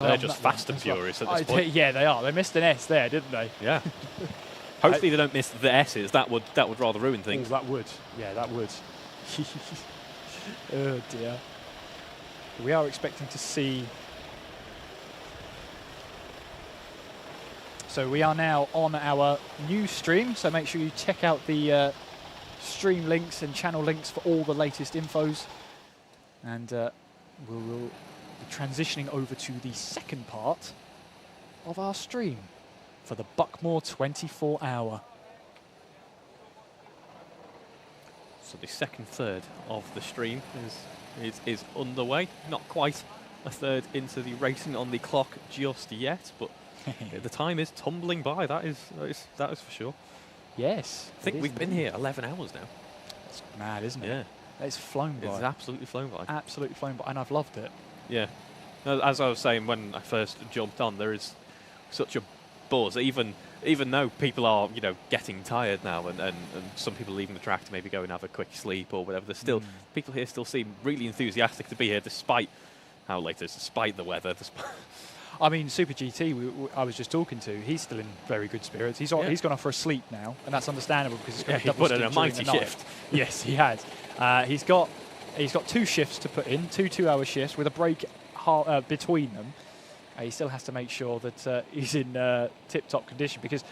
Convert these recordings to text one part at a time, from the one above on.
They're just fast and furious at this point. Yeah, they are. They missed an S there, didn't they? Yeah. Hopefully they don't miss the S's. That would rather ruin things. Oh, that would. Yeah, that would. Oh dear. We are expecting to see. So we are now on our new stream. So make sure you check out the stream links and channel links for all the latest infos. And we'll be transitioning over to the second part of our stream for the Buckmore 24-hour. So the second third of the stream is underway. Not quite a third into the racing on the clock just yet, but the time is tumbling by. That is for sure. Yes. I think we've been here 11 hours now. It's mad, isn't it? Yeah. It's flown by. It's absolutely flown by. Absolutely flown by, and I've loved it. Yeah. As I was saying when I first jumped on, there is such a buzz, even though people are, getting tired now, and some people leaving the track to maybe go and have a quick sleep or whatever. There's still people here still seem really enthusiastic to be here, despite how late it is, despite the weather. I mean, Super GT, I was just talking to, he's still in very good spirits. He's gone off for a sleep now, and that's understandable because he's got a double put in a mighty shift. Yes, he has. He's got 2 shifts to put in, 2 2-hour shifts with a break between them. He still has to make sure that he's in tip-top condition, because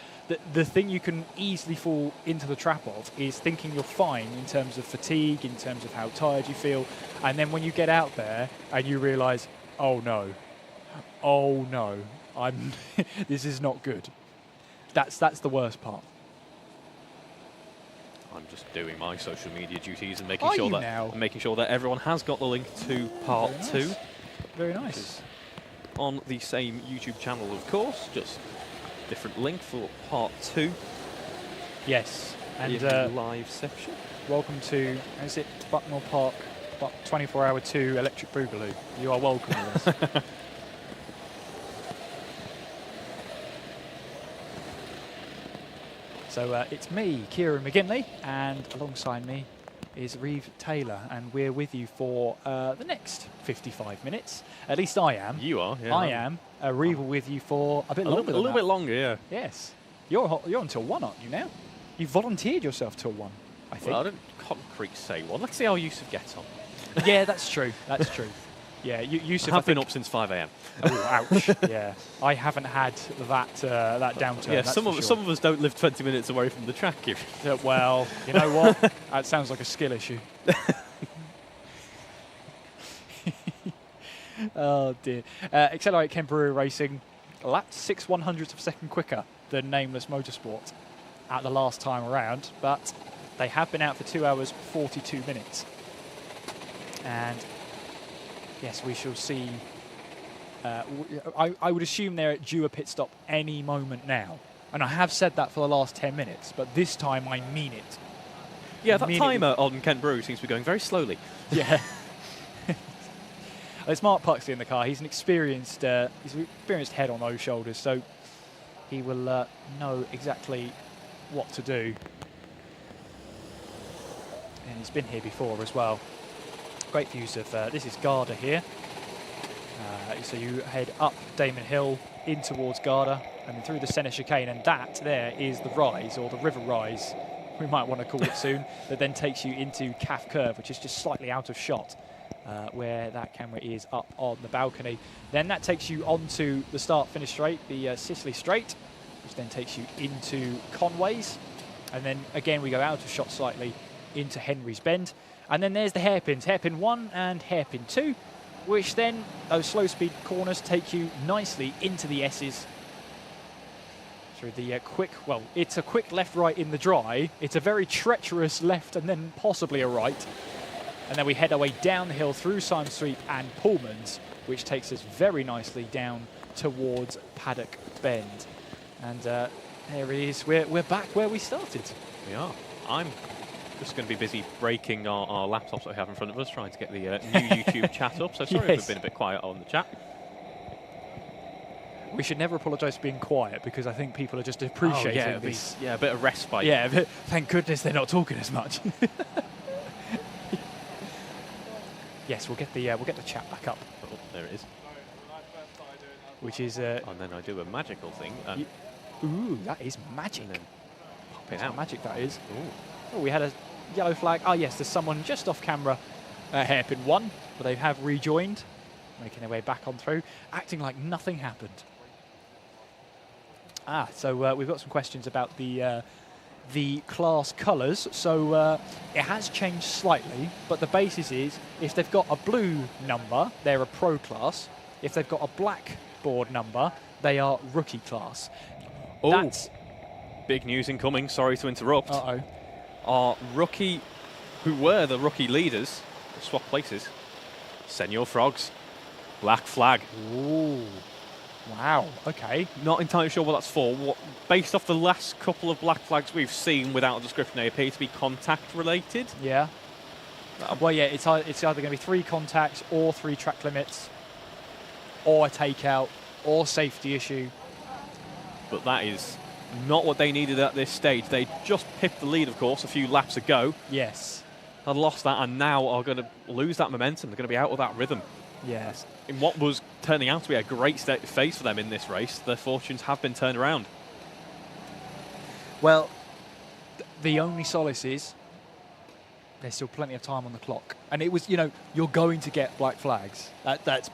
the thing you can easily fall into the trap of is thinking you're fine in terms of fatigue, in terms of how tired you feel, and then when you get out there and you realise, oh no, this is not good. That's the worst part. I'm just doing my social media duties and making sure that everyone has got the link to part 2. Very nice. On the same YouTube channel, of course, just different link for part 2. Yes, and live section. Welcome to, is it Buckmore Park 24-hour 2 Electric Boogaloo? You are welcome to this. So it's me, Kieran McGinley, and alongside me is Reeve Taylor, and we're with you for the next 55 minutes. At least I am. You are, yeah. I am. Reeve will with you for a bit longer. A little bit longer, yeah. Yes. You're until 1, aren't you now? You volunteered yourself till 1, I think. Well, I don't concrete say 1. Let's see how Yusuf gets on. Yeah, that's true. That's true. Yeah, Yusuf. I've been up since 5 AM. Oh, ouch. Yeah, I haven't had that downturn. Yeah, some of us don't live 20 minutes away from the track. Well, you know what? That sounds like a skill issue. Oh dear. Accelerate Kemperoo Racing lapped 6/100ths of a second quicker than Nameless Motorsport at the last time around, but they have been out for 2 hours 42 minutes. And yes, we shall see. I would assume they're due a pit stop any moment now. And I have said that for the last 10 minutes, but this time I mean it. Yeah, that timer on Kent Brew seems to be going very slowly. Yeah. There's Mark Puxley in the car. He's an experienced head on those shoulders, so he will know exactly what to do. And he's been here before as well. Great views of, this is Garda here. So you head up Damon Hill in towards Garda and through the centre chicane, and that there is the rise, or the river rise, we might want to call it soon, that then takes you into Calf Curve, which is just slightly out of shot where that camera is up on the balcony. Then that takes you onto the start-finish straight, the Sicily Straight, which then takes you into Conways. And then again we go out of shot slightly into Henry's Bend. And then there's the hairpins, hairpin 1 and hairpin 2, which then, those slow speed corners take you nicely into the S's. Through the it's a quick left-right in the dry. It's a very treacherous left and then possibly a right. And then we head our way down the hill through Simon Street and Pullman's, which takes us very nicely down towards Paddock Bend. And there it is. We're back where we started. We are. I'm just going to be busy breaking our laptops that we have in front of us, trying to get the new YouTube chat up. So sorry if we've been a bit quiet on the chat. We should never apologise for being quiet, because I think people are just appreciating these. Yeah, a bit of respite. Yeah, thank goodness they're not talking as much. Yes, we'll get the chat back up. Oh, there it is. which is... And then I do a magical thing. And ooh, that is magic. and then pop it That's out. how magic that is. Ooh. Oh, we had a yellow flag. Oh, yes, there's someone just off camera, hairpin 1, but they have rejoined, making their way back on through, acting like nothing happened. So we've got some questions about the class colours. So it has changed slightly, but the basis is if they've got a blue number, they're a pro class. If they've got a black board number, they are rookie class. Oh, That's big news incoming. Sorry to interrupt. uh-oh. Our rookie, who were the rookie leaders, swap places. Senior Frogs, black flag. Ooh. Wow. Okay. Not entirely sure what that's for. Based off the last couple of black flags we've seen without a description, they appear to be contact related. Yeah. Well, yeah, it's either going to be 3 contacts or 3 track limits or a takeout or safety issue. But that is not what they needed at this stage. They just pipped the lead, of course, a few laps ago. Yes. Had lost that and now are going to lose that momentum. They're going to be out of that rhythm. Yes. In what was turning out to be a great phase for them in this race, their fortunes have been turned around. Well, the only solace is there's still plenty of time on the clock. And it was, you're going to get black flags. That's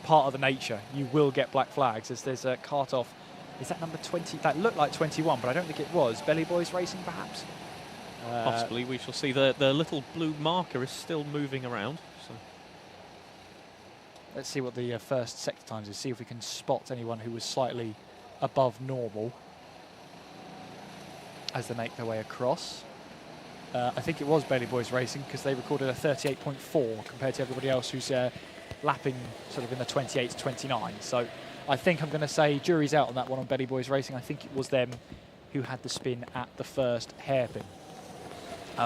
part of the nature. You will get black flags as there's a cart off. Is that number 20? That looked like 21, but I don't think it was. Belly Boys Racing, perhaps? Possibly, we shall see. The little blue marker is still moving around. So. Let's see what the first sector times is, see if we can spot anyone who was slightly above normal as they make their way across. I think it was Belly Boys Racing because they recorded a 38.4 compared to everybody else who's lapping sort of in the 28 to 29. So I think I'm going to say jury's out on that one on Belly Boys Racing. I think it was them who had the spin at the first hairpin.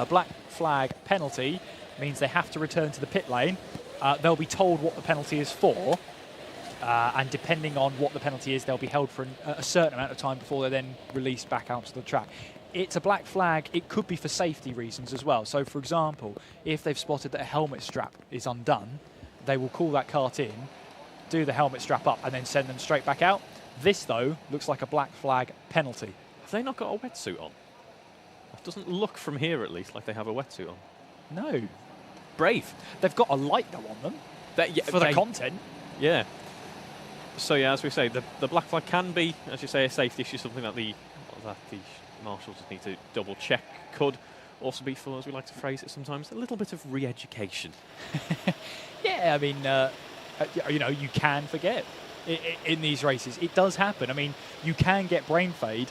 Black flag penalty means they have to return to the pit lane. They'll be told what the penalty is for, and depending on what the penalty is, they'll be held for a certain amount of time before they're then released back out to the track. It's a black flag. It could be for safety reasons as well. So, for example, if they've spotted that a helmet strap is undone, they will call that cart in, do the helmet strap up, and then send them straight back out. This, though, looks like a black flag penalty. Have they not got a wetsuit on? It doesn't look from here, at least, like they have a wetsuit on. No. Brave. They've got a light though on them for the content. Yeah. So yeah, as we say, the black flag can be, as you say, a safety issue, something that the marshals need to double check. Could also be, for as we like to phrase it sometimes, a little bit of re-education. Yeah, I mean, you can forget in these races. It does happen. I mean, you can get brain fade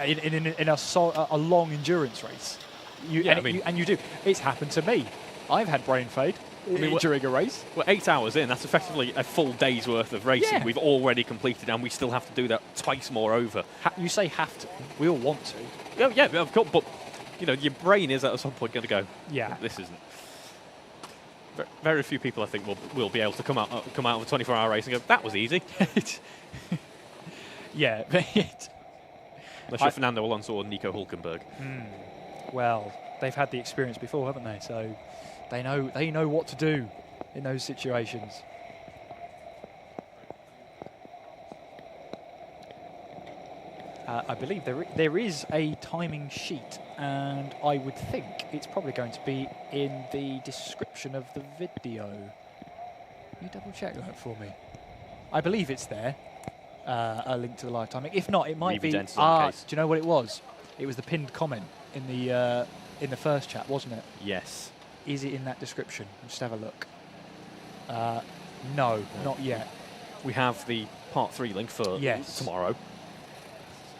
in a long endurance race. And you do. It's happened to me. I've had brain fade during a race. We're 8 hours in. That's effectively a full day's worth of racing. Yeah. We've already completed, and we still have to do that twice more over. You say have to. We all want to. Oh, yeah, of course. But your brain is at some point going to go. Yeah. This isn't. Very few people, I think, will be able to come out of a 24-hour race and go, that was easy. Yeah. Unless you're Fernando Alonso or Nico Hülkenberg. Well, they've had the experience before, haven't they? So they know what to do in those situations. I believe there is a timing sheet, and I would think it's probably going to be in the description of the video. Can you double check that for me? I believe it's there, a link to the live timing. If not, it might be. Do you know what it was? It was the pinned comment in the first chat, wasn't it? Yes. Is it in that description? Just have a look. No, not yet. We have the part 3 link for tomorrow.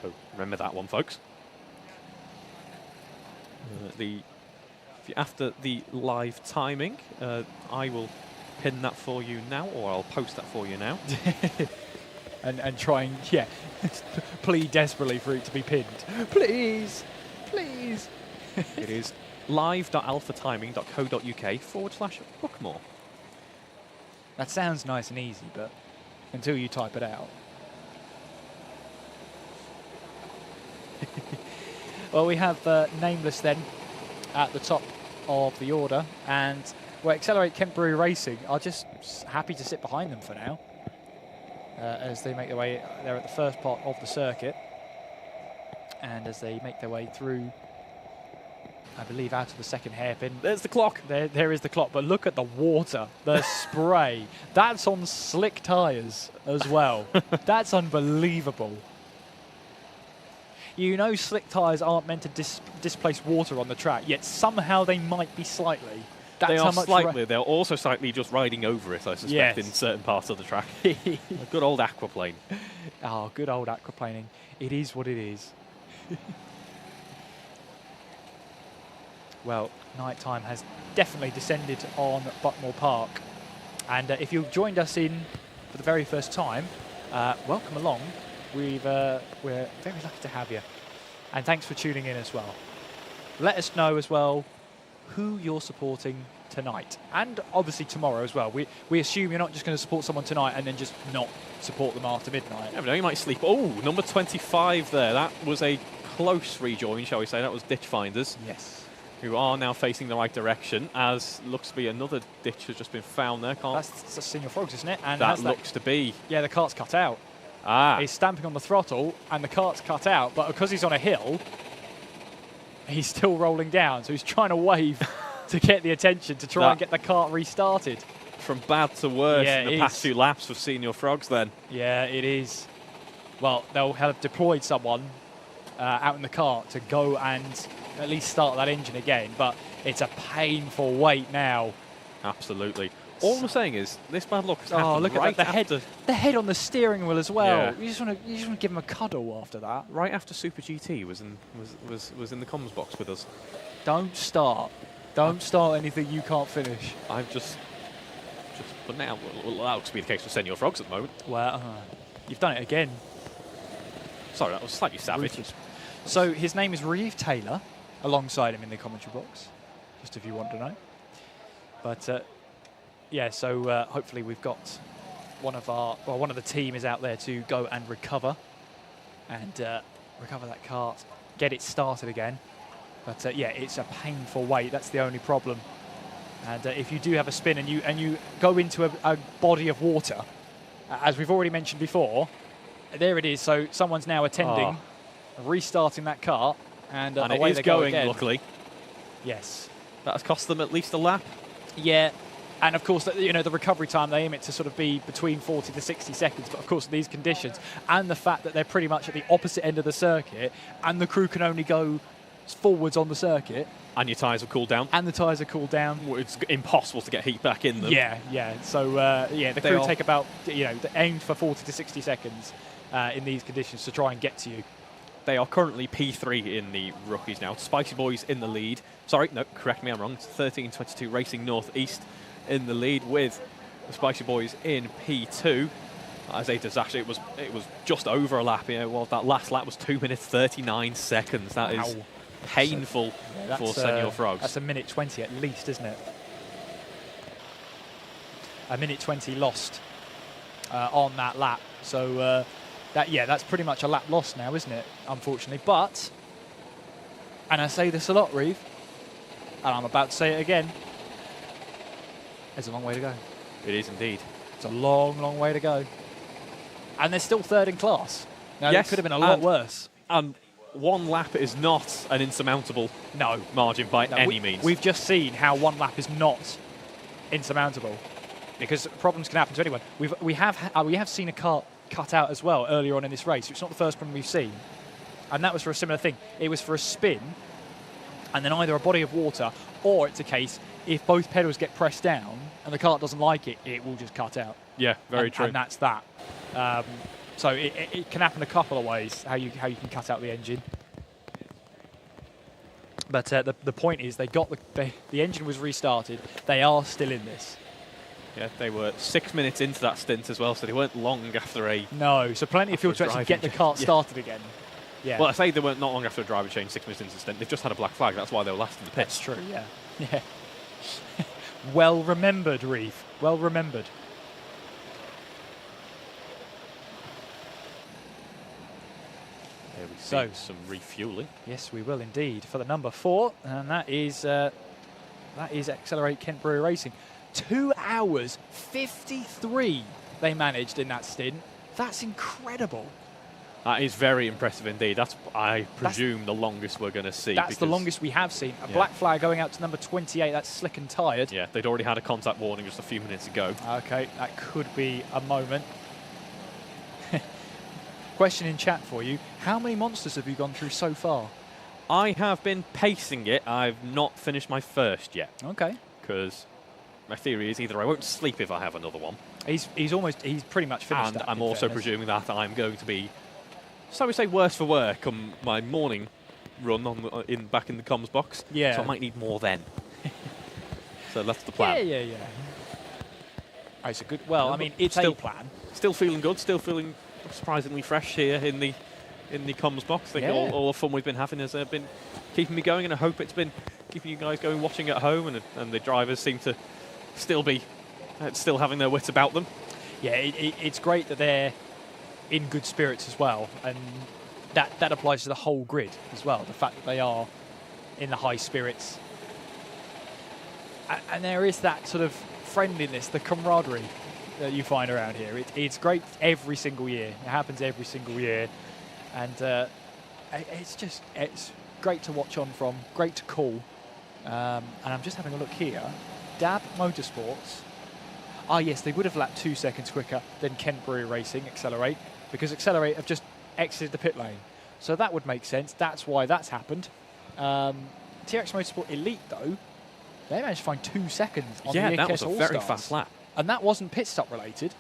So remember that one, folks. After the live timing, I will pin that for you now, or I'll post that for you now. and try and, plead desperately for it to be pinned. Please, please. It is live.alphatiming.co.uk/Buckmore. That sounds nice and easy, but until you type it out. Well, we have Nameless then at the top of the order, and Accelerate Kent Brewery Racing are just happy to sit behind them for now. as they make their way. They're at the first part of the circuit, and as they make their way through, I believe, out of the second hairpin. There's the clock. There is the clock, but look at the water, the spray. That's on slick tyres as well. That's unbelievable. You know slick tyres aren't meant to displace water on the track, yet somehow they might be slightly. That's They how are much slightly. They're also slightly just riding over it, I suspect, Yes. in certain parts of the track. A good old aquaplane. Oh, good old aquaplaning. It is what it is. Well, night time has definitely descended on Buckmore Park. And if you've joined us in for the very first time, welcome along. We're very lucky to have you. And thanks for tuning in as well. Let us know as well who you're supporting tonight. And obviously tomorrow as well. We assume you're not just going to support someone tonight and then just not support them after midnight. Never know, you might sleep. Oh, number 25 there. That was a close rejoin, shall we say. That was Ditch Finders. Yes. Who are now facing the right direction, as looks to be another ditch has just been found there. That's Senior Frogs, isn't it? And that looks to be. Yeah, the cart's cut out. Ah. He's stamping on the throttle, and the cart's cut out, but because he's on a hill, he's still rolling down, so he's trying to wave to get the attention to try and get the cart restarted. From bad to worse Yeah, in the past 2 laps for Senior Frogs then. Yeah, it is. Well, they'll have deployed someone out in the cart to go and at least start that engine again, but it's a painful wait now. Absolutely. All I'm saying is, this bad luck has Oh, happened look right at the head on the steering wheel as well. Yeah. You just want to give him a cuddle after that. Right after Super GT was in the comms box with us. Don't start. Don't start anything you can't finish. I've just putting it out. Well, that looks to be the case for Senior Frogs at the moment. Well, you've done it again. Sorry, that was slightly savage. Ruthless. So his name is Reeve Taylor, alongside him in the commentary box, just if you want to know. But yeah, so hopefully we've got one of the team is out there to go and recover that cart, get it started again. But yeah, it's a painful wait. That's the only problem. And if you do have a spin and you go into a body of water, as we've already mentioned before, there it is. So someone's now attending, restarting that cart, and away it is they go going. again. Luckily, yes, that has cost them at least a lap. Yeah, and of course, the recovery time, they aim it to sort of be between 40 to 60 seconds. But of course, these conditions and the fact that they're pretty much at the opposite end of the circuit, and the crew can only go forwards on the circuit. And your tyres have cooled down. And the tyres are cooled down. It's impossible to get heat back in them. Yeah. So yeah, the crew take about aim for 40 to 60 seconds in these conditions to try and get to you. They are currently P3 in the rookies now. Spicy Boys in the lead. Sorry, no, correct me, I'm wrong. It's 13:22 Racing Northeast in the lead with the Spicy Boys in P2. As a disaster, it was just over a lap. Well, that last lap was 2 minutes 39 seconds. That is painful for Senior Frogs. That's a minute 20 at least, isn't it? A minute 20 lost on that lap. So that's pretty much a lap lost now, isn't it? Unfortunately, but, and I say this a lot, Reeve, and I'm about to say it again, there's a long way to go. It is indeed. It's a long, long way to go. And they're still third in class. Now, yes, it could have been a lot worse. And one lap is not an insurmountable margin by any means. We've just seen how one lap is not insurmountable, because problems can happen to anyone. We have seen a car cut out as well earlier on in this race. It's not the first one we've seen, and that was for a similar thing. It was for a spin, and then either a body of water, or it's a case if both pedals get pressed down and the cart doesn't like it, it will just cut out. Yeah, very true. And that's that. So it can happen a couple of ways how you can cut out the engine. But the point is, the engine was restarted. They are still in this. Yeah, they were 6 minutes into that stint as well, so they weren't long after a... No, so plenty of fuel to actually get the cart started again. Yeah. Well, I say they weren't not long after a driver change, 6 minutes into the stint. They've just had a black flag. That's why they were last in the pits. That's true, yeah. Well remembered, Reeve. Well remembered. There we see some refueling. Yes, we will indeed for the number 4, and that is Accelerate Kent Brewery Racing. 2 hours 53 they managed in that stint. That's incredible. That is very impressive indeed. That's, I presume, the longest we're going to see. That's the longest we have seen. A black flag going out to number 28. That's Slick and Tired. Yeah, they'd already had a contact warning just a few minutes ago. Okay, that could be a moment. Question in chat for you. How many monsters have you gone through so far? I have been pacing it. I've not finished my first yet. Okay. Because my theory is either I won't sleep if I have another one. He's pretty much finished. And that, I'm also presuming that I'm going to be, so we say, worse for wear come my morning run on back in the comms box. Yeah. So I might need more then. So that's the plan. Yeah. Oh, it's a good. Well, I mean, it's still a plan. Still feeling good. Still feeling surprisingly fresh here in the comms box. I think all the fun we've been having has been keeping me going, and I hope it's been keeping you guys going, watching at home, and the drivers seem to still be having their wits about them. Yeah, it's great that they're in good spirits as well, and that applies to the whole grid as well. The fact that they are in the high spirits, and there is that sort of friendliness, the camaraderie that you find around here. It's great every single year. It happens every single year, and it's great to watch on from, great to call. And I'm just having a look here. Dab Motorsports. Ah, yes, they would have lapped 2 seconds quicker than Kent Brewery Racing, Accelerate, because Accelerate have just exited the pit lane. So that would make sense. That's why that's happened. TRX Motorsport Elite, though, they managed to find 2 seconds on the EKS that was a All-Stars. very fast lap. And that wasn't pit stop related.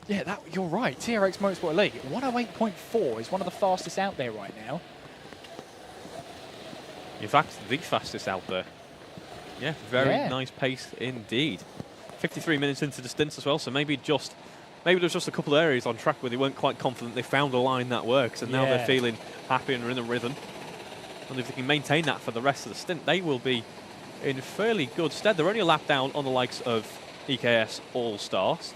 Yeah, you're right. TRX Motorsport Elite, 108.4 is one of the fastest out there right now. In fact, the fastest out there. Yeah, very nice pace indeed. 53 minutes into the stints as well, so maybe there's just a couple of areas on track where they weren't quite confident. They found a line that works, and now they're feeling happy and are in a rhythm. And if they can maintain that for the rest of the stint, they will be in fairly good stead. They're only a lap down on the likes of EKS All-Stars.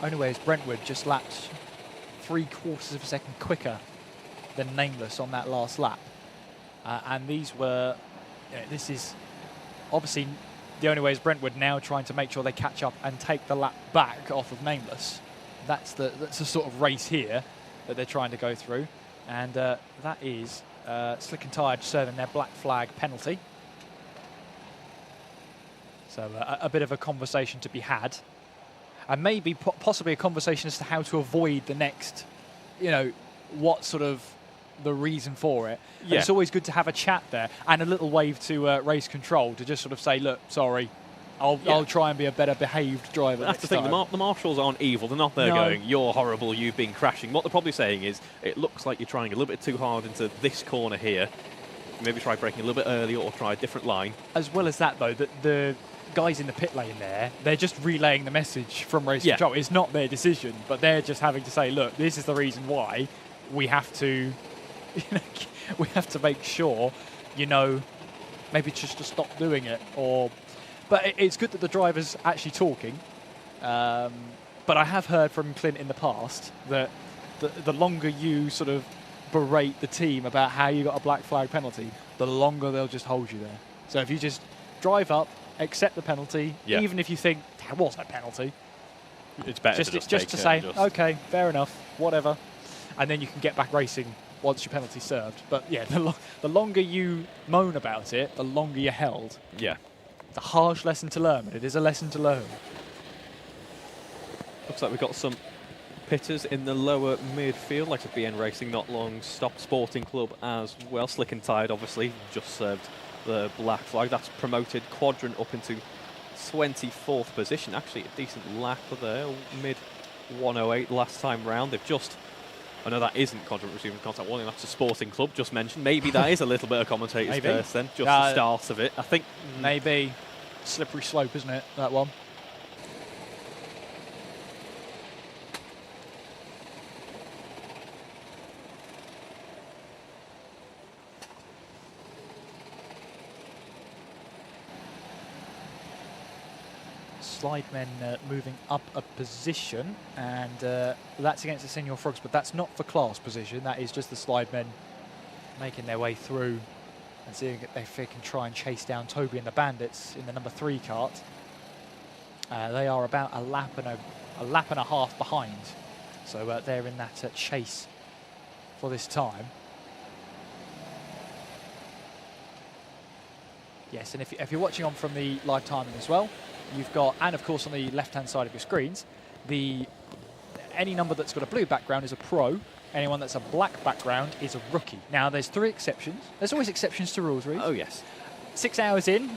Only way is Brentwood just lapped 3/4 of a second quicker than Nameless on that last lap. And these were, this is obviously the only way is Brentwood now trying to make sure they catch up and take the lap back off of Nameless. That's the sort of race here that they're trying to go through. And that is Slick and Tired serving their black flag penalty. So a bit of a conversation to be had. And maybe possibly a conversation as to how to avoid the next, what sort of the reason for it. Yeah. It's always good to have a chat there and a little wave to race control to just sort of say, look, sorry, I'll try and be a better behaved driver. That's the thing, the marshals aren't evil. They're not there going, you're horrible, you've been crashing. What they're probably saying is, it looks like you're trying a little bit too hard into this corner here. Maybe try braking a little bit earlier or try a different line. As well as that, though, the guys in the pit lane there, they're just relaying the message from race control. It's not their decision, but they're just having to say, look, this is the reason why we have to, we have to make sure, maybe just to stop doing it. But it's good that the driver's actually talking. But I have heard from Clint in the past that the longer you sort of berate the team about how you got a black flag penalty, the longer they'll just hold you there. So if you just drive up, accept the penalty, even if you think there was no penalty, it's better just to say, okay, fair enough, whatever, and then you can get back racing once your penalty's served. But yeah, the longer you moan about it, the longer you're held. Yeah. It's a harsh lesson to learn, but it is a lesson to learn. Looks like we've got some pitters in the lower midfield, like a BN Racing, Not Long Stop Sporting Club as well. Slick and Tired, obviously, just served the black flag. That's promoted Quadrant up into 24th position. Actually, a decent lap there, mid 108 last time round. They've just, I know that isn't Quadrant receiving contact warning, that's a Sporting Club, just mentioned. Maybe that is a little bit of commentator's curse then, just the start of it. I think maybe slippery slope, isn't it, that one? Slidemen moving up a position, and that's against the Senior Frogs, but that's not for class position. That is just the Slidemen making their way through and seeing if they can try and chase down Toby and the Bandits in the number 3 kart. They are about a lap and a half behind, so they're in that chase for this time. Yes, and if you're watching on from the live timing as well, you've got, and of course on the left-hand side of your screens, any number that's got a blue background is a pro. Anyone that's a black background is a rookie. Now, there's 3 exceptions. There's always exceptions to rules, Reece. Oh, yes. 6 hours in,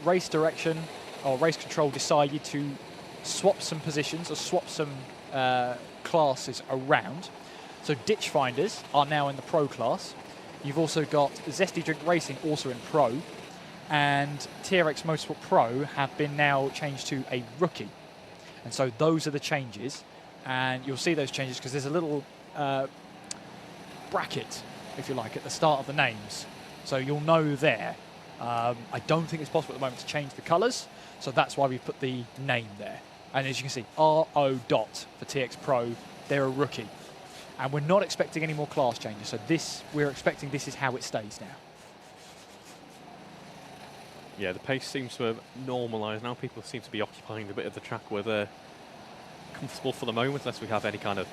race direction or race control decided to swap some positions or swap some classes around. So ditch finders are now in the pro class. You've also got Zesty Drink Racing also in pro, and TRX Motorsport Pro have been now changed to a rookie. And so those are the changes, and you'll see those changes because there's a little bracket, if you like, at the start of the names. So you'll know there. I don't think it's possible at the moment to change the colours, so that's why we've put the name there. And as you can see, RO dot for TX Pro, they're a rookie. And we're not expecting any more class changes, so we're expecting this is how it stays now. Yeah, the pace seems to have normalised now. People seem to be occupying a bit of the track where they're comfortable for the moment, unless we have any kind of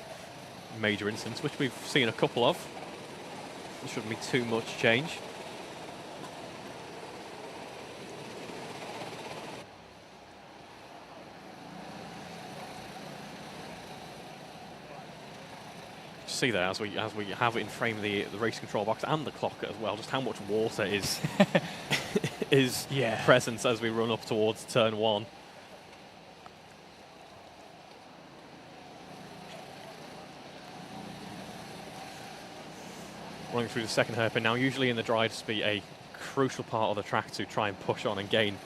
major incidents, which we've seen a couple of. There shouldn't be too much change. See there, as we have it in frame, the race control box and the clock as well, just how much water is is present as we run up towards turn 1. Running through the second hairpin now. Usually in the dry, to be a crucial part of the track to try and push on and gain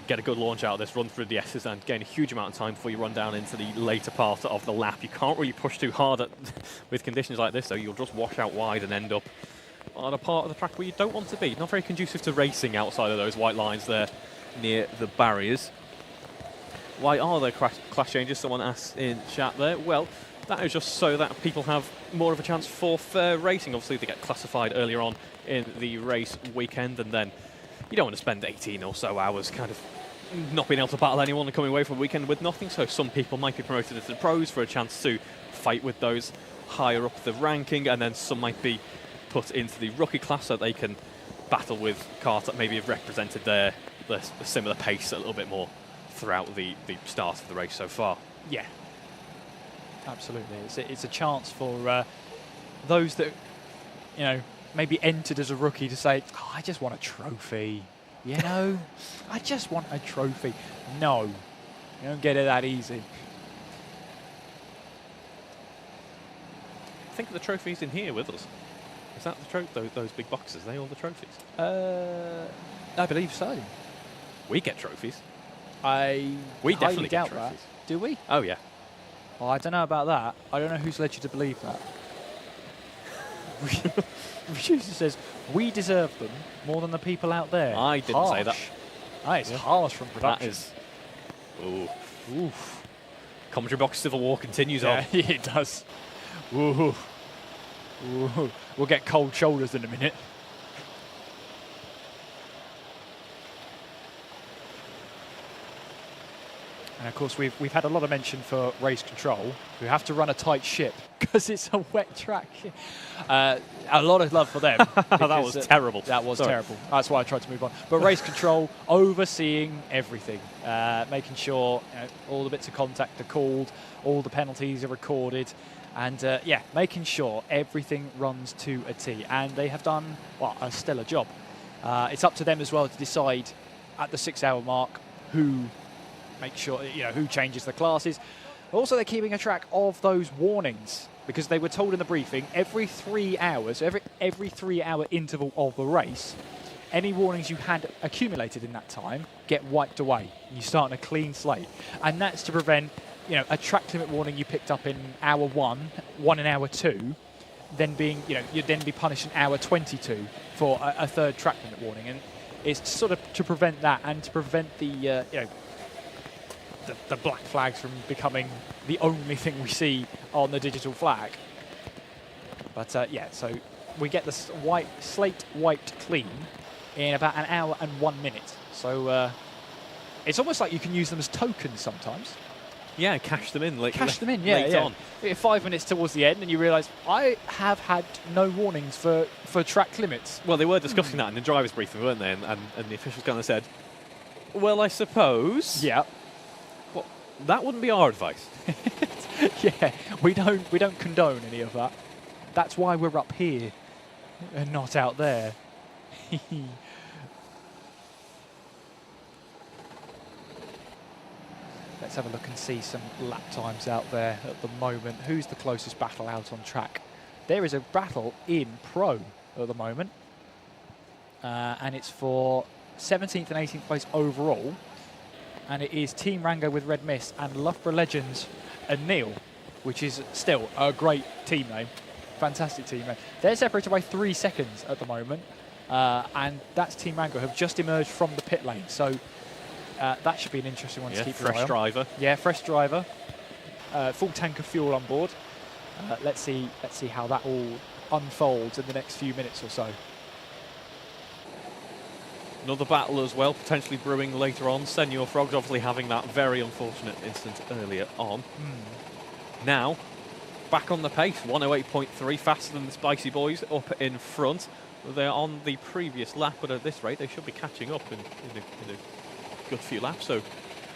get a good launch out of this, run through the S's and gain a huge amount of time before you run down into the later part of the lap. You can't really push too hard with conditions like this, so you'll just wash out wide and end up on a part of the track where you don't want to be. Not very conducive to racing outside of those white lines there near the barriers. Why are there class changes? Someone asked in chat there. Well, that is just so that people have more of a chance for fair racing. Obviously, they get classified earlier on in the race weekend, and then you don't want to spend 18 or so hours kind of not being able to battle anyone and coming away from the weekend with nothing. So some people might be promoted into the pros for a chance to fight with those higher up the ranking, and then some might be put into the rookie class so they can battle with cars that maybe have represented the similar pace a little bit more throughout the start of the race so far. Yeah, absolutely. It's a chance for those that, you know, maybe entered as a rookie to say, oh, I just want a trophy, you know? I just want a trophy. No, you don't get it that easy. I think the trophy's in here with us. Is that the those big boxes? Are they all the trophies? I believe so. We get trophies. We definitely doubt get trophies. that. Do we? Oh, yeah. Oh, I don't know about that. I don't know who's led you to believe that. Producer says, we deserve them more than the people out there. I didn't say that. That is harsh from production. That is... Ooh. Oof. Commentary box civil war continues on. Yeah, it does. Ooh. Ooh. We'll get cold shoulders in a minute. And of course, we've had a lot of mention for race control. We have to run a tight ship because it's a wet track. A lot of love for them. That was terrible. That was terrible. That's why I tried to move on. But race control, overseeing everything, making sure all the bits of contact are called, all the penalties are recorded, and yeah, making sure everything runs to a T. And they have done, well, a stellar job. It's up to them as well to decide at the 6-hour mark who make sure, who changes the classes. Also, they're keeping a track of those warnings because they were told in the briefing every 3 hours, every 3-hour interval of the race, any warnings you had accumulated in that time get wiped away. You start on a clean slate. And that's to prevent, a track limit warning you picked up in hour 1 in hour 2, then being, you'd then be punished in hour 22 for a third track limit warning. And it's sort of to prevent that and to prevent the, the black flags from becoming the only thing we see on the digital flag. But yeah, so we get the slate wiped clean in about an hour and 1 minute. So it's almost like you can use them as tokens sometimes. Yeah, cash them in. Cash them in, yeah. On. 5 minutes towards the end, and you realise I have had no warnings for track limits. Well, they were discussing that in the driver's briefing, weren't they? And the officials kind of said, well, I suppose. Yeah. Well, that wouldn't be our advice. Yeah, we don't condone any of that. That's why we're up here and not out there. Let's have a look and see some lap times out there at the moment. Who's the closest battle out on track? There is a battle in Pro at the moment. And it's for 17th and 18th place overall. And it is Team Rango with Red Mist and Loughborough Legends and Neil, which is still a great team name. Fantastic team name. They're separated by 3 seconds at the moment. And that's Team Rango, have just emerged from the pit lane. So that should be an interesting one to keep an eye on. Fresh driver. Yeah, fresh driver. Full tank of fuel on board. Let's see how that all unfolds in the next few minutes or so. Another battle as well, potentially brewing later on. Senor Frogs obviously having that very unfortunate incident earlier on. Now, back on the pace, 108.3, faster than the Spicy Boys up in front. They're on the previous lap, but at this rate, they should be catching up in a good few laps. So,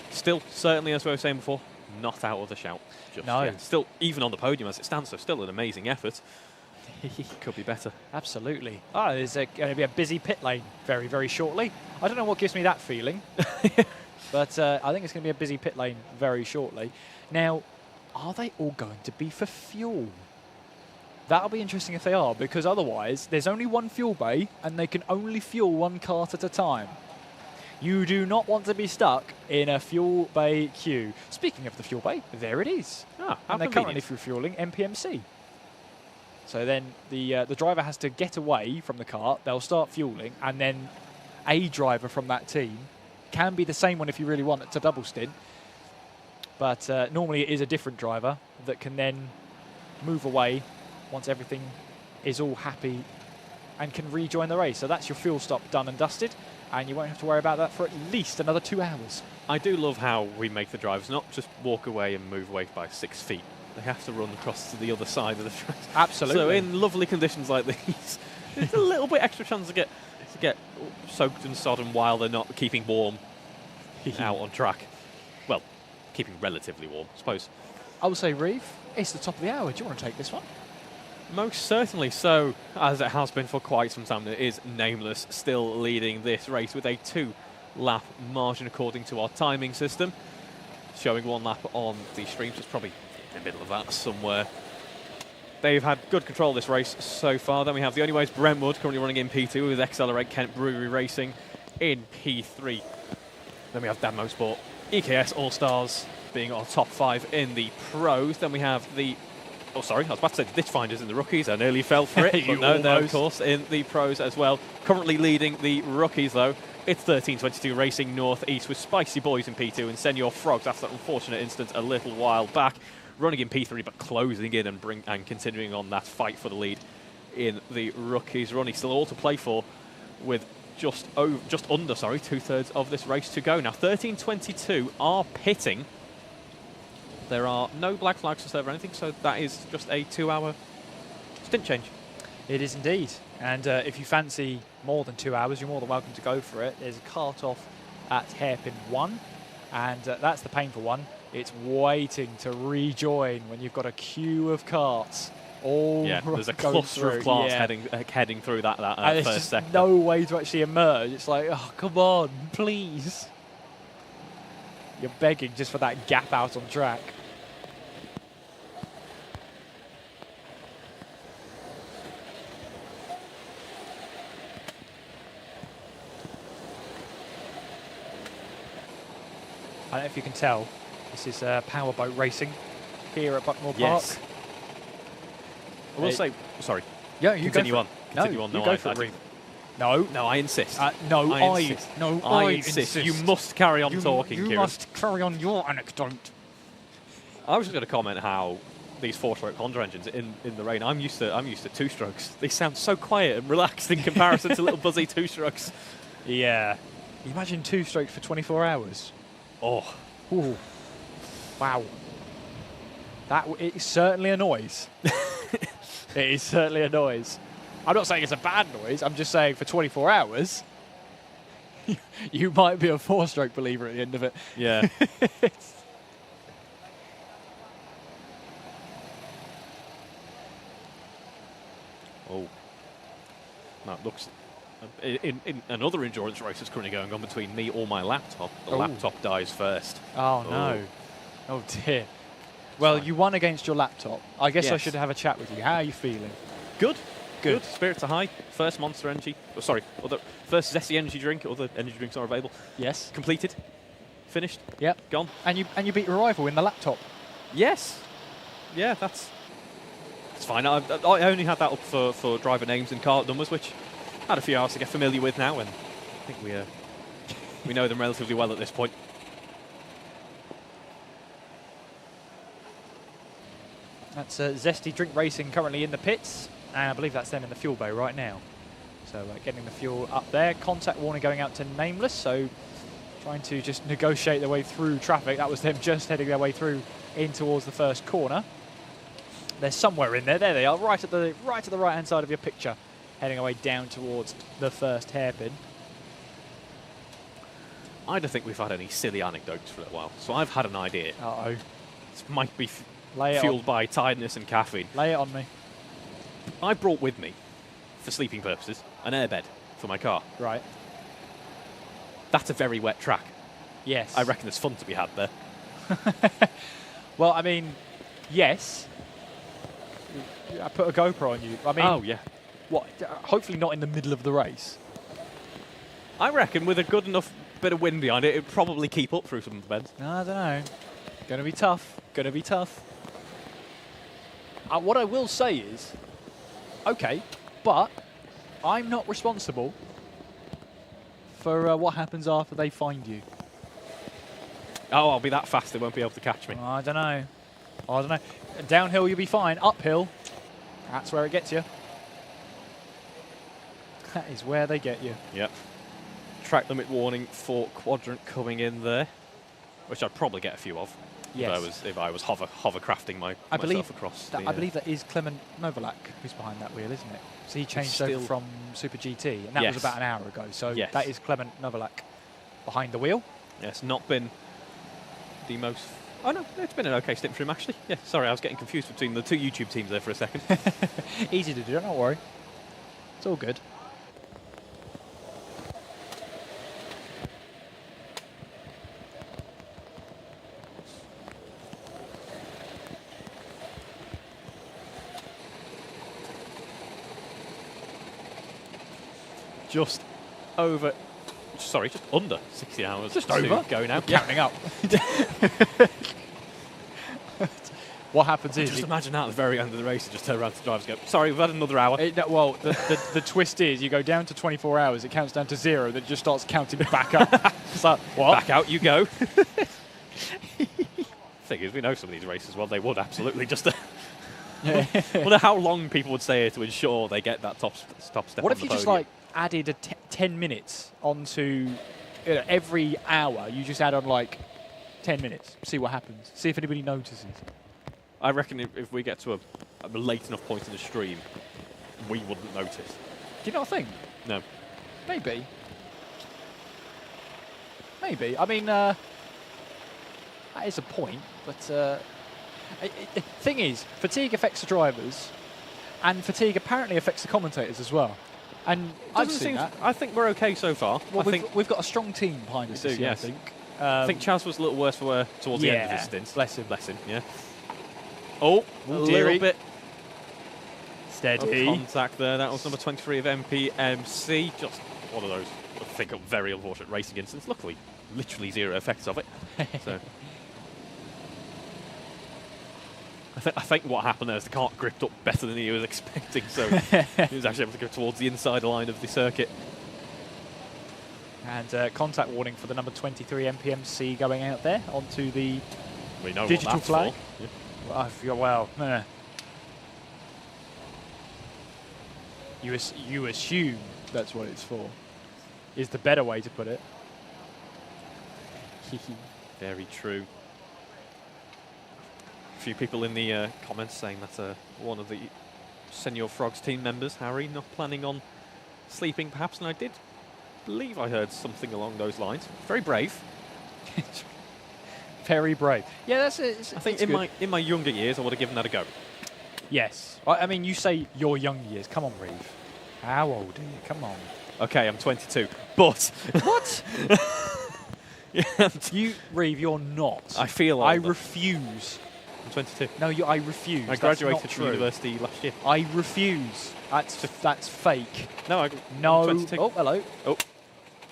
still, certainly, as we were saying before, not out of the shout. Just no. yet. Still, even on the podium as it stands, so still an amazing effort. Could be better. Absolutely. There's going to be a busy pit lane very, very shortly. I don't know what gives me that feeling, but I think it's going to be a busy pit lane very shortly. Now, are they all going to be for fuel? That'll be interesting if they are, because otherwise there's only one fuel bay and they can only fuel one cart at a time. You do not want to be stuck in a fuel bay queue. Speaking of the fuel bay, there it is. And they're currently refueling MPMC. So then the driver has to get away from the cart, they'll start fueling, and then a driver from that team can be the same one if you really want it to double stint. But normally it is a different driver that can then move away once everything is all happy and can rejoin the race. So that's your fuel stop done and dusted, and you won't have to worry about that for at least another 2 hours. I do love how we make the drivers not just walk away and move away by 6 feet. They have to run across to the other side of the track. Absolutely. So in lovely conditions like these, there's a little bit extra chance to get soaked and sodden while they're not keeping warm out on track. Well, keeping relatively warm, I suppose. I would say, Reeve, it's the top of the hour. Do you want to take this one? Most certainly so, as it has been for quite some time. It is Nameless still leading this race with a 2-lap margin according to our timing system. Showing 1 lap on the streams. It's probably in the middle of that somewhere. They've had good control of this race so far. Then we have the Only Ways Brentwood currently running in P2 with Accelerate Kent Brewery Racing in P3. Then we have Dan Motorsport, EKS All-Stars being our top 5 in the pros. Then we have the... Oh, sorry, I was about to say the Ditch Finders in the rookies. I nearly fell for it. But no, they're, of course, in the pros as well. Currently leading the rookies, though. It's 13:22 Racing North-East with Spicy Boys in P2 and Senor Frogs after that unfortunate incident a little while back. Running in P3, but closing in and continuing on that fight for the lead in the rookies. Ronnie still all to play for with just under 2/3 of this race to go. Now, 13:22 are pitting. There are no black flags to serve or anything, so that is just a 2-hour stint change. It is indeed. And if you fancy more than 2 hours, you're more than welcome to go for it. There's a cart off at hairpin 1, and that's the painful one. It's waiting to rejoin when you've got a queue of carts. There's a cluster of cars heading through that first sector. No way to actually emerge. It's like, oh, come on, please. You're begging just for that gap out on track. I don't know if you can tell, this is powerboat racing here at Buckmore Park. Yes. I will say, sorry. Yeah, you continue on. Continue on. No, go for it. No. No, I insist. I insist. You must carry on talking, Kieran. You must carry on your anecdote. I was just going to comment how these 4-stroke Honda engines in the rain. I'm used to 2-strokes. They sound so quiet and relaxed in comparison to little buzzy 2-strokes. Yeah. Imagine 2-strokes for 24 hours. Oh. Ooh. Wow. It certainly a noise. It is certainly a noise. I'm not saying it's a bad noise. I'm just saying for 24 hours, you might be a 4-stroke believer at the end of it. Yeah. Oh. That looks... In another endurance race that's currently going on between me or my laptop, the laptop dies first. Oh, no. Oh, dear. Well, you won against your laptop. I guess I should have a chat with you. How are you feeling? Good. Good. Spirits are high. First Monster Energy. Oh, sorry. First Zesty energy drink. Other energy drinks are available. Yes. Completed. Finished. Yep. Gone. And you beat your rival in the laptop. Yes. Yeah, that's fine. I only had that up for driver names and cart numbers, which I had a few hours to get familiar with now, and I think we know them relatively well at this point. That's Zesty Drink Racing currently in the pits, and I believe that's them in the fuel bay right now. So getting the fuel up there. Contact warning going out to Nameless, so trying to just negotiate their way through traffic. That was them just heading their way through in towards the first corner. They're somewhere in there. There they are, right at the right-hand side of your picture, heading away down towards the first hairpin. I don't think we've had any silly anecdotes for a while, so I've had an idea. Uh-oh. This might be fueled by tiredness and caffeine. Lay it on me. I brought with me, for sleeping purposes, an airbed for my car. Right. That's a very wet track. Yes. I reckon there's fun to be had there. Well, I mean, yes. I put a GoPro on you. I mean, oh, yeah. What? Hopefully not in the middle of the race. I reckon with a good enough bit of wind behind it, it'd probably keep up through some of the bends. I don't know. Going to be tough. Going to be tough. What I will say is, okay, but I'm not responsible for what happens after they find you. Oh, I'll be that fast they won't be able to catch me. I don't know. I don't know. Downhill you'll be fine. Uphill, that's where it gets you. That is where they get you. Yep. Track limit warning for quadrant coming in there, which I'd probably get a few of. Yes. If I was hovercrafting myself across. I believe that is Clement Novalak who's behind that wheel, isn't it? So he changed over from Super GT, and that was about an hour ago. So that is Clement Novalak behind the wheel. Yes, not been the most... Oh, no, it's been an okay stint for him, actually. Yeah, sorry, I was getting confused between the two YouTube teams there for a second. Easy to do, don't worry. It's all good. Just under 60 hours. Just over. Go now. Counting up. What happens is... Just imagine that at the very end of the race, you just turn around to the drivers and go, sorry, we've had another hour. Well, the twist is you go down to 24 hours, it counts down to 0, then it just starts counting back up. It's like, what? Back out you go. Thing is, we know some of these races, well, they would absolutely just... wonder how long people would stay here to ensure they get that top step. What if you just added 10 minutes onto every hour? You just add on 10 minutes, see what happens, see if anybody notices. I reckon if we get to a late enough point in the stream, we wouldn't notice. Do you not think? No. Maybe. I mean, that is a point, but the thing is, fatigue affects the drivers, and fatigue apparently affects the commentators as well. And I've seen that. I think we're okay so far. Well, we've got a strong team behind us this year, I think. I think Chaz was a little worse for wear towards the end of his stint. Bless him, yeah. Oh, a little bit. Steady. Contact there. That was number 23 of MPMC. Just one of those, I think, very unfortunate racing incidents. Luckily, literally zero effects of it. So. I think what happened there is the kart gripped up better than he was expecting, so he was actually able to go towards the inside line of the circuit. And contact warning for the number 23 MPMC going out there onto the digital flag. Well, you assume that's what it's for, is the better way to put it. Very true. A few people in the comments saying that one of the Senior Frogs team members, Harry, not planning on sleeping perhaps, and I did believe I heard something along those lines. Very brave. Very brave. Yeah, that's it. I think in my younger years I would have given that a go. Yes. I mean, you say your young years. Come on, Reeve. How old are you? Come on. Okay, I'm 22. But what? Yeah, Reeve, you're not. I feel I older. refuse. I'm 22. No, I refuse. I graduated from university last year. I refuse. That's fake. No, no. I'm 22. Oh, hello. Oh.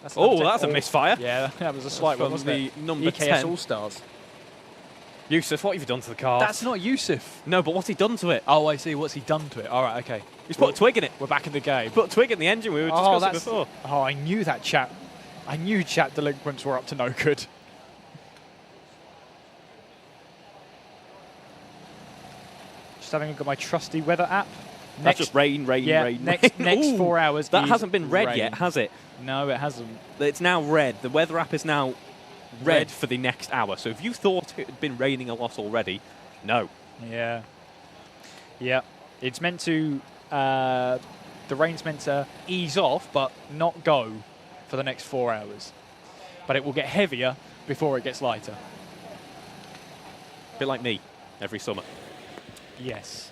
That's a misfire. Yeah, that was a slight one, wasn't it? The number EKS 10. All-Stars. Yusuf, what have you done to the car? That's not Yusuf. No, but what's he done to it? Oh, I see. What's he done to it? All right, okay. He's put a twig in it. We're back in the game. Put a twig in the engine. We were discussing before. Oh, I knew that chap. I knew chat delinquents were up to no good. Just having a look at my trusty weather app. That's just rain. Next Ooh, 4 hours. That hasn't been red yet, has it? No, it hasn't. It's now red. The weather app is now red for the next hour. So if you thought it had been raining a lot already, no. Yeah. Yeah. It's meant to. The rain's meant to ease off, but not go for the next 4 hours. But it will get heavier before it gets lighter. A bit like me every summer. Yes.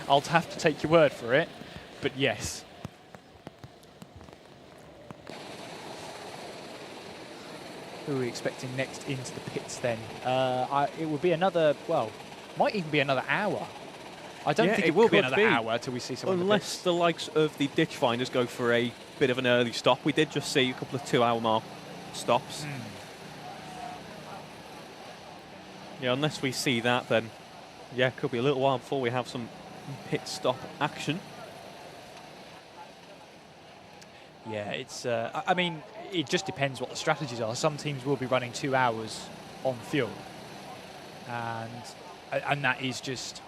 I'll have to take your word for it, but yes. Who are we expecting next into the pits then? It would be another, well, might even be another hour. I don't think it will be another hour till we see someone. Unless the likes of the ditch finders go for a bit of an early stop. We did just see a couple of 2 hour mark stops. Yeah, unless we see that, then yeah, it could be a little while before we have some pit stop action. Yeah, it's. I mean, it just depends what the strategies are. Some teams will be running 2 hours on fuel, and that is just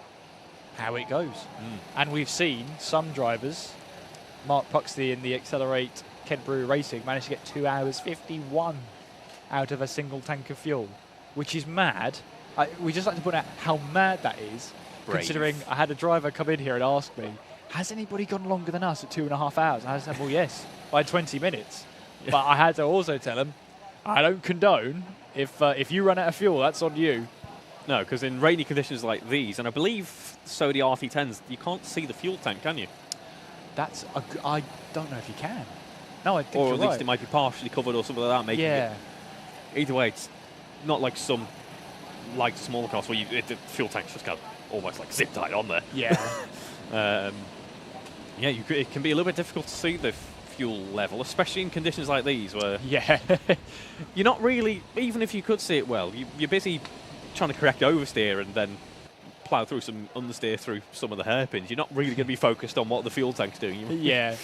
how it goes. And we've seen some drivers, Mark Puxley in the Accelerate Kent Brewer Racing, managed to get 2 hours 51 out of a single tank of fuel, which is mad. We just like to point out how mad that is, considering I had a driver come in here and ask me, has anybody gone longer than us at 2.5 hours? And I said, well, yes, by 20 minutes. Yeah. But I had to also tell him, I don't condone, if you run out of fuel, that's on you. No, because in rainy conditions like these, and I believe so the RT10s, you can't see the fuel tank, can you? I don't know if you can. No, I think or you're at least right. It might be partially covered or something like that. Making it. Either way, it's not like some light smaller cars where the fuel tank's just kind of almost like zip tied on there. Yeah. It can be a little bit difficult to see the fuel level, especially in conditions like these where you're not really, even if you could see it well, you're busy trying to correct oversteer and then plough through some understeer through some of the hairpins. You're not really going to be focused on what the fuel tank's doing. Yeah.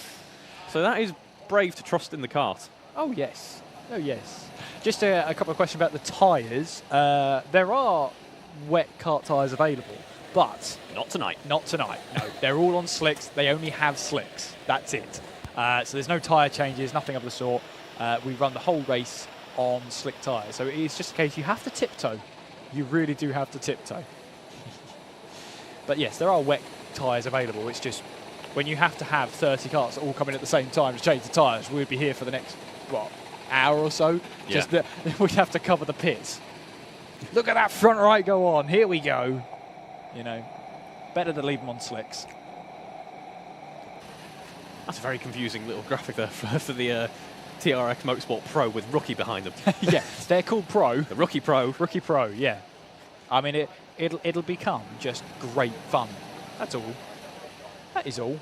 So that is brave to trust in the kart. Oh, yes. Oh, yes. Just a couple of questions about the tyres. There are wet kart tyres available, but... Not tonight. Not tonight, no. They're all on slicks. They only have slicks. That's it. So there's no tyre changes, nothing of the sort. We run the whole race on slick tyres. So it's just a case you have to tiptoe. You really do have to tiptoe. But yes, there are wet tyres available. It's just when you have to have 30 karts all come in at the same time to change the tyres, we'd be here for the next, what, hour or so? Yeah. Just we'd have to cover the pits. Look at that front right go on. Here we go. You know, better to leave them on slicks. That's a very confusing little graphic there for the TRX Motorsport Pro with Rookie behind them. Yeah, they're called Pro. The Rookie Pro. Rookie Pro, yeah. I mean, it'll become just great fun. That's all. That is all.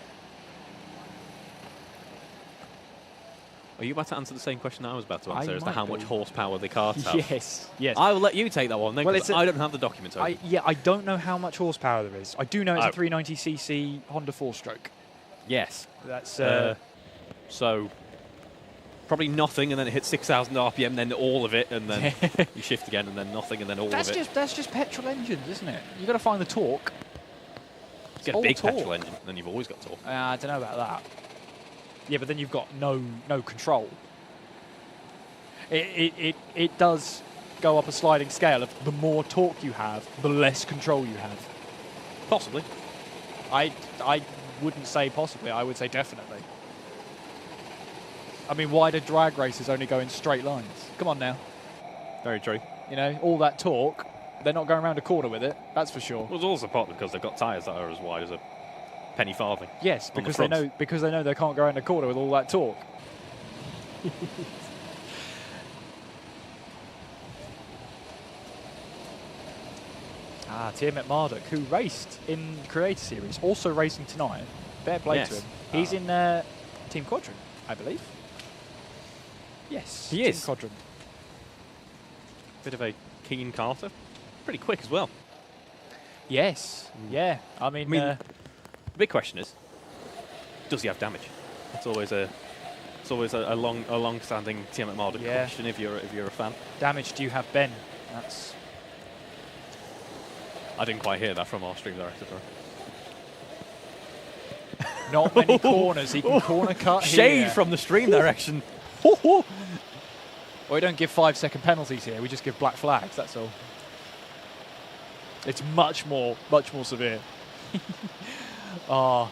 Are you about to answer the same question I was about to answer as to might how be. much horsepower the karts have? Yes, yes. I will let you take that one then, Well, because I don't have the documents. I don't know how much horsepower there is. I do know it's Oh. a 390cc Honda 4-stroke. Yes. That's So probably nothing, and then it hits 6,000 RPM, then all of it, and then you shift again, and then nothing, and then all of it. That's just petrol engines, isn't it? You've got to find the torque. Get a big petrol engine, and then you've always got torque. I don't know about that. Yeah, but then you've got no control. It does go up a sliding scale of the more torque you have, the less control you have. Possibly. I wouldn't say possibly. I would say definitely. I mean, why do drag races only go in straight lines? Come on now. Very true. You know, all that torque, they're not going around a corner with it. That's for sure. Well, it's also partly because they've got tyres that are as wide as a penny farthing. Yes, because they know they can't go around a corner with all that torque. Tiamat Marduk, who raced in Creator Series, also racing tonight. Fair play to him. He's in Team Quadrant, I believe. Yes, he Team is. Quadrant. Bit of a keen karter. Pretty quick as well. Yes, yeah. I mean the big question is, does he have damage? It's always a long-standing Tiamat Marduk question if you're a fan. Damage? Do you have Ben? That's. I didn't quite hear that from our stream director. Not many corners. He can corner cut Shade here. from the stream direction. We don't give 5-second penalties here. We just give black flags. That's all. It's much more severe. Our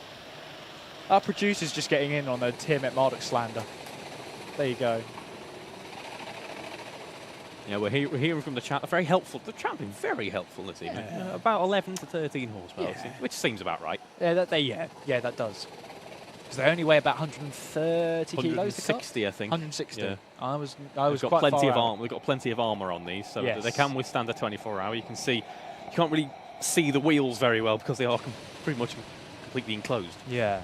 producer's just getting in on the Tiamat Marduk slander. There you go. Yeah, we're hearing from the chat. Very helpful. The chat been very helpful this evening. About 11 to 13 horsepower, which seems about right. Yeah, that does. Because they only weigh about 130 kilos. 160, I think. 160. Yeah. I was got quite plenty far of out. armor. We've got plenty of armor on these, so they can withstand a 24-hour. You can see, you can't really see the wheels very well because they are pretty much completely enclosed. Yeah,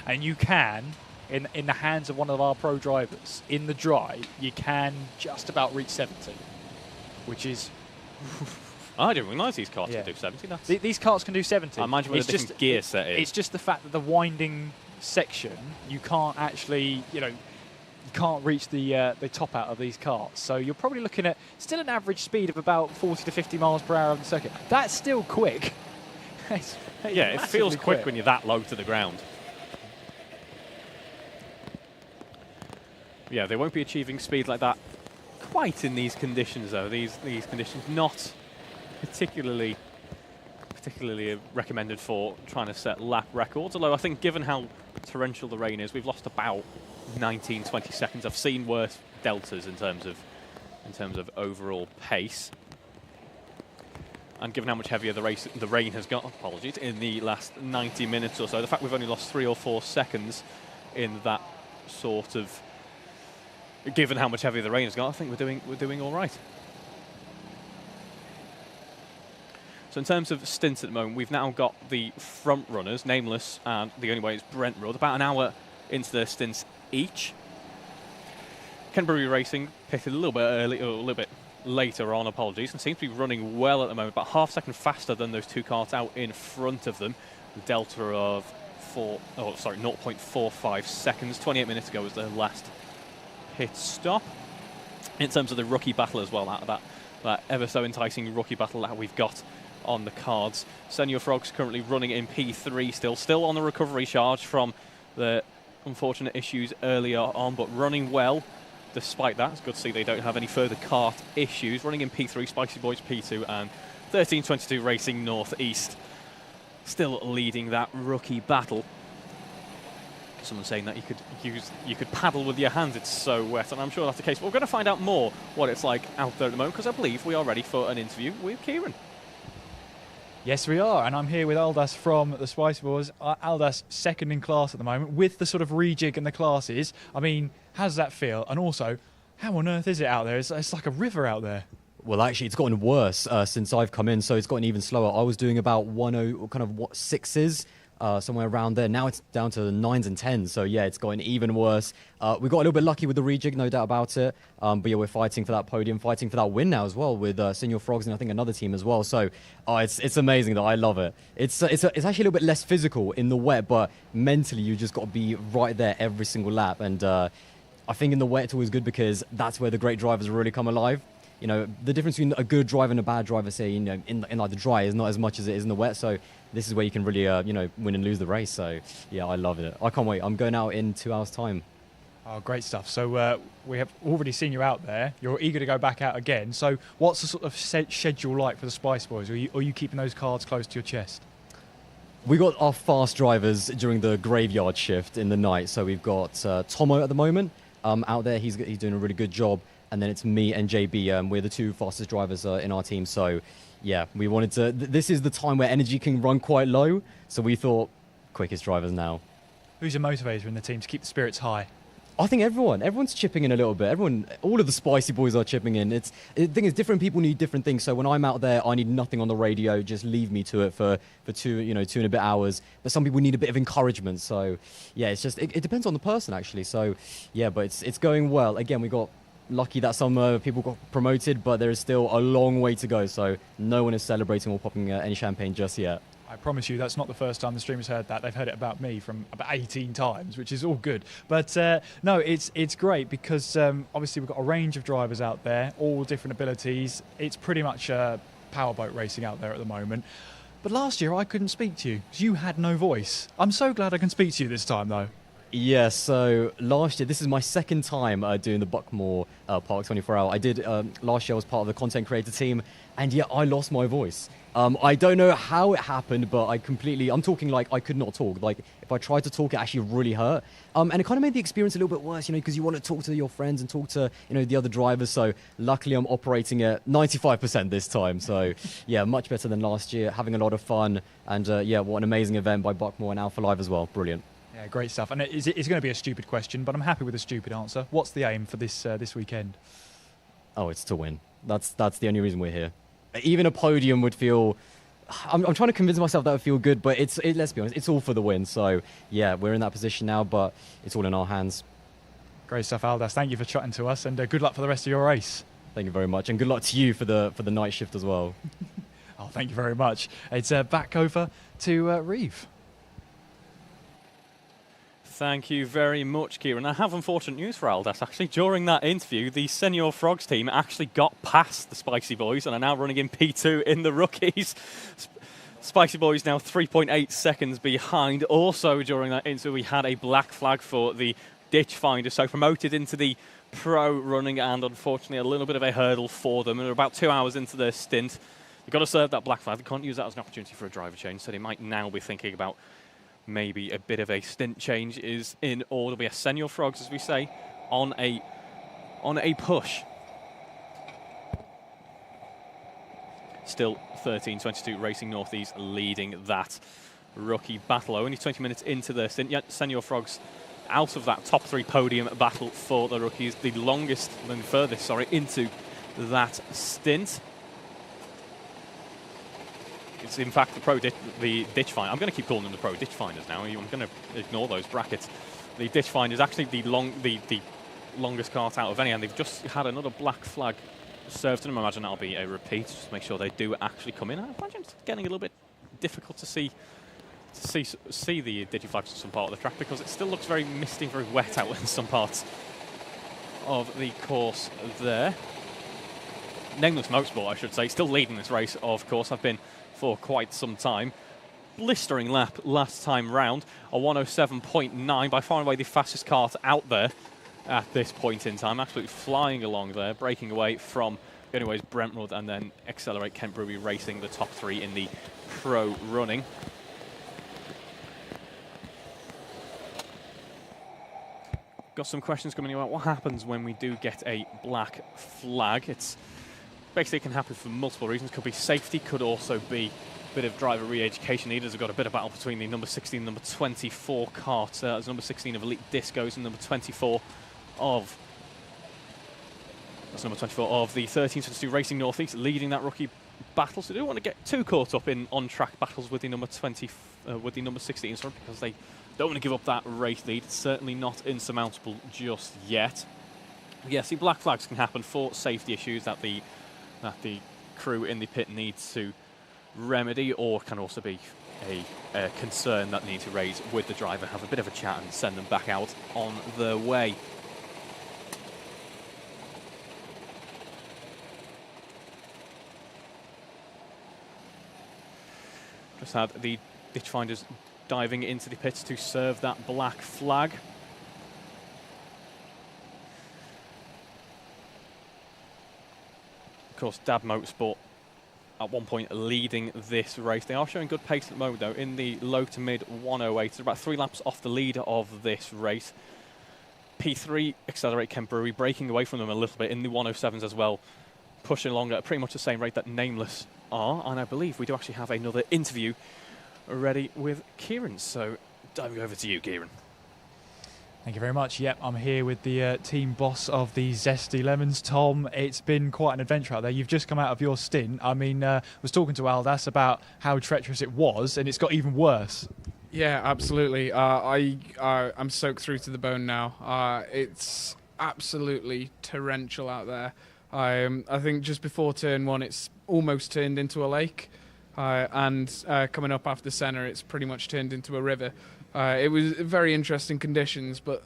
and you can. In the hands of one of our pro drivers, in the dry, you can just about reach 70, which is... I didn't realise these carts could do 70. These carts can do 70. I imagine what a different gear set is. It's just the fact that the winding section, you can't actually, you can't reach the top out of these carts. So you're probably looking at still an average speed of about 40 to 50 miles per hour on the circuit. That's still quick. It feels quick when you're that low to the ground. Yeah, they won't be achieving speed like that quite in these conditions, though. These conditions not particularly recommended for trying to set lap records. Although I think, given how torrential the rain is, we've lost about 19, 20 seconds. I've seen worse deltas in terms of overall pace. And given how much heavier the rain has got, in the last 90 minutes or so, the fact we've only lost 3 or 4 seconds in that sort of. Given how much heavier the rain has got, I think we're doing all right. So in terms of stints at the moment, we've now got the front runners, Nameless, and the only way is Brentwood, about an hour into their stints each. Canterbury Racing pitted a little bit early, or a little bit later on, and seems to be running well at the moment, about half a second faster than those two carts out in front of them. The delta of 0.45 seconds. 28 minutes ago was their last pit stop. In terms of the rookie battle as well, that ever so enticing rookie battle that we've got on the cards. Senior Frog's currently running in P3 still on the recovery charge from the unfortunate issues earlier on, but running well despite that. It's good to see they don't have any further kart issues. Running in P3, Spicy Boys P2, and 1322 Racing Northeast still leading that rookie battle. Someone saying that you could paddle with your hands, it's so wet, and I'm sure that's the case. But we're going to find out more what it's like out there at the moment, because I believe we are ready for an interview with Kieran. Yes, we are, and I'm here with Aldas from the Spice Boys. Aldas, second in class at the moment, with the sort of rejig and the classes. I mean, how does that feel? And also, how on earth is it out there? It's like a river out there. Well, actually, it's gotten worse since I've come in, so it's gotten even slower. I was doing about 6s. Somewhere around there. Now it's down to the 9s and 10s, so yeah, it's gotten even worse. We got a little bit lucky with the rejig, no doubt about it. But yeah, we're fighting for that podium, fighting for that win now as well with Senior Frogs and I think another team as well. So it's amazing though. I love it. It's actually a little bit less physical in the wet, but mentally you just got to be right there every single lap. And I think in the wet it's always good because that's where the great drivers really come alive. You know, the difference between a good driver and a bad driver, say, you know, in like the dry is not as much as it is in the wet. So this is where you can really, you know, win and lose the race. So yeah, I love it. I can't wait. I'm going out in 2 hours' time. Oh, great stuff. So we have already seen you out there. You're eager to go back out again. So what's the sort of schedule like for the Spice Boys? Are you keeping those cards close to your chest? We got our fast drivers during the graveyard shift in the night. So we've got Tomo at the moment out there. He's doing a really good job. And then it's me and JB. We're the 2 fastest drivers in our team. So yeah, we wanted to... this is the time where energy can run quite low. So we thought quickest drivers now. Who's your motivator in the team to keep the spirits high? I think everyone's chipping in a little bit. All of the Spicy Boys are chipping in. The thing is, different people need different things. So when I'm out there, I need nothing on the radio. Just leave me to it for 2 and a bit hours. But some people need a bit of encouragement. So yeah, it's just it depends on the person actually. So yeah, but it's going well. Again, we got lucky that some people got promoted, but there is still a long way to go. So no one is celebrating or popping any champagne just yet. I promise you that's not the first time the streamers heard that. They've heard it about me from about 18 times, which is all good. But no, it's great because obviously we've got a range of drivers out there, all different abilities. It's pretty much powerboat racing out there at the moment. But last year I couldn't speak to you because you had no voice. I'm so glad I can speak to you this time though. Yeah, so last year, this is my second time doing the Buckmore Park 24-hour. I did, last year I was part of the content creator team, and yeah, I lost my voice. I don't know how it happened, but I'm talking like I could not talk. Like, if I tried to talk, it actually really hurt. And it kind of made the experience a little bit worse, because you want to talk to your friends and talk to, the other drivers. So luckily I'm operating at 95% this time. So yeah, much better than last year, having a lot of fun. And yeah, what an amazing event by Buckmore and Alpha Live as well. Brilliant. Yeah, great stuff. And it's going to be a stupid question, but I'm happy with a stupid answer. What's the aim for this weekend? Oh, it's to win. That's the only reason we're here. Even a podium would feel... I'm trying to convince myself that would feel good, but let's be honest, it's all for the win. So yeah, we're in that position now, but it's all in our hands. Great stuff, Aldas. Thank you for chatting to us, and good luck for the rest of your race. Thank you very much, and good luck to you for the night shift as well. Oh, thank you very much. It's back over to Reeve. Thank you very much, Kieran. I have unfortunate news for Aldas, actually. During that interview, the Senior Frogs team actually got past the Spicy Boys and are now running in P2 in the rookies. Spicy Boys now 3.8 seconds behind. Also, during that interview, we had a black flag for the Ditch Finder, so promoted into the pro running, and unfortunately a little bit of a hurdle for them. They're about 2 hours into their stint. They've got to serve that black flag. They can't use that as an opportunity for a driver change, so they might now be thinking about maybe a bit of a stint change is in order. We are Senior Frogs, as we say, on a push. Still 13:22 Racing Northeast leading that rookie battle. Only 20 minutes into the stint, yet Senior Frogs out of that top 3 podium battle for the rookies, the furthest into that stint. It's in fact the Ditch Finder. I'm going to keep calling them the Pro Ditch Finders now. I'm going to ignore those brackets. The Ditch Finder is actually the longest cart out of any, and they've just had another black flag served to them. I imagine that'll be a repeat, just to make sure they do actually come in. I imagine it's getting a little bit difficult to see the Digiflags on some part of the track because it still looks very misty, very wet out in some parts of the course there. Nameless Motorsport, I should say, still leading this race, of course. I've been for quite some time. Blistering lap last time round, a 107.9, by far and away the fastest kart out there at this point in time. Absolutely flying along there, breaking away from, anyways, Brentwood and then Accelerate Kent Brewery racing the top 3 in the pro running. Got some questions coming in about what happens when we do get a black flag. It's basically, it can happen for multiple reasons. Could be safety, could also be a bit of driver re-education needed. We've got a bit of battle between the number 16 and number 24 kart. There's number 16 of Elite Discos and number 24 of... That's number 24 of the 13:22 Racing Northeast, leading that rookie battle. So they don't want to get too caught up in on-track battles with the number 16, sorry, because they don't want to give up that race lead. It's certainly not insurmountable just yet. Yes, the black flags can happen for safety issues that the crew in the pit needs to remedy, or can also be a concern that they need to raise with the driver, have a bit of a chat and send them back out on their way. Just had the ditch finders diving into the pits to serve that black flag. Of course, Dab Motorsport at one point leading this race. They are showing good pace at the moment, though, in the low to mid 108. They're about 3 laps off the leader of this race. P3 Accelerate Ken Brewery breaking away from them a little bit in the 107s as well, pushing along at pretty much the same rate that Nameless are. And I believe we do actually have another interview ready with Kieran. So diving over to you, Kieran. Thank you very much. Yep, I'm here with the team boss of the Zesty Lemons, Tom. It's been quite an adventure out there. You've just come out of your stint. I mean, I was talking to Aldas about how treacherous it was, and it's got even worse. Yeah, absolutely. I'm soaked through to the bone now. It's absolutely torrential out there. I think just before turn 1, it's almost turned into a lake, and coming up after centre, it's pretty much turned into a river. It was very interesting conditions, but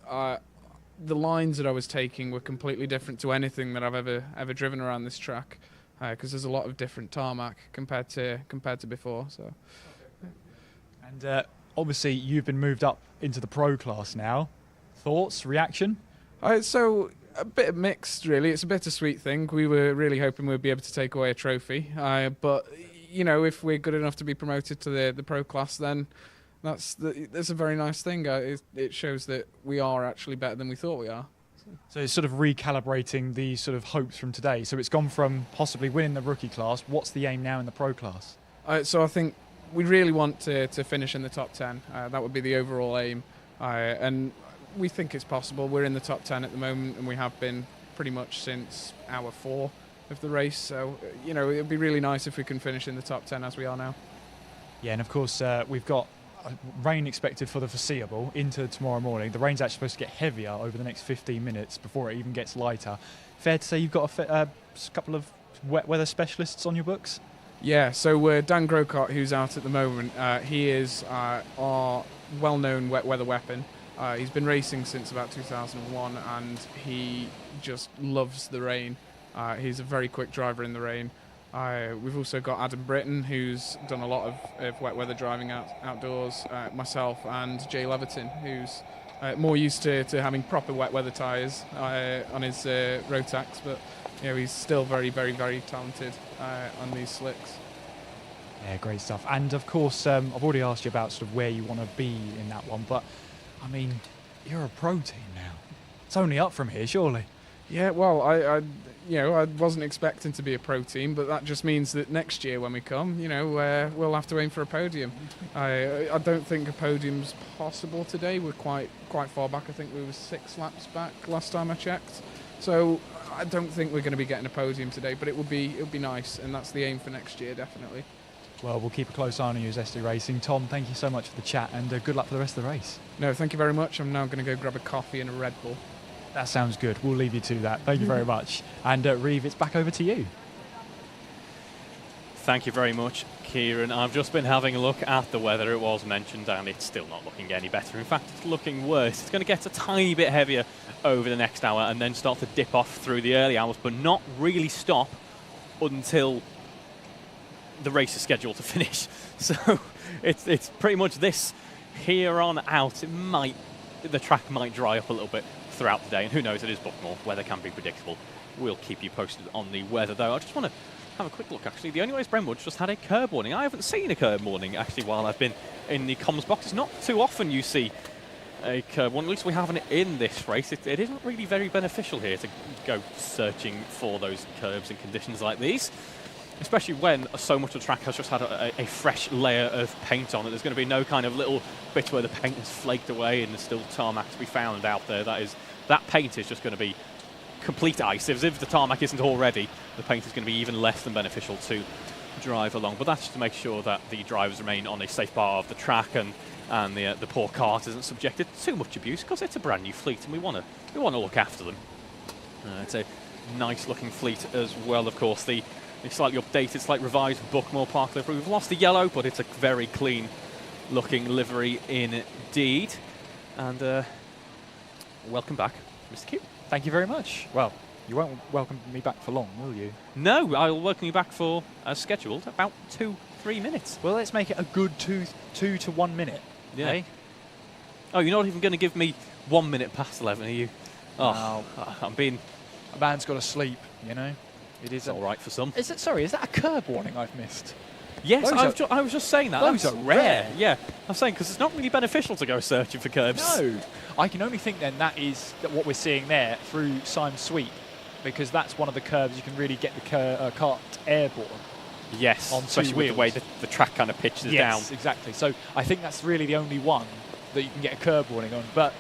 the lines that I was taking were completely different to anything that I've ever driven around this track, because there's a lot of different tarmac compared to before. So, and obviously you've been moved up into the pro class now. Thoughts, reaction? So a bit mixed, really. It's a bittersweet thing. We were really hoping we'd be able to take away a trophy, but you know, if we're good enough to be promoted to the pro class, then that's a very nice thing. It shows that we are actually better than we thought we are. So it's sort of recalibrating the sort of hopes from today. So it's gone from possibly winning the rookie class. What's the aim now in the pro class? So I think we really want to finish in the top 10. That would be the overall aim. And we think it's possible. We're in the top 10 at the moment, and we have been pretty much since hour 4 of the race. So, you know, it would be really nice if we can finish in the top 10 as we are now. Yeah, and of course we've got rain expected for the foreseeable into tomorrow morning. The rain's actually supposed to get heavier over the next 15 minutes before it even gets lighter. Fair to say you've got a couple of wet weather specialists on your books? Yeah, so Dan Grocott, who's out at the moment, he is our well-known wet weather weapon. He's been racing since about 2001, and he just loves the rain. He's a very quick driver in the rain. We've also got Adam Britton, who's done a lot of wet weather driving outdoors, myself, and Jay Leverton, who's more used to having proper wet weather tyres on his Rotax, but you know, he's still very, very, very talented on these slicks. Yeah, great stuff. And of course, I've already asked you about sort of where you want to be in that one, but I mean, you're a pro team now. It's only up from here, surely. Yeah, well, I wasn't expecting to be a pro team, but that just means that next year when we come, you know, we'll have to aim for a podium. I don't think a podium's possible today. We're quite far back. I think we were 6 laps back last time I checked. So I don't think we're going to be getting a podium today, but it would be nice, and that's the aim for next year, definitely. Well, we'll keep a close eye on you as SD Racing. Tom, thank you so much for the chat, and good luck for the rest of the race. No, thank you very much. I'm now going to go grab a coffee and a Red Bull. That sounds good. We'll leave you to that. Thank you very much. And Reeve, it's back over to you. Thank you very much, Kieran. I've just been having a look at the weather. It was mentioned, and it's still not looking any better. In fact, it's looking worse. It's going to get a tiny bit heavier over the next hour and then start to dip off through the early hours, but not really stop until the race is scheduled to finish. So it's pretty much this here on out. The track might dry up a little bit throughout the day, and who knows, it is Buckmore. Weather can be predictable. We'll keep you posted on the weather, though. I just want to have a quick look, actually. The only way is Brentwood just had a curb warning. I haven't seen a curb warning, actually, while I've been in the comms box. It's not too often you see a curb warning. At least we haven't in this race. It isn't really very beneficial here to go searching for those curbs in conditions like these, especially when so much of the track has just had a fresh layer of paint on it. There's going to be no kind of little bit where the paint has flaked away and there's still tarmac to be found out there. That paint is just going to be complete ice. If the tarmac isn't already, the paint is going to be even less than beneficial to drive along. But that's just to make sure that the drivers remain on a safe part of the track and the poor cart isn't subjected to too much abuse, because it's a brand new fleet and we want to look after them. It's a nice looking fleet as well, of course. The slightly updated, slightly revised Buckmore Park livery. We've lost the yellow, but it's a very clean looking livery indeed. And welcome back, Mr. Q. Thank you very much. Well, You won't welcome me back for long, will you? No, I'll welcome you back for, as scheduled, about 2-3 minutes. Well, let's make it a good 2 to 1 minute. Yeah. Eh? Oh, you're not even going to give me 1 minute past 11, are you? Oh, I'm being... A man's got to sleep, you know. It is all right for some. Is it? Sorry, is that a curb warning I've missed? Yes, Those I was just saying that. those That's are rare. Yeah, I'm saying because it's not really beneficial to go searching for curbs. No. I can only think then that is what we're seeing there through Simon's Sweep, because that's one of the curves you can really get the cart airborne. Yes, on especially two with the way wheels. the track kind of pitches down. Yes, exactly. So I think that's really the only one that you can get a curb warning on. But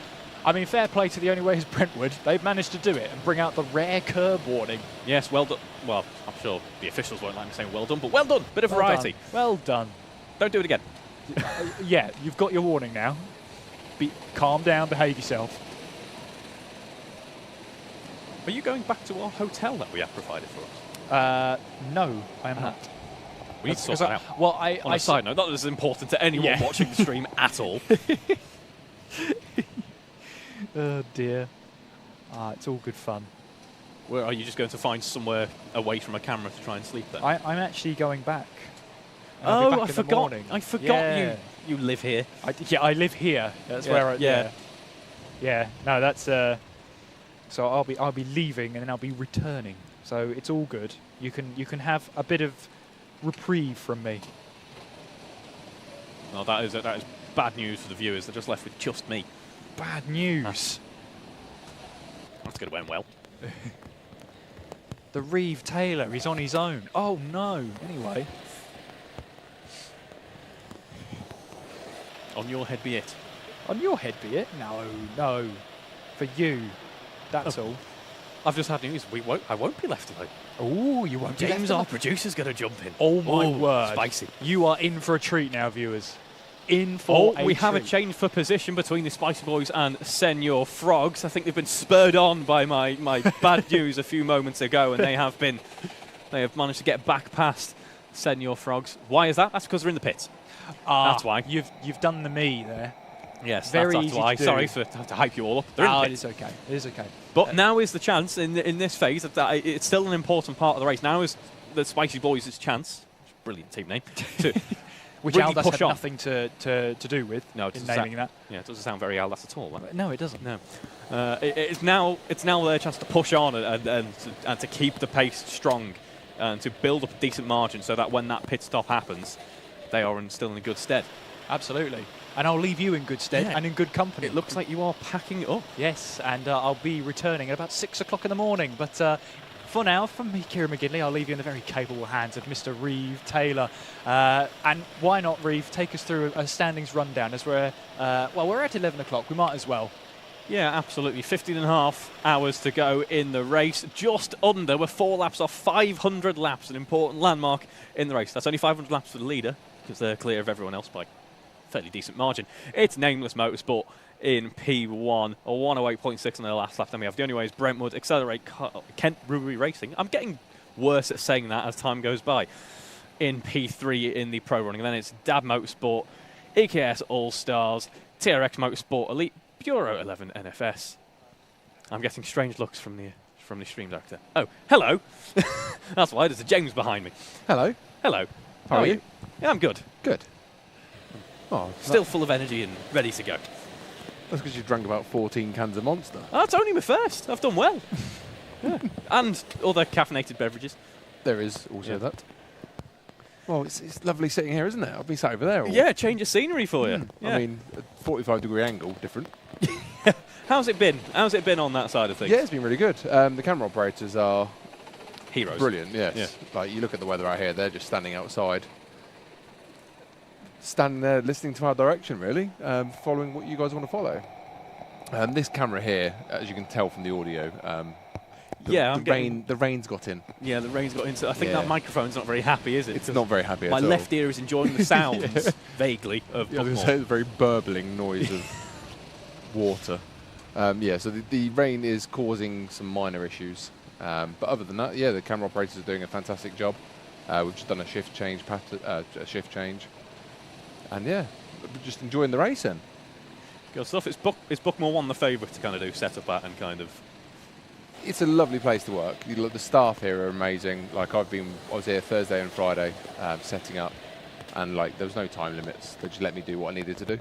I mean, fair play to the Only Way is Brentwood. They've managed to do it and bring out the rare curb warning. Yes, well done. Well, I'm sure the officials won't like me saying well done, but well done. Bit of variety. Well done. Don't do it again. Yeah, you've got your warning now. Calm down, behave yourself. Are you going back to our hotel that we have provided for us? No, I am not. We need to sort that out. Well, On a side note, not that it's important to anyone watching the stream at all. Oh dear. It's all good fun. Where are you just going to find somewhere away from a camera to try and sleep then? I'm actually going back. I'll be back I in the forgot. morning. I forgot Yeah. you live here. I live here. That's Yeah, where I. yeah. Yeah. No, that's. So I'll be leaving and then I'll be returning. So it's all good. You can have a bit of reprieve from me. No, that is bad news for the viewers. They're just left with just me. Bad news. That's going to went well. The Reeve Taylor, he's on his own. Oh no. Anyway. On your head be it. On your head be it? No. For you. That's all. I've just had news. I won't be left alone. Oh, you won't be James, left our alone. producer's going to jump in. Oh my word. Spicy. You are in for a treat now, viewers. In for a We have a treat. change for position between the Spicy Boys and Senor Frogs. I think they've been spurred on by my bad news a few moments ago, and they have managed to get back past Senor Frogs. Why is that? That's because they're in the pits. That's why. You've done the me there. Yes, Very that's easy why. to do. Sorry to hype you all up. They're in the It pits. is okay. It is okay. But now is the chance in this phase. That it's still an important part of the race. Now is the Spicy Boys' chance. Brilliant team name. To Which really Aldas push had on. nothing to do with No, it in doesn't naming that. Yeah, it doesn't sound very Aldas at all. That. No, it doesn't. No, it's now their chance to push on and to keep the pace strong and to build up a decent margin so that when that pit stop happens, they are still in good stead. Absolutely. And I'll leave you in good stead Yeah. and in good company. It looks like you are packing up. Yes, and I'll be returning at about 6 o'clock in the morning. But for now, from me, Kieran McGinley, I'll leave you in the very capable hands of Mr. Reeve Taylor. And why not, Reeve, take us through a standings rundown as we're at 11 o'clock. We might as well. Yeah, absolutely. 15 and a half hours to go in the race. Just under. We're 4 laps off 500 laps, an important landmark in the race. That's only 500 laps for the leader because they're clear of everyone else by fairly decent margin. It's Nameless Motorsport in P1, a 108.6 on their last lap. Then we have the only way is Brentwood, Accelerate, Kent Brewery Racing. I'm getting worse at saying that as time goes by. In P3 in the pro running. And then it's Dab Motorsport, EKS All-Stars, TRX Motorsport Elite, Bureau 11 NFS. I'm getting strange looks from the stream director. Oh, hello. That's why there's a James behind me. Hello. Hello. How are you? Yeah, I'm good. Good. Oh, Still full of energy and ready to go. That's because you drank about 14 cans of Monster. Oh, that's only my first. I've done well. Yeah. And other caffeinated beverages. There is also that. Well, it's lovely sitting here, isn't it? I'll be sat over there. Yeah, change of scenery for you. Yeah. I mean, a 45-degree angle, different. How's it been? How's it been on that side of things? Yeah, it's been really good. The camera operators are Heroes. brilliant, yes. Yeah. Like, you look at the weather out here, they're just standing outside. Standing there listening to our direction, really, following what you guys want to follow. This camera here, as you can tell from the audio, the rain's got in. Yeah, the rain's got into. I think Yeah. that microphone's not very happy, is it? It's not very happy at My all. left ear is enjoying the sounds, vaguely, of Yeah, there's Buckmore. a very burbling noise of water. So the rain is causing some minor issues. But other than that, yeah, the camera operators are doing a fantastic job. We've just done a shift change, and yeah, we're just enjoying the race then. Good stuff. Is Buckmore one the favourite to kind of do setup at and kind of it's a lovely place to work. The staff here are amazing. Like I was here Thursday and Friday setting up, and like there was no time limits. They just let me do what I needed to do.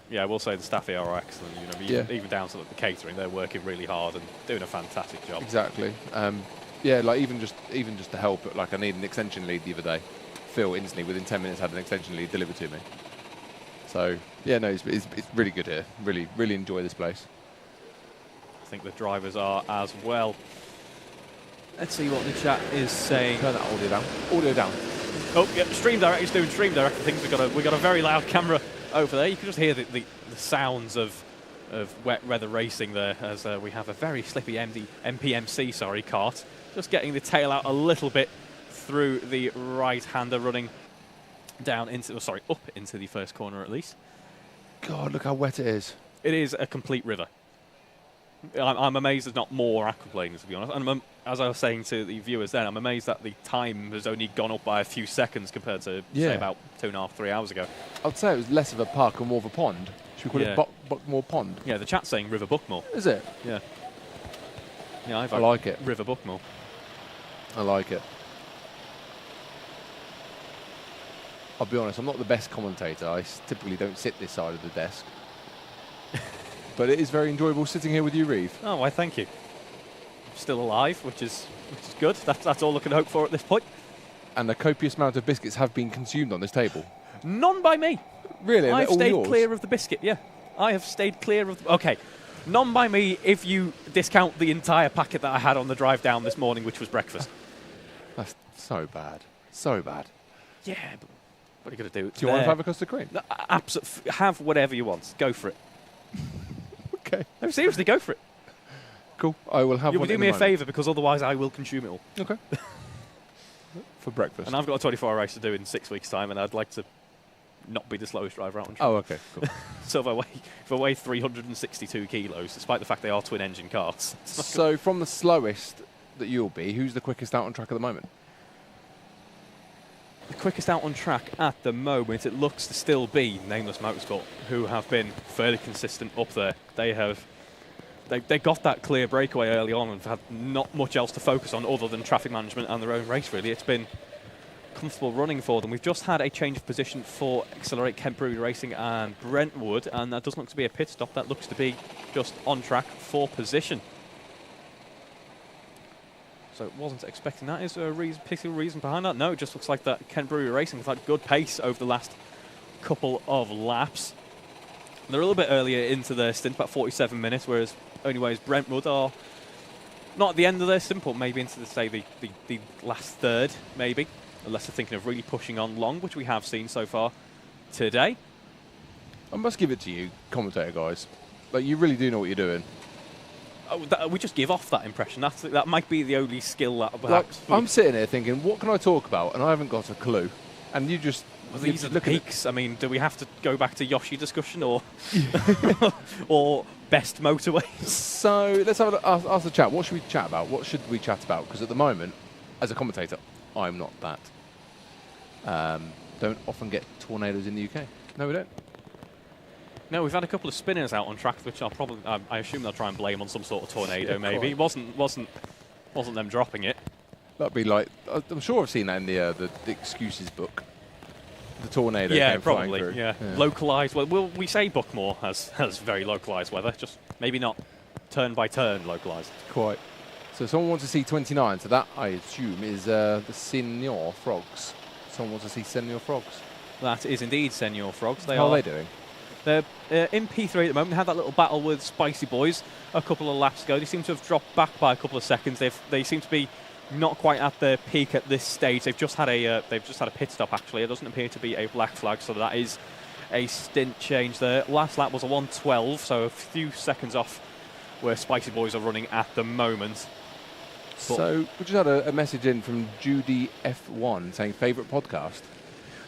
Yeah, I will say the staff here are excellent. You know, even down to the catering, they're working really hard and doing a fantastic job. Exactly. Yeah, like even just to help. Like I need an extension lead the other day. Phil instantly within 10 minutes had an extension lead delivered to me. So yeah, no, it's really good here. Really enjoy this place. I think the drivers are as well. Let's see what the chat is saying. Turn that audio down. Audio down. Oh, yeah, Stream Direct is doing Stream Direct things. We got a very loud camera over there. You can just hear the sounds of wet weather racing there as we have a very slippy MPMC kart. Just getting the tail out a little bit through the right-hander, running down into, up into the first corner at least. God, look how wet it is. It is a complete river. I'm amazed there's not more aquaplanes, to be honest. And as I was saying to the viewers then, I'm amazed that the time has only gone up by a few seconds compared to, say, about 2.5, 3 hours ago. I'd say it was less of a park and more of a pond. Should we call it Buckmore Pond? Yeah, the chat's saying River Buckmore. Is it? Yeah. Yeah, I like it. River Buckmore. I like it. I'll be honest, I'm not the best commentator. I typically don't sit this side of the desk. But it is very enjoyable sitting here with you, Reeve. Oh, why, thank you. Still alive, which is good. That's all I can hope for at this point. And a copious amount of biscuits have been consumed on this table. None by me. Really? I've stayed clear of the biscuit, yeah. I have stayed clear of... Okay, none by me if you discount the entire packet that I had on the drive down this morning, which was breakfast. That's so bad. So bad. Yeah, but what are you going to do? Do you want to have a custard cream? No, absolutely. Have whatever you want. Go for it. Okay. No, seriously, go for it. Cool. I will have You'll one. do me a favour because otherwise I will consume it all. Okay. For breakfast. And I've got a 24-hour race to do in 6 weeks' time, and I'd like to not be the slowest driver out on track. Oh, okay. Cool. So if I weigh 362 kilos, despite the fact they are twin-engine cars. So from the slowest that you'll be, who's the quickest out on track at the moment? The quickest out on track at the moment, it looks to still be Nameless Motorsport, who have been fairly consistent up there. They got that clear breakaway early on and have had not much else to focus on other than traffic management and their own race, really. It's been comfortable running for them. We've just had a change of position for Accelerate Kent Brewery Racing and Brentwood, and that doesn't look to be a pit stop. That looks to be just on track for position. So wasn't expecting that. Is there a particular reason behind that? No, it just looks like that Kent Brewery Racing has had good pace over the last couple of laps. They're a little bit earlier into their stint, about 47 minutes, whereas Brentwood are not at the end of their stint, but maybe into, the last third, maybe. Unless they're thinking of really pushing on long, which we have seen so far today. I must give it to you, commentator guys. Like, you really do know what you're doing. Oh, we just give off that impression. That might be the only skill that perhaps... I'm sitting here thinking, what can I talk about? And I haven't got a clue. And you just... Well, these are the peaks. I mean, do we have to go back to Yoshi discussion or or best motorways? So let's have ask the chat. What should we chat about? What should we chat about? Because at the moment, as a commentator, I'm not that. Don't often get tornadoes in the UK. No, we don't. No, we've had a couple of spinners out on track, which I assume they'll try and blame on some sort of tornado. Yeah, maybe it wasn't them dropping it. That'd be like, I'm sure I've seen that in the excuses book. The tornado. Yeah, came flying probably. through. Yeah. Localized. Well, we say Buckmore has very localized weather, just maybe not turn by turn localized. Quite. So someone wants to see 29. So that I assume is the Senior Frogs. Someone wants to see Senior Frogs. That is indeed Senior Frogs. How are they doing? They're in P3 at the moment. They had that little battle with Spicy Boys a couple of laps ago. They seem to have dropped back by a couple of seconds. They seem to be not quite at their peak at this stage. They've just had a pit stop. Actually, it doesn't appear to be a black flag, so that is a stint change there. Last lap was a 1:12, so a few seconds off where Spicy Boys are running at the moment. But so we just had a message in from Judy F1 saying favourite podcast.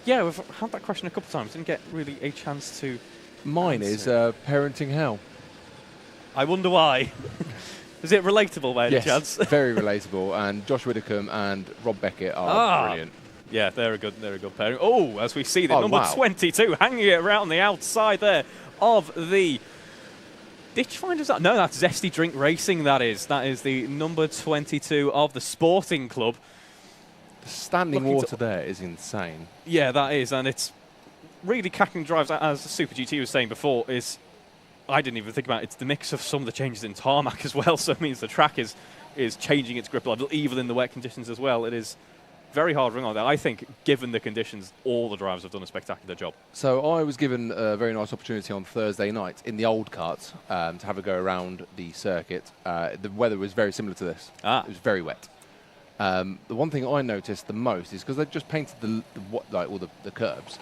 Yeah, we've had that question a couple of times. Didn't get really a chance to. Mine is Parenting Hell. I wonder why. Is it relatable by any chance? Very relatable. And Josh Widdicombe and Rob Beckett are brilliant. Yeah, they're a good pairing. Oh, as we see, the number 22 hanging it around the outside there of the Ditch Finders? No, that's Zesty Drink Racing, that is. That is the number 22 of the Sporting Club. The standing Looking water there is insane. Yeah, that is, and it's really cracking drives, as Super GT was saying before, I didn't even think about it, it's the mix of some of the changes in tarmac as well, so it means the track is changing its grip level, even in the wet conditions as well. It is very hard running like that. I think, given the conditions, all the drivers have done a spectacular job. So I was given a very nice opportunity on Thursday night in the old karts to have a go around the circuit. The weather was very similar to this. It was very wet. The one thing I noticed the most is because they've just painted all the curbs,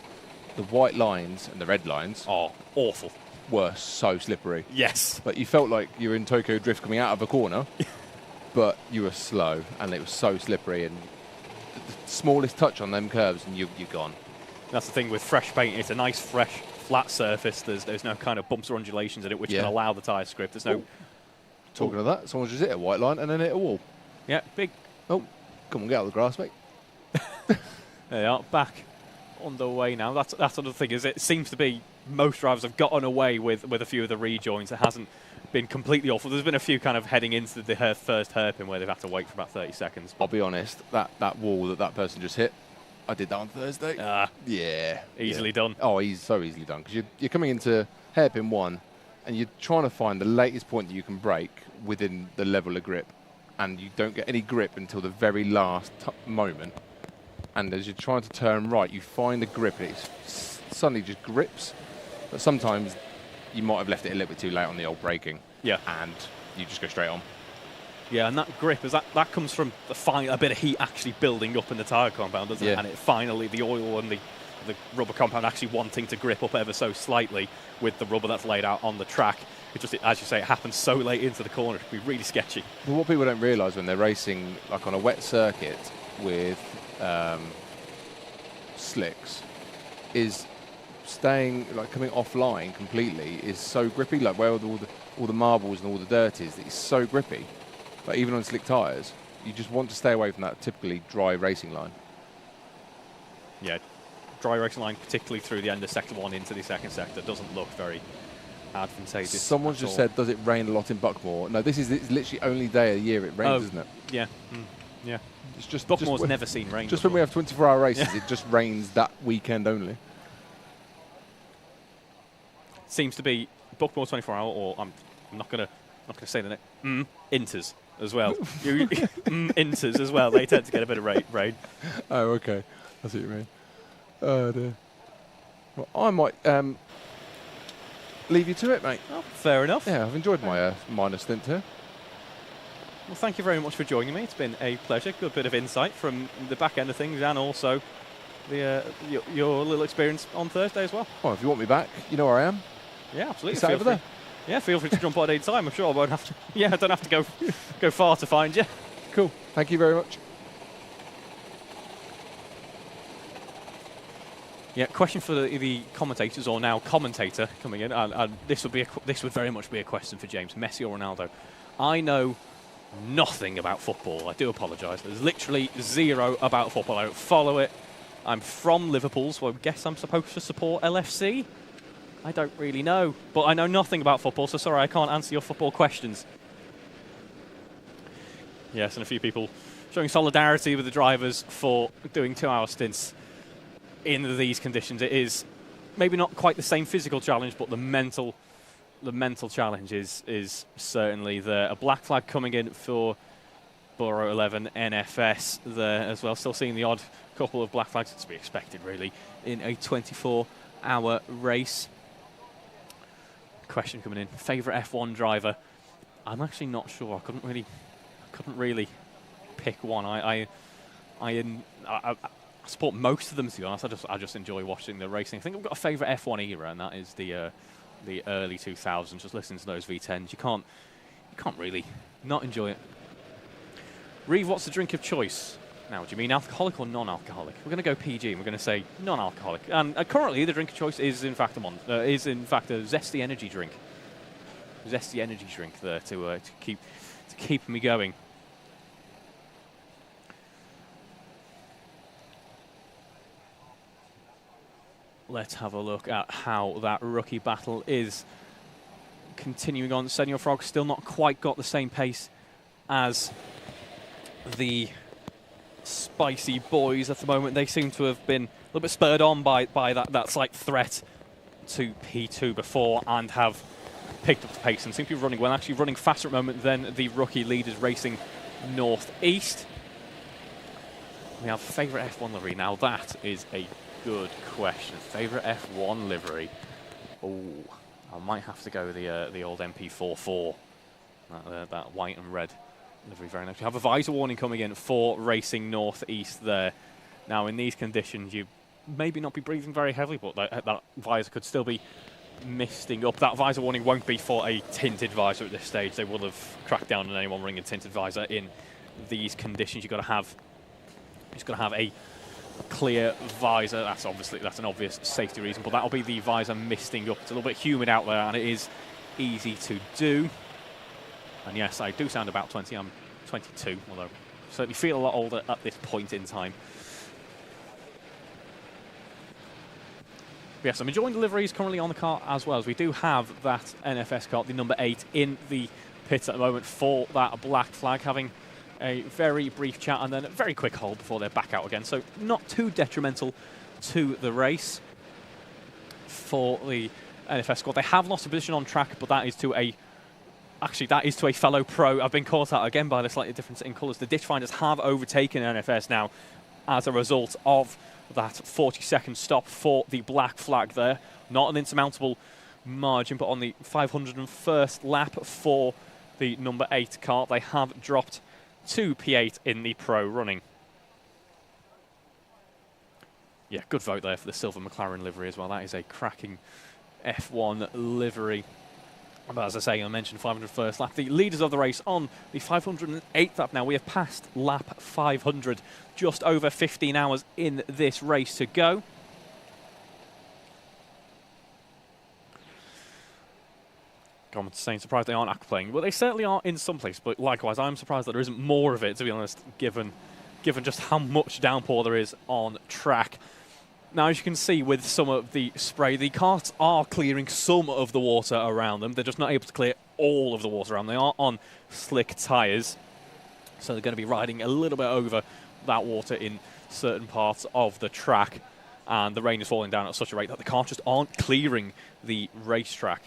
the white lines and the red lines. Oh, awful. Were so slippery. Yes. But you felt like you were in Tokyo Drift coming out of a corner, but you were slow and it was so slippery, and the smallest touch on them curves and you're gone. That's the thing with fresh paint. It's a nice, fresh, flat surface. There's no kind of bumps or undulations in it, which can allow the tyres to grip. There's no... Talking of that, someone just hit a white line and then hit a wall. Yeah, big... Oh, come on, get out of the grass, mate. There they are, back on the way now. That's another thing, is it seems to be most drivers have gotten away with a few of the rejoins. It hasn't been completely awful. There's been a few kind of heading into the first hairpin where they've had to wait for about 30 seconds. I'll be honest, that wall that person just hit, I did that on Thursday. Yeah. Easily done. Oh, he's so easily done, because you're coming into hairpin 1 and you're trying to find the latest point that you can brake within the level of grip, and you don't get any grip until the very last moment. And as you're trying to turn right, you find a grip and it suddenly just grips. But sometimes you might have left it a little bit too late on the old braking. Yeah. And you just go straight on. Yeah, and that grip, that comes from a bit of heat actually building up in the tyre compound, doesn't it? And it finally, the oil and the rubber compound actually wanting to grip up ever so slightly with the rubber that's laid out on the track. It just, as you say, it happens so late into the corner, it can be really sketchy. But what people don't realise when they're racing like on a wet circuit with slicks is coming offline completely is so grippy, like where all the marbles and all the dirt is, it's so grippy. Like even on slick tyres, you just want to stay away from that typically dry racing line. Yeah, dry racing line, particularly through the end of sector 1 into the second sector, doesn't look very advantageous. Someone's just said, does it rain a lot in Buckmore? No, it's literally only day of the year it rains, isn't it? Yeah. Yeah. It's just Buckmore's never seen rain Just before. when we have 24-hour races, it just rains that weekend only. Seems to be Buckmore 24-hour, or I'm not gonna say the name. Inters as well. Inters as well. They tend to get a bit of rain. Oh, okay. I see what you mean. Oh dear. Well, I might leave you to it, mate. Oh, fair enough. Yeah, I've enjoyed my minor stint here. Well, thank you very much for joining me. It's been a pleasure. Good bit of insight from the back end of things, and also your little experience on Thursday as well. Well, if you want me back, you know where I am. Yeah, absolutely. It's over there. Yeah, feel free to jump on any time. I'm sure I won't have to. Yeah, I don't have to go far to find you. Cool. Thank you very much. Yeah, question for the commentators, or now commentator coming in, and this would very much be a question for James. Messi or Ronaldo? I know nothing about football. I do apologise. There's literally zero about football. I don't follow it. I'm from Liverpool, so I guess I'm supposed to support LFC. I don't really know, but I know nothing about football, so sorry, I can't answer your football questions. Yes, and a few people showing solidarity with the drivers for doing 2-hour stints in these conditions. It is maybe not quite the same physical challenge, but the mental challenge is certainly there. A black flag coming in for Borough 11 NFS there as well. Still seeing the odd couple of black flags. It's to be expected, really, in a 24-hour race. Question coming in: favourite F1 driver? I'm actually not sure. I couldn't really pick one. I support most of them, to be honest. I just enjoy watching the racing. I think I've got a favourite F1 era, and that is the early 2000s. Just listening to those V10s, you can't really not enjoy it. Reeve, what's the drink of choice? Now, do you mean alcoholic or non-alcoholic? We're going to go PG, and we're going to say non-alcoholic. And currently, the drink of choice is in fact a zesty energy drink. Zesty energy drink there to keep me going. Let's have a look at how that rookie battle is continuing on. Senior Frog still not quite got the same pace as the Spicy Boys at the moment. They seem to have been a little bit spurred on by that slight threat to P2 before and have picked up the pace and seem to be running well, actually running faster at the moment than the rookie leaders racing northeast. We have favourite F1 livery. Now that is a good question. Favourite F1 livery. Oh, I might have to go the old MP44. That white and red livery, very nice. We have a visor warning coming in for racing northeast there. Now in these conditions, you maybe not be breathing very heavily, but that visor could still be misting up. That visor warning won't be for a tinted visor at this stage. They will have cracked down on anyone wearing a tinted visor in these conditions. You've got to have a clear visor. That's an obvious safety reason, but that'll be the visor misting up. It's a little bit humid out there, and it is easy to do. And yes, I do sound about 20. I'm 22, although I certainly feel a lot older at this point in time. Yes, I'm enjoying the liveries currently on the car as well, as we do have that NFS car, the number 8, in the pits at the moment for that black flag, having a very brief chat and then a very quick hold before they're back out again. So not too detrimental to the race for the NFS squad. They have lost a position on track, but that is to a fellow pro. I've been caught out again by the slightly difference in colours. The ditch finders have overtaken NFS now as a result of that 40-second stop for the black flag there. Not an insurmountable margin, but on the 501st lap for the number 8 car, they have dropped to P8 in the pro running. Yeah, good vote there for the silver McLaren livery as well. That is a cracking F1 livery. But as I say, I mentioned 501st lap. The leaders of the race on the 508th lap now. We have passed lap 500. Just over 15 hours in this race to go. Comments saying surprised they aren't aquaplaying. Well, they certainly are in some places, but likewise, I'm surprised that there isn't more of it, to be honest, given just how much downpour there is on track. Now, as you can see with some of the spray, the karts are clearing some of the water around them. They're just not able to clear all of the water around them. They are on slick tyres, so they're going to be riding a little bit over that water in certain parts of the track. And the rain is falling down at such a rate that the karts just aren't clearing the racetrack.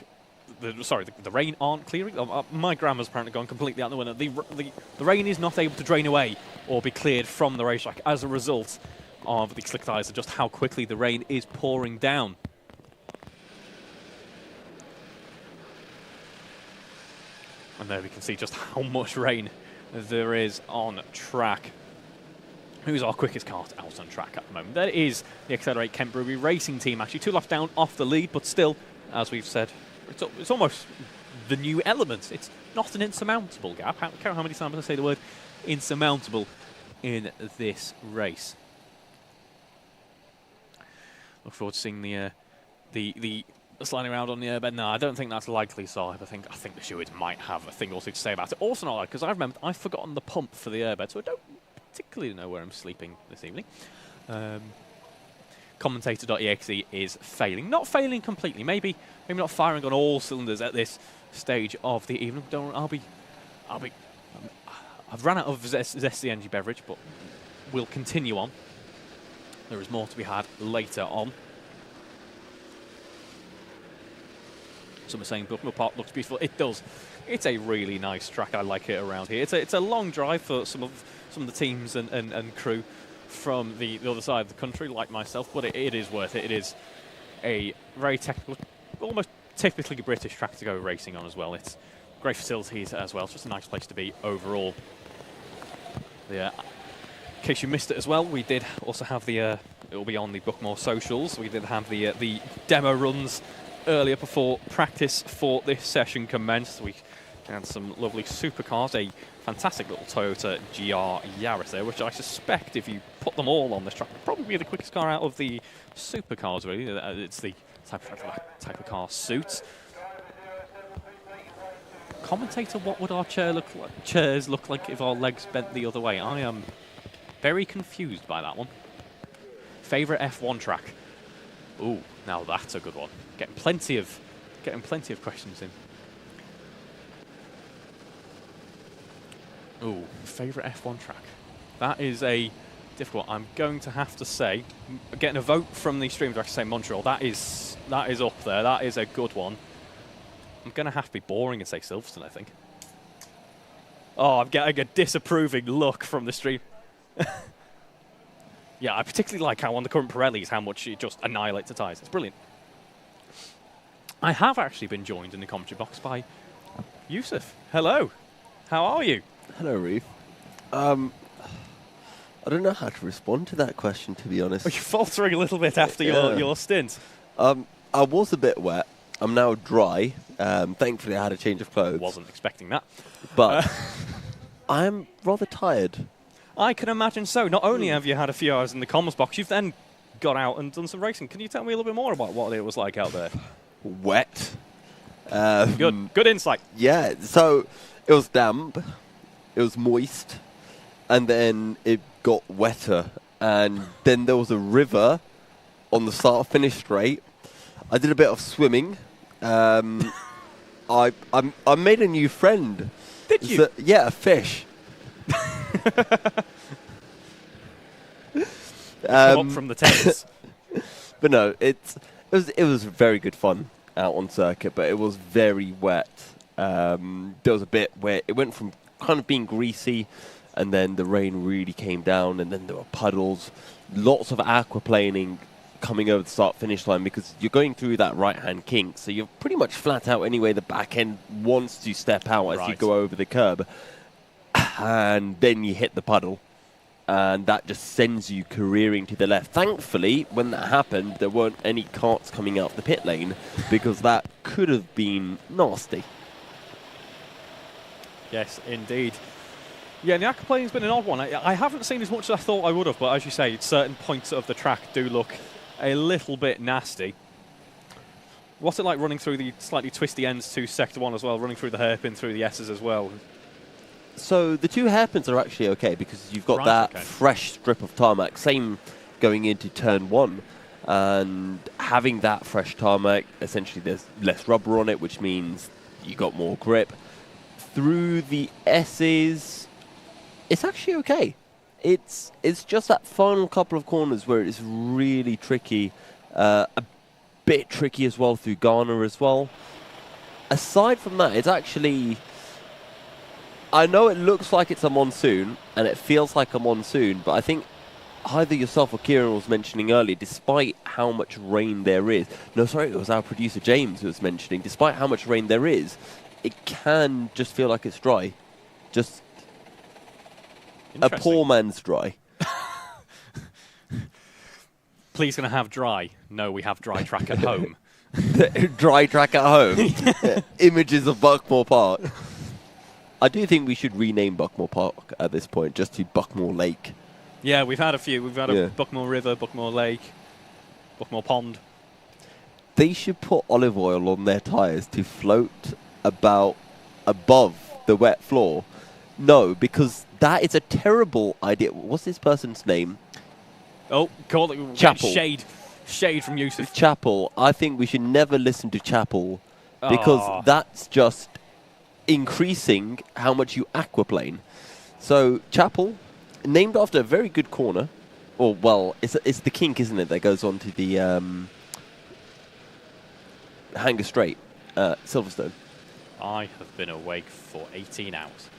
The rain aren't clearing. My grammar's apparently gone completely out the window. The rain is not able to drain away or be cleared from the racetrack as a result of the slick tyres and just how quickly the rain is pouring down. And there we can see just how much rain there is on track. Who's our quickest kart out on track at the moment? That is the Accelerate Kent Brewery Racing Team, actually 2 laps down off the lead, but still, as we've said, it's almost the new element. It's not an insurmountable gap. Count how many times I say the word insurmountable in this race. Look forward to seeing the sliding around on the airbed. No, I don't think that's likely, so I think the stewards might have a thing or two to say about it. Also not because I've forgotten the pump for the airbed, so I don't particularly know where I'm sleeping this evening. Commentator.exe is failing. Not failing completely. Maybe not firing on all cylinders at this stage of the evening. I've run out of zesty energy beverage, but we'll continue on. There is more to be had later on. Some are saying Buckmore Park looks beautiful. It does. It's a really nice track. I like it around here. It's a long drive for some of the teams and crew from the other side of the country, like myself, but it is worth it. It is a very technical, almost typically British track to go racing on as well. It's great facilities as well. It's just a nice place to be overall. Yeah. In case you missed it as well, we did also have the, it'll be on the Buckmore socials, we did have the demo runs earlier before practice for this session commenced. We had some lovely supercars, a fantastic little Toyota GR Yaris there, which I suspect if you put them all on this track would probably be the quickest car out of the supercars, really. It's the type of car suits. Commentator, what would our chairs look like if our legs bent the other way? I am very confused by that one. Favourite F1 track? Ooh, now that's a good one. Getting plenty of questions in Ooh, favourite F1 track. That is a difficult. I'm going to have to say, getting a vote from the streamers, I can say Montreal. That is up there. That is a good one. I'm going to have to be boring and say Silverstone, I think. Oh, I'm getting a disapproving look from the stream. Yeah, I particularly like how on the current Pirellis, how much it just annihilates the tyres. It's brilliant. I have actually been joined in the commentary box by Yusuf. Hello. How are you? Hello, Reef. I don't know how to respond to that question, to be honest. Are you faltering a little bit after your stint? I was a bit wet. I'm now dry. Thankfully, I had a change of clothes. Wasn't expecting that. But I'm rather tired. I can imagine so. Not only have you had a few hours in the comms box, you've then got out and done some racing. Can you tell me a little bit more about what it was like out there? Wet. Good insight. Yeah, so it was damp, it was moist, and then it got wetter. And then there was a river on the start-finish straight. I did a bit of swimming. I made a new friend. Did you? Yeah, a fish. Come up from the Thames. But no, it was very good fun out on circuit, but it was very wet. There was a bit where it went from kind of being greasy, and then the rain really came down, and then there were puddles, lots of aquaplaning coming over the start-finish line because you're going through that right-hand kink, so you're pretty much flat out anyway. The back end wants to step out as you go over the curb, and then you hit the puddle, and that just sends you careering to the left. Thankfully, when that happened, there weren't any carts coming out of the pit lane because that could have been nasty. Yes, indeed. Yeah, the aquaplaning's been an odd one. I haven't seen as much as I thought I would have, but as you say, certain points of the track do look a little bit nasty. What's it like running through the slightly twisty ends to Sector 1 as well, running through the hairpin, through the S's as well? So the two hairpins are actually okay because you've got fresh strip of tarmac, same going into turn 1. And having that fresh tarmac, essentially there's less rubber on it, which means you got more grip. Through the S's, it's actually okay. It's just that final couple of corners where it's really tricky. A bit tricky as well through Ghana as well. Aside from that, it's actually... I know it looks like it's a monsoon, and it feels like a monsoon, but I think either yourself or Kieran was mentioning earlier, despite how much rain there is... No, sorry, it was our producer James who was mentioning, despite how much rain there is, it can just feel like it's dry. Just a poor man's dry. Please going to have dry. No, we have dry track at home. Dry track at home. Images of Buckmore Park. I do think we should rename Buckmore Park at this point, just to Buckmore Lake. Yeah, we've had a few. We've had a Buckmore River, Buckmore Lake, Buckmore Pond. They should put olive oil on their tyres to float about above the wet floor. No, because that is a terrible idea. What's this person's name? Oh, call it Chapel. Shade from Yusuf. Chapel. I think we should never listen to Chapel because that's just increasing how much you aquaplane. So Chapel, named after a very good corner. Or, well, it's the kink, isn't it, that goes on to the Hanger Straight, Silverstone. I have been awake for 18 hours.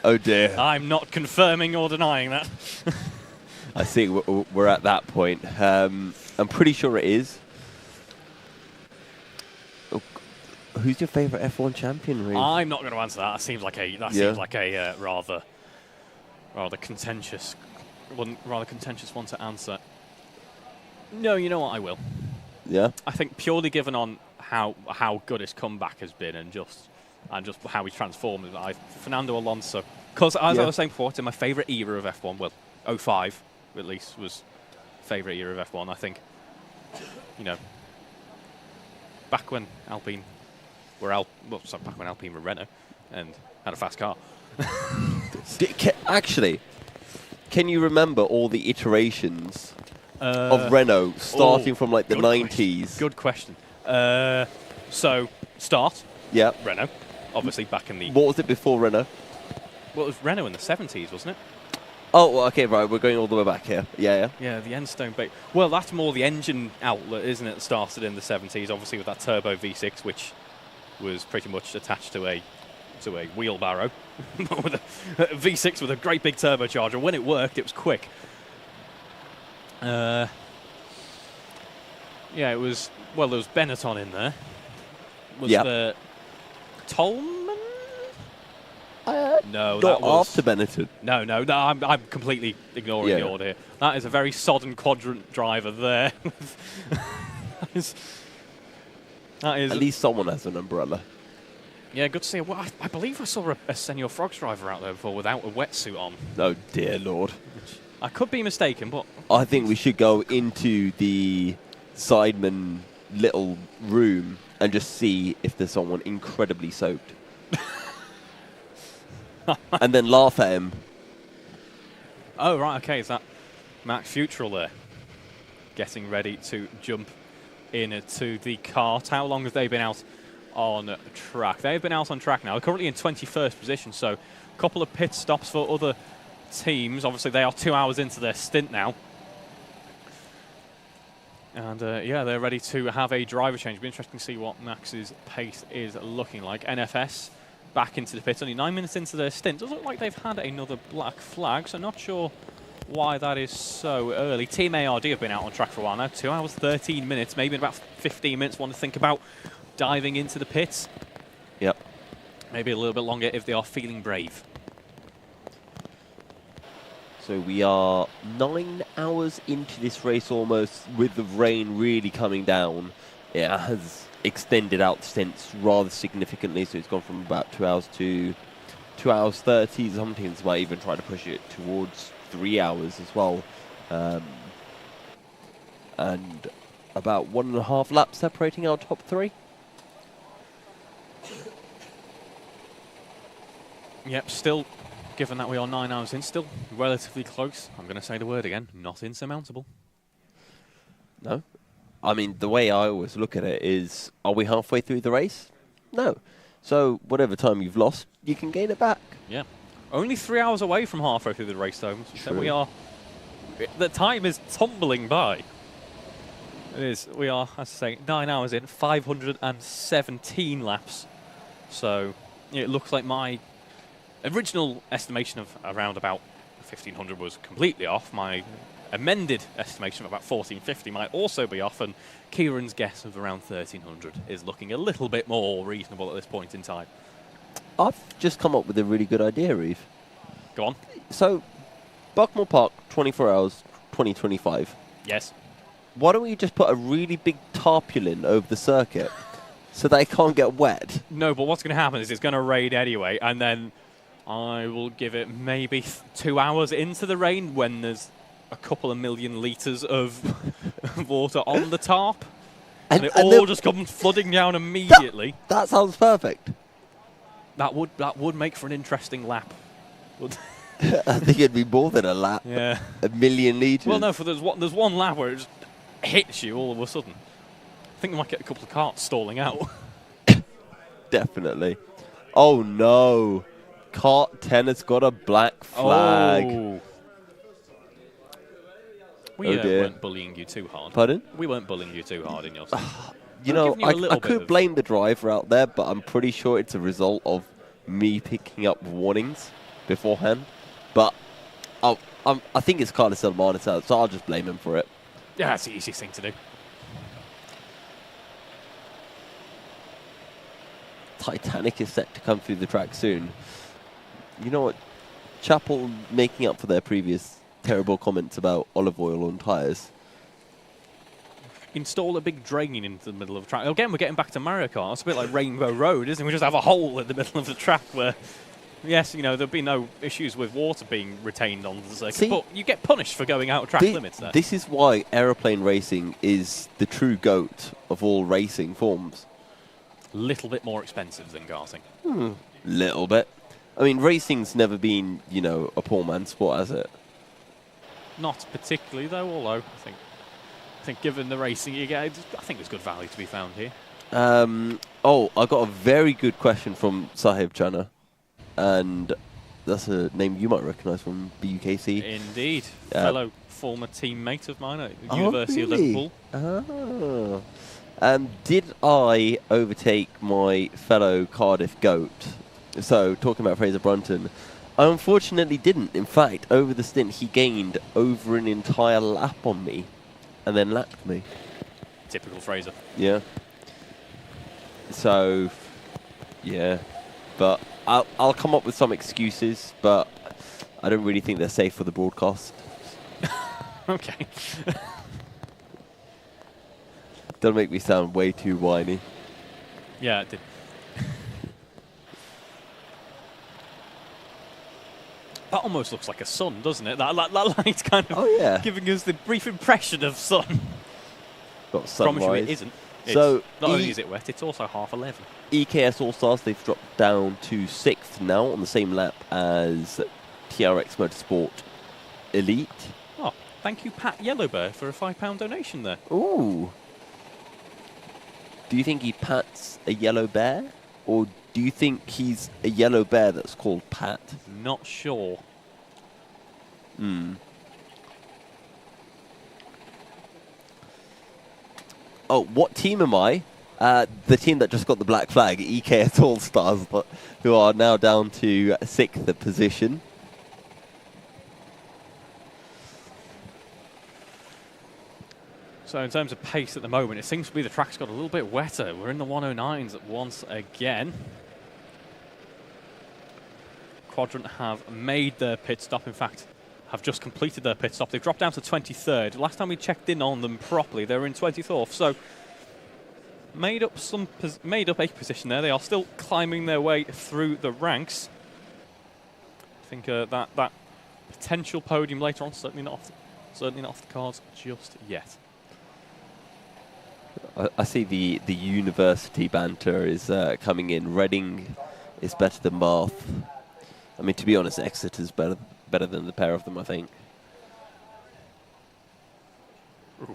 Oh dear. I'm not confirming or denying that. I see we're at that point. I'm pretty sure it is. Oh, who's your favourite F1 champion, Reece? I'm not going to answer that. That seems like a rather contentious one to answer. No, you know what? I will. Yeah. I think purely given on how good his comeback has been and just how he transformed. Fernando Alonso, because as I was saying before, it's in my favourite era of F1. Well, 05 at least was favourite era of F1. I think, back when Alpine were back when Alpine were Renault and had a fast car. Actually, can you remember all the iterations of Renault starting from like the 90s? Good question. So start. Yeah. Renault, obviously back in the. What was it before Renault? Well, it was Renault in the 70s, wasn't it? Oh, well, okay, right. We're going all the way back here. Yeah. Yeah, the Enstone bait. Well, that's more the engine outlet, isn't it? That started in the 70s, obviously with that turbo V6, which was pretty much attached to a wheelbarrow. With a V6 with a great big turbocharger. When it worked, it was quick. Yeah, it was. Well, there was Benetton in there. Was the Tolman? No, not that was after Benetton. No, I'm completely ignoring the order here. That is a very sodden quadrant driver there. that is At least someone has an umbrella. Yeah, good to see. Well, I believe I saw a Senior Frogs driver out there before without a wetsuit on. Oh, dear Lord. I could be mistaken, but... I think we should go into the Sidemen little room and just see if there's someone incredibly soaked. And then laugh at him. Oh, right, okay. Is that Max Futrell there? Getting ready to jump into the kart. How long have they been out on track? They've been out on track now. They're currently in 21st position, so a couple of pit stops for other teams. Obviously, they are 2 hours into their stint now. And, yeah, they're ready to have a driver change. It'll be interesting to see what Max's pace is looking like. NFS back into the pit, only 9 minutes into their stint. Doesn't look like they've had another black flag, so not sure why that is so early. Team ARD have been out on track for a while now. 2 hours, 13 minutes, maybe in about 15 minutes. Want to think about diving into the pits. Yep. Maybe a little bit longer if they are feeling brave. So we are 9 hours into this race almost, with the rain really coming down. It has extended out stints rather significantly, so it's gone from about 2 hours to 2 hours 30. Some teams might even try to push it towards 3 hours as well. And about 1.5 laps separating our top three. Yep, still, given that we are 9 hours in, still relatively close. I'm going to say the word again, not insurmountable. No. I mean, the way I always look at it is, are we halfway through the race? No. So whatever time you've lost, you can gain it back. Yeah. Only 3 hours away from halfway through the race, though. So we are... The time is tumbling by. It is. We are, as I say, 9 hours in, 517 laps. So it looks like my original estimation of around about 1,500 was completely off. My amended estimation of about 1,450 might also be off, and Kieran's guess of around 1,300 is looking a little bit more reasonable at this point in time. I've just come up with a really good idea, Reeve. Go on. So, Buckmore Park, 24 hours, 2025. Yes. Why don't we just put a really big tarpaulin over the circuit so they can't get wet? No, but what's going to happen is it's going to rain anyway, and then I will give it maybe 2 hours into the rain when there's a couple of million litres of water on the tarp, and it all just comes flooding down immediately. That sounds perfect. That would make for an interesting lap. I think it'd be more than a lap. Yeah. A million litres. Well, no, there's one lap where it just hits you all of a sudden. I think we might get a couple of carts stalling out. Definitely. Oh no. Kart 10 has got a black flag. Oh. We weren't bullying you too hard. Pardon? We weren't bullying you too hard in your stint. You know, I could blame the driver out there, but I'm pretty sure it's a result of me picking up warnings beforehand. But I think it's Carlos Salman's out, so I'll just blame him for it. Yeah, that's the easiest thing to do. Titanic is set to come through the track soon. You know what? Chapel making up for their previous terrible comments about olive oil on tyres. Install a big drain into the middle of the track. Again, we're getting back to Mario Kart. It's a bit like Rainbow Road, isn't it? We just have a hole in the middle of the track where, yes, you know, there'll be no issues with water being retained on the circuit, but you get punished for going out of track limits there. This is why aeroplane racing is the true GOAT of all racing forms. Little bit more expensive than karting. Little bit. I mean, racing's never been, you know, a poor man's sport, has it? Not particularly, though, although I think given the racing you get, I think there's good value to be found here. I got a very good question from Sahib Chana, and That's a name you might recognise from BUKC. Indeed. Fellow former teammate of mine at University of really? Liverpool. Did I overtake my fellow Cardiff GOAT? So, talking about Fraser Brunton, I unfortunately didn't. In fact, over the stint, he gained over an entire lap on me and then lapped me. Typical Fraser. Yeah. So, yeah. But I'll come up with some excuses, but I don't really think they're safe for the broadcast. Okay. Don't make me sound way too whiny. Yeah, it did. That almost looks like a sun, doesn't it? That light's kind of giving us the brief impression of sun. Got sunrise. Promise you it isn't. So not only is it wet, it's also 11:30. EKS All-Stars, they've dropped down to 6th now on the same lap as TRX Motorsport Elite. Oh, thank you, Pat Yellowbear, for a £5 donation there. Ooh. Do you think he pats a yellow bear? Or do you think he's a yellow bear that's called Pat? Not sure. Oh, what team am I? The team that just got the black flag, EKS All-Stars, who are now down to 6th position. So in terms of pace at the moment, it seems to be the track's got a little bit wetter. We're in the 109s once again. Quadrant have made their pit stop. In fact, have just completed their pit stop. They've dropped down to 23rd. Last time we checked in on them properly, they were in 24th. So made up a position there. They are still climbing their way through the ranks. I think that potential podium later on certainly not off the cards just yet. I see the university banter is coming in. Reading is better than Bath. I mean, to be honest, Exeter's better than the pair of them, I think.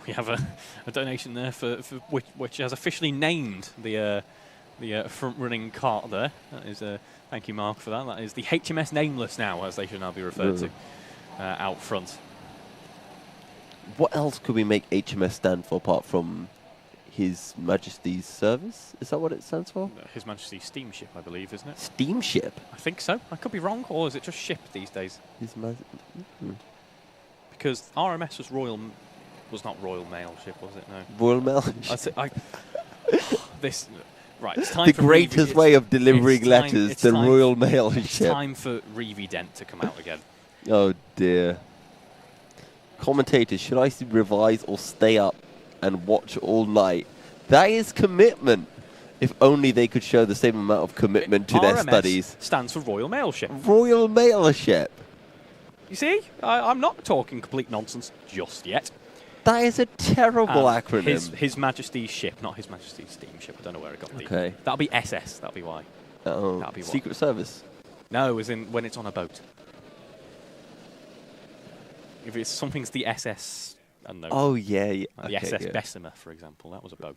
We have a donation there for which has officially named the front-running kart there. That is thank you, Mark, for that. That is the HMS Nameless now, as they should now be referred to, out front. What else could we make HMS stand for apart from His Majesty's Service? Is that what it stands for? His Majesty's Steamship, I believe, isn't it? Steamship? I think so. I could be wrong, or is it just ship these days? Because RMS was not Royal Mail ship, was it? No. Royal Mail? Right, it's time the greatest way of delivering letters, the Royal Mail ship. It's time for Reeve Dent to come out again. Oh dear. Commentators, should I revise or stay up and watch all night? That is commitment. If only they could show the same amount of commitment to their RMS studies. Stands for Royal Mail Ship. Royal Mail ship. You see, I'm not talking complete nonsense just yet. That is a terrible acronym. His Majesty's ship, not His Majesty's Steamship. I don't know where it got the. Okay. That'll be SS. That'll be why. Oh, that'll be what. Secret Service. No, as in when it's on a boat. If it's something's the SS. I don't know. Oh yeah, the okay, SS Bessemer, for example. That was a boat.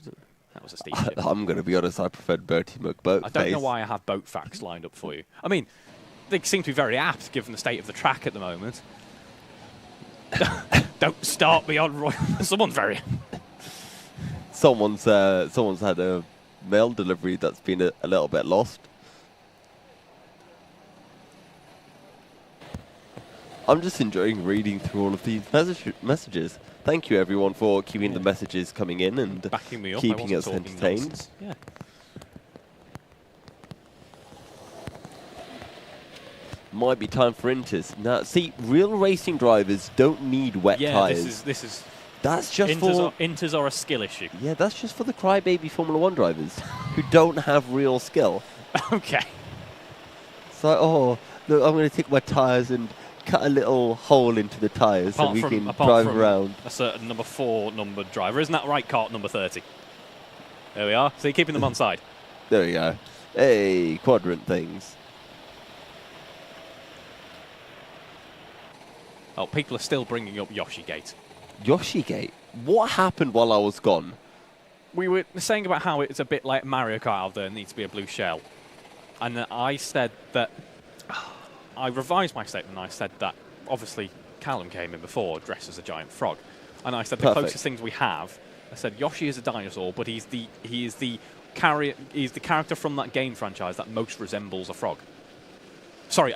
That was a steamship. I'm going to be honest. I preferred Bertie McBoat. I don't know why I have boat facts lined up for you. I mean, they seem to be very apt given the state of the track at the moment. Don't start me on Royal. Someone's very. Someone's had a mail delivery that's been a little bit lost. I'm just enjoying reading through all of these messages. Thank you, everyone, for keeping the messages coming in and backing me up. keeping us entertained. Nonsense. Yeah. Might be time for inters. Now, see, real racing drivers don't need wet tyres. This is. That's just inters are a skill issue. Yeah, that's just for the crybaby Formula 1 drivers who don't have real skill. Okay. It's like, oh, look, I'm going to take my tyres and cut a little hole into the tyres so we can drive around. A certain number 4 numbered driver. Isn't that right, kart number 30? There we are. So you're keeping them on side. There we go. Hey, quadrant things. Oh, people are still bringing up Yoshigate. Yoshigate? What happened while I was gone? We were saying about how it's a bit like Mario Kart out there and needs to be a blue shell. And I said that I revised my statement and I said that obviously Callum came in before dressed as a giant frog. And I said the closest things we have, I said Yoshi is a dinosaur, but he is the character from that game franchise that most resembles a frog. Sorry,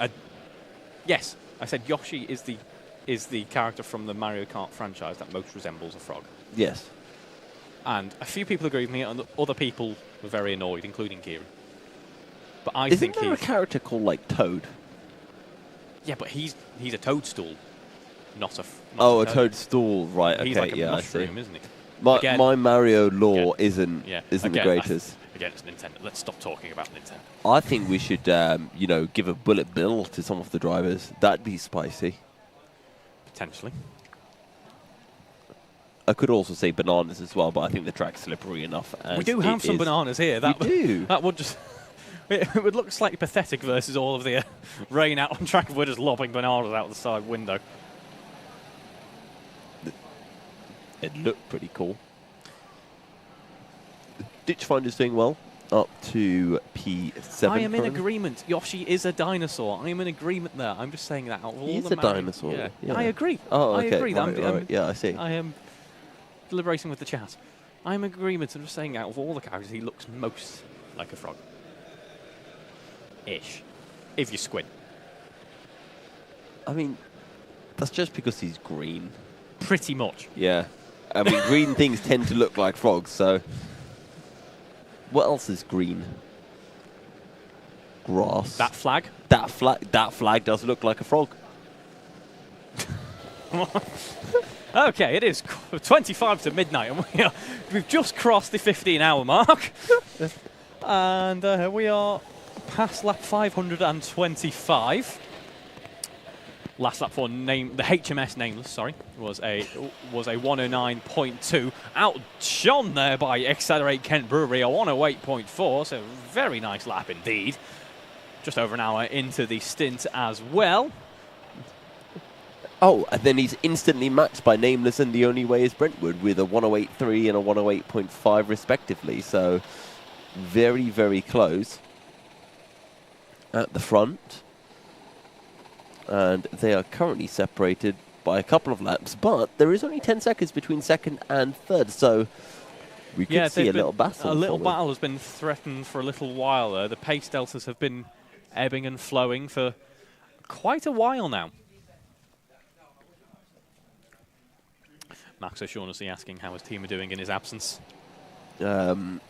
yes, I said Yoshi is the character from the Mario Kart franchise that most resembles a frog. Yes. And a few people agreed with me, and other people were very annoyed, including Kieran. But I Isn't think there a character called like Toad? Yeah, but he's a toadstool, not a. A toadstool, right? He's okay, like a yeah, mushroom, I see. isn't he? My Mario lore isn't the greatest. Again, it's Nintendo. Let's stop talking about Nintendo. I think we should, give a bullet bill to some of the drivers. That'd be spicy. Potentially. I could also say bananas as well, but I think the track's slippery enough. We do have some bananas here. We do. That would just. It would look slightly pathetic versus all of the rain out on track. We're just lobbing bananas out the side window. It looked pretty cool. Ditchfinder's doing well, up to P7. I am in agreement. Yoshi is a dinosaur. I am in agreement there. I'm just saying that out of all He's the a dinosaur. Yeah. Yeah. I agree. Oh, okay. I agree. Right. Yeah, I see. I am deliberating with the chat. I'm in agreement. I'm just saying out of all the characters, he looks most like a frog. Ish. If you squint. I mean, that's just because he's green. Pretty much. Yeah. I mean, green things tend to look like frogs, so... What else is green? Grass. That flag? That flag does look like a frog. Okay, it is 25 to midnight, and we've just crossed the 15-hour mark. And we are past lap 525. Last lap for the HMS Nameless, sorry, was a 109.2. Outshone there by Accelerate Kent Brewery, a 108.4. So very nice lap indeed. Just over an hour into the stint as well. Oh, and then he's instantly matched by Nameless and The Only Way is Brentwood with a 108.3 and a 108.5 respectively. So very, very close at the front. And they are currently separated by a couple of laps, but there is only 10 seconds between second and third, so we could see a little battle. A little battle has been threatened for a little while there. The pace deltas have been ebbing and flowing for quite a while now. Max O'Shaughnessy asking how his team are doing in his absence. We got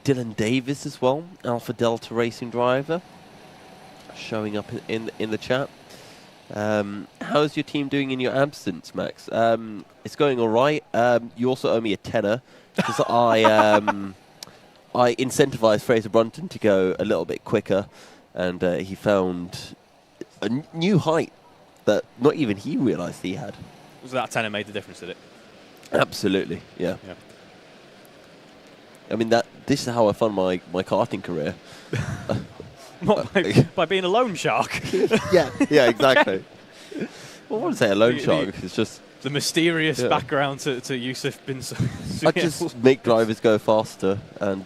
Dylan Davis as well, Alpha Delta Racing driver, showing up in the chat. How's your team doing in your absence, Max? It's going all right. You also owe me a tenner because I incentivized Fraser Brunton to go a little bit quicker, and he found a new height that not even he realized he had. Was that tenner made the difference, did it? Absolutely, yeah. I mean, this is how I found my karting career. By being a loan shark? yeah, exactly. Well, I wouldn't say a loan shark. It's just the mysterious background to Yusuf bin I just make drivers go faster and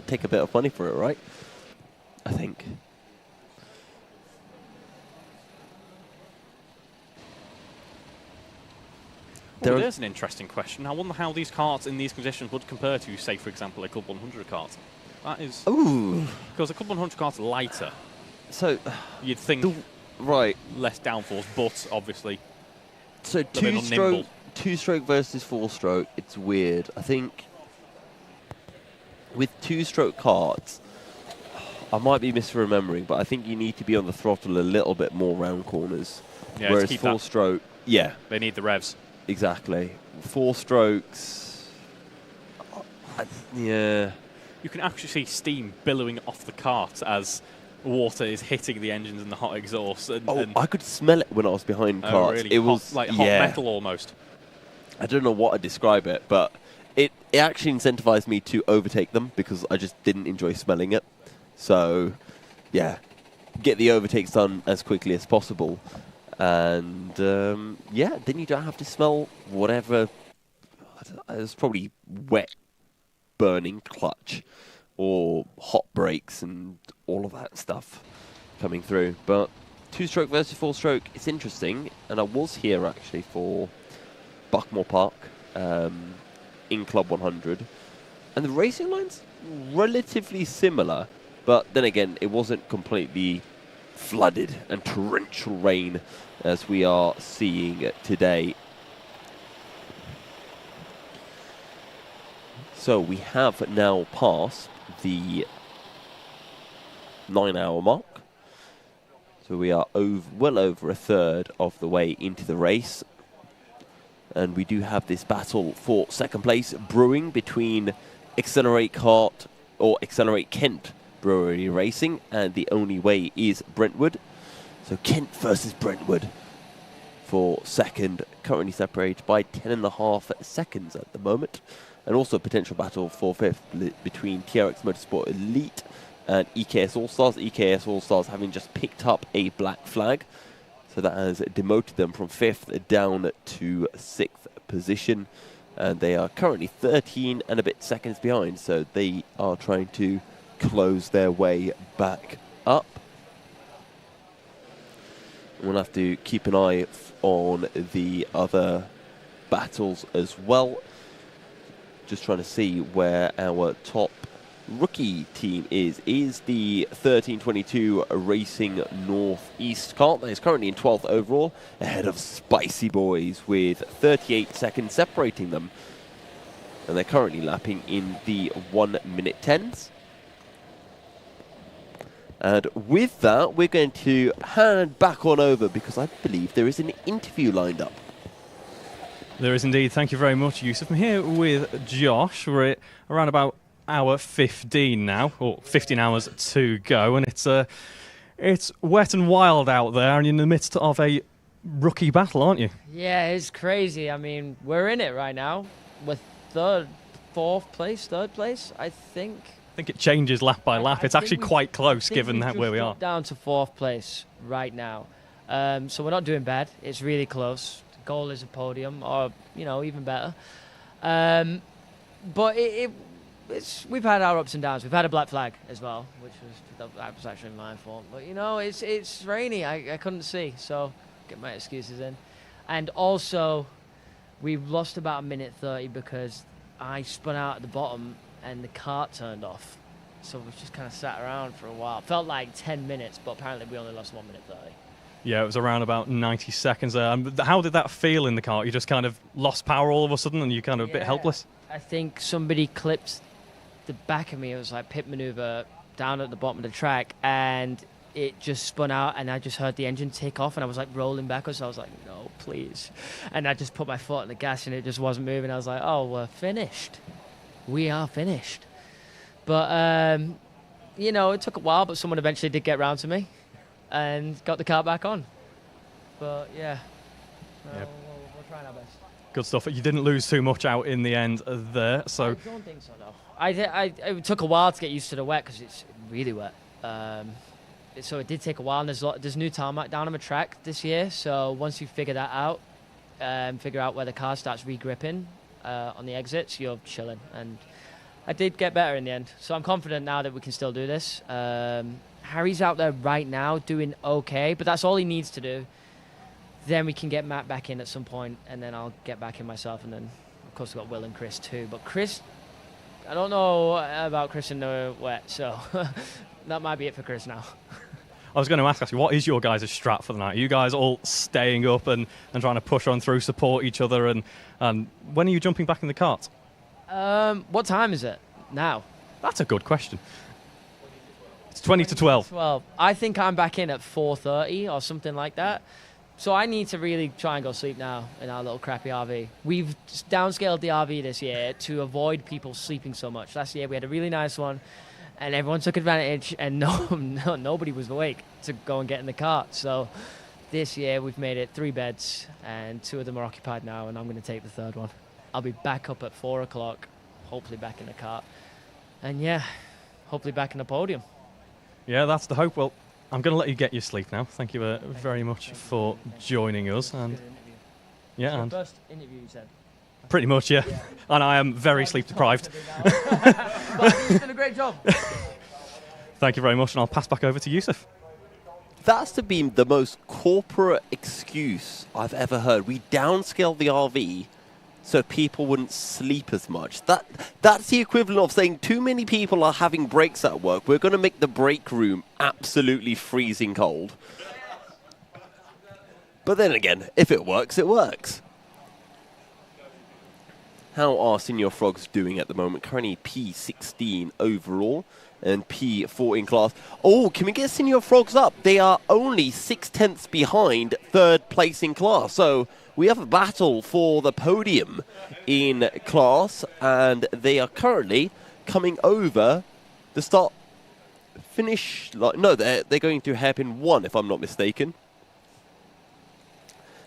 take a bit of money for it, right? I think. There's an interesting question. I wonder how these karts in these conditions would compare to, say, for example, a Club 100 kart. That is... Ooh. Because a Club 100 kart's lighter. So... You'd think... Right. Less downforce, but obviously... So two-stroke versus four-stroke, it's weird. I think with two-stroke karts, I might be misremembering, but I think you need to be on the throttle a little bit more round corners. Yeah, whereas four-stroke... Yeah. They need the revs. Exactly. Four strokes... yeah... You can actually see steam billowing off the kart as water is hitting the engines and the hot exhaust. And I could smell it when I was behind karts. Really? It was like hot metal almost. I don't know what to describe it, but it actually incentivized me to overtake them because I just didn't enjoy smelling it. So, yeah, get the overtakes done as quickly as possible. And, then you don't have to smell whatever. It's probably wet, burning clutch or hot brakes and all of that stuff. coming through. But 2-stroke versus 4-stroke, it's interesting. And I was here actually for Buckmore Park in Club 100. And the racing line's relatively similar. But then again, it wasn't completely flooded and torrential rain as we are seeing today. So we have now passed the 9-hour mark. So we are well over a third of the way into the race. And we do have this battle for second place brewing between Accelerate Kent Brewery Racing and The Only Way is Brentwood. So Kent versus Brentwood for second, currently separated by 10.5 seconds at the moment. And also a potential battle for fifth between TRX Motorsport Elite and EKS All-Stars. EKS All-Stars having just picked up a black flag. So that has demoted them from fifth down to sixth position. And they are currently 13 and a bit seconds behind. So they are trying to close their way back up. We'll have to keep an eye on the other battles as well. Just trying to see where our top rookie team is the 1322 Racing Northeast kart that is currently in 12th overall, ahead of Spicy Boys with 38 seconds separating them. And they're currently lapping in the 1 minute 10s. And with that, we're going to hand back on over because I believe there is an interview lined up. There is indeed. Thank you very much, Yusuf. I'm here with Josh. We're at around about hour 15 now, or 15 hours to go, and it's wet and wild out there, and you're in the midst of a rookie battle, aren't you? Yeah, it's crazy. I mean, we're in it right now. We're third place, I think. I think it changes lap by lap. It's actually quite close given that where we are. Down to fourth place right now. So we're not doing bad. It's really close. The goal is a podium, or, even better. But we've had our ups and downs. We've had a black flag as well, that was actually my fault. But, it's rainy. I couldn't see, so get my excuses in. And also, we lost about 1:30 because I spun out at the bottom and the kart turned off. So we just kind of sat around for a while. Felt like 10 minutes, but apparently we only lost 1:30. Yeah, it was around about 90 seconds there. How did that feel in the kart? You just kind of lost power all of a sudden and you kind of a bit helpless? I think somebody clipped the back of me. It was like pit maneuver down at the bottom of the track, and it just spun out, and I just heard the engine take off, and I was like rolling backwards. So I was like, no, please. And I just put my foot on the gas, and it just wasn't moving. I was like, oh, we're finished. We are finished. But, it took a while, but someone eventually did get round to me and got the car back on. But, yeah, we're trying our best. Good stuff. You didn't lose too much out in the end there, so... I don't think so, no. It took a while to get used to the wet because it's really wet. So it did take a while, and there's new tarmac down on the track this year. So once you figure that out, figure out where the car starts re-gripping on the exits, you're chilling. And I did get better in the end. So I'm confident now that we can still do this. Harry's out there right now doing okay, but that's all he needs to do. Then we can get Matt back in at some point, and then I'll get back in myself. And then, of course, we've got Will and Chris too. But Chris, I don't know about Chris in the wet, so that might be it for Chris now. I was going to ask you, what is your guys' strat for the night? Are you guys all staying up and trying to push on through, support each other? And when are you jumping back in the kart? What time is it now? That's a good question. It's 20 to 12. I think I'm back in at 4:30 or something like that. So I need to really try and go sleep now in our little crappy RV. We've downscaled the RV this year to avoid people sleeping so much. Last year we had a really nice one, and everyone took advantage, and nobody was awake to go and get in the cart. So this year we've made it 3 beds, and 2 of them are occupied now, and I'm going to take the 3rd one. I'll be back up at 4 o'clock, hopefully back in the cart. And yeah, hopefully back in the podium. Yeah, that's the hope. Well, I'm going to let you get your sleep now. Thank you very much for joining us. And yeah, and first interview, you said. Pretty much, yeah. And I am very sleep deprived. But you've done a great job. Thank you very much, and I'll pass back over to Yusuf. That's to be the most corporate excuse I've ever heard. We downscaled the RV so people wouldn't sleep as much. That's the equivalent of saying too many people are having breaks at work. We're going to make the break room absolutely freezing cold. But then again, if it works, it works. How are Senior Frogs doing at the moment? Currently P16 overall and P4 in class. Oh, can we get Senior Frogs up? They are only 6/10 behind third place in class. So we have a battle for the podium in class, and they are currently coming over the start finish line. No, they're going through hairpin 1, if I'm not mistaken.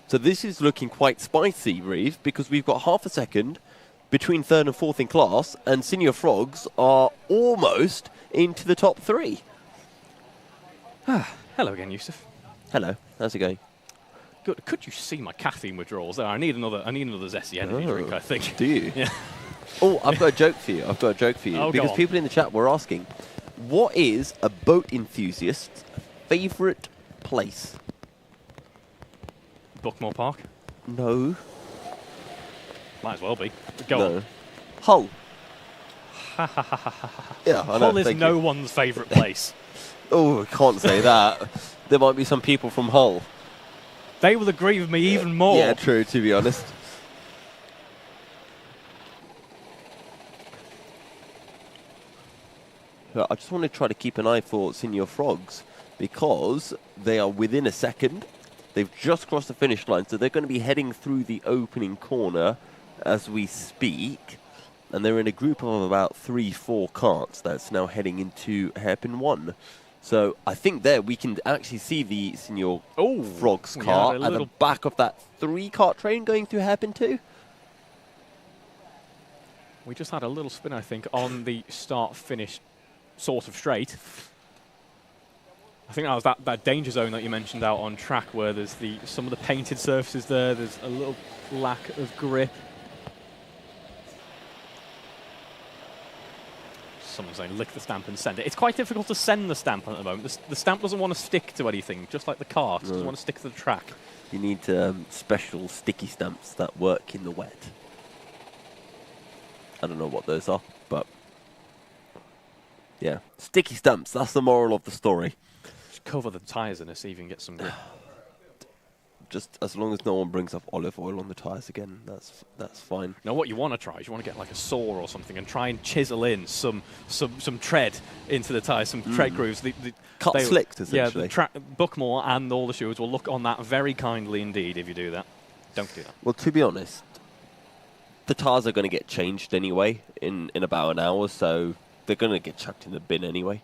So this is looking quite spicy, Reeve, because we've got half a second between third and fourth in class, and Senior Frogs are almost into the top 3. Hello again, Yusuf. Hello, how's it going? Good. Could you see my caffeine withdrawals? I need another Zesty energy drink, I think. Do you? Yeah. Oh, I've got a joke for you. Oh, because people in the chat were asking, what is a boat enthusiast's favourite place? Buckmore Park? No. Might as well be. Go on. Hull. Yeah, I know. Hull is no one's favourite place. Oh, I can't say that. There might be some people from Hull. They will agree with me even more. Yeah, true, to be honest. I just want to try to keep an eye for Senior Frogs because they are within a second. They've just crossed the finish line, so they're going to be heading through the opening corner as we speak. And they're in a group of about 3-4 carts that's now heading into hairpin 1. So I think there we can actually see the Senior Frogs car at the back of that 3-cart train going through hairpin 2. We just had a little spin, I think, on the start-finish sort of straight. I think that was that danger zone that you mentioned out on track where there's some of the painted surfaces there. There's a little lack of grip. Someone's saying lick the stamp and send it. It's quite difficult to send the stamp at the moment. The stamp doesn't want to stick to anything, just like the cart. It doesn't want to stick to the track. You need special sticky stamps that work in the wet. I don't know what those are, but yeah. Sticky stamps, that's the moral of the story. Just cover the tyres in it so you can get some grip. Just as long as no one brings up olive oil on the tyres again, that's fine. Now, what you want to try is you want to get like a saw or something and try and chisel in some tread into the tyres, some tread grooves. Cut slicks, essentially. Yeah, Buckmore and all the stewards will look on that very kindly indeed if you do that. Don't do that. Well, to be honest, the tyres are going to get changed anyway in about an hour, so they're going to get chucked in the bin anyway.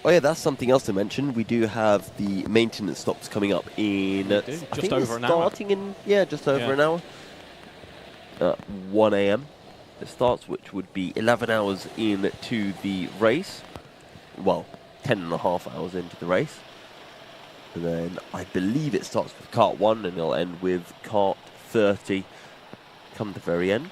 Oh yeah, that's something else to mention. We do have the maintenance stops coming up in just over an hour. Just over an hour. 1 a.m. it starts, which would be 11 hours into the race. Well, 10.5 hours into the race. And then I believe it starts with kart 1 and it'll end with kart 30 come the very end.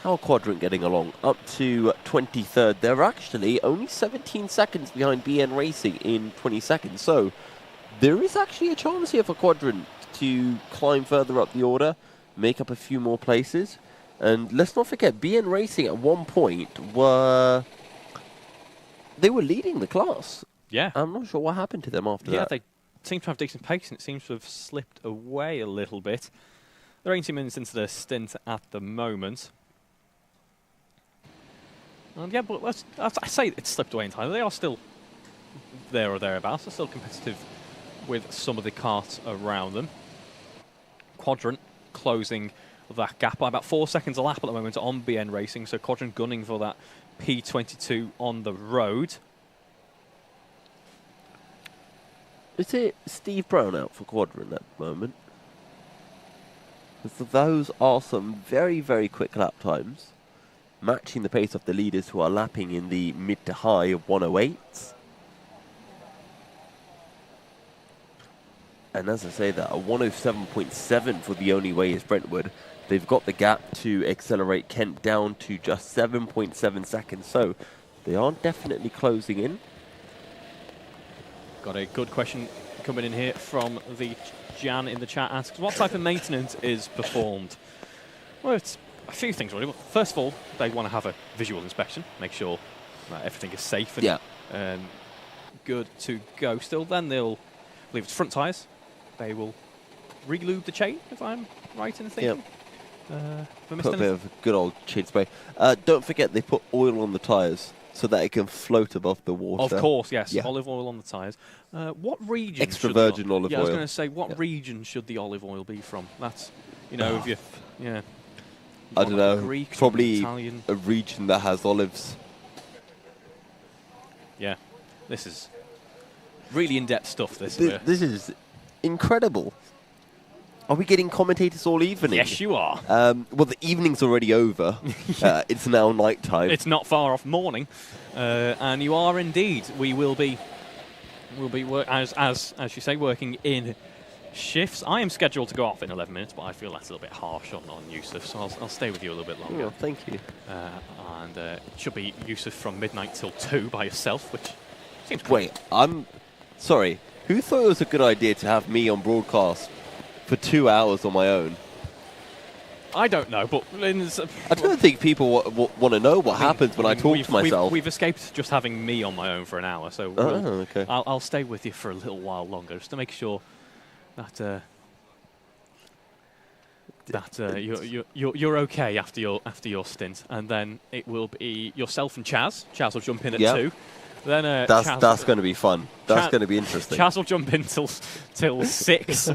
How are Quadrant getting along? Up to 23rd. They're actually only 17 seconds behind BN Racing in 20 seconds. So there is actually a chance here for Quadrant to climb further up the order, make up a few more places. And let's not forget, BN Racing at one point they were leading the class. Yeah. I'm not sure what happened to them after that. Yeah, they seem to have decent pace and it seems to have slipped away a little bit. They're 18 minutes into their stint at the moment. Yeah, but I say it's slipped away entirely. They are still there or thereabouts. They're still competitive with some of the carts around them. Quadrant closing that gap by about 4 seconds a lap at the moment on BN Racing. So Quadrant gunning for that P22 on the road. Is it Steve Brown out for Quadrant at the moment? Because those are some very, very quick lap times, matching the pace of the leaders who are lapping in the mid to high 108s. And as I say that, a 107.7 for the only way is Brentwood. They've got the gap to accelerate Kent down to just 7.7 seconds. So They are definitely closing in. Got a good question coming in here from the Jan in the chat. Asks, what type of maintenance is performed? Well, it's a few things really. Well, first of all, they want to have a visual inspection, make sure that everything is safe and good to go still. Then they'll leave its front tyres. They will re-lube the chain, if I'm right in thinking. Put a bit of good old chain spray. Don't forget they put oil on the tyres so that it can float above the water. Of course, yes. Olive oil on the tyres. What region? Extra virgin olive oil. I was going to say, what region should the olive oil be from? That's, if you, I don't know. Greek, probably Italian. A region that has olives. Yeah, this is really in-depth stuff. This is incredible. Are we getting commentators all evening? Yes, you are. Well, the evening's already over. It's now night time. It's not far off morning, and you are indeed. We'll be as you say, working in shifts. I am scheduled to go off in 11 minutes, but I feel that's a little bit harsh on Yusuf, so I'll stay with you a little bit longer. Oh, thank you. And it should be Yusuf from midnight till 2 by yourself, which seems good. Wait, I'm sorry. Who thought it was a good idea to have me on broadcast for 2 hours on my own? I don't know, but I don't think people want to know what happens when I talk to myself. We've escaped just having me on my own for an hour, so okay. I'll stay with you for a little while longer, just to make sure that you're okay after your stint, and then it will be yourself and Chaz. Chaz will jump in at 2. Then that's going to be fun. That's going to be interesting. Chaz will jump in till 6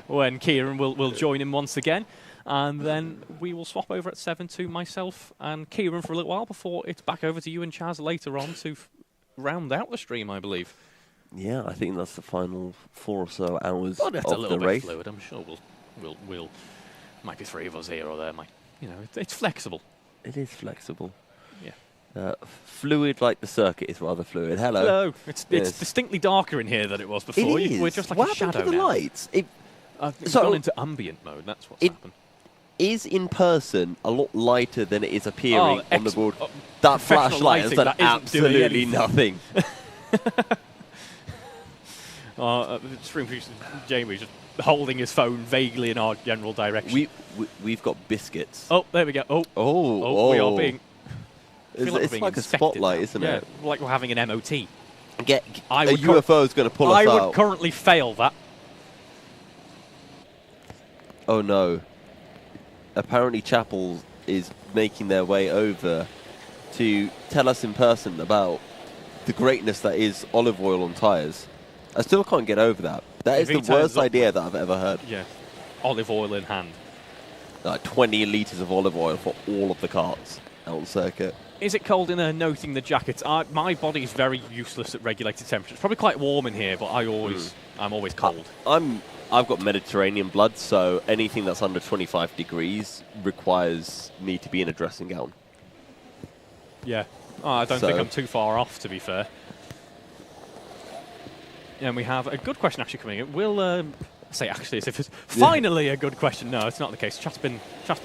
when Kieran will join him once again, and then we will swap over at 7 to myself and Kieran for a little while before it's back over to you and Chaz later on to round out the stream, I believe. Yeah, I think that's the final 4 or so hours of a little the bit race. Fluid. I'm sure we'll might be 3 of us here or there. It's flexible. It is flexible. Yeah. Fluid like the circuit is rather fluid. Hello. It's distinctly darker in here than it was before. It is. We're just like what a shadow happened to the now. lights? It's gone into ambient mode. That's what's happened. Is in person a lot lighter than it is appearing on the board. That professional flashlight has lighting, done that isn't doing absolutely nothing. Stream producer Jamie's just holding his phone vaguely in our general direction. We've got biscuits. Oh, there we go. We are being. It's like a spotlight, now. isn't it? Like we're having an MOT. A UFO is going to pull us out. I would currently fail that. Oh no. Apparently Chapel is making their way over to tell us in person about the greatness that is olive oil on tyres. I still can't get over that. That is the worst idea that I've ever heard. Yeah. Olive oil in hand. Like 20 litres of olive oil for all of the carts out on circuit. Is it cold in there? Noting the jacket. My body is very useless at regulated temperature. It's probably quite warm in here, but I'm always cold. I've got Mediterranean blood, so anything that's under 25 degrees requires me to be in a dressing gown. Yeah. I don't think I'm too far off, to be fair. And we have a good question actually coming in. We'll say actually as if it's finally a good question. No, it's not the case. Chat's been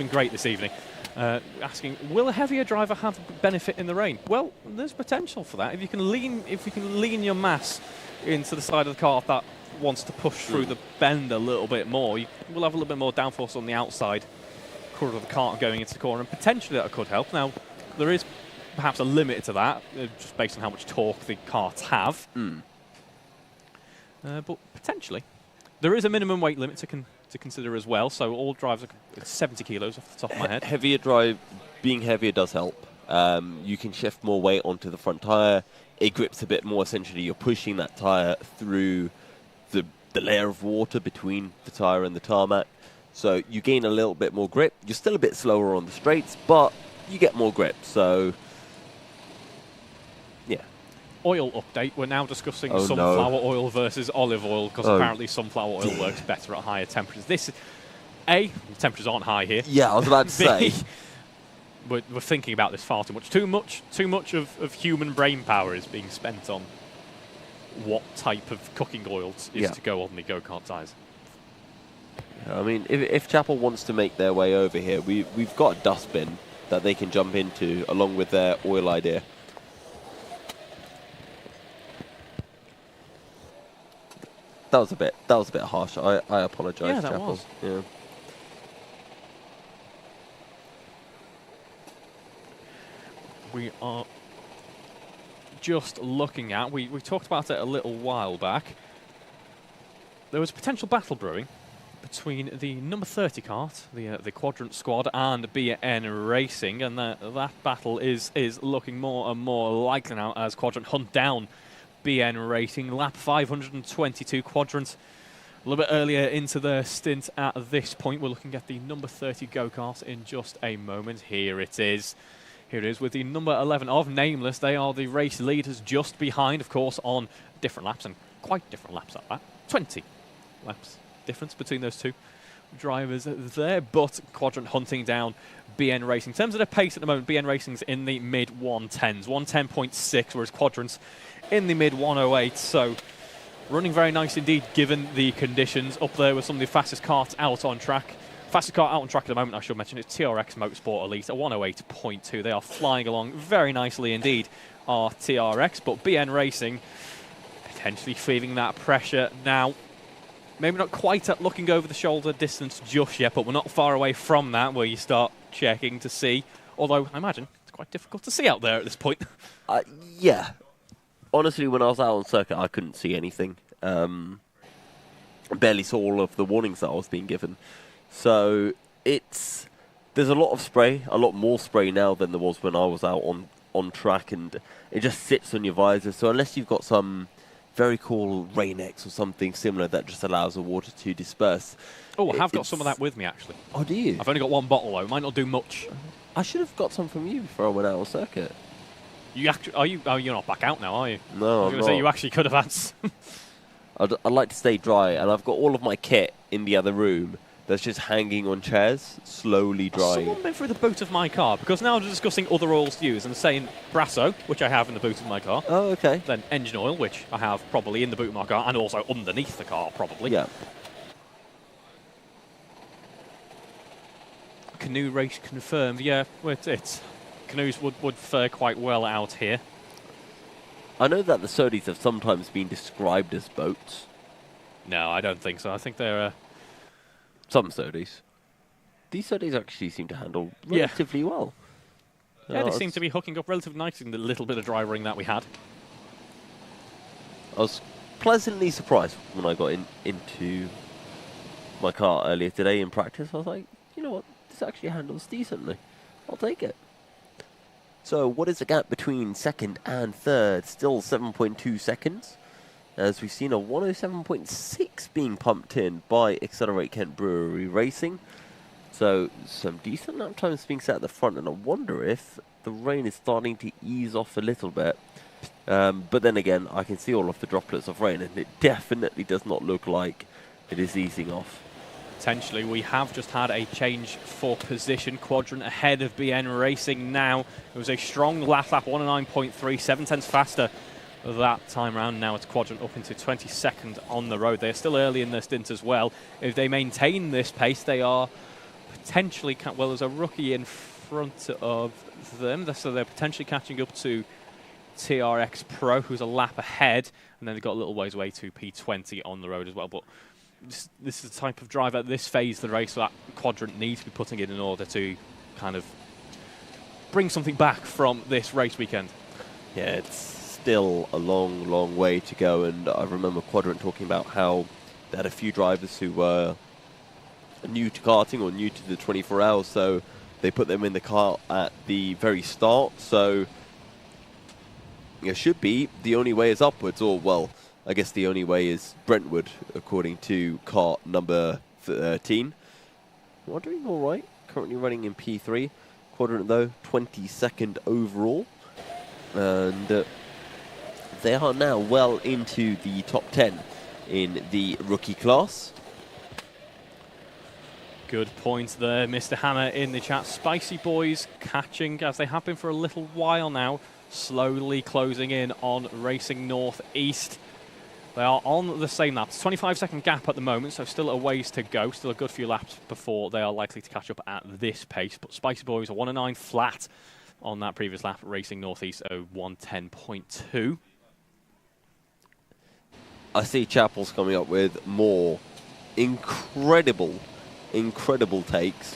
great this evening. Asking, will a heavier driver have benefit in the rain? Well, there's potential for that. If you can lean your mass into the side of the car that wants to push through the bend a little bit more, you will have a little bit more downforce on the outside quarter of the cart going into the corner, and potentially that could help. Now, there is perhaps a limit to that, just based on how much torque the carts have. But potentially. There is a minimum weight limit to consider as well, so all drives are 70 kilos off the top of my head. Being heavier does help. You can shift more weight onto the front tyre. It grips a bit more. Essentially, you're pushing that tyre through the layer of water between the tyre and the tarmac. So you gain a little bit more grip. You're still a bit slower on the straights, but you get more grip. So, yeah. Oil update. We're now discussing sunflower oil versus olive oil, because apparently sunflower oil works better at higher temperatures. Temperatures aren't high here. Yeah, I was about to say. We're thinking about this far too much. Too much of human brain power is being spent on what type of cooking oil is to go on the go-kart tyres. I mean, if Chapel wants to make their way over here, we've got a dustbin that they can jump into along with their oil idea. That was a bit harsh. I apologise, Yeah, that Chapel. was. Yeah. We are just looking at, we talked about it a little while back. There was a potential battle brewing between the number 30 kart, the Quadrant squad, and BN Racing, and that battle is looking more and more likely now as Quadrant hunt down BN Racing. Lap 522, Quadrant a little bit earlier into their stint at this point. We're looking at the number 30 go-kart in just a moment. Here it is. Here it is with the number 11 of Nameless. They are the race leaders just behind, of course, on different laps, and quite different laps at that. 20 laps difference between those two drivers there, but Quadrant hunting down BN Racing. In terms of the pace at the moment, BN Racing's in the mid-110s, 110.6, whereas Quadrant's in the mid-108, so running very nice indeed given the conditions. Up there with some of the fastest karts out on track. Fastest car out on track at the moment, I should mention, is TRX Motorsport Elite, a 108.2. They are flying along very nicely indeed, are TRX, but BN Racing potentially feeling that pressure now. Maybe not quite at looking over the shoulder distance just yet, but we're not far away from that where you start checking to see. Although, I imagine it's quite difficult to see out there at this point. Yeah. Honestly, when I was out on circuit, I couldn't see anything. Barely saw all of the warnings that I was being given. So there's a lot of spray, a lot more spray now than there was when I was out on track, and it just sits on your visor. So unless you've got some very cool Rain-X or something similar that just allows the water to disperse. Oh, I have got some of that with me, actually. Oh, do you? I've only got one bottle, though. It might not do much. I should have got some from you before I went out on circuit. You actually, you're not back out now, are you? No, I was going to say, you actually could have had some. I'd like to stay dry, and I've got all of my kit in the other room that's just hanging on chairs, slowly drying. Someone been through the boot of my car, because now we're discussing other oils to use and saying Brasso, which I have in the boot of my car. Oh, okay. Then engine oil, which I have probably in the boot of my car, and also underneath the car, probably. Yeah. Canoe race confirmed. Yeah, it's canoes would fare quite well out here. I know that the Sodies have sometimes been described as boats. No, I don't think so. I think they're... Some Sodies. These Sodies actually seem to handle relatively well. Yeah, they seem to be hooking up relatively nicely in the little bit of driving that we had. I was pleasantly surprised when I got into my car earlier today in practice. I was like, you know what, this actually handles decently. I'll take it. So what is the gap between second and third? Still 7.2 seconds. As we've seen a 107.6 being pumped in by Accelerate Kent Brewery Racing. So some decent lap times being set at the front, and I wonder if the rain is starting to ease off a little bit. But then again, I can see all of the droplets of rain, and it definitely does not look like it is easing off. Potentially, we have just had a change for position. Quadrant ahead of BN Racing now. It was a strong lap 109.3, 7/10 faster that time around. Now it's Quadrant up into 22nd on the road. They're still early in their stint as well. If they maintain this pace, they are potentially... Well, there's a rookie in front of them, so they're potentially catching up to TRX Pro, who's a lap ahead, and then they've got a little ways away to P20 on the road as well. But this is the type of drive at this phase of the race that Quadrant needs to be putting in order to kind of bring something back from this race weekend. Yeah, it's still a long, long way to go, and I remember Quadrant talking about how they had a few drivers who were new to karting or new to the 24 hours, so they put them in the car at the very start, so it should be the only way is upwards, or well, I guess the only way is Brentwood, according to kart number 13. We're doing all right, currently running in P3. Quadrant, though, 22nd overall. And they are now well into the top 10 in the rookie class. Good point there, Mr. Hammer in the chat. Spicy Boys catching, as they have been for a little while now, slowly closing in on Racing Northeast. They are on the same lap. It's a 25-second gap at the moment, so still a ways to go. Still a good few laps before they are likely to catch up at this pace. But Spicy Boys are 109 flat on that previous lap. Racing Northeast 110.2. I see Chapel's coming up with more incredible takes.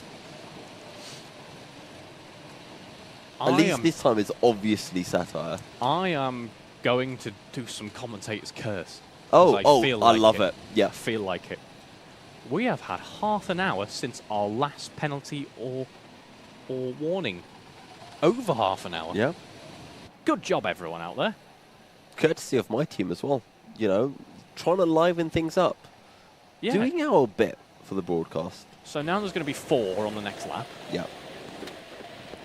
At least this time it's obviously satire. I am going to do some commentator's curse. I love it. Yeah. I feel like it. We have had half an hour since our last penalty or warning. Over half an hour. Yeah. Good job, everyone out there. Courtesy of my team as well. You know, trying to liven things up. Yeah. Doing our bit for the broadcast. So now there's going to be 4 on the next lap. Yeah.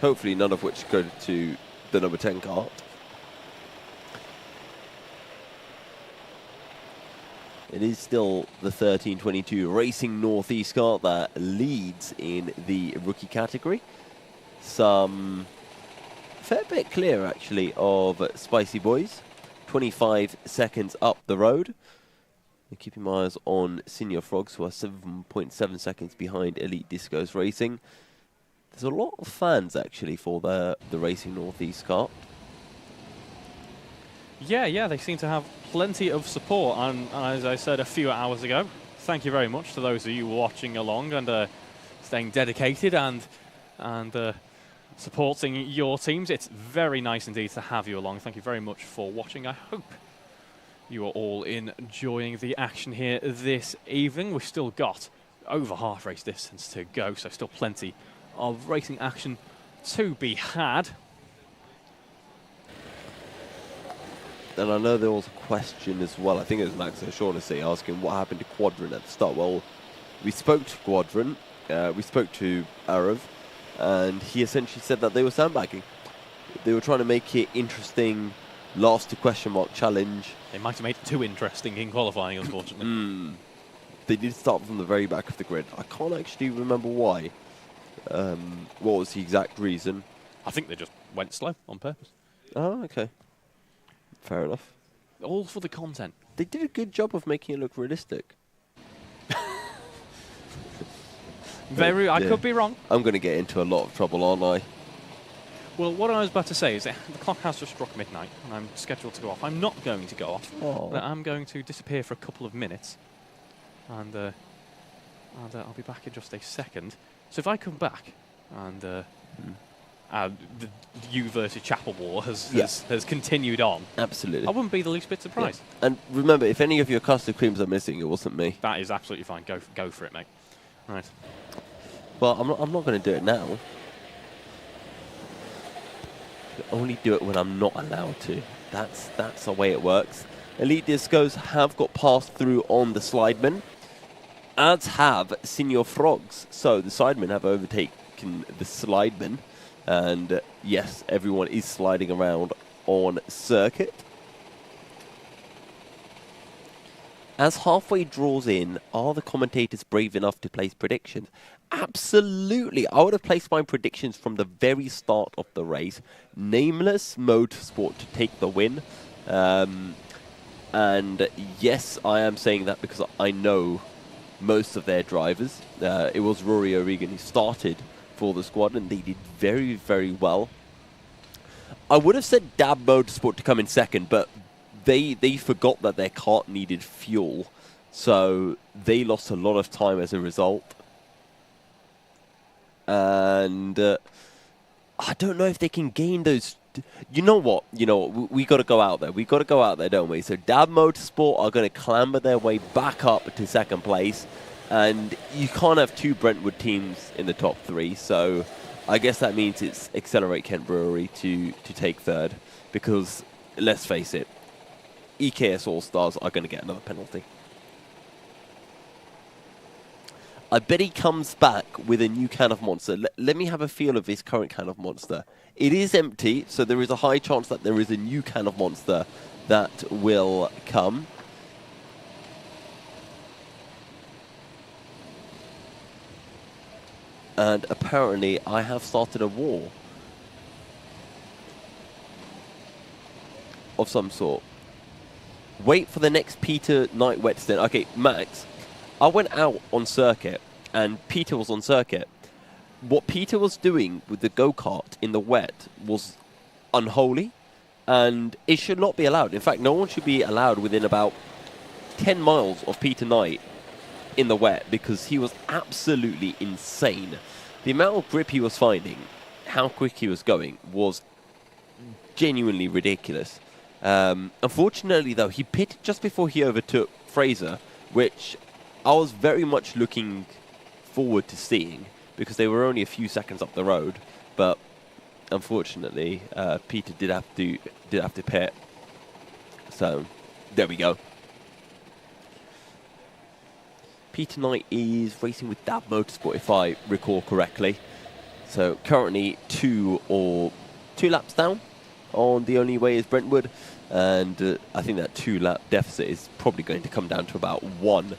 Hopefully none of which go to the number 10 kart. It is still the 1322 Racing Northeast kart that leads in the rookie category. Some fair bit clear, actually, of Spicy Boys. 25 seconds up the road. And keeping my eyes on Senior Frogs, who are 7.7 seconds behind Elite Discos Racing. There's a lot of fans, actually, for the Racing Northeast kart. Yeah, they seem to have plenty of support. And as I said a few hours ago, thank you very much to those of you watching along and staying dedicated and supporting your teams. It's very nice indeed to have you along. Thank you very much for watching. I hope you are all enjoying the action here this evening. We've still got over half race distance to go, so still plenty of racing action to be had. And I know there was a question as well. I think it was Max O'Shaughnessy asking what happened to Quadrant at the start. Well, we spoke to Quadrant, we spoke to Arav, and he essentially said that they were sandbagging. They were trying to make it interesting, last to question mark challenge. They might have made it too interesting in qualifying, unfortunately. They did start from the very back of the grid. I can't actually remember why. What was the exact reason? I think they just went slow on purpose. Oh, okay. Fair enough. All for the content. They did a good job of making it look realistic. I could be wrong. I'm going to get into a lot of trouble, aren't I? Well, what I was about to say is that the clock has just struck midnight, and I'm scheduled to go off. I'm not going to go off. But I'm going to disappear for a couple of minutes, and I'll be back in just a second. So if I come back, and the you versus Chapel war has continued on, absolutely, I wouldn't be the least bit surprised. Yeah. And remember, if any of your custard creams are missing, it wasn't me. That is absolutely fine. Go for it, mate. Right. Well, I'm not going to do it now. I only do it when I'm not allowed to. That's the way it works. Elite Discos have got passed through on the Slidemen, as have Senior Frogs. So the Sidemen have overtaken the Slidemen, and yes, everyone is sliding around on circuit. As halfway draws in, are the commentators brave enough to place predictions? Absolutely. I would have placed my predictions from the very start of the race. Nameless Motorsport to take the win. And yes, I am saying that because I know most of their drivers. It was Rory O'Regan who started for the squad, and they did very, very well. I would have said Dab Motorsport to come in second, but they forgot that their kart needed fuel, so they lost a lot of time as a result. And I don't know if they can gain those. You know what? We got to go out there. We got to go out there, don't we? So Dab Motorsport are going to clamber their way back up to second place, and you can't have two Brentwood teams in the top three. So I guess that means it's Accelerate Kent Brewery to take third, because let's face it, EKS All-Stars are going to get another penalty. I bet he comes back with a new can of Monster. Let me have a feel of his current can of Monster. It is empty, so there is a high chance that there is a new can of Monster that will come. And apparently I have started a war of some sort. Wait for the next Peter Night Whetstone. Okay, Max, I went out on circuit and Peter was on circuit. What Peter was doing with the go-kart in the wet was unholy, and it should not be allowed. In fact, no one should be allowed within about 10 miles of Peter Knight in the wet because he was absolutely insane. The amount of grip he was finding, how quick he was going, was genuinely ridiculous. Unfortunately, though, he pitted just before he overtook Fraser, which I was very much looking forward to seeing because they were only a few seconds up the road. But unfortunately, Peter did have to pit. So there we go. Peter Knight is racing with Dab Motorsport, if I recall correctly. So currently two laps down on the only way is Brentwood, and I think that 2-lap deficit is probably going to come down to about 1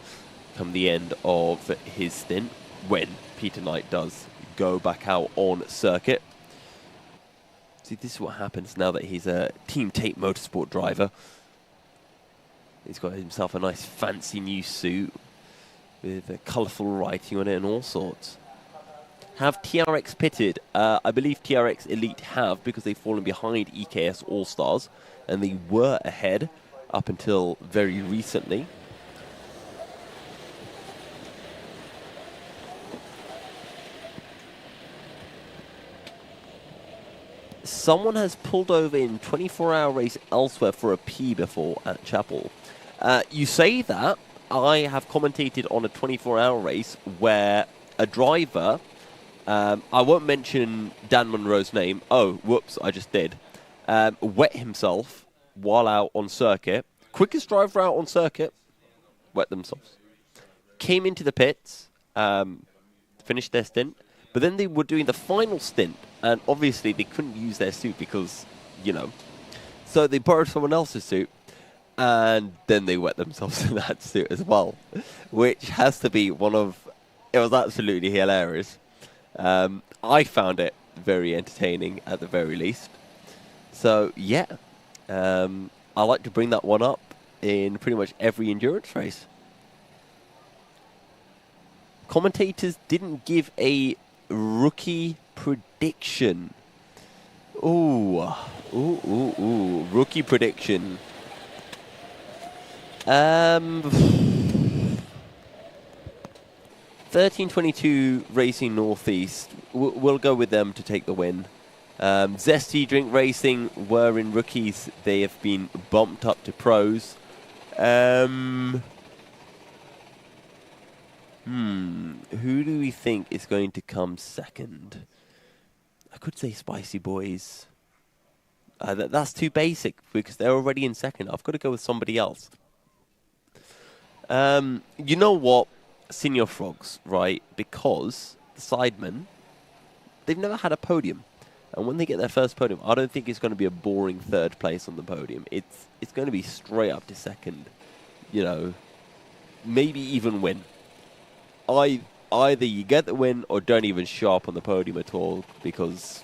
come the end of his stint when Peter Knight does go back out on circuit. See, this is what happens now that he's a Team Tate Motorsport driver. He's got himself a nice fancy new suit with colourful writing on it and all sorts. Have TRX pitted? I believe TRX Elite have, because they've fallen behind EKS All-Stars, and they were ahead up until very recently. Someone has pulled over in 24-hour race elsewhere for a P before at Chapel. You say that. I have commentated on a 24-hour race where a driver, I won't mention Dan Monroe's name. Oh, whoops, I just did. Wet himself while out on circuit. Quickest driver out on circuit. Wet themselves. Came into the pits, finished their stint. But then they were doing the final stint, and obviously they couldn't use their suit because, you know. So they borrowed someone else's suit, and then they wet themselves in that suit as well, which has to be one of... It was absolutely hilarious. I found it very entertaining at the very least. So, yeah. I like to bring that one up in pretty much every endurance race. Commentators didn't give a rookie prediction. Ooh. Rookie prediction. 1322 Racing Northeast. We'll go with them to take the win. Zesty Drink Racing were in rookies. They have been bumped up to pros. Who do we think is going to come second? I could say Spicy Boys. That's too basic because they're already in second. I've got to go with somebody else. You know what? Senior Frogs, right? Because the Sidemen, they've never had a podium. And when they get their first podium, I don't think it's going to be a boring third place on the podium. It's going to be straight up to second. You know, maybe even win. Either you get the win or don't even show up on the podium at all because,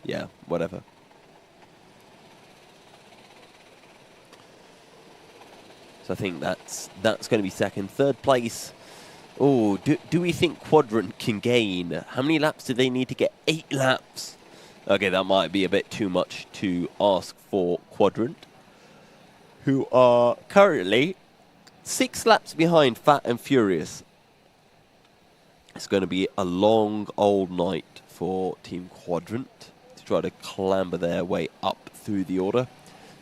yeah, whatever. So I think that's going to be second. Third place. Oh, do we think Quadrant can gain? How many laps do they need to get? 8 laps. Okay, that might be a bit too much to ask for Quadrant, who are currently 6 laps behind Fat and Furious. It's going to be a long old night for Team Quadrant to try to clamber their way up through the order.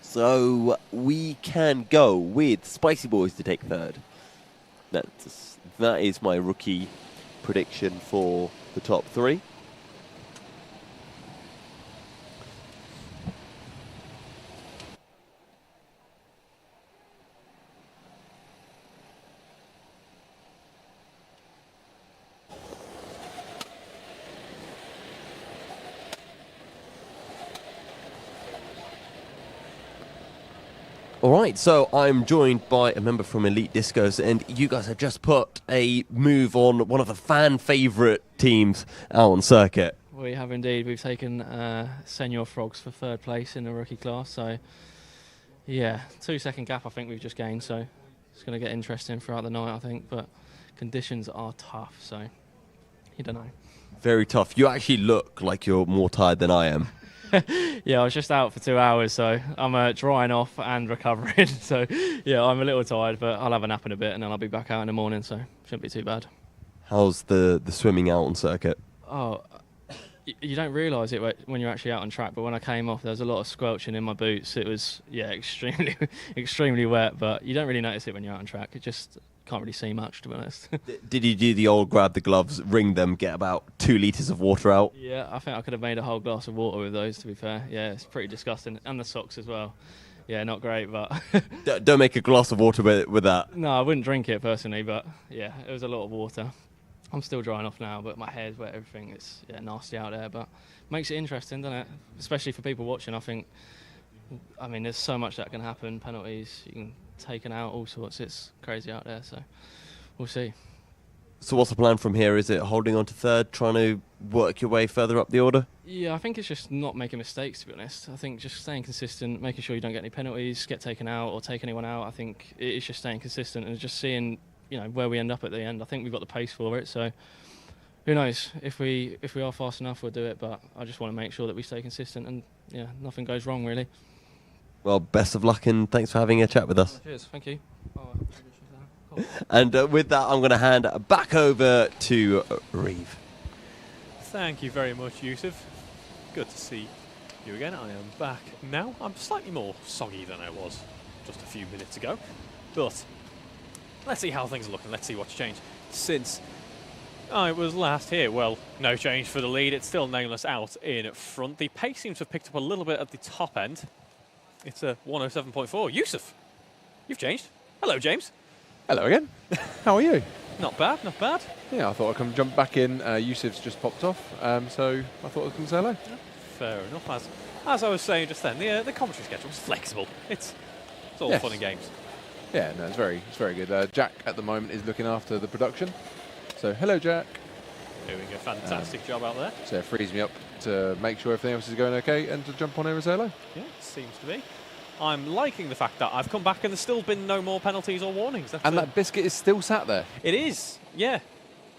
So we can go with Spicy Boys to take third. That is my rookie prediction for the top 3. Alright, so I'm joined by a member from Elite Discos, and you guys have just put a move on one of the fan favourite teams out on circuit. We have indeed. We've taken Senior Frogs for third place in the rookie class, so yeah, 2-second gap I think we've just gained, so it's going to get interesting throughout the night I think, but conditions are tough, so you don't know. Very tough. You actually look like you're more tired than I am. Yeah, I was just out for 2 hours, so I'm drying off and recovering. So, yeah, I'm a little tired, but I'll have a nap in a bit, and then I'll be back out in the morning, so shouldn't be too bad. How's the swimming out on circuit? Oh, you don't realise it when you're actually out on track, but when I came off, there was a lot of squelching in my boots. It was, yeah, extremely, extremely wet, but you don't really notice it when you're out on track. It just can't really see much, to be honest. Did you do the old grab the gloves, wring them, get about 2 litres of water out? Yeah, I think I could have made a whole glass of water with those, to be fair. Yeah, it's pretty disgusting. And the socks as well. Yeah, not great, but... Don't make a glass of water with that. No, I wouldn't drink it personally, but yeah, it was a lot of water. I'm still drying off now, but my hair's wet, everything. It's nasty out there, but makes it interesting, doesn't it? Especially for people watching, I think. I mean, there's so much that can happen, penalties, you can taken out, all sorts. It's crazy out there, so we'll see. So what's the plan from here? Is it holding on to third, trying to work your way further up the order? Yeah, I think it's just not making mistakes, to be honest. I think just staying consistent, making sure you don't get any penalties, get taken out or take anyone out. I think it's just staying consistent and just seeing, where we end up at the end. I think we've got the pace for it, so who knows? If we are fast enough, we'll do it, but I just want to make sure that we stay consistent and, nothing goes wrong, really. Well, best of luck and thanks for having a chat with us. Cheers, thank you. And with that, I'm going to hand back over to Reeve. Thank you very much, Yusuf. Good to see you again. I am back now. I'm slightly more soggy than I was just a few minutes ago, but let's see how things are looking. Let's see what's changed since I was last here. Well, no change for the lead. It's still Nameless out in front. The pace seems to have picked up a little bit at the top end. It's a 107.4. Yusuf, you've changed. Hello, James. Hello again. How are you? Not bad, not bad. Yeah, I thought I'd come jump back in. Yusuf's just popped off, so I thought I'd come say hello. Yeah, fair enough. As I was saying just then, the commentary schedule is flexible. It's all fun and games. Yeah, no, it's very good. Jack at the moment is looking after the production. So hello, Jack. Doing a fantastic job out there. So it frees me up to make sure everything else is going okay and to jump on here and say hello. Yeah, it seems to be. I'm liking the fact that I've come back and there's still been no more penalties or warnings. And that biscuit is still sat there. It is, yeah.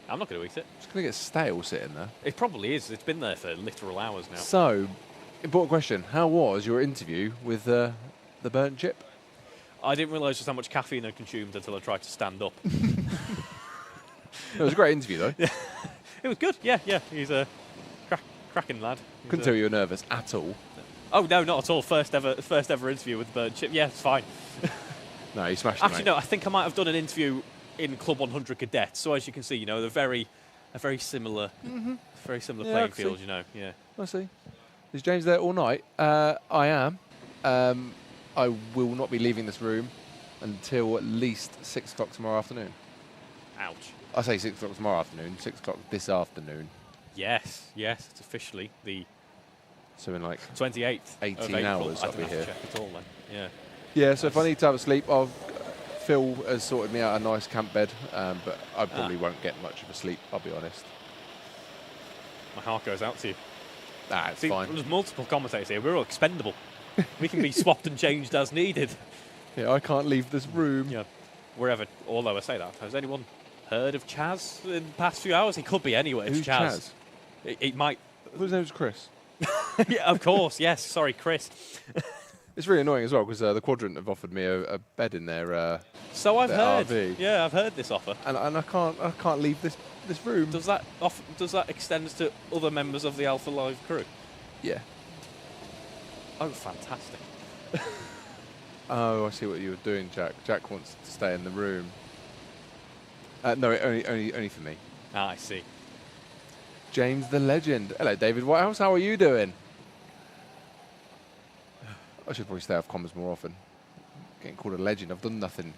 I'm not going to eat it. It's going to get stale sitting there. It probably is. It's been there for literal hours now. So, important question. How was your interview with the burnt chip? I didn't realise just how much caffeine I consumed until I tried to stand up. It was a great interview, though. Yeah. It was good, yeah. He's a cracking lad. Couldn't tell you were nervous at all. Oh, no, not at all. First ever interview with the burnt chip. Yeah, it's fine. No, you smashed it, Actually, mate. no, I think I might have done an interview in Club 100 Cadets. So as you can see, they're a very similar playing field, yeah. I see. Is James there all night? I am. I will not be leaving this room until at least 6 o'clock tomorrow afternoon. Ouch. I say 6 o'clock tomorrow afternoon, 6 o'clock this afternoon. Yes, it's officially the... So in like 28th 18 of April. hours I I'll be don't have here. to check at all then. Yeah. Yeah, so if I need to have a sleep, Phil has sorted me out a nice camp bed, but I probably won't get much of a sleep, I'll be honest. My heart goes out to you. It's See, fine. there's multiple commentators here. We're all expendable. We can be swapped and changed as needed. Yeah, I can't leave this room. Yeah. Wherever, although I say that, has anyone heard of Chaz in the past few hours? He could be anyway. It's Who's Chaz. Chaz? It might... I thought his name was Chris. Yeah, of course, yes. Sorry, Chris. It's really annoying as well because the Quadrant have offered me a bed in their So I've their heard. RV. Yeah, I've heard this offer. And I can't leave this room. Does that extend to other members of the Alpha Live crew? Yeah. Oh, fantastic. Oh, I see what you were doing, Jack. Jack wants to stay in the room. No, only for me. Ah, I see. James the Legend. Hello, David Whitehouse. How are you doing? I should probably stay off comms more often. Getting called a legend. I've done nothing.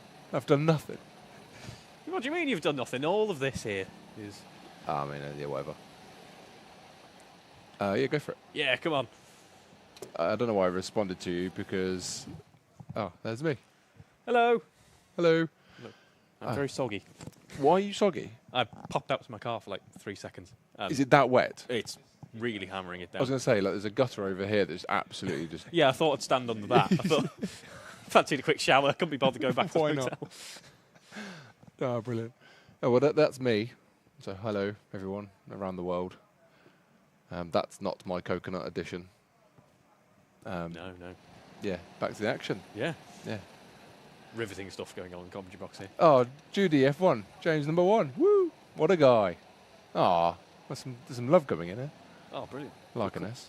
What do you mean you've done nothing? All of this here is... I mean, yeah, whatever. Yeah, go for it. Yeah, come on. I don't know why I responded to you because... Oh, there's me. Hello. Hello. Look, I'm very soggy. Why are you soggy? I popped out to my car for like 3 seconds. Is it that wet? It's really hammering it down. I was going to say, like, there's a gutter over here that's absolutely just... Yeah, I thought I'd stand under that. I thought, fancied a quick shower. Couldn't be bothered to go back to the hotel. Oh, brilliant. Oh, well, that's me. So, hello, everyone around the world. That's not my coconut edition. No. Yeah, back to the action. Yeah. Yeah. Riveting stuff going on in commentary box here. Oh, Judy F1, James number 1. Woo! What a guy. Ah, there's some love coming in here. Oh, brilliant. Liking this.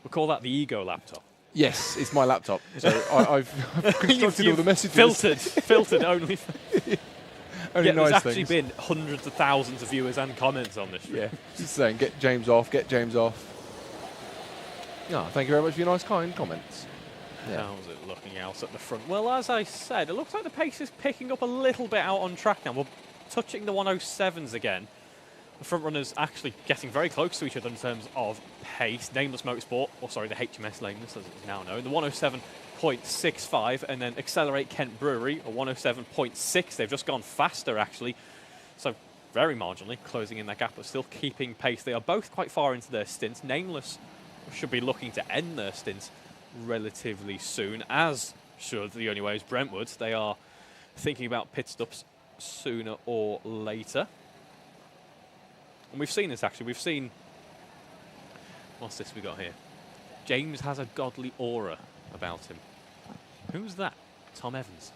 We'll call that the ego laptop. Yes, it's my laptop. So I've constructed all the messages. Filtered only. Only nice there's actually things. been hundreds of thousands of viewers and comments on this. Yeah, just saying, get James off, get James off. Oh, thank you very much for your nice, kind comments. Yeah. How's it looking out at the front? Well, as I said, it looks like the pace is picking up a little bit out on track now. We're touching the 107s again. The front runners actually getting very close to each other in terms of pace. Nameless Motorsport, or sorry, the HMS Nameless, as it is now known, the 107.65, and then Accelerate Kent Brewery, a 107.6. They've just gone faster, actually. So very marginally closing in that gap, but still keeping pace. They are both quite far into their stints. Nameless should be looking to end their stints relatively soon, as should the Only Way is Brentwood. They are thinking about pit stops sooner or later. And we've seen this, actually. We've seen... What's this we got here? James has a godly aura about him. Who's that? Tom Evans.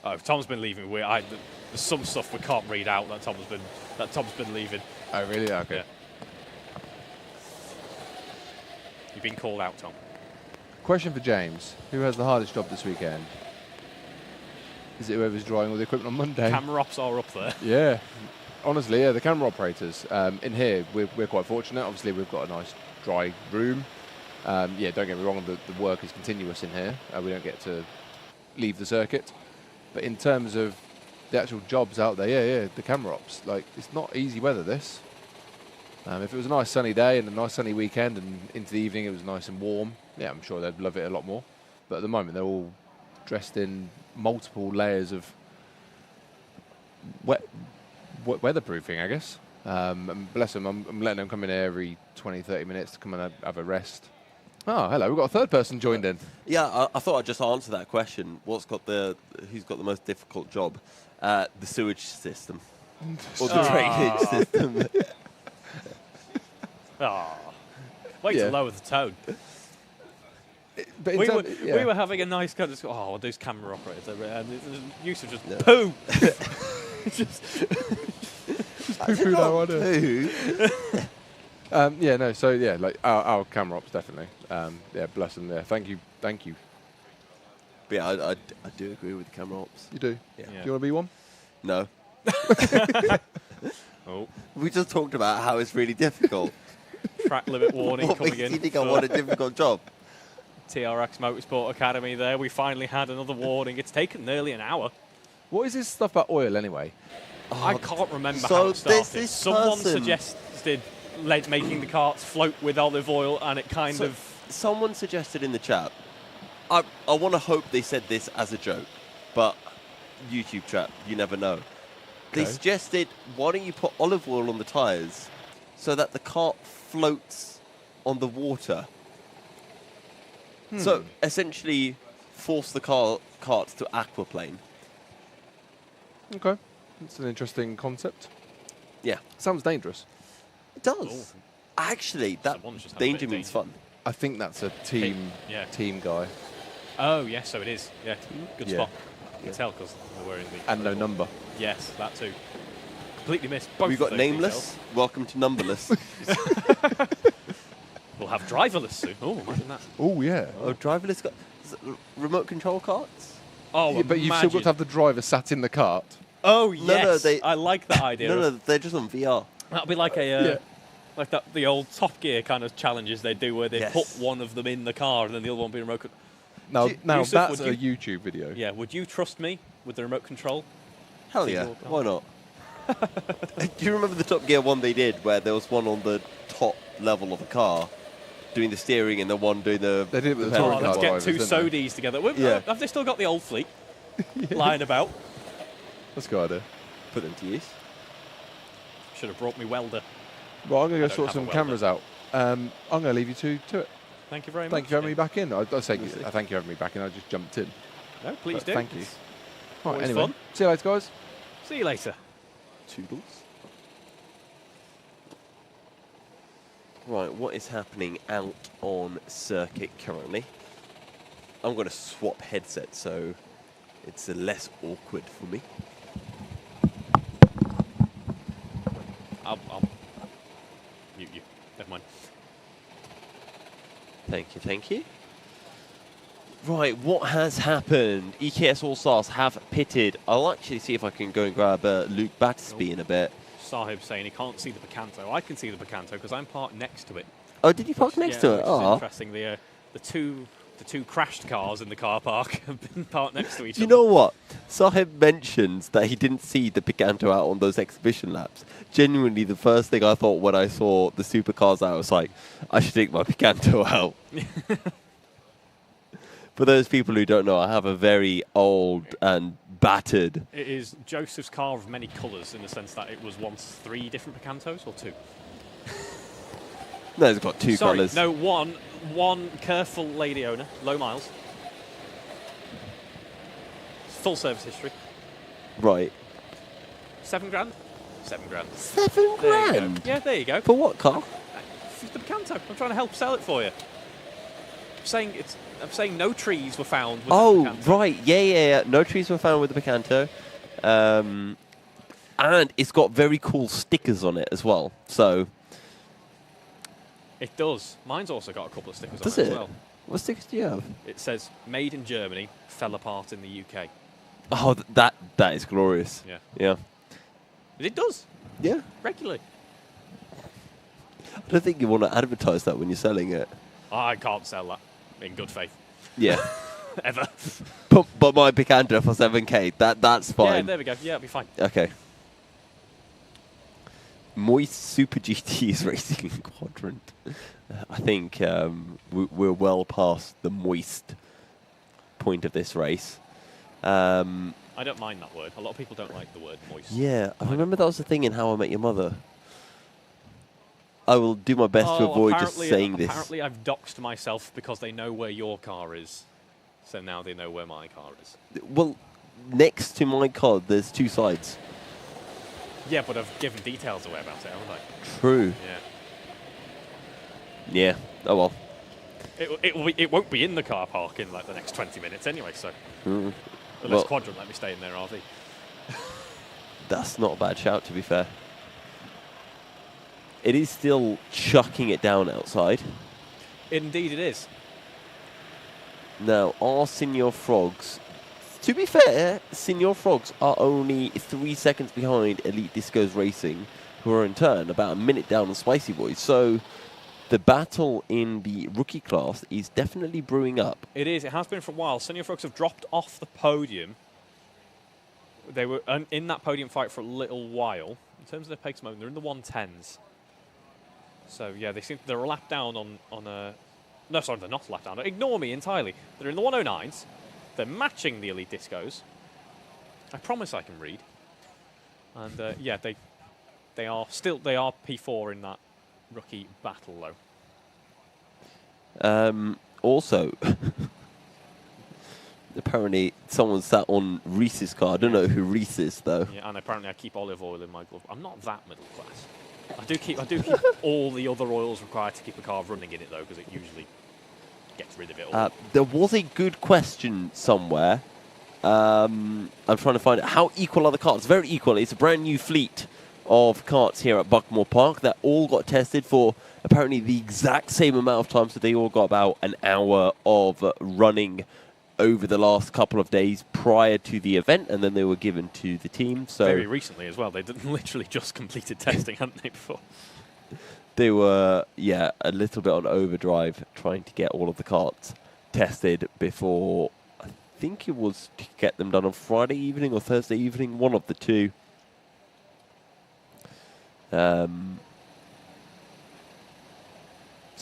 Oh, Tom's been leaving. There's some stuff we can't read out that Tom's been leaving. Oh, really? Okay. Yeah. You've been called out, Tom. Question for James. Who has the hardest job this weekend? Is it whoever's drying all the equipment on Monday? Camera ops are up there. Yeah. Honestly, yeah, the camera operators. In here, we're quite fortunate. Obviously, we've got a nice dry room. Yeah, don't get me wrong, the work is continuous in here. We don't get to leave the circuit. But in terms of the actual jobs out there, yeah, the camera ops, like, it's not easy weather, this. If it was a nice sunny day and a nice sunny weekend and into the evening it was nice and warm, yeah, I'm sure they'd love it a lot more. But at the moment, they're all dressed in multiple layers of weatherproofing, I guess. And bless them, I'm letting them come in here every 20, 30 minutes to come and have a rest. Oh, hello, we've got a third person joined in. Yeah, I thought I'd just answer that question. Who's got the most difficult job? The sewage system. Or the drainage system. Way to lower the tone. But we were having a nice kind of, those camera operators, and Yusuf just poo. Just poo-pooed our order. Yeah, no, so yeah, like our camera ops definitely. Yeah, bless them there. Thank you. But yeah, I do agree with the camera ops. You do? Yeah. Do you want to be one? No. Oh. We just talked about how it's really difficult. Track limit warning what coming makes in. you think I want a difficult job? TRX Motorsport Academy there. We finally had another warning. It's taken nearly an hour. What is this stuff about oil anyway? I can't remember so how it started. this Someone person- suggested making the carts float with olive oil, and it kind of... Someone suggested in the chat, I want to hope they said this as a joke, but YouTube chat, you never know. They suggested, why don't you put olive oil on the tyres so that the cart floats on the water? So essentially force the cart to aquaplane. Okay. That's an interesting concept. Yeah. Sounds dangerous. It does. Actually, that Someone's just had a danger bit of means fun. I think that's a team guy. Oh, yes, so it is. Yeah, good Yeah. spot. You can tell because we're wearing the... And no number. Yes, that too. Completely missed both We've of got those nameless. details. Welcome to numberless. We'll have driverless soon. Oh, imagine that. Oh, yeah. Oh, driverless remote control carts? Oh, Yeah, but you've still got to have the driver sat in the cart. Oh, yes. No, I like that idea. No, they're just on VR. That'll be like a... Like the old Top Gear kind of challenges they do where they put one of them in the car and then the other one be remote control. Now Yusuf, that's would a YouTube video. Yeah, would you trust me with the remote control? Hell yeah, why not? Do you remember the Top Gear one they did where there was one on the top level of the car doing the steering and the one doing the... They did it with the pedal? touring Let's car get drivers, two didn't they? Sodis together. Yeah. Have they still got the old fleet lying about? That's a good idea. Put them to use. Should have brought me welder. Well, I'm going to go don't sort have a some welder. cameras out. I'm going to leave you two to it. Thank you very much. Thank you for having me back in. I say thank you for having me back in. I just jumped in. No, please But do. thank you. It's Right, always anyway. fun. See you later, guys. See you later. Toodles. Right, what is happening out on circuit currently? I'm going to swap headsets so it's less awkward for me. I'll mute you. Never mind. Thank you, thank you. Right, what has happened? EKS All-Stars have pitted. I'll actually see if I can go and grab Luke Battersby in a bit. Sahib saying he can't see the Picanto. I can see the Picanto because I'm parked next to it. Oh, did you park next to it? Oh, interesting. The two crashed cars in the car park have been parked next to each other. You know what? Sahib mentions that he didn't see the Picanto out on those exhibition laps. Genuinely, the first thing I thought when I saw the supercars out was like, I should take my Picanto out. For those people who don't know, I have a very old and battered... It is Joseph's car of many colours in the sense that it was once 3 different Picantos, or 2? No, it's got 2 colours. No, one careful lady owner, low miles. Full service history. Right. 7 grand? 7 grand. 7 grand? Yeah, there you go. For what car? For the Picanto. I'm trying to help sell it for you. I'm saying no trees were found with the Picanto. Right. Yeah. No trees were found with the Picanto. And it's got very cool stickers on it as well. So... It does. Mine's also got a couple of stickers Does on it it? as well. What stickers do you have? It says, made in Germany, fell apart in the UK. Oh, that is glorious. Yeah. Yeah. It does. Yeah. Regularly. I don't think you want to advertise that when you're selling it. I can't sell that in good faith. Yeah. Ever. But my Picanto for 7k, that's fine. Yeah, there we go. Yeah, it'll be fine. Okay. Moist Super GT is racing in Quadrant. I think we're well past the moist point of this race. I don't mind that word. A lot of people don't like the word moist. Yeah, I remember that was the thing in How I Met Your Mother. I will do my best to avoid just saying this. Apparently I've doxed myself because they know where your car is. So now they know where my car is. Well, next to my car, there's 2 sides. Yeah, but I've given details away about it, haven't I? True. Yeah. Yeah. Oh well. It won't be in the car park in like the next 20 minutes anyway, so... Unless Quadrant let me stay in their RV. That's not a bad shout, to be fair. It is still chucking it down outside. Indeed it is. Now, our Senior Frogs... To be fair, Senior Frogs are only 3 seconds behind Elite Discos Racing, who are in turn about a minute down on Spicy Boys. So the battle in the rookie class is definitely brewing up. It is. It has been for a while. Senior Frogs have dropped off the podium. They were in that podium fight for a little while. In terms of their pace moment, they're in the 110s. So yeah, they're a lap down on a... No, sorry, they're not a lap down. Ignore me entirely. They're in the 109s. They're matching the Elite Discos. I promise I can read. And yeah, they are P4 in that rookie battle though. Also, apparently someone sat on Reese's car. I don't know who Reese is though. Yeah, and apparently I keep olive oil in my glove. I'm not that middle class. I do keep all the other oils required to keep a car running in it though, because it usually gets rid of it all. There was a good question somewhere. I'm trying to find it. How equal are the carts? Very equal. It's a brand new fleet of carts here at Buckmore Park that all got tested for apparently the exact same amount of time. So they all got about an hour of running over the last couple of days prior to the event, and then they were given to the team. So very recently as well. They literally just completed testing, hadn't they, before? They were, yeah, a little bit on overdrive trying to get all of the carts tested before, I think it was to get them done on Friday evening or Thursday evening, one of the two. So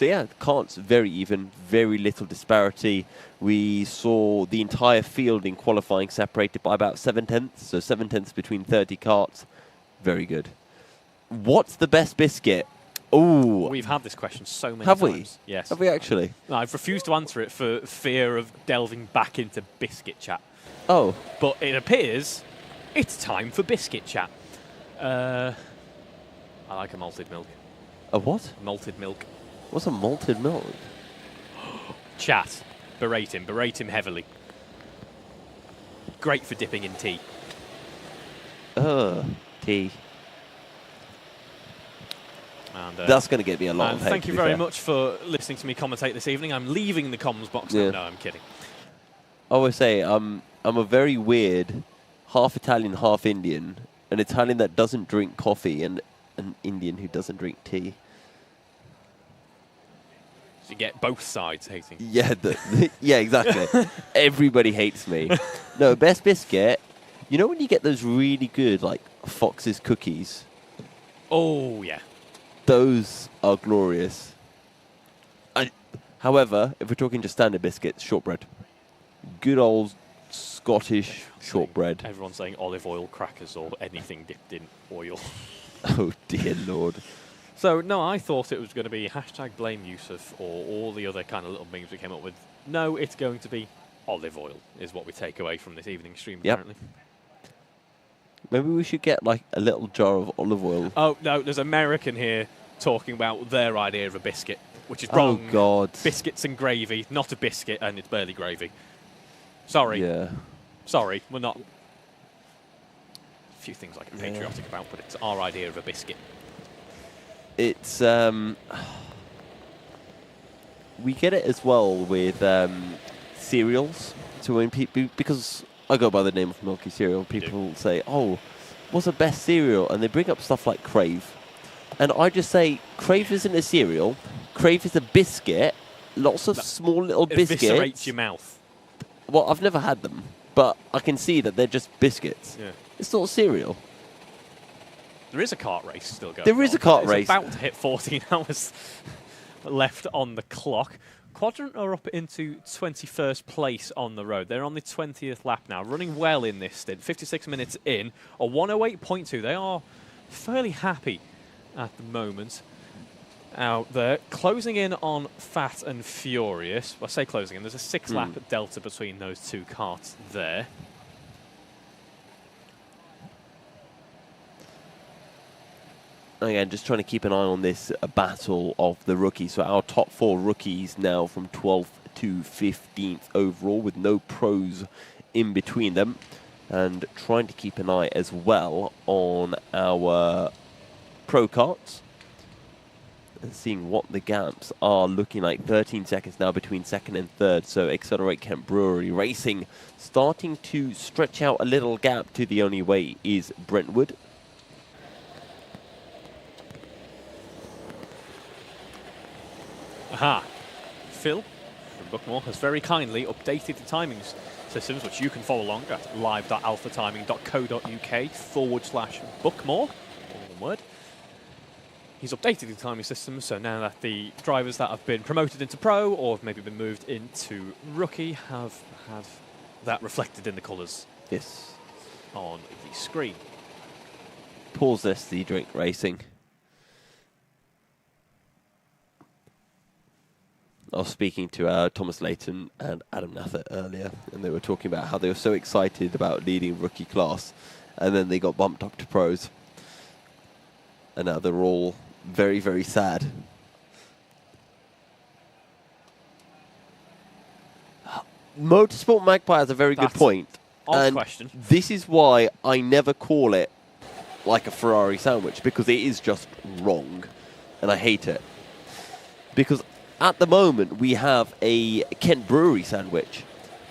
yeah, the carts very even, very little disparity. We saw the entire field in qualifying separated by about 7/10, so 7/10 between 30 carts. Very good. What's the best biscuit? Oh, we've had this question so many times. Have we? Yes. Have we actually? No, I've refused to answer it for fear of delving back into biscuit chat. Oh. But it appears it's time for biscuit chat. I like a malted milk. A what? Malted milk. What's a malted milk? Chat. Berate him heavily. Great for dipping in tea. Tea. And, that's going to get me a lot of hate. Thank you very much for listening to me commentate this evening. I'm leaving the comms box now. No, I'm kidding. I always say I'm a very weird, half Italian, half Indian. An Italian that doesn't drink coffee and an Indian who doesn't drink tea. So you get both sides hating. Yeah, yeah, exactly. Everybody hates me. No, best biscuit. You know when you get those really good, like, Fox's cookies? Oh, yeah. Those are glorious. However, if we're talking just standard biscuits, shortbread. Good old Scottish shortbread. Everyone's saying olive oil crackers or anything dipped in oil. Oh, dear Lord. So, no, I thought it was going to be hashtag blame Yusuf or all the other kind of little memes we came up with. No, it's going to be olive oil is what we take away from this evening stream, apparently. Maybe we should get, like, a little jar of olive oil. Oh, no, there's an American here talking about their idea of a biscuit, which is wrong. Oh, God. Biscuits and gravy, not a biscuit, and it's barely gravy. Sorry. Yeah. Sorry, we're not... A few things I can be patriotic about, but it's our idea of a biscuit. It's, we get it as well with cereals. So when people... Because I go by the name of Milky Cereal, people say, oh, what's the best cereal? And they bring up stuff like Crave. And I just say, Crave isn't a cereal. Crave is a biscuit. Lots of small little biscuits. Eviscerates your mouth. Well, I've never had them, but I can see that they're just biscuits. Yeah. It's not cereal. There is a kart race still going on. There is a kart race. It's about to hit 14 hours left on the clock. Quadrant are up into 21st place on the road. They're on the 20th lap now, running well in this stint. 56 minutes in, a 108.2. They are fairly happy at the moment out there. Closing in on Fat and Furious. Well, I say closing in. There's a 6-lap delta between those two karts there. Again, just trying to keep an eye on this battle of the rookies. So our top 4 rookies now from 12th to 15th overall with no pros in between them. And trying to keep an eye as well on our pro karts. And seeing what the gaps are looking like. 13 seconds now between second and third. So Accelerate Kent Brewery Racing starting to stretch out a little gap to the only way is Brentwood. Aha. Phil from Buckmore has very kindly updated the timings systems, which you can follow along at live.alphatiming.co.uk/Buckmore, all one word. He's updated the timing systems, so now that the drivers that have been promoted into pro or have maybe been moved into rookie have had that reflected in the colours on the screen. Pause this, the drink racing. I was speaking to Thomas Layton and Adam Nathert earlier, and they were talking about how they were so excited about leading rookie class, and then they got bumped up to pros. And now they're all very, very sad. Motorsport Magpie has a very good point. Odd question. This is why I never call it like a Ferrari sandwich, because it is just wrong, and I hate it. Because at the moment, we have a Kent Brewery sandwich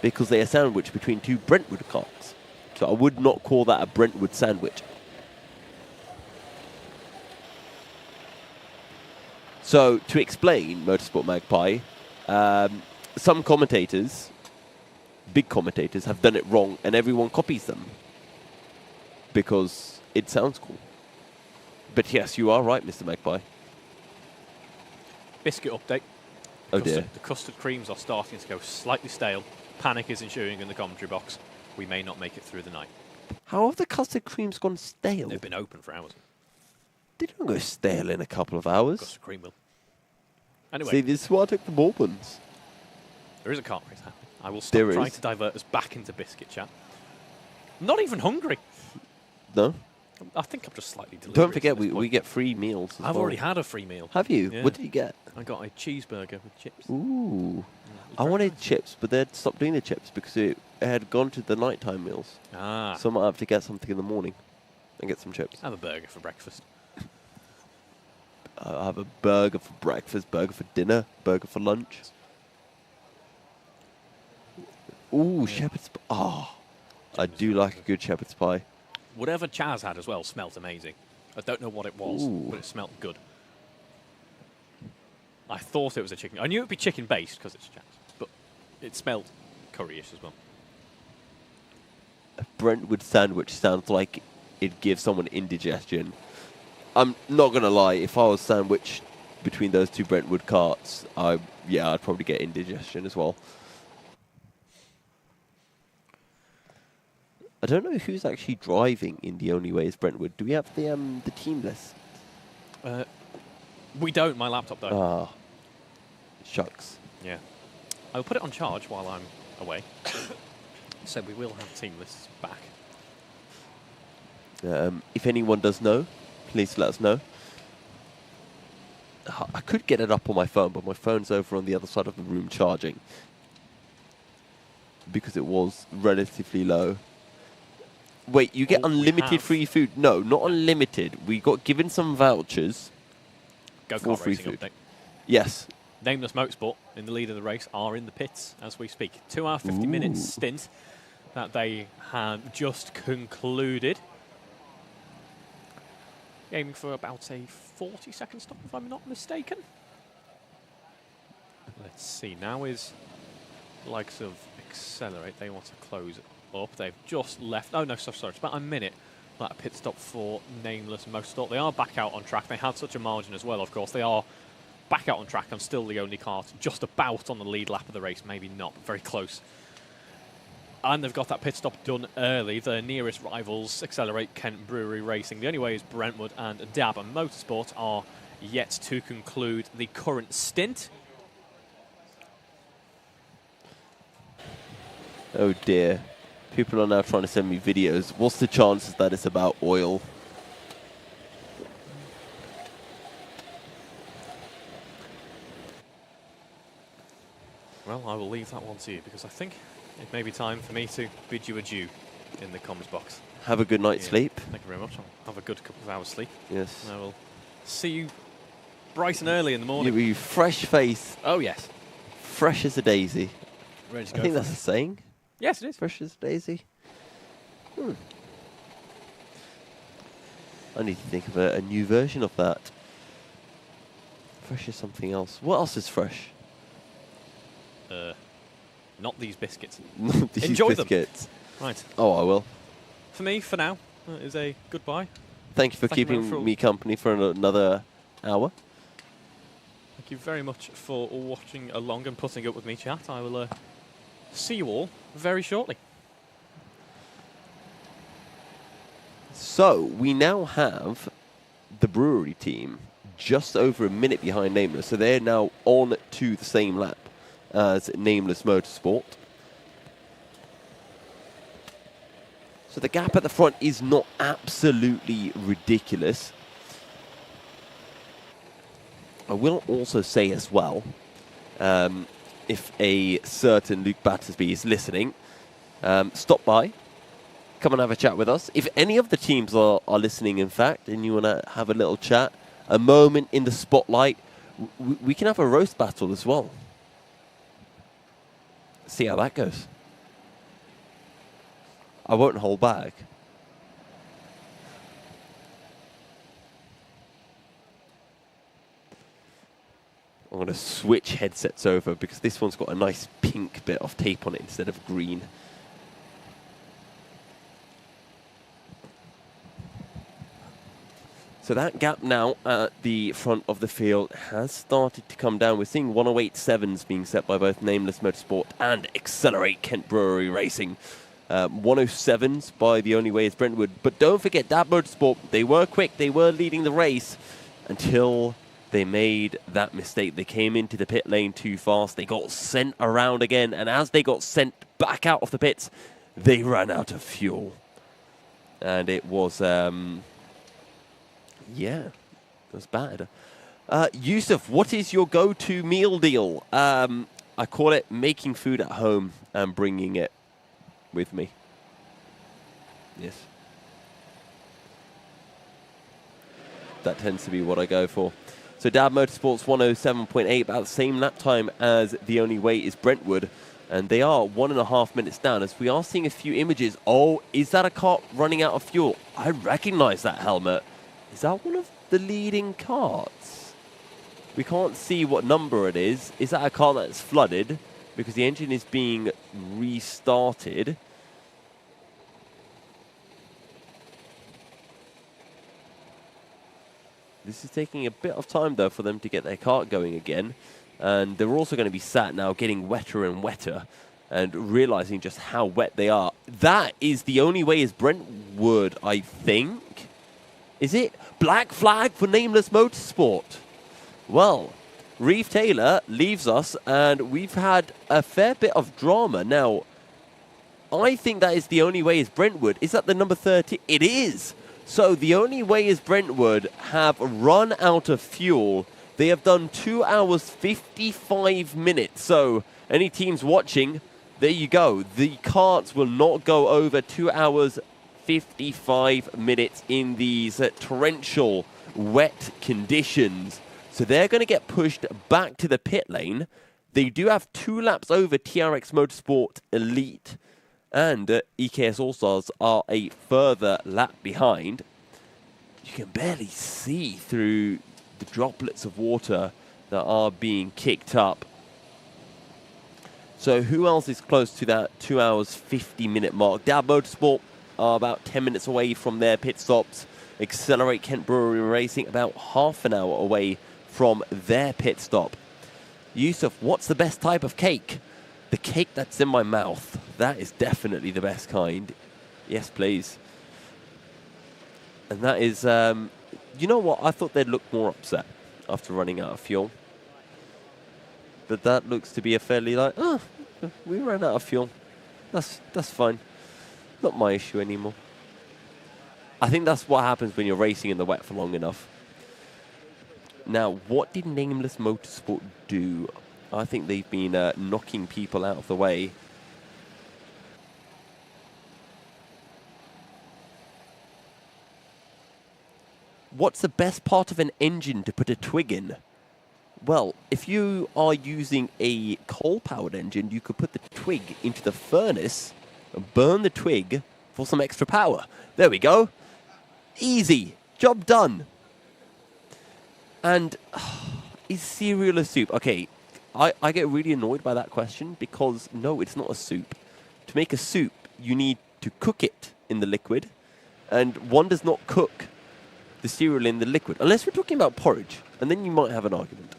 because they are sandwiched between two Brentwood karts. So I would not call that a Brentwood sandwich. So to explain Motorsport Magpie, some commentators, big commentators, have done it wrong and everyone copies them because it sounds cool. But yes, you are right, Mr. Magpie. Biscuit update. Oh dear. The custard creams are starting to go slightly stale. Panic is ensuing in the commentary box. We may not make it through the night. How have the custard creams gone stale? They've been open for hours. They don't go stale in a couple of hours. Custard cream will. Anyway. See, this is why I took the bourbons. There is a kart race happening. I will stop trying to divert us back into biscuit chat. Not even hungry. No? I think I'm just slightly delirious. Don't forget, we get free meals as I've well. already had a free meal. Have you? Yeah. What did you get? I got a cheeseburger with chips. Ooh. I wanted chips, but they'd stopped doing the chips because it had gone to the nighttime meals. Ah. So I might have to get something in the morning and get some chips. Have a burger for breakfast. I have a burger for breakfast, burger for dinner, burger for lunch. Ooh, shepherd's pie. Oh, I do like a good shepherd's pie. Whatever Chaz had as well smelt amazing. I don't know what it was, but it smelt good. I thought it was a chicken. I knew it would be chicken based because it's Chaz, but it smelled curryish as well. A Brentwood sandwich sounds like it'd give someone indigestion. I'm not going to lie, if I was sandwiched between those two Brentwood carts, I'd probably get indigestion as well. I don't know who's actually driving in The Only Way is Brentwood. Do we have the team list? We don't. My laptop died. Ah, shucks. Yeah. I'll put it on charge while I'm away. So we will have team lists back. If anyone does know, please let us know. I could get it up on my phone, but my phone's over on the other side of the room charging because it was relatively low. Wait, you get unlimited free food? No, not unlimited. We got given some vouchers for free food. Update. Yes. Nameless Motorsport, in the lead of the race, are in the pits as we speak. 2 hour, 50 minutes stint that they had just concluded. Aiming for about a 40-second stop, if I'm not mistaken. Let's see. Now is the likes of Accelerate. They want to close up. They've just left. Oh, no, sorry. It's about a minute. That pit stop for Nameless Motorsport. They are back out on track. They had such a margin as well, of course. They are back out on track and still the only car just about on the lead lap of the race. Maybe not, but very close. And they've got that pit stop done early. Their nearest rivals, Accelerate, Kent Brewery Racing. The only way is Brentwood and Dab and Motorsport are yet to conclude the current stint. Oh dear. People are now trying to send me videos. What's the chances that it's about oil? Well, I will leave that one to you because I think it may be time for me to bid you adieu in the comms box. Have a good night's sleep. Thank you very much. I'll have a good couple of hours sleep. Yes. And I will see you bright and early in the morning. You'll be fresh face. Oh, yes. Fresh as a daisy. Ready to I go. think that's a saying. Yes, it is. Fresh as a daisy. I need to think of a new version of that. Fresh is something else. What else is fresh? Not these biscuits. Not these Enjoy biscuits. them. Right. Oh, I will. For me, for now, is a goodbye. Thank you for keeping me company for another hour. Thank you very much for watching along and putting up with me, chat. I will see you all very shortly. So, we now have the brewery team just over a minute behind Nameless. So they're now on to the same lap as Nameless Motorsport. So the gap at the front is not absolutely ridiculous. I will also say as well, if a certain Luke Battersby is listening, stop by. Come and have a chat with us. If any of the teams are listening, in fact, and you want to have a little chat, a moment in the spotlight, we can have a roast battle as well. See how that goes. I won't hold back. I'm going to switch headsets over because this one's got a nice pink bit of tape on it instead of green. So that gap now at the front of the field has started to come down. We're seeing 108.7s being set by both Nameless Motorsport and Accelerate Kent Brewery Racing. 107s by The Only Way is Brentwood. But don't forget that Motorsport, they were quick, they were leading the race until they made that mistake. They came into the pit lane too fast. They got sent around again. And as they got sent back out of the pits, they ran out of fuel. And it was Yeah, that's bad. Yusuf, what is your go-to meal deal? I call it making food at home and bringing it with me. Yes. That tends to be what I go for. So Dad Motorsports 107.8, about the same lap time as The Only Way is Brentwood. And they are 1.5 minutes down as we are seeing a few images. Oh, is that a car running out of fuel? I recognize that helmet. Is that one of the leading carts? We can't see what number it is. Is that a car that's flooded? Because the engine is being restarted. This is taking a bit of time, though, for them to get their kart going again. And they're also going to be sat now getting wetter and wetter and realizing just how wet they are. That is The Only Way is Brentwood, I think. Is it? Black flag for Nameless Motorsport. Well, Reeve Taylor leaves us, and we've had a fair bit of drama. Now, I think that is The Only Way is Brentwood. Is that the number 30? It is. So The Only Way is Brentwood have run out of fuel. They have done 2 hours 55 minutes. So any teams watching, there you go. The karts will not go over 2 hours 55 minutes in these torrential wet conditions. So they're going to get pushed back to the pit lane. They do have 2 laps over TRX Motorsport Elite, and EKS All-Stars are a further lap behind. You can barely see through the droplets of water that are being kicked up. So who else is close to that 2 hours 50 minute mark? Dab Motorsport are about 10 minutes away from their pit stops. Accelerate Kent Brewery Racing about half an hour away from their pit stop. Yusuf, what's the best type of cake? The cake that's in my mouth. That is definitely the best kind. Yes, please. And that is, you know what? I thought they'd look more upset after running out of fuel. But that looks to be a fairly like, oh, we ran out of fuel. That's fine. Not my issue anymore. I think that's what happens when you're racing in the wet for long enough. Now, what did Nameless Motorsport do? I think they've been knocking people out of the way. What's the best part of an engine to put a twig in? Well, if you are using a coal-powered engine, you could put the twig into the furnace and burn the twig for some extra power. There we go. Easy. Job done. And is cereal a soup? Okay, I get really annoyed by that question because, no, it's not a soup. To make a soup, you need to cook it in the liquid, and one does not cook the cereal in the liquid, unless we're talking about porridge, and then you might have an argument.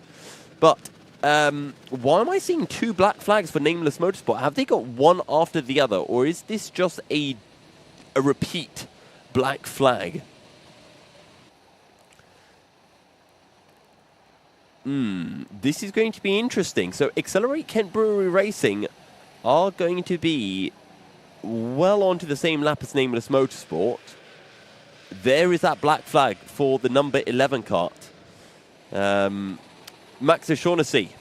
But why am I seeing 2 black flags for Nameless Motorsport? Have they got one after the other, or is this just a repeat black flag? This is going to be interesting. So Accelerate Kent Brewery Racing are going to be well onto the same lap as Nameless Motorsport. There is that black flag for the number 11 kart. Max O'Shaughnessy,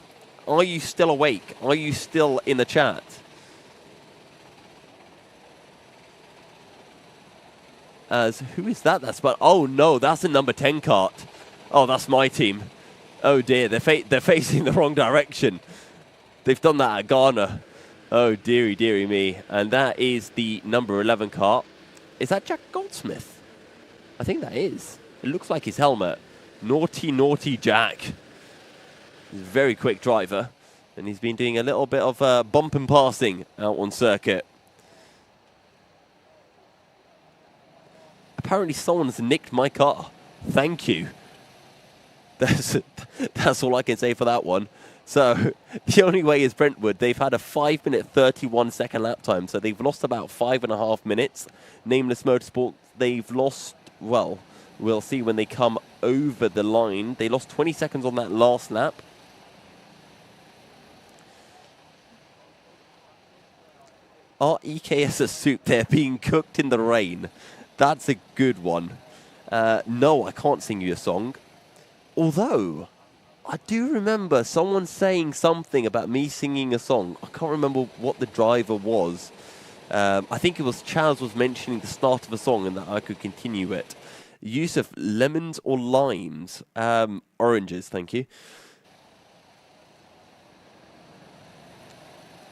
are you still awake? Are you still in the chat? Who is that? Oh no, that's a number 10 kart. Oh, that's my team. Oh dear, they're facing the wrong direction. They've done that at Ghana. Oh dearie, dearie me. And that is the number 11 kart. Is that Jack Goldsmith? I think that is. It looks like his helmet. Naughty, naughty Jack. He's a very quick driver. And he's been doing a little bit of bump and passing out on circuit. Apparently someone's nicked my car. Thank you. That's all I can say for that one. So, The Only Way is Brentwood. They've had a 5-minute, 31-second lap time, so they've lost about 5.5 minutes. Nameless Motorsport, they've lost, well, we'll see when they come over the line. They lost 20 seconds on that last lap. Are EKS a soup? They're being cooked in the rain. That's a good one. No, I can't sing you a song. Although, I do remember someone saying something about me singing a song. I can't remember what the driver was. I think it was Chaz was mentioning the start of a song and that I could continue it. Yusuf, lemons or limes? Oranges, thank you.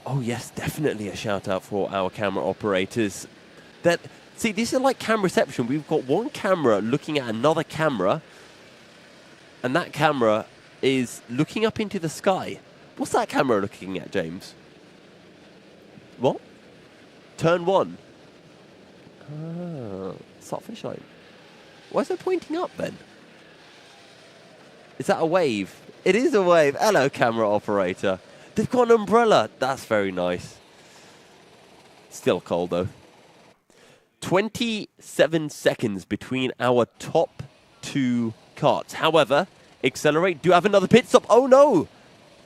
Oh yes, definitely a shout out for our camera operators. See, this is like cam reception. We've got one camera looking at another camera, and that camera is looking up into the sky. What's that camera looking at, James? What? Turn 1. Start finish line. Why is it pointing up then? Is that a wave? It is a wave. Hello, camera operator. They've got an umbrella. That's very nice. Still cold though. 27 seconds between our top 2 karts. However, Accelerate do have another pit stop. Oh no!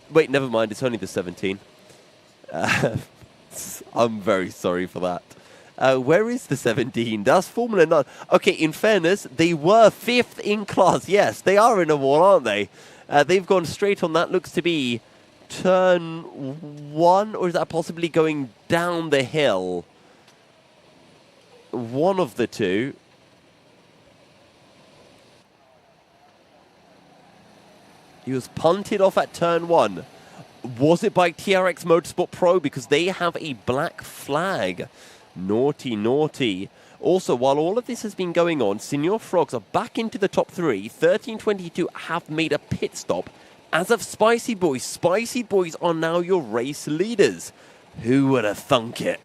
Wait, never mind. It's only the 17. I'm very sorry for that. Where is the 17? That's Formula 9. Okay, in fairness, they were 5th in class. Yes, they are in a wall, aren't they? They've gone straight on that. Looks to be turn 1, or is that possibly going down the hill? One of the two. He was punted off at turn 1. Was it by TRX Motorsport Pro? Because they have a black flag. Naughty, naughty. Also, while all of this has been going on, Senior Frogs are back into the top 3. 1322 have made a pit stop. As of Spicy Boys, Spicy Boys are now your race leaders. Who would have thunk it?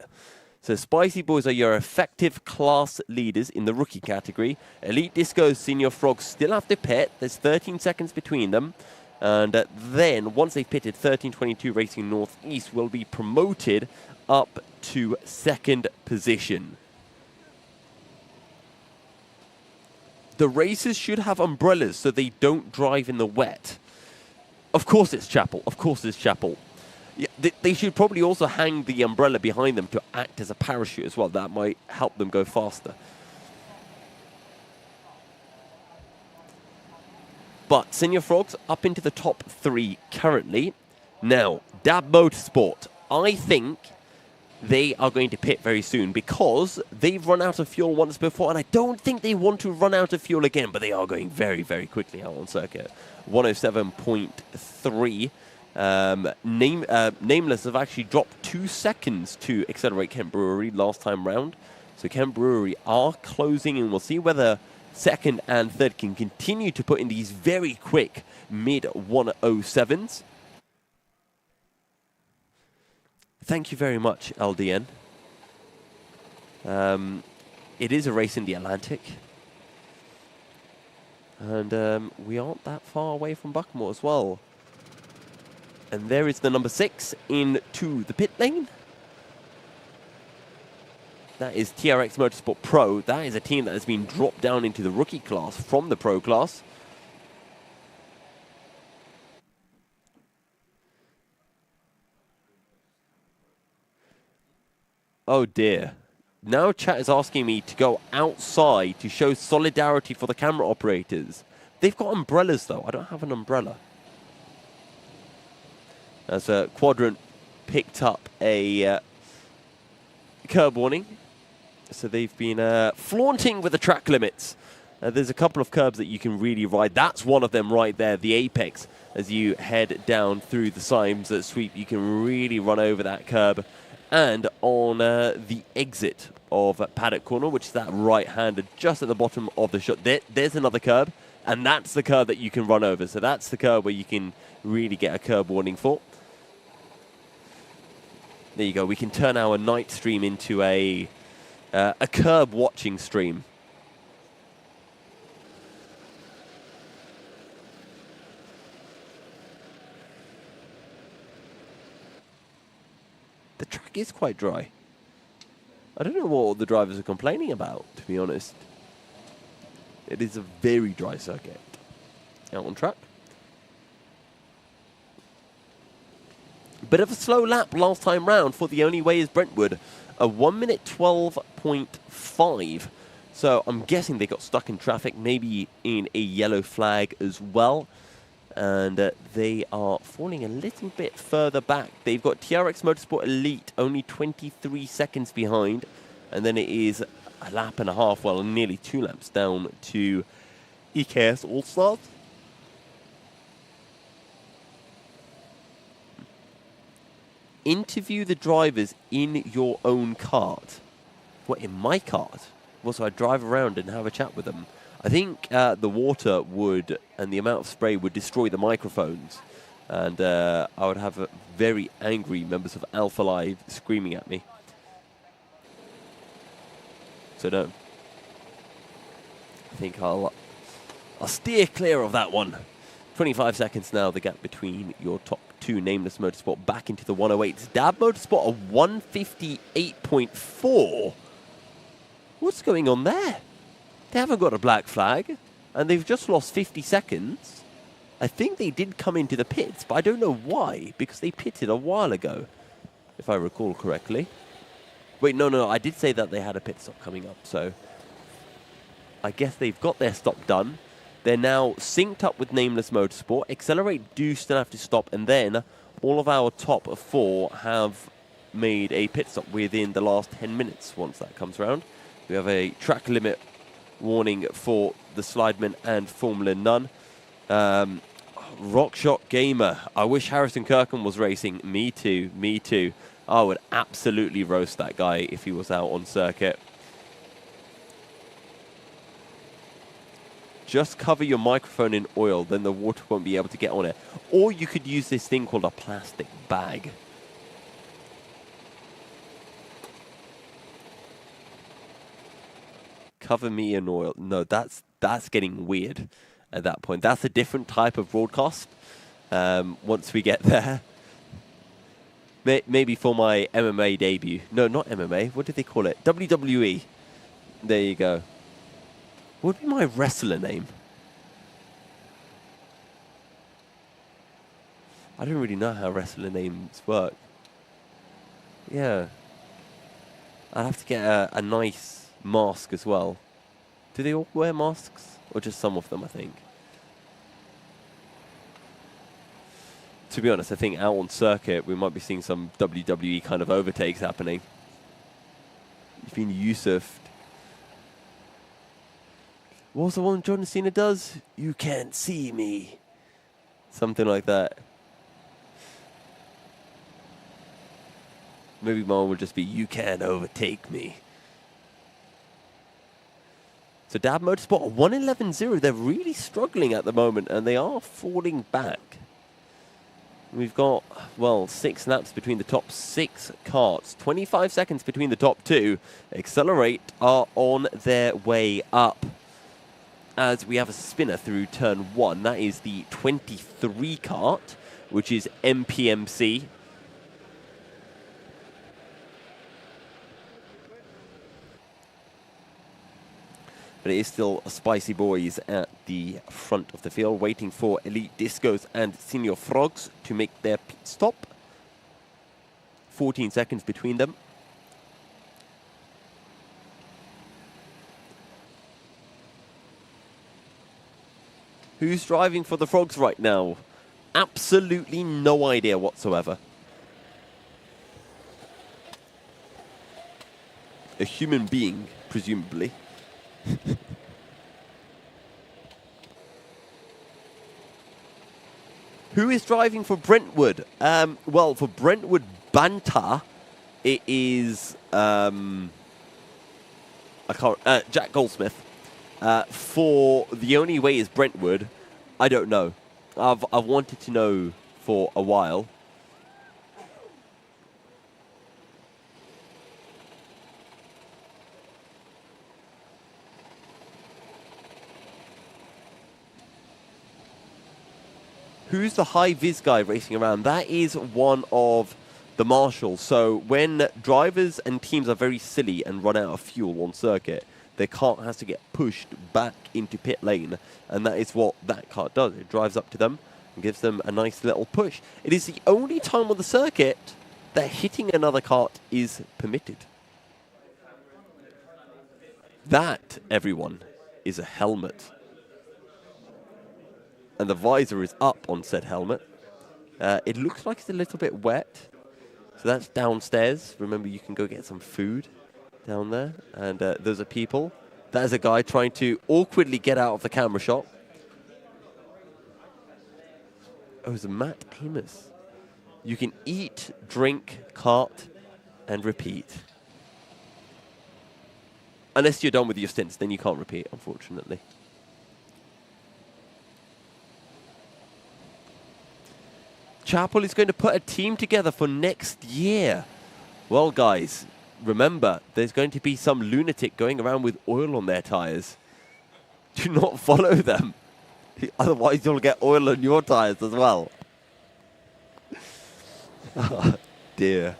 So Spicy Boys are your effective class leaders in the rookie category. Elite Disco, Senior Frogs still have to pit. There's 13 seconds between them. And then, once they've pitted, 1322 Racing Northeast will be promoted up to 2nd position. The racers should have umbrellas so they don't drive in the wet. Of course it's Chapel. Of course it's Chapel. Yeah, they should probably also hang the umbrella behind them to act as a parachute as well. That might help them go faster. But Senior Frogs up into the top 3 currently. Now, Dab Motorsport. I think they are going to pit very soon because they've run out of fuel once before, and I don't think they want to run out of fuel again, but they are going very, very quickly out on circuit. 107.3. Nameless have actually dropped 2 seconds to Accelerate Kent Brewery last time round. So Kent Brewery are closing, and we'll see whether 2nd and 3rd can continue to put in these very quick mid-107s. Thank you very much, LDN. It is a race in the Atlantic. And we aren't that far away from Buckmore as well. And there is the number 6 into the pit lane. That is TRX Motorsport Pro. That is a team that has been dropped down into the rookie class from the pro class. Oh dear. Now chat is asking me to go outside to show solidarity for the camera operators. They've got umbrellas though. I don't have an umbrella. As Quadrant picked up a curb warning. So they've been flaunting with the track limits. There's a couple of curbs that you can really ride. That's one of them right there, the apex. As you head down through the Symes sweep, you can really run over that curb. And on the exit of Paddock Corner, which is that right-hander just at the bottom of the shot, there's another curb. And that's the curb that you can run over. So that's the curb where you can really get a curb warning for. There you go. We can turn our night stream into a curb watching stream. The track is quite dry. I don't know what the drivers are complaining about, to be honest. It is a very dry circuit. Out on track. Bit of a slow lap last time round for The Only Way is Brentwood. A 1 minute 12.5 So I'm guessing they got stuck in traffic, maybe in a yellow flag as well. And they are falling a little bit further back. They've got TRX Motorsport Elite only 23 seconds behind. And then it is a lap and a half, well, nearly 2 laps down to EKS All-Stars. Interview the drivers in your own kart. What, in my kart? Well, so I drive around and have a chat with them. I think the water would, and the amount of spray would destroy the microphones. And I would have very angry members of Alpha Live screaming at me. So no. I think I'll steer clear of that one. 25 seconds now, the gap between your top two. Nameless Motorsport back into the 108s. Dab Motorsport a 158.4. What's going on there? They haven't got a black flag, and they've just lost 50 seconds. I think they did come into the pits, but I don't know why, because they pitted a while ago, if I recall correctly. Wait, no, I did say that they had a pit stop coming up, so I guess they've got their stop done. They're now synced up with Nameless Motorsport. Accelerate do still have to stop, and then all of our top 4 have made a pit stop within the last 10 minutes once that comes around. We have a track limit warning for the Slideman and Formula None. Rockshot Gamer. I wish Harrison Kirkham was racing. Me too. I would absolutely roast that guy if he was out on circuit. Just cover your microphone in oil, then the water won't be able to get on it. Or you could use this thing called a plastic bag. Cover me in oil. No, that's getting weird at that point. That's a different type of broadcast once we get there. Maybe for my MMA debut. No, not MMA. What did they call it? WWE. There you go. What would be my wrestler name? I don't really know how wrestler names work. Yeah. I'd have to get a nice mask as well. Do they all wear masks? Or just some of them, I think? To be honest, I think out on circuit, we might be seeing some WWE kind of overtakes happening. You've been Yusuf. What's the one John Cena does? You can't see me. Something like that. Maybe mine will just be, you can't overtake me. So Dab Motorsport, 111.0. They're really struggling at the moment, and they are falling back. We've got, well, 6 laps between the top 6 karts. 25 seconds between the top 2. Accelerate are on their way up. As we have a spinner through turn 1. That is the 23 kart, which is MPMC. But it is still Spicy Boys at the front of the field, waiting for Elite Discos and Senior Frogs to make their pit stop. 14 seconds between them. Who's driving for the Frogs right now? Absolutely no idea whatsoever. A human being, presumably. Who is driving for Brentwood? Well, for Brentwood Banter, it is Jack Goldsmith. For The Only Way is Brentwood, I don't know. I've wanted to know for a while. Who's the high-vis guy racing around? That is one of the marshals. So when drivers and teams are very silly and run out of fuel on circuit, their cart has to get pushed back into pit lane. And that is what that cart does. It drives up to them and gives them a nice little push. It is the only time on the circuit that hitting another cart is permitted. That, everyone, is a helmet. And the visor is up on said helmet. It looks like it's a little bit wet. So that's downstairs. Remember, you can go get some food down there. And those are people. That is a guy trying to awkwardly get out of the camera shot. Oh, it's Matt Amos. You can eat, drink, kart, and repeat. Unless you're done with your stints, then you can't repeat, unfortunately. Chapel is going to put a team together for next year. Well, guys, remember, there's going to be some lunatic going around with oil on their tires. Do not follow them. Otherwise, you'll get oil on your tires as well. Oh, dear.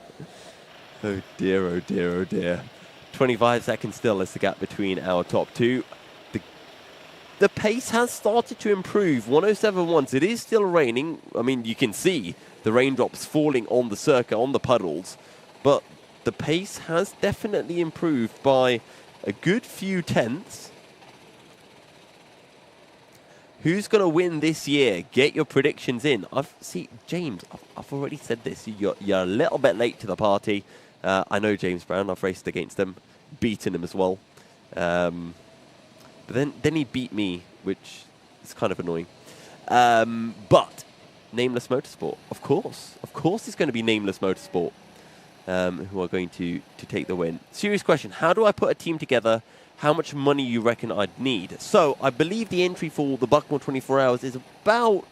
Oh, dear, oh, dear, oh, dear. 25 seconds still is the gap between our top two. The pace has started to improve. 107.1. It is still raining. I mean, you can see the raindrops falling on the circuit, on the puddles. But the pace has definitely improved by a good few tenths. Who's going to win this year? Get your predictions in. James, I've already said this. You're a little bit late to the party. I know James Brown. I've raced against him, beaten him as well. But then he beat me, which is kind of annoying. But Nameless Motorsport, of course it's going to be Nameless Motorsport who are going to take the win. Serious question, how do I put a team together? How much money you reckon I'd need? So I believe the entry for the Buckmore 24 hours is about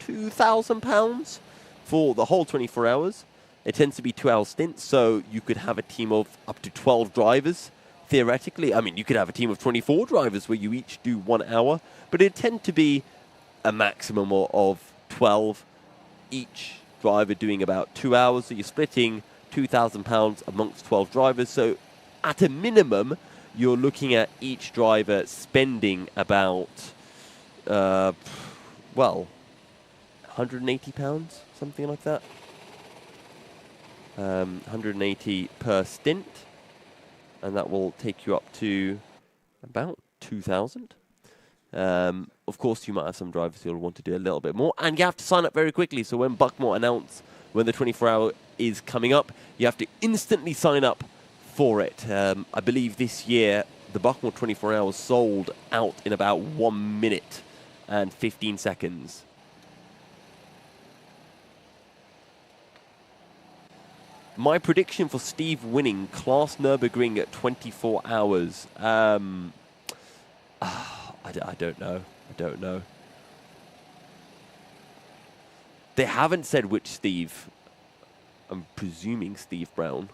£2,000 for the whole 24 hours. It tends to be 2-hour stints, so you could have a team of up to 12 drivers. Theoretically, I mean, you could have a team of 24 drivers where you each do 1 hour, but it tend to be a maximum of 12, each driver doing about 2 hours. So you're splitting £2,000 amongst 12 drivers. So at a minimum, you're looking at each driver spending about, £180, something like that. 180 per stint. And that will take you up to about 2,000. Of course, you might have some drivers who will want to do a little bit more. And you have to sign up very quickly. So when Buckmore announce when the 24-hour is coming up, you have to instantly sign up for it. I believe this year, the Buckmore 24 hours sold out in about 1 minute and 15 seconds. My prediction for Steve winning Class Nürburgring at 24 hours. I don't know. They haven't said which Steve. I'm presuming Steve Brown.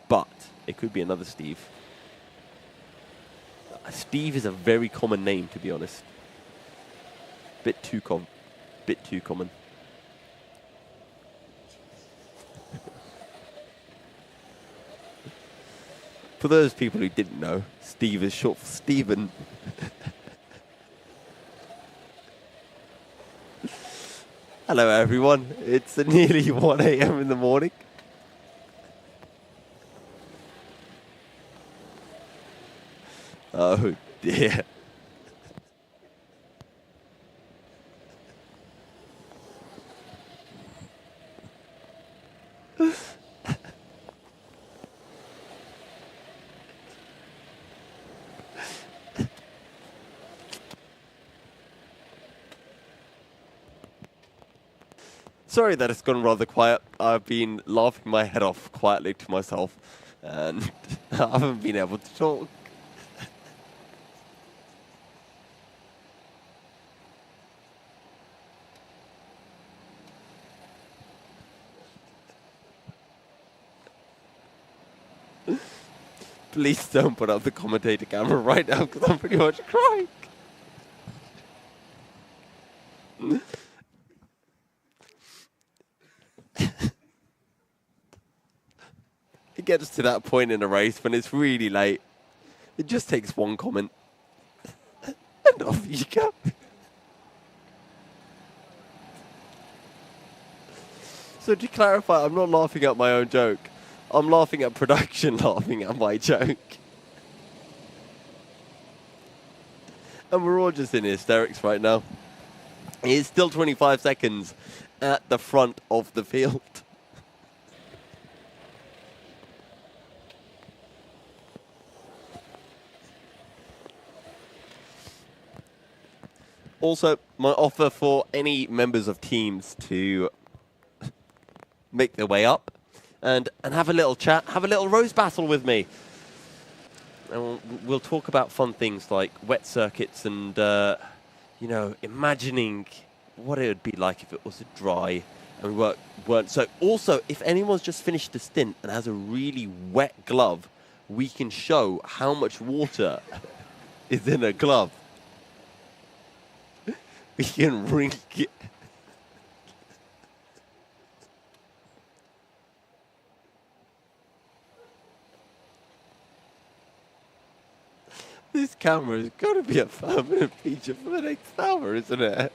But it could be another Steve. Steve is a very common name, to be honest. Bit too common. For those people who didn't know, Steve is short for Stephen. Hello, everyone. It's nearly 1 a.m. in the morning. Oh, dear. Sorry that it's gone rather quiet. I've been laughing my head off quietly to myself, and I haven't been able to talk. Please don't put up the commentator camera right now, because I'm pretty much crying. It gets to that point in a race when it's really late. It just takes one comment. And off you go. So to clarify, I'm not laughing at my own joke. I'm laughing at production laughing at my joke. And we're all just in hysterics right now. It's still 25 seconds at the front of the field. Also, my offer for any members of teams to make their way up and have a little chat, have a little roast battle with me. And we'll talk about fun things like wet circuits and, you know, imagining what it would be like if it was dry and we weren't. So also, if anyone's just finished a stint and has a really wet glove, we can show how much water is in a glove. We can wring it. This camera has got to be a permanent feature for the next hour, isn't it?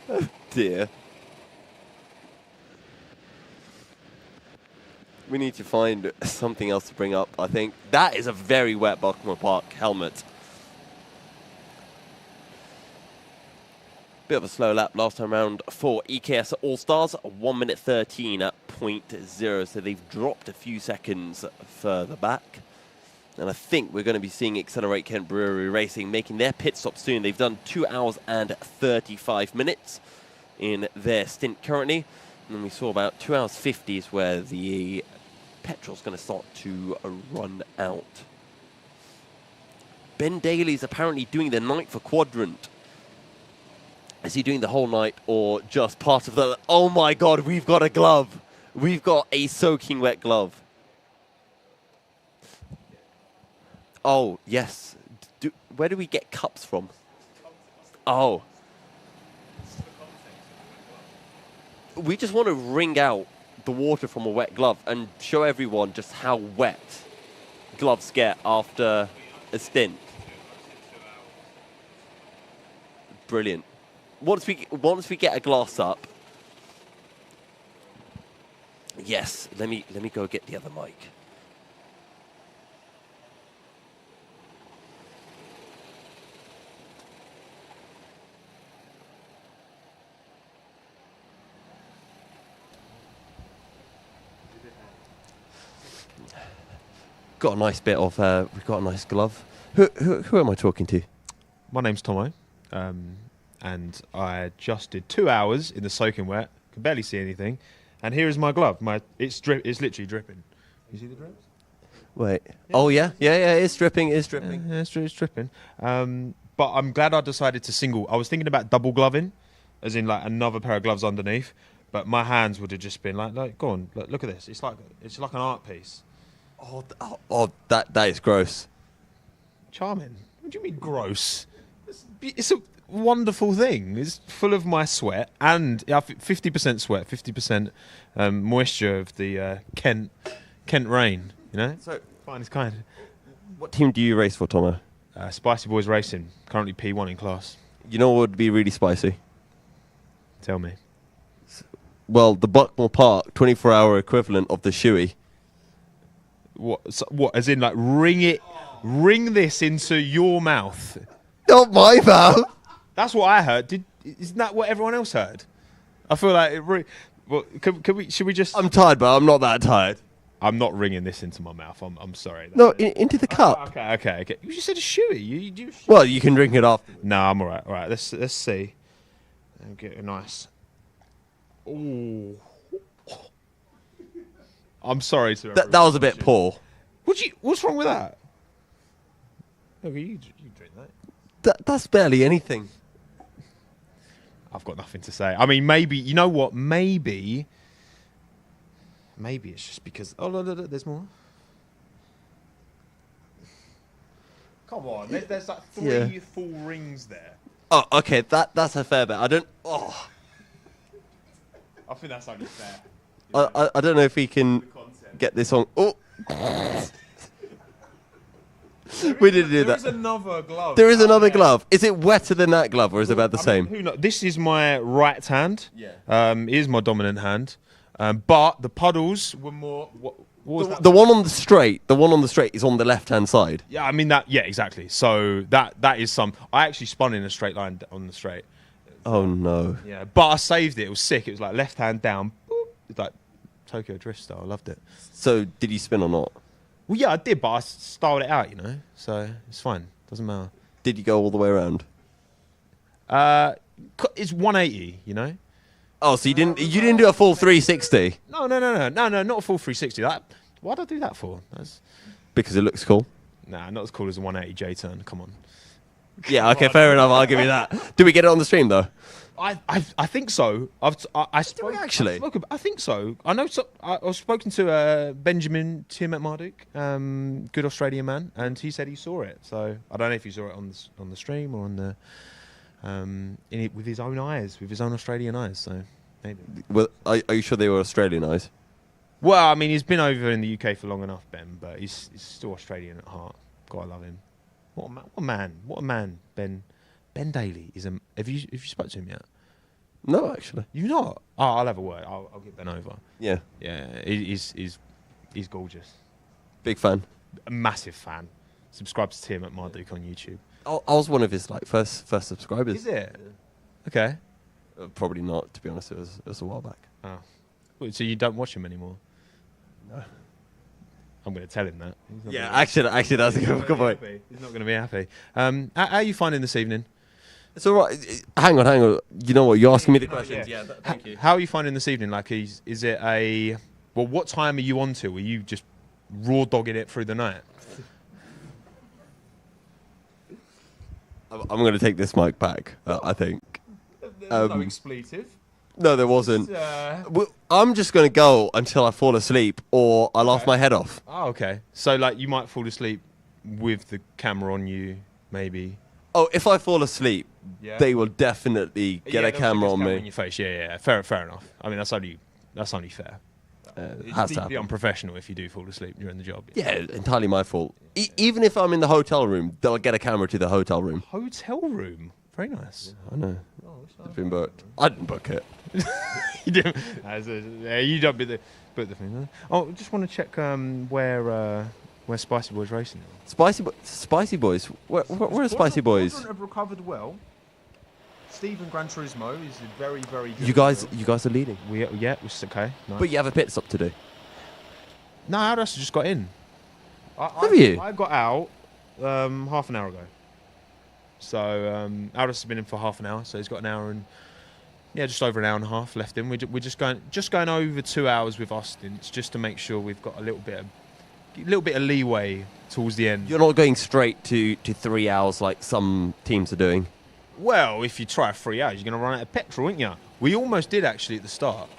Oh dear. We need to find something else to bring up, I think. That is a very wet Buckmore Park helmet. Bit of a slow lap last time round for EKS All-Stars. 1 minute 13 at 0.0, so they've dropped a few seconds further back. And I think we're going to be seeing Accelerate Kent Brewery Racing making their pit stop soon. They've done 2 hours and 35 minutes in their stint currently. And we saw about 2 hours 50 is where the petrol's going to start to run out. Ben Daly's apparently doing the night for quadrant. Is he doing the whole night or just part of the... Oh my god, we've got a glove. We've got a soaking wet glove. Oh, yes. Where do we get cups from? Oh. We just want to wring out the water from a wet glove and show everyone just how wet gloves get after a stint. Brilliant. Once we get a glass up. Yes, let me go get the other mic. Got a nice bit of. We've got a nice glove. Who am I talking to? My name's Tomo, and I just did 2 hours in the soaking wet. Can barely see anything, and here is my glove. It's literally dripping. You see the drips? Wait. Yeah. Oh yeah. It's dripping. It's dripping. Yeah, it's dripping. But I'm glad I decided to single. I was thinking about double gloving, as in like another pair of gloves underneath. But my hands would have just been like go on, look at this. It's like an art piece. Oh, that is gross. Charming. What do you mean gross? It's a wonderful thing. It's full of my sweat and 50% sweat, 50% moisture of the Kent rain. You know, so finest kind. What team do you race for, Tomo? Spicy Boys Racing. Currently P1 in class. You know what would be really spicy? Tell me. Well, the Buckmore Park 24-hour equivalent of the shoey. What? As in, like, ring this into your mouth. Not my mouth. That's what I heard. Isn't that what everyone else heard? I feel like it. Well, should we just? I'm tired, but I'm not that tired. I'm not ringing this into my mouth. I'm sorry. No, into the cup. Okay. You just said a shoey. You do. Well, you can drink it off. No, I'm all right. All right. Let's see. And get a nice. Ooh. I'm sorry to. That was a bit poor. What's wrong with that? Okay, you drink that. That's barely anything. I've got nothing to say. I mean, maybe you know what? Maybe it's just because. Oh look, there's more. Come on, there's like three full rings there. Oh, okay, that's a fair bet. I don't. Oh. I think that's only fair. I don't know if we can get this on. Oh. We didn't do that. There is another glove. There is another glove. Is it wetter than that glove, or is it about the same? Who knows? This is my right hand. Yeah. It is my dominant hand. But the puddles were more. What was that? The one on the straight is on the left-hand side. Yeah, I mean that. Yeah, exactly. So that is some. I actually spun in a straight line on the straight. Oh no. Yeah, but I saved it. It was sick. It was like left hand down. Boop. It's like Tokyo Drift style. I loved it. So did you spin or not? Well, yeah, I did, but I styled it out. So it's fine. Doesn't matter. Did you go all the way around? It's 180. Oh, so you didn't do a full 360? No, not a full 360. Why'd I do that for? Because it looks cool. Nah, not as cool as a 180 J turn. Come on. Yeah, okay, fair enough. I'll give you that. Did we get it on the stream though? I think so. I think so. I know. I've spoken to Benjamin Tim at Marduk, good Australian man, and he said he saw it. So I don't know if he saw it on the stream or on the with his own eyes, with his own Australian eyes. So maybe. Well, are you sure they were Australian eyes? Well, I mean, he's been over in the UK for long enough, Ben, but he's still Australian at heart. God, I love him. What a man, Ben. Ben Daly is a. Have you spoke to him yet? No, actually. You not? Oh, I'll have a word. I'll get Ben over. Yeah. Yeah, he's gorgeous. Big fan. A massive fan. Subscribe to Tim at Marduk on YouTube. I was one of his first subscribers. Is it? Okay. Probably not, to be honest. It was a while back. Oh. Wait, so you don't watch him anymore? No. I'm going to tell him that. Yeah, actually, that's a good point. He's not going to be happy. How are you finding this evening? It's all right. Hang on. You know what? You're asking me the questions. Yeah, thank you. How are you finding this evening? Like, is it a... Well, what time are you on to? Are you just raw dogging it through the night? I'm going to take this mic back, I think. No expletive. No, there wasn't. Well, I'm just going to go until I fall asleep or I laugh my head off. Oh, okay. So, like, you might fall asleep with the camera on you, maybe. Oh, if I fall asleep, they will definitely get a camera on me. In your face. Yeah. Fair enough. I mean, that's only fair. It's deeply unprofessional if you do fall asleep during the job. Yeah, entirely my fault. Even if I'm in the hotel room, they'll get a camera to the hotel room. Hotel room? Very nice. Yeah, I know. It's been booked. I didn't book it. You didn't. You don't book the thing. Oh, just want to check where Spicy Boys racing. Spicy Boys. Where are Spicy Boys? Have recovered well. Stephen Gran Turismo is very, very good. You guys are leading. Which is okay. Nice. But you have a pit stop to do. No, Aldous just got in. Have you? I got out half an hour ago. So Aldous has been in for half an hour, so he's got an hour and just over an hour and a half left in. We're just going over 2 hours with Austin. It's just to make sure we've got a little bit of leeway towards the end. You're not going straight to 3 hours like some teams are doing. Well, if you try 3 hours, you're going to run out of petrol, aren't you? We almost did actually at the start.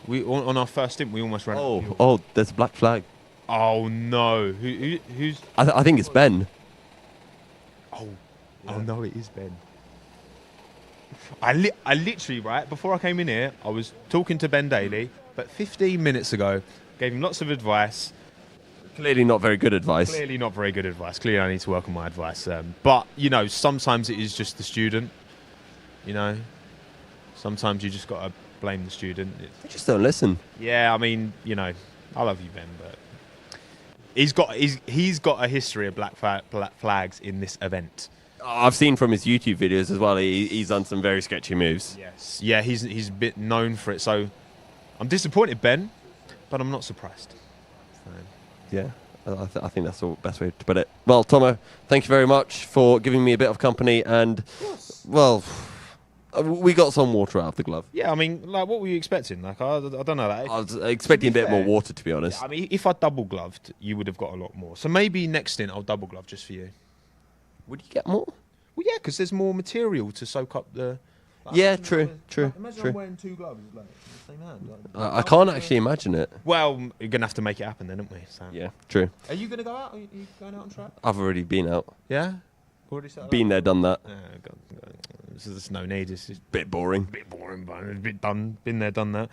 On our first stint, we almost ran out of fuel. Oh, there's a black flag. Oh no! Who's? I think it's Ben. Oh no, it is Ben. I literally, right before I came in here, I was talking to Ben Daly, but 15 minutes ago, gave him lots of advice. Clearly not very good advice. Clearly not very good advice. Clearly I need to work on my advice. But, sometimes it is just the student. Sometimes you just got to blame the student. They just don't listen. Yeah, I mean, I love you, Ben, but he's got a history of black flags in this event. I've seen from his YouTube videos as well. He's done some very sketchy moves. Yes. Yeah, he's a bit known for it. So I'm disappointed, Ben, but I'm not surprised. So. Yeah, I think that's the best way to put it. Well, Tomo, thank you very much for giving me a bit of company. And, well, we got some water out of the glove. Yeah, I mean, like, what were you expecting? Like, I don't know that. I was expecting a bit more water, to be honest. Yeah, I mean, if I double gloved, you would have got a lot more. So maybe next stint I'll double glove just for you. Would you get more? Well, yeah, because there's more material to soak up the... Like, yeah, true. Imagine I'm wearing two gloves, like, the same hand. I can't actually imagine it. Well, you're going to have to make it happen then, aren't we? So. Yeah, true. Are you going to go out? Are you going out on track? I've already been out. Yeah? Already set been there, done that. God. There's no need. It's just a bit boring. But a bit done. Been there, done that.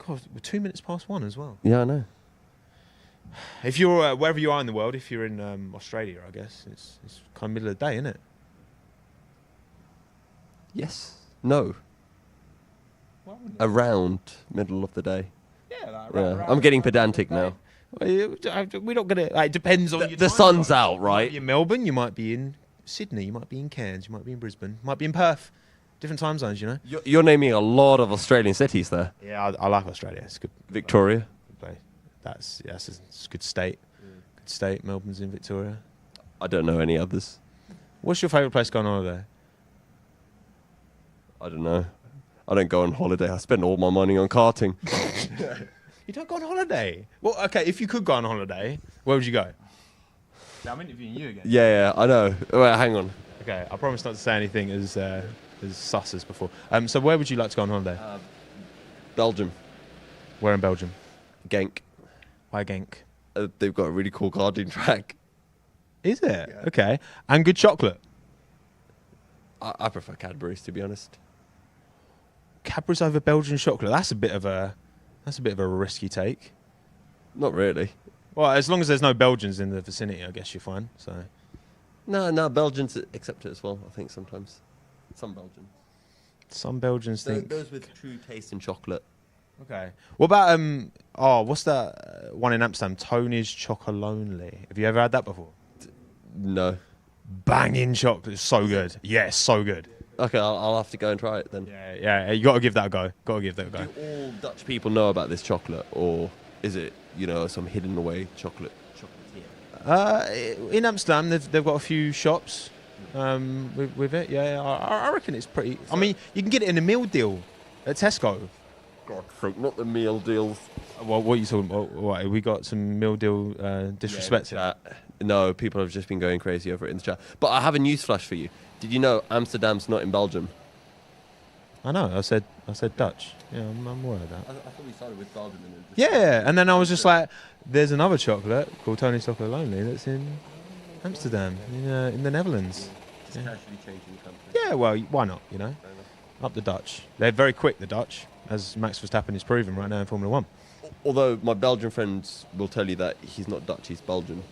God, we're 2 minutes past 1 as well. Yeah, I know. If you're wherever you are in the world, if you're in Australia, I guess it's kind of middle of the day, isn't it? Yes. No. Around middle of the day. Yeah, Yeah, I'm getting pedantic now. We're not gonna. It depends on The sun's out, right? You might be in Melbourne, you might be in Sydney, you might be in Cairns, you might be in Brisbane, you might be in Perth. Different time zones, you know. You're naming a lot of Australian cities there. Yeah, I like Australia. It's good. Victoria. Good place. It's a good state. Good state. Melbourne's in Victoria. I don't know any others. What's your favourite place going on over there? I don't know. I don't go on holiday. I spend all my money on karting. You don't go on holiday? Well, okay, if you could go on holiday, where would you go? I'm interviewing you again. Yeah, I know. Wait, hang on. Okay, I promise not to say anything as sus as before. So where would you like to go on holiday? Belgium. Where in Belgium? Genk. Why Genk? They've got a really cool karting track. Is it? Yeah. Okay. And good chocolate? I prefer Cadbury's, to be honest. Cadbury's over Belgian chocolate? That's a bit of a risky take. Not really. Well, as long as there's no Belgians in the vicinity, I guess you're fine. So. No, Belgians accept it as well, I think, sometimes. Some Belgians think... Those with true taste in chocolate. Okay. What about, what's that one in Amsterdam? Tony's Chocolonely. Have you ever had that before? No. Banging chocolate. It's so good. Yeah, so good. Okay, I'll have to go and try it then. Yeah, you got to give that a go. Do all Dutch people know about this chocolate, or is it, some hidden away chocolate here? In Amsterdam, they've got a few shops with it. Yeah, I reckon it's pretty... I mean, you can get it in a meal deal at Tesco. God, not the meal deals. Well, what are you talking about? What, we got some meal deal disrespect? No, people have just been going crazy over it in the chat. But I have a news flash for you. Did you know Amsterdam's not in Belgium? I know. I said Dutch. Yeah, I'm aware of that. I thought we started with Belgium. And then I was just like, there's another chocolate called Tony's Chocolonely that's in Amsterdam, in the Netherlands. Just casually changing the country. Yeah, well, why not, Up the Dutch. They're very quick, the Dutch, as Max Verstappen is proving right now in Formula 1. Although my Belgian friends will tell you that he's not Dutch, he's Belgian.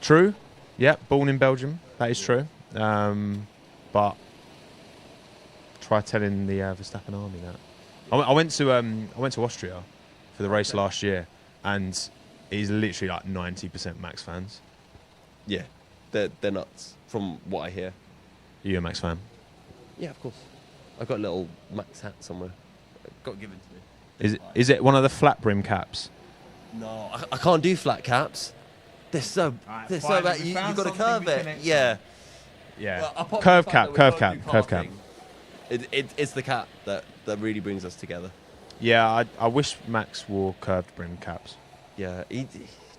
True. Yeah, born in Belgium. That is true. But try telling the Verstappen army that. I went to Austria for the race last year, and he's literally like 90% Max fans. Yeah, they're nuts from what I hear. Are you a Max fan? Yeah, of course. I've got a little Max hat somewhere. Got given to me. Is it one of the flat brim caps? No, I can't do flat caps. They're so bad. You've got to curve it. Yeah. Yeah. Well, curve cap. It's the cap that really brings us together. Yeah, I wish Max wore curved brim caps. Yeah, he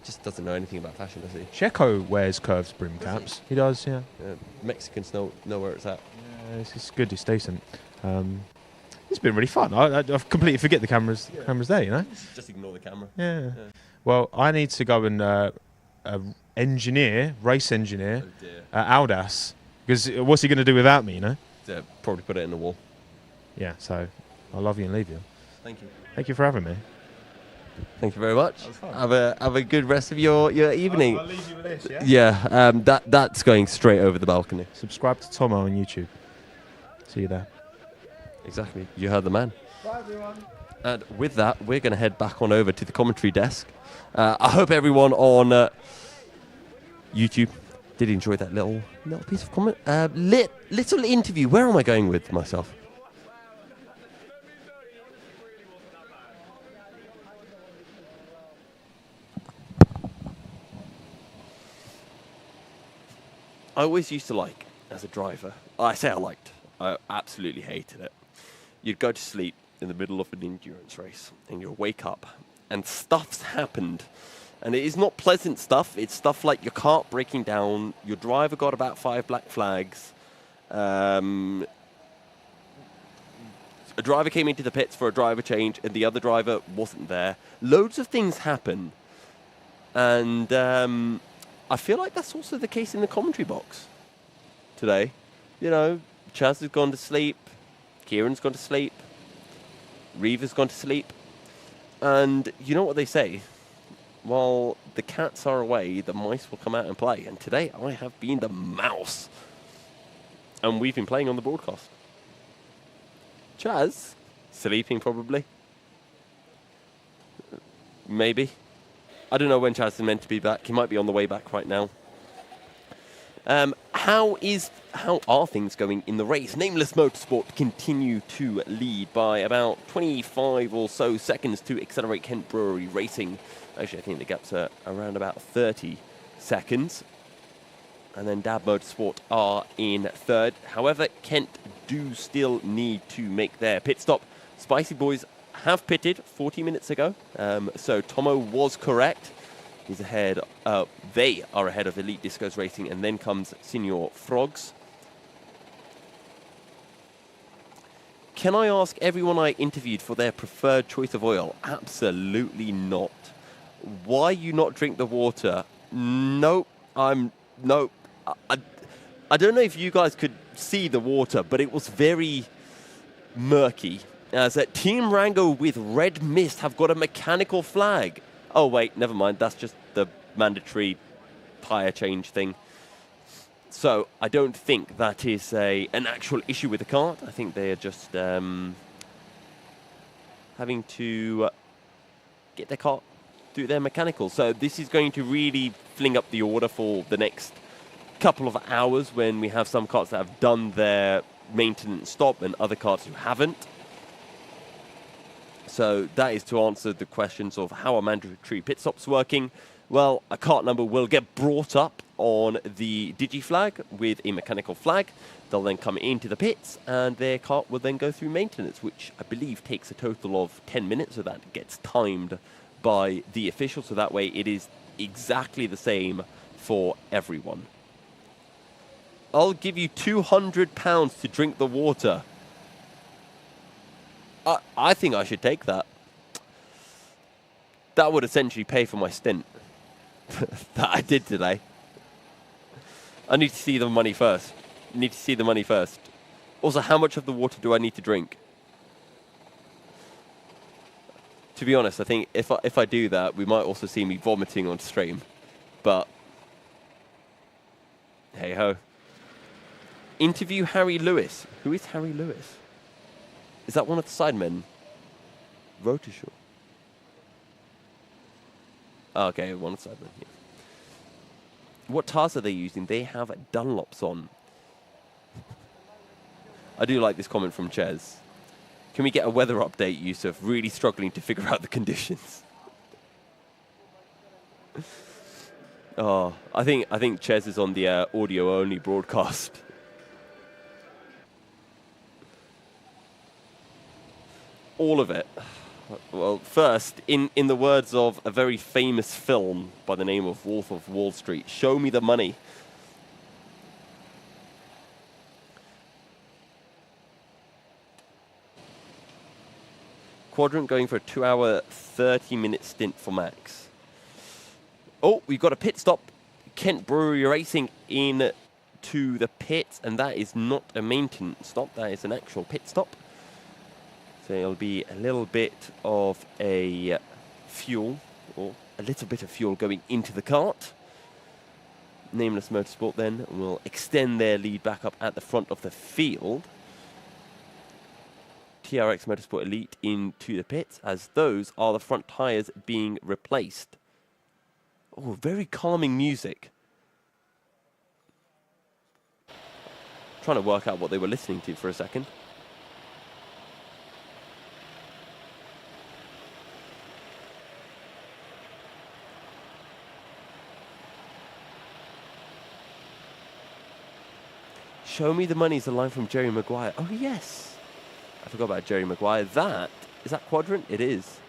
just doesn't know anything about fashion, does he? Checo wears curved brim caps. He does, yeah. Mexicans know where it's at. Yeah, it's good. It's decent. It's been really fun. I completely forget the cameras there, Just ignore the camera. Yeah. Well, I need to go and race engineer Aldas, because what's he going to do without me, Yeah, probably put it in the wall. Yeah, so I'll love you and leave you. Thank you. Thank you for having me. Thank you very much. Have a good rest of your evening. I'll leave you with this, yeah? Yeah, that's going straight over the balcony. Subscribe to Tomo on YouTube. See you there. Exactly. You heard the man. Bye, everyone. And with that, we're going to head back on over to the commentary desk. I hope everyone on YouTube did enjoy that little piece of comment. Little interview. Where am I going with myself? I always used to like, as a driver, I absolutely hated it. You'd go to sleep in the middle of an endurance race and you'll wake up and stuff's happened. And it is not pleasant stuff. It's stuff like your cart breaking down, your driver got about 5 black flags, a driver came into the pits for a driver change and the other driver wasn't there. Loads of things happen. And I feel like that's also the case in the commentary box today. Chaz has gone to sleep, Kieran's gone to sleep, Reva's gone to sleep. And you know what they say? While the cats are away, the mice will come out and play. And today I have been the mouse. And we've been playing on the broadcast. Chaz, sleeping probably. maybe. I don't know when Chaz is meant to be back. He might be on the way back right now. How are things going in the race? Nameless Motorsport continue to lead by about 25 or so seconds to Accelerate Kent Brewery Racing. Actually, I think the gaps are around about 30 seconds. And then Dab Motorsport are in third. However, Kent do still need to make their pit stop. Spicy Boys have pitted 40 minutes ago, so Tomo was correct. He's ahead. They are ahead of Elite Discos Racing, and then comes Senior Frogs. Can I ask everyone I interviewed for their preferred choice of oil? Absolutely not. Why you not drink the water? Nope. Nope. I don't know if you guys could see the water, but it was very murky. As Team Rango with Red Mist have got a mechanical flag. Oh, wait, never mind. That's just the mandatory tyre change thing. So I don't think that is an actual issue with the kart. I think they are just having to get their kart through their mechanical. So this is going to really fling up the order for the next couple of hours when we have some karts that have done their maintenance stop and other karts who haven't. So that is to answer the questions of how are mandatory pit stops working. Well, a kart number will get brought up on the Digi flag with a mechanical flag. They'll then come into the pits and their kart will then go through maintenance, which I believe takes a total of 10 minutes. So that gets timed by the official. So that way it is exactly the same for everyone. I'll give you £200 to drink the water. I think I should take that. That would essentially pay for my stint that I did today. I need to see the money first. Also, how much of the water do I need to drink? To be honest, I think if I do that, we might also see me vomiting on stream. But hey ho. Interview Harry Lewis. Who is Harry Lewis? Is that one of the sidemen? Rotishaw. Oh, okay, one of the sidemen. Yeah. What tires are they using? They have Dunlops on. I do like this comment from Ches. Can we get a weather update, Yusuf? Really struggling to figure out the conditions. Oh, I think Ches is on the audio-only broadcast. All of it. Well, first, in the words of a very famous film by the name of Wolf of Wall Street, show me the money. Quadrant going for a 2-hour, 30-minute stint for Max. Oh, we've got a pit stop. Kent Brewery Racing in to the pits, and that is not a maintenance stop. That is an actual pit stop. So it'll be a little bit of a fuel, or a little bit of fuel going into the kart. Nameless Motorsport then will extend their lead back up at the front of the field. TRX Motorsport Elite into the pits, as those are the front tyres being replaced. Oh, very calming music. Trying to work out what they were listening to for a second. Show me the money is a line from Jerry Maguire. Oh, yes. I forgot about Jerry Maguire. Is that Quadrant? It is.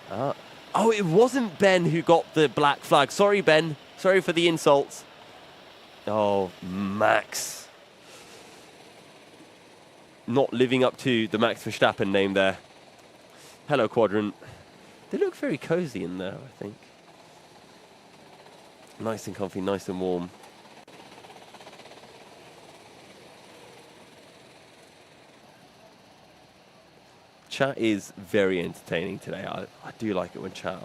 Oh, it wasn't Ben who got the black flag. Sorry, Ben. Sorry for the insults. Oh, Max. Not living up to the Max Verstappen name there. Hello, Quadrant. They look very cozy in there, I think. Nice and comfy, nice and warm. Chat is very entertaining today. I do like it when chat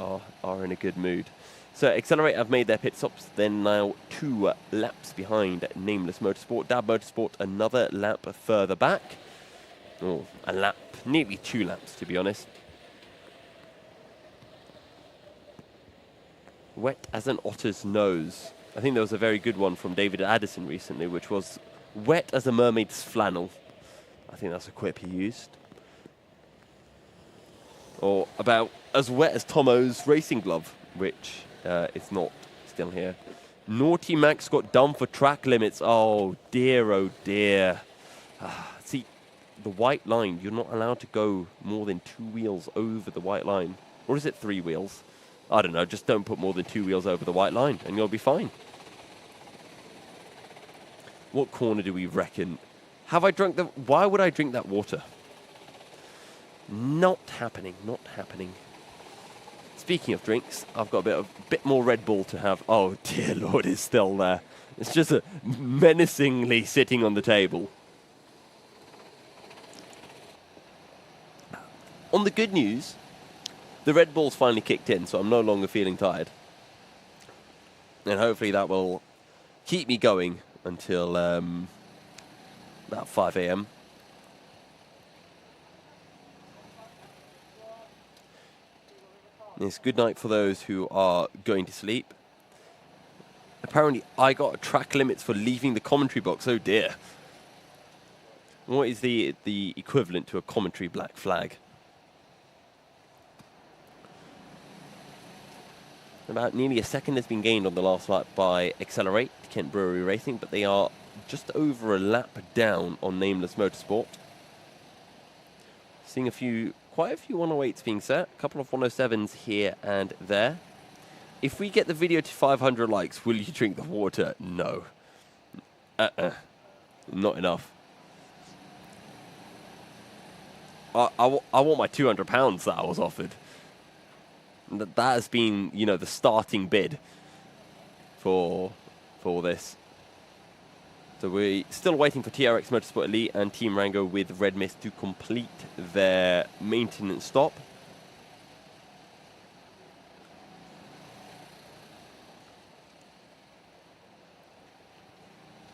are in a good mood. So Accelerate have made their pit stops. They're now 2 laps behind Nameless Motorsport. Dab Motorsport another lap further back. Oh, a lap, nearly 2 laps to be honest. Wet as an otter's nose. I think there was a very good one from David Addison recently, which was wet as a mermaid's flannel. I think that's a quip he used. Or about as wet as Tomo's racing glove, which is not still here. Naughty Max got done for track limits. Oh dear, see, the white line, you're not allowed to go more than 2 wheels over the white line. Or is it 3 wheels? I don't know, just don't put more than 2 wheels over the white line and you'll be fine. What corner do we reckon? Have I drunk the... Why would I drink that water? Not happening, not happening. Speaking of drinks, I've got a bit more Red Bull to have. Oh dear Lord, it's still there. It's just menacingly sitting on the table. On the good news, the Red Bull's finally kicked in, so I'm no longer feeling tired. And hopefully that will keep me going until about 5 a.m. It's good night for those who are going to sleep. Apparently, I got track limits for leaving the commentary box. Oh dear. What is the equivalent to a commentary black flag? About nearly a second has been gained on the last lap by Accelerate, Kent Brewery Racing, but they are just over a lap down on Nameless Motorsport. Seeing quite a few 108s being set, a couple of 107s here and there. If we get the video to 500 likes, will you drink the water? No. Not enough. I want my £200 that I was offered. That has been, you know, the starting bid for this. So we're still waiting for TRX Motorsport Elite and Team Rango with Red Mist to complete their maintenance stop.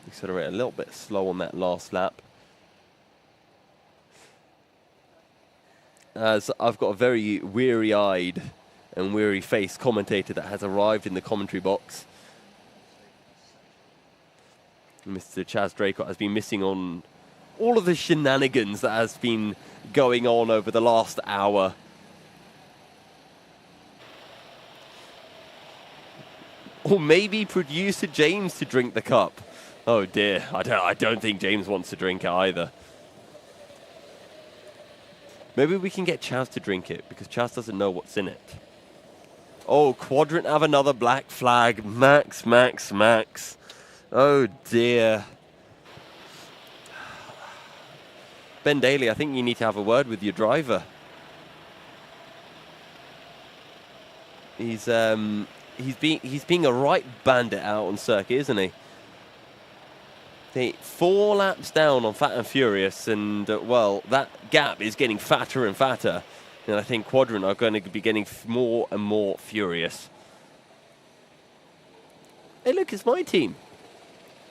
Accelerate a little bit slow on that last lap. As I've got a very weary-eyed and weary-faced commentator that has arrived in the commentary box. Mr. Chaz Draycott has been missing on all of the shenanigans that has been going on over the last hour. Or maybe producer James to drink the cup. Oh dear, I don't think James wants to drink it either. Maybe we can get Chaz to drink it, because Chaz doesn't know what's in it. Oh, Quadrant have another black flag. Max. Oh dear. Ben Daly, I think you need to have a word with your driver. He's being a right bandit out on circuit, isn't he? 4 laps down on Fat and Furious, and well, that gap is getting fatter and fatter. And I think Quadrant are going to be getting more and more furious. Hey, look, it's my team.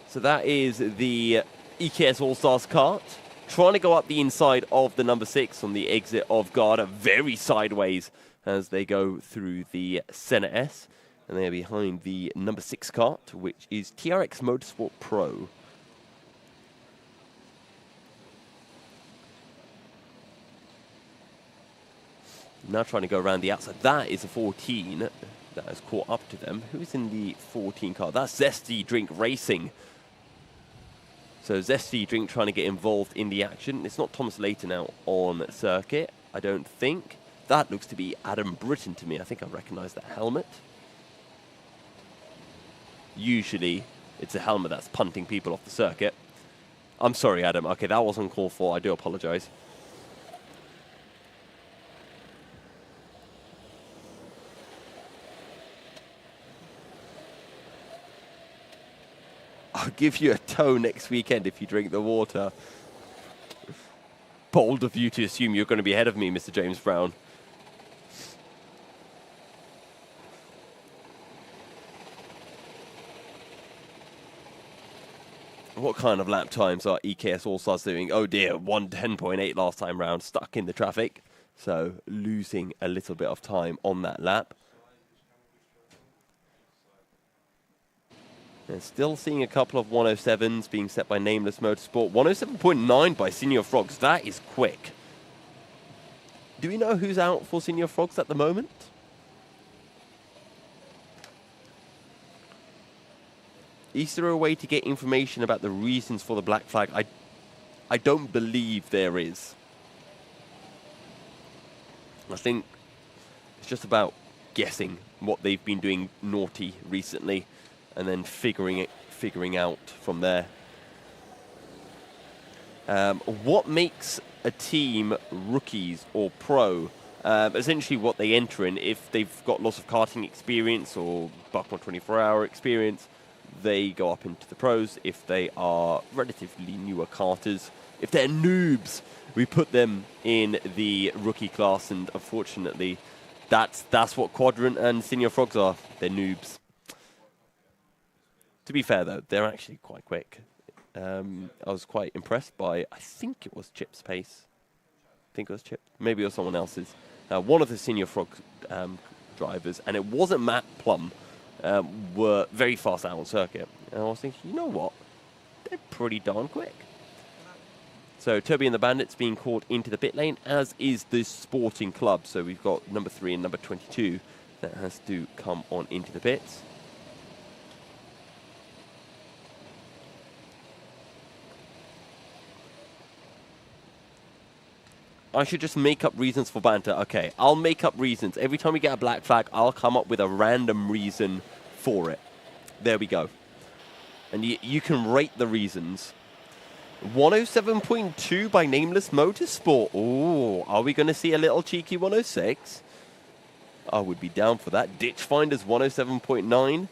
So that is the EKS All-Stars kart, trying to go up the inside of the number 6 on the exit of Garda, very sideways as they go through the Senna S. And they are behind the number 6 kart, which is TRX Motorsport Pro. Now trying to go around the outside. That is a 14 that has caught up to them. Who's in the 14 car? That's Zesty Drink Racing. So Zesty Drink trying to get involved in the action. It's not Thomas Layton out on circuit, I don't think. That looks to be Adam Britton to me. I think I recognise that helmet. Usually it's a helmet that's punting people off the circuit. I'm sorry, Adam. Okay, that wasn't called for. I do apologise. I'll give you a toe next weekend if you drink the water. Bold of you to assume you're going to be ahead of me, Mr. James Brown. What kind of lap times are EKS All-Stars doing? Oh dear, 1:10.8 last time round, stuck in the traffic. So losing a little bit of time on that lap. And still seeing a couple of 107s being set by Nameless Motorsport. 107.9 by Senior Frogs. That is quick. Do we know who's out for Senior Frogs at the moment? Is there a way to get information about the reasons for the black flag? I don't believe there is. I think it's just about guessing what they've been doing naughty recently and then figuring out from there. What makes a team rookies or pro? Essentially what they enter in. If they've got lots of karting experience or Buckmore 24-hour experience, they go up into the pros. If they are relatively newer karters, if they're noobs, we put them in the rookie class, and unfortunately that's what Quadrant and Senior Frogs are. They're noobs. To be fair though, they're actually quite quick. I was quite impressed by, I think it was Chip's pace. I think it was Chip. Maybe it was someone else's. One of the Senior Frog drivers, and it wasn't Matt Plum, were very fast out on circuit. And I was thinking, you know what? They're pretty darn quick. So Toby and the Bandits being caught into the pit lane, as is the Sporting Club. So we've got number 3 and number 22 that has to come on into the pits. I should just make up reasons for banter. Okay, I'll make up reasons. Every time we get a black flag, I'll come up with a random reason for it. There we go. And you can rate the reasons. 107.2 by Nameless Motorsport. Oh, are we going to see a little cheeky 106? I would be down for that. Ditch Finders 107.9.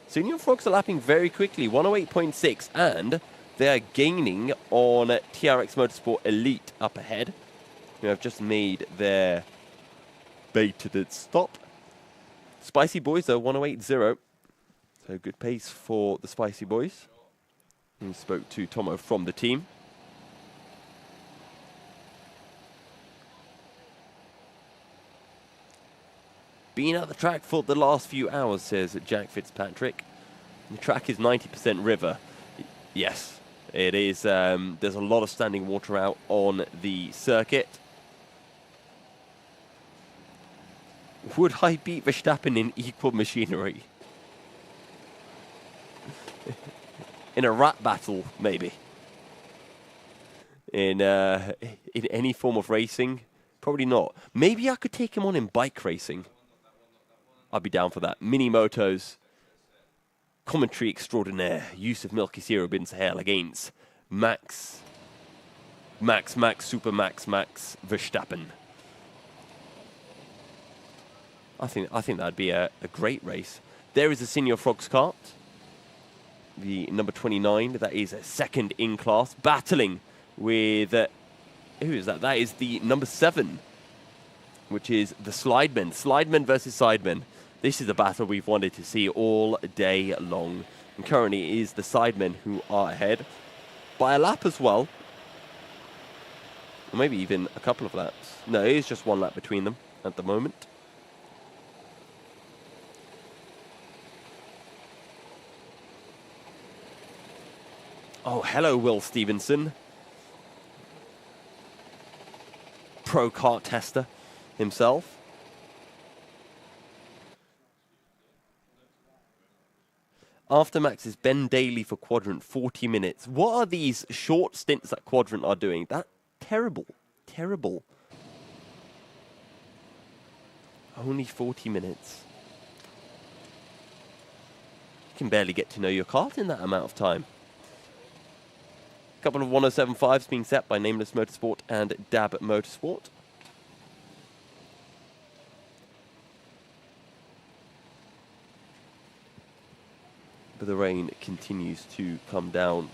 Senior Frogs are lapping very quickly, 108.6. And they are gaining on TRX Motorsport Elite up ahead, who have just made their baited stop. Spicy Boys, though, 108.0. So good pace for the Spicy Boys. We spoke to Tomo from the team. Been at the track for the last few hours, says Jack Fitzpatrick. The track is 90% river. Yes, it is. There's a lot of standing water out on the circuit. Would I beat Verstappen in equal machinery? In a rap battle, maybe. In any form of racing, probably not. Maybe I could take him on in bike racing. I'd be down for that. Mini motos, commentary extraordinaire, use of Milky Zero Bin Sahel against Max Super Max Verstappen. I think that'd be a great race. There is a Senior Frogs kart. The number 29, that is a second in class, battling with, who is that? That is the number 7, which is the Slidemen. Slidemen versus Sidemen. This is a battle we've wanted to see all day long. And currently it is the Sidemen who are ahead by a lap as well. Or maybe even a couple of laps. No, it is just one lap between them at the moment. Oh, hello, Will Stevenson. Pro kart tester himself. After Max is Ben Daly for Quadrant, 40 minutes. What are these short stints that Quadrant are doing? That's terrible. Terrible. Only 40 minutes. You can barely get to know your kart in that amount of time. Couple of 107.5s being set by Nameless Motorsport and Dab Motorsport. But the rain continues to come down.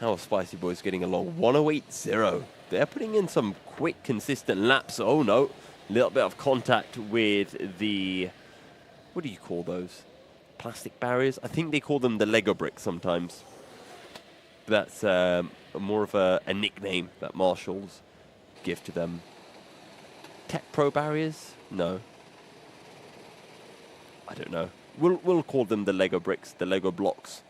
How are Spicy Boys getting along? 108.0. They're putting in some quick, consistent laps. Oh no. Little bit of contact with the, what do you call those? Plastic barriers? I think they call them the Lego bricks sometimes. That's more of a nickname that marshals give to them. Tech Pro barriers? No. I don't know. We'll call them the Lego bricks, the Lego blocks.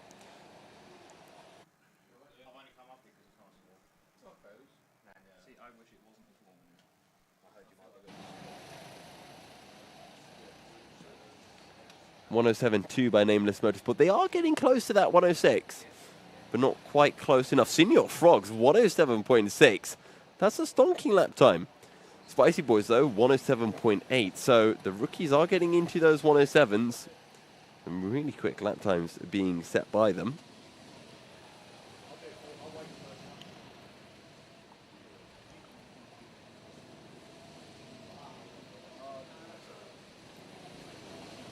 (107.2) by Nameless Motorsport. They are getting close to that 106, but not quite close enough. Senior Frogs 107.6. That's a stonking lap time. Spicy Boys though 107.8. So the rookies are getting into those 107s. And really quick lap times being set by them.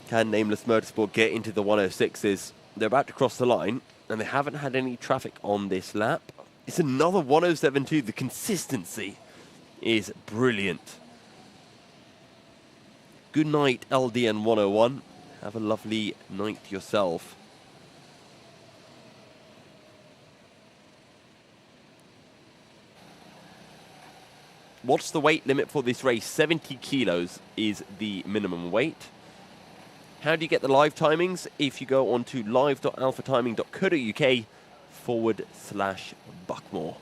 Can Nameless Motorsport get into the 106s? They're about to cross the line, and they haven't had any traffic on this lap. It's another 107.2. The consistency is brilliant. Good night, LDN 101. Have a lovely night yourself. What's the weight limit for this race? 70 kilos is the minimum weight. How do you get the live timings? If you go on to live.alphatiming.co.uk/Buckmore,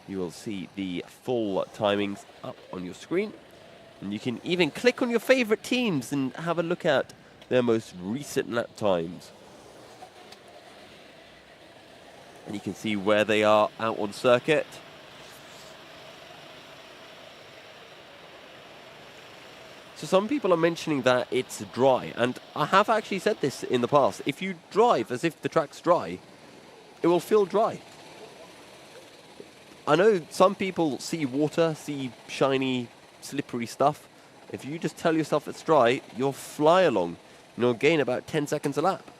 you will see the full timings up on your screen. And you can even click on your favorite teams and have a look at their most recent lap times. And you can see where they are out on circuit. So some people are mentioning that it's dry, and I have actually said this in the past. If you drive as if the track's dry, it will feel dry. I know some people see water, see shiny, slippery stuff. If you just tell yourself it's dry, you'll fly along, and you'll gain about 10 seconds a lap.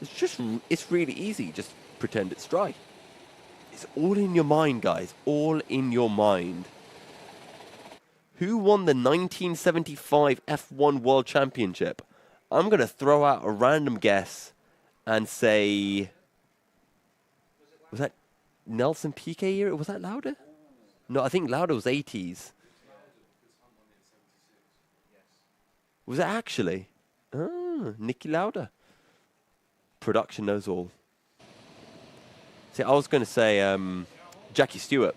It's really easy. Just pretend it's dry. It's all in your mind, guys. All in your mind. Who won the 1975 F1 World Championship? I'm going to throw out a random guess and say... Was that Nelson Piquet era? Was that Lauda? No, I think Lauda was 80s. Was it actually? Ah, Niki Lauda. Production knows all. See, I was going to say Jackie Stewart.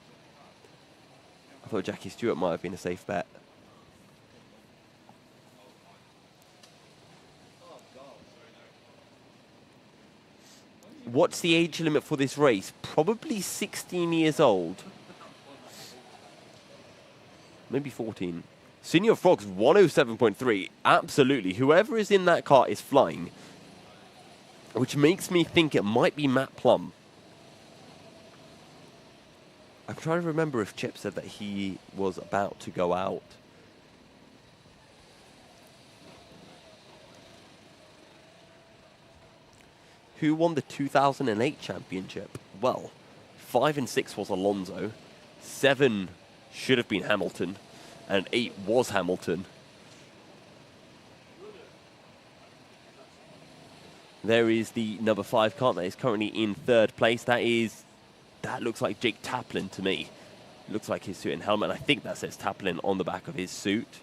I thought Jackie Stewart might have been a safe bet. What's the age limit for this race? Probably 16 years old. Maybe 14. Senior Frogs 107.3. Absolutely. Whoever is in that car is flying. Which makes me think it might be Matt Plum. I'm trying to remember if Chip said that he was about to go out. Who won the 2008 championship? Well, 5 and 6 was Alonso. 7 should have been Hamilton. And 8 was Hamilton. There is the number 5 car that is currently in 3rd place. That looks like Jake Taplin to me. Looks like his suit and helmet. I think that says Taplin on the back of his suit.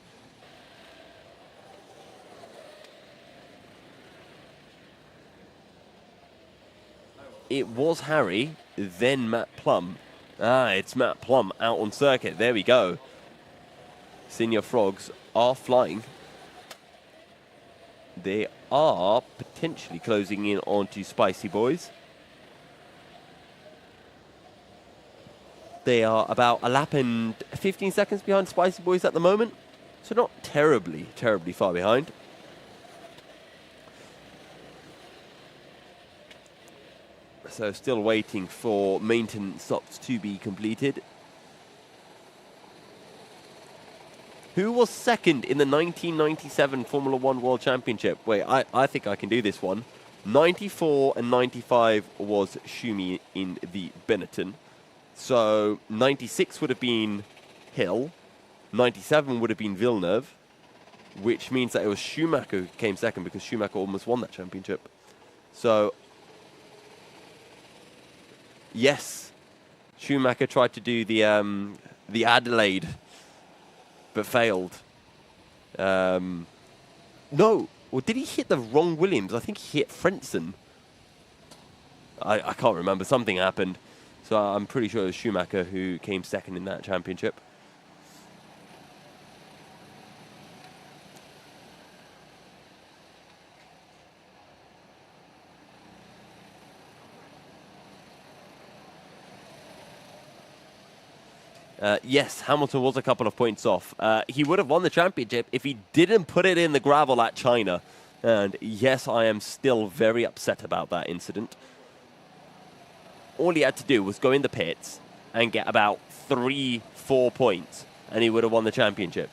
It was Harry, then Matt Plum. Ah, it's Matt Plum out on circuit. There we go. Senior Frogs are flying. They are potentially closing in onto Spicy Boys. They are about a lap and 15 seconds behind Spicy Boys at the moment. So not terribly, terribly far behind. So still waiting for maintenance stops to be completed. Who was second in the 1997 Formula One World Championship? Wait, I think I can do this one. 94 and 95 was Schumi in the Benetton. So 96 would have been Hill. 97 would have been Villeneuve. Which means that it was Schumacher who came second because Schumacher almost won that championship. So, yes, Schumacher tried to do the Adelaide, but failed. No, or did he hit the wrong Williams? I think he hit Frentzen. I can't remember. Something happened. So I'm pretty sure it was Schumacher who came second in that championship. Yes, Hamilton was a couple of points off. He would have won the championship if he didn't put it in the gravel at China. And yes, I am still very upset about that incident. All he had to do was go in the pits and get about 3-4 points, and he would have won the championship.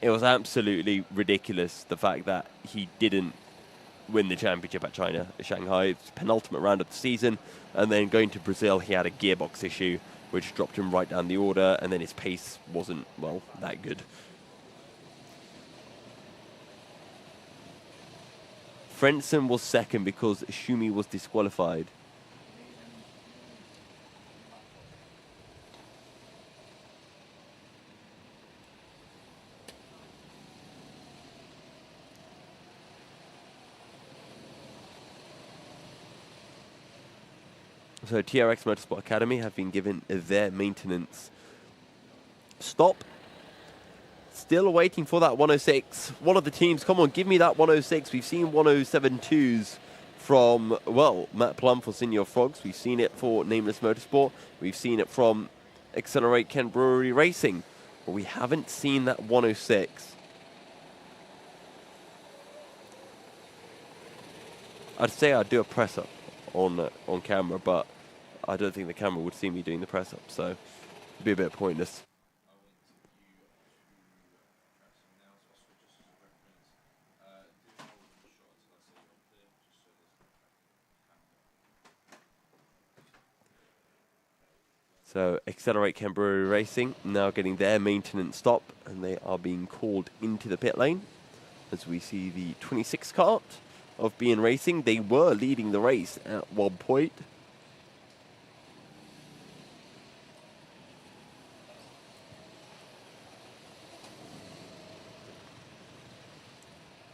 It was absolutely ridiculous, the fact that he didn't win the championship at China, Shanghai, penultimate round of the season, and then going to Brazil, he had a gearbox issue, which dropped him right down the order, and then his pace wasn't, well, that good. Frentzen was second because Schumi was disqualified. So TRX Motorsport Academy have been given their maintenance stop. Still waiting for that 106. One of the teams, come on, give me that 106. We've seen 107.2s from, well, Matt Plum for Senior Frogs. We've seen it for Nameless Motorsport. We've seen it from Accelerate Kent Brewery Racing. But we haven't seen that 106. I'd say I'd do a press-up on camera, but I don't think the camera would see me doing the press-up, so it'd be a bit pointless. So Accelerate Kent Brewery Racing now getting their maintenance stop, and they are being called into the pit lane as we see the 26 kart of BN Racing. They were leading the race at one point.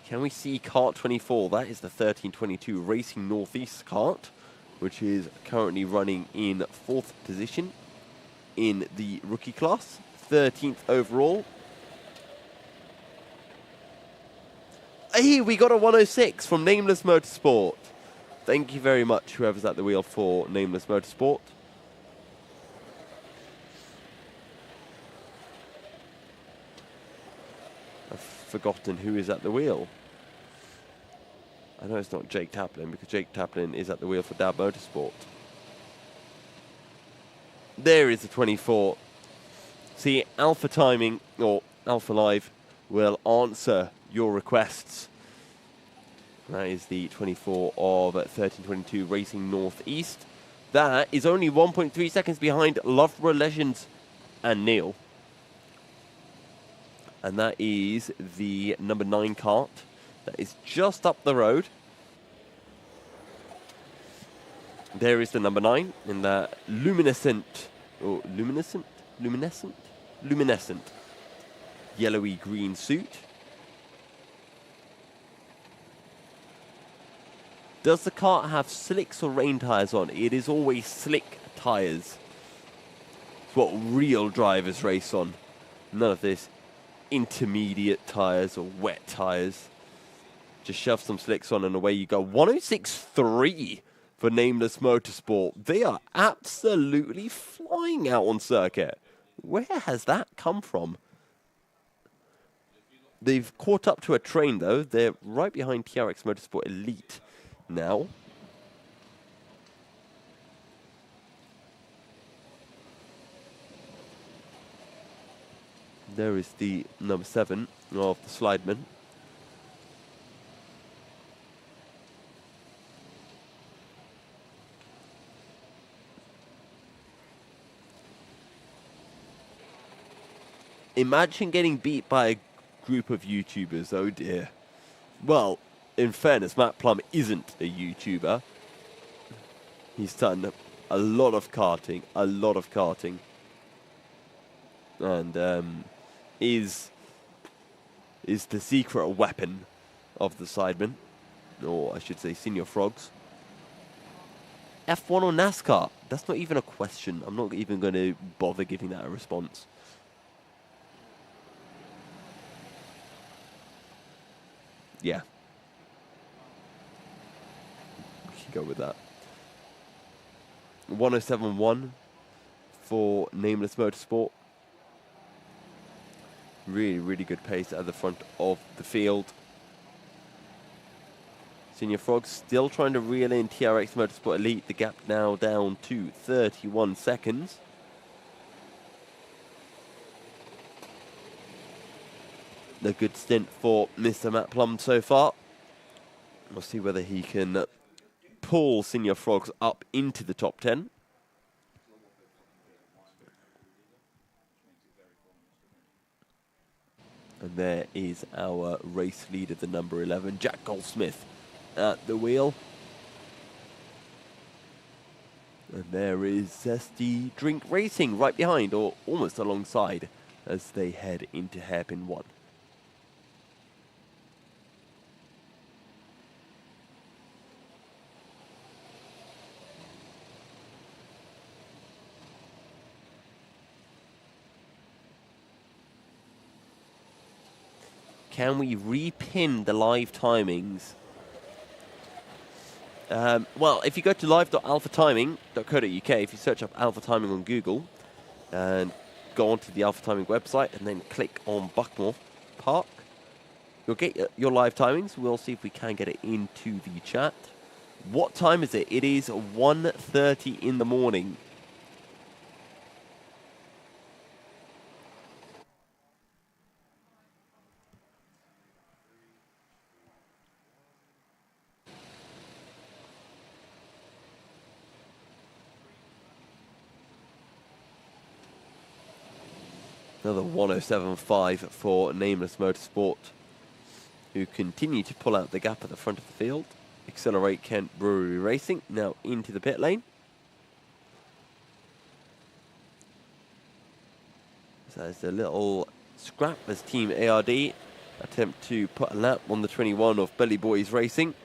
Can we see kart 24? That is the 1322 Racing Northeast kart, which is currently running in 4th position in the rookie class, 13th overall. Hey, we got a 106 from Nameless Motorsport. Thank you very much, whoever's at the wheel for Nameless Motorsport. I've forgotten who is at the wheel. I know it's not Jake Taplin, because Jake Taplin is at the wheel for Dab Motorsport. There is the 24. See, Alpha Timing, or Alpha Live, will answer your requests. That is the 24 of 1322 Racing Northeast. That is only 1.3 seconds behind Loughborough Legends and Neil. And that is the number 9 kart. That is just up the road. There is the number 9 in the luminescent yellowy green suit. Does the kart have slicks or rain tyres on? It is always slick tyres. It's what real drivers race on. None of this intermediate tyres or wet tyres. Just shove some slicks on and away you go. 106.3 for Nameless Motorsport. They are absolutely flying out on circuit. Where has that come from? They've caught up to a train, though. They're right behind TRX Motorsport Elite now. There is the number 7 of the Slideman. Imagine getting beat by a group of YouTubers, oh dear. Well, in fairness, Matt Plum isn't a YouTuber. He's done a lot of karting, And is is the secret weapon of the Sidemen, or I should say Senior Frogs. F1 or NASCAR? That's not even a question. I'm not even going to bother giving that a response. Yeah. We can go with that. 107.1 for Nameless Motorsport. Really, really good pace at the front of the field. Senior Frogs still trying to reel in TRX Motorsport Elite. The gap now down to 31 seconds. A good stint for Mr. Matt Plum so far. We'll see whether he can pull Senior Frogs up into the top 10. And there is our race leader, the number 11, Jack Goldsmith, at the wheel. And there is Zesty Drink Racing right behind, or almost alongside, as they head into hairpin 1. Can we repin the live timings? Well, if you go to live.alphatiming.co.uk, if you search up Alpha Timing on Google, and go onto the Alpha Timing website, and then click on Buckmore Park, you'll get your live timings. We'll see if we can get it into the chat. What time is it? It is 1:30 in the morning. Another 107.5 for Nameless Motorsport, who continue to pull out the gap at the front of the field. Accelerate Kent Brewery Racing now into the pit lane. So there's a little scrap as Team ARD attempt to put a lap on the 21 of Belly Boys Racing.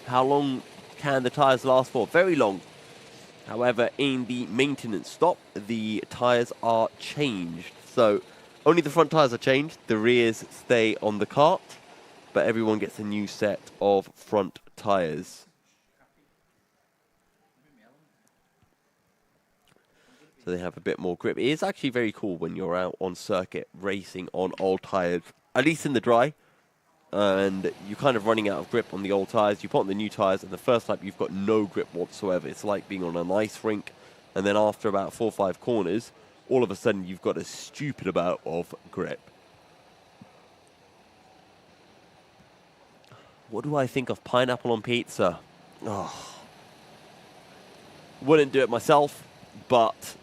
How long can the tyres last for? Very long. However, in the maintenance stop, the tyres are changed. So only the front tyres are changed. The rears stay on the kart, but everyone gets a new set of front tyres. So they have a bit more grip. It is actually very cool when you're out on circuit racing on old tyres, at least in the dry. And you're kind of running out of grip on the old tyres. You put on the new tyres, and the first lap you've got no grip whatsoever. It's like being on an ice rink. And then after about 4 or 5 corners, all of a sudden you've got a stupid amount of grip. What do I think of pineapple on pizza? Oh. Wouldn't do it myself, but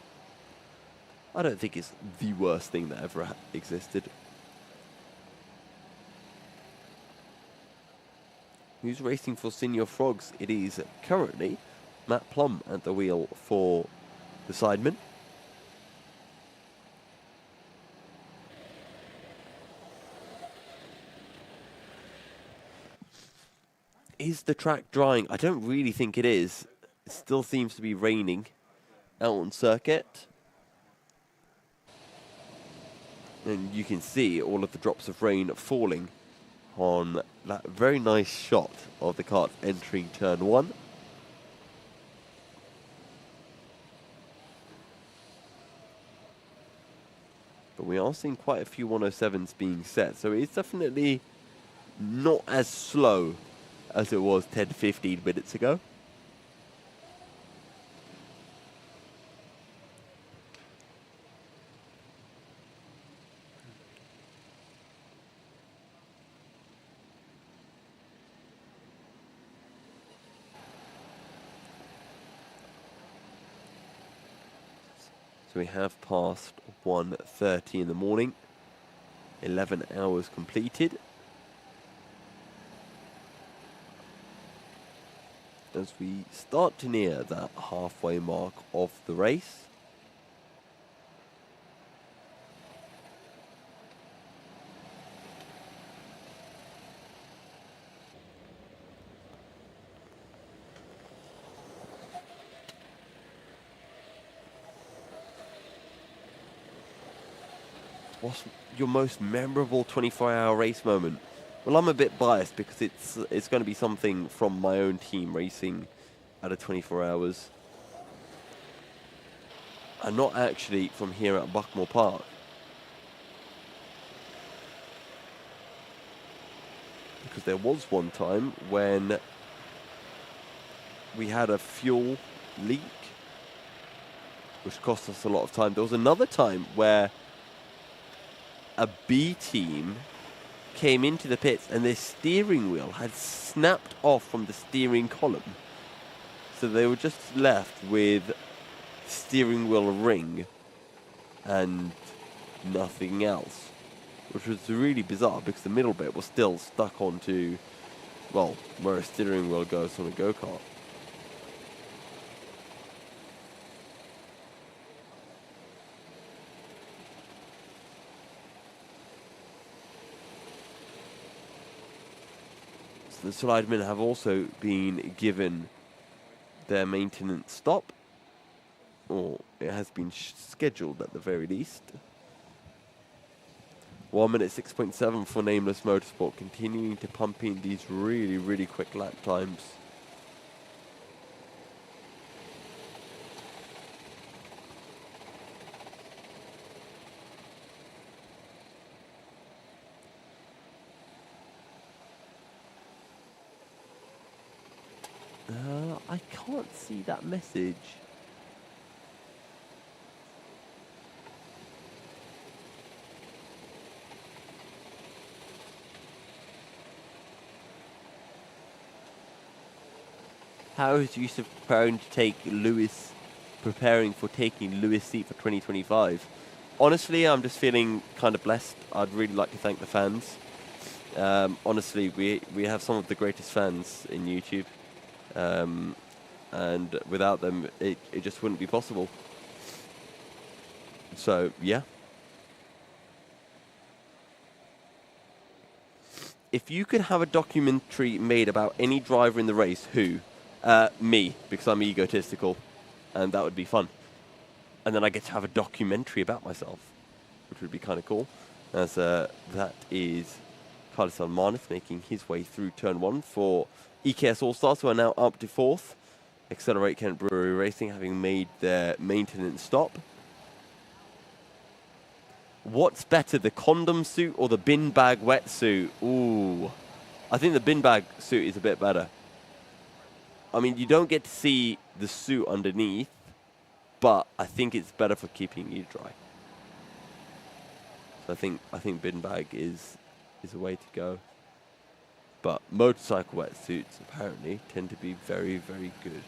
I don't think it's the worst thing that ever existed. Who's racing for Senior Frogs? It is currently Matt Plum at the wheel for the Sidemen. Is the track drying? I don't really think it is. It still seems to be raining out on circuit. And you can see all of the drops of rain falling on that very nice shot of the kart entering turn 1. But we are seeing quite a few 107s being set, so it's definitely not as slow as it was 10 to 15 minutes ago. So we have passed 1:30 in the morning, 11 hours completed. as we start to near that halfway mark of the race. What's your most memorable 24-hour race moment? Well, I'm a bit biased because it's going to be something from my own team racing out of 24 hours. And not actually from here at Buckmore Park. Because there was one time when we had a fuel leak, which cost us a lot of time. There was another time where a B team came into the pits and their steering wheel had snapped off from the steering column. So they were just left with steering wheel ring and nothing else, which was really bizarre because the middle bit was still stuck onto, well, where a steering wheel goes on a go-kart. The Slidemen have also been given their maintenance stop, or it has been scheduled at the very least. 1 minute 6.7 for Nameless Motorsport, continuing to pump in these really, really quick lap times. I can't see that message. How is Yusuf preparing for taking Lewis' seat for 2025? Honestly, I'm just feeling kind of blessed. I'd really like to thank the fans. Honestly, we have some of the greatest fans in YouTube. And without them, it just wouldn't be possible. So, yeah. If you could have a documentary made about any driver in the race, who? Me, because I'm egotistical, and that would be fun. And then I get to have a documentary about myself, which would be kind of cool. As that is Carlos Almanis making his way through turn 1 for EKS All-Stars, who are now up to 4th. Accelerate Kent Brewery Racing having made their maintenance stop. What's better, the condom suit or the bin bag wetsuit? Ooh, I think the bin bag suit is a bit better. I mean, you don't get to see the suit underneath, but I think it's better for keeping you dry. So I think bin bag is a way to go. But motorcycle wetsuits apparently tend to be very, very good.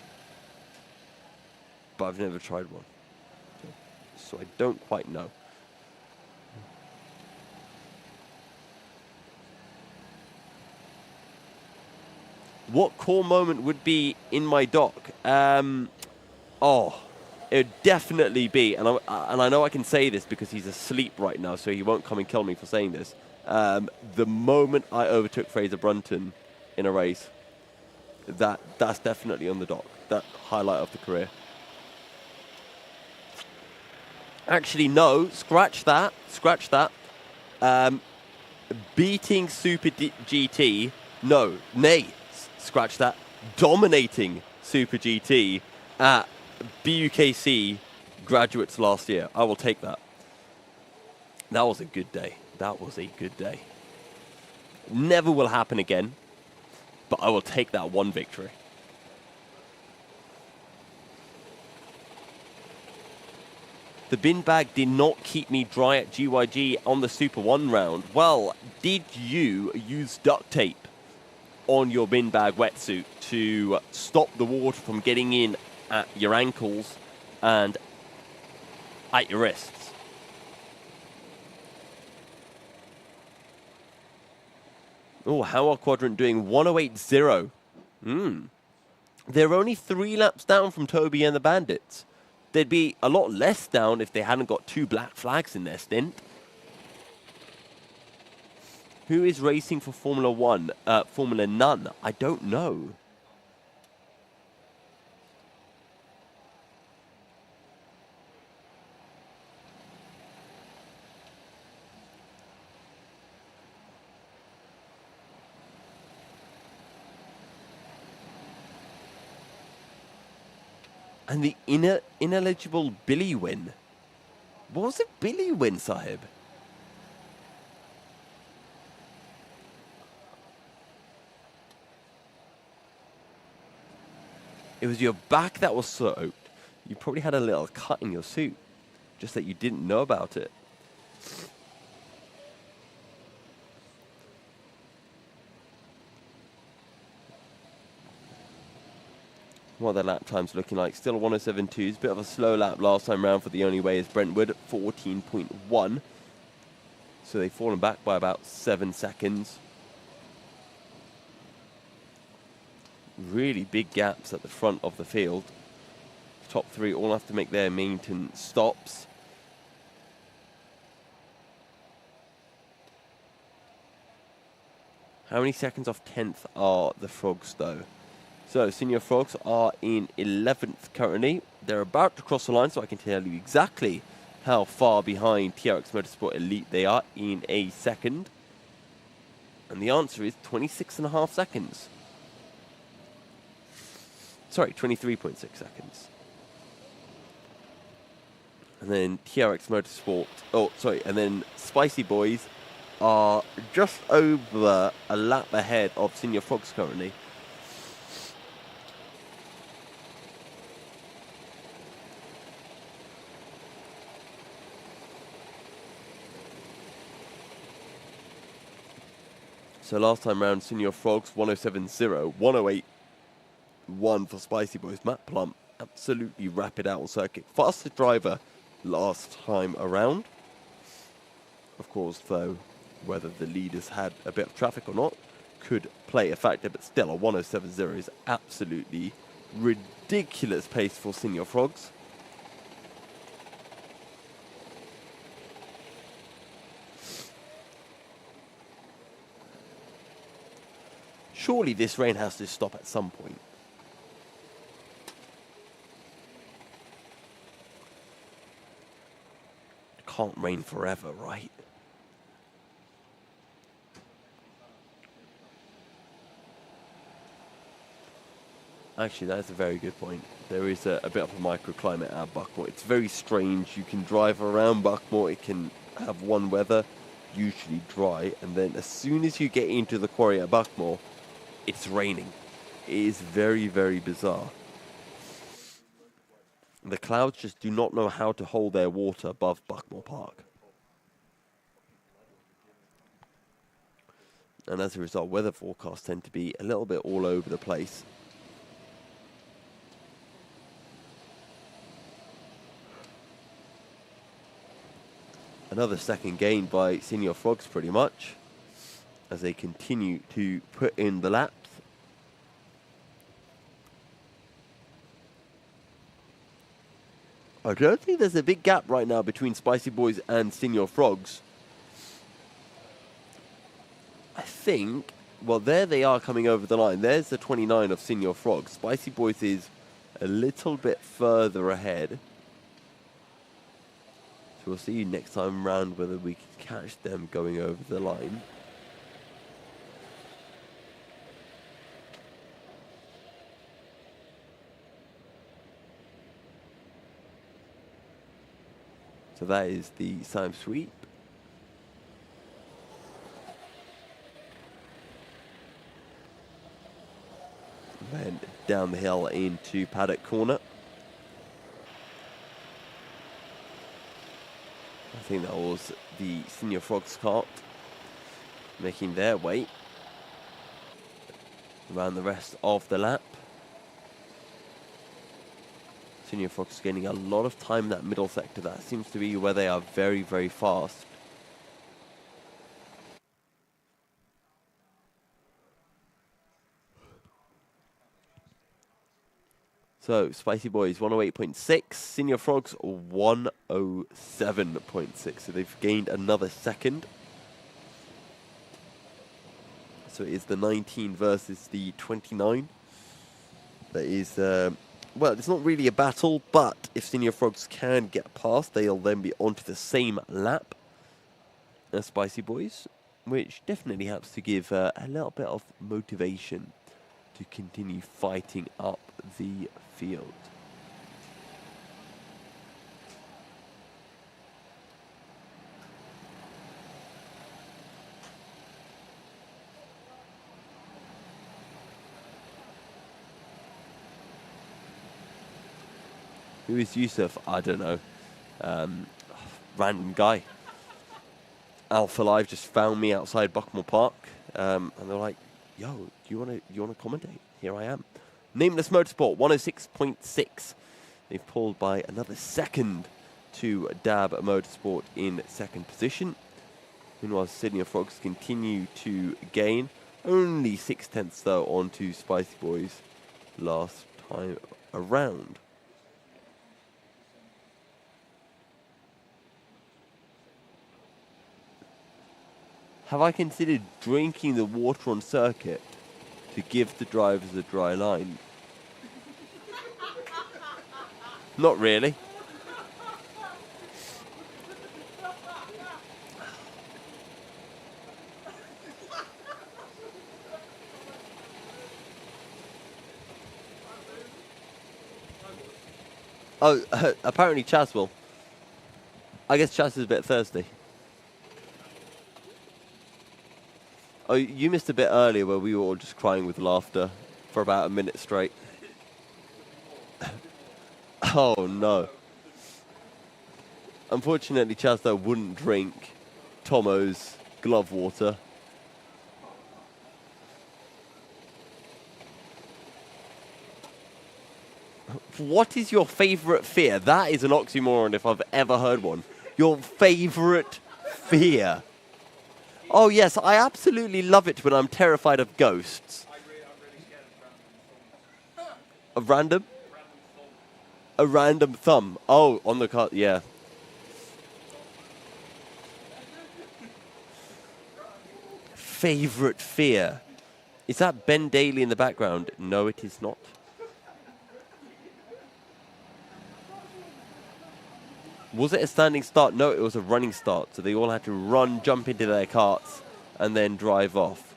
But I've never tried one, so I don't quite know. What core moment would be in my doc? It would definitely be, and I know I can say this because he's asleep right now, so he won't come and kill me for saying this. The moment I overtook Fraser Brunton in a race, that's definitely on the dock. That highlight of the career. Actually, no, scratch that. Beating Super GT, no, nay, scratch that. Dominating Super GT at BUKC graduates last year. I will take that. That was a good day. Never will happen again, but I will take that one victory. The bin bag did not keep me dry at GYG on the Super 1 round. Well, did you use duct tape on your bin bag wetsuit to stop the water from getting in at your ankles and at your wrists? Oh, how are Quadrant doing? 108.0. They're only 3 laps down from Toby and the Bandits. They'd be a lot less down if they hadn't got 2 black flags in their stint. Who is racing for Formula One? Formula None? I don't know. And the ineligible Billy win. What was it Billy win, Sahib? It was your back that was soaked. You probably had a little cut in your suit, just that you didn't know about it. What are the lap times looking like? Still 107.2s. Bit of a slow lap last time round for the only way is Brentwood, 14.1. So they've fallen back by about 7 seconds. Really big gaps at the front of the field. Top 3 all have to make their maintenance stops. How many seconds off 10th are the Frogs, though? So, Senior Frogs are in 11th currently. They're about to cross the line, so I can tell you exactly how far behind TRX Motorsport Elite they are in a second. And the answer is 26.5 seconds. Sorry, 23.6 seconds. And then TRX Motorsport, and then Spicy Boys are just over a lap ahead of Senior Frogs currently. So last time round, Senior Frogs 107.0, 108.1 for Spicy Boys. Matt Plump, absolutely rapid out on circuit. Fastest driver last time around. Of course, though, whether the leaders had a bit of traffic or not could play a factor, but still a 107.0 is absolutely ridiculous pace for Senior Frogs. Surely this rain has to stop at some point. It can't rain forever, right? Actually, that is a very good point. There is a bit of a microclimate at Buckmore. It's very strange. You can drive around Buckmore. It can have one weather, usually dry, and then as soon as you get into the quarry at Buckmore, it's raining. It is very, very bizarre. The clouds just do not know how to hold their water above Buckmore Park. And as a result, weather forecasts tend to be a little bit all over the place. Another second gain by Senior Frogs, pretty much, as they continue to put in the laps. I don't think there's a big gap right now between Spicy Boys and Senior Frogs. I think, well, there they are coming over the line. There's the 29 of Senior Frogs. Spicy Boys is a little bit further ahead. So we'll see next time round whether we can catch them going over the line. So that is the side sweep. And then down the hill into paddock corner. I think that was the Senior Frogs cart making their way around the rest of the lap. Senior Frogs gaining a lot of time in that middle sector. That seems to be where they are very, very fast. So, Spicy Boys 108.6, Senior Frogs 107.6. So they've gained another second. So it is the 19 versus the 29. That is, well, it's not really a battle, but if Senior Frogs can get past, they'll then be onto the same lap as Spicy Boys, which definitely helps to give a little bit of motivation to continue fighting up the field. Who is Yusuf? I don't know. Random guy. Alpha Live just found me outside Buckmore Park, and they're like, "Yo, do you want to commentate?" Here I am. Nameless Motorsport 106.6. They've pulled by another second to Dab Motorsport in second position. Meanwhile, Senior Frogs continue to gain. Only 6/10 though onto Spicy Boys last time around. Have I considered drinking the water on circuit to give the drivers a dry line? Not really. Oh, apparently Chaz will. I guess Chaz is a bit thirsty. Oh, you missed a bit earlier where we were all just crying with laughter for about a minute straight. Oh, no. Unfortunately, Chaz, though, wouldn't drink Tomo's glove water. What is your favourite fear? That is an oxymoron if I've ever heard one. Your favourite fear? Oh, yes, I absolutely love it when I'm terrified of ghosts. I'm really scared of Of random? A random thumb. Oh, on the card, yeah. Favorite fear. Is that Ben Daly in the background? No, it is not. Was it a standing start? No, it was a running start. So they all had to run, jump into their carts, and then drive off.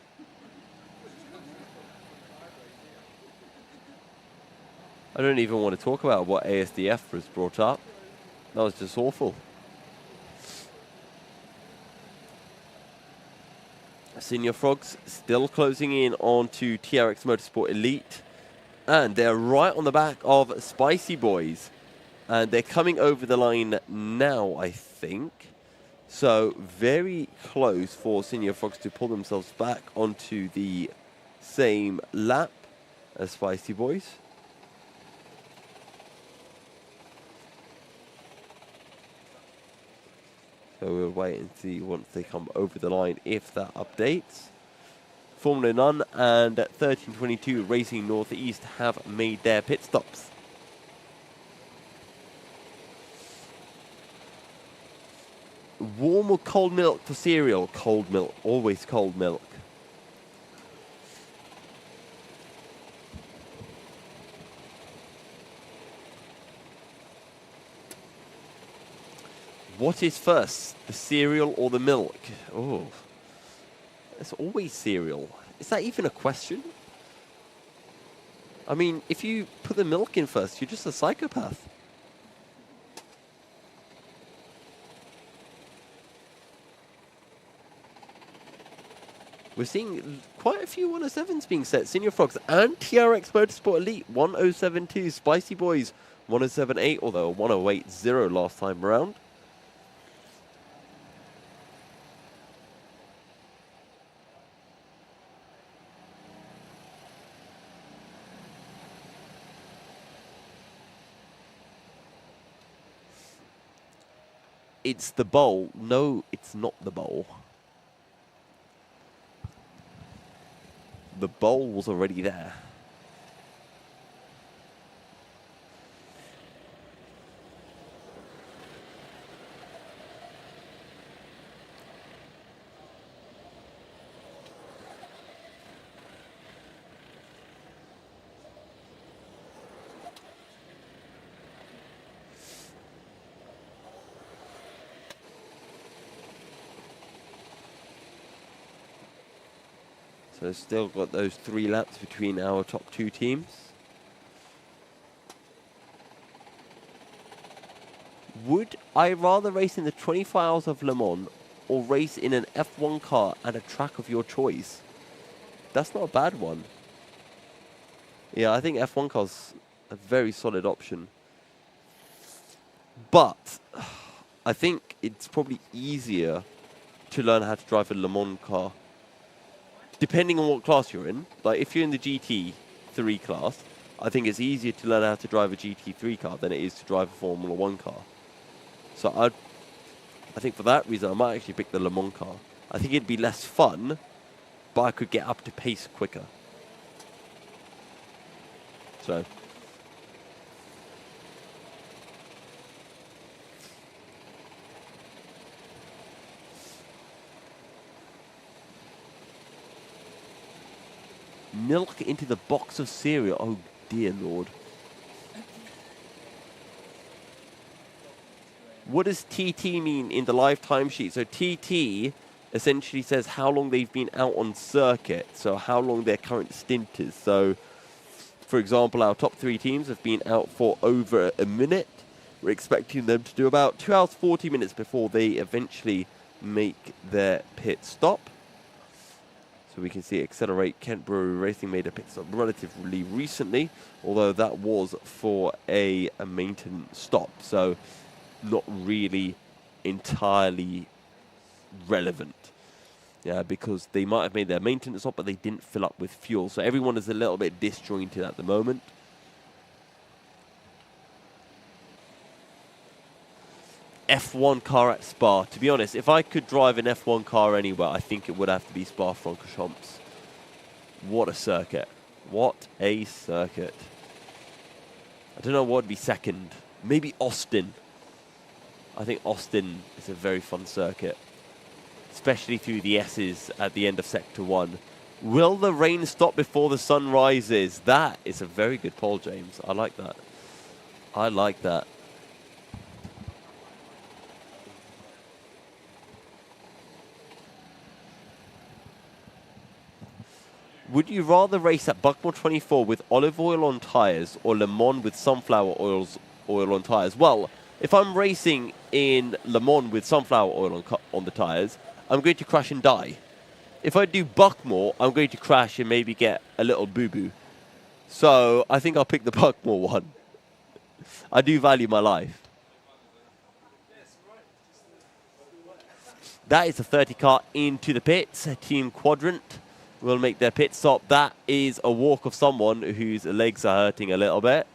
I don't even want to talk about what ASDF was brought up. That was just awful. Senior Frogs still closing in onto TRX Motorsport Elite. And they're right on the back of Spicy Boys. And they're coming over the line now, I think. So very close for Senior Frogs to pull themselves back onto the same lap as Spicy Boys. So we'll wait and see once they come over the line if that updates. Formula None and 1322 Racing Northeast have made their pit stops. Warm or cold milk for cereal? Cold milk, always cold milk. What is first, the cereal or the milk? Oh, it's always cereal. Is that even a question? I mean, if you put the milk in first, you're just a psychopath. We're seeing quite a few 107s being set. Senior Frogs and TRX Motorsport Elite 107.2. Spicy Boys 107.8, although 108.0 last time around. It's the bowl. No, it's not the bowl. The bowl was already there. So still got those 3 laps between our top 2 teams. Would I rather race in the 24 Hours of Le Mans or race in an F1 car at a track of your choice? That's not a bad one. Yeah, I think F1 car's a very solid option. But I think it's probably easier to learn how to drive a Le Mans car. Depending on what class you're in. Like if you're in the GT3 class, I think it's easier to learn how to drive a GT3 car than it is to drive a Formula 1 car. So I think for that reason, I might actually pick the Le Mans car. I think it'd be less fun, but I could get up to pace quicker. So. Milk into the box of cereal. Oh, dear Lord. What does TT mean in the lifetime sheet? So TT essentially says how long they've been out on circuit, so how long their current stint is. So, for example, our top 3 teams have been out for over a minute. We're expecting them to do about 2 hours 40 minutes before they eventually make their pit stop. So we can see Accelerate Kent Brewery Racing made a pit stop relatively recently, although that was for a maintenance stop. So not really entirely relevant. Yeah, because they might have made their maintenance stop, but they didn't fill up with fuel. So everyone is a little bit disjointed at the moment. F1 car at Spa. To be honest, if I could drive an F1 car anywhere, I think it would have to be Spa-Francorchamps. What a circuit. What a circuit. I don't know what would be second. Maybe Austin. I think Austin is a very fun circuit, especially through the S's at the end of Sector 1. Will the rain stop before the sun rises? That is a very good poll, James. I like that. I like that. Would you rather race at Buckmore 24 with olive oil on tyres or Le Mans with sunflower oil on tyres? Well, if I'm racing in Le Mans with sunflower oil on the tyres, I'm going to crash and die. If I do Buckmore, I'm going to crash and maybe get a little boo-boo. So I think I'll pick the Buckmore one. I do value my life. That is a 30 car into the pits. Team Quadrant will make their pit stop. That is a walk of someone whose legs are hurting a little bit.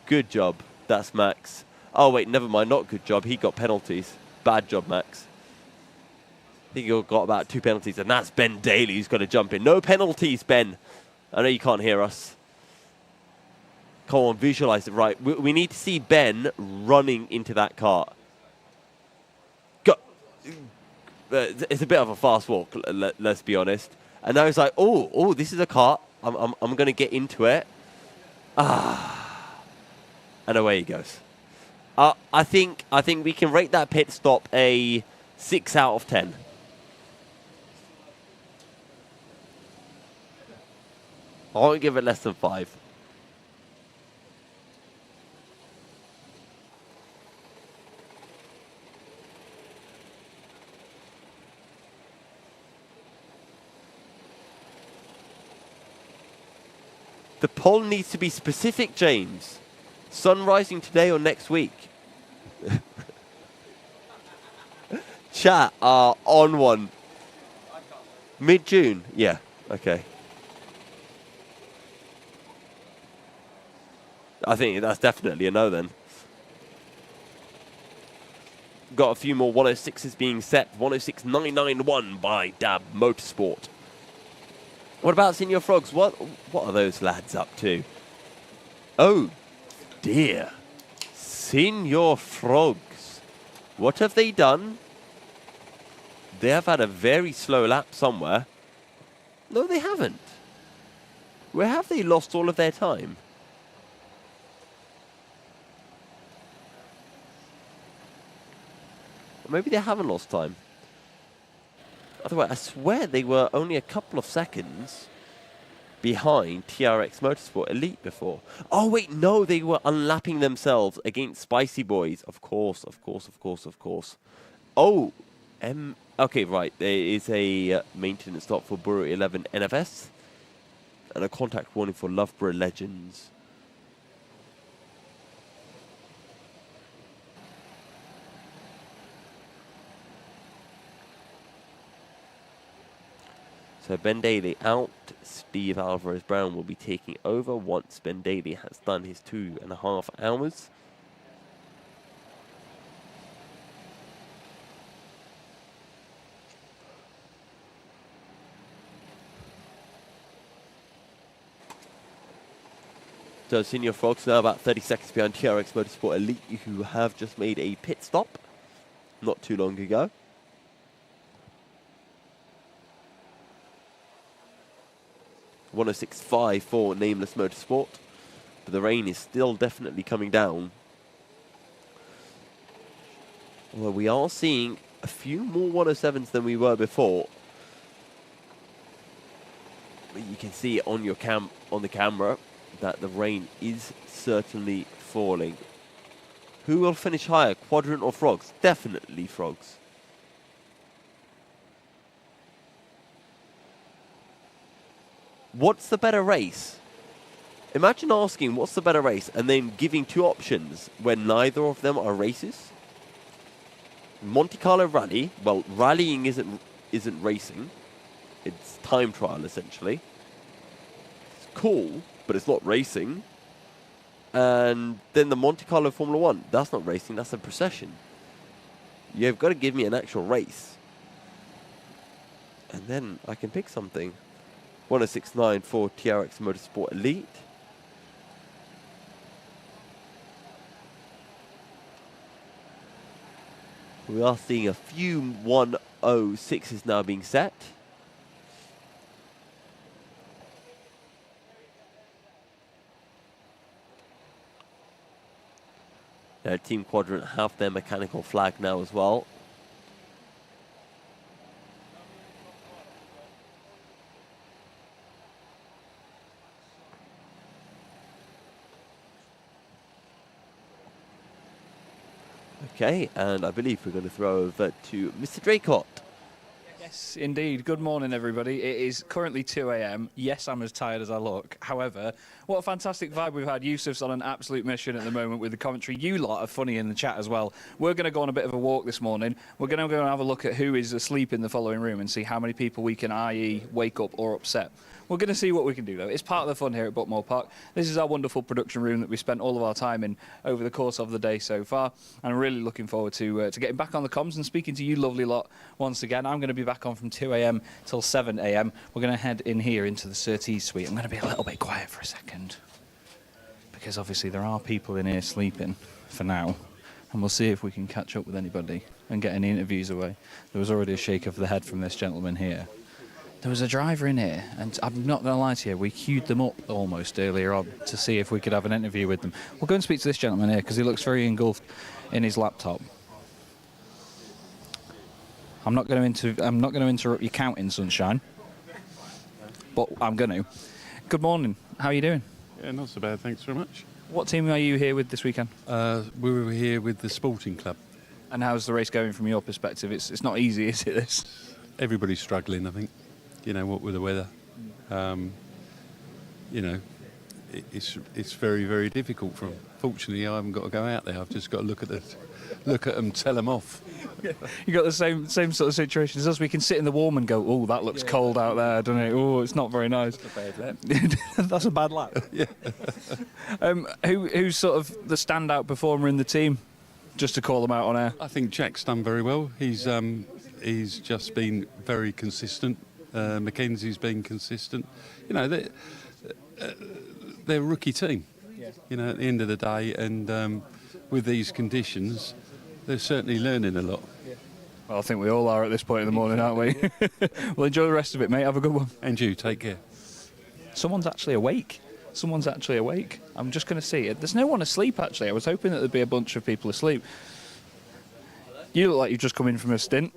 Good job. That's Max. Oh, wait, never mind. Not good job. He got penalties. Bad job, Max. I think he got about 2 penalties, and that's Ben Daly who's got to jump in. No penalties, Ben. I know you can't hear us. Come on, visualize it right. We need to see Ben running into that cart. Go. It's a bit of a fast walk, let's be honest. And now he's like, oh, this is a cart. I'm going to get into it. And away he goes. I think we can rate that pit stop a 6 out of 10. I won't give it less than 5. The poll needs to be specific, James. Sun rising today or next week? Chat are on one. Mid-June? Yeah, okay. I think that's definitely a no then. Got a few more 106s being set. 106.991 by Dab Motorsport. What about Senior Frogs? What are those lads up to? Oh, dear. Senior Frogs. What have they done? They have had a very slow lap somewhere. No, they haven't. Where have they lost all of their time? Maybe they haven't lost time. Otherwise, I swear they were only a couple of seconds behind TRX Motorsport Elite before. Oh, wait, no, they were unlapping themselves against Spicy Boys. Of course. Oh, okay, right. There is a maintenance stop for Borough 11 NFS and a contact warning for Loughborough Legends. So Ben Daly out, Steve Alvarez-Brown will be taking over once Ben Daly has done his 2.5 hours. So Senior Frogs now about 30 seconds behind TRX Motorsport Elite, who have just made a pit stop not too long ago. .106.5 for Nameless Motorsport, but the rain is still definitely coming down. Well, we are seeing a few more 107s than we were before. But you can see on your on the camera that the rain is certainly falling. Who will finish higher, Quadrant or Frogs? Definitely Frogs. What's the better race? Imagine asking what's the better race and then giving two options when neither of them are races. Monte Carlo Rally, well, rallying isn't racing. It's time trial, essentially. It's cool, but it's not racing. And then the Monte Carlo Formula 1, that's not racing, that's a procession. You've got to give me an actual race. And then I can pick something. 106.9 for TRX Motorsport Elite. We are seeing a few 106s now being set. Team Quadrant have their mechanical flag now as well. Okay, and I believe we're going to throw over to Mr. Draycott. Yes, indeed. Good morning, everybody. It is currently 2 a.m. Yes, I'm as tired as I look. However, what a fantastic vibe we've had. Yusuf's on an absolute mission at the moment with the commentary. You lot are funny in the chat as well. We're going to go on a bit of a walk this morning. We're going to go and have a look at who is asleep in the following room and see how many people we can, i.e., wake up or upset. We're going to see what we can do, though. It's part of the fun here at Buckmore Park. This is our wonderful production room that we spent all of our time in over the course of the day so far. And I'm really looking forward to getting back on the comms and speaking to you lovely lot once again. I'm going to be back on from 2 a.m. till 7 a.m. We're going to head in here into the Surtees suite. I'm going to be a little bit quiet for a second, because obviously there are people in here sleeping for now. And we'll see if we can catch up with anybody and get any interviews away. There was already a shake of the head from this gentleman here. There was a driver in here, and I'm not going to lie to you, we queued them up almost earlier on to see if we could have an interview with them. We'll go and speak to this gentleman here because he looks very engulfed in his laptop. I'm not going to interrupt your counting, sunshine, but I'm going to. Good morning. How are you doing? Yeah, not so bad. Thanks very much. What team are you here with this weekend? We were here with the Sporting Club. And how's the race going from your perspective? It's not easy, is it? This. Everybody's struggling, I think. You know, what with the weather. You know, it's very, very difficult. Fortunately, I haven't got to go out there. I've just got to look at them, tell them off. You got the same sort of situation as us. We can sit in the warm and go, oh, that looks cold out there, doesn't it? Oh, it's not very nice. That's a bad lap. That's a bad lap. Yeah. Who's sort of the standout performer in the team? Just to call them out on air. I think Jack's done very well. He's just been very consistent. Mackenzie's been consistent. You know, they're a rookie team. Yeah. You know, at the end of the day, and with these conditions, they're certainly learning a lot. Yeah. Well, I think we all are at this point in the morning, aren't we? Well, enjoy the rest of it, mate. Have a good one. And you, take care. Someone's actually awake. I'm just going to see it. There's no one asleep, actually. I was hoping that there'd be a bunch of people asleep. You look like you've just come in from a stint.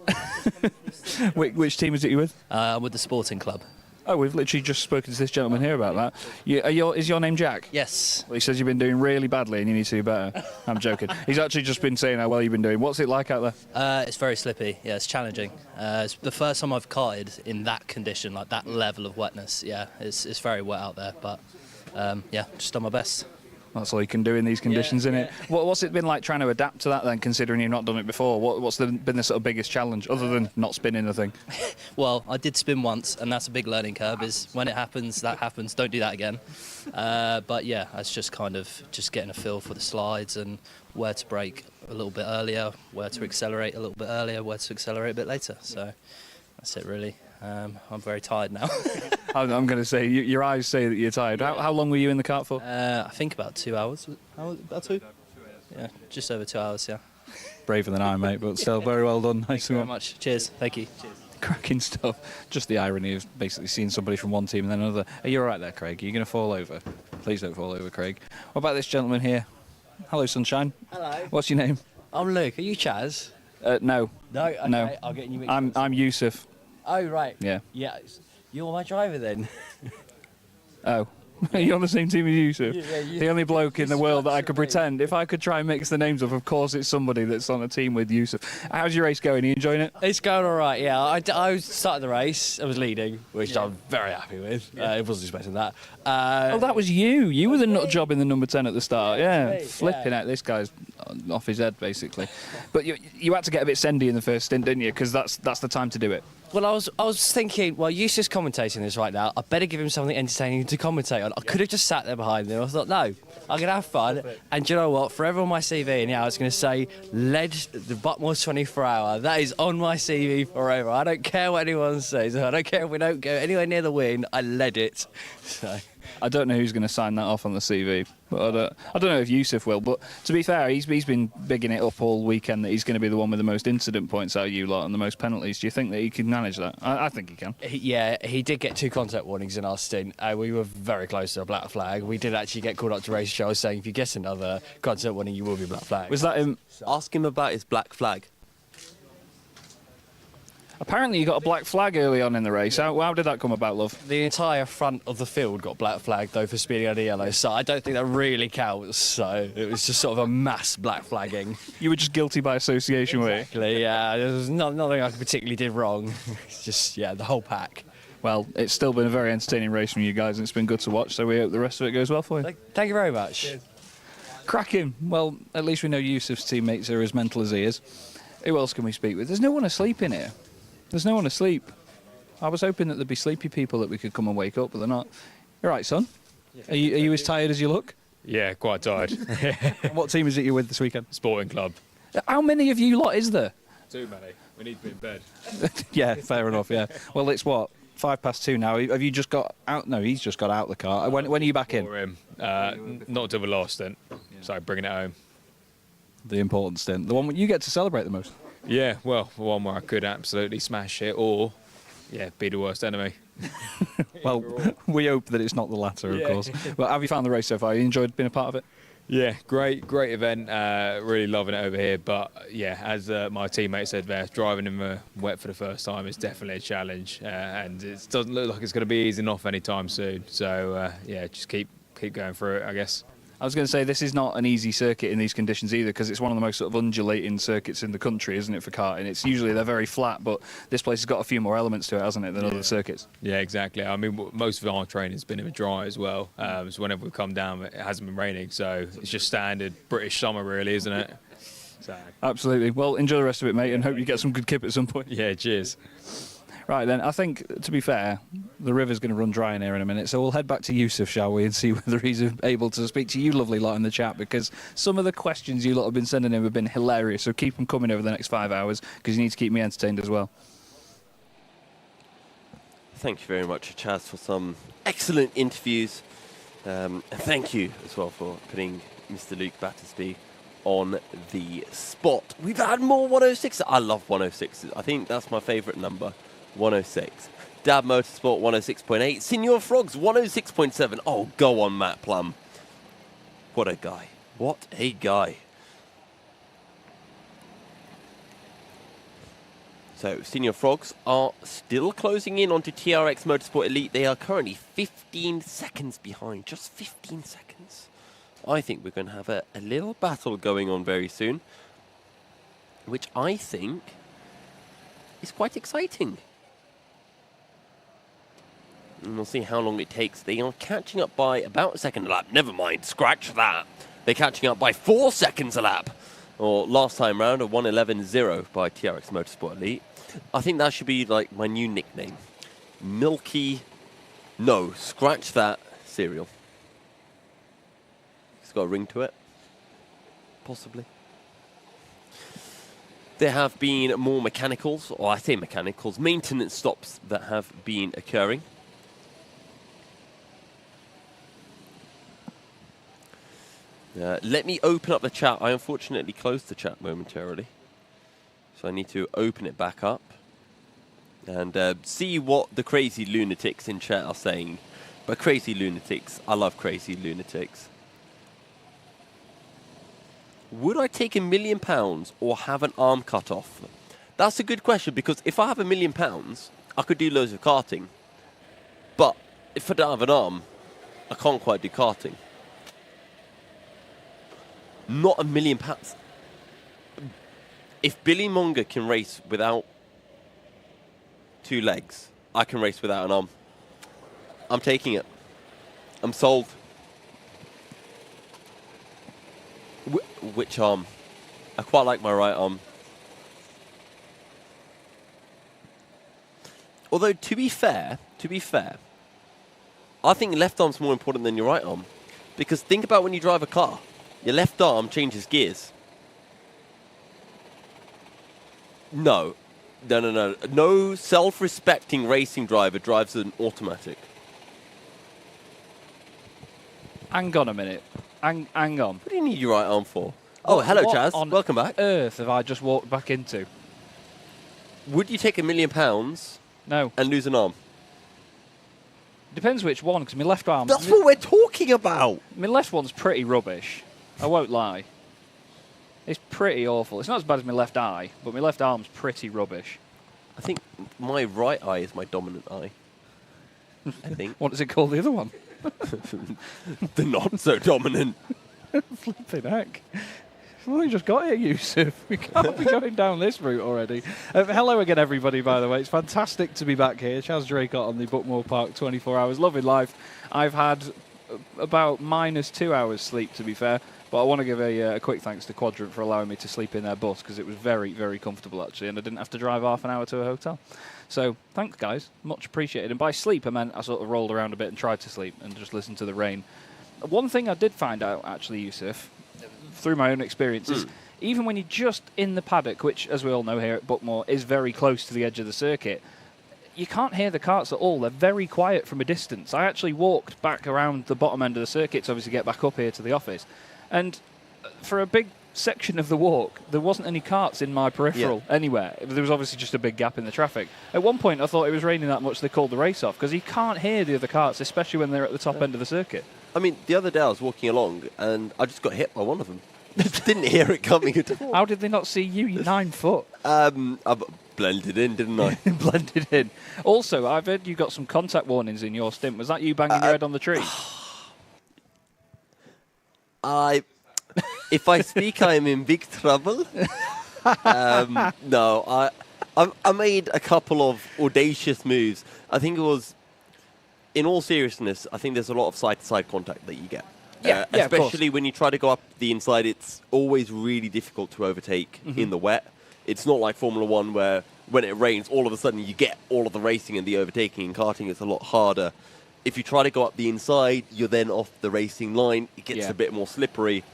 Which team is it you with? With the sporting club. Oh, we've literally just spoken to this gentleman here about that. Is your name Jack? Yes. Well, he says you've been doing really badly and you need to do better. I'm joking. He's actually just been saying how well you've been doing. What's it like out there? It's very slippy. Yeah, it's challenging. It's the first time I've karted in that condition, like that level of wetness. Yeah, it's very wet out there, but yeah, just done my best. That's all you can do in these conditions, isn't it? What's it been like trying to adapt to that then, considering you've not done it before? What's been the sort of biggest challenge, other than not spinning the thing? Well, I did spin once, and that's a big learning curve. Is when it happens, that happens. Don't do that again. But yeah, it's just kind of just getting a feel for the slides and where to brake a little bit earlier, where to accelerate a little bit earlier, where to accelerate a bit later. So that's it, really. I'm very tired now. I'm going to say, your eyes say that you're tired. How long were you in the kart for? I think about 2 hours. About 2? Yeah, just over 2 hours, yeah. Braver than I, mate, but still very well done. Thank you very much. Cheers. Thank you. Cheers. Cracking stuff. Just the irony of basically seeing somebody from one team and then another. Are you all right there, Craig? Are you going to fall over? Please don't fall over, Craig. What about this gentleman here? Hello, Sunshine. Hello. What's your name? I'm Luke. Are you Chaz? No. No? Okay. No. I'll get you mixed up. I'm Yusuf. Oh, right. Yeah. Yeah. You're my driver then. Oh. You're on the same team as Yusuf? Yeah, the only bloke in the world that I could pretend. If I could try and mix the names up, of course it's somebody that's on a team with Yusuf. How's your race going? Are you enjoying it? It's going all right, yeah. I started the race. I was leading, which I'm very happy with. I wasn't expecting that. Oh, that was you. You were the nut job in the number 10 at the start. Yeah, flipping out. This guy's off his head, basically. But you had to get a bit sendy in the first stint, didn't you? Because that's the time to do it. Well, I was thinking, well, Yusuf's commentating this right now. I better give him something entertaining to commentate on. I could have just sat there behind him. I thought, no, I'm going to have fun. And do you know what? Forever on my CV, and now it's going to say, led the Buckmore 24-hour. That is on my CV forever. I don't care what anyone says. I don't care if we don't go anywhere near the win. I led it. So I don't know who's going to sign that off on the CV, but I don't know if Yusuf will. But to be fair, he's been bigging it up all weekend that he's going to be the one with the most incident points out of you lot and the most penalties. Do you think that he can manage that? I think he can. He did get 2 contact warnings in our stint. We were very close to a black flag. We did actually get called up to race show saying if you get another contact warning, you will be black flag. Was that him? Ask him about his black flag. Apparently you got a black flag early on in the race. How did that come about, love? The entire front of the field got black flagged, though, for speeding under yellow, so I don't think that really counts. So it was just sort of a mass black flagging. You were just guilty by association, exactly, were you? Yeah. There was nothing I particularly did wrong. It's just, yeah, the whole pack. Well, it's still been a very entertaining race from you guys, and it's been good to watch, so we hope the rest of it goes well for you. Thank you very much. Cheers. Cracking. Well, at least we know Yusuf's teammates are as mental as he is. Who else can we speak with? There's no one asleep in here. There's no one asleep. I was hoping that there'd be sleepy people that we could come and wake up, but they're not. You're right, son. Are you as tired as you look? Yeah, quite tired. What team is it you're with this weekend? Sporting club. How many of you lot is there? Too many. We need to be in bed. Yeah, fair enough, yeah. Well, it's what? 2:05 now. Have you just got out? No, he's just got out the car. When are you back in? Not till the last stint. So bringing it home. The important stint. The one you get to celebrate the most. Yeah, well, the one where I could absolutely smash it or, yeah, be the worst enemy. Well, we hope that it's not the latter, of course. Well, have you found the race so far? You enjoyed being a part of it? Yeah, great event. Really loving it over here. But, yeah, as my teammate said there, driving in the wet for the first time is definitely a challenge. And it doesn't look like it's going to be easing off anytime soon. So, yeah, just keep going through it, I guess. I was going to say, this is not an easy circuit in these conditions either, because it's one of the most sort of undulating circuits in the country, isn't it, for karting? It's usually they're very flat, but this place has got a few more elements to it, hasn't it, than other circuits? Yeah, exactly. I mean, most of our training's been in the dry as well. So whenever we come down, it hasn't been raining, so it's just standard British summer, really, isn't it? So. Absolutely. Well, enjoy the rest of it, mate, and hope you get some good kip at some point. Yeah, cheers. Right then, I think, to be fair, the river's going to run dry in here in a minute, so we'll head back to Yusuf, shall we, and see whether he's able to speak to you lovely lot in the chat, because some of the questions you lot have been sending him have been hilarious, so keep them coming over the next 5 hours, because you need to keep me entertained as well. Thank you very much, Chaz, for some excellent interviews, and thank you as well for putting Mr. Luke Battersby on the spot. We've had more 106. I love 106s. I think that's my favourite number. 106. Dab Motorsport 106.8. Senior Frogs 106.7. Oh, go on, Matt Plum. What a guy. What a guy. So, Senior Frogs are still closing in onto TRX Motorsport Elite. They are currently 15 seconds behind, just 15 seconds. I think we're going to have a little battle going on very soon, which I think is quite exciting. And we'll see how long it takes. They are catching up by about a second a lap. Never mind, scratch that. They're catching up by 4 seconds a lap. Or last time round, a 1:11.0 by TRX Motorsport Elite. I think that should be like my new nickname. Milky... No, scratch that cereal. It's got a ring to it. Possibly. There have been more mechanicals, or I say mechanicals, maintenance stops that have been occurring. Let me open up the chat. I unfortunately closed the chat momentarily. So I need to open it back up and see what the crazy lunatics in chat are saying. But crazy lunatics, I love crazy lunatics. Would I take £1 million or have an arm cut off? That's a good question, because if I have £1 million, I could do loads of karting. But if I don't have an arm, I can't quite do karting. Not £1 million. If Billy Monger can race without 2 legs, I can race without an arm. I'm taking it. I'm sold. Which arm? I quite like my right arm. Although, to be fair, I think left arm's more important than your right arm. Because think about when you drive a car. Your left arm changes gears. No. No self-respecting racing driver drives an automatic. Hang on a minute. Hang on. What do you need your right arm for? Oh, hello, Chaz. Welcome back. Earth have I just walked back into? Would you take £1 million? No. And lose an arm? Depends which one, because my left arm... That's what we're talking about! My left one's pretty rubbish. I won't lie. It's pretty awful. It's not as bad as my left eye, but my left arm's pretty rubbish. I think my right eye is my dominant eye. I think. What does it call the other one? The not so dominant. Flipping heck. Well, we just got here, Yusuf. We can't be going down this route already. Hello again, everybody, by the way. It's fantastic to be back here. Chaz Draycott on the Buckmore Park 24 hours. Loving life. I've had about -2 hours sleep, to be fair. But I want to give a quick thanks to Quadrant for allowing me to sleep in their bus, because it was very, very comfortable, actually, and I didn't have to drive half an hour to a hotel. So thanks, guys. Much appreciated. And by sleep, I meant I sort of rolled around a bit and tried to sleep and just listened to the rain. One thing I did find out, actually, Yusuf, through my own experiences, even when you're just in the paddock, which, as we all know here at Buckmore, is very close to the edge of the circuit, you can't hear the karts at all. They're very quiet from a distance. I actually walked back around the bottom end of the circuit to obviously get back up here to the office. And for a big section of the walk, there wasn't any karts in my peripheral anywhere. There was obviously just a big gap in the traffic. At one point, I thought it was raining that much they called the race off, because you can't hear the other karts, especially when they're at the top end of the circuit. I mean, the other day I was walking along and I just got hit by one of them. Didn't hear it coming at all. How did they not see you? You're 9 foot. I blended in, didn't I? Blended in. Also, I've heard you got some contact warnings in your stint. Was that you banging your head on the tree? If I speak, I am in big trouble. No, I made a couple of audacious moves. I think it was, in all seriousness, I think there's a lot of side-to-side contact that you get. Especially when you try to go up the inside, it's always really difficult to overtake in the wet. It's not like Formula 1 where when it rains, all of a sudden you get all of the racing and the overtaking. In karting, it's a lot harder. If you try to go up the inside, you're then off the racing line. It gets a bit more slippery.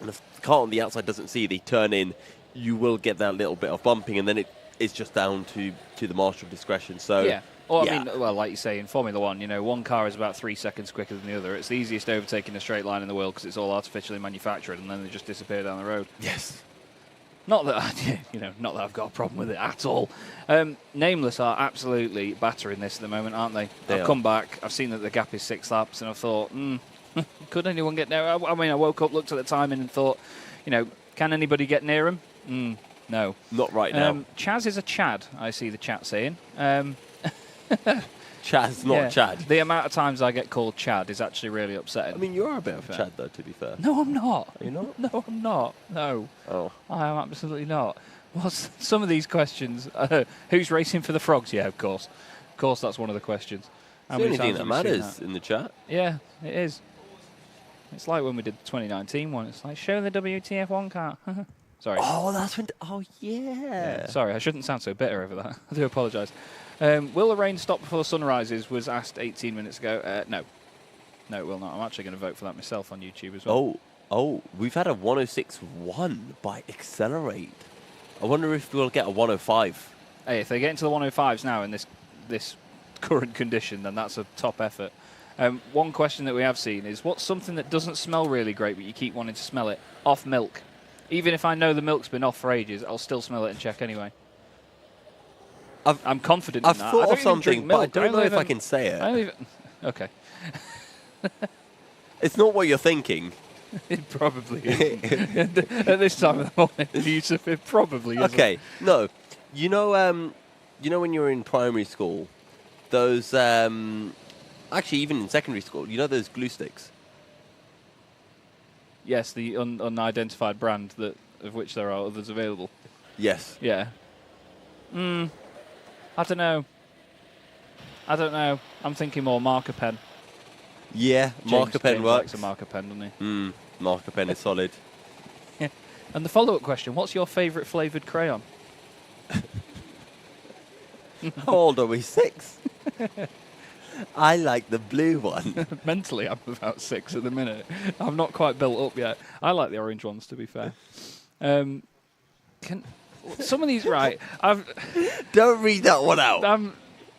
And if the car on the outside doesn't see, they turn in, you will get that little bit of bumping, and then it's just down to the marshal discretion. So I mean, well, like you say, in Formula 1, you know, one car is about 3 seconds quicker than the other. It's the easiest to overtake in a straight line in the world because it's all artificially manufactured, and then they just disappear down the road. Yes. Not that I've got a problem with it at all. Nameless are absolutely battering this at the moment, aren't they? I've come back. I've seen that the gap is 6 laps, and I thought, could anyone get there? I mean, I woke up, looked at the timing, and thought, you know, can anybody get near him? No. Not right now. Chaz is a Chad, I see the chat saying. Chaz, not Chad. The amount of times I get called Chad is actually really upsetting. I mean, you are a bit of a Chad, though, to be fair. No, I'm not. Are you not? No, I'm not. No. Oh. I am absolutely not. What's some of these questions? Who's racing for the frogs? Yeah, of course. Of course, that's one of the questions. It's the only thing that matters in the chat. Yeah, it is. It's like when we did the 2019 one. It's like, show the WTF1 car. Sorry. Oh, that's when... Oh, yeah. Sorry, I shouldn't sound so bitter over that. I do apologise. Will the rain stop before the sun rises was asked 18 minutes ago. No. No, it will not. I'm actually going to vote for that myself on YouTube as well. Oh, we've had a 106.1 by Accelerate. I wonder if we'll get a 105. Hey, if they get into the 105s now in this current condition, then that's a top effort. One question that we have seen is, what's something that doesn't smell really great but you keep wanting to smell it? Off milk. Even if I know the milk's been off for ages, I'll still smell it and check anyway. I'm confident in that. I've thought of something, but I don't know if I can say it. Okay. It's not what you're thinking. It probably isn't. At this time of the morning, Yusuf, it probably isn't. Okay, no. You know when you were in primary school, those... actually, even in secondary school, you know those glue sticks? Yes, the unidentified brand of which there are others available. Yes. Yeah. I don't know. I'm thinking more marker pen. Yeah, marker pen James works. likes a marker pen, doesn't he? Marker pen is solid. Yeah. And the follow-up question, what's your favourite flavoured crayon? How old are we? 6? I like the blue one. Mentally, I'm about 6 at the minute. I'm not quite built up yet. I like the orange ones, to be fair. Some of these, right? Don't read that one out.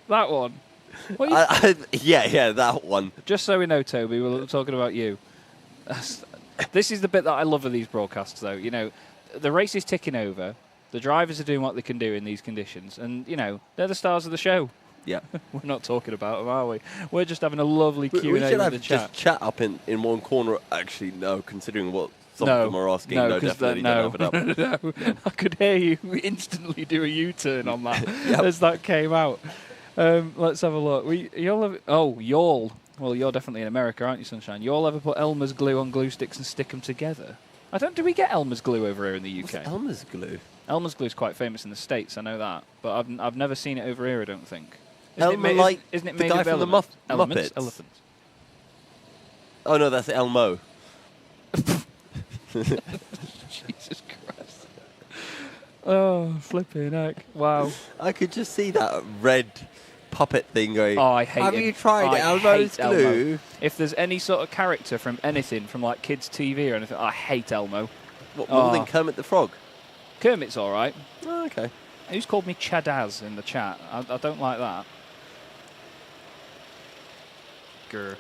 That one. Yeah, that one. Just so we know, Toby, we're talking about you. This is the bit that I love of these broadcasts, though. You know, the race is ticking over. The drivers are doing what they can do in these conditions. And, you know, they're the stars of the show. Yeah. We're not talking about them, are we? We're just having a lovely Q&A with the chat. We should have just chat up in one corner. Actually, no, considering what some of them are asking. No, definitely don't have it up. No. I could hear you instantly do a U-turn on that as that came out. Let's have a look. Y'all. Well, you're definitely in America, aren't you, Sunshine? Y'all ever put Elmer's glue on glue sticks and stick them together? Do we get Elmer's glue over here in the UK? What's Elmer's glue? Elmer's glue is quite famous in the States, I know that. But I've never seen it over here, I don't think. Isn't it made guy of from the Muppets? Elephants. Oh, no, that's Elmo. Jesus Christ. Oh, flipping heck. Wow. I could just see that red puppet thing going, oh, I hate have him. you tried Elmo's glue? Elmo. If there's any sort of character from anything, from like kids' TV or anything, I hate Elmo. What, more than Kermit the Frog? Kermit's all right. Oh, okay. Who's called me Chadaz in the chat? I don't like that. Grr.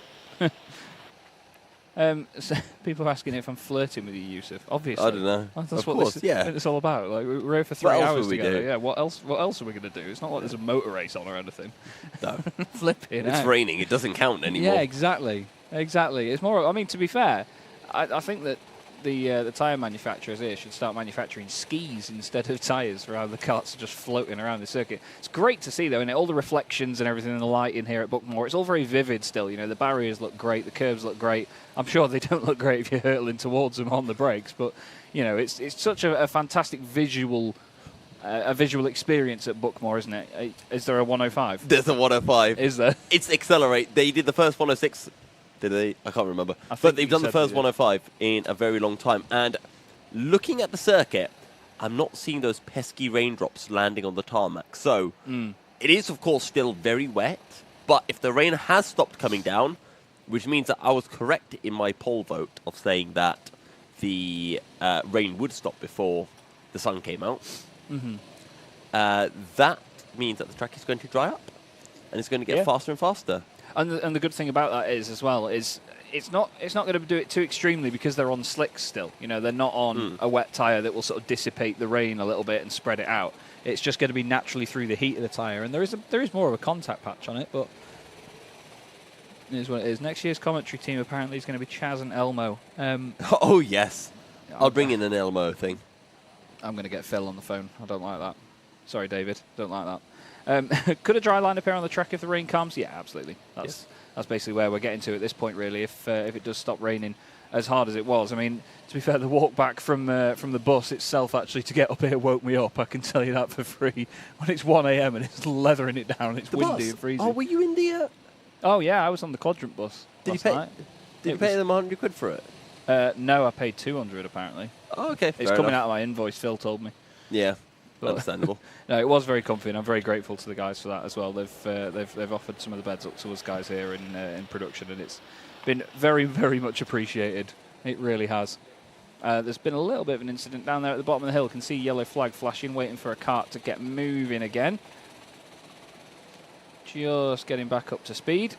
So people are asking if I'm flirting with you, Yusuf. Obviously. I don't know. That's of what course, it's all about. Like, we're here for 3 hours together. Yeah, what else are we going to do? It's not like there's a motor race on or anything. No. Flipping It's raining. It doesn't count anymore. Yeah, exactly. It's more... I mean, to be fair, I think that the tyre manufacturers here should start manufacturing skis instead of tyres rather than the carts are just floating around the circuit. It's great to see, though, and all the reflections and everything and the light in here at Buckmore, it's all very vivid still. You know, the barriers look great, the curves look great. I'm sure they don't look great if you're hurtling towards them on the brakes, but, you know, it's such a fantastic visual experience at Buckmore, isn't it? Is there a 105? There's a 105. Is there? It's Accelerate. They did the first 106... Did they? I can't remember. But they've done the first 105 in a very long time. And looking at the circuit, I'm not seeing those pesky raindrops landing on the tarmac. So it is, of course, still very wet. But if the rain has stopped coming down, which means that I was correct in my poll vote of saying that the rain would stop before the sun came out, that means that the track is going to dry up. And it's going to get faster and faster. And the good thing about that is, as well, is it's not going to do it too extremely because they're on slicks still. You know, they're not on a wet tyre that will sort of dissipate the rain a little bit and spread it out. It's just going to be naturally through the heat of the tyre. And there is more of a contact patch on it, but it is what it is. Next year's commentary team apparently is going to be Chaz and Elmo. Oh, yes. I'll bring in an Elmo thing. I'm going to get Phil on the phone. I don't like that. Sorry, David. Don't like that. Could a dry line appear on the track if the rain comes? Yeah, absolutely. That's basically where we're getting to at this point, really. If it does stop raining as hard as it was. I mean, to be fair, the walk back from the bus itself, actually, to get up here woke me up. I can tell you that for free. When it's 1 a.m. and it's leathering it down, it's windy and freezing. Oh, were you in the... Oh, yeah, I was on the quadrant bus. Did you pay them 100 quid for it? No, I paid 200 apparently. Oh, okay. It's coming out of my invoice, Phil told me. Yeah, understandable. No, it was very comfy, and I'm very grateful to the guys for that as well. They've offered some of the beds up to us guys here in production, and it's been very, very much appreciated. It really has. There's been a little bit of an incident down there at the bottom of the hill. You can see yellow flag flashing, waiting for a cart to get moving again. Just getting back up to speed.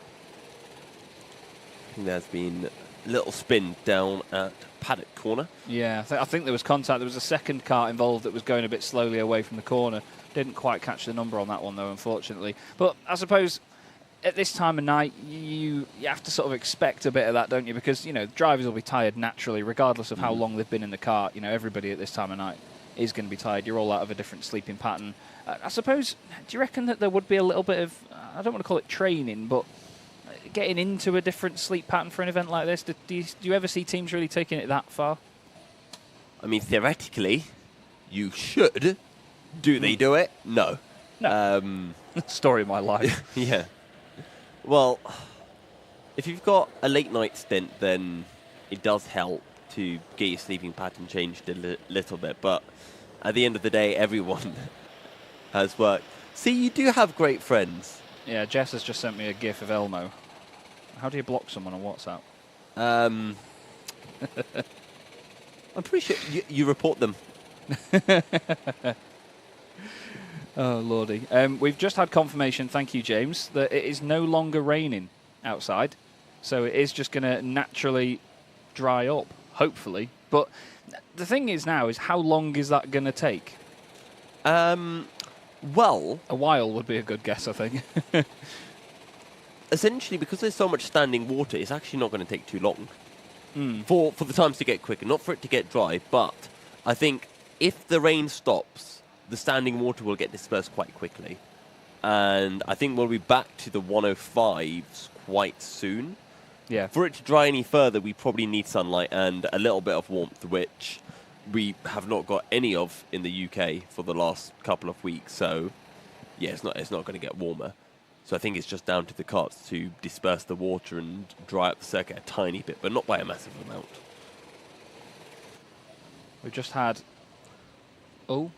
I think there's been a little spin down at Paddock Corner. Yeah, I think there was contact. There was a second cart involved that was going a bit slowly away from the corner. Didn't quite catch the number on that one, though, unfortunately. But I suppose at this time of night, you have to sort of expect a bit of that, don't you? Because, you know, drivers will be tired naturally, regardless of how long they've been in the cart. You know, everybody at this time of night is going to be tired. You're all out of a different sleeping pattern. I suppose, do you reckon that there would be a little bit of, I don't want to call it training, but getting into a different sleep pattern for an event like this? Do you ever see teams really taking it that far? I mean, theoretically, you should. Do they do it? No. Story of my life. Yeah. Well, if you've got a late night stint, then it does help to get your sleeping pattern changed a little bit. But at the end of the day, everyone has work. See, you do have great friends. Yeah, Jess has just sent me a GIF of Elmo. How do you block someone on WhatsApp? I'm pretty sure you report them. Oh, lordy. We've just had confirmation, thank you, James, that it is no longer raining outside. So it is just going to naturally dry up, hopefully. But the thing is now is how long is that going to take? Well... A while would be a good guess, I think. Essentially, because there's so much standing water, it's actually not going to take too long for the times to get quicker, not for it to get dry. But I think if the rain stops, the standing water will get dispersed quite quickly. And I think we'll be back to the 105s quite soon. Yeah. For it to dry any further, we probably need sunlight and a little bit of warmth, which we have not got any of in the UK for the last couple of weeks. So, yeah, it's not going to get warmer. So I think it's just down to the carts to disperse the water and dry up the circuit a tiny bit, but not by a massive amount. We've just had... Oh,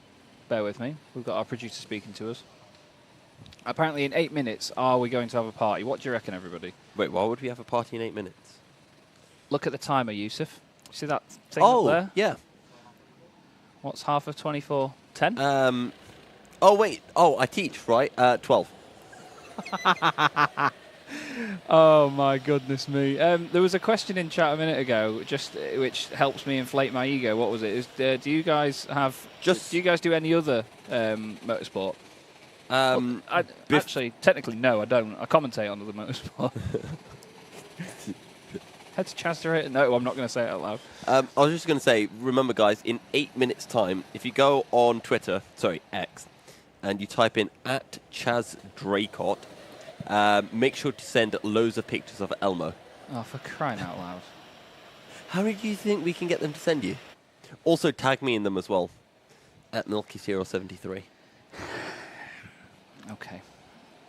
bear with me. We've got our producer speaking to us. Apparently in 8 minutes, are we going to have a party? What do you reckon, everybody? Wait, why would we have a party in 8 minutes? Look at the timer, Yusuf. See that thing up there? Oh, yeah. What's half of 24:10? Oh, wait. Oh, I teach, right? 12. Oh my goodness me! There was a question in chat a minute ago, just which helps me inflate my ego. What was it? Do you guys have? Do you guys do any other motorsport? Actually, technically, no, I don't. I commentate on other motorsport. Head to Chester. No, I'm not going to say it out loud. I was just going to say, remember, guys, in 8 minutes' time, if you go on Twitter, sorry, X, and you type in @ChazDraycott, make sure to send loads of pictures of Elmo. Oh, for crying out loud. How many do you think we can get them to send you? Also, tag me in them as well, @Milky073. Okay.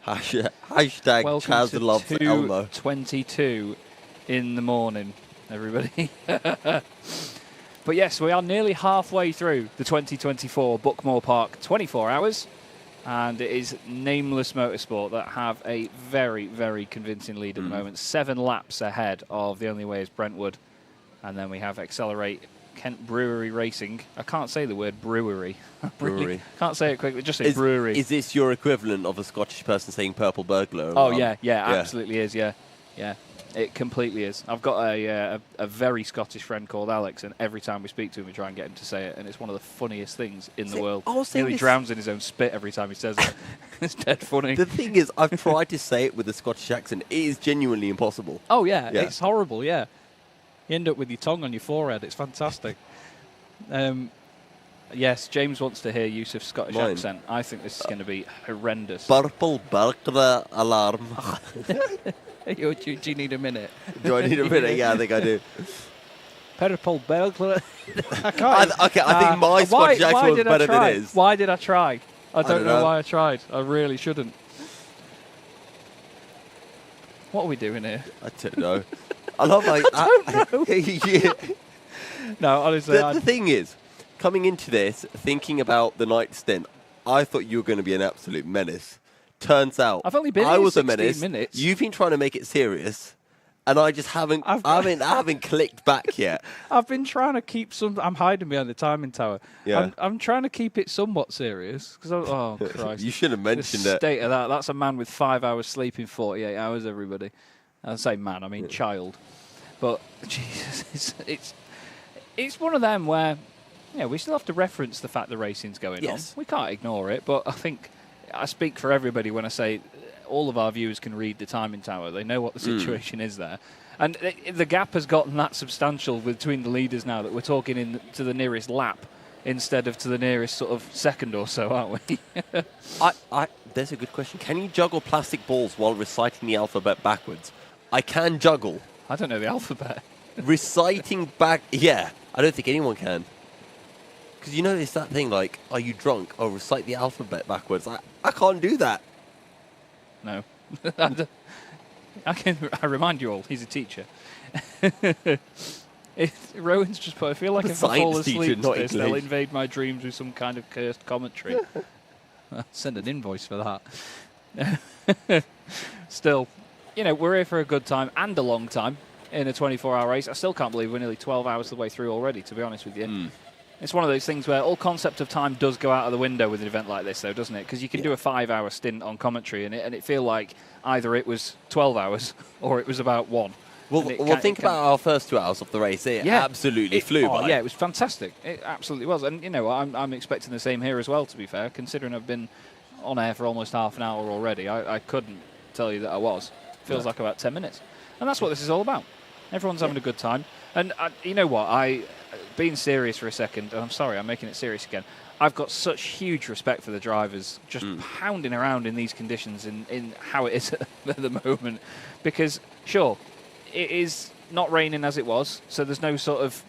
Hashtag Welcome Chaz to loves Elmo. 2:22 in the morning, everybody. But yes, we are nearly halfway through the 2024 Buckmore Park 24 hours. And it is Nameless Motorsport that have a very, very convincing lead at the moment. 7 laps ahead of The Only Way is Brentwood. And then we have Accelerate Kent Brewery Racing. I can't say the word brewery. Brewery. Can't say it quickly, just say brewery. Is this your equivalent of a Scottish person saying purple burglar? Oh, yeah, absolutely is, yeah. It completely is. I've got a very Scottish friend called Alex, and every time we speak to him, we try and get him to say it, and it's one of the funniest things in the world. Nearly drowns in his own spit every time he says it. It's dead funny. The thing is, I've tried to say it with a Scottish accent. It is genuinely impossible. Oh, yeah. It's horrible, yeah. You end up with your tongue on your forehead. It's fantastic. Yes, James wants to hear Yusuf's Scottish accent. I think this is going to be horrendous. Purple burglar alarm. Do you need a minute? Do I need a minute? Yeah, I think I do. Purple burglar. I can't. I think my Scottish accent was better than his. Why did I try? I don't know why I tried. I really shouldn't. What are we doing here? I don't know. I love like. I don't know. Yeah. No, honestly. The thing is, coming into this, thinking about the night stint, I thought you were going to be an absolute menace. Turns out, I've only been I here was 16 a menace. minutes. You've been trying to make it serious, and I just haven't. I haven't clicked back yet. I've been trying to keep some. I'm hiding behind the timing tower. Yeah. I'm trying to keep it somewhat serious because oh Christ, You should have mentioned the it. state of that. That's a man with 5 hours sleep in 48 hours. Everybody, I say man, I mean child. But Jesus, it's one of them where we still have to reference the fact the racing's going on. We can't ignore it. But I think I speak for everybody when I say all of our viewers can read the timing tower. They know what the situation is there. And the gap has gotten that substantial between the leaders now that we're talking to the nearest lap instead of to the nearest sort of second or so, aren't we? There's a good question. Can you juggle plastic balls while reciting the alphabet backwards? I can juggle. I don't know the alphabet. Reciting back... Yeah, I don't think anyone can. Because it's that thing like, are you drunk? Oh, recite the alphabet backwards. I can't do that. No. I remind you all, he's a teacher. Rowan's just put, I feel like if I fall asleep to this, they'll invade my dreams with some kind of cursed commentary. I'll send an invoice for that. Still, we're here for a good time and a long time in a 24-hour race. I still can't believe we're nearly 12 hours the way through already, to be honest with you. It's one of those things where all concept of time does go out of the window with an event like this, though, doesn't it? Because you can do a 5-hour stint on commentary, and it feel like either it was 12 hours or it was about 1. Well, think about our first 2 hours of the race. It absolutely flew by. Yeah, it was fantastic. It absolutely was. And, I'm expecting the same here as well, to be fair, considering I've been on air for almost half an hour already. I couldn't tell you that I was. Feels like about 10 minutes. And that's what this is all about. Everyone's having a good time. And you know what? Being serious for a second, and I'm sorry, I'm making it serious again. I've got such huge respect for the drivers just pounding around in these conditions in how it is at the moment. Because, sure, it is not raining as it was, so there's no sort of,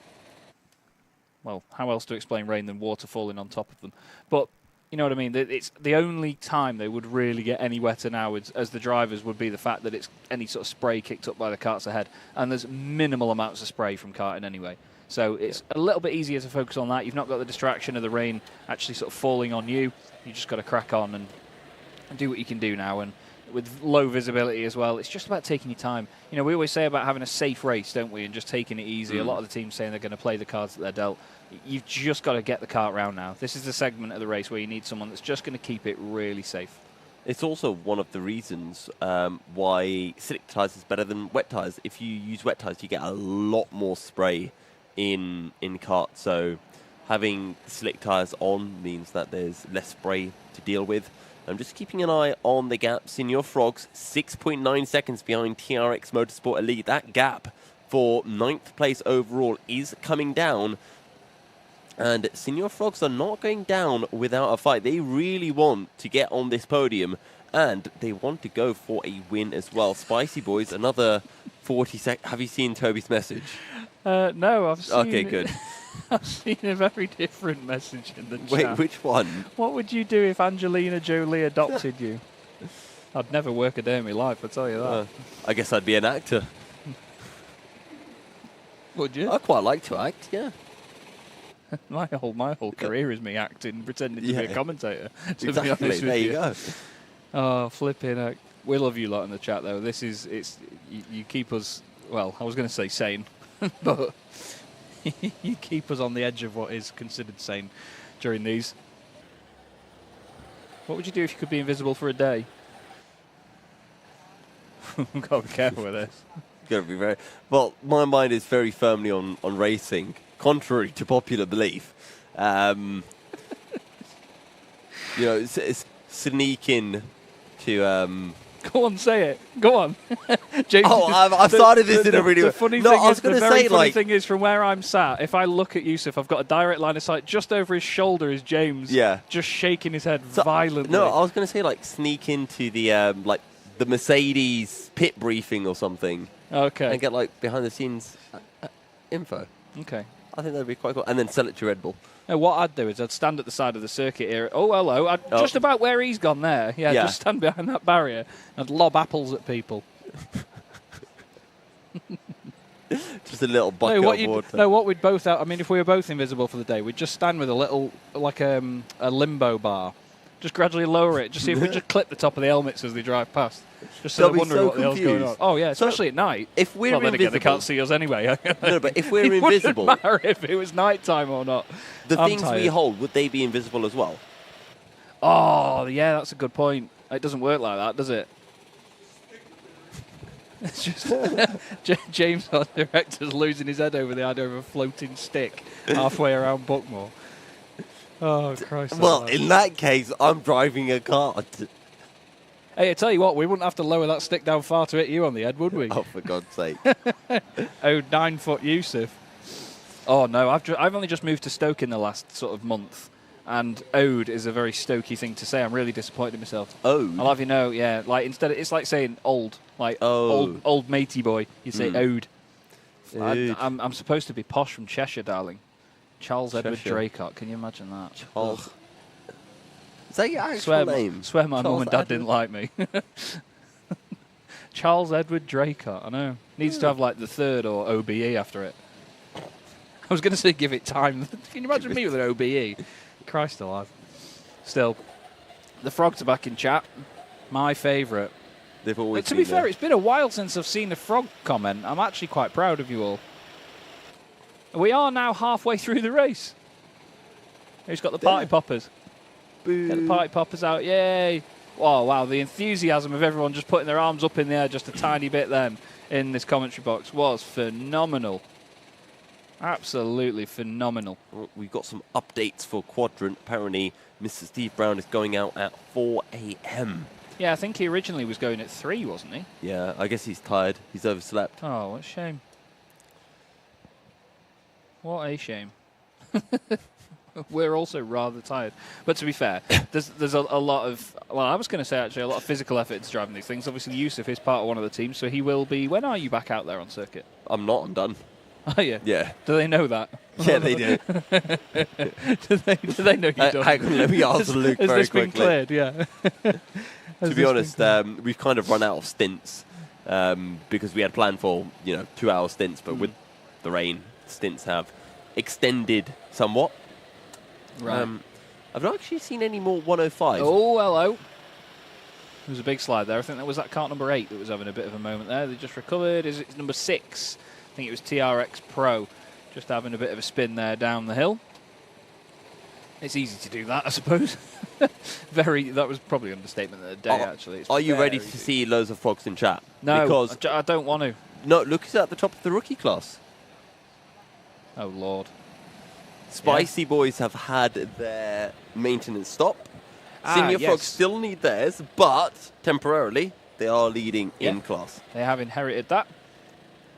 well, how else to explain rain than water falling on top of them? But, you know what I mean? It's the only time they would really get any wetter now as the drivers would be the fact that it's any sort of spray kicked up by the carts ahead. And there's minimal amounts of spray from karting anyway. So it's a little bit easier to focus on that. You've not got the distraction of the rain actually sort of falling on you. You just got to crack on and do what you can do now. And with low visibility as well, it's just about taking your time. We always say about having a safe race, don't we, and just taking it easy. A lot of the teams saying they're going to play the cards that they're dealt. You've just got to get the cart round now. This is the segment of the race where you need someone that's just going to keep it really safe. It's also one of the reasons why slick tyres is better than wet tyres. If you use wet tyres, you get a lot more spray in kart. So having slick tyres on means that there's less spray to deal with. I'm just keeping an eye on the gap. Senior Frogs, 6.9 seconds behind TRX Motorsport Elite. That gap for 9th place overall is coming down. And Senior Frogs are not going down without a fight. They really want to get on this podium, and they want to go for a win as well. Spicy Boys, another 40 seconds. Have you seen Toby's message? No, I've seen... Okay, good. I've seen a very different message in the chat. Wait, which one? What would you do if Angelina Jolie adopted you? I'd never work a day in my life, I'll tell you that. I guess I'd be an actor. Would you? I quite like to act, yeah. my whole career is me acting, pretending to be a commentator. To exactly. Be honest with there you you. go. Oh, flipping heck. We love you lot in the chat, though. You keep us, well, I was going to say sane, but you keep us on the edge of what is considered sane during these. What would you do if you could be invisible for a day? We've got to be careful with this. Got to be very... Well, my mind is very firmly on racing, contrary to popular belief. It's sneak in to Go on, say it. Go on. James, I've started this in a really... The funny no, thing I was is, going the to very say, funny like... thing is, from where I'm sat, if I look at Yusuf, I've got a direct line of sight. Just over his shoulder is James. Yeah. Just shaking his head violently. No, I was going to say, like, sneak into the, the Mercedes pit briefing or something. Okay. And get, like, behind-the-scenes info. Okay. I think that'd be quite cool. And then sell it to Red Bull. No, what I'd do is I'd stand at the side of the circuit here. Oh, hello. Just about where he's gone there. Yeah, just stand behind that barrier and lob apples at people. Just a little bucket of water. No, what we'd both... I mean, if we were both invisible for the day, we'd just stand with a little, like a limbo bar. Just gradually lower it. Just see if we just clip the top of the helmets as they drive past. Just so they're wondering what the hell's going on. Oh, yeah, especially at night. If we're then invisible... again, they can't see us anyway. No, but if we're it invisible... wouldn't matter if it was night time or not. The things we hold, would they be invisible as well? Oh, yeah, that's a good point. It doesn't work like that, does it? It's just James, our director's losing his head over the idea of a floating stick halfway around Buckmore. Oh, Christ. Well, in that case, I'm driving a kart. Hey, I tell you what, we wouldn't have to lower that stick down far to hit you on the head, would we? Oh, for God's sake. 9-foot Yusuf. Oh, no, I've only just moved to Stoke in the last sort of month. And ode is a very Stokey thing to say. I'm really disappointed in myself. Ode? I'll have you know, yeah. Like, instead, it's like saying old. Like, old matey boy. You say ode. I'm supposed to be posh from Cheshire, darling. Charles Edward Draycott. Can you imagine that? Charles. Is that your actual name? Swear my mum and dad didn't like me. Charles Edward Draycott, I know. Needs to have, like, the third or OBE after it. I was going to say give it time. Can you imagine me with an OBE? Christ alive. Still, the Frogs are back in chat. My favourite. They've always to be fair, it's been a while since I've seen a Frog comment. I'm actually quite proud of you all. We are now halfway through the race. Who's got the party poppers? Boo. Get the party poppers out. Yay. Oh, wow. The enthusiasm of everyone just putting their arms up in the air just a tiny bit then in this commentary box was phenomenal. Absolutely phenomenal. We've got some updates for Quadrant. Apparently, Mr. Steve Brown is going out at 4 a.m. Yeah, I think he originally was going at 3, wasn't he? Yeah, I guess he's tired. He's overslept. Oh, what a shame. What a shame. We're also rather tired. But to be fair, there's a lot of... Well, I was going to say, actually, a lot of physical effort into driving these things. Obviously, Yusuf is part of one of the teams, so he will be... When are you back out there on circuit? I'm not. I'm done. Are you? Yeah. Do they know that? Yeah, they do. do they know you're done? Hang on, let me answer Luke very quickly. Has this been cleared? Yeah. To be honest, we've kind of run out of stints because we had planned for 2-hour stints, but with the rain, stints have extended somewhat. Right. I've not actually seen any more 105s. Oh, hello. There was a big slide there. I think that was that kart number 8 that was having a bit of a moment there. They just recovered. It's number 6. I think it was TRX Pro. Just having a bit of a spin there down the hill. It's easy to do that, I suppose. That was probably an understatement of the day, actually. Are you ready to see loads of frogs in chat? No, because I don't want to. No, look, it's at the top of the rookie class. Oh, Lord. Spicy Boys have had their maintenance stop. Senior Frogs still need theirs, but temporarily they are leading in class. They have inherited that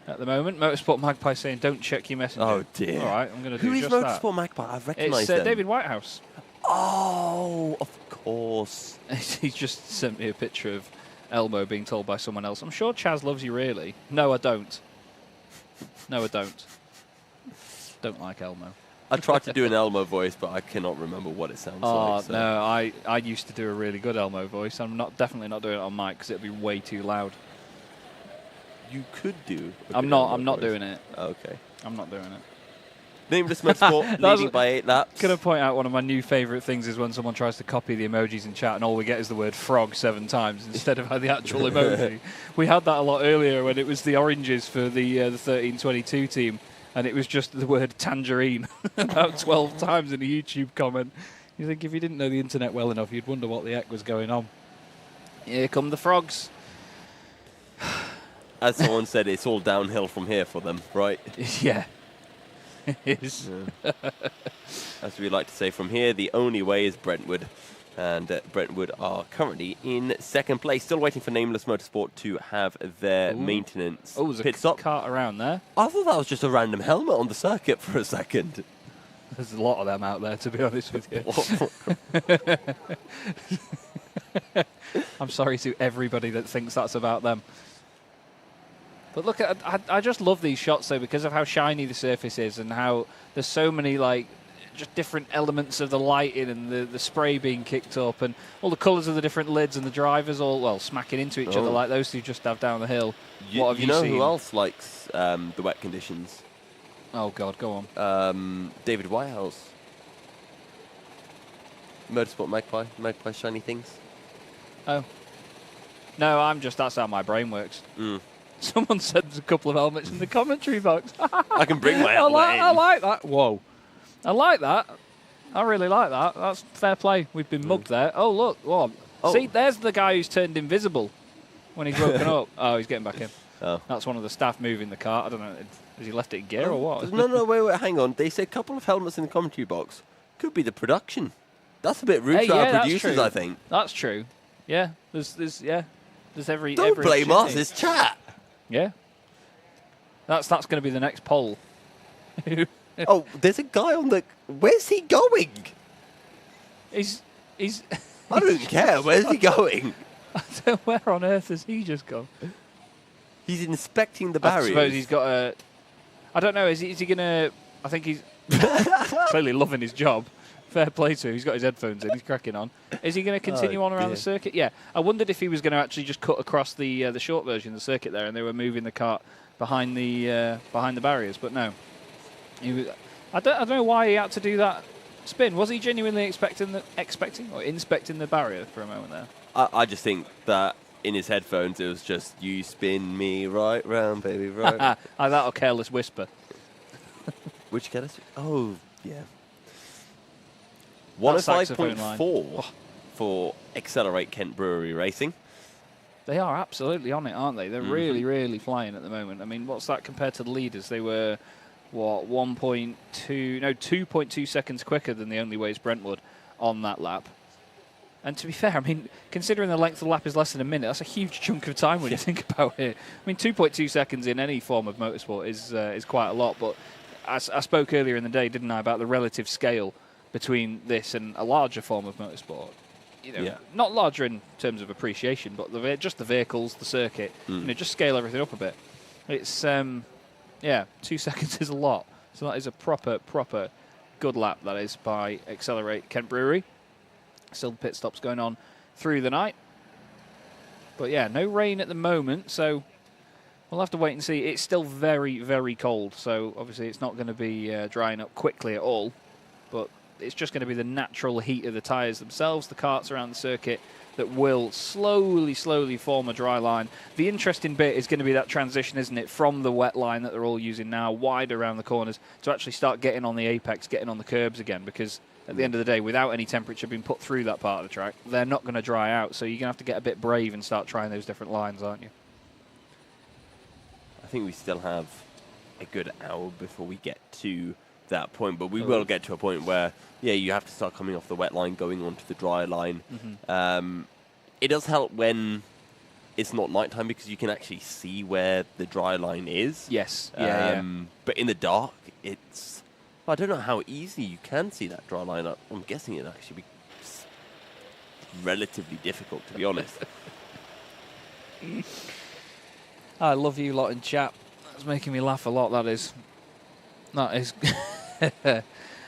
at the moment. Motorsport Magpie saying, don't check your messenger. Oh, dear. All right, I'm going to do just that. Who is Motorsport Magpie? I've recognised them. It's David Whitehouse. Oh, of course. He just sent me a picture of Elmo being told by someone else, I'm sure Chaz loves you really. No, I don't. No, I don't. Don't like Elmo. I tried to do an Elmo voice, but I cannot remember what it sounds like. So. No, I used to do a really good Elmo voice. I'm definitely not doing it on mic because it'd be way too loud. You could do. I'm not doing it. Okay. I'm not doing it. Nameless Motorsport leading by 8 laps. Going to point out one of my new favourite things is when someone tries to copy the emojis in chat and all we get is the word frog 7 times instead of the actual emoji. We had that a lot earlier when it was the oranges for the 1322 team. And it was just the word tangerine about 12 times in a YouTube comment. You think if you didn't know the internet well enough, you'd wonder what the heck was going on. Here come the frogs. As someone said, it's all downhill from here for them, right? Yeah. It is. Yeah. As we like to say, from here, the only way is Brentwood. And Brentwood are currently in second place, still waiting for Nameless Motorsport to have their maintenance pit stop. Cart around there. I thought that was just a random helmet on the circuit for a second. There's a lot of them out there, to be honest with you. I'm sorry to everybody that thinks that's about them. But look, I just love these shots, though, because of how shiny the surface is and how there's so many, like, just different elements of the lighting and the spray being kicked up and all the colours of the different lids and the drivers all, well, smacking into each other like those two just have down the hill. What have you know seen? Who else likes the wet conditions? Oh, God, go on. David Whitehouse. Motorsport Magpie Shiny Things. Oh. No, that's how my brain works. Someone said there's a couple of helmets in the commentary box. I can bring my helmet I like that. Whoa. I like that. I really like that. That's fair play. We've been mugged there. Oh, look. Whoa. Oh. See, there's the guy who's turned invisible when he's woken up. Oh, he's getting back in. Oh. That's one of the staff moving the car. I don't know. Has he left it in gear or what? No, wait, hang on. They say a couple of helmets in the commentary box. Could be the production. That's a bit rude to our producers, I think. That's true. Yeah. There's every... Don't blame us, it's chat. Yeah. That's going to be the next poll. Oh, there's a guy on the... Where's he going? He's... I don't care. Where's he going? Where on earth has he just gone? He's inspecting the barriers. I suppose he's got a... I don't know. Is he going to... I think he's clearly loving his job. Fair play to him. He's got his headphones in. He's cracking on. Is he going to continue on around the circuit? Yeah. I wondered if he was going to actually just cut across the short version of the circuit there, and they were moving the cart behind the barriers. But no. I don't know why he had to do that spin. Was he genuinely inspecting the barrier for a moment there? I just think that in his headphones it was just, you spin me right round, baby, right. That'll careless whisper. Which careless? Oh, yeah. 105.4 for Accelerate Kent Brewery Racing. They are absolutely on it, aren't they? They're really, really flying at the moment. I mean, what's that compared to the leaders? They were, 2.2 seconds quicker than the only way is Brentwood on that lap. And to be fair, I mean, considering the length of the lap is less than a minute, that's a huge chunk of time when you think about it. I mean, 2.2 seconds in any form of motorsport is quite a lot. But I spoke earlier in the day, didn't I, about the relative scale between this and a larger form of motorsport. Not larger in terms of appreciation, but just the vehicles, the circuit, just scale everything up a bit. It's 2 seconds is a lot. So that is a proper good lap, that is, by Accelerate Kent Brewery. Still the pit stops going on through the night. But yeah, no rain at the moment, so we'll have to wait and see. It's still very, very cold, so obviously it's not going to be drying up quickly at all. But it's just going to be the natural heat of the tyres themselves, the karts around the circuit, that will slowly form a dry line. The interesting bit is going to be that transition, isn't it, from the wet line that they're all using now, wide around the corners, to actually start getting on the apex, getting on the curbs again, because at the end of the day, without any temperature being put through that part of the track, they're not going to dry out. So you're going to have to get a bit brave and start trying those different lines, aren't you? I think we still have a good hour before we get to that point, but we will get to a point where, you have to start coming off the wet line, going onto the dry line. It does help when it's not nighttime because you can actually see where the dry line is. Yes. But in the dark, I don't know how easy you can see that dry line. I'm guessing it'd actually be relatively difficult, to be honest. I love you lot in chat. That's making me laugh a lot, that is.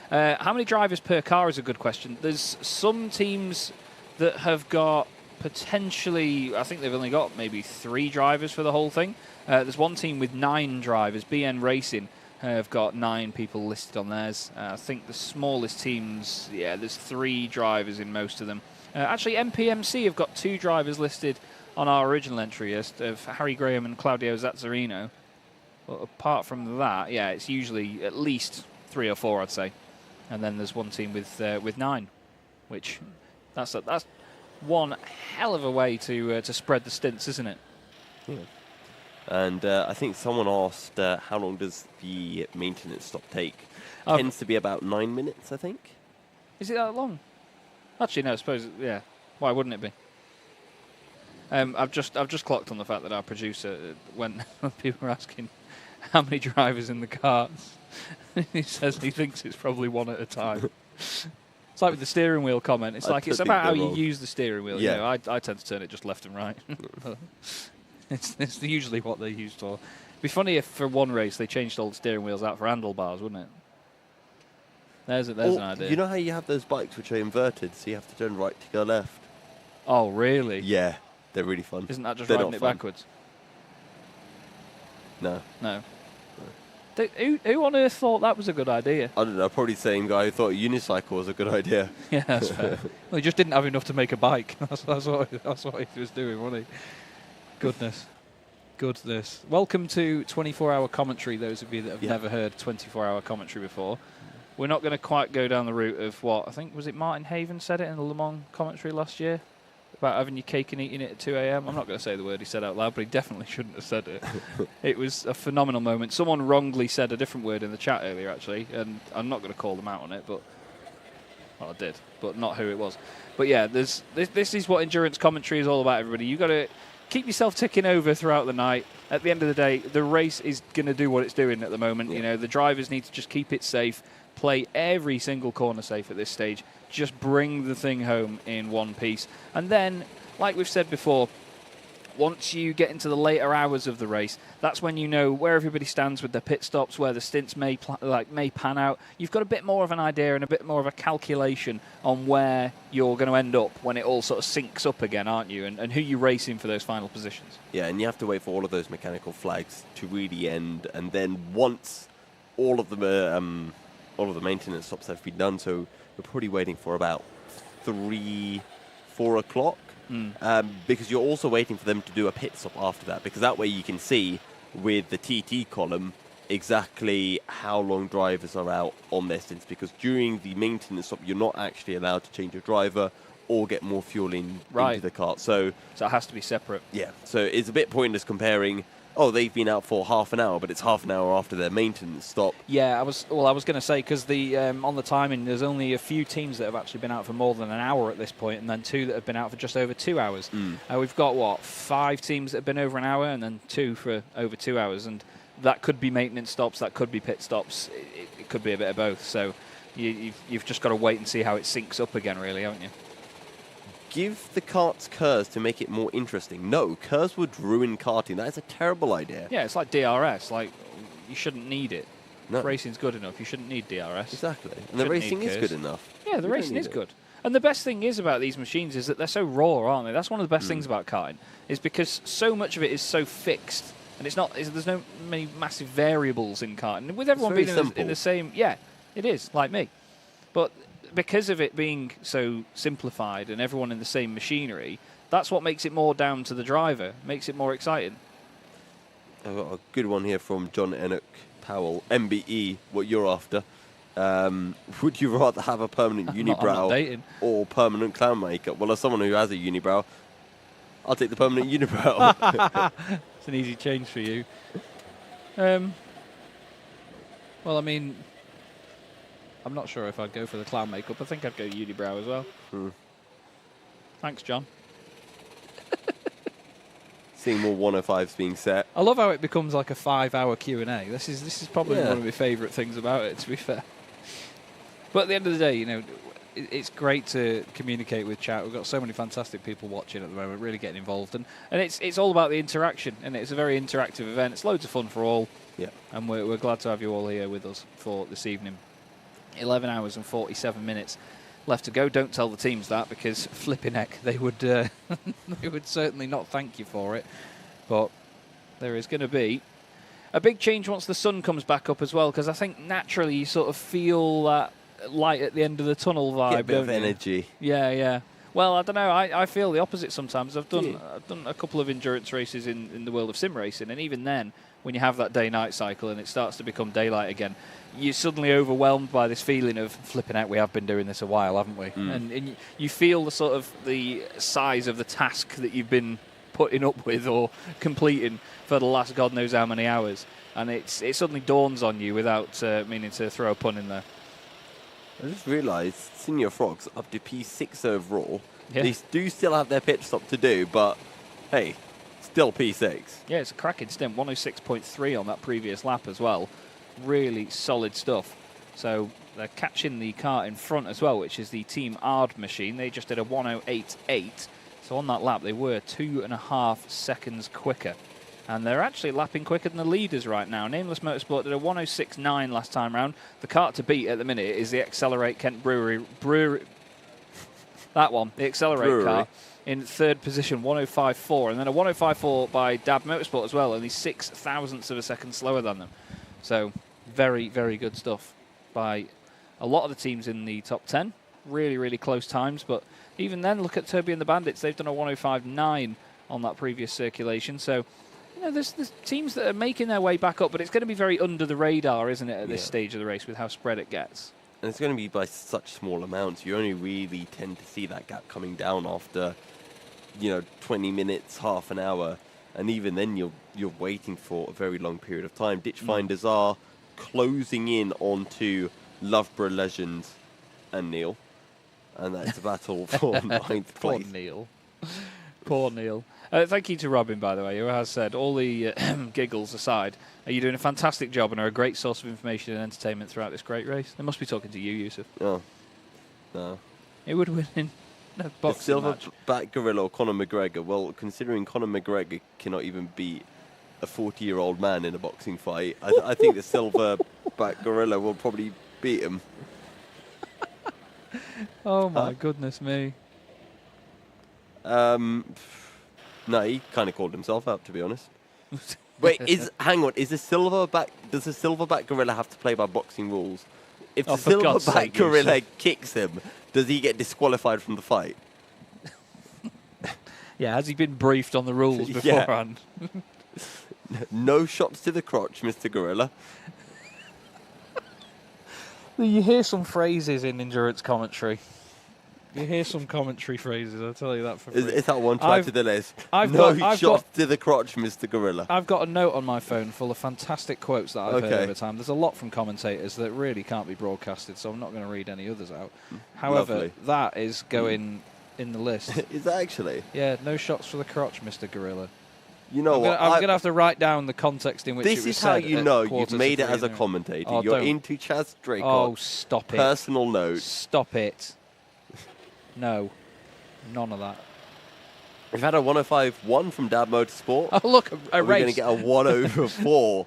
How many drivers per car is a good question. There's some teams that have got potentially, I think they've only got maybe 3 drivers for the whole thing. There's one team with 9 drivers, BN Racing, have got 9 people listed on theirs. I think the smallest teams, there's 3 drivers in most of them. Actually, MPMC have got 2 drivers listed on our original entry list of Harry Graham and Claudio Zazzarino. But apart from that, it's usually at least 3 or 4, I'd say. And then there's one team with 9, which that's one hell of a way to spread the stints, isn't it? Yeah. And I think someone asked, how long does the maintenance stop take? Tends to be about 9 minutes, I think. Is it that long? Actually, no. I suppose, yeah. Why wouldn't it be? I've just clocked on the fact that our producer, when people were asking how many drivers in the karts, he says he thinks it's probably one at a time. It's like with the steering wheel comment. It's like it's about how you use the steering wheel. Yeah. You know, I tend to turn it just left and right. it's usually what they're used for. It'd be funny if for one race they changed all the steering wheels out for handlebars, wouldn't it? There's an idea. You know how you have those bikes which are inverted, so you have to turn right to go left? Oh, really? Yeah, they're really fun. Isn't that just They're riding not it fun. backwards? No. No. Who on earth thought that was a good idea? I don't know, probably the same guy who thought a unicycle was a good idea. Yeah, that's fair. Well, he just didn't have enough to make a bike. That's what he was doing, wasn't he? Goodness. Welcome to 24-hour commentary, those of you that have never heard 24-hour commentary before. We're not going to quite go down the route of what, I think, was it Martin Haven said it in the Le Mans commentary last year? About having your cake and eating it at 2 a.m. I'm not going to say the word he said out loud, but he definitely shouldn't have said it. It was a phenomenal moment. Someone wrongly said a different word in the chat earlier, actually, and I'm not going to call them out on it, but... Well, I did, but not who it was. But yeah, this is what endurance commentary is all about, everybody. You've got to keep yourself ticking over throughout the night. At the end of the day, the race is going to do what it's doing at the moment. Yeah. You know, the drivers need to just keep it safe, play every single corner safe at this stage, just bring the thing home in one piece. And then, like we've said before, once you get into the later hours of the race, that's when you know where everybody stands with their pit stops, where the stints may pan out. You've got a bit more of an idea and a bit more of a calculation on where you're going to end up when it all sort of syncs up again, aren't you? And who you're racing for those final positions. Yeah, and you have to wait for all of those mechanical flags to really end, and then once all of the maintenance stops have been done, so we're probably waiting for about 3-4 o'clock. Because you're also waiting for them to do a pit stop after that, because that way you can see with the TT column exactly how long drivers are out on their stints, because during the maintenance stop you're not actually allowed to change your driver or get more fuel into the kart. So it has to be separate. Yeah, so it's a bit pointless comparing, oh, they've been out for half an hour, but it's half an hour after their maintenance stop. Yeah, I was going to say, because the on the timing, there's only a few teams that have actually been out for more than an hour at this point, and then 2 that have been out for just over 2 hours. We've got, 5 teams that have been over an hour, and then 2 for over 2 hours, and that could be maintenance stops, that could be pit stops, it could be a bit of both, so you've just got to wait and see how it syncs up again, really, haven't you? Give the karts curves to make it more interesting. No, curves would ruin karting. That is a terrible idea. Yeah, it's like DRS. Like, you shouldn't need it. No. If racing's good enough, you shouldn't need DRS. Exactly. And the racing is good enough. Yeah, the racing is good. And the best thing is about these machines is that they're so raw, aren't they? That's one of the best things about karting, is because so much of it is so fixed. And there's no many massive variables in karting. With everyone being in the same... Yeah, it is, like me. But because of it being so simplified and everyone in the same machinery, that's what makes it more down to the driver, makes it more exciting. I've got a good one here from John Enoch Powell, MBE, what you're after. Would you rather have a permanent unibrow or permanent clown makeup? Well, as someone who has a unibrow, I'll take the permanent unibrow. It's an easy change for you. Well, I mean, I'm not sure if I'd go for the clown makeup. I think I'd go unibrow as well. Thanks, John. Seeing more 105s being set. I love how it becomes like a 5-hour Q&A. This is probably one of my favourite things about it, to be fair. But at the end of the day, you know, it's great to communicate with chat. We've got so many fantastic people watching at the moment, really getting involved, and it's all about the interaction, and it's a very interactive event. It's loads of fun for all. Yeah. And we're glad to have you all here with us for this evening. 11 hours and 47 minutes left to go. Don't tell the teams that, because flipping heck, they would they would certainly not thank you for it. But there is going to be a big change once the sun comes back up as well, because I think naturally you sort of feel that light at the end of the tunnel vibe. Get a bit of energy. Yeah, yeah. Well, I don't know. I feel the opposite sometimes. I've done a couple of endurance races in the world of sim racing, and even then, when you have that day-night cycle and it starts to become daylight again, you're suddenly overwhelmed by this feeling of flipping out. We have been doing this a while, haven't we? And you feel the sort of the size of the task that you've been putting up with or completing for the last God knows how many hours, and it suddenly dawns on you without meaning to throw a pun in there. I just realised Senior Frogs up to P6 overall. Yeah. They do still have their pit stop to do, but hey, still P6. Yeah, it's a cracking stint. 106.3 on that previous lap as well. Really solid stuff. So they're catching the car in front as well, which is the Team Ard machine. They just did a 108.8. So on that lap, they were 2.5 seconds quicker. And they're actually lapping quicker than the leaders right now. Nameless Motorsport did a 106.9 last time round. The car to beat at the minute is the Accelerate Kent Brewery. That one, the Accelerate car, in third position, 105.4. And then a 105.4 by Dab Motorsport as well, only 6 thousandths of a second slower than them. So very, very good stuff by a lot of the teams in the top 10. Really, really close times. But even then, look at Turby and the Bandits. They've done a 105.9 on that previous circulation. So, you know, there's teams that are making their way back up, but it's going to be very under the radar, isn't it, at this stage of the race with how spread it gets. And it's going to be by such small amounts. You only really tend to see that gap coming down after, 20 minutes, half an hour. And even then, you're waiting for a very long period of time. Ditchfinders are closing in onto Loughborough Legends and Neil. And that's a battle for 9th place. Poor Neil. Poor Neil. Thank you to Robin, by the way, who has said, all the giggles aside, you're doing a fantastic job and are a great source of information and entertainment throughout this great race. They must be talking to you, Yusuf. Oh, no. Who would win in a boxing match? Silverback Gorilla or Conor McGregor? Well, considering Conor McGregor cannot even beat a 40-year-old man in a boxing fight, I think the Silverback Gorilla will probably beat him. Oh, my goodness me. No, he kind of called himself out, to be honest. Wait, hang on. Does the Silverback Gorilla have to play by boxing rules? If the Silverback Gorilla kicks him, does he get disqualified from the fight? Yeah, has he been briefed on the rules beforehand? No shots to the crotch, Mr. Gorilla. You hear some phrases in endurance commentary. You hear some commentary phrases, I'll tell you that for free. Is that one to add to the list? I've no got shots to the crotch, Mr. Gorilla. I've got a note on my phone full of fantastic quotes that I've heard over time. There's a lot from commentators that really can't be broadcasted, so I'm not going to read any others out. However, Lovely. that is going in the list. Is that actually? Yeah, no shots for the crotch, Mr. Gorilla. You know what? I'm going to have to write down the context in which it was said. This is how you know you've made it as a commentator. Oh, You're into Chaz Drake. Oh, stop it. Personal notes. Stop it. No. None of that. We've had a 105.1 from Dab Motorsport. Oh, look, a race. We're going to get a 1/4.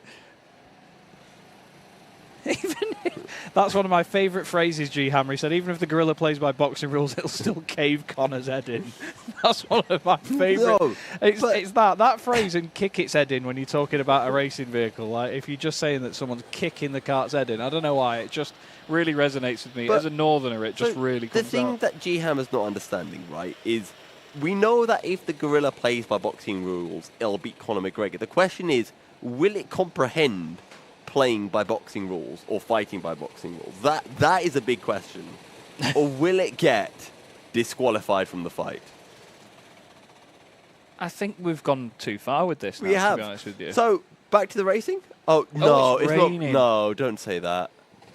That's one of my favourite phrases, G Hammer. He said, even if the gorilla plays by boxing rules, it'll still cave Connor's head in. That's one of my favourite. No, it's that phrase and kick its head in when you're talking about a racing vehicle. Like, if you're just saying that someone's kicking the cart's head in, I don't know why. It just really resonates with me. But as a northerner, it just really comes The thing out. that G Hammer's not understanding, right, is we know that if the gorilla plays by boxing rules, it'll beat Conor McGregor. The question is, will it comprehend playing by boxing rules or fighting by boxing rules? That is a big question. Or will it get disqualified from the fight? I think we've gone too far with this now, We have. to be honest with you. So, back to the racing? Oh, no, it's not. raining. No, don't say that.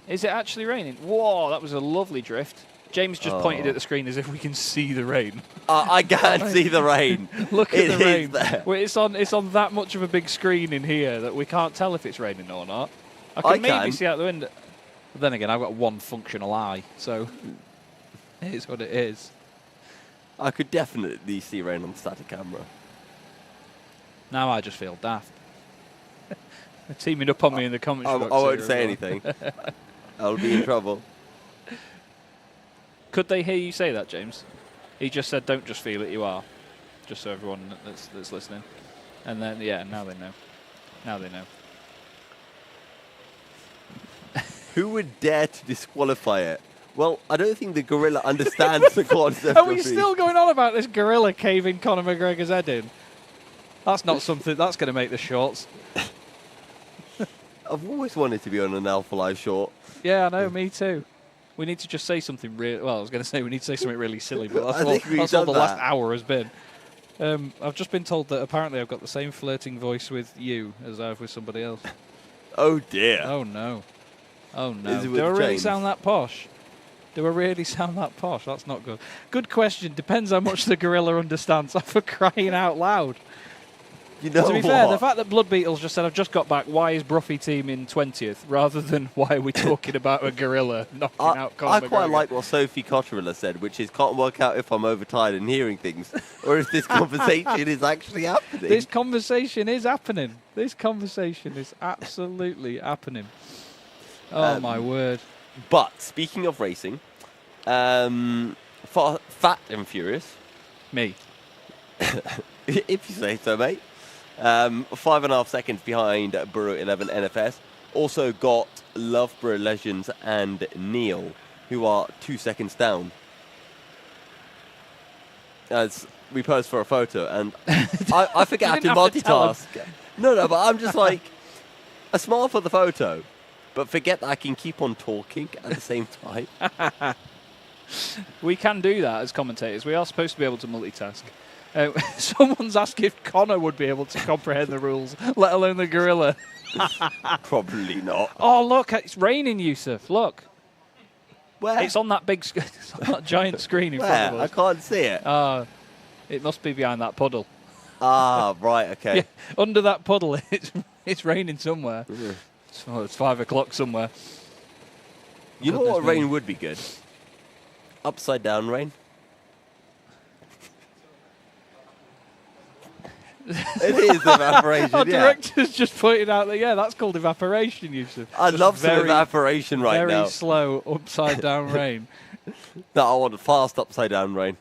Is it actually raining? Whoa, that was a lovely drift. James just pointed at the screen as if we can see the rain. I can't see the rain. Look at the rain. There. Well, it's on that much of a big screen in here that we can't tell if it's raining or not. I can maybe see out the window. But then again, I've got one functional eye, so it is what it is. I could definitely see rain on the static camera. Now I just feel daft. They're teaming up on me in the comments box. I won't here say as well. anything. I'll be in trouble. Could they hear you say that, James? He just said, "Don't just feel it, you are." Just so everyone that's listening. And then, yeah, now they know. Now they know. Who would dare to disqualify it? Well, I don't think the gorilla understands the concept. Are we still going on about this gorilla caving Conor McGregor's head in? That's not something that's going to make the shorts. I've always wanted to be on an Alpha Live short. Yeah, I know, me too. We need to just say something real. Well, I was going to say we need to say something really silly, but that's all the last hour has been. I've just been told that apparently I've got the same flirting voice with you as I have with somebody else. Oh dear. Oh no. Oh no. Is it Do with I really James? sound that posh? Do I really sound that posh? That's not good. Good question. Depends how much the gorilla understands. For crying out loud. You know to be what? fair, the fact that Blood Beetles just said, I've just got back, why is Bruffy team in 20th, rather than why are we talking about a gorilla knocking out Conor I quite McGregor? like what Sophie Cotterilla said, which is, can't work out if I'm overtired and hearing things, or if this conversation is actually happening. This conversation is happening. This conversation is absolutely happening. Oh, my word. But, speaking of racing, Fat and Furious. Me. If you say so, mate. 5.5 seconds behind Borough 11 NFS. Also got Loughborough Legends and Neil, who are 2 seconds down. As we pose for a photo, and I forget how to multitask. No, but I'm just like, I smile for the photo, but forget that I can keep on talking at the same time. We can do that as commentators. We are supposed to be able to multitask. Someone's asked if Connor would be able to comprehend the rules, let alone the gorilla. Probably not. Oh, look, it's raining, Yusuf. Look. Where? It's on that big, it's on that giant screen in front of us. I can't see it. It must be behind that puddle. Ah, right, okay. Yeah, under that puddle, it's raining somewhere. It's 5 o'clock somewhere. You know what rain would be good? Upside down rain. It is evaporation. Our director's just pointed out that, that's called evaporation, Yusuf. I'd love some evaporation right now. Very slow upside down rain. No, I want fast upside down rain.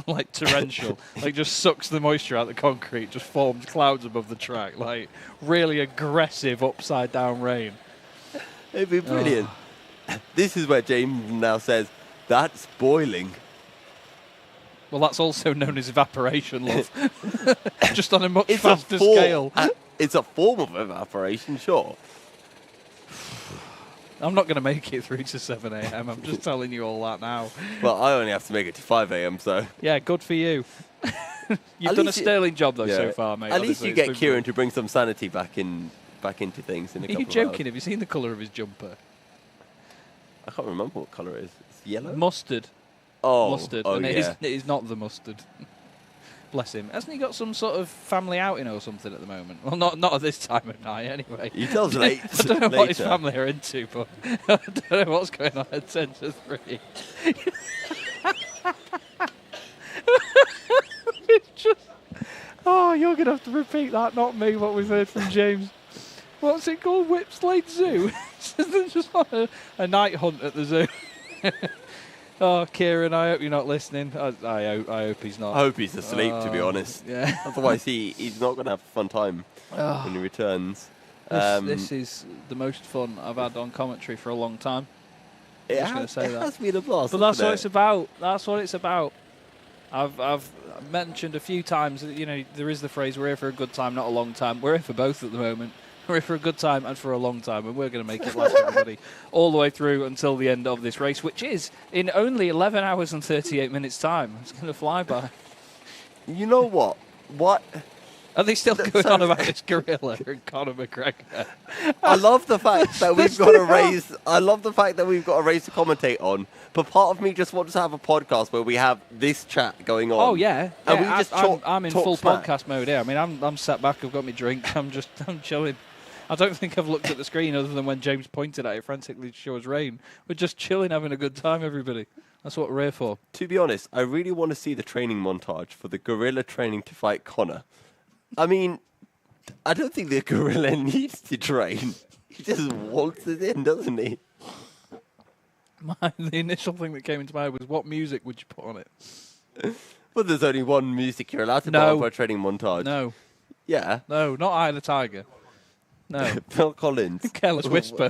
Like torrential. Like just sucks the moisture out of the concrete, just forms clouds above the track. Like really aggressive upside down rain. It'd be brilliant. This is where James now says, that's boiling. Well, that's also known as evaporation, love. Just on a much faster scale. It's a form of evaporation, sure. I'm not going to make it through to 7 a.m. I'm just telling you all that now. Well, I only have to make it to 5 a.m., so... Yeah, good for you. You've done a sterling job, though, so far, mate. At least you get Kieran to bring some sanity back into things in a couple of hours. Are you joking? Have you seen the colour of his jumper? I can't remember what colour it is. It's yellow? Mustard. Oh, mustard. Oh, and yeah. it is not the mustard. Bless him. Hasn't he got some sort of family outing or something at the moment? Well, not at this time of night, anyway. He tells late. I don't know what his family are into, but I don't know what's going on at 10 to 3. It's just... Oh, you're going to have to repeat that, not me, what we've heard from James. What's it called? Whipslade Zoo? Just like a night hunt at the zoo. Oh, Kieran, I hope you're not listening. I hope he's not. I hope he's asleep, to be honest. Yeah. Otherwise, he's not going to have a fun time when he returns. This is the most fun I've had on commentary for a long time. I'm just going to say that. It has been a blast. But that's what it's about. That's what it's about. I've mentioned a few times that, there is the phrase, we're here for a good time, not a long time. We're here for both at the moment. We're here for a good time and for a long time, and we're going to make it last, everybody, all the way through until the end of this race, which is in only 11 hours and 38 minutes' time. It's going to fly by. You know what? What? Are they still going on about this gorilla and Conor McGregor? I love the fact that we've got a race. I love the fact that we've got a race to commentate on. But part of me just wants to have a podcast where we have this chat going on. Oh yeah, and we just I'm in talk full smack. podcast mode here. I mean, I'm sat back. I've got my drink. I'm chilling. I don't think I've looked at the screen other than when James pointed at it frantically to show us rain. We're just chilling, having a good time, everybody. That's what we're here for. To be honest, I really want to see the training montage for the gorilla training to fight Conor. I mean, I don't think the gorilla needs to train. He just wants it in, doesn't he? The initial thing that came into my head was, what music would you put on it? Well, there's only one music you're allowed to put on for a training montage. No. Yeah. No, not Eye of the Tiger. No. Phil Collins. Careless Whisper.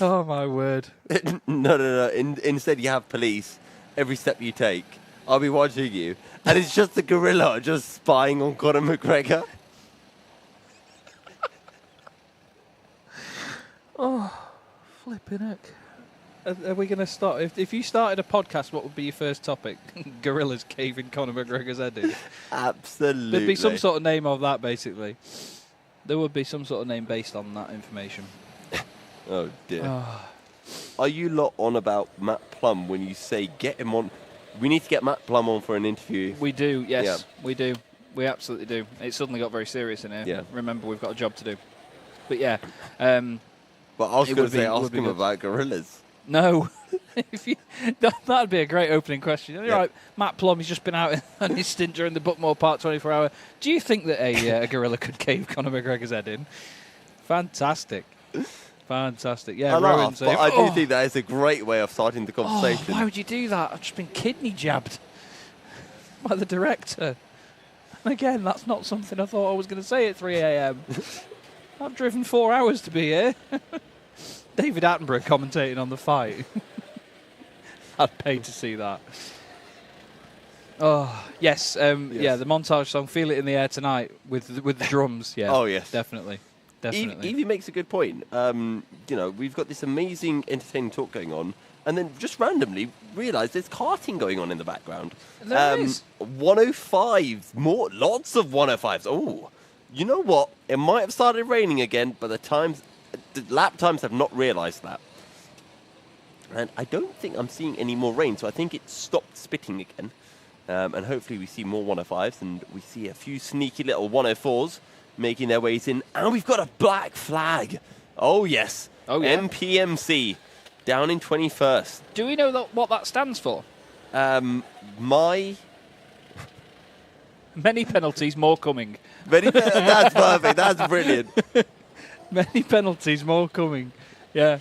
Oh, my word. No. Instead, you have police every step you take. I'll be watching you. And it's just the gorilla just spying on Conor McGregor. Oh, flipping heck. Are we going to start? If you started a podcast, what would be your first topic? Gorillas caving Conor McGregor's head in. Absolutely. There'd be some sort of name of that, basically. There would be some sort of name based on that information. Oh, dear. Are you lot on about Matt Plum when you say get him on? We need to get Matt Plum on for an interview. We do, yes, we do. We absolutely do. It suddenly got very serious in here. Yeah. Remember, we've got a job to do. But yeah. But I was going to say, ask him about gorillas. No. That'd be a great opening question. You're right, Matt Plum, he's just been out on his stint during the Buckmore Park 24-hour. Do you think that a gorilla could cave Conor McGregor's head in? Fantastic. Fantastic. Yeah, Rowan but I do think that is a great way of starting the conversation. Why would you do that? I've just been kidney jabbed by the director. And again, that's not something I thought I was going to say at 3 a.m. I've driven 4 hours to be here. David Attenborough commentating on the fight. I'd pay to see that. Oh, yes. Yeah, the montage song, Feel It in the Air Tonight, with the drums. Yeah. Oh, yes. Definitely. Definitely. Evie makes a good point. We've got this amazing, entertaining talk going on, and then just randomly realise there's karting going on in the background. There is. 105s, lots of 105s. Oh, you know what? It might have started raining again, but the lap times have not realised that. And I don't think I'm seeing any more rain, so I think it stopped spitting again. And hopefully we see more 105s, and we see a few sneaky little 104s making their ways in. And we've got a black flag. Oh, yes. Oh, yeah. MPMC down in 21st. Do we know what that stands for? Many penalties, more coming. That's perfect. That's brilliant. Many penalties, more coming. Yeah.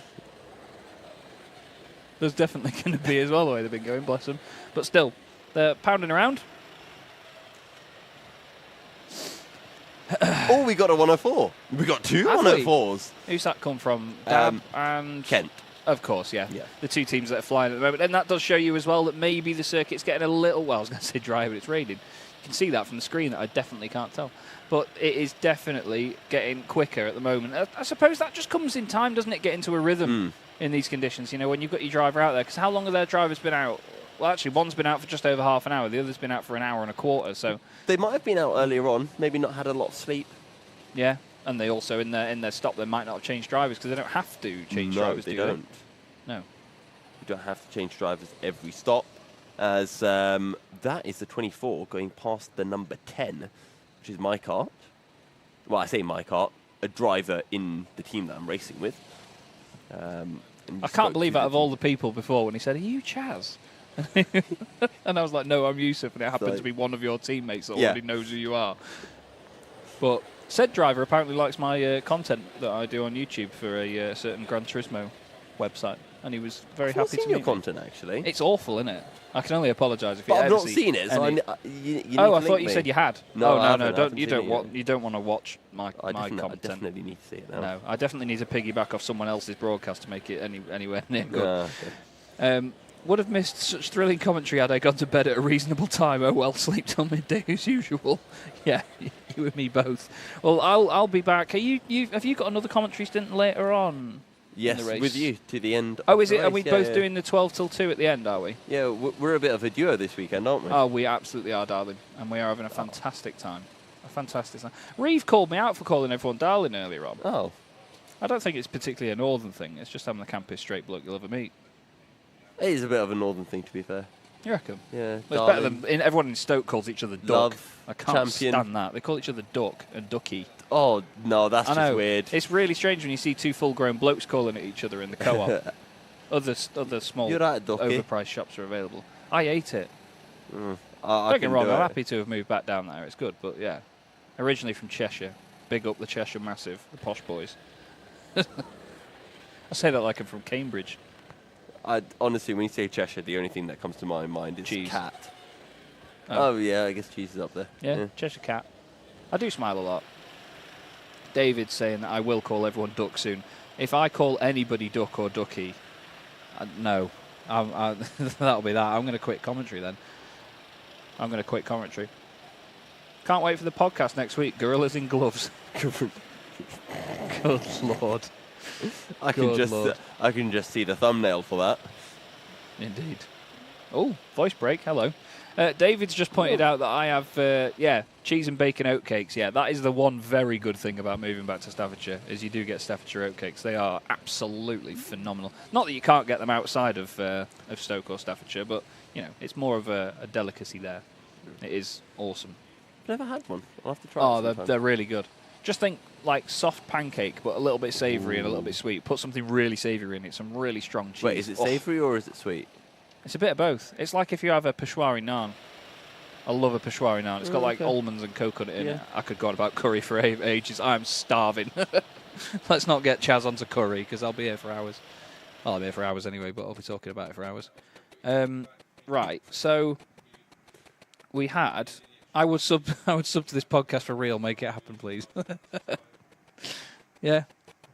There's definitely going to be as well, the way they've been going, bless them. But still, they're pounding around. Oh, we got a 104. We got two 104s. Who's that come from? Dab and Kent. Of course, yeah. The two teams that are flying at the moment. And that does show you as well that maybe the circuit's getting a little, well, I was going to say dry, but it's raining. You can see that from the screen that I definitely can't tell. But it is definitely getting quicker at the moment. I suppose that just comes in time, doesn't it, get into a rhythm in these conditions, when you've got your driver out there. Because how long have their drivers been out? Well, actually, one's been out for just over half an hour. The other's been out for an hour and a quarter. So they might have been out earlier on, maybe not had a lot of sleep. Yeah, and they also, in their stop, they might not have changed drivers because they don't have to change drivers, they don't. No. You don't have to change drivers every stop, as that is the 24 going past the number 10, which is my kart. Well, I say my kart, a driver in the team that I'm racing with. I can't believe out of all the people before when he said, "Are you Chaz?" And I was like, "No, I'm Yusuf," and it happened to be one of your teammates that already knows who you are. But said driver apparently likes my content that I do on YouTube for a certain Gran Turismo website, and he was very happy to meet me. I've seen your content, actually. It's awful, isn't it? I can only apologise if you. But I've not seen it. So I thought you said you had. No, don't. You don't want to watch my content. I definitely need to see it now. No, I definitely need to piggyback off someone else's broadcast to make it anywhere near good. Okay. Would have missed such thrilling commentary had I gone to bed at a reasonable time. Oh well, sleep till midday as usual. Yeah, you and me both. Well, I'll be back. Have you got another commentary stint later on? Yes, with you to the end. Oh, is it? Are we both doing the 12 till 2 at the end, are we? Yeah, we're a bit of a duo this weekend, aren't we? Oh, we absolutely are, darling. And we are having a fantastic time. A fantastic time. Reeve called me out for calling everyone darling earlier on. Oh. I don't think it's particularly a northern thing. It's just having the campus straight bloke you'll ever meet. It is a bit of a northern thing, to be fair. You reckon? Yeah. Well, it's better than everyone in Stoke calls each other Duck. Love, I can't champion. stand that. They call each other Duck and Ducky. Oh, no, that's just weird. It's really strange when you see two full-grown blokes calling at each other in the co-op. Other small, You're right, Ducky. overpriced shops are available. I hate it. Don't get me wrong, I'm happy to have moved back down there. It's good, but yeah. Originally from Cheshire. Big up the Cheshire Massive, the posh boys. I say that like I'm from Cambridge. Honestly, when you say Cheshire, the only thing that comes to my mind is cheese. Cat. Oh, yeah, I guess cheese is up there. Yeah, Cheshire Cat. I do smile a lot. David's saying that I will call everyone Duck soon. If I call anybody Duck or Ducky, no. That'll be that. I'm going to quit commentary then. I'm going to quit commentary. Can't wait for the podcast next week. Gorillas in gloves. Good Lord. I can just see the thumbnail for that. Indeed. Oh, voice break. Hello. David's just pointed out that I have, cheese and bacon oatcakes. Yeah, that is the one very good thing about moving back to Staffordshire, is you do get Staffordshire oatcakes. They are absolutely phenomenal. Not that you can't get them outside of Stoke or Staffordshire, but you know, it's more of a delicacy there. It is awesome. Never had one. I'll have to try. Oh, they're really good. Just think like soft pancake, but a little bit savoury and a little bit sweet. Put something really savoury in it, some really strong cheese. Wait, is it savoury or is it sweet? It's a bit of both. It's like if you have a Peshwari naan. I love a Peshwari naan. It's got like almonds and coconut in it. I could go on about curry for ages. I'm starving. Let's not get Chaz onto curry because I'll be here for hours. Well, I'll be here for hours anyway, but I'll be talking about it for hours. Right, so we had... I would sub to this podcast for real. Make it happen, please. Yeah,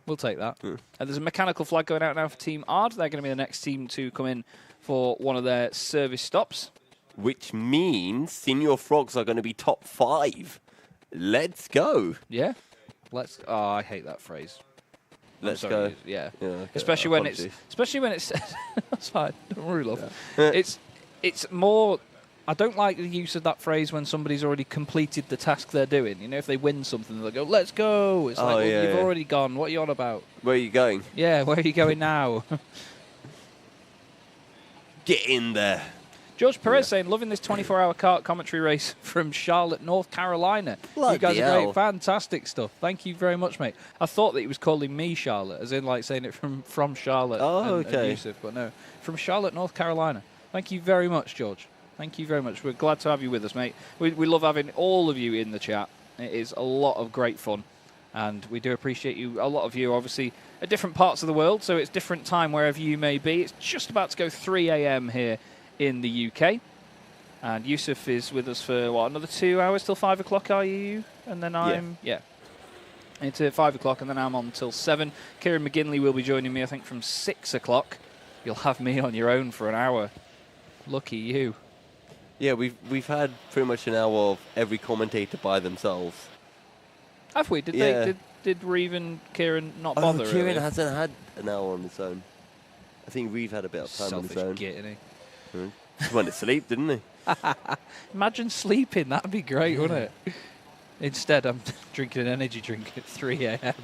we'll take that. There's a mechanical flag going out now for Team Ard. They're going to be the next team to come in for one of their service stops. Which means Senior Frogs are going to be top 5. Let's go. Yeah. Let's. Oh, I hate that phrase. Let's go. Yeah. Okay. Especially when it's. That's fine. Don't worry, love. It's more. I don't like the use of that phrase when somebody's already completed the task they're doing. You know, if they win something, they'll go, "Let's go." It's like, you've already gone. What are you on about? Where are you going? Yeah, where are you going now? Get in there. George Perez saying, loving this 24-hour kart commentary race from Charlotte, North Carolina. You guys are great. Fantastic stuff. Thank you very much, mate. I thought that he was calling me Charlotte, as in like saying it from Charlotte and Yusuf, but no. From Charlotte, North Carolina. Thank you very much, George. Thank you very much. We're glad to have you with us, mate. We love having all of you in the chat. It is a lot of great fun, and we do appreciate you. A lot of you, obviously, at different parts of the world, so it's different time wherever you may be. It's just about to go 3 a.m. here in the UK, and Yusuf is with us for what, another 2 hours till 5 o'clock, are you? And then I'm into 5 o'clock, and then I'm on till 7. Kieran McGinley will be joining me, I think, from 6 o'clock. You'll have me on your own for an hour. Lucky you. Yeah, we've had pretty much an hour of every commentator by themselves. Have we? Did Reeve and Kieran not bother? Kieran hasn't had an hour on his own. I think Reeve had a bit of time Selfish on his own. Git, isn't he? He went to sleep, didn't he? Imagine sleeping. That'd be great, wouldn't it? Instead, I'm drinking an energy drink at 3 a.m.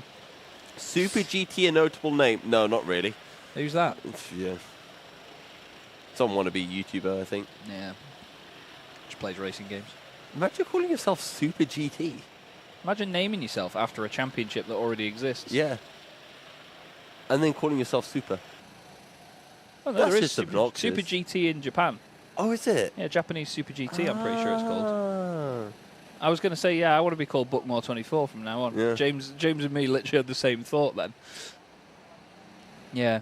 Super GT, a notable name? No, not really. Who's that? Yeah. Some wannabe YouTuber, I think. Yeah. Just plays racing games. Imagine calling yourself Super GT. Imagine naming yourself after a championship that already exists. Yeah. And then calling yourself Super. Oh, no, there is Super GT in Japan. Oh, is it? Yeah, Japanese Super GT, I'm pretty sure it's called. I was going to say, yeah, I want to be called Buckmore 24 from now on. Yeah. James and me literally had the same thought then. Yeah.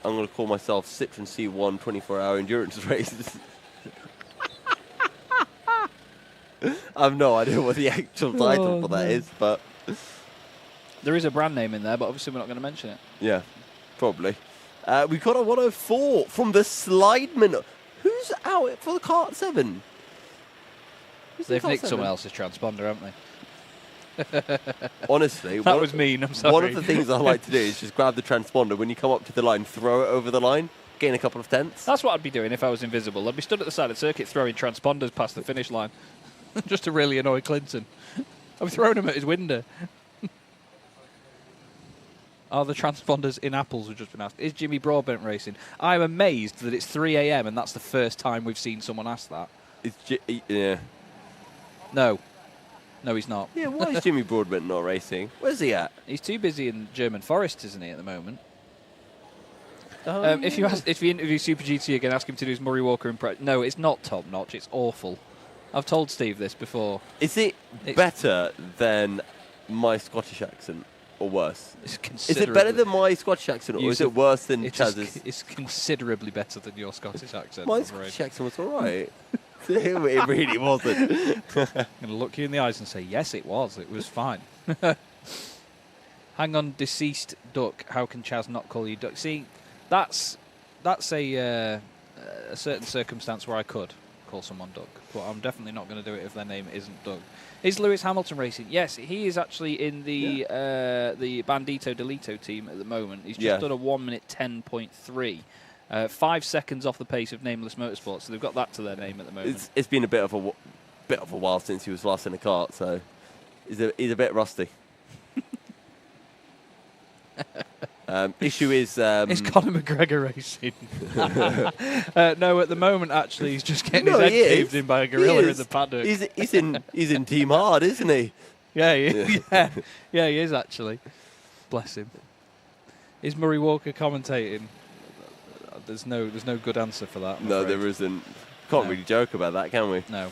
I'm going to call myself Citroen C1 24-hour endurance races. I have no idea what the actual title for that is, but... There is a brand name in there, but obviously we're not going to mention it. Yeah, probably. We got a 104 from the Slideman. Who's out for the Kart 7? They've nicked someone else's transponder, haven't they? Honestly, that was mean. I'm sorry. One of the things I like to do is just grab the transponder. When you come up to the line, throw it over the line, gain a couple of tenths. That's what I'd be doing if I was invisible. I'd be stood at the side of the circuit throwing transponders past the finish line, just to really annoy Clinton. I'd be throwing them at his window. Are the transponders in apples? We've just been asked. Is Jimmy Broadbent racing? I'm amazed that it's 3 a.m. and that's the first time we've seen someone ask that. Yeah. No, he's not. Yeah, why is Jimmy Broadbent not racing? Where's he at? He's too busy in German Forest, isn't he, at the moment? If you interview Super GT again, ask him to do his Murray Walker impression. No, it's not top notch. It's awful. I've told Steve this before. Is it better than my Scottish accent, or worse? Is it better than my Scottish accent, or is it worse than Chaz's? It's considerably better than your Scottish accent. My Scottish accent was all right. It really wasn't. I'm going to look you in the eyes and say, yes, it was. It was fine. Hang on, deceased duck. How can Chaz not call you duck? See, that's a certain circumstance where I could call someone duck, but I'm definitely not going to do it if their name isn't Doug. Is Lewis Hamilton racing? Yes, he is actually in the Bandito Delito team at the moment. He's just done a 1 minute 10.3. 5 seconds off the pace of Nameless Motorsports, so they've got that to their name at the moment. It's been a bit of bit of a while since he was last in a kart, so he's a bit rusty. Issue is... Is Conor McGregor racing? No, at the moment, actually, he's just getting his head caved in by a gorilla in the paddock. He's in Team Hard, isn't he? Yeah, yeah, he is, actually. Bless him. Is Murray Walker commentating? There's no good answer for that. No, there isn't. Can't really joke about that, can we? No.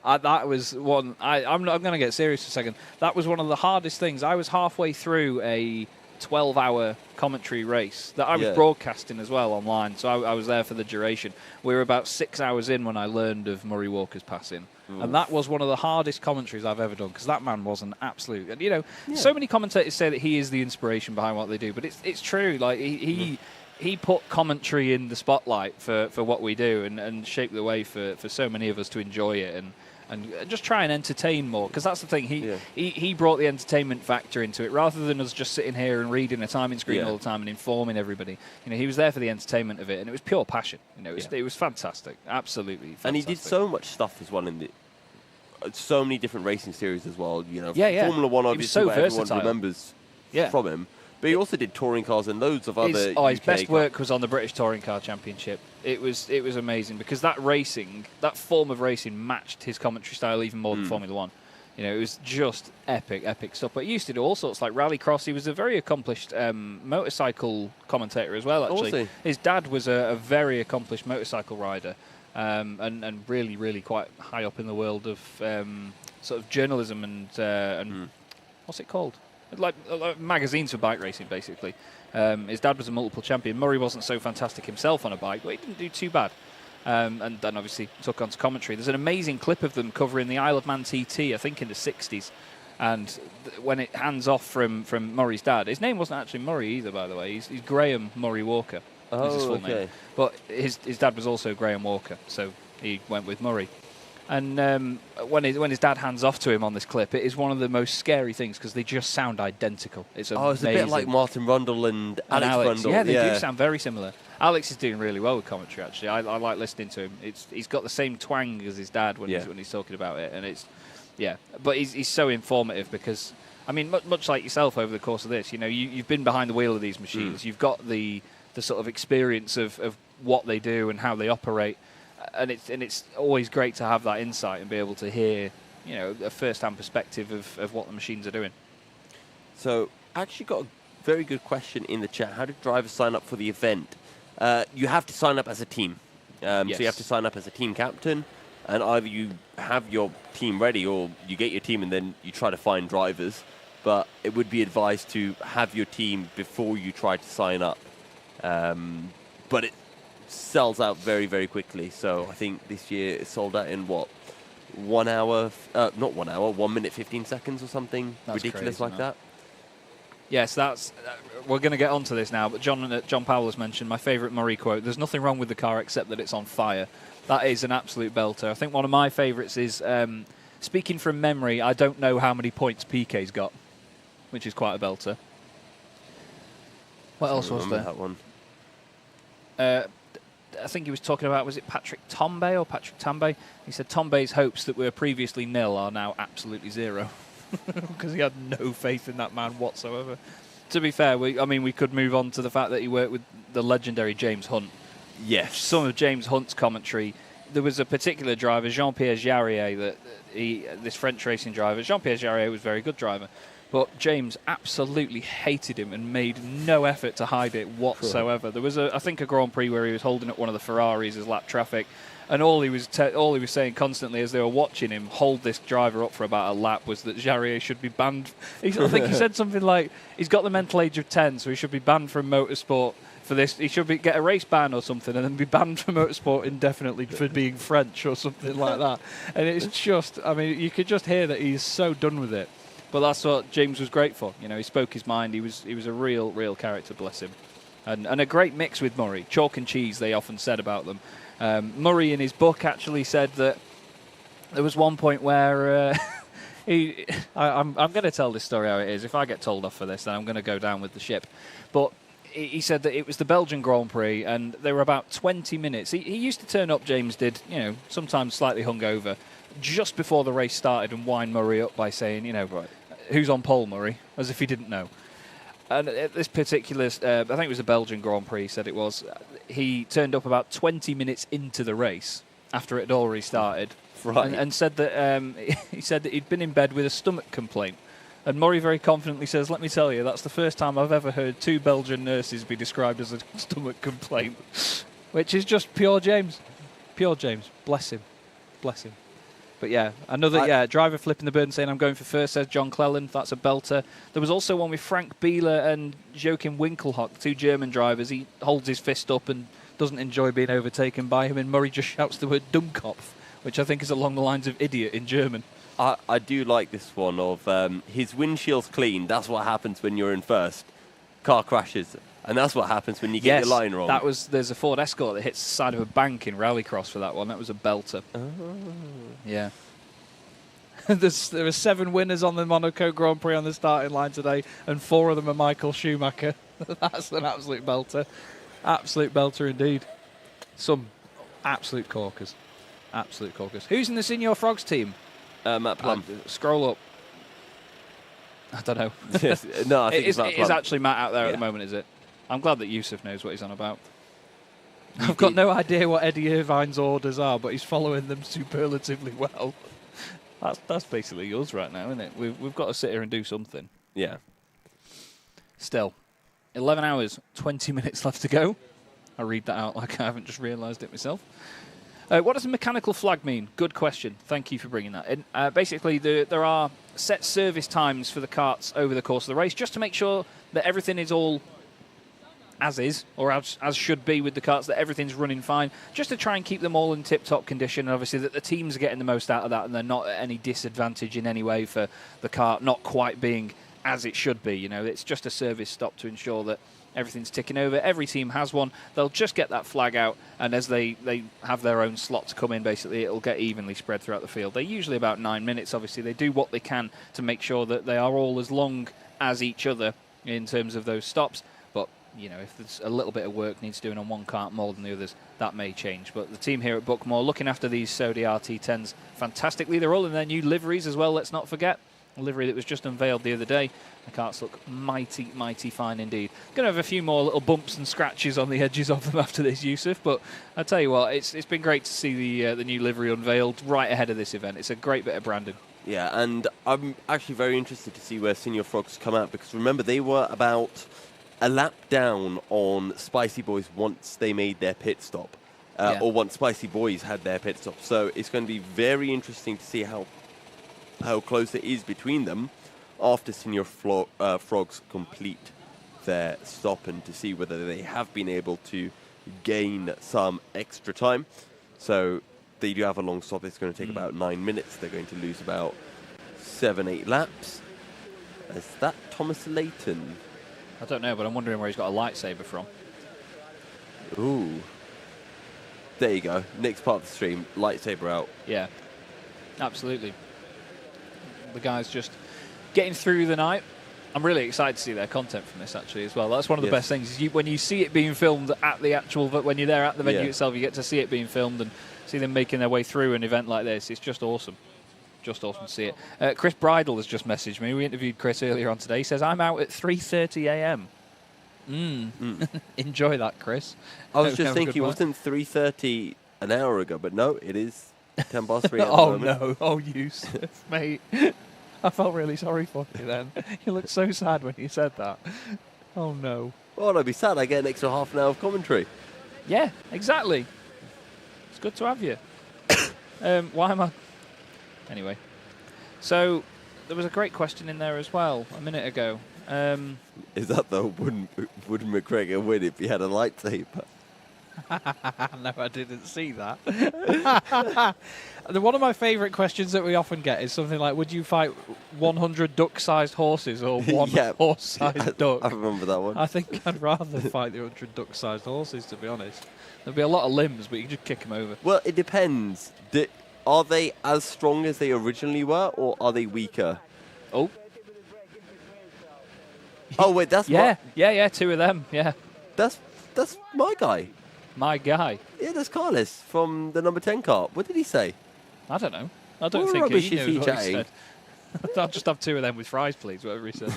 That was one. I'm going to get serious for a second. That was one of the hardest things. I was halfway through a 12-hour commentary race that I was broadcasting as well online, so I was there for the duration. We were about 6 hours in when I learned of Murray Walker's passing. Oof. And that was one of the hardest commentaries I've ever done, because that man was an absolute... And, you know, so many commentators say that he is the inspiration behind what they do, but it's true. Like, he put commentary in the spotlight for what we do and shaped the way for so many of us to enjoy it and just try and entertain more, because that's the thing. He brought the entertainment factor into it, rather than us just sitting here and reading a timing screen all the time and informing everybody. You know, he was there for the entertainment of it, and it was pure passion. You know, it was fantastic, absolutely fantastic. And he did so much stuff as well in the so many different racing series as well. You know, Formula One obviously what everyone remembers from him. But he also did touring cars and loads of other. His best work was on the British Touring Car Championship. It was amazing, because that form of racing matched his commentary style even more than Formula One. You know, it was just epic stuff. But he used to do all sorts, like rallycross. He was a very accomplished motorcycle commentator as well, actually. His dad was a very accomplished motorcycle rider, and really quite high up in the world of sort of journalism and what's it called? Like magazines for bike racing, basically. His dad was a multiple champion. Murray wasn't so fantastic himself on a bike, but he didn't do too bad. And then obviously took on to commentary. There's an amazing clip of them covering the Isle of Man TT, I think in the 60s. And when it hands off from Murray's dad, his name wasn't actually Murray either, by the way. He's Graham Murray Walker. Is his full name. But his dad was also Graham Walker, so he went with Murray. And when his dad hands off to him on this clip, it is one of the most scary things, because they just sound identical. It's amazing. It's a bit like Martin Rundle and Alex Rundle. Yeah, they do sound very similar. Alex is doing really well with commentary, actually. I like listening to him. He's got the same twang as his dad when he's talking about it, and but he's so informative, because, I mean, much like yourself over the course of this, you know, you've been behind the wheel of these machines. You've got the sort of experience of what they do and how they operate. And it's always great to have that insight and be able to hear, you know, a first-hand perspective of what the machines are doing. So, I actually got a very good question in the chat. How did drivers sign up for the event? You have to sign up as a team. So you have to sign up as a team captain, and either you have your team ready or you get your team and then you try to find drivers. But it would be advised to have your team before you try to sign up. But it sells out very, very quickly. So I think this year it sold out in 1 hour, not 1 hour, 1 minute 15 seconds or something. That's ridiculous crazy, like that. Yes, we're going to get onto this now, but John Powell has mentioned my favourite Murray quote: "There's nothing wrong with the car except that it's on fire." That is an absolute belter. I think one of my favourites is, speaking from memory, I don't know how many points Piquet's got, which is quite a belter. What else was there? That one. I think he was talking about, was it Patrick Tambay? He said Tambay's hopes that were previously nil are now absolutely zero, because he had no faith in that man whatsoever. To be fair, we could move on to the fact that he worked with the legendary James Hunt. Yes. Some of James Hunt's commentary. There was a particular driver, Jean-Pierre Jarier, this French racing driver. Jean-Pierre Jarier was a very good driver, but James absolutely hated him and made no effort to hide it whatsoever. There was, I think, a Grand Prix where he was holding up one of the Ferraris as lap traffic, and all he was saying constantly as they were watching him hold this driver up for about a lap was that Jarier should be banned. I think he said something like, he's got the mental age of 10, so he should be banned from motorsport for this. He should get a race ban or something and then be banned from motorsport indefinitely for being French or something like that. And it's just, I mean, you could just hear that he's so done with it. But that's what James was great for. You know, he spoke his mind. He was a real character, bless him. And a great mix with Murray. Chalk and cheese, they often said about them. Murray, in his book, actually said that there was one point where I'm going to tell this story how it is. If I get told off for this, then I'm going to go down with the ship. But he said that it was the Belgian Grand Prix, and they were about 20 minutes. He used to turn up, James did, sometimes slightly hungover, just before the race started and wind Murray up by saying, who's on pole, Murray, as if he didn't know. And at this particular, I think it was the Belgian Grand Prix, he said it was, he turned up about 20 minutes into the race after it had already started. Right. And said that he said that he'd been in bed with a stomach complaint. And Murray very confidently says, let me tell you, that's the first time I've ever heard 2 Belgian nurses be described as a stomach complaint, which is just pure James. Pure James. Bless him. Bless him. But yeah, another driver flipping the bird and saying, I'm going for first, says John Cleland. That's a belter. There was also one with Frank Bieler and Joachim Winkelhock, 2 German drivers. He holds his fist up and doesn't enjoy being overtaken by him, and Murray just shouts the word Dummkopf, which I think is along the lines of idiot in German. I do like this one of his windshield's clean. That's what happens when you're in first. Car crashes. And that's what happens when you get your line wrong. There's a Ford Escort that hits the side of a bank in Rallycross for that one. That was a belter. Oh. Yeah. There are 7 winners on the Monaco Grand Prix on the starting line today, and 4 of them are Michael Schumacher. That's an absolute belter. Absolute belter indeed. Some absolute corkers. Absolute corkers. Who's in the Senior Frogs team? Matt Plum. Scroll up. I don't know. No, I think it Matt is Plum. actually Matt out there at the moment, is it? I'm glad that Yusuf knows what he's on about. I've got no idea what Eddie Irvine's orders are, but he's following them superlatively well. That's basically us right now, isn't it? We've got to sit here and do something. Yeah. Still, 11 hours, 20 minutes left to go. I read that out like I haven't just realised it myself. What does a mechanical flag mean? Good question. Thank you for bringing that in. Basically, there are set service times for the karts over the course of the race, just to make sure that everything is all as is, or as should be with the karts, that everything's running fine, just to try and keep them all in tip-top condition, and obviously that the teams are getting the most out of that and they're not at any disadvantage in any way for the kart not quite being as it should be. It's just a service stop to ensure that everything's ticking over. Every team has one. They'll just get that flag out, and as they have their own slots come in, basically, it'll get evenly spread throughout the field. They're usually about 9 minutes, obviously. They do what they can to make sure that they are all as long as each other in terms of those stops. But, if there's a little bit of work needs doing on one kart more than the others, that may change. But the team here at Buckmore looking after these Sodi RT10s fantastically. They're all in their new liveries as well, let's not forget. A livery that was just unveiled the other day. The karts look mighty, mighty fine indeed. Going to have a few more little bumps and scratches on the edges of them after this, Yusuf, but I tell you what, it's been great to see the new livery unveiled right ahead of this event. It's a great bit of branding. Yeah, and I'm actually very interested to see where Senior Frogs come out, because remember, they were about a lap down on Spicy Boys once they made their pit stop, or once Spicy Boys had their pit stop. So it's going to be very interesting to see how close it is between them after Senior Frogs complete their stop, and to see whether they have been able to gain some extra time. So they do have a long stop. It's going to take about 9 minutes. They're going to lose about 7-8 laps. Is that Thomas Layton? I don't know, but I'm wondering where he's got a lightsaber from. Ooh. There you go. Next part of the stream, lightsaber out. Yeah, absolutely. The guys just getting through the night. I'm really excited to see their content from this, actually, as well. That's one of the best things. When you see it being filmed at the actual, when you're there at the venue itself, you get to see it being filmed and see them making their way through an event like this. It's just awesome. Just awesome to see it. Chris Bridle has just messaged me. We interviewed Chris earlier on today. He says, I'm out at 3:30 a.m. Enjoy that, Chris. I was just thinking, wasn't 3:30 an hour ago? But no, it is 10 past 3 at the Oh, moment. no. Oh, Yusuf, mate. I felt really sorry for you then. You looked so sad when you said that. Oh, no. Well, I'd be sad. I get an extra half an hour of commentary. Yeah, exactly. It's good to have you. Why am I... Anyway. So, there was a great question in there as well a minute ago. Is that though, would McGregor win if he had a lightsaber? No, I didn't see that. One of my favourite questions that we often get is something like, would you fight 100 duck-sized horses or one horse-sized duck? I remember that one. I think I'd rather fight the 100 duck-sized horses, to be honest. There'd be a lot of limbs, but you can just kick them over. Well, it depends. Are they as strong as they originally were, or are they weaker? Oh. Oh, wait, that's Yeah, 2 of them, yeah. That's my guy. My guy? Yeah, that's Carlos from the number 10 car. What did he say? I don't know. I don't What think rubbish he is knows he what he chatting? said. I'll just have 2 of them with fries, please, whatever he said.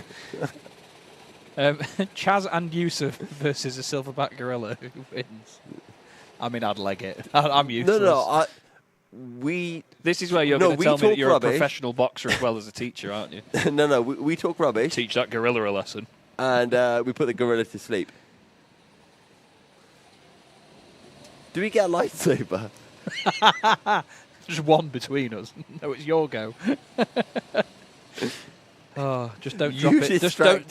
Chaz and Yusuf versus a silverback gorilla. Who wins? I mean, I'd leg it. I'm useless. No, This is where you're going to tell me that you're a professional boxer as well as a teacher, aren't you? No, we talk rubbish. Teach that gorilla a lesson. And we put the gorilla to sleep. Do we get a lightsaber? Just one between us. No, it's your go. Oh, just don't drop it. Just don't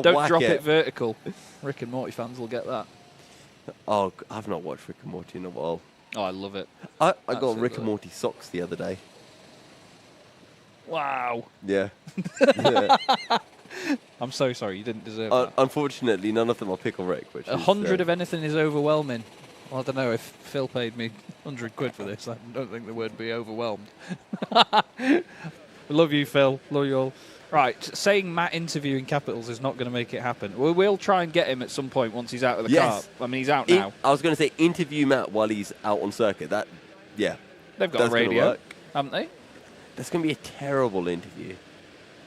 drop it vertical. Rick and Morty fans will get that. Oh, I've not watched Rick and Morty in a while. Oh, I love it. I got Rick and Morty socks the other day. Wow. Yeah. I'm so sorry, you didn't deserve that. Unfortunately, none of them are Pickle Rick. Which 100 of anything is overwhelming. Well, I don't know if Phil paid me 100 quid for this. I don't think the word be overwhelmed. Love you, Phil. Love you all. Right, saying Matt interviewing Capitals is not going to make it happen. We'll try and get him at some point once he's out of the car. I mean, he's out now. I was going to say interview Matt while he's out on circuit. Yeah. They've got a radio, haven't they? That's going to be a terrible interview.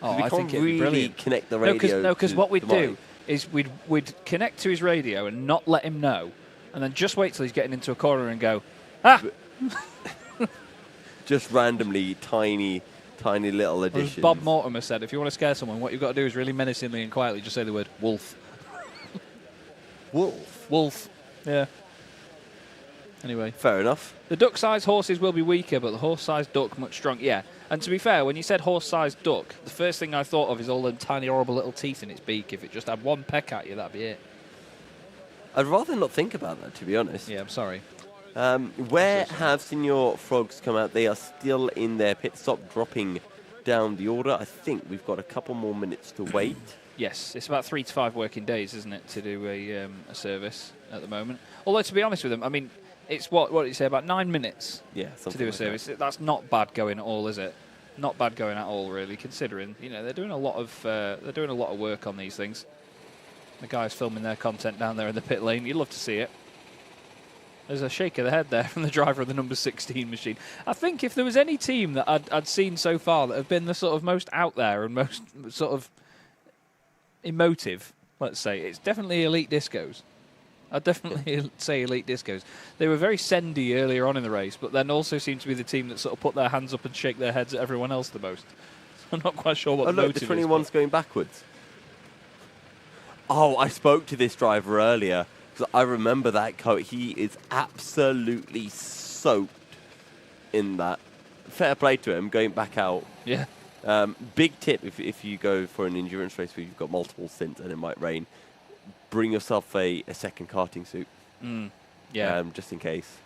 Oh, we I can't think it'd be really brilliant. Connect the radio. No, because what we'd the do mic. is we'd connect to his radio and not let him know, and then just wait till he's getting into a corner and go, Just randomly tiny little As additions. Bob Mortimer said, if you want to scare someone, what you've got to do is really menacingly and quietly just say the word wolf. Wolf. Yeah. Anyway. Fair enough. The duck-sized horses will be weaker, but the horse-sized duck much stronger. Yeah. And to be fair, when you said horse-sized duck, the first thing I thought of is all the tiny, horrible little teeth in its beak. If it just had one peck at you, that'd be it. I'd rather not think about that, to be honest. Yeah, I'm sorry. Where have Senior Frogs come out? They are still in their pit stop, dropping down the order. I think we've got a couple more minutes to wait. Yes, it's about 3 to 5 working days, isn't it, to do a service at the moment. Although, to be honest with them, I mean, it's what did you say, about 9 minutes to do a service. That's not bad going at all, is it? Not bad going at all, really, considering they're doing a lot of work on these things. The guys filming their content down there in the pit lane, you'd love to see it. There's a shake of the head there from the driver of the number 16 machine. I think if there was any team that I'd seen so far that have been the sort of most out there and most sort of emotive, let's say, it's definitely Elite Discos. I'd definitely say Elite Discos. They were very sendy earlier on in the race, but then also seem to be the team that sort of put their hands up and shake their heads at everyone else the most. I'm not quite sure what the look, motive the is. 21's going backwards. Oh, I spoke to this driver earlier. Because I remember that coat. He is absolutely soaked in that. Fair play to him, going back out. Yeah. Big tip if you go for an endurance race where you've got multiple stints and it might rain, bring yourself a second karting suit. Yeah. Just in case.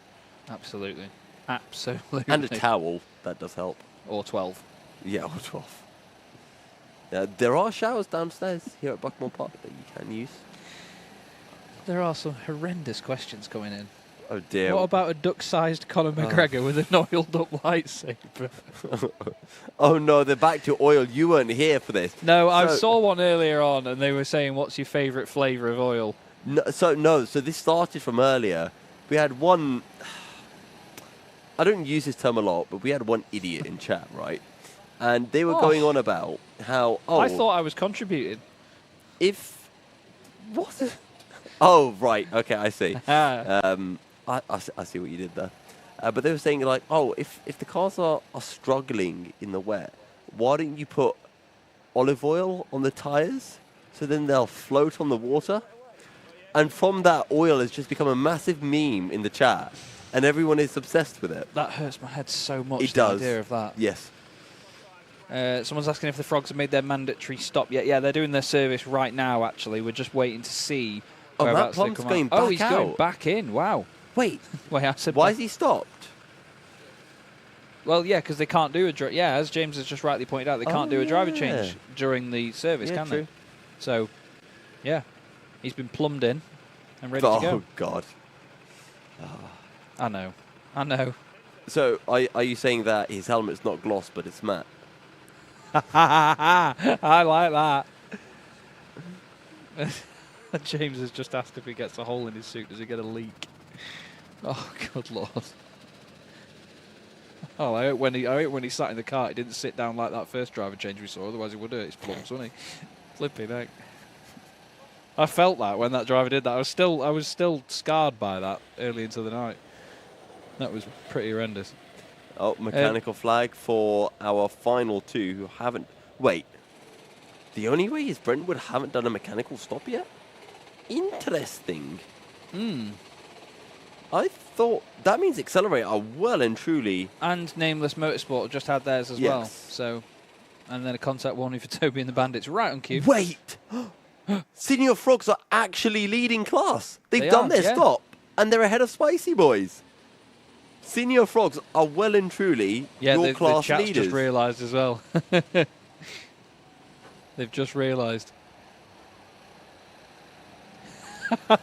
Absolutely. Absolutely. And a towel. That does help. Or 12. Yeah, or 12. There are showers downstairs here at Buckmore Park that you can use. There are some horrendous questions coming in. Oh dear. What about a duck-sized Conor McGregor with an oiled-up lightsaber? Oh no, they're back to oil. You weren't here for this. No, I saw one earlier on, and they were saying, "What's your favourite flavour of oil?" So this started from earlier. We had one. I don't use this term a lot, but we had one idiot in chat, right? And they were going on about how. Oh, I thought I was contributing. What? Oh, right. Okay, I see. I see what you did there. But they were saying, like, oh, if the cars are struggling in the wet, why don't you put olive oil on the tyres so then they'll float on the water? And from that, oil has just become a massive meme in the chat, and everyone is obsessed with it. That hurts my head so much, It the does. idea of that. Yes. Someone's asking if the Frogs have made their mandatory stop yet. Yeah, they're doing their service right now, actually. We're just waiting to see. Oh, Matt whereabouts they Plum's come going out. back Oh, he's going out. back in. Wow. Wait. Wait, I said. Why has he stopped? Well, yeah, because they can't do a yeah, as James has just rightly pointed out, they can't do a driver yeah. change during the service, Yeah, can true. they? So, yeah, he's been plumbed in and ready to go. Oh, God. I know. So, are you saying that his helmet's not gloss, but it's matte? I like that. James has just asked if he gets a hole in his suit, does he get a leak? Oh, good lord. Oh, I hope when he sat in the car, he didn't sit down like that first driver change we saw, otherwise he would hurt his plums, wouldn't he? Flipping heck. I felt that when that driver did that. I was still scarred by that early into the night. That was pretty horrendous. Oh, mechanical flag for our final two who haven't... Wait. The only way is Brentwood haven't done a mechanical stop yet? Interesting. I thought... That means Accelerate are well and truly... And Nameless Motorsport just had theirs as well. So, and then a contact warning for Toby and the Bandits right on cue. Wait! Senior Frogs are actually leading class. They've done their stop, and they're ahead of Spicy Boys. Senior Frogs are well and truly your class the chat's leaders. Just realised as well. They've just realised.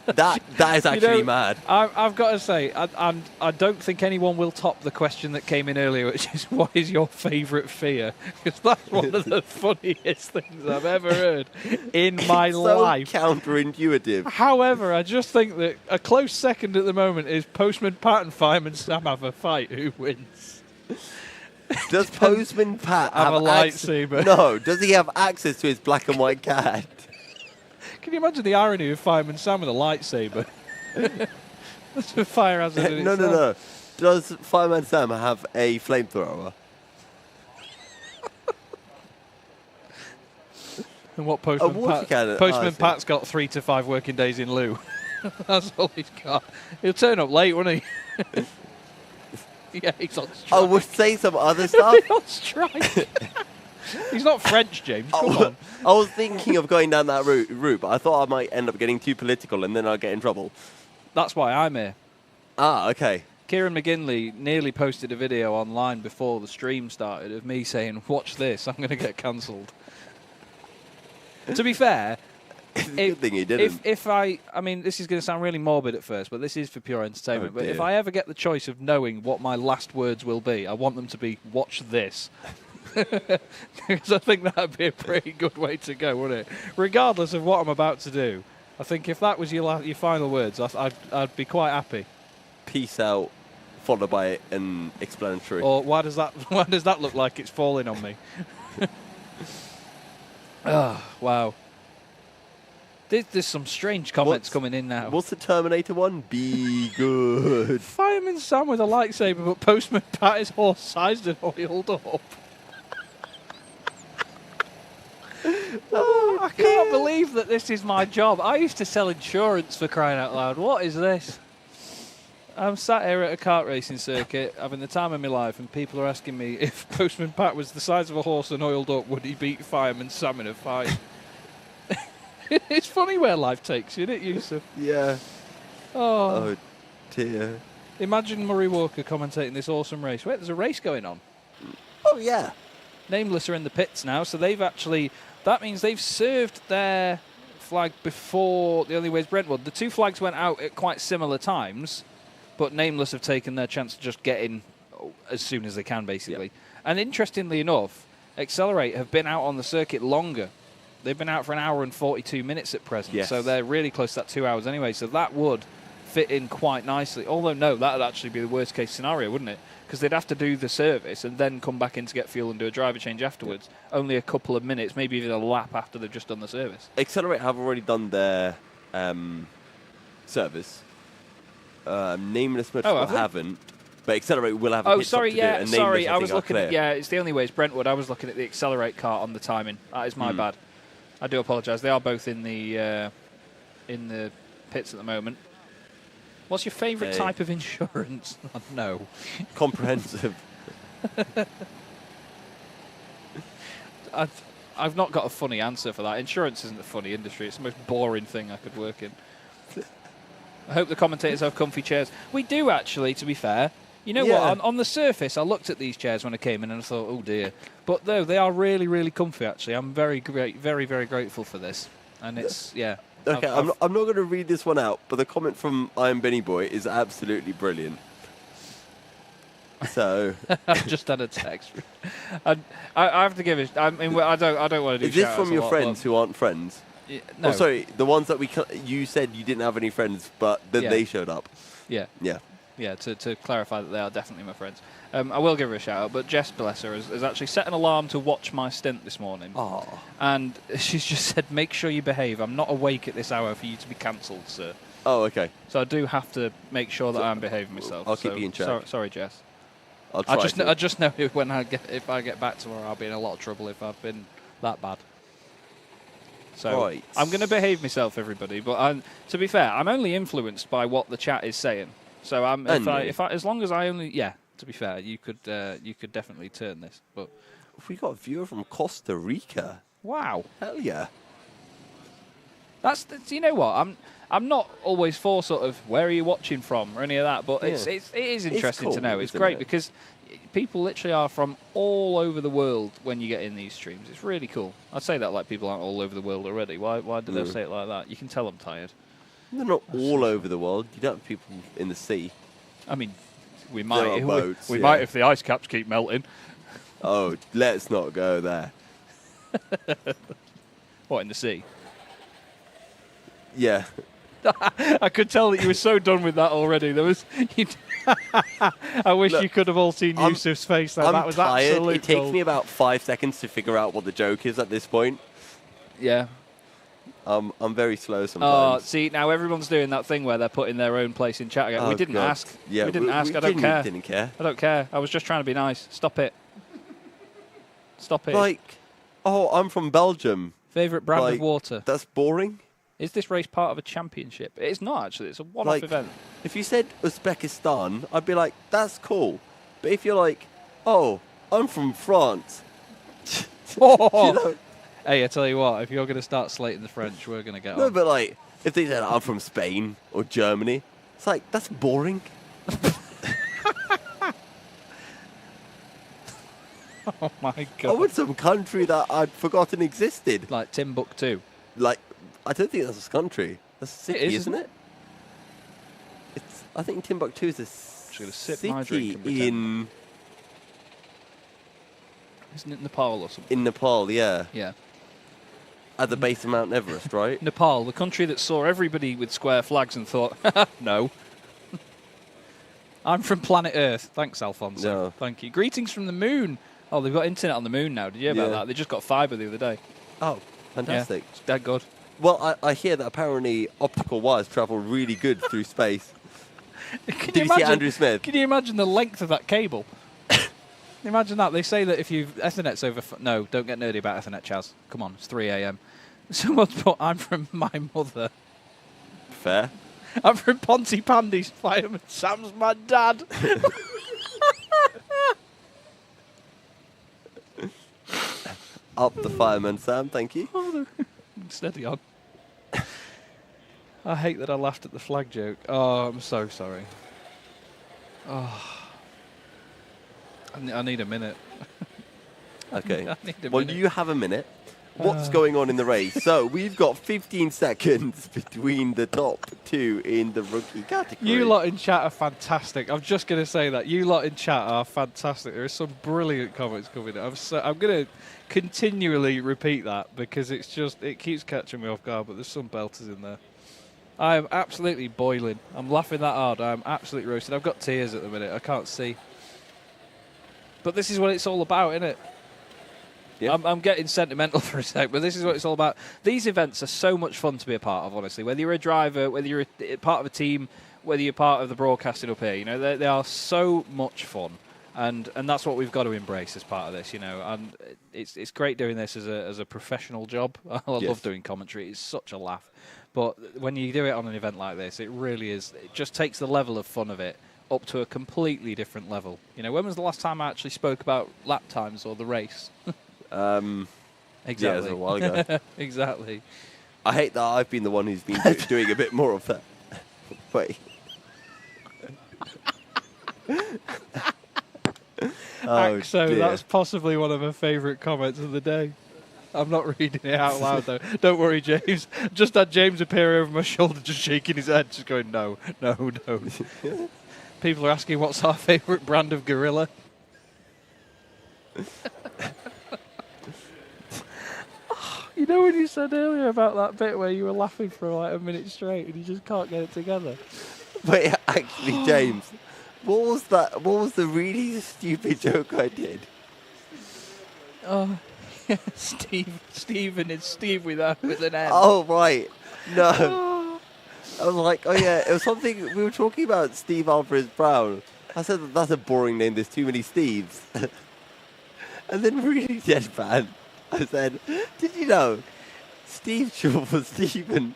that is actually mad. I've got to say, I don't think anyone will top the question that came in earlier, which is, what is your favourite fear? Because that's one of the funniest things I've ever heard in my life. So counterintuitive. However, I just think that a close second at the moment is Postman Pat and Fireman Sam have a fight. Who wins? Does Postman Pat have a lightsaber? No. Does he have access to his black and white cat? Can you imagine the irony of Fireman Sam with a lightsaber? That's a fire hazard in itself. No. Does Fireman Sam have a flamethrower? And what Postman Pat's got 3 to 5 working days in lieu. That's all he's got. He'll turn up late, won't he? Yeah, he's on strike. I would say some other stuff. He's on strike. He's not French, James. Come on. I was thinking of going down that route, but I thought I might end up getting too political and then I'll get in trouble. That's why I'm here. Ah, okay. Kieran McGinley nearly posted a video online before the stream started of me saying, watch this, I'm going to get cancelled. To be fair, good thing he didn't. If I mean, this is going to sound really morbid at first, but this is for pure entertainment. But if I ever get the choice of knowing what my last words will be, I want them to be, watch this. Because I think that would be a pretty good way to go, wouldn't it? Regardless of what I'm about to do. I think if that was your final words, I'd be quite happy. Peace out, followed by an explanatory. Or why does that look like it's falling on me? Oh, wow. There's some strange comments coming in now. What's the Terminator one? Be good. Fireman Sam with a lightsaber, but Postman Pat is horse-sized and oiled up. I can't believe that this is my job. I used to sell insurance, for crying out loud. What is this? I'm sat here at a kart racing circuit having the time of my life, and people are asking me if Postman Pat was the size of a horse and oiled up, would he beat Fireman Sam in a fight? It's funny where life takes you, isn't it, Yusuf? Yeah. Oh, dear. Imagine Murray Walker commentating this awesome race. Wait, there's a race going on. Oh, yeah. Nameless are in the pits now, so they've actually... That means they've served their flag before the Only Way is Brentwood. The two flags went out at quite similar times, but Nameless have taken their chance to just get in as soon as they can, basically. Yep. And interestingly enough, Accelerate have been out on the circuit longer. They've been out for an hour and 42 minutes at present, so they're really close to that 2 hours anyway, so that would fit in quite nicely. Although, no, that would actually be the worst-case scenario, wouldn't it? Because they'd have to do the service and then come back in to get fuel and do a driver change afterwards. Only a couple of minutes, maybe even a lap after they've just done the service. Accelerate have already done their service. Nameless Motorsport haven't, but Accelerate will have a pit stop to do, and Nameless, I was looking at... Yeah, it's the Only Way is Brentwood. I was looking at the Accelerate car on the timing. That is my bad. I do apologise. They are both in the pits at the moment. What's your favourite type of insurance? No. Comprehensive. I've not got a funny answer for that. Insurance isn't a funny industry. It's the most boring thing I could work in. I hope the commentators have comfy chairs. We do, actually, to be fair. You know what? On the surface, I looked at these chairs when I came in and I thought, oh, dear. But, no, they are really, really comfy, actually. I'm very, very, very grateful for this. And it's, yeah. Okay, I'm not going to read this one out, but the comment from I Am Benny Boy is absolutely brilliant. So I've just had a text. I have to give it. I mean, I don't want to do. Is this from your friends who aren't friends? Oh, sorry, the ones that you said you didn't have any friends, but then they showed up. Yeah. Yeah. Yeah, to clarify that they are definitely my friends. I will give her a shout out, but Jess, bless her, has actually set an alarm to watch my stint this morning. Oh. And she's just said, make sure you behave. I'm not awake at this hour for you to be cancelled, sir. Oh, okay. So I do have to make sure that I'm behaving myself. I'll keep you in check. Sorry, Jess. I'll try I just know when if I get back tomorrow, I'll be in a lot of trouble if I've been that bad. So I'm going to behave myself, everybody. But to be fair, I'm only influenced by what the chat is saying. So as long as I only to be fair, you could definitely turn this. But we got a viewer from Costa Rica. Wow! Hell yeah! That's you know what I'm not always for sort of where are you watching from or any of that, but it is interesting to know. It's great because people literally are from all over the world when you get in these streams. It's really cool. I say that like people aren't all over the world already. Why did I say it like that? You can tell I'm tired. They're not all over the world. You don't have people in the sea. I mean, we might. Boats, we might if the ice caps keep melting. Oh, let's not go there. What, in the sea? Yeah. I could tell that you were so done with that already. There was. I wish you could have all seen Yusuf's face. That was tired. absolute It takes gold. me about 5 seconds to figure out what the joke is at this point. Yeah. I'm very slow sometimes. Oh, see, now everyone's doing that thing where they're putting their own place in chat again. Oh, we didn't God. ask. Yeah, we didn't ask. we I don't care. didn't care. I don't care. I was just trying to be nice. Stop it. Stop it. Like, oh, I'm from Belgium. Favourite brand of water? That's boring. Is this race part of a championship? It's not, actually. It's a one-off event. If you said Uzbekistan, I'd be like, that's cool. But if you're like, oh, I'm from France. Oh. You know? Hey, I tell you what, if you're going to start slating the French, we're going to get No, on. but like, if they said I'm from Spain or Germany, it's like, that's boring. Oh my God. I want some country that I'd forgotten existed. Like Timbuktu. Like, I don't think that's a country. That's a city, isn't it? I think Timbuktu is a city in... Isn't it Nepal or something? In Nepal, yeah. Yeah. At the base of Mount Everest, right? Nepal, the country that saw everybody with square flags and thought, no. I'm from planet Earth. Thanks, Alfonso. No. Thank you. Greetings from the moon. Oh, they've got internet on the moon now. Did you hear about that? They just got fiber the other day. Oh, fantastic. Yeah, it's dead good. Well, I hear that apparently optical wires travel really good through space. Did you see Andrew Smith? Can you imagine the length of that cable? Imagine that. They say that if you've... Ethernet's over... No, don't get nerdy about Ethernet, Chaz. Come on, it's 3 a.m. Someone's put, I'm from my mother. Fair. I'm from Pontypandy's Fireman Sam's my dad. Up the fireman, Sam, thank you. Steady on. I hate that I laughed at the flag joke. Oh, I'm so sorry. Oh. I need a minute. Okay. I need a Well, minute. you have a minute. What's going on in the race? So we've got 15 seconds between the top two in the rookie category. You lot in chat are fantastic. I'm just going to say that. You lot in chat are fantastic. There are some brilliant comments coming in. I'm going to continually repeat that because it keeps catching me off guard, but there's some belters in there. I am absolutely boiling. I'm laughing that hard. I'm absolutely roasted. I've got tears at the minute. I can't see. But this is what it's all about, isn't it? Yeah. I'm getting sentimental for a sec, but this is what it's all about. These events are so much fun to be a part of, honestly. Whether you're a driver, whether you're a part of a team, whether you're part of the broadcasting up here, you know, they are so much fun. And that's what we've got to embrace as part of this, you know. And it's great doing this as a professional job. I love doing commentary. It's such a laugh. But when you do it on an event like this, it really is. It just takes the level of fun of it up to a completely different level. You know, when was the last time I actually spoke about lap times or the race? Exactly. Yeah, it was a while ago. Exactly. I hate that I've been the one who's been doing a bit more of that. Wait. So that's possibly one of my favourite comments of the day. I'm not reading it out loud, though. Don't worry, James. Just had James appear over my shoulder, just shaking his head, just going, no, no, no. People are asking what's our favourite brand of gorilla. You You know when you said earlier about that bit where you were laughing for like a minute straight and you just can't get it together? Wait, actually, James, what was that? What was the really stupid joke I did? Oh, Stephen is Steve with an N. Oh, right. No. I was like, oh, yeah, it was something, we were talking about Steve Alvarez Brown. I said that's a boring name, there's too many Steves. And then really deadpan, I said, did you know Steve short for Stephen?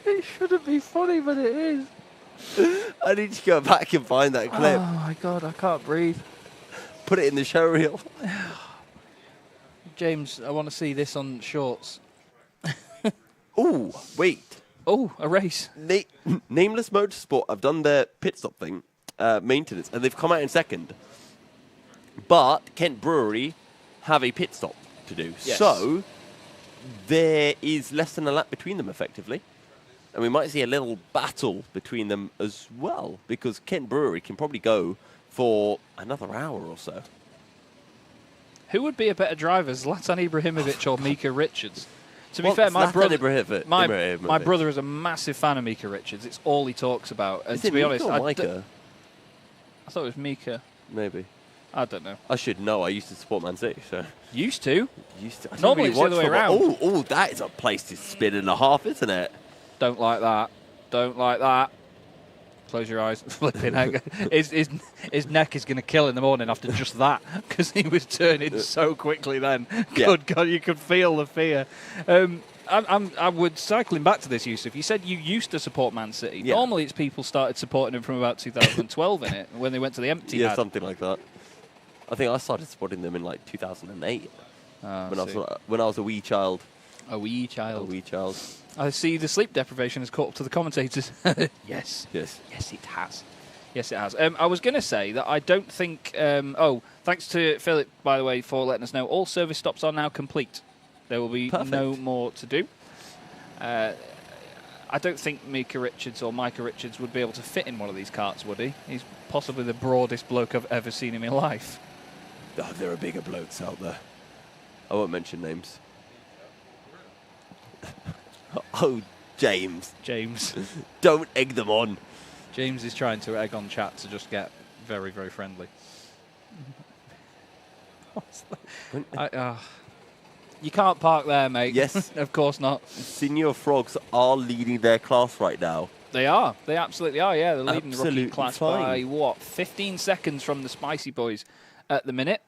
It shouldn't be funny, but it is. I need to go back and find that clip. Oh, my God, I can't breathe. Put it in the show reel. James, I want to see this on shorts. Oh, wait. Oh, a race. Nameless Motorsport have done their pit stop thing, maintenance, and they've come out in second. But Kent Brewery have a pit stop to do. Yes. So there is less than a lap between them, effectively. And we might see a little battle between them as well, because Kent Brewery can probably go for another hour or so. Who would be a better driver, Zlatan Ibrahimovic or Mika Richards? To be fair, my brother is a massive fan of Mika Richards. It's all he talks about. And to be honest, I thought it was Mika. Maybe. I don't know. I should know. I used to support Man City, so. Used to? I don't Normally really it's the other way around. Oh, that is a place to spin and a half, isn't it? Don't like that. Don't like that. Close your eyes. Flipping out. His neck is going to kill in the morning after just that, because he was turning so quickly then. Good God, you could feel the fear. I would, cycling back to this, Yusuf, you said you used to support Man City. Yeah. Normally it's people started supporting him from about 2012 in it, when they went to the empty Yeah, something like that. I think I started supporting them in like 2008, when I was a wee child. A wee child. A wee child. I see the sleep deprivation has caught up to the commentators. Yes. Yes, it has. Yes, it has. I was going to say that I don't think... thanks to Philip, by the way, for letting us know. All service stops are now complete. There will be no more to do. I don't think Micah Richards would be able to fit in one of these carts, would he? He's possibly the broadest bloke I've ever seen in my life. Oh, there are bigger blokes out there. I won't mention names. Oh, James. Don't egg them on. James is trying to egg on chat to just get very, very friendly. You can't park there, mate. Yes. Of course not. Senior Frogs are leading their class right now. They are. They absolutely are, yeah. They're leading the rookie Absolutely class fine. by, what, 15 seconds from the Spicy Boys at the minute.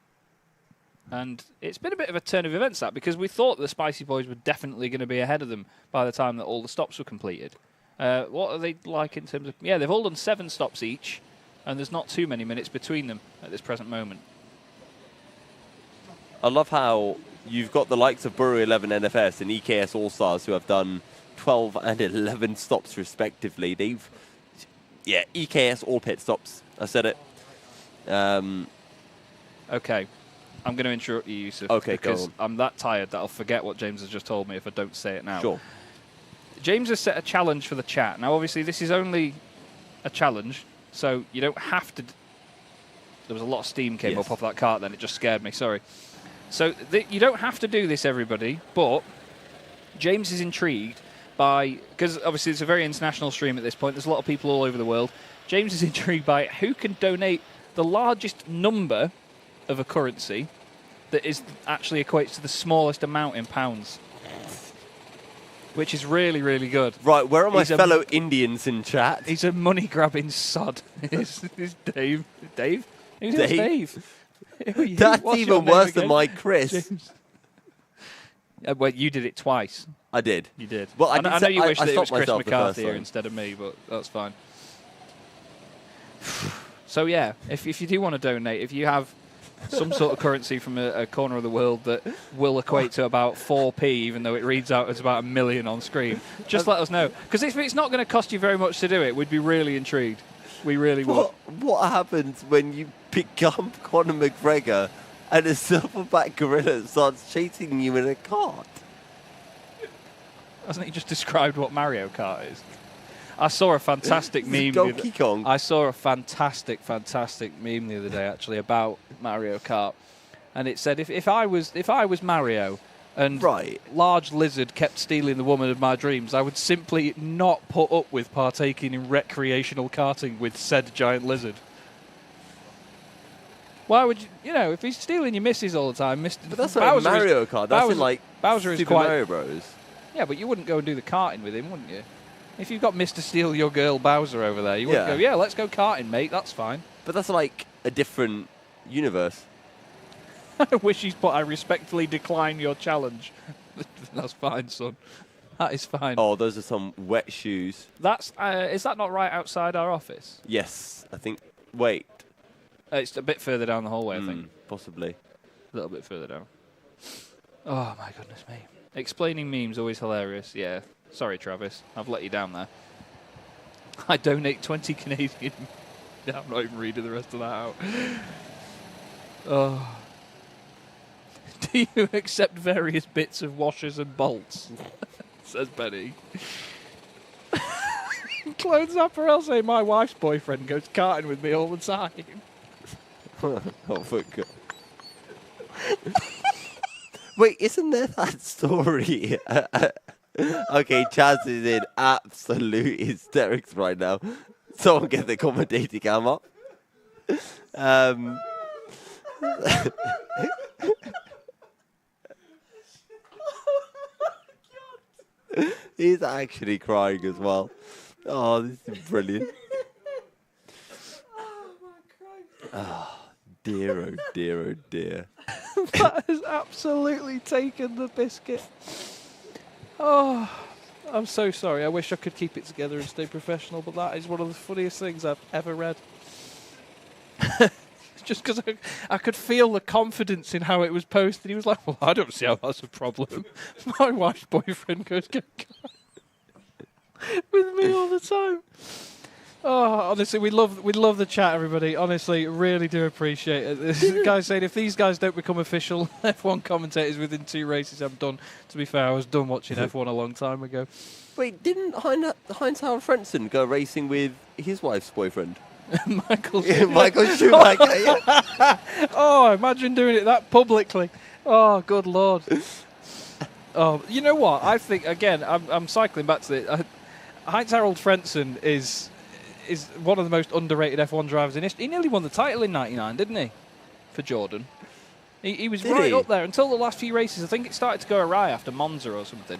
And it's been a bit of a turn of events, that, because we thought the Spicy Boys were definitely going to be ahead of them by the time that all the stops were completed. What are they like in terms of... Yeah, they've all done 7 stops each, and there's not too many minutes between them at this present moment. I love how you've got the likes of Brewery 11 NFS and EKS All-Stars who have done 12 and 11 stops respectively. Yeah, EKS all pit stops. I said it. Okay. I'm going to interrupt you, Yusuf. Okay, because go on. I'm that tired that I'll forget what James has just told me if I don't say it now. Sure. James has set a challenge for the chat. Now, obviously, this is only a challenge, so you don't have to... There was a lot of steam came up off that cart then. It just scared me. Sorry. So you don't have to do this, everybody, but James is intrigued by... Because, obviously, it's a very international stream at this point. There's a lot of people all over the world. James is intrigued by who can donate the largest number of a currency that is actually equates to the smallest amount in pounds, which is really, really good. Right, where are my fellow Indians in chat? He's a money-grabbing sod. Is Dave? Dave? Who's Dave? That's even worse than my Chris. Well, you did it twice. I did. You did. Well, I know you wish that it was stopped Chris myself the McCarthy first here time. instead of me, but that's fine. So, yeah, if you do want to donate, if you have some sort of currency from a corner of the world that will equate to about 4p, even though it reads out as about 1 million on screen, just let us know. Because if it's not going to cost you very much to do it, we'd be really intrigued. We really would. What happens when you become Conor McGregor and a silverback gorilla starts chasing you in a cart? Hasn't he just described what Mario Kart is? I saw a fantastic meme. Donkey Kong. I saw a fantastic meme the other day, actually, about Mario Kart. and it said if I was Mario and large lizard kept stealing the woman of my dreams, I would simply not put up with partaking in recreational karting with said giant lizard. Why would you know, if he's stealing your misses all the time, Mr. But that's not Mario Kart. That's in like Bowser Super is quite, Mario Bros. Yeah, but you wouldn't go and do the karting with him, wouldn't you? If you've got Mr. Steal Your Girl Bowser over there, you wouldn't go, yeah, let's go karting, mate, that's fine. But that's like a different universe. I wish he's put, I respectfully decline your challenge. That's fine, son. That is fine. Oh, those are some wet shoes. That's is that not right outside our office? Yes, I think. Wait. It's a bit further down the hallway, I think. Possibly. A little bit further down. Oh, my goodness me. Explaining memes, always hilarious. Yeah. Sorry, Travis. I've let you down there. I donate 20 Canadian. Yeah, I'm not even reading the rest of that out. Oh. Do you accept various bits of washers and bolts? Says Benny. Clothes apparel say my wife's boyfriend goes karting with me all the time. Oh, for God. Wait, isn't there that story? Okay, Chaz is in absolute hysterics right now. Someone get the commentator cam up. He's actually crying as well. Oh, this is brilliant. Oh, dear, oh dear, oh dear. That has absolutely taken the biscuit. Oh, I'm so sorry. I wish I could keep it together and stay professional, but that is one of the funniest things I've ever read. Just because I could feel the confidence in how it was posted. He was like, well, I don't see how that's a problem. My wife's boyfriend goes with me all the time. Oh, honestly, we love the chat, everybody. Honestly, really do appreciate it. This guy saying, if these guys don't become official F1 commentators within 2 races, I'm done. To be fair, I was done watching F1 a long time ago. Wait, didn't Heinz-Harald Frentzen go racing with his wife's boyfriend? Michael Schumacher, yeah. Oh, imagine doing it that publicly. Oh, good Lord. Oh, you know what? I think, again, I'm cycling back to it. Heinz-Harald Frentzen is one of the most underrated F1 drivers in history. He nearly won the title in '99, didn't he? For Jordan. He was right up there until the last few races. I think it started to go awry after Monza or something.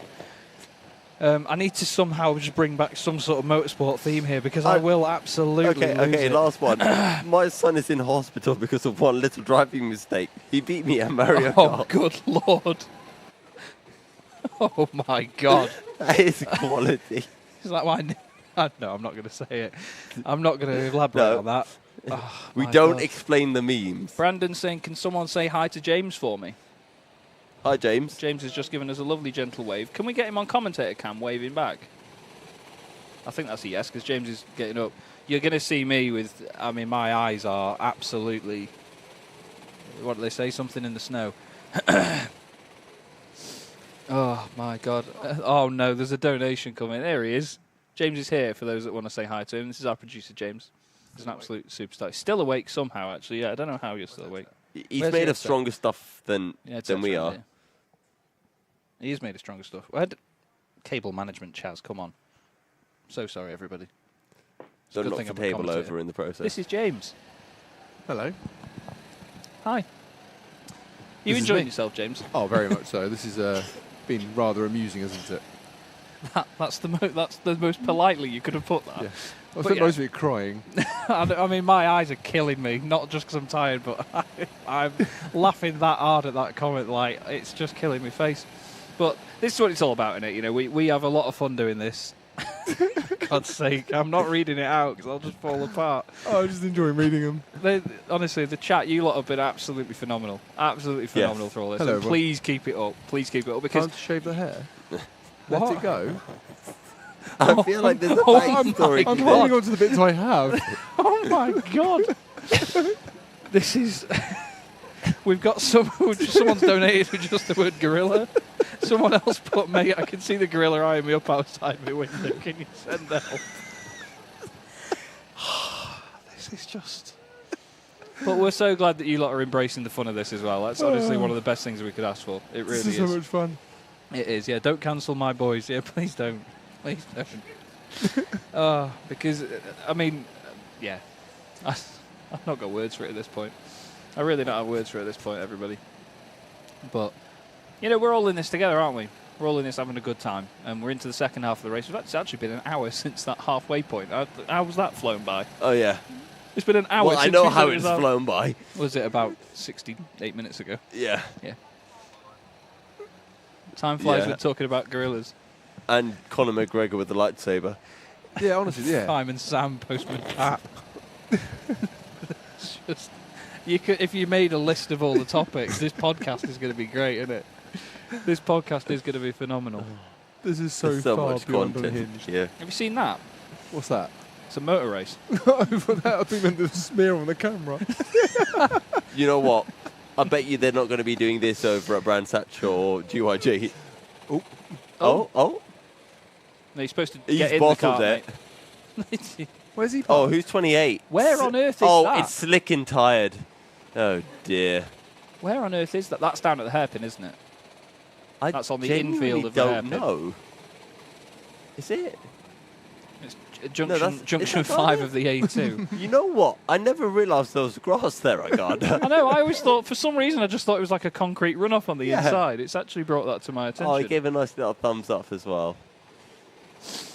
I need to somehow just bring back some sort of motorsport theme here because I will absolutely lose it. Last one. My son is in hospital because of one little driving mistake. He beat me at Mario Kart. Oh, good Lord. Oh, my God. That is quality. Is that why? No, I'm not going to say it. I'm not going to elaborate on that. Oh, we don't explain the memes. Brandon saying, can someone say hi to James for me? Hi, James. James has just given us a lovely gentle wave. Can we get him on commentator cam waving back? I think that's a yes, because James is getting up. You're going to see me with, I mean, my eyes are absolutely, what do they say, something in the snow. Oh, my God. Oh, no, there's a donation coming. There he is. James is here, for those that want to say hi to him. This is our producer, James. He's an absolute superstar. He's still awake somehow, actually. Yeah, I don't know how you're still awake. He's made of stronger stuff than we are. Here. He is made of stronger stuff. Cable management, Chaz, come on. So sorry, everybody. Don't knock the table over in the process. This is James. Hello. Hi. You enjoying yourself, James? Oh, very much so. This has been rather amusing, hasn't it? That's the most politely you could have put that. Yeah. I spent most of it crying. I mean, my eyes are killing me, not just because I'm tired, but I'm laughing that hard at that comment. Like, it's just killing my face. But this is what it's all about, isn't it? You know, we have a lot of fun doing this. God's sake, I'm not reading it out because I'll just fall apart. Oh, I just enjoy reading them. Honestly, the chat, you lot have been absolutely phenomenal. Absolutely phenomenal for all this. Hello, please keep it up. Please keep it up. Because can't shave the hair. Let it go. I feel like there's a backstory. I'm holding on to the bits I have. Oh my God. This is... We've got someone's donated with just the word gorilla. Someone else put, mate, I can see the gorilla eyeing me up outside my window. Can you send help? This is just... But we're so glad that you lot are embracing the fun of this as well. That's honestly one of the best things we could ask for. It really is. This is so much fun. It is, yeah. Don't cancel my boys. Yeah, please don't. Please don't. Because, I mean, yeah. I've not got words for it at this point. I really don't have words for it at this point, everybody. But, you know, we're all in this together, aren't we? We're all in this having a good time. And we're into the second half of the race. It's actually been an hour since that halfway point. How was that flown by? Oh, yeah. It's been an hour Well, since I know we how thought it's it was flown by. Was it about 68 minutes ago? Yeah. Yeah. Time flies Yeah. when talking about gorillas. And Conor McGregor with the lightsaber. Yeah, honestly, yeah. Simon Sam, Postman Pat. It's just, you could, if you made a list of all the topics, this podcast is going to be great, isn't it? This podcast is going to be phenomenal. This is so, There's so far much beyond content. unhinged. Yeah. Have you seen that? What's that? It's a motor race. I think meant the smear on the camera. You know what? I bet you they're not going to be doing this over at Brandsatch or GYG. Oh. No, you're supposed to He's get in the bottled car, it. mate. Where's he? Oh, who's 28? Where on earth is Oh, that? it's slick and tired. Oh, dear. Where on earth is that? That's down at the hairpin, isn't it? That's on the genuinely infield of the don't hairpin. know. Is it? It's that's- junction is that 5 it? of the A2. You know what? I never realised there was grass there, I got. I know, I always thought, for some reason, I just thought it was like a concrete runoff on the Yeah. inside. It's actually brought that to my attention. Oh, he gave a nice little thumbs up as well.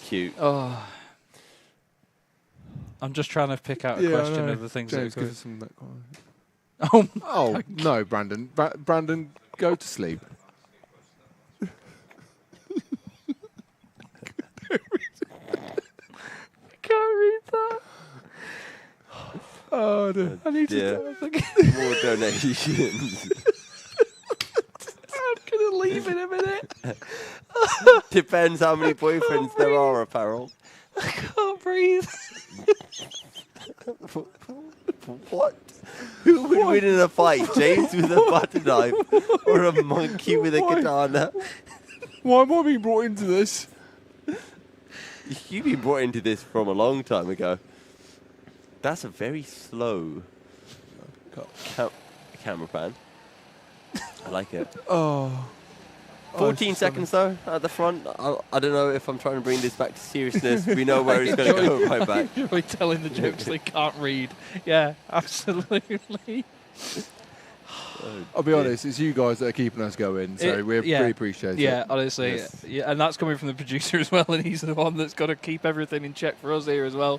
Cute. Oh. I'm just trying to pick out a question of the things James, that give could... us some of that comment. Oh, Oh, no, Brandon. Brandon, go to sleep. can't read that. Oh, no. I need dear. to start thinking. More donations. I'm going to leave in a minute. Depends how many boyfriends there are, apparel. I can't breathe. What? Who would win in a fight? James with a butter knife or a monkey with a katana? Why am I being brought into this? You've been brought into this from a long time ago. That's a very slow camera pan. I like it. Oh. 14 seconds though at the front. I don't know if I'm trying to bring this back to seriousness. We know where it's going to go right back. Enjoy telling the jokes they can't read. Yeah, absolutely. I'll be honest, it's you guys that are keeping us going, so we really appreciate it. Yeah, honestly. Yes. Yeah, and that's coming from the producer as well, and he's the one that's got to keep everything in check for us here as well.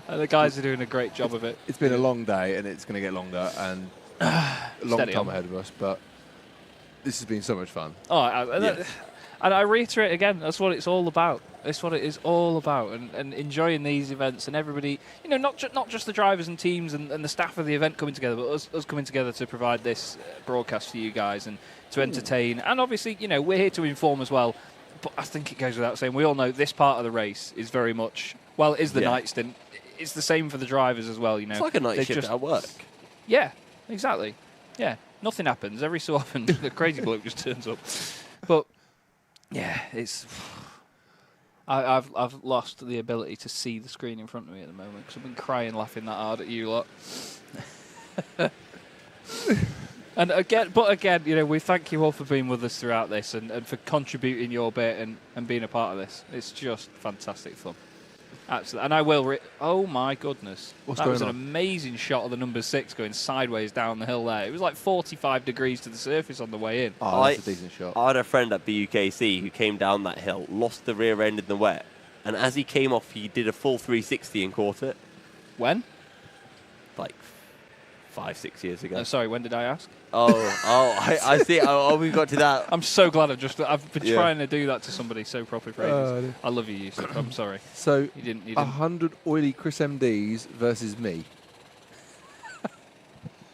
And the guys are doing a great job of it. It's been a long day, and it's going to get longer, and a long Steady time on. ahead of us, but this has been so much fun. Oh, and I reiterate again, that's what it's all about. That's what it is all about, and enjoying these events, and everybody, you know, not just the drivers and teams and the staff of the event coming together, but us coming together to provide this broadcast for you guys and to entertain. And obviously, you know, we're here to inform as well. But I think it goes without saying, we all know this part of the race is very much, well, it is the night stint. It's the same for the drivers as well, you know. It's like a night shift at work. Yeah, exactly. Yeah, nothing happens. Every so often, the crazy bloke just turns up. But yeah, it's. I've lost the ability to see the screen in front of me at the moment because I've been crying, laughing that hard at you lot. And again, you know, we thank you all for being with us throughout this and for contributing your bit and being a part of this. It's just fantastic fun. Absolutely. And I will... oh, my goodness. What's that going was an on? amazing shot of the number 6 going sideways down the hill there. It was like 45 degrees to the surface on the way in. Oh, that's a decent shot. I had a friend at BUKC who came down that hill, lost the rear end in the wet, and as he came off, he did a full 360 and caught it. When? Like 5-6 years ago. Sorry, when did I ask? I see. Oh, we got to that. I'm so glad I've been Yeah. trying to do that to somebody so properly for ages. I love you, Yusuf. I'm sorry. So, You didn't. 100 oily Chris MDs versus me.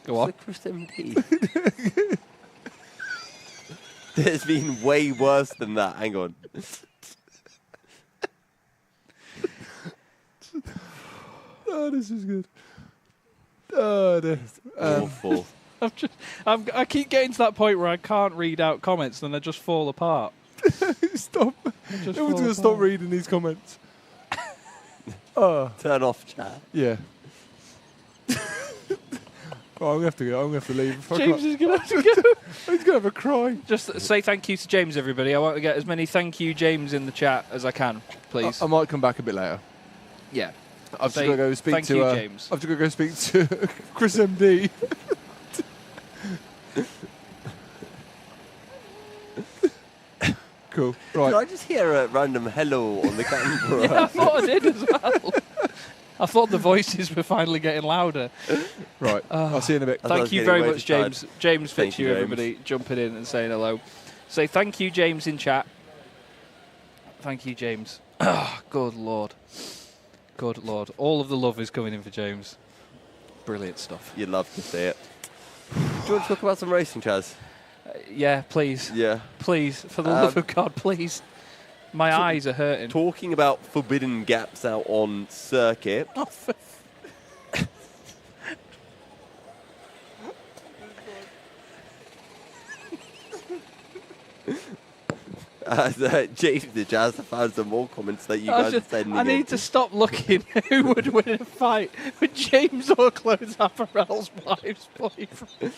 Go on. Chris MD. There's been way worse than that. Hang on. Oh, this is good. Oh, no. Awful. I keep getting to that point where I can't read out comments and I just fall apart. Stop. Everyone's going to stop reading these comments. Turn off chat. Yeah. Oh, I'm going to have to leave. James is going to have to go. He's going to have a cry. Just say thank you to James, everybody. I want to get as many thank you James in the chat as I can, please. I might come back a bit later. Yeah. I've just got to go speak thank to you, James. I've just got to go speak to Chris MD. Cool. Right. Did I just hear a random hello on the camera? Yeah, I thought I did as well. I thought the voices were finally getting louder. Right. I'll see you in a bit. Thank you very much, James. James Thank Fitzhugh, you, James. everybody, jumping in and saying hello. Say thank you, James, in chat. Thank you, James. Oh, good Lord. Good Lord. All of the love is coming in for James. Brilliant stuff. You'd love to see it. Do you want to talk about some racing, Chaz? Yeah, please. Yeah. Please, for the love of God, please. My eyes are hurting. Talking about forbidden gaps out on circuit. Oh, James the Jazz found some more comments that you guys are sending I need to stop looking who would win a fight with James or Clothes Apparel's wife's boyfriend.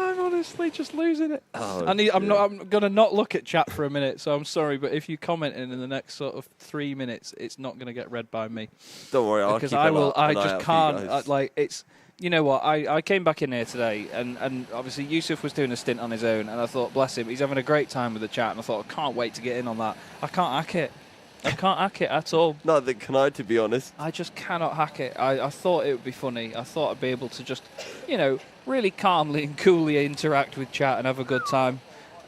I'm honestly just losing it. Oh, I'm going to not look at chat for a minute, so I'm sorry, but if you comment in the next sort of 3 minutes, it's not going to get read by me. Don't worry, I'll because keep I just can't. It's. You know what? I came back in here today, and obviously Yusuf was doing a stint on his own, and I thought, bless him, he's having a great time with the chat, and I thought, I can't wait to get in on that. I can't hack it. I can't hack it at all. Neither can I, to be honest. I just cannot hack it. I thought it would be funny. I thought I'd be able to just, really calmly and coolly interact with chat and have a good time.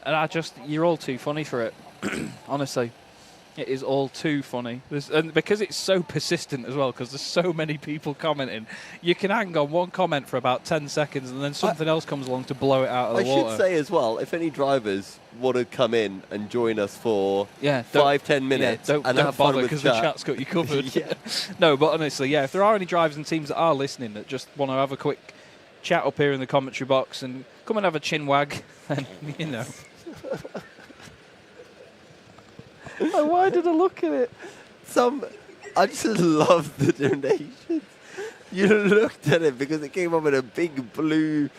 And you're all too funny for it. Honestly. It is all too funny. And because it's so persistent as well, because there's so many people commenting, you can hang on one comment for about 10 seconds and then something else comes along to blow it out of the water. I should say as well, if any drivers want to come in and join us for 5-10 minutes don't have bother fun because with the chat. chat's got you covered. No, but honestly, if there are any drivers and teams that are listening that just want to have a quick chat up here in the commentary box and come and have a chin wag, then, Why did I look at it? I just love the donations. You looked at it because it came up in a big blue.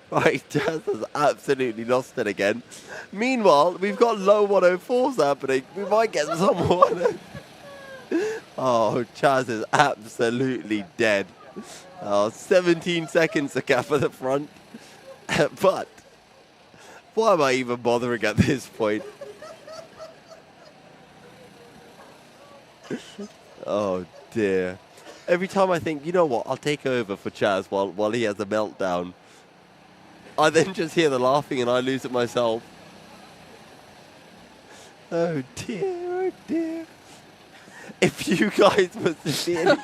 Right, Jazz has absolutely lost it again. Meanwhile, we've got low 104s happening. We might get someone. Oh, Chaz is absolutely dead. 17 seconds to gap at the front. But why am I even bothering at this point? Oh dear. Every time I think, you know what, I'll take over for Chaz while he has a meltdown, I then just hear the laughing and I lose it myself. Oh dear, oh dear. If you guys were severely...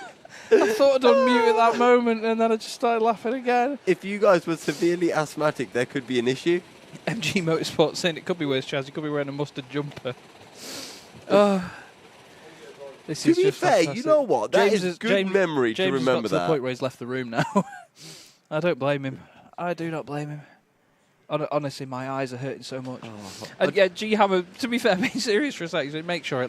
I thought I'd unmute at that moment and then I just started laughing again. If you guys were severely asthmatic, there could be an issue. MG Motorsport saying it could be worse, Chaz. You could be wearing a mustard jumper. This to is be just fair, fantastic. you know what? That is good memory James to remember has got to that. the point where he's left the room now. I don't blame him. I do not blame him. Honestly, my eyes are hurting so much. Do you have to be fair, be serious for a second, make sure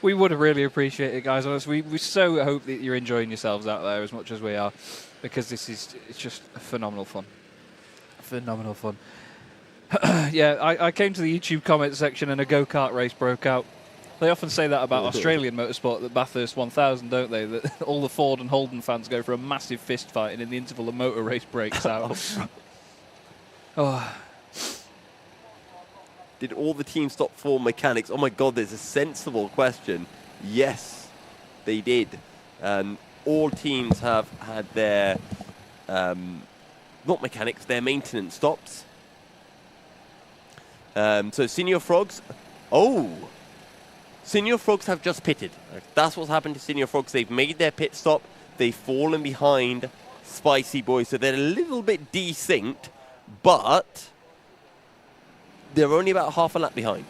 we would have really appreciated it, guys. Honestly, we so hope that you're enjoying yourselves out there as much as we are, because it's just phenomenal fun. Phenomenal fun. I came to the YouTube comment section and a go-kart race broke out. They often say that about Australian motorsport, that Bathurst 1000, don't they? That all the Ford and Holden fans go for a massive fist fight, and in the interval, a motor race breaks out. Did all the teams stop for mechanics? Oh my God, there's a sensible question. Yes, they did. All teams have had their, not mechanics, their maintenance stops. So Senior Frogs, Senior Frogs have just pitted. That's what's happened to Senior Frogs. They've made their pit stop. They've fallen behind Spicy Boys, so they're a little bit desynced. But they're only about half a lap behind.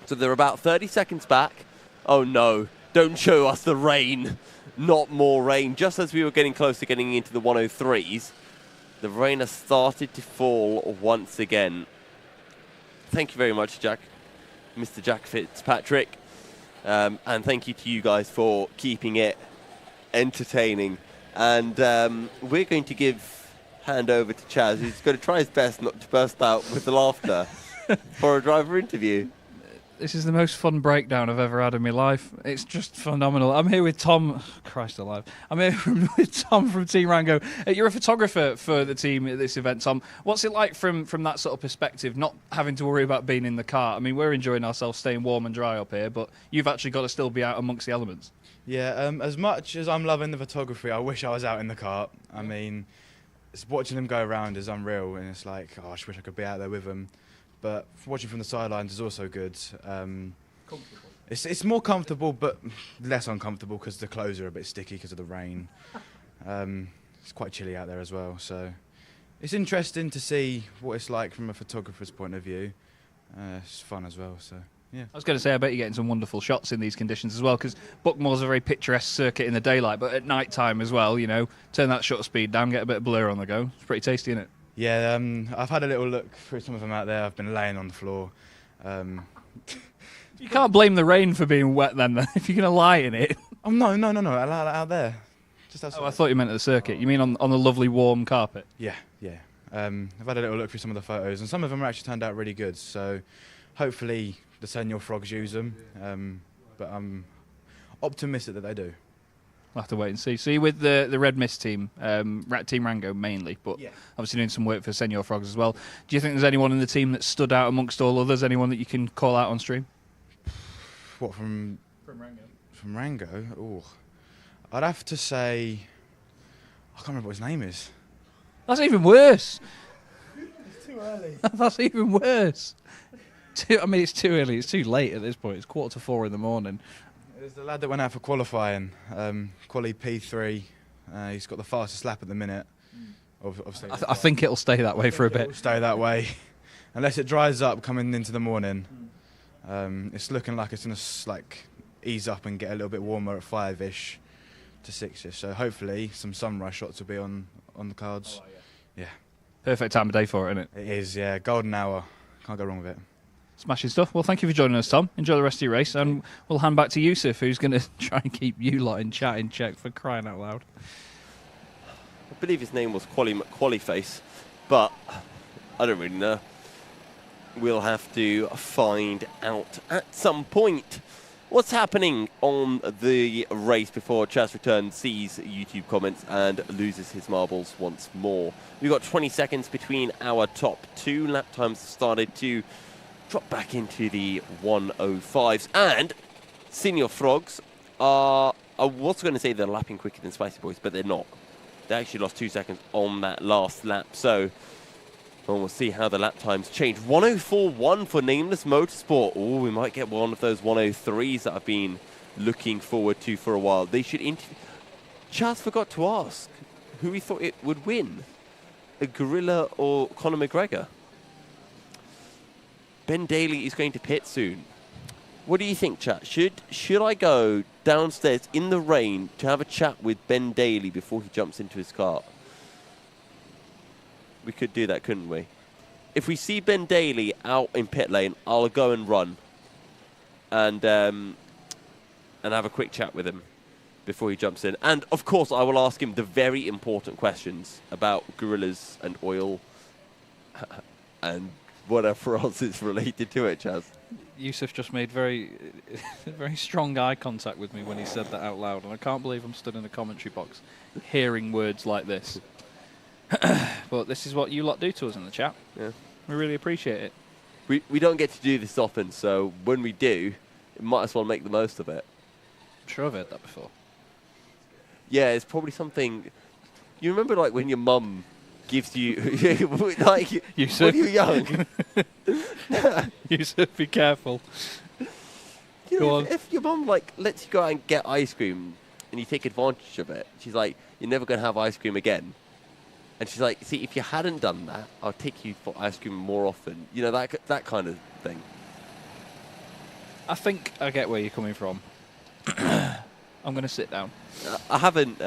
So they're about 30 seconds back. Oh no, don't show us the rain. Not more rain. Just as we were getting close to getting into the 103s, the rain has started to fall once again. Thank you very much, Jack. Mr. Jack Fitzpatrick. And thank you to you guys for keeping it entertaining. And we're going to give hand over to Chaz, who's going to try his best not to burst out with laughter for a driver interview. This is the most fun breakdown I've ever had in my life. It's just phenomenal. I'm here with Tom. Christ alive. I'm here with Tom from Team Rango. You're a photographer for the team at this event, Tom. What's it like from that sort of perspective, not having to worry about being in the car? I mean, we're enjoying ourselves staying warm and dry up here, but you've actually got to still be out amongst the elements. Yeah, as much as I'm loving the photography, I wish I was out in the car. I mean, watching them go around is unreal, and it's like, oh, I just wish I could be out there with them. But watching from the sidelines is also good. It's more comfortable, but less uncomfortable because the clothes are a bit sticky because of the rain. It's quite chilly out there as well, so it's interesting to see what it's like from a photographer's point of view. It's fun as well, so yeah. I was going to say, I bet you're getting some wonderful shots in these conditions as well, because Buckmore's a very picturesque circuit in the daylight, but at night time as well, you know, turn that shutter speed down, get a bit of blur on the go. It's pretty tasty, isn't it? Yeah, I've had a little look through some of them out there. I've been laying on the floor. You can't blame the rain for being wet then, if you're going to lie in it. Oh, no, out there. Just outside. Oh, I thought you meant at the circuit. You mean on the lovely warm carpet? Yeah. I've had a little look through some of the photos, and some of them actually turned out really good, so hopefully the Senior Frogs use them, but I'm optimistic that they do. We'll have to wait and see. So you're with the Red Mist team, Team Rango mainly, but obviously doing some work for Senior Frogs as well. Do you think there's anyone in the team that stood out amongst all others? Anyone that you can call out on stream? What, from Rango? From Rango? Oh, I'd have to say, I can't remember what his name is. That's even worse. It's too early. That's even worse. I mean, it's too early. It's too late at this point. It's 3:45 in the morning. There's the lad that went out for qualifying, quali P3. He's got the fastest lap at the minute. Obviously, I think it'll stay that way for a bit. It'll stay that way, unless it dries up coming into the morning. It's looking like it's going to ease up and get a little bit warmer at 5ish to 6ish. So hopefully some sunrise shots will be on the cards. Oh, yeah. Perfect time of day for it, isn't it? It is, yeah. Golden hour. Can't go wrong with it. Smashing stuff. Well, thank you for joining us, Tom. Enjoy the rest of your race, and we'll hand back to Yusuf, who's going to try and keep you lot in chat in check, for crying out loud. I believe his name was Qualiface, but I don't really know. We'll have to find out at some point what's happening on the race before Chaz returns, sees YouTube comments, and loses his marbles once more. We've got 20 seconds between our top two. Lap times started to drop back into the 105s, and Senior Frogs are, I was going to say they're lapping quicker than Spicy Boys, but they're not. They actually lost 2 seconds on that last lap, so we'll see how the lap times change. 104.1 for Nameless Motorsport. Oh, we might get one of those 103s that I've been looking forward to for a while. They should interview. Chaz forgot to ask who he thought it would win, a Gorilla or Conor McGregor. Ben Daly is going to pit soon. What do you think, chat? Should I go downstairs in the rain to have a chat with Ben Daly before he jumps into his car? We could do that, couldn't we? If we see Ben Daly out in pit lane, I'll go and run and have a quick chat with him before he jumps in. And, of course, I will ask him the very important questions about gorillas and oil and whatever else is related to it, Chaz. Yusuf just made very strong eye contact with me when he said that out loud, and I can't believe I'm stood in a commentary box hearing words like this. But this is what you lot do to us in the chat. Yeah, we really appreciate it. We don't get to do this often, so when we do, we might as well make the most of it. I'm sure I've heard that before. Yeah, it's probably something. You remember, like, when your mum gives you, like, Yusuf. when you're young. Yusuf, be careful. You know, if your mum, like, lets you go out and get ice cream and you take advantage of it, she's like, you're never going to have ice cream again. And she's like, see, if you hadn't done that, I'll take you for ice cream more often. You know, that kind of thing. I think I get where you're coming from. I'm going to sit down. I haven't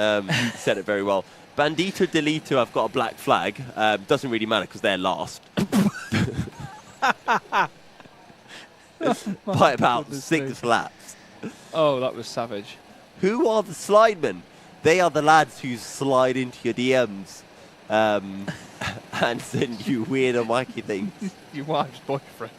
said it very well. Bandito Delito, I've got a black flag. Doesn't really matter because they're last. By about 6 laps. Oh, that was savage. Who are the slidemen? They are the lads who slide into your DMs and send you weird and wacky things. Your wife's boyfriend.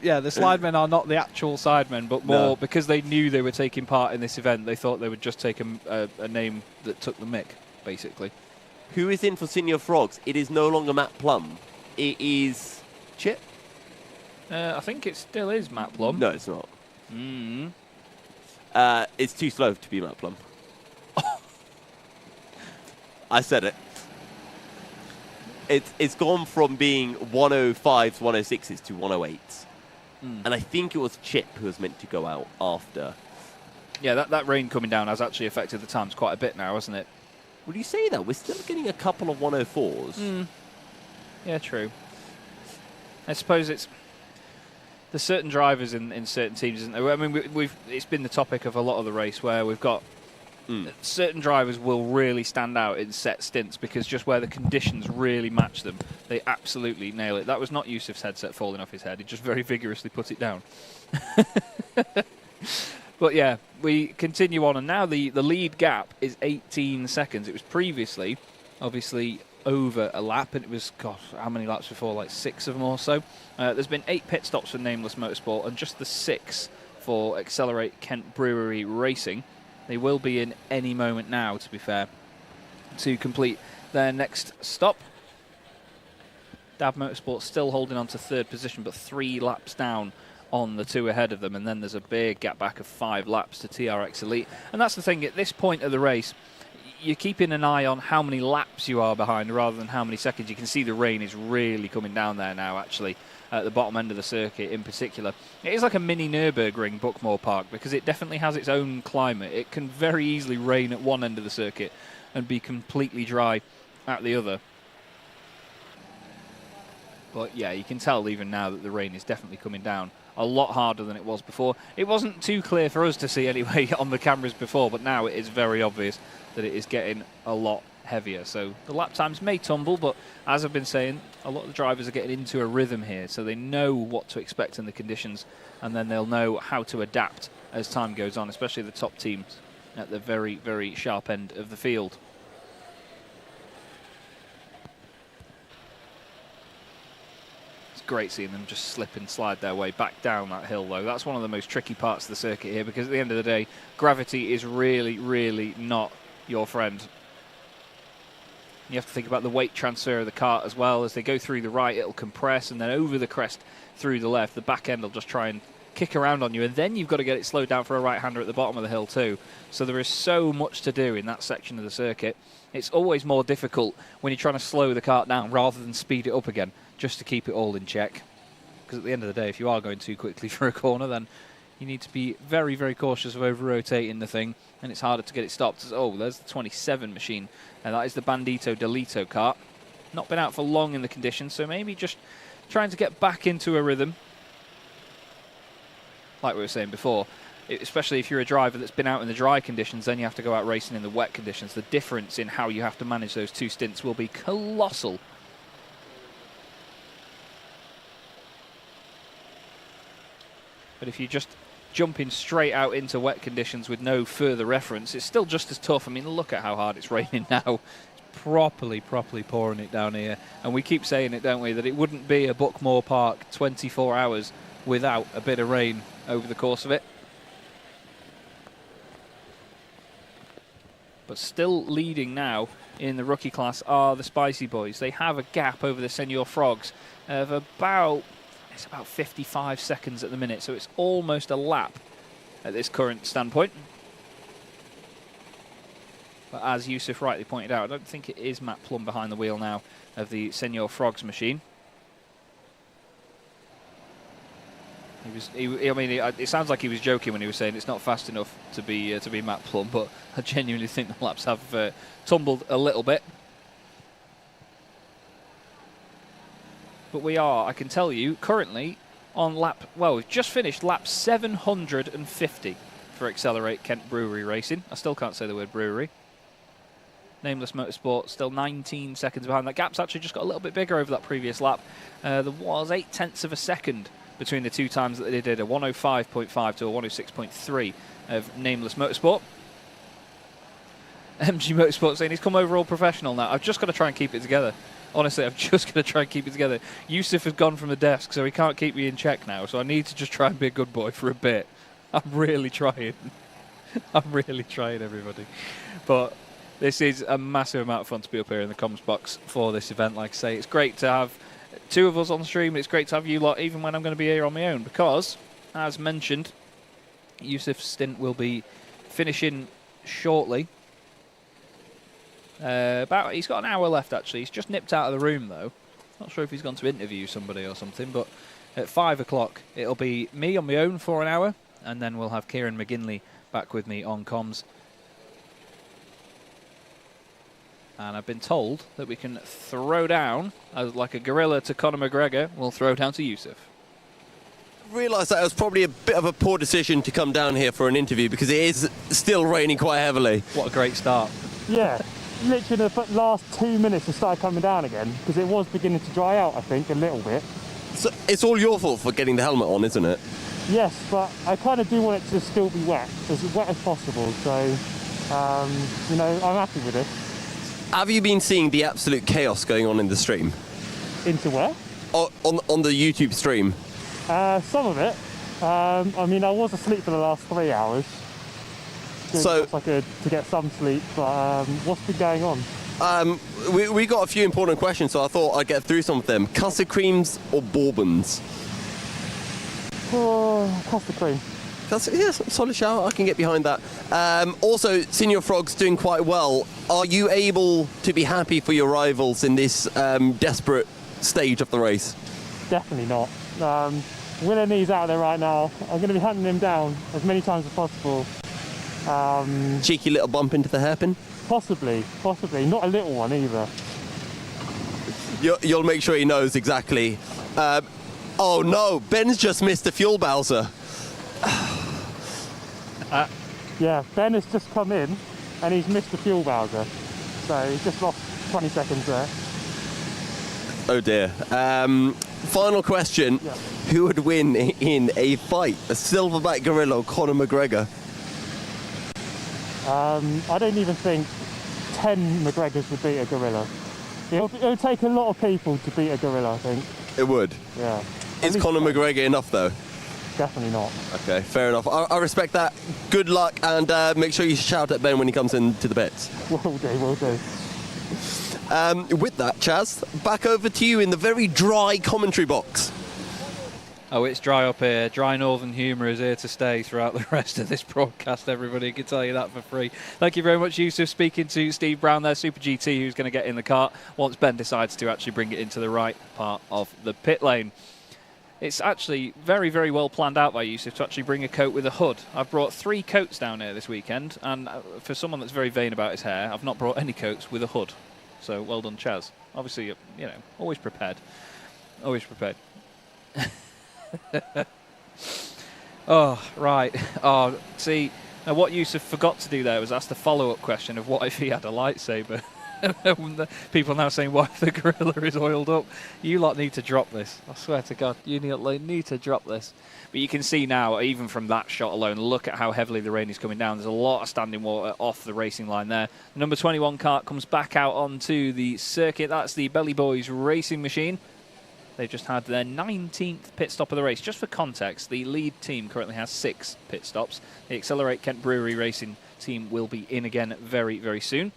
Yeah, the slidemen are not the actual sidemen, but more because they knew they were taking part in this event, they thought they would just take a name that took the mick, basically. Who is in for Senior Frogs? It is no longer Matt Plum. It is Chip. I think it still is Matt Plum. No, it's not. It's too slow to be Matt Plum. I said it. It's gone from being 105s, 106s to 108s. And I think it was Chip who was meant to go out after. Yeah, that rain coming down has actually affected the times quite a bit now, hasn't it? Would you say that? We're still getting a couple of 104s. Yeah, true. I suppose there's certain drivers in certain teams, isn't there? I mean, it's been the topic of a lot of the race where we've got certain drivers will really stand out in set stints because just where the conditions really match them, they absolutely nail it. That was not Yusuf's headset falling off his head. He just very vigorously put it down. But yeah, we continue on, and now the lead gap is 18 seconds. It was previously, obviously, over a lap, and it was, God, how many laps before? Like 6 of them or so. There's been 8 pit stops for Nameless Motorsport, and just the 6 for Accelerate Kent Brewery Racing. They will be in any moment now, to be fair, to complete their next stop. Dab Motorsport still holding on to 3rd position, but 3 laps down on the 2 ahead of them, and then there's a big gap back of 5 laps to TRX Elite. And that's the thing, at this point of the race, you're keeping an eye on how many laps you are behind rather than how many seconds. You can see the rain is really coming down there now, actually, at the bottom end of the circuit in particular. It is like a mini Nürburgring, Buckmore Park, because it definitely has its own climate. It can very easily rain at one end of the circuit and be completely dry at the other. But yeah, you can tell even now that the rain is definitely coming down a lot harder than it was before. It wasn't too clear for us to see anyway on the cameras before, but now it is very obvious that it is getting a lot heavier. So the lap times may tumble, but as I've been saying, a lot of the drivers are getting into a rhythm here, so they know what to expect in the conditions, and then they'll know how to adapt as time goes on, especially the top teams at the very, very sharp end of the field. Great seeing them just slip and slide their way back down that hill, though. That's one of the most tricky parts of the circuit here, because at the end of the day, gravity is really, really not your friend. You have to think about the weight transfer of the kart as well. As they go through the right, it'll compress, and then over the crest through the left, the back end will just try and kick around on you, and then you've got to get it slowed down for a right-hander at the bottom of the hill too. So there is so much to do in that section of the circuit. It's always more difficult when you're trying to slow the kart down rather than speed it up again, just to keep it all in check. Because at the end of the day, if you are going too quickly for a corner, then you need to be very, very cautious of over-rotating the thing, and it's harder to get it stopped. Oh, there's the 27 machine, and that is the Bandito Delito kart. Not been out for long in the conditions, so maybe just trying to get back into a rhythm. Like we were saying before, especially if you're a driver that's been out in the dry conditions, then you have to go out racing in the wet conditions. The difference in how you have to manage those 2 stints will be colossal. But if you just jumping straight out into wet conditions with no further reference, it's still just as tough. I mean, look at how hard it's raining now. It's properly pouring it down here. And we keep saying it, don't we, that it wouldn't be a Buckmore Park 24 hours without a bit of rain over the course of it. But still leading now in the rookie class are the Spicy Boys. They have a gap over the Senior Frogs of about 55 seconds at the minute, so it's almost a lap at this current standpoint. But as Yusuf rightly pointed out, I don't think it is Matt Plum behind the wheel now of the Senior Frogs machine. It sounds like he was joking when he was saying it's not fast enough to be Matt Plum, but I genuinely think the laps have tumbled a little bit. But we are, I can tell you, currently on lap, well, we've just finished lap 750 for Accelerate Kent Brewery Racing. I still can't say the word brewery. Nameless Motorsport still 19 seconds behind. That gap's actually just got a little bit bigger over that previous lap. There was 0.8 of a second between the two times that they did, a 105.5 to a 106.3 of Nameless Motorsport. MG Motorsport saying he's come overall professional now. I've just got to try and keep it together. Honestly, I've just got to try and keep it together. Yusuf has gone from the desk, so he can't keep me in check now, so I need to just try and be a good boy for a bit. I'm really trying. I'm really trying, everybody. But this is a massive amount of fun to be up here in the comms box for this event. Like I say, it's great to have two of us on the stream. It's great to have you lot, even when I'm going to be here on my own, because, as mentioned, Yusuf's stint will be finishing shortly. He's got an hour left, actually. He's just nipped out of the room, though. Not sure if he's gone to interview somebody or something, but at 5 o'clock, it'll be me on my own for an hour, and then we'll have Kieran McGinley back with me on comms. And I've been told that we can throw down, like a gorilla to Conor McGregor, we'll throw down to Yusuf. I realised that it was probably a bit of a poor decision to come down here for an interview because it is still raining quite heavily. What a great start. Yeah, literally the last 2 minutes it started coming down again because it was beginning to dry out, I think, a little bit. So it's all your fault for getting the helmet on, isn't it? Yes, but I kind of do want it to still be wet as possible, so, you know, I'm happy with it. Have you been seeing the absolute chaos going on in the stream? Into where? On the YouTube stream. Some of it. I mean, I was asleep for the last 3 hours. So I could to get some sleep, but what's been going on? We got a few important questions, so I thought I'd get through some of them. Custard creams or bourbons? Custard cream. Yes, solid shower. I can get behind that. Also, Senior Frog's doing quite well. Are you able to be happy for your rivals in this desperate stage of the race? Definitely not. Willeney's out there right now. I'm going to be hunting him down as many times as possible. Cheeky little bump into the hairpin? Possibly. Not a little one either. You'll make sure he knows exactly. Oh no, Ben's just missed the fuel Bowser. Yeah, Ben has just come in and he's missed the fuel Bowser. So he's just lost 20 seconds there. Oh dear. Final question. Yeah. Who would win in a fight? A silverback gorilla or Conor McGregor? I don't even think 10 McGregors would beat a gorilla. It would take a lot of people to beat a gorilla, I think. It would? Yeah. Is Conor McGregor enough, though? Definitely not. Okay, fair enough. I respect that. Good luck, and make sure you shout at Ben when he comes into the bits. Will do. With that, Chaz, back over to you in the very dry commentary box. Oh, it's dry up here. Dry northern humour is here to stay throughout the rest of this broadcast, everybody. I can tell you that for free. Thank you very much, Yusuf. Speaking to Steve Brown there, Super GT, who's going to get in the cart once Ben decides to actually bring it into the right part of the pit lane. It's actually very, very well planned out by Yusuf to actually bring a coat with a hood. I've brought 3 coats down here this weekend, and for someone that's very vain about his hair, I've not brought any coats with a hood. So well done, Chaz. Obviously, you know, always prepared. Always prepared. Oh, right. Oh, see, now what Yusuf forgot to do there was ask the follow-up question of what if he had a lightsaber. People now saying, what if the gorilla is oiled up? You lot need to drop this. I swear to God, you need to drop this. But you can see now, even from that shot alone, look at how heavily the rain is coming down. There's a lot of standing water off the racing line there. Number 21 kart comes back out onto the circuit. That's the Belly Boys racing machine. They've just had their 19th pit stop of the race. Just for context, the lead team currently has 6 pit stops. The Accelerate Kent Brewery racing team will be in again very, very soon.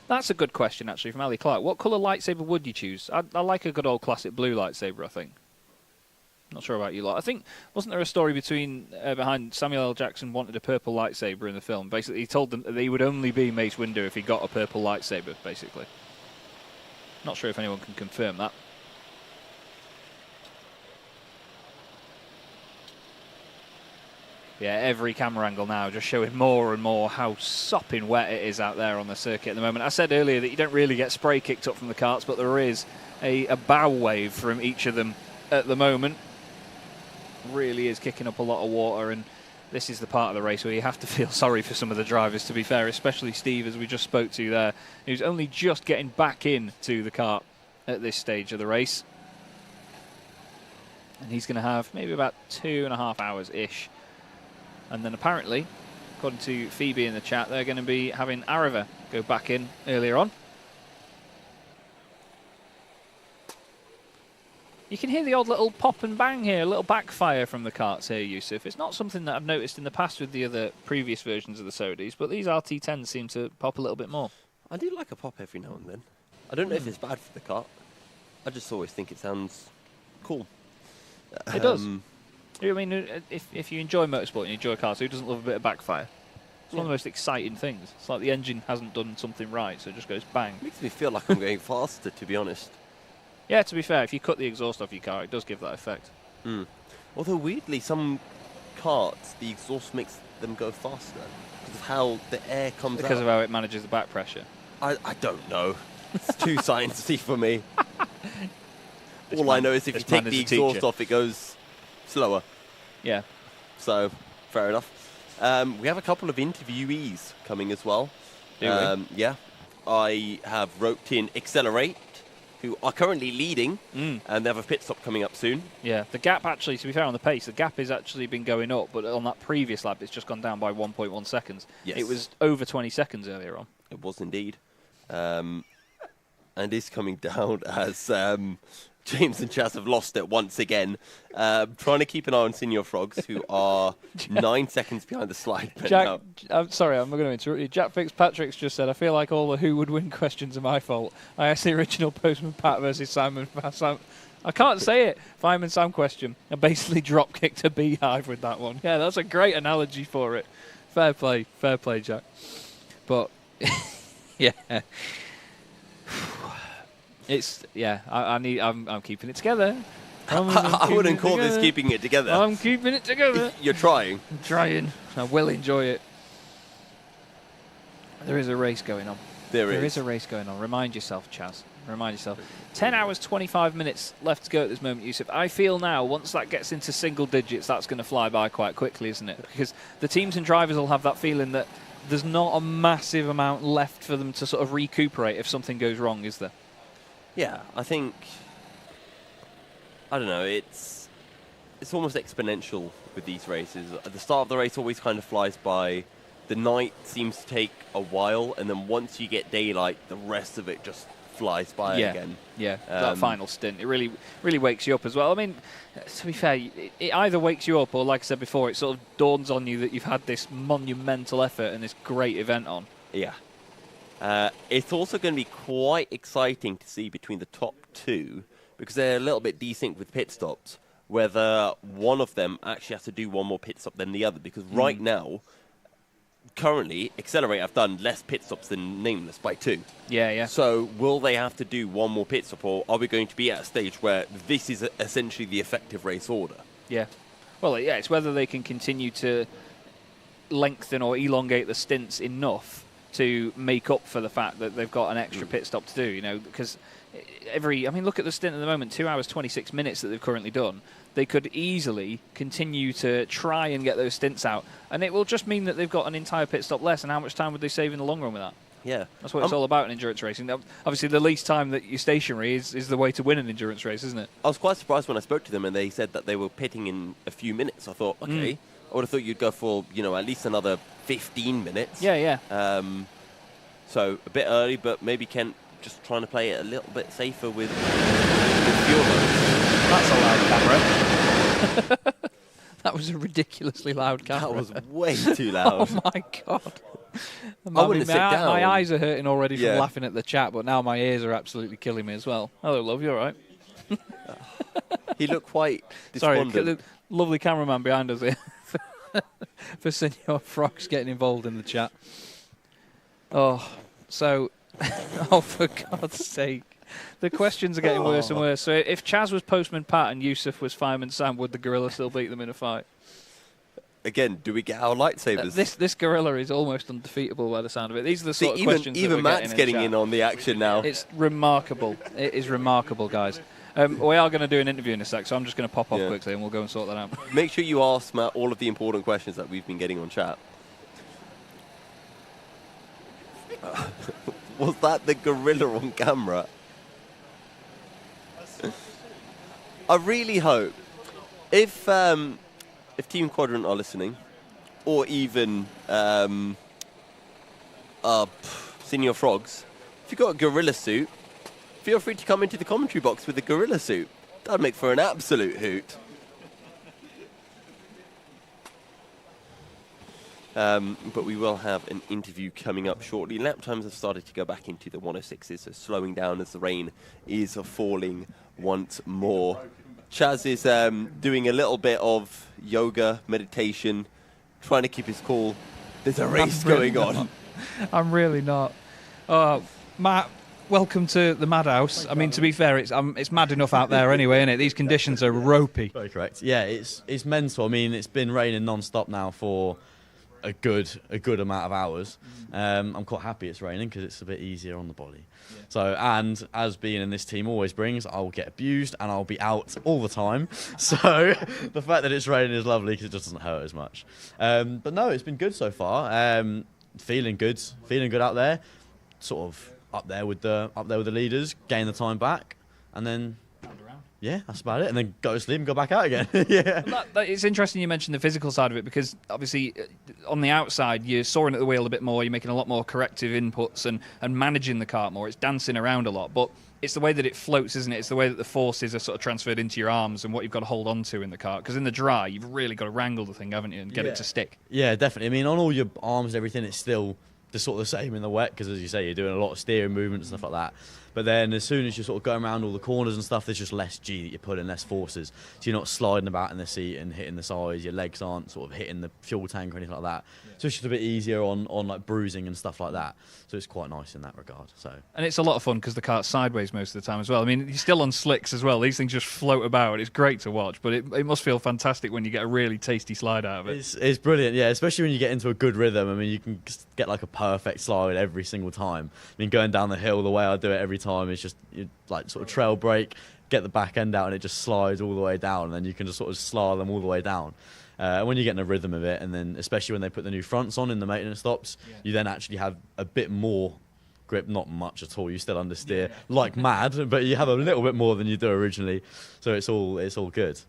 That's a good question, actually, from Ali Clark. What colour lightsaber would you choose? I like a good old classic blue lightsaber, I think. Not sure about you lot. I think, wasn't there a story behind Samuel L. Jackson wanted a purple lightsaber in the film? Basically, he told them that he would only be Mace Windu if he got a purple lightsaber, basically. Not sure if anyone can confirm that. Yeah, every camera angle now just showing more and more how sopping wet it is out there on the circuit at the moment. I said earlier that you don't really get spray kicked up from the karts, but there is a bow wave from each of them at the moment. Really is kicking up a lot of water, and this is the part of the race where you have to feel sorry for some of the drivers, to be fair, especially Steve, as we just spoke to there, who's only just getting back into the kart at this stage of the race. And he's going to have maybe about 2.5 hours-ish. And then apparently, according to Phoebe in the chat, they're going to be having Arava go back in earlier on. You can hear the odd little pop and bang here, a little backfire from the karts here, Yusuf. It's not something that I've noticed in the past with the other previous versions of the Sodis, but these RT10s seem to pop a little bit more. I do like a pop every now and then. I don't know if it's bad for the kart. I just always think it sounds cool. It does. I mean, if you enjoy motorsport and you enjoy cars, who doesn't love a bit of backfire? It's one of the most exciting things. It's like the engine hasn't done something right, so it just goes bang. Makes me feel like I'm going faster, to be honest. Yeah, to be fair, if you cut the exhaust off your car, it does give that effect. Although, weirdly, some karts, the exhaust makes them go faster because of how the air comes out. Because of how it manages the back pressure. I don't know. It's too sciencey for me. All I know is if you take the exhaust off, it goes slower. Yeah. So, fair enough. We have a couple of interviewees coming as well. Do we? Yeah. I have roped in Accelerate, who are currently leading, and they have a pit stop coming up soon. Yeah, the gap actually, to be fair on the pace, the gap has actually been going up, but on that previous lap, it's just gone down by 1.1 seconds. Yes. It was over 20 seconds earlier on. It was indeed. And is coming down as James and Chaz have lost it once again. Trying to keep an eye on Senior Frogs, who are 9 seconds behind the slide. Jack, I'm sorry, I'm going to interrupt you. Jack Fitzpatrick's just said, I feel like all the who would win questions are my fault. I asked the original Postman Pat versus Simon Sam. I can't say it. Fireman Sam question. I basically drop kicked a beehive with that one. Yeah, that's a great analogy for it. Fair play, Jack. But yeah. It's, yeah, I'm keeping it together. I wouldn't call this keeping it together. I'm keeping it together. You're trying. I'm trying. I will enjoy it. There is a race going on. There is a race going on. Remind yourself, Chaz. Remind yourself. 10 hours, 25 minutes left to go at this moment, Yusuf. I feel now, once that gets into single digits, that's going to fly by quite quickly, isn't it? Because the teams and drivers will have that feeling that there's not a massive amount left for them to sort of recuperate if something goes wrong, is there? Yeah, I think, I don't know, it's almost exponential with these races. At the start of the race always kind of flies by. The night seems to take a while, and then once you get daylight, the rest of it just flies by again. Yeah, that final stint, it really wakes you up as well. I mean, to be fair, it either wakes you up or, like I said before, it sort of dawns on you that you've had this monumental effort and this great event on. Yeah. It's also going to be quite exciting to see between the top two, because they're a little bit desynced with pit stops, whether one of them actually has to do one more pit stop than the other. Because right now, currently, Accelerate have done less pit stops than Nameless by 2. Yeah. So will they have to do one more pit stop, or are we going to be at a stage where this is essentially the effective race order? Yeah. Well, yeah, it's whether they can continue to lengthen or elongate the stints enough to make up for the fact that they've got an extra pit stop to do, you know, because look at the stint at the moment, 2 hours, 26 minutes that they've currently done. They could easily continue to try and get those stints out, and it will just mean that they've got an entire pit stop less, and how much time would they save in the long run with that? Yeah. That's what it's all about in endurance racing. Obviously, the least time that you're stationary is the way to win an endurance race, isn't it? I was quite surprised when I spoke to them and they said that they were pitting in a few minutes. I thought, okay, I would have thought you'd go for, at least another 15 minutes. Yeah. So a bit early, but maybe Kent just trying to play it a little bit safer with fuel loads. That's a loud camera. That was a ridiculously loud camera. That was way too loud. Oh my God. I wouldn't sit down. My eyes are hurting already from laughing at the chat, but now my ears are absolutely killing me as well. Hello, love, you all right? He looked quite despondent. Sorry, the lovely cameraman behind us here for Senior Frogs getting involved in the chat. Oh, so, for God's sake. The questions are getting worse and worse. So if Chaz was Postman Pat and Yusuf was Fireman Sam, would the gorilla still beat them in a fight? Again, do we get our lightsabers? This gorilla is almost undefeatable by the sound of it. These are the sort of questions that even Matt's getting in on the action now. It's remarkable. It is remarkable, guys. We are going to do an interview in a sec, so I'm just going to pop off quickly and we'll go and sort that out. Make sure you ask Matt all of the important questions that we've been getting on chat. Was that the gorilla on camera? I really hope if Team Quadrant are listening, or even Senior Frogs, if you've got a gorilla suit, feel free to come into the commentary box with a gorilla suit. That'd make for an absolute hoot. But we will have an interview coming up shortly. Lap times have started to go back into the 106s, so slowing down as the rain is falling once more. Chaz is doing a little bit of yoga, meditation, trying to keep his cool. There's a race going on. I'm really not. Matt, welcome to the madhouse. I mean, to be fair, it's mad enough out there anyway, isn't it? These conditions are ropey. Very correct. Yeah, it's mental. I mean, it's been raining non-stop now for a good amount of hours. I'm quite happy it's raining because it's a bit easier on the body. Yeah. So, and as being in this team always brings, I'll get abused and I'll be out all the time. So the fact that it's raining is lovely because it just doesn't hurt as much. But no, it's been good so far. Feeling good out there. Sort of up there with the leaders, gain the time back, and then. Yeah, that's about it. And then go to sleep and go back out again. Yeah. It's interesting you mentioned the physical side of it because obviously on the outside you're soaring at the wheel a bit more, you're making a lot more corrective inputs and managing the kart more. It's dancing around a lot, but it's the way that it floats, isn't it? It's the way that the forces are sort of transferred into your arms and what you've got to hold on to in the kart. Because in the dry, you've really got to wrangle the thing, haven't you, and get it to stick. Yeah, definitely. I mean, on all your arms and everything, it's still sort of the same in the wet because, as you say, you're doing a lot of steering movements and stuff like that. But then as soon as you're sort of going around all the corners and stuff, there's just less G that you put in, less forces. So you're not sliding about in the seat and hitting the sides. Your legs aren't sort of hitting the fuel tank or anything like that. Yeah. So it's just a bit easier on like bruising and stuff like that. So it's quite nice in that regard. So and it's a lot of fun because the kart's sideways most of the time as well. I mean, you're still on slicks as well. These things just float about. It's great to watch, but it must feel fantastic when you get a really tasty slide out of it. It's brilliant, yeah, especially when you get into a good rhythm. I mean, you can get like a perfect slide every single time. I mean, going down the hill the way I do it every time is just like sort of trail brake, get the back end out and it just slides all the way down, and then you can just sort of slalom all the way down. When you get in a rhythm of it, and then especially when they put the new fronts on in the maintenance stops, you then actually have a bit more grip, not much at all. You still understeer like mad, but you have a little bit more than you do originally. So it's all good.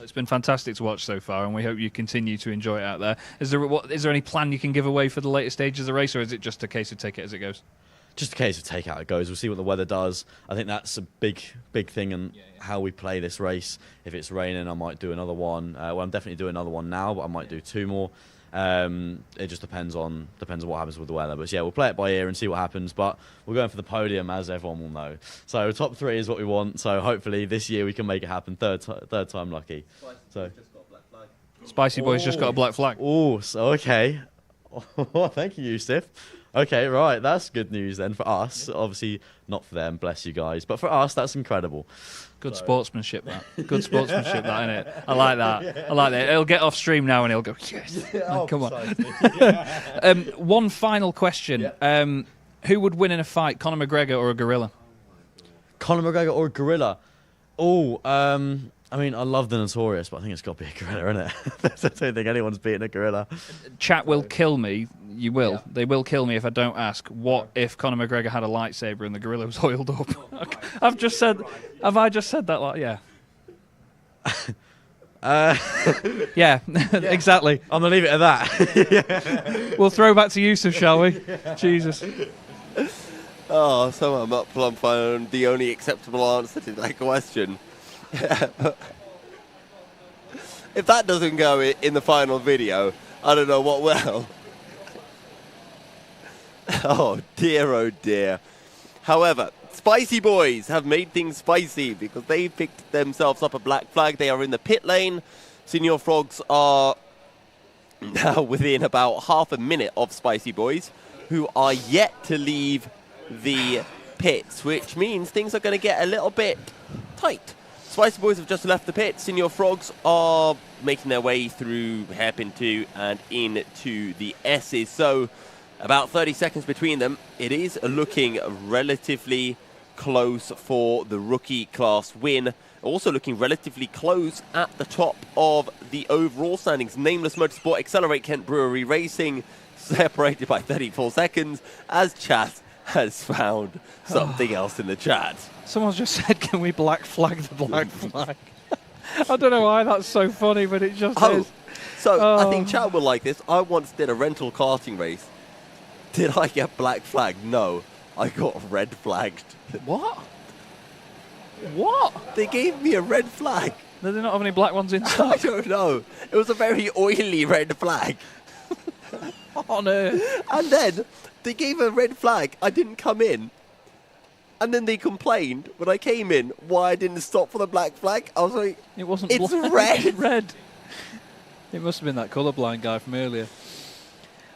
It's been fantastic to watch so far, and we hope you continue to enjoy it out there. Is there any plan you can give away for the later stages of the race, or is it just a case of take it as it goes? Just a case of take out it goes. We'll see what the weather does. I think that's a big thing in how we play this race. If it's raining, I might do another one. Well, I'm definitely doing another one now, but I might do two more. It just depends on what happens with the weather. But yeah, we'll play it by ear and see what happens. But we're going for the podium, as everyone will know. So top 3 is what we want. So hopefully this year we can make it happen. Third time lucky. So Spicy Boy's just got a black flag. Oh, so okay. Oh, thank you, Yusuf. Okay, right, that's good news then for us. Obviously not for them, bless you guys. But for us, that's incredible. Good sportsmanship, that. Good sportsmanship, that, innit? I like that. I like that. He'll get off stream now and he'll go, yes. Come on. One final question. Who would win in a fight, Conor McGregor or a gorilla? Conor McGregor or a gorilla? Oh, I mean, I love the Notorious, but I think it's got to be a gorilla, isn't it? I don't think anyone's beating a gorilla. Chat will kill me. You will. Yeah. They will kill me if I don't ask. What if Conor McGregor had a lightsaber and the gorilla was oiled up? Have I just said that? Like, yeah. Yeah, exactly. I'm going to leave it at that. We'll throw back to Yusuf, shall we? Jesus. Oh, so I'm up plump on the only acceptable answer to that question. If that doesn't go in the final video, I don't know what will. Oh dear. However, Spicy Boys have made things spicy because they picked themselves up a black flag. They are in the pit lane. Senior Frogs are now within about half a minute of Spicy Boys, who are yet to leave the pits, which means things are going to get a little bit tight. Spicy Boys have just left the pit. Senior Frogs are making their way through Hairpin 2 and into the S's. So about 30 seconds between them. It is looking relatively close for the rookie class win. Also looking relatively close at the top of the overall standings. Nameless Motorsport, Accelerate Kent Brewery Racing, separated by 34 seconds as chat has found something else in the chat. Someone's just said, can we black flag the black flag? I don't know why that's so funny, but it just is. So I think Chad will like this. I once did a rental karting race. Did I get black flagged? No. I got red flagged. What? What? They gave me a red flag. Do they not have any black ones in I stock? don't know. It was a very oily red flag. On earth. And then they gave a red flag. I didn't come in. And then they complained when I came in why I didn't stop for the black flag. I was like, it wasn't it's black, red. It's red. It must have been that colourblind guy from earlier.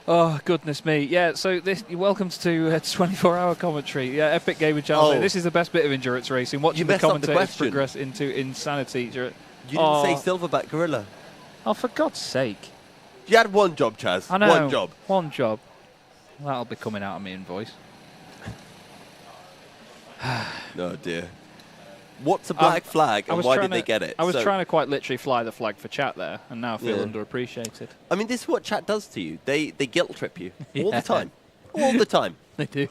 Oh, goodness me. Yeah, so you're welcome to 24-hour commentary. Yeah, epic game of Charles. This is the best bit of endurance racing. Watching the commentators progress into insanity. You didn't say Silverback Gorilla. Oh, for God's sake. You had one job, Chaz. I know. One job. One job. That'll be coming out of me invoice. No, dear. What's a black flag and why did they get it? I was trying to quite literally fly the flag for chat there, and now I feel underappreciated. I mean, this is what chat does to you. They guilt trip you all the time. All the time. They do.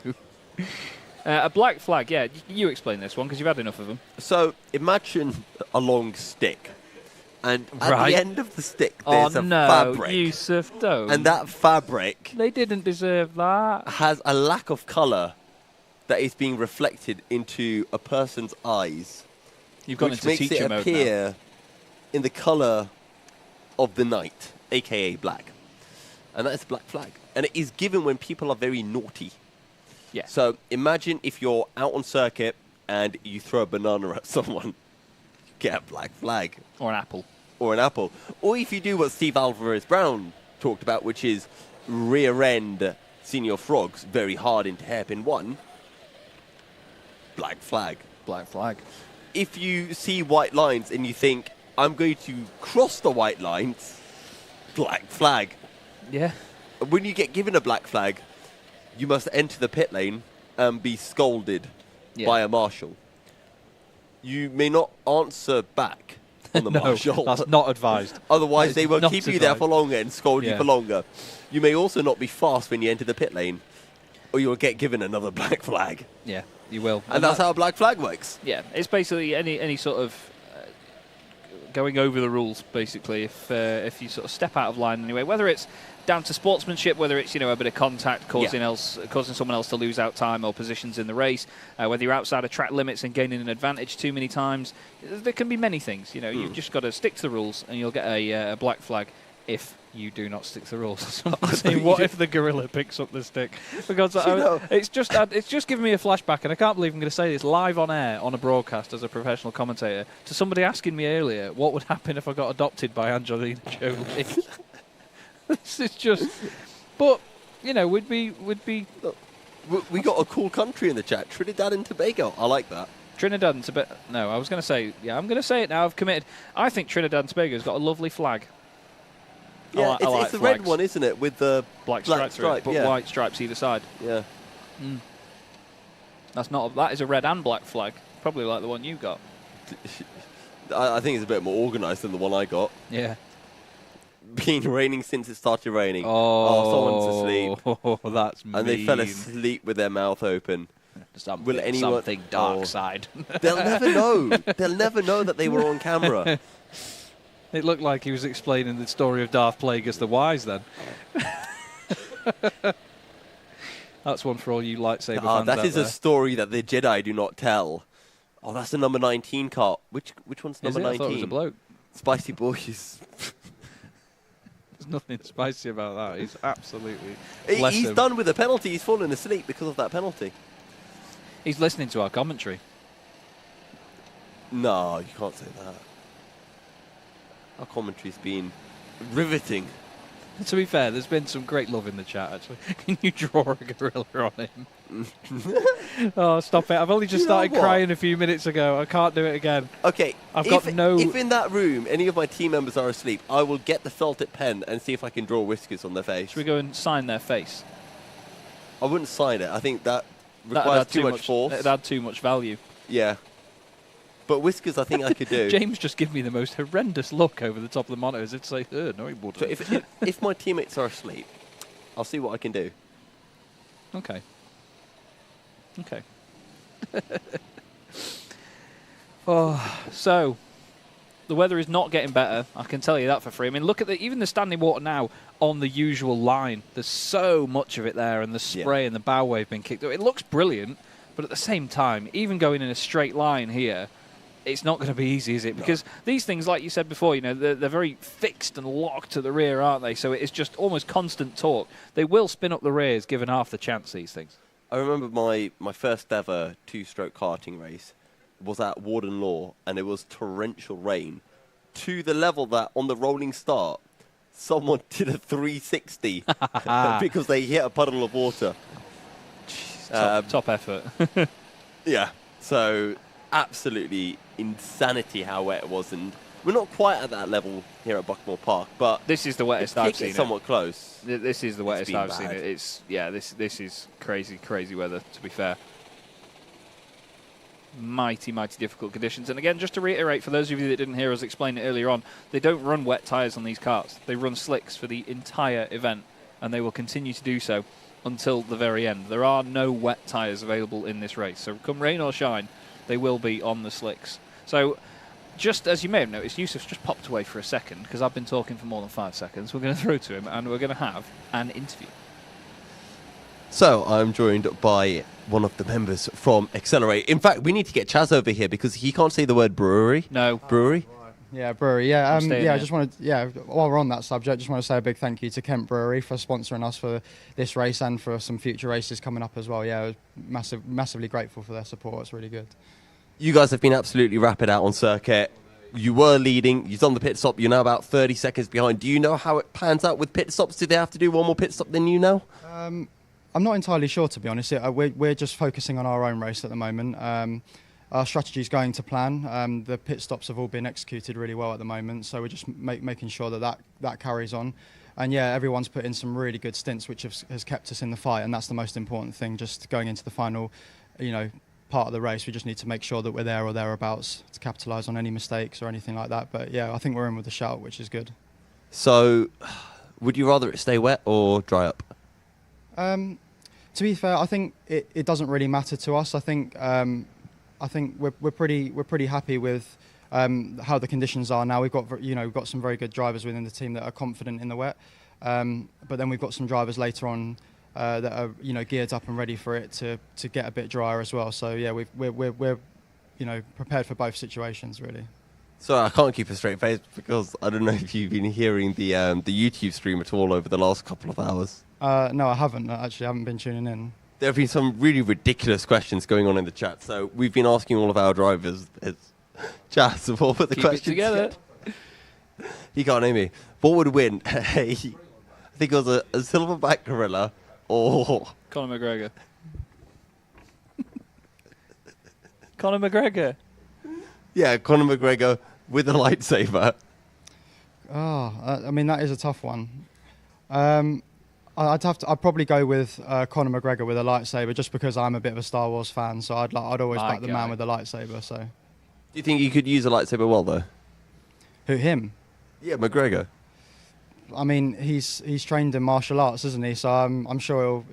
A black flag, yeah. You explain this one because you've had enough of them. So imagine a long stick. And at the end of the stick, there's a fabric. Yusuf, don't. And that fabric... They didn't deserve that. ...has a lack of colour that is being reflected into a person's eyes. You've gone into teacher mode now. Which makes it appear in the colour of the night, a.k.a. black. And that is a black flag. And it is given when people are very naughty. Yeah. So imagine if you're out on circuit and you throw a banana at someone, you get a black flag. Or an apple. Or an apple. Or if you do what Steve Alvarez-Brown talked about, which is rear-end senior frogs very hard into hairpin one, black flag. Black flag. If you see white lines and you think, I'm going to cross the white lines, black flag. Yeah. When you get given a black flag, you must enter the pit lane and be scolded by a marshal. You may not answer back on the marshal. That's not advised. Otherwise, they will keep you there for longer and scold you for longer. You may also not be fast when you enter the pit lane, or you'll get given another black flag. Yeah, you will. And that's how a black flag works. Yeah, it's basically any sort of going over the rules, basically, if you sort of step out of line anyway, whether it's down to sportsmanship, whether it's a bit of contact causing someone else to lose out time or positions in the race, whether you're outside of track limits and gaining an advantage too many times, there can be many things. You've just got to stick to the rules, and you'll get a black flag if you do not stick to the rules. What if the gorilla picks up the stick? Because it's just giving me a flashback, and I can't believe I'm going to say this live on air on a broadcast as a professional commentator to somebody asking me earlier what would happen if I got adopted by Angelina Jolie. This is just, but we'd be. We got a cool country in the chat, Trinidad and Tobago. I like that. Trinidad and Tobago. No, I was going to say, I'm going to say it now. I've committed. I think Trinidad and Tobago's got a lovely flag. Yeah, it's the red one, isn't it, with the black stripe, but white stripes either side. Yeah. That is a red and black flag. Probably like the one you got. I think it's a bit more organised than the one I got. Yeah. Been raining since it started raining. Oh, someone's asleep. Oh, that's mean. And they fell asleep with their mouth open. Something dark side. They'll never know. They'll never know that they were on camera. It looked like he was explaining the story of Darth Plagueis the Wise then. That's one for all you lightsaber fans that out is there. A story that the Jedi do not tell. Oh, that's the number 19 car. Which one's number 19? I thought it was a bloke. Spicy Boys. There's nothing spicy about that. He's absolutely... He's done with the penalty. He's fallen asleep because of that penalty. He's listening to our commentary. No, you can't say that. Our commentary's been riveting. To be fair, there's been some great love in the chat, actually. Can you draw a gorilla on him? Oh, stop it. I've only just started crying a few minutes ago. I can't do it again. Okay. If in that room any of my team members are asleep, I will get the felt tip pen and see if I can draw whiskers on their face. Should we go and sign their face? I wouldn't sign it. I think that requires too much force. It'd add too much value. Yeah. But whiskers, I think I could do. James just gave me the most horrendous look over the top of the monitor as if to say, no, he wouldn't. So if my teammates are asleep, I'll see what I can do. Okay. So The weather is not getting better, I can tell you that for free. I mean, look at even the standing water now on the usual line. There's so much of it there, and the spray and the bow wave being kicked up. It looks brilliant, but at the same time, even going in a straight line here, it's not going to be easy, is it? Because these things, like you said before, you know, they're very fixed and locked to the rear, aren't they? So it's just almost constant torque. They will spin up the rears given half the chance, these things. I remember my first ever two-stroke karting race was at Warden Law, and it was torrential rain to the level that on the rolling start, someone did a 360 because they hit a puddle of water. Top effort. Yeah, so absolutely insanity how wet it was, and we're not quite at that level here at Buckmore Park, but this is the wettest I've seen it. Somewhat close. This is the wettest I've seen it. It's this is crazy weather, to be fair. Mighty difficult conditions. And again, just to reiterate, for those of you that didn't hear us explain it earlier on, they don't run wet tyres on these karts. They run slicks for the entire event, and they will continue to do so until the very end. There are no wet tyres available in this race, so come rain or shine, they will be on the slicks. So, just as you may have noticed, Yusuf's just popped away for a second, because I've been talking for more than 5 seconds. We're going to throw to him, and we're going to have an interview. So I'm joined by one of the members from Accelerate. In fact, we need to get Chaz over here because he can't say the word brewery. No. Brewery? Yeah, brewery. Yeah, I just wanted. Yeah, while we're on that subject, just want to say a big thank you to Kent Brewery for sponsoring us for this race and for some future races coming up as well. Yeah, I was massively grateful for their support. It's really good. You guys have been absolutely rapid out on circuit. You were leading. You've done the pit stop. You're now about 30 seconds behind. Do you know how it pans out with pit stops? Do they have to do one more pit stop than you now? I'm not entirely sure, to be honest. We're just focusing on our own race at the moment. Our strategy is going to plan. The pit stops have all been executed really well at the moment, so we're just making sure that carries on. And yeah, everyone's put in some really good stints, which has kept us in the fight, and that's the most important thing. Just going into the final, part of the race, we just need to make sure that we're there or thereabouts to capitalise on any mistakes or anything like that. But yeah, I think we're in with a shout, which is good. So, would you rather it stay wet or dry up? To be fair, I think it doesn't really matter to us. I think we're pretty happy with how the conditions are now. We've got some very good drivers within the team that are confident in the wet, but then we've got some drivers later on that are geared up and ready for it to get a bit drier as well. So yeah, we're prepared for both situations really. So I can't keep a straight face because I don't know if you've been hearing the YouTube stream at all over the last couple of hours. No, I haven't. Actually, I haven't been tuning in. There have been some really ridiculous questions going on in the chat. So we've been asking all of our drivers, Chaz, what were the questions? Keep it together. He can't hear me. What would win? I think it was a silverback gorilla or... Conor McGregor. Conor McGregor. Yeah, Conor McGregor with a lightsaber. I mean, that is a tough one. I'd probably go with Conor McGregor with a lightsaber, just because I'm a bit of a Star Wars fan. So I'd always back the man with the lightsaber. So, do you think you could use a lightsaber well though? Who, him? Yeah, McGregor. I mean, he's trained in martial arts, isn't he? So I'm sure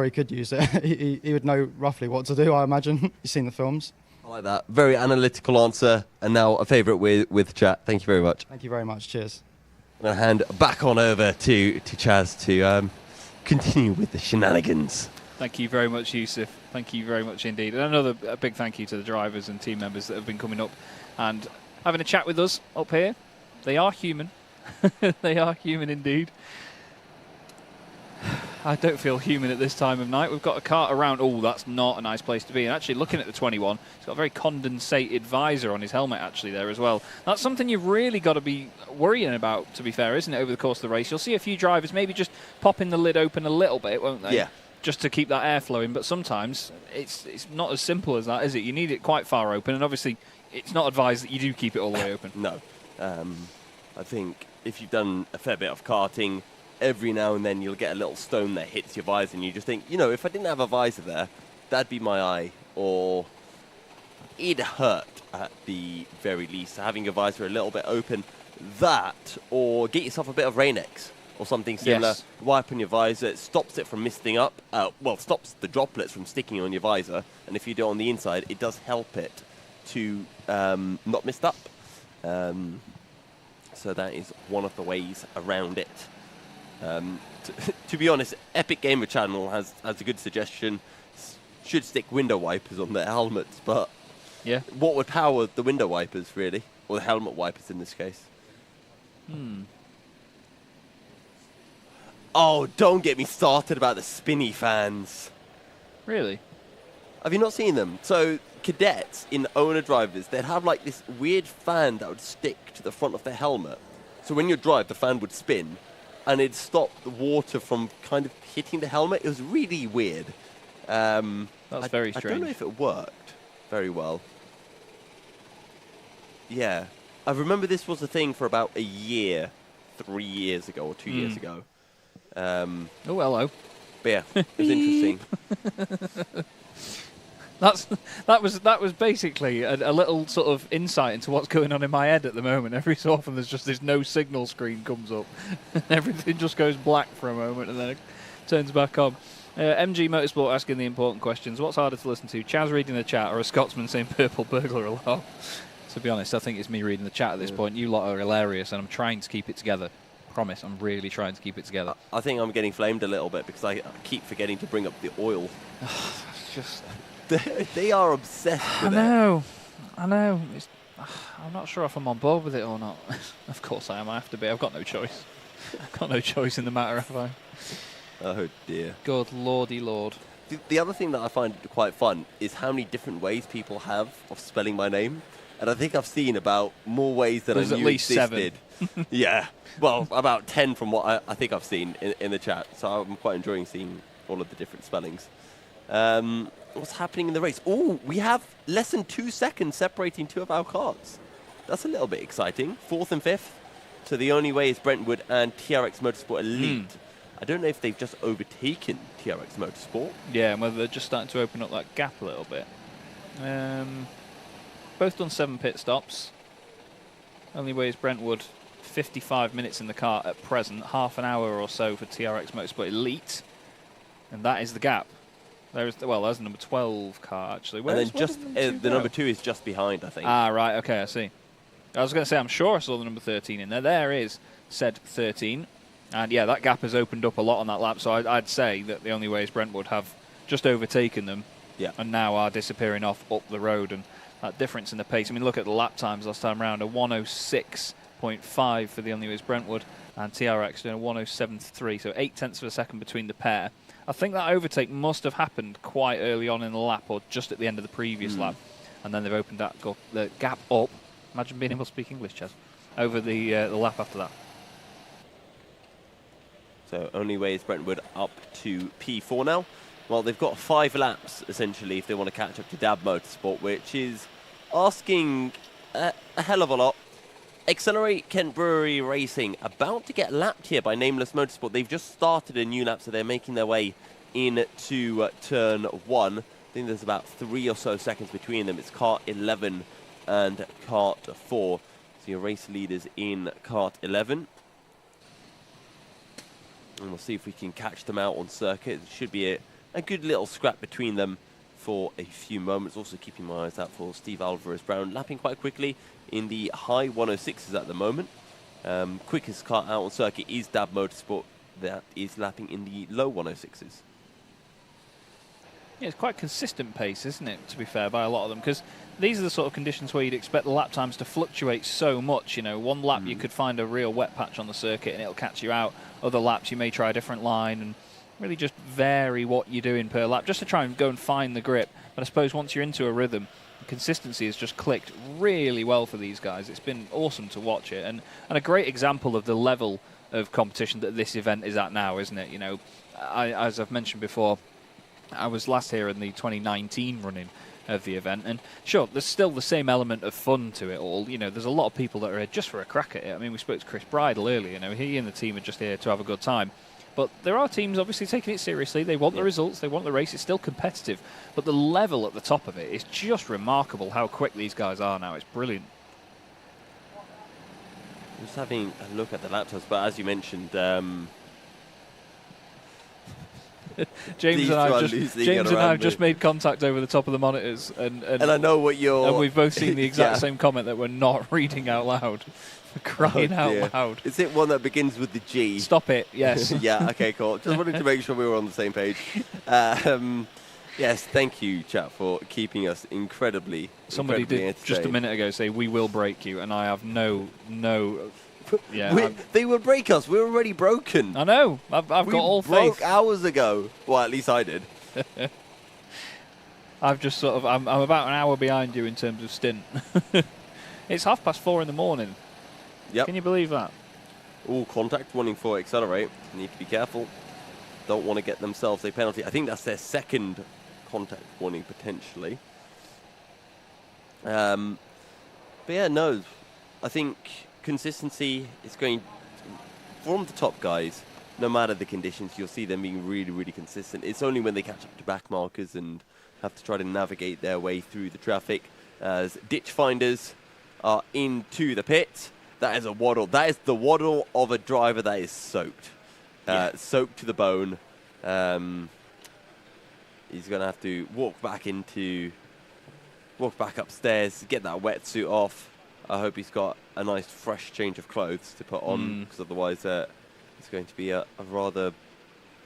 he could use it. he would know roughly what to do, I imagine. You've seen the films. I like that. Very analytical answer, and now a favourite with chat. Thank you very much. Thank you very much. Cheers. I'm going to hand back on over to Chaz to continue with the shenanigans. Thank you very much, Yusuf. Thank you very much indeed. And a big thank you to the drivers and team members that have been coming up and having a chat with us up here. They are human. They are human indeed. I don't feel human at this time of night. We've got a cart around. Oh, that's not a nice place to be. And actually, looking at the 21, he's got a very condensated visor on his helmet actually there as well. That's something you've really got to be worrying about, to be fair, isn't it, over the course of the race? You'll see a few drivers maybe just popping the lid open a little bit, won't they? Yeah. Just to keep that air flowing. But sometimes it's not as simple as that, is it? You need it quite far open. And obviously, it's not advised that you do keep it all the way open. No. I think if you've done a fair bit of karting, every now and then you'll get a little stone that hits your visor and you just think, if I didn't have a visor there, that'd be my eye, or it'd hurt at the very least. Having your visor a little bit open, that, or get yourself a bit of Rain-X or something similar. Yes. Wipe on your visor, it stops it from misting up, stops the droplets from sticking on your visor, and if you do it on the inside, it does help it to not mist up. So that is one of the ways around it. To be honest, Epic Gamer Channel has a good suggestion. Should stick window wipers on their helmets, but yeah, what would power the window wipers, really? Or the helmet wipers in this case? Oh, don't get me started about the spinny fans. Really? Have you not seen them? So, cadets in owner drivers, they'd have like this weird fan that would stick to the front of their helmet. So when you drive, the fan would spin, and it'd stop the water from kind of hitting the helmet. It was really weird. That's very strange. I don't know if it worked very well. Yeah. I remember this was a thing for about a year, 3 years ago or 2 years ago. Oh, hello. But yeah, it was interesting. That was basically a little sort of insight into what's going on in my head at the moment. Every so often there's just this no signal screen comes up. Everything just goes black for a moment and then it turns back on. MG Motorsport asking the important questions. What's harder to listen to, Chaz reading the chat or a Scotsman saying purple burglar alarm? To be honest, I think it's me reading the chat at this point. You lot are hilarious and I'm trying to keep it together. Promise, I'm really trying to keep it together. I think I'm getting flamed a little bit because I keep forgetting to bring up the oil. It's just... They are obsessed with I know. I'm not sure if I'm on board with it or not. Of course I am. I have to be. I've got no choice. I've got no choice in the matter, have I? Oh, dear. Good lordy lord. The other thing that I find quite fun is how many different ways people have of spelling my name. And I think I've seen about more ways than I knew at least existed. 7. Yeah. Well, about 10 from what I think I've seen in the chat. So I'm quite enjoying seeing all of the different spellings. What's happening in the race? Oh, we have less than 2 seconds separating two of our karts. That's a little bit exciting. 4th and 5th. So the only way is Brentwood and TRX Motorsport Elite. I don't know if they've just overtaken TRX Motorsport. Yeah, and whether they're just starting to open up that gap a little bit. Both done 7 pit stops. Only way is Brentwood 55 minutes in the car at present. Half an hour or so for TRX Motorsport Elite. And that is the gap. There's the number 12 car, actually. And then just the number 2 is just behind, I think. Ah, right, okay, I see. I was going to say, I'm sure I saw the number 13 in there. There is said 13. And yeah, that gap has opened up a lot on that lap, so I'd say that the only way is Brentwood have just overtaken them and now are disappearing off up the road. And that difference in the pace, I mean, look at the lap times last time round, a 106.5 for the only way is Brentwood, and TRX doing a 107.3, so 0.8 of a second between the pair. I think that overtake must have happened quite early on in the lap, or just at the end of the previous lap, and then they've opened the gap up. Imagine being able to speak English, Chaz, over the lap after that. So only way is Brentwood up to P4 now. Well, they've got 5 laps, essentially, if they want to catch up to Dab Motorsport, which is asking a hell of a lot. Accelerate Kent Brewery Racing about to get lapped here by Nameless Motorsport. They've just started a new lap, so they're making their way into turn 1. I think there's about 3 or so seconds between them. It's kart 11 and kart 4. So your race leaders in kart 11. And we'll see if we can catch them out on circuit. It should be a good little scrap between them for a few moments. Also keeping my eyes out for Steve Alvarez-Brown, lapping quite quickly in the high 106s at the moment. Quickest car out on circuit is Dab Motorsport. That is lapping in the low 106s. Yeah, it's quite consistent pace, isn't it, to be fair, by a lot of them, because these are the sort of conditions where you'd expect the lap times to fluctuate so much. You know, one lap you could find a real wet patch on the circuit and it'll catch you out. Other laps you may try a different line and really just vary what you're doing per lap, just to try and go and find the grip. But I suppose once you're into a rhythm, the consistency has just clicked really well for these guys. It's been awesome to watch it, and a great example of the level of competition that this event is at now, isn't it? You know, as I've mentioned before, I was last here in the 2019 running of the event, and sure, there's still the same element of fun to it all. You know, there's a lot of people that are here just for a crack at it. I mean, we spoke to Chris Bridle earlier. You know, he and the team are just here to have a good time. But there are teams obviously taking it seriously. They want the results. They want the race. It's still competitive. But the level at the top of it is just remarkable how quick these guys are now. It's brilliant. Just having a look at the lap times, but as you mentioned, James and I have just made contact over the top of the monitors, and I know what you're. And we've both seen the exact same comment that we're not reading out loud. We're crying out loud. Is it one that begins with the G? Stop it. Yes. Yeah. Okay. Cool. Just wanted to make sure we were on the same page. Yes. Thank you, chat, for keeping us incredibly. Somebody did just a minute ago say we will break you, and I have no. Yeah, they will break us. We're already broken. I know. I've got all faith. Broke hours ago. Well, at least I did. I've just sort of. I'm about an hour behind you in terms of stint. It's 4:30 in the morning. Yep. Can you believe that? All contact warning for accelerate. Need to be careful. Don't want to get themselves a penalty. I think that's their second contact warning potentially. But yeah, no. I think consistency is going from the top guys. No matter the conditions, you'll see them being really, really consistent. It's only when they catch up to back markers and have to try to navigate their way through the traffic as ditch finders are into the pit. That is a waddle. That is the waddle of a driver that is soaked. Soaked to the bone. He's going to have to walk back upstairs, get that wetsuit off. I hope he's got a nice fresh change of clothes to put on, because otherwise it's going to be a rather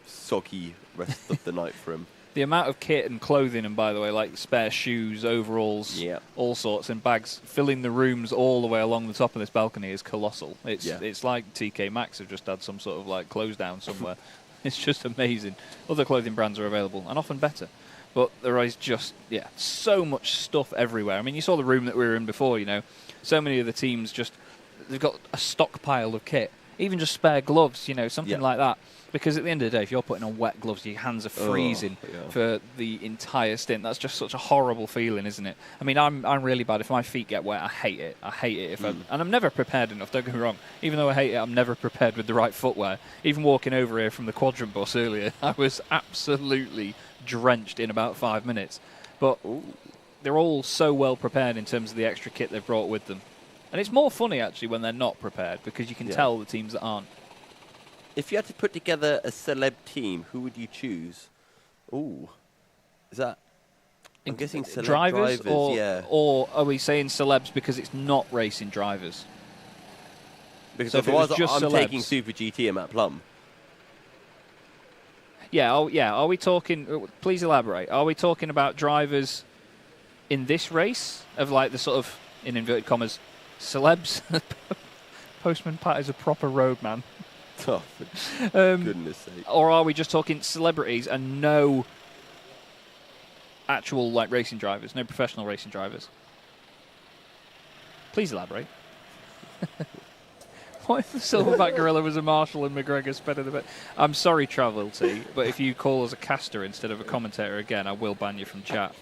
soggy rest of the night for him. The amount of kit and clothing, and by the way, like spare shoes, overalls, all sorts, and bags filling the rooms all the way along the top of this balcony is colossal. It's like TK Maxx have just had some sort of like close down somewhere. It's just amazing. Other clothing brands are available, and often better. But there is just, so much stuff everywhere. I mean, you saw the room that we were in before, So many of the teams they've got a stockpile of kit. Even just spare gloves, something like that. Because at the end of the day, if you're putting on wet gloves, your hands are freezing for the entire stint. That's just such a horrible feeling, isn't it? I mean, I'm really bad. If my feet get wet, I hate it. I hate it. And I'm never prepared enough, don't get me wrong. Even though I hate it, I'm never prepared with the right footwear. Even walking over here from the quadrant bus earlier, I was absolutely drenched in about 5 minutes. But they're all so well prepared in terms of the extra kit they've brought with them. And it's more funny, actually, when they're not prepared, because you can tell the teams that aren't. If you had to put together a celeb team, who would you choose? Ooh. Is that... I'm guessing celeb drivers or are we saying celebs because it's not racing drivers? Because so otherwise just I'm celebs, taking Super GT and Matt Plum. Are we talking... Please elaborate. Are we talking about drivers in this race of like the sort of, in inverted commas, celebs? Postman Pat is a proper roadman. Oh, for goodness sake. Or are we just talking celebrities and no actual like racing drivers, no professional racing drivers? Please elaborate. What if the Silverback Gorilla was a marshal and McGregor sped the bit? I'm sorry, Travelty, but if you call us a caster instead of a commentator again, I will ban you from chat.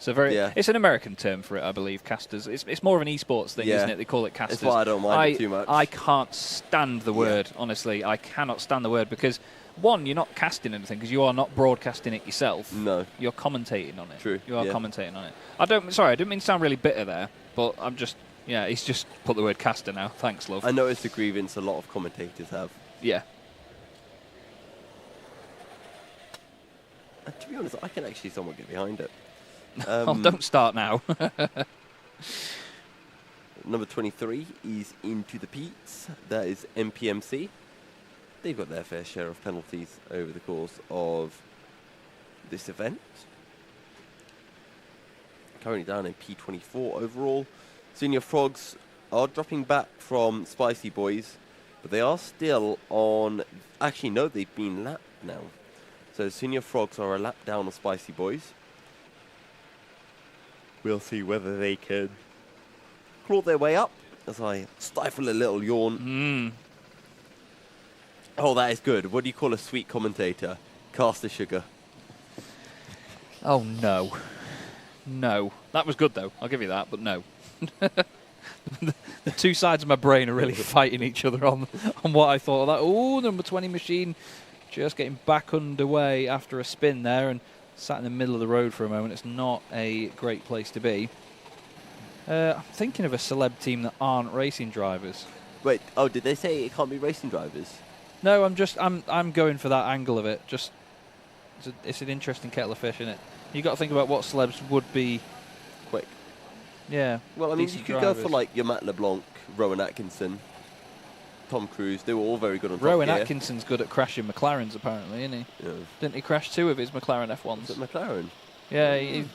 So it's an American term for it, I believe, casters. It's more of an esports thing, isn't it? They call it casters. That's why I don't mind it too much. I can't stand the word, honestly. I cannot stand the word because, one, you're not casting anything because you are not broadcasting it yourself. No. You're commentating on it. True. You are commentating on it. I didn't mean to sound really bitter there, but I'm just, he's just put the word caster now. Thanks, love. I know it's a grievance a lot of commentators have. Yeah. To be honest, I can actually somewhat get behind it. Don't start now. Number 23 is into the Peats. That is MPMC. They've got their fair share of penalties over the course of this event. Currently down in P24 overall. Senior Frogs are dropping back from Spicy Boys, but they are still on... Actually, no, they've been lapped now. So Senior Frogs are a lap down of Spicy Boys. We'll see whether they can claw their way up as I stifle a little yawn. Oh, that is good. What do you call a sweet commentator? Caster sugar. Oh, no. No. That was good, though. I'll give you that, but no. The two sides of my brain are really fighting each other on what I thought of that. Oh, number 20 machine just getting back underway after a spin there and sat in the middle of the road for a moment. It's not a great place to be. I'm thinking of a celeb team that aren't racing drivers. Wait, did they say it can't be racing drivers? No, I'm going for that angle of it. Just it's an interesting kettle of fish, isn't it? You got to think about what celebs would be quick. Yeah. Well, I mean, you could go for like your Matt LeBlanc, Rowan Atkinson, Tom Cruise. They were all very good on top Rowan gear. Atkinson's good at crashing McLarens, apparently, isn't he? Yeah. Didn't he crash 2 of his McLaren F1s? Was it McLaren? Yeah, he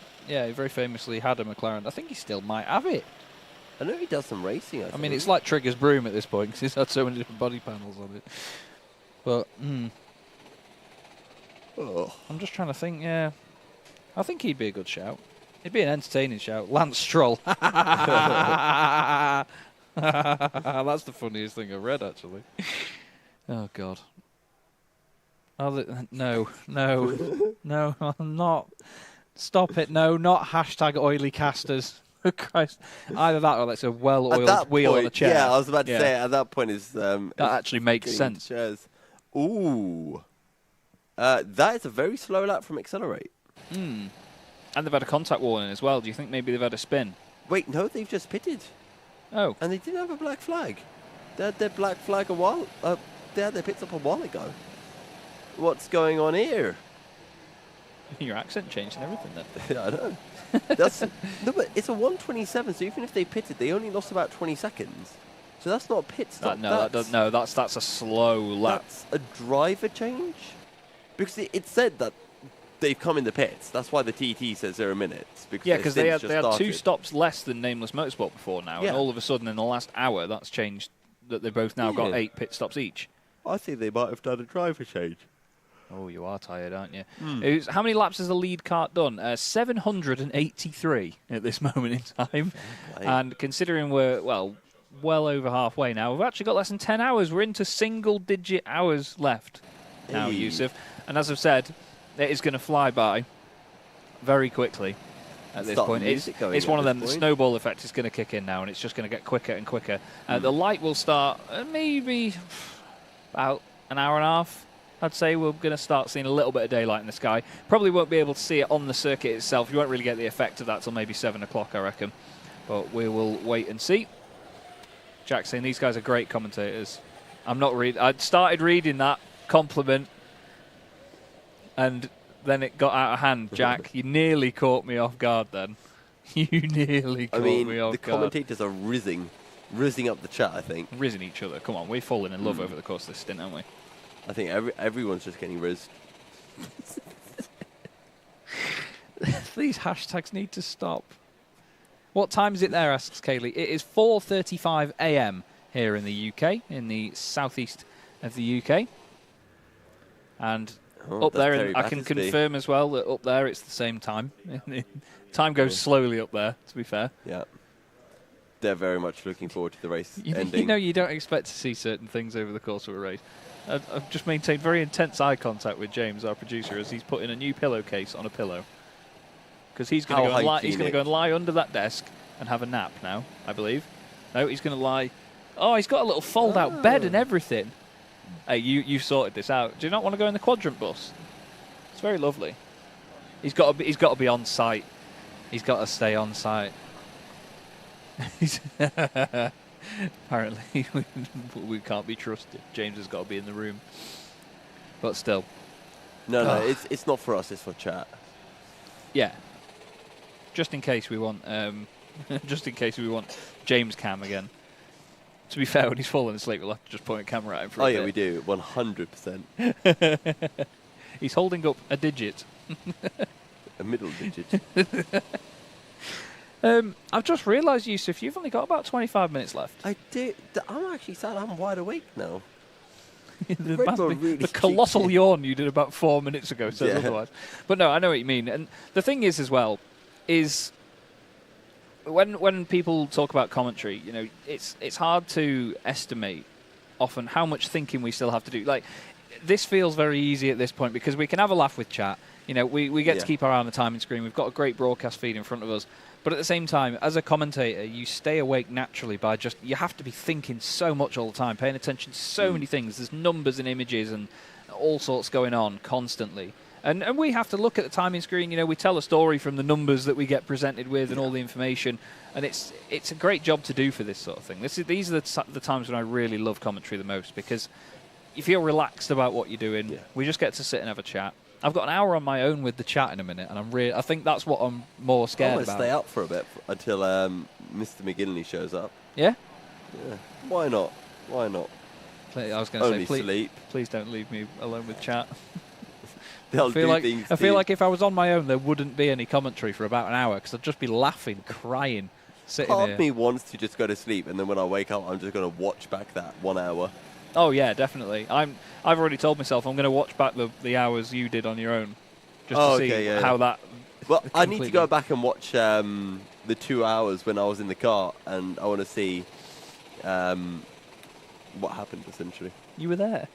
very famously had a McLaren. I think he still might have it. I know he does some racing. I mean, it's like Trigger's broom at this point because he's had so many different body panels on it. But I'm just trying to think. Yeah, I think he'd be a good shout. He'd be an entertaining shout. Lance Stroll. That's the funniest thing I've read, actually. Oh God. No, I'm not. Stop it. No, not hashtag oily casters. Christ. Either that or that's a well-oiled wheel on a chair. Yeah, I was about to say, at that point is... that actually makes sense. Chairs. Ooh. That is a very slow lap from Accelerate. And they've had a contact warning as well. Do you think maybe they've had a spin? Wait, no, they've just pitted. Oh. And they didn't have a black flag. They had their black flag a while... they had their pits up a while ago. What's going on here? Your accent changed and everything then. I know. No, but it's a 1:27, so even if they pitted, they only lost about 20 seconds. So that's not a pit stop. That's a slow lap. That's a driver change? Because it said that they've come in the pits. That's why the TT says 0 minutes. Because they had 2 stops less than Nameless Motorsport before now, Yeah. and all of a sudden in the last hour that's changed, that they've both now got 8 pit stops each. I think they might have done a driver change. Oh, you are tired, aren't you? How many laps has the lead cart done? 783 at this moment in time. And considering we're, well over halfway now, we've actually got less than 10 hours. We're into single-digit hours left now, Yusuf. And as I've said, it is going to fly by very quickly at this point. It's one of them, the snowball effect is going to kick in now, and it's just going to get quicker and quicker. The light will start maybe about an hour and a half. I'd say we're going to start seeing a little bit of daylight in the sky. Probably won't be able to see it on the circuit itself. You won't really get the effect of that till maybe 7 o'clock, I reckon. But we will wait and see. Jack's saying these guys are great commentators. I started reading that compliment, and then it got out of hand. Jack, you nearly caught me off guard then. You nearly caught me off guard. The commentators are rizzing up the chat, I think. Rizzing each other. Come on, we've fallen in love over the course of this stint, haven't we? I think everyone's just getting rizzed. These hashtags need to stop. What time is it there, asks Kaylee. It is 4:35 a.m. here in the UK, in the southeast of the UK. And up there, I can confirm as well that up there it's the same time. Time goes slowly up there, to be fair. Yeah. They're very much looking forward to the race ending. You know, you don't expect to see certain things over the course of a race. I've just maintained very intense eye contact with James, our producer, as he's putting a new pillowcase on a pillow. Because he's going to go and lie under that desk and have a nap now, I believe. No, he's going to lie. Oh, he's got a little fold-out bed and everything. Hey, you've sorted this out. Do you not want to go in the quadrant bus? It's very lovely. He's got to be on site. He's got to stay on site. Apparently, we can't be trusted. James has got to be in the room. But still. No, it's not for us. It's for chat. Yeah. Just in case we want, James Cam again. To be fair, when he's fallen asleep, we'll have to just point a camera at him for a bit. Yeah, we do. 100%. He's holding up a digit. A middle digit. I've just realised, Yusuf, you've only got about 25 minutes left. I do. I'm actually sad I'm wide awake now. the colossal yawn you did about 4 minutes ago says otherwise. But no, I know what you mean. And the thing is, as well, is when people talk about commentary, you know, it's hard to estimate often how much thinking we still have to do. Like, this feels very easy at this point because we can have a laugh with chat. You know, we get to keep our eye on the timing screen. We've got a great broadcast feed in front of us. But at the same time, as a commentator, you stay awake naturally by you have to be thinking so much all the time, paying attention to so many things. There's numbers and images and all sorts going on constantly. And we have to look at the timing screen. You know, we tell a story from the numbers that we get presented with and all the information. And it's a great job to do for this sort of thing. These are the times when I really love commentary the most because you feel relaxed about what you're doing. Yeah. We just get to sit and have a chat. I've got an hour on my own with the chat in a minute, and I think that's what I'm more scared I'm about. gonna stay up for a bit until Mr. McGinley shows up. Yeah? Yeah. Why not? Why not? I was going to say, sleep. please don't leave me alone with chat. They'll do things. I feel like if I was on my own, there wouldn't be any commentary for about an hour because I'd just be laughing, crying, sitting Part here. of me wants to just go to sleep, and then when I wake up, I'm just going to watch back that 1 hour. Oh yeah, definitely. I've already told myself I'm going to watch back the hours you did on your own, just to see how that. Well, I need to go back and watch the 2 hours when I was in the car, and I want to see what happened essentially. You were there.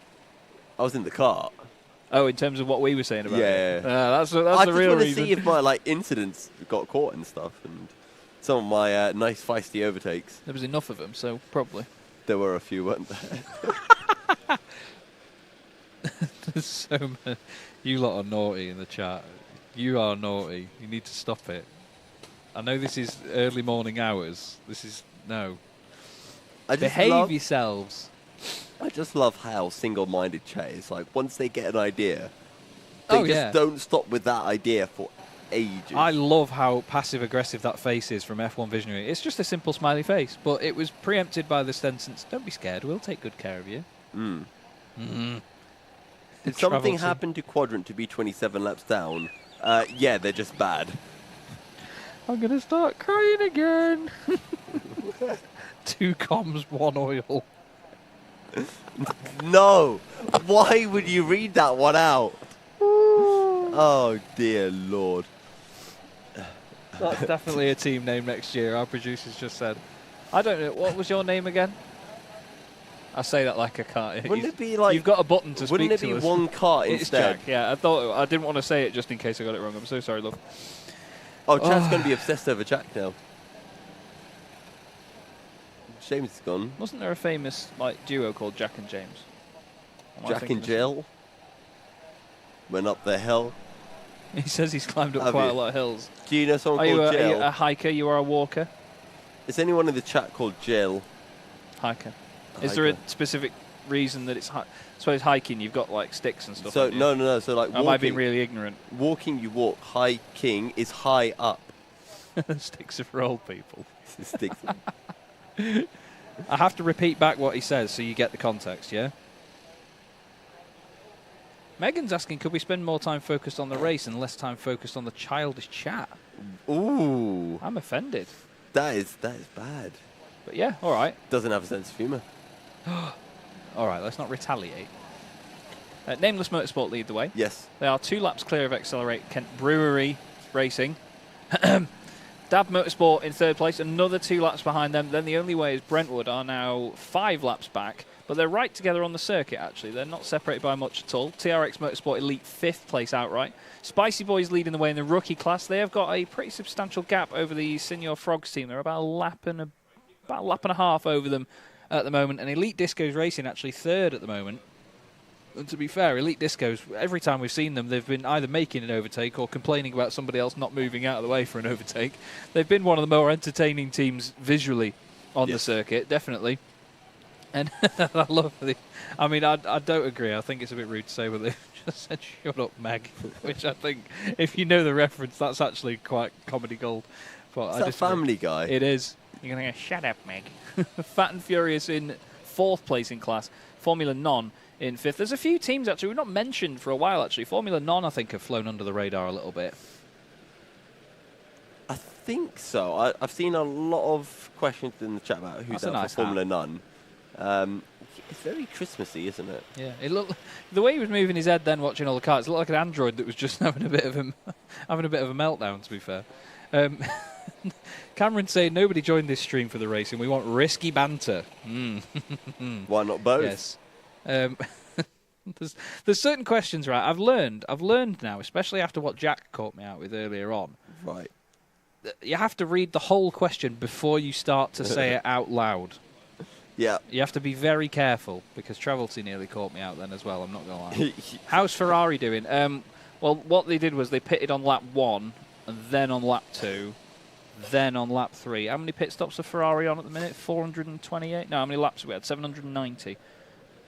I was in the car. Oh, in terms of what we were saying about it. That's the I real just want to reason. see if my incidents got caught and stuff, and some of my nice feisty overtakes. There was enough of them, so probably. There were a few, weren't there? There's so many. You lot are naughty in the chat. You are naughty. You need to stop it. I know this is early morning hours. This is no. Behave yourselves. I just love how single-minded chat is. Like, once they get an idea, they just don't stop with that idea for ages. I love how passive-aggressive that face is from F1 Visionary. It's just a simple smiley face, but it was preempted by the sentence, don't be scared, we'll take good care of you. Did something happen to Quadrant to be 27 laps down? Yeah, they're just bad. I'm going to start crying again. 2 comms, 1 oil. No! Why would you read that one out? Oh, dear Lord. That's definitely a team name next year, our producers just said. I don't know, what was your name again? I say that like a cart. Wouldn't it be like... You've got a button to speak to us. Wouldn't it be one cart It's instead? Jack, yeah. I didn't want to say it just in case I got it wrong. I'm so sorry, love. Oh, Chad's going to be obsessed over Jack now. James is gone. Wasn't there a famous duo called Jack and James? Jack and Jill went up the hill. He says he's climbed up quite a lot of hills. Do you know someone Are called you Jill? a hiker? You are a walker? Is anyone in the chat called Jill? Hiker. Is there a specific reason that it's... I suppose hiking, you've got sticks and stuff. So no. So like, am I being really ignorant? Walking, you walk. Hiking is high up. Sticks are for old people. Sticks. I have to repeat back what he says so you get the context, yeah? Megan's asking, could we spend more time focused on the race and less time focused on the childish chat? Ooh. I'm offended. That is bad. But yeah, all right. Doesn't have a sense of humour. All right, let's not retaliate. Nameless Motorsport lead the way. Yes. They are 2 laps clear of Accelerate Kent Brewery Racing. Dab Motorsport in 3rd place, another 2 laps behind them. Then the only way is Brentwood are now 5 laps back, but they're right together on the circuit, actually. They're not separated by much at all. TRX Motorsport Elite 5th place outright. Spicy Boys leading the way in the rookie class. They have got a pretty substantial gap over the Senior Frogs team. They're about a lap and a half over them at the moment. And Elite Discos Racing actually 3rd at the moment. And to be fair, Elite Discos, every time we've seen them, they've been either making an overtake or complaining about somebody else not moving out of the way for an overtake. They've been one of the more entertaining teams visually on the circuit, definitely. And I love the... I mean, I don't agree. I think it's a bit rude to say, but they've just said, shut up, Meg, which I think, if you know the reference, that's actually quite comedy gold. But It's that Family Guy. It is. You're going to go, shut up, Meg. Fat and Furious in 4th place in class. Formula Non in 5th. There's a few teams, actually, we've not mentioned for a while, actually. Formula Non, I think, have flown under the radar a little bit. I think so. I've seen a lot of questions in the chat about who's out for Formula Non. It's very Christmassy, isn't it? Yeah, it looked the way he was moving his head then, watching all the cars. It looked like an android that was just having a bit of a meltdown. To be fair, Cameron saying nobody joined this stream for the racing. We want risky banter. Why not both? Yes. There's certain questions, right? I've learned now, especially after what Jack caught me out with earlier on. Right. You have to read the whole question before you start to say it out loud. Yeah. You have to be very careful, because Travelty nearly caught me out then as well, I'm not going to lie. How's Ferrari doing? Well, what they did was they pitted on lap 1, and then on lap 2, then on lap 3. How many pit stops are Ferrari on at the minute? 428? No, how many laps have we had? 790.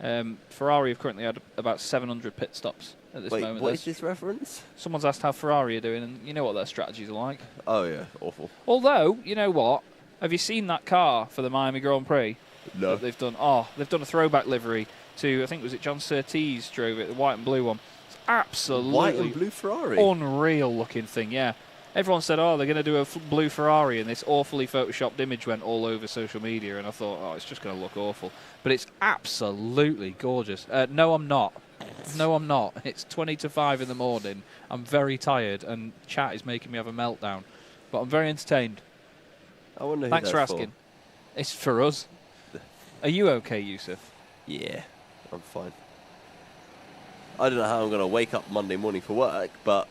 Ferrari have currently had about 700 pit stops at this moment. What is this reference? Someone's asked how Ferrari are doing, and you know what their strategies are like. Oh, yeah, awful. Although, you know what? Have you seen that car for the Miami Grand Prix? No. That they've done? Oh, they've done a throwback livery to, I think, was it John Surtees drove it, the white and blue one. It's absolutely white and blue Ferrari? Unreal looking thing, yeah. Everyone said, oh, they're going to do a blue Ferrari, and this awfully photoshopped image went all over social media, and I thought, oh, it's just going to look awful. But it's absolutely gorgeous. No, I'm not. No, I'm not. It's 20 to 5 in the morning. I'm very tired, and chat is making me have a meltdown. But I'm very entertained. I wonder who Thanks for that's asking. It's for us. Are you okay, Yusuf? Yeah, I'm fine. I don't know how I'm going to wake up Monday morning for work, but...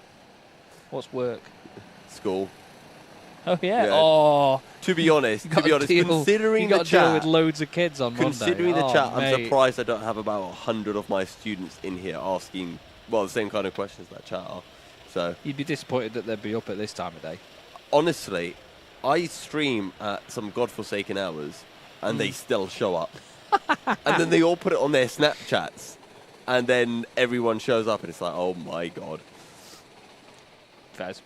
What's work? School. Oh, yeah. Oh. To be honest, considering the chat... deal with loads of kids on Monday. Considering the chat, mate. I'm surprised I don't have about 100 of my students in here asking, well, the same kind of questions that chat are. So you'd be disappointed that they'd be up at this time of day. Honestly, I stream at some godforsaken hours, and they still show up. And then they all put it on their Snapchats, and then everyone shows up, and it's like, oh my god. Faz.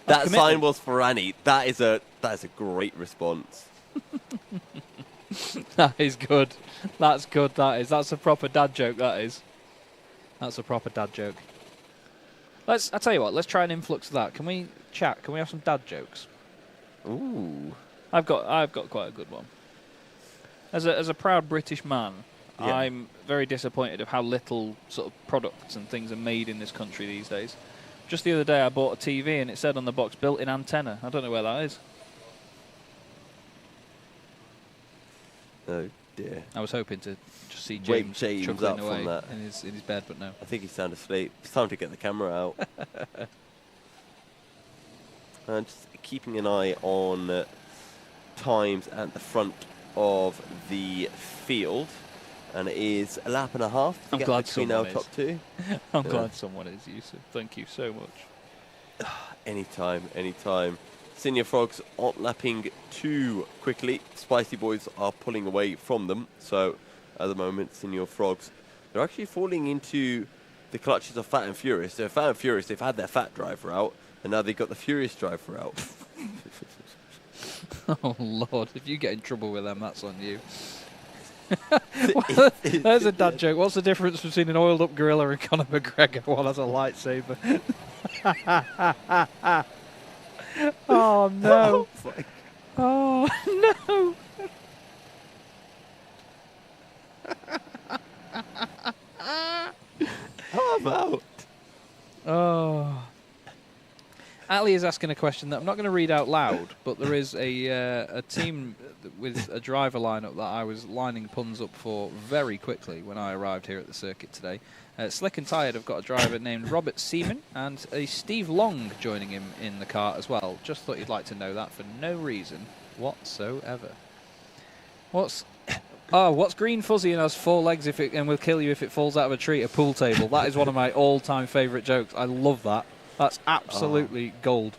That sign was for Annie. That is a great response. That is good. That's good. That's a proper dad joke. That is. That's a proper dad joke. I tell you what. Let's try an influx of that. Can we chat? Can we have some dad jokes? Ooh. I've got quite a good one. As a proud British man, yeah. I'm very disappointed of how little sort of products and things are made in this country these days. Just the other day, I bought a TV and it said on the box, built-in antenna. I don't know where that is. Oh, dear. I was hoping to just see James chuckling away in his bed, but no. I think he's sound asleep. It's time to get the camera out. And just keeping an eye on times at the front of the field. And it is a lap and a half to get between our top two. I'm glad someone is, Yusuf. Thank you so much. Anytime, anytime. Senior Frogs aren't lapping too quickly. Spicy Boys are pulling away from them. So, at the moment, Senior Frogs, they're actually falling into the clutches of Fat and Furious. So, Fat and Furious, they've had their Fat driver out, and now they've got the Furious driver out. Oh, Lord. If you get in trouble with them, that's on you. There's a dad joke. What's the difference between an oiled up gorilla and Conor McGregor? One has a lightsaber. Oh no! Oh no! I'm out. Oh. Ali is asking a question that I'm not going to read out loud, but there is a team with a driver lineup that I was lining puns up for very quickly when I arrived here at the circuit today. Slick and Tired have got a driver named Robert Seaman and a Steve Long joining him in the car as well. Just thought you'd like to know that for no reason whatsoever. What's green fuzzy and has 4 legs and will kill you if it falls out of a tree at a pool table? That is one of my all-time favourite jokes. I love that. That's absolutely gold.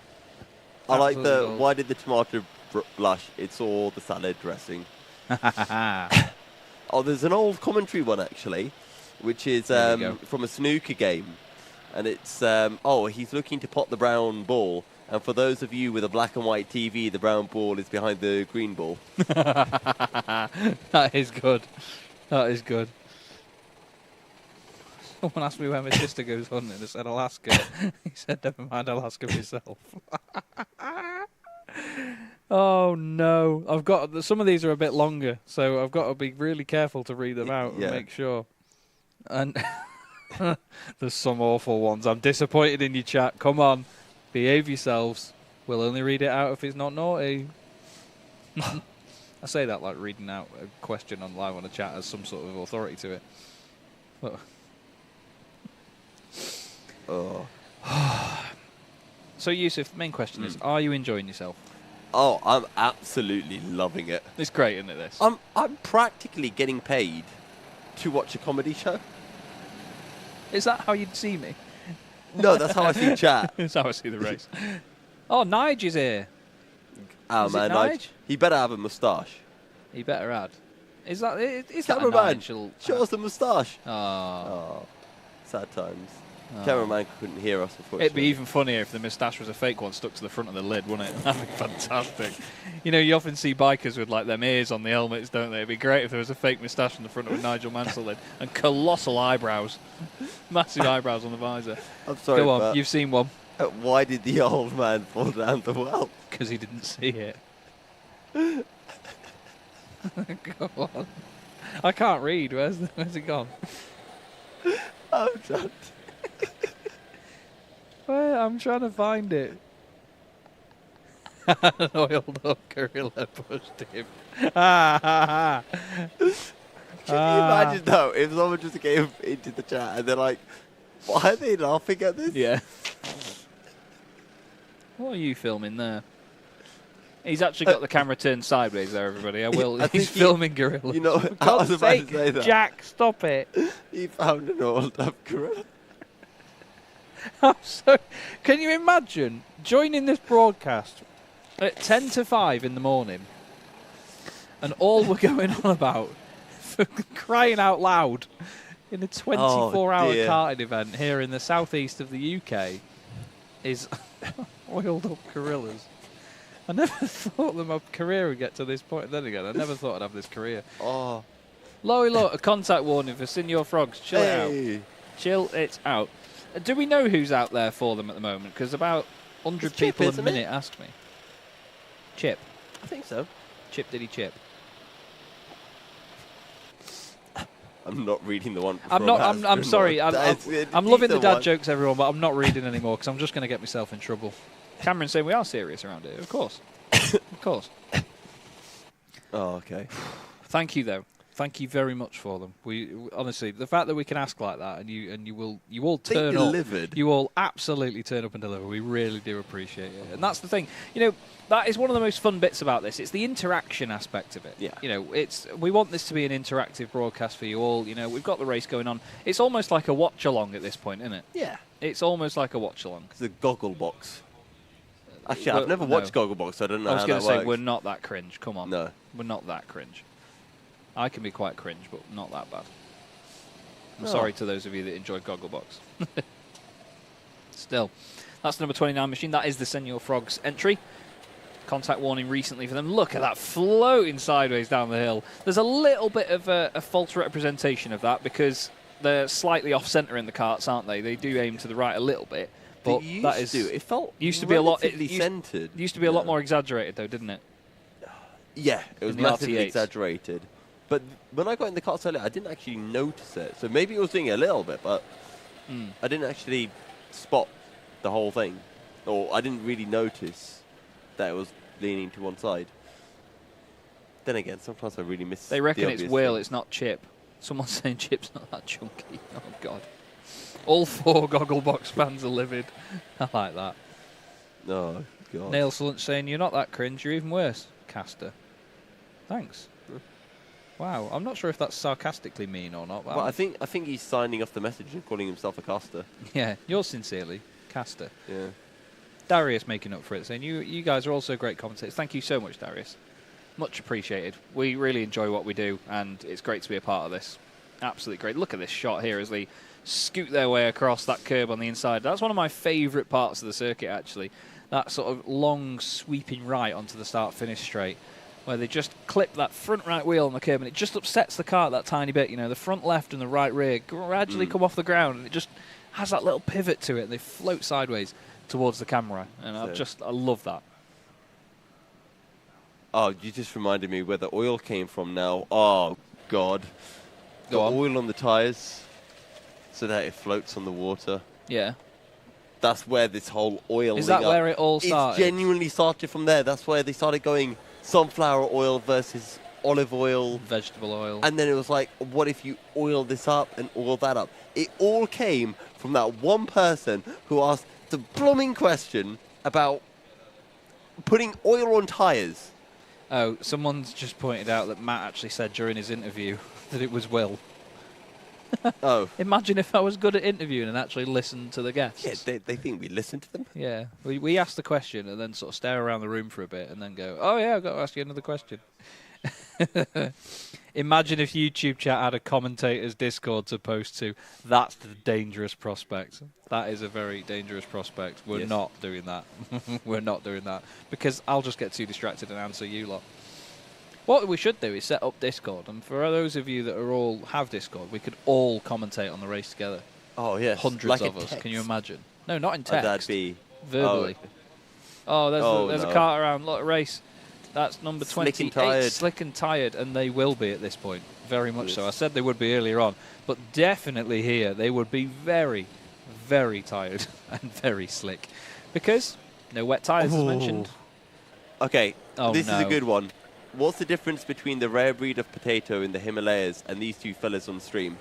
I like the, why did the tomato blush? It's all the salad dressing. Oh, there's an old commentary one, actually, which is from a snooker game. And it's, he's looking to pot the brown ball. And for those of you with a black and white TV, the brown ball is behind the green ball. That is good. That is good. Someone asked me where my sister goes hunting. I said Alaska. He said, never mind, I'll ask her myself. Oh, no. I've got some of these are a bit longer, so I've got to be really careful to read them out and make sure. And there's some awful ones. I'm disappointed in you, chat. Come on. Behave yourselves. We'll only read it out if it's not naughty. I say that like reading out a question on live on a chat has some sort of authority to it. But so, Yusuf, the main question is, are you enjoying yourself? Oh, I'm absolutely loving it. It's great, isn't it, this? I'm practically getting paid to watch a comedy show. Is that how you'd see me? No, that's how I see chat. That's how I see the race. Oh, Nige is here. Oh, man, Nige. He better have a moustache. He better add. Is that a Cameraman, Nigel? show us the moustache. Oh. Sad times. Oh. Cameraman couldn't hear us, unfortunately. It'd be even funnier if the moustache was a fake one stuck to the front of the lid, wouldn't it? That'd be fantastic. You know, you often see bikers with like them ears on the helmets, don't they? It'd be great if there was a fake moustache on the front of a Nigel Mansell lid and colossal eyebrows, massive eyebrows on the visor. I'm sorry, Go on, you've seen one. Why did the old man fall down the well? Because he didn't see it. Go on. I can't read. Where's it gone? I'm trying. Well, I'm trying to find it. An oiled up gorilla pushed him. Can you imagine though if someone just came into the chat and they're like, why are they laughing at this? Yeah. What are you filming there? He's actually got the camera turned sideways there, everybody. He's filming gorillas. You know, For I was God's about sake, to say that. Jack, stop it. He found an oiled up gorilla. So, can you imagine joining this broadcast at 10 to 5 in the morning and all we're going on about, for crying out loud, in a 24-hour karting event here in the southeast of the UK is oiled up gorillas. I never thought that my career would get to this point. Then again, I never thought I'd have this career. Oh. Lowy, look, a contact warning for Senior Frogs. Chill it out. Chill it out. Do we know who's out there for them at the moment? Because about 100 people a minute ask me. Chip. I think so. Chip Diddy Chip. I'm not reading the one. I'm sorry. I'm loving the dad jokes, everyone, but I'm not reading anymore because I'm just going to get myself in trouble. Cameron's saying we are serious around here. Of course. Of course. Oh, okay. Thank you, though. Thank you very much for them. We honestly, the fact that we can ask like that and you all turn up. You all absolutely turn up and deliver. We really do appreciate it. And that's the thing. You know, that is one of the most fun bits about this. It's the interaction aspect of it. Yeah. You know, we want this to be an interactive broadcast for you all. You know, we've got the race going on. It's almost like a watch along at this point, isn't it? Yeah. It's almost like a watch along. It's a goggle box. Actually, I've never watched Gogglebox, so I don't know how that works. I was going to say, we're not that cringe. Come on. No. We're not that cringe. I can be quite cringe, but not that bad. I'm sorry to those of you that enjoy Gogglebox. Still, that's the number 29 machine. That is the Senior Frogs entry. Contact warning recently for them. Look at that floating sideways down the hill. There's a little bit of a false representation of that because they're slightly off-centre in the karts, aren't they? They do aim to the right a little bit. But that is it felt Used to be a lot more exaggerated, though, didn't it? Yeah, it was massively exaggerated. But when I got in the karts earlier, I didn't actually notice it. So maybe it was doing it a little bit, but I didn't actually spot the whole thing. Or I didn't really notice that it was leaning to one side. Then again, sometimes I really miss They reckon the it's obvious Will, thing. it's not Chip. Someone's saying Chip's not that chunky. Oh, God. All 4 Gogglebox fans are livid. I like that. Oh, God. Nail Slunch saying, you're not that cringe, you're even worse, Caster. Thanks. Wow, I'm not sure if that's sarcastically mean or not. Well, I think he's signing off the message and calling himself a caster. Yeah, yours sincerely, Caster. Yeah. Darius making up for it, saying, you guys are also great commentators. Thank you so much, Darius. Much appreciated. We really enjoy what we do, and it's great to be a part of this. Absolutely great. Look at this shot here as they scoot their way across that curb on the inside. That's one of my favourite parts of the circuit, actually. That sort of long, sweeping right onto the start-finish straight, where they just clip that front right wheel on the curb, and it just upsets the car that tiny bit. You know, the front left and the right rear gradually come off the ground, and it just has that little pivot to it, and they float sideways towards the camera. And I love that. Oh, you just reminded me where the oil came from now. Oh, God. The oil on the tyres so that it floats on the water. Yeah. That's where this whole oil... Is that where it all started? It genuinely started from there. That's where they started going sunflower oil versus olive oil. Vegetable oil. And then it was like, what if you oil this up and oil that up? It all came from that one person who asked the blooming question about putting oil on tyres. Oh, someone's just pointed out that Matt actually said during his interview that it was Will. Oh. Imagine if I was good at interviewing and actually listened to the guests. Yeah, they think we listen to them. Yeah. We ask the question and then sort of stare around the room for a bit and then go, oh, yeah, I've got to ask you another question. Imagine if YouTube chat had a commentator's Discord to post to. That's the dangerous prospect. That is a very dangerous prospect. We're not doing that. We're not doing that. Because I'll just get too distracted and answer you lot. What we should do is set up Discord. And for those of you that have Discord, we could all commentate on the race together. Oh, yes. Hundreds of us. Can you imagine? No, not in text. That'd be... Verbally. There's a cart around. Look, race. That's number 28, Slick and Tired, and they will be at this point, very much so. I said they would be earlier on, but definitely here they would be very, very tired and very slick, because no wet tyres as mentioned. Okay, this is a good one. What's the difference between the rare breed of potato in the Himalayas and these two fellas on stream?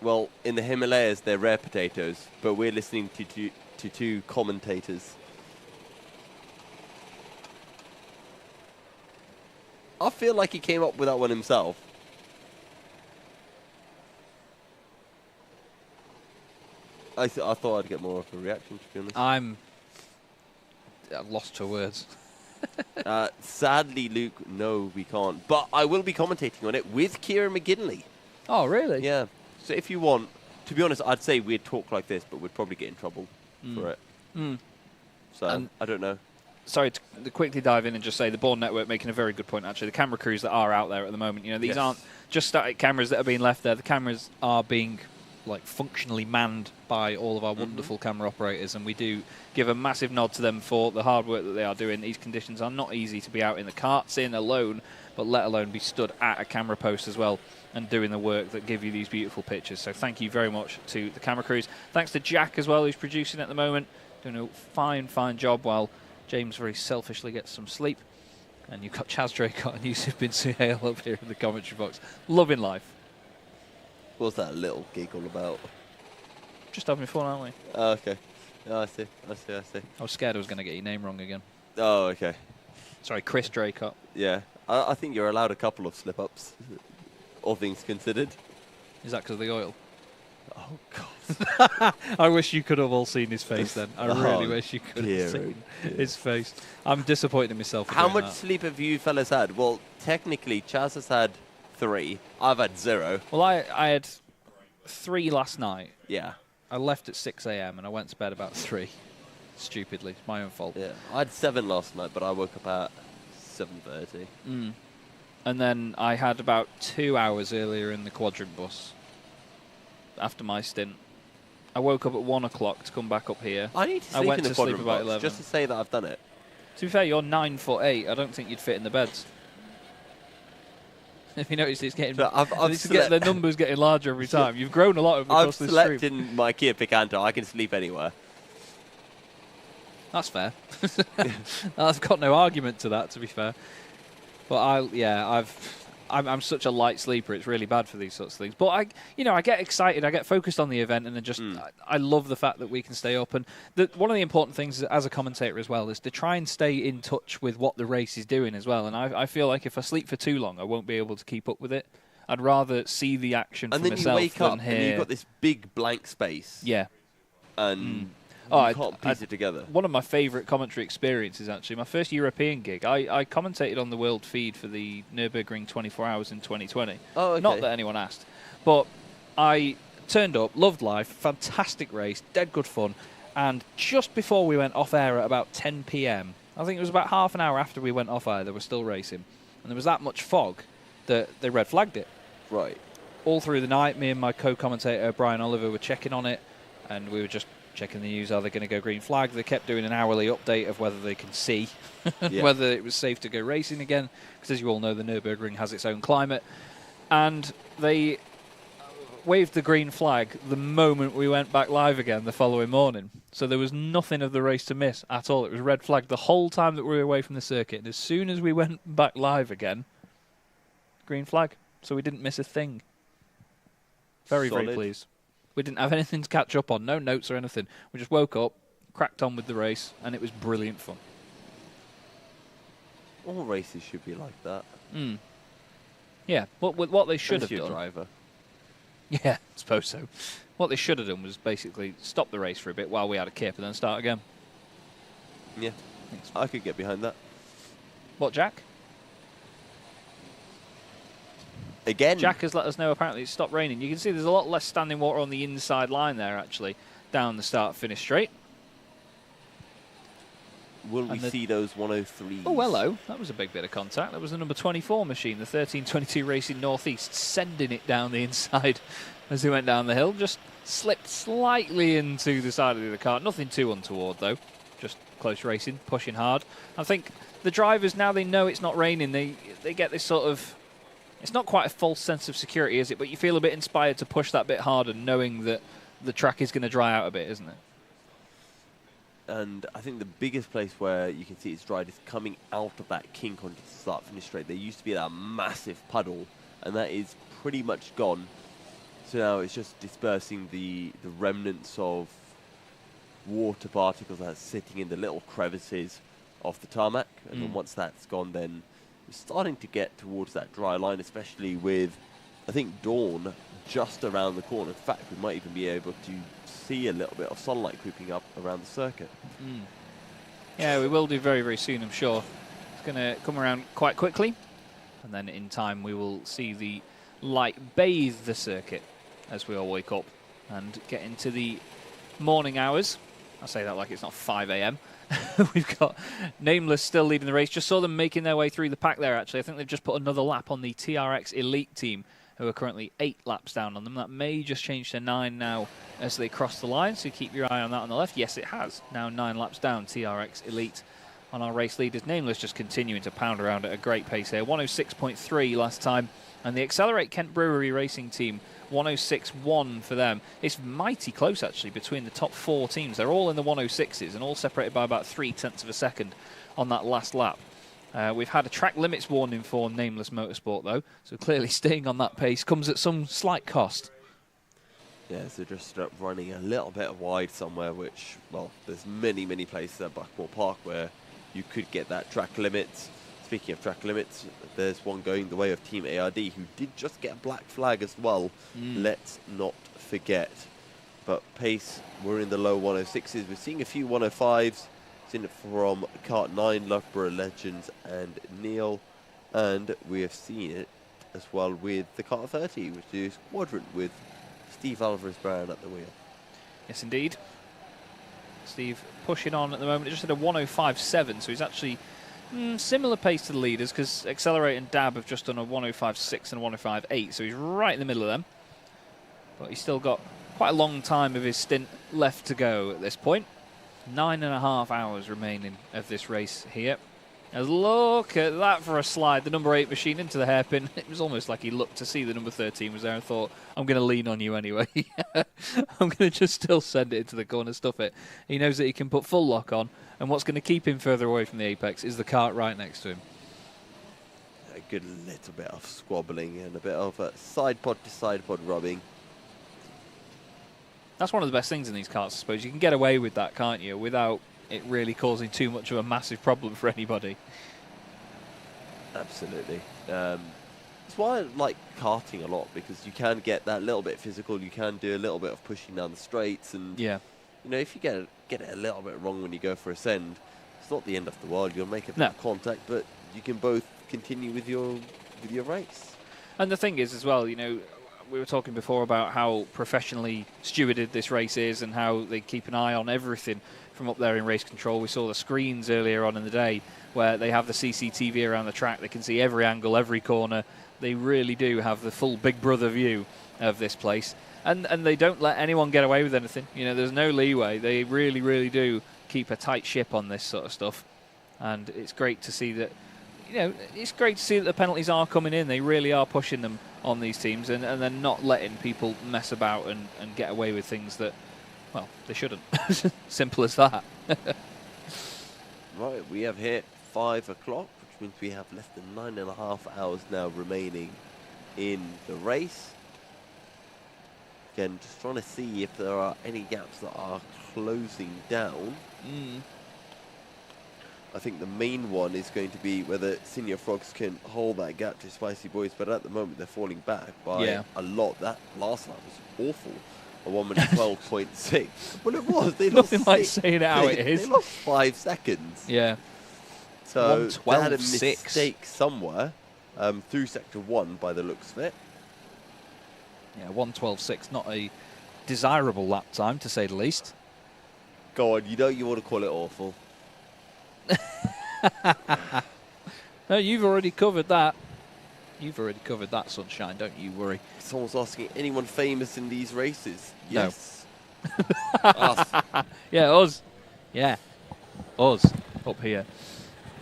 Well, in the Himalayas they're rare potatoes, but we're listening to two commentators. I feel like he came up with that one himself. I thought I'd get more of a reaction, to be honest. I'm lost for words. Sadly, Luke, no, we can't. But I will be commentating on it with Kieran McGinley. Oh, really? Yeah. So if you want, to be honest, I'd say we'd talk like this, but we'd probably get in trouble for it. So, I don't know. Sorry to quickly dive in and just say the Bourne Network making a very good point, actually. The camera crews that are out there at the moment, these aren't just static cameras that are being left there. The cameras are being functionally manned by all of our wonderful camera operators, and we do give a massive nod to them for the hard work that they are doing. These conditions are not easy to be out in the karts in alone, but let alone be stood at a camera post as well and doing the work that give you these beautiful pictures. So thank you very much to the camera crews. Thanks to Jack as well, who's producing at the moment, doing a fine job while James very selfishly gets some sleep. And you've got Chaz Draycott and Yusuf Bin Suhail up here in the commentary box. Loving life. What's that little giggle about? Just having fun, aren't we? Oh, okay. Oh, I see. I was scared I was going to get your name wrong again. Oh, okay. Sorry, Chris Draycott. Yeah. I think you're allowed a couple of slip-ups, all things considered. Is that because of the oil? Oh, God. I wish you could have all seen his face then. I really wish you could have seen his face. I'm disappointed in myself. How much sleep have you fellas had? Well, technically, Chaz has had 3. I've had 0. Well, I had 3 last night. Yeah. I left at 6 a.m. and I went to bed about 3. Stupidly. It's my own fault. Yeah. I had 7 last night, but I woke up at 7:30. And then I had about 2 hours earlier in the quadrant bus. After my stint, I woke up at 1 o'clock to come back up here. I need to sleep in the quadrant box about 11. Just to say that I've done it. To be fair, you're 9'8". I don't think you'd fit in the beds. If you notice, it's getting the numbers getting larger every time. You've grown a lot over the course of this stream. I've slept in my Kia Picanto. I can sleep anywhere. That's fair. I've got no argument to that, to be fair. But I'm such a light sleeper. It's really bad for these sorts of things. But I get excited. I get focused on the event, and I love the fact that we can stay up. And one of the important things as a commentator as well is to try and stay in touch with what the race is doing as well. And I feel like if I sleep for too long, I won't be able to keep up with it. I'd rather see the action for myself than hear. And then you wake up and you've got this big blank space. Yeah. And you can't piece it together. One of my favourite commentary experiences, actually, my first European gig, I commentated on the world feed for the Nürburgring 24 Hours in 2020. Oh, okay. Not that anyone asked. But I turned up, loved life, fantastic race, dead good fun. And just before we went off air at about 10 p.m., I think it was about half an hour after we went off air, they were still racing. And there was that much fog that they red flagged it. Right. All through the night, me and my co-commentator, Brian Oliver, were checking on it. And we were just checking the news. Are they going to go green flag? They kept doing an hourly update of whether they can see whether it was safe to go racing again. Because as you all know, the Nürburgring has its own climate. And they waved the green flag the moment we went back live again the following morning. So there was nothing of the race to miss at all. It was red flag the whole time that we were away from the circuit. And as soon as we went back live again, green flag. So we didn't miss a thing. Very, Solid. very pleased. We didn't have anything to catch up on, no notes or anything. We just woke up, cracked on with the race, and it was brilliant fun. All races should be like that. Yeah, what they should have done. Driver. Yeah, I suppose so. What they should have done was basically stop the race for a bit while we had a kip and then start again. Yeah, I could get behind that. What, Jack? again. Jack has let us know apparently it's stopped raining. You can see there's a lot less standing water on the inside line there, actually, down the start-finish straight. Will we see those 103s? Oh, hello. That was a big bit of contact. That was the number 24 machine, the 1322 Racing Northeast, sending it down the inside as he went down the hill. Just slipped slightly into the side of the other car. Nothing too untoward, though. Just close racing, pushing hard. I think the drivers, now they know it's not raining, they get this sort of... It's not quite a false sense of security, is it? But you feel a bit inspired to push that bit harder, knowing that the track is going to dry out a bit, isn't it? And I think the biggest place where you can see it's dried is coming out of that kink onto the start-finish straight. There used to be that massive puddle, and that is pretty much gone. So now it's just dispersing the remnants of water particles that's sitting in the little crevices of the tarmac. And then once that's gone, then we're starting to get towards that dry line, especially with, I think, dawn just around the corner. In fact, we might even be able to see a little bit of sunlight creeping up around the circuit. Yeah, we will do very, very soon, I'm sure. It's going to come around quite quickly, and then in time we will see the light bathe the circuit as we all wake up and get into the morning hours. I say that like it's not 5 a.m. We've got Nameless still leading the race. Just saw them making their way through the pack there, actually. I think they've just put another lap on the TRX Elite team, who are currently 8 laps down on them. That may just change to 9 now as they cross the line, so keep your eye on that on the left. Yes, it has. Now 9 laps down, TRX Elite on our race leaders. Nameless just continuing to pound around at a great pace here. 106.3 last time. And the Accelerate Kent Brewery Racing team, 106.1 for them. It's mighty close, actually, between the top 4 teams. They're all in the 106s and all separated by about 0.3 of a second on that last lap. We've had a track limits warning for Nameless Motorsport, though, so clearly staying on that pace comes at some slight cost. Yeah, so just running a little bit wide somewhere, which, well, there's many, many places at Buckmore Park where you could get that track limits. Speaking of track limits, there's one going the way of Team ARD, who did just get a black flag as well. Let's not forget. But pace, we're in the low 106s. We're seeing a few 105s. Seen it from Kart 9, Loughborough Legends and Neil. And we have seen it as well with the Kart 30, which is Quadrant with Steve Alvarez-Brown at the wheel. Yes, indeed. Steve pushing on at the moment. It just had a 105.7, so he's actually similar pace to the leaders, because Accelerate and Dab have just done a 105.6 and a 105.8, so he's right in the middle of them. But he's still got quite a long time of his stint left to go at this point. 9.5 hours remaining of this race here. And look at that for a slide. The number 8 machine into the hairpin. It was almost like he looked to see the number 13 was there and thought, I'm going to lean on you anyway. I'm going to just still send it into the corner, stuff it. He knows that he can put full lock on, and what's going to keep him further away from the apex is the cart right next to him. A good little bit of squabbling and a bit of side pod to side pod rubbing. That's one of the best things in these karts, I suppose. You can get away with that, can't you, without it really causing too much of a massive problem for anybody. Absolutely. That's why I like karting a lot, because you can get that little bit physical. You can do a little bit of pushing down the straights, and yeah, you know, if you get it a little bit wrong when you go for a send, it's not the end of the world. You'll make a bit of contact, but you can both continue with your race. And the thing is, as well, you know, we were talking before about how professionally stewarded this race is and how they keep an eye on everything from up there in race control. We saw the screens earlier on in the day where they have the CCTV around the track. They can see every angle, every corner. They really do have the full Big Brother view of this place. And they don't let anyone get away with anything. You know, there's no leeway. They really, really do keep a tight ship on this sort of stuff. And it's great to see that, you know, it's great to see that the penalties are coming in. They really are pushing them on these teams, and they're not letting people mess about and get away with things that, well, they shouldn't. Simple as that. Right, we have hit 5 o'clock, which means we have less than 9.5 hours now remaining in the race. Again, just trying to see if there are any gaps that are closing down. I think the main one is going to be whether Senior Frogs can hold that gap to Spicy Boys, but at the moment they're falling back by a lot. That last lap was awful. A 1 minute 12.6. Well, it was. They lost nothing like saying it how it is. They lost 5 seconds. Yeah. So they had a 112.6. mistake somewhere. through Sector 1 by the looks of it. Yeah, 1:12.6, not a desirable lap time, to say the least. Go on, you know you want to call it awful. No, you've already covered that. You've already covered that, Sunshine, don't you worry. Someone's asking, anyone famous in these races? No. Yes. Us. Yeah, us. Yeah, us, up here.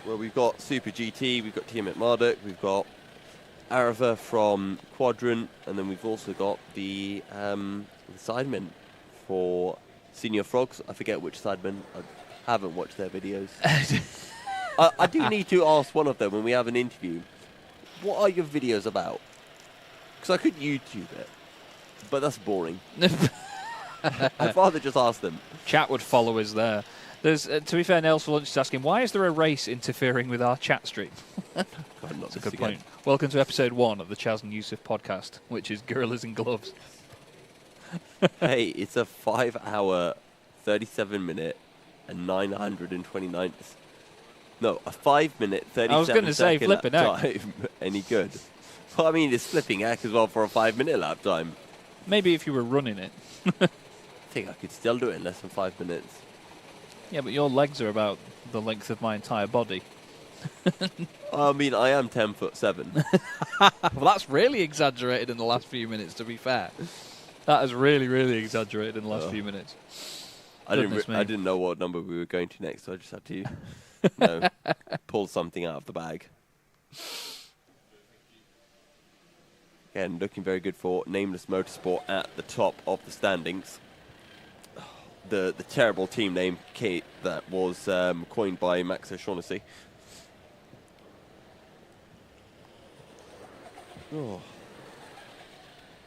Well, we've got Super GT, we've got Team at Marduk, we've got Arava from Quadrant, and then we've also got the sidemen for Senior Frogs. I forget which sidemen. I haven't watched their videos. I do need to ask one of them when we have an interview, what are your videos about? Because I could YouTube it, but that's boring. I'd rather just ask them. Chat would follow us there. There's, to be fair, Nails for Lunch is asking, why is there a race interfering with our chat stream? That's a good point. Welcome to episode 1 of the Chaz and Yusuf podcast, which is Gorillas in Gloves. Hey, it's a 5-hour, 37-minute, and 929. No, a 5-minute, 37 I was going to say flipping out. time. Any good? Well, I mean, it's flipping heck as well for a 5-minute lap time. Maybe if you were running it. I think I could still do it in less than 5 minutes. Yeah, but your legs are about the length of my entire body. I mean, I am 10'7". Well, that's really exaggerated in the last few minutes, to be fair. That is really, really exaggerated in the last few minutes. I didn't know what number we were going to next, so I just had to pull something out of the bag. Again, looking very good for Nameless Motorsport at the top of the standings. The terrible team name, Kate, that was coined by Max O'Shaughnessy. Oh.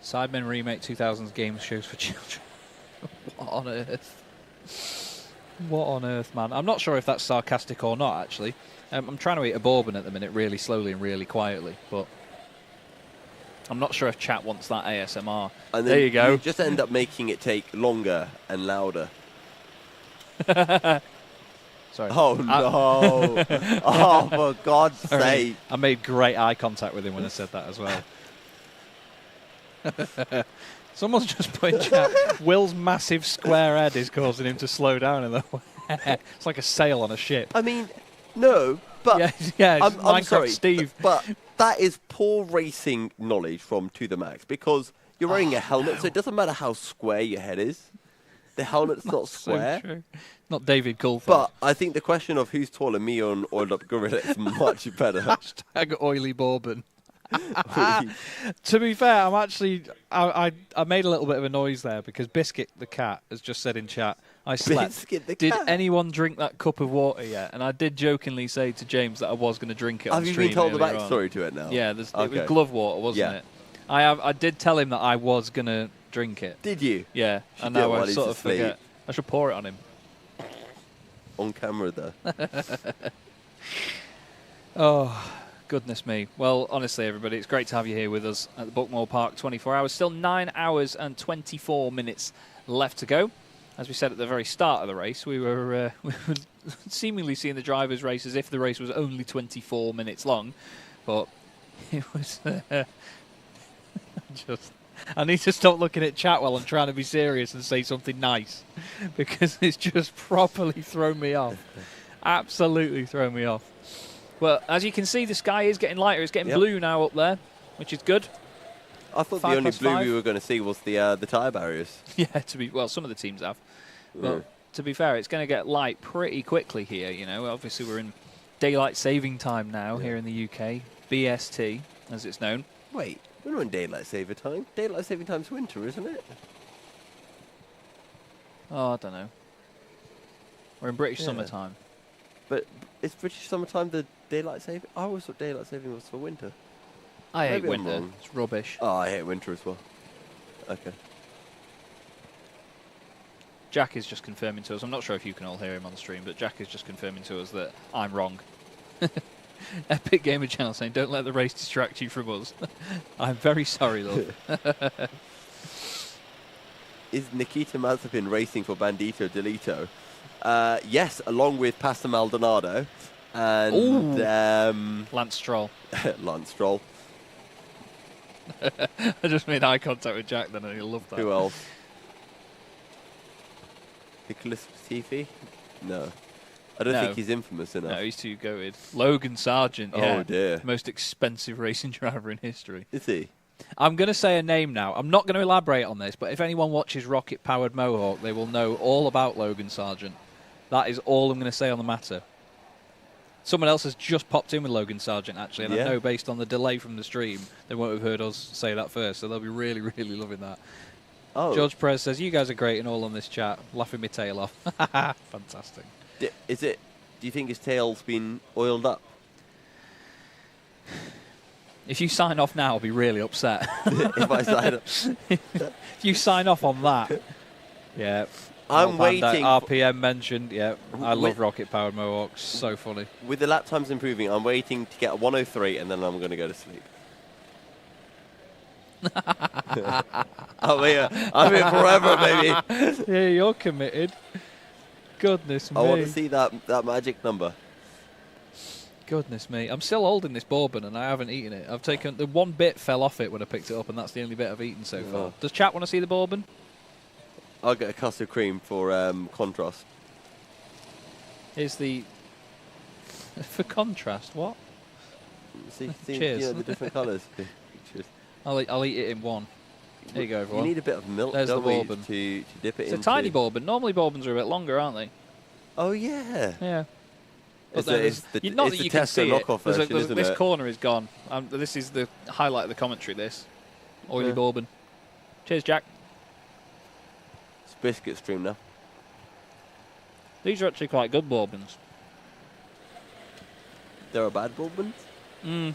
Sidemen remake 2000s games shows for children. What on earth? What on earth, man? I'm not sure if that's sarcastic or not, actually. I'm trying to eat a bourbon at the minute really slowly and really quietly, but I'm not sure if chat wants that ASMR. And there you go. You just end up making it take longer and louder. Sorry. Oh, no. Oh, for God's sake. I made great eye contact with him when I said that as well. Someone's just put in chat, Will's massive square head is causing him to slow down in the way. It's like a sail on a ship. I mean, no, but yeah, I'm sorry, Steve. But that is poor racing knowledge from To The Max, because you're wearing a helmet, so it doesn't matter how square your head is. The helmet's not square. So true. Not David Coulthard. But I think the question of who's taller, me or an oiled up gorilla, is much better. Hashtag oily bourbon. To be fair, I'm actually I made a little bit of a noise there because Biscuit the cat has just said in chat, I slept. Biscuit the did cat. anyone drink that cup of water yet? And I did jokingly say to James that I was going to drink it on Have you stream been told the earlier backstory on. to it now? Yeah, it was Okay. glove water, wasn't Yeah. it? I did tell him that I was going to drink it. Did you? Yeah, Should and do it now while I he's sort of asleep. forget. I should pour it on him. On camera, though. Oh, goodness me. Well, honestly, everybody, it's great to have you here with us at the Buckmore Park 24 hours. Still 9 hours and 24 minutes left to go. As we said at the very start of the race, we were seemingly seeing the drivers race as if the race was only 24 minutes long. But it was just... I need to stop looking at chat while I'm trying to be serious and say something nice, because it's just properly thrown me off. Absolutely thrown me off. Well, as you can see, the sky is getting lighter. It's getting blue now up there, which is good. I thought 5 the only plus blue 5. we were going to see was the tyre barriers. Yeah, well, some of the teams have. But to be fair, it's going to get light pretty quickly here. You know, obviously we're in daylight saving time now here in the UK, BST as it's known. Wait, we're not in daylight saving time. Daylight saving time's winter, isn't it? Oh, I don't know. We're in British Yeah. summertime. But is British summertime the daylight saving? I always thought daylight saving was for winter. I hate Maybe I'm winter. wrong. It's rubbish. Oh, I hate winter as well. Okay. Jack is just confirming to us. I'm not sure if you can all hear him on the stream, but Jack is just confirming to us that I'm wrong. Epic Gamer Channel saying, don't let the race distract you from us. I'm very sorry, love. Is Nikita Mazepin racing for Bandito Delito? Yes, along with Pastor Maldonado. and Lance Stroll. Lance Stroll. I just made eye contact with Jack then, and he'll love that. Who else? Nicholas Latifi? No. I don't think he's infamous enough. No, he's too goated. Logan Sargent, yeah. Oh, dear. Most expensive racing driver in history. Is he? I'm going to say a name now. I'm not going to elaborate on this, but if anyone watches Rocket-Powered Mohawk, they will know all about Logan Sargent. That is all I'm going to say on the matter. Someone else has just popped in with Logan Sargent, actually, and I know based on the delay from the stream, they won't have heard us say that first, so they'll be really, really loving that. Oh. George Perez says, you guys are great and all on this chat. Laughing my tail off. Fantastic. Do you think his tail's been oiled up? If you sign off now, I'll be really upset. If I sign up. If you sign off on that. Yeah. I'm waiting. RPM mentioned. Yeah. I love rocket-powered Mohawks. So funny. With the lap times improving, I'm waiting to get a 103 and then I'm going to go to sleep. I'm here forever, baby. Yeah, you're committed. Goodness me. I want to see that magic number. Goodness me. I'm still holding this bourbon and I haven't eaten it. I've taken the one bit fell off it when I picked it up, and that's the only bit I've eaten so far. Does chat want to see the bourbon? I'll get a custard cream for contrast. Here's the for contrast. What? See Cheers. You know, the different colours. Cheers. I'll eat it in one. There you go, everyone. You need a bit of milk. There's the bourbon to dip it in. It's a tiny bourbon. Normally bourbons are a bit longer, aren't they? Oh yeah. Yeah. It's not that you can see it. Version, this corner is gone. This is the highlight of the commentary. This oily bourbon. Cheers, Jack. It's biscuit stream now. These are actually quite good bourbons. There are bad bourbons. You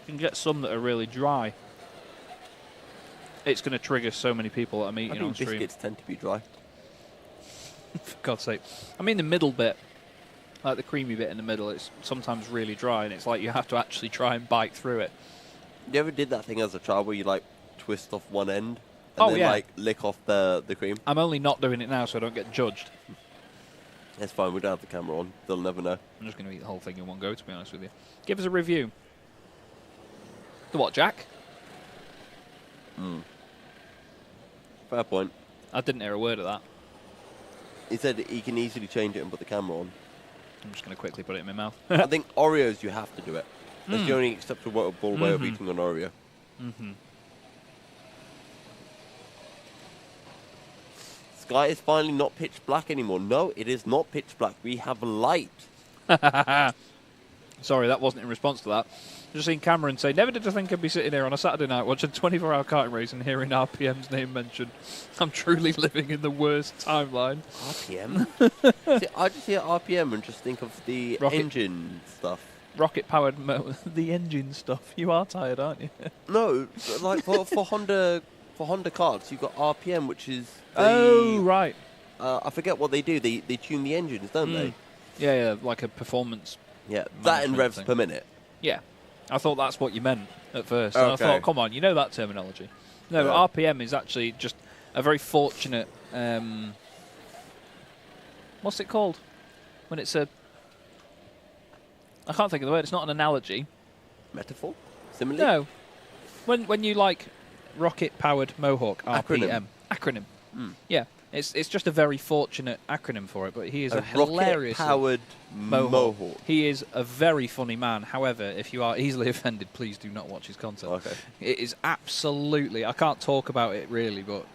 can get some that are really dry. It's going to trigger so many people that I'm eating on stream. Biscuits tend to be dry. For God's sake. I mean the middle bit, like the creamy bit in the middle, it's sometimes really dry, and it's like you have to actually try and bite through it. You ever did that thing as a child where you like twist off one end and then like lick off the cream? I'm only not doing it now so I don't get judged. It's fine, we don't have the camera on. They'll never know. I'm just going to eat the whole thing in one go, to be honest with you. Give us a review. The what, Jack? Fair point. I didn't hear a word of that. He said he can easily change it and put the camera on. I'm just going to quickly put it in my mouth. I think Oreos, you have to do it. That's the only acceptable way of eating an Oreo. Sky is finally not pitch black anymore. No, it is not pitch black. We have light. Sorry, that wasn't in response to that. Just seen Cameron say, never did I think I'd be sitting here on a Saturday night watching 24-hour karting race and hearing RPM's name mentioned. I'm truly living in the worst timeline. RPM? See, I just hear RPM and just think of the engine stuff. Rocket-powered the engine stuff. You are tired, aren't you? No, like for Honda karts, you've got RPM, which is... oh, right. I forget what they do. They tune the engines, don't they? Yeah, like a performance. Yeah, that and revs per minute. Yeah. I thought that's what you meant at first. And I thought, come on, you know that terminology. No, RPM is actually just a very fortunate... what's it called? When it's a... I can't think of the word. It's not an analogy. Metaphor? Simile? No. When you like rocket-powered Mohawk, RPM. Acronym. Yeah. It's just a very fortunate acronym for it, but he is a hilarious rocket-powered Mohawk. He is a very funny man. However, if you are easily offended, please do not watch his content. Okay. It is absolutely... I can't talk about it really, but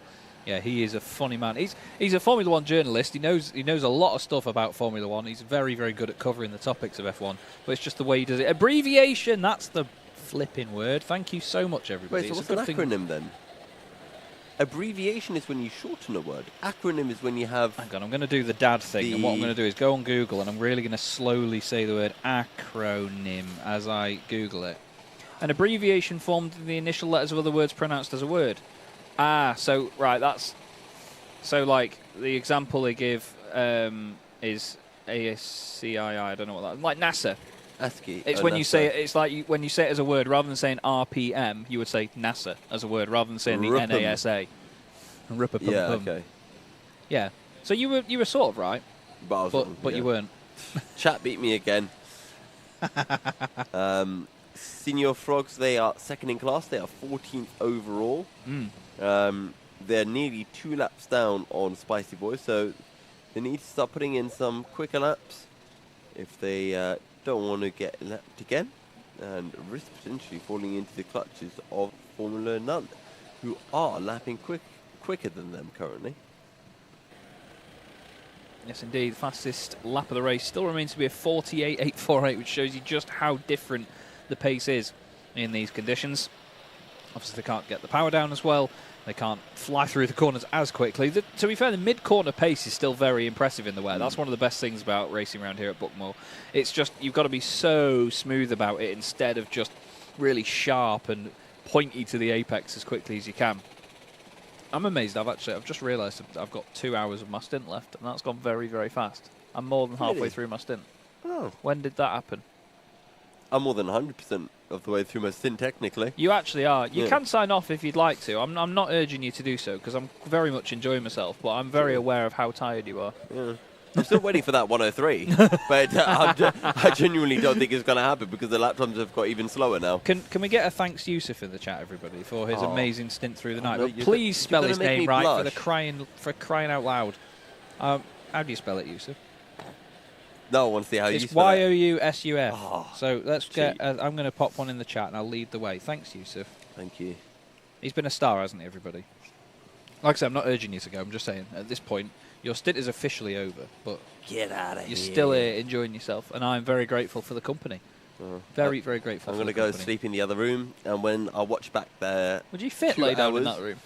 yeah, he is a funny man. He's a Formula 1 journalist. He knows a lot of stuff about Formula 1. He's very, very good at covering the topics of F1, but it's just the way he does it. Abbreviation, that's the flipping word. Thank you so much, everybody. Wait, so what's an acronym then? Abbreviation is when you shorten a word. Acronym is when you have... Hang on, I'm going to do the dad thing, and what I'm going to do is go on Google, and I'm really going to slowly say the word acronym as I Google it. An abbreviation formed in the initial letters of other words pronounced as a word. So, right, that's... So, like, the example they give is ASCII, I don't know what that is. Like NASA. ASCII. It's when you say it, it's like when you say it as a word, rather than saying RPM, you would say NASA as a word, rather than saying the NASA. Yeah, okay. Yeah. So you were sort of right. But I was wrong, but you weren't. Chat beat me again. Senior Frogs, they are second in class. They are 14th overall. They're nearly 2 laps down on Spicy Boys, so they need to start putting in some quicker laps if they don't want to get lapped again and risk potentially falling into the clutches of Formula None, who are lapping quicker than them currently. Yes, indeed. Fastest lap of the race still remains to be a 48.848, which shows you just how different the pace is in these conditions. Obviously, they can't get the power down as well. They can't fly through the corners as quickly. To be fair, the mid-corner pace is still very impressive in the wet. That's one of the best things about racing around here at Buckmore. It's just, you've got to be so smooth about it instead of just really sharp and pointy to the apex as quickly as you can. I'm amazed. I've just realised I've got 2 hours of my stint left, and that's gone very, very fast. I'm more than halfway through my stint. Oh. When did that happen? I'm more than 100% of the way through my stint, technically. You actually are. You can sign off if you'd like to. I'm not urging you to do so, because I'm very much enjoying myself, but I'm very aware of how tired you are. Yeah. I'm still waiting for that 103, but I genuinely don't think it's going to happen because the lap times have got even slower now. Can we get a thanks Yusuf in the chat, everybody, for his amazing stint through the night? No, But please spell his name right blush. for crying out loud. How do you spell it, Yusuf? No, I want to see how you It's spell it. Yousuf. Oh, so let's get. I'm going to pop one in the chat and I'll lead the way. Thanks, Yusuf. Thank you. He's been a star, hasn't he, everybody? Like I said, I'm not urging you to go. I'm just saying, at this point, your stint is officially over, but get out of here. You're still here enjoying yourself, and I'm very grateful for the company. Very, very grateful. I'm going to go sleep in the other room, and when I watch back there, would you fit lay down in that room?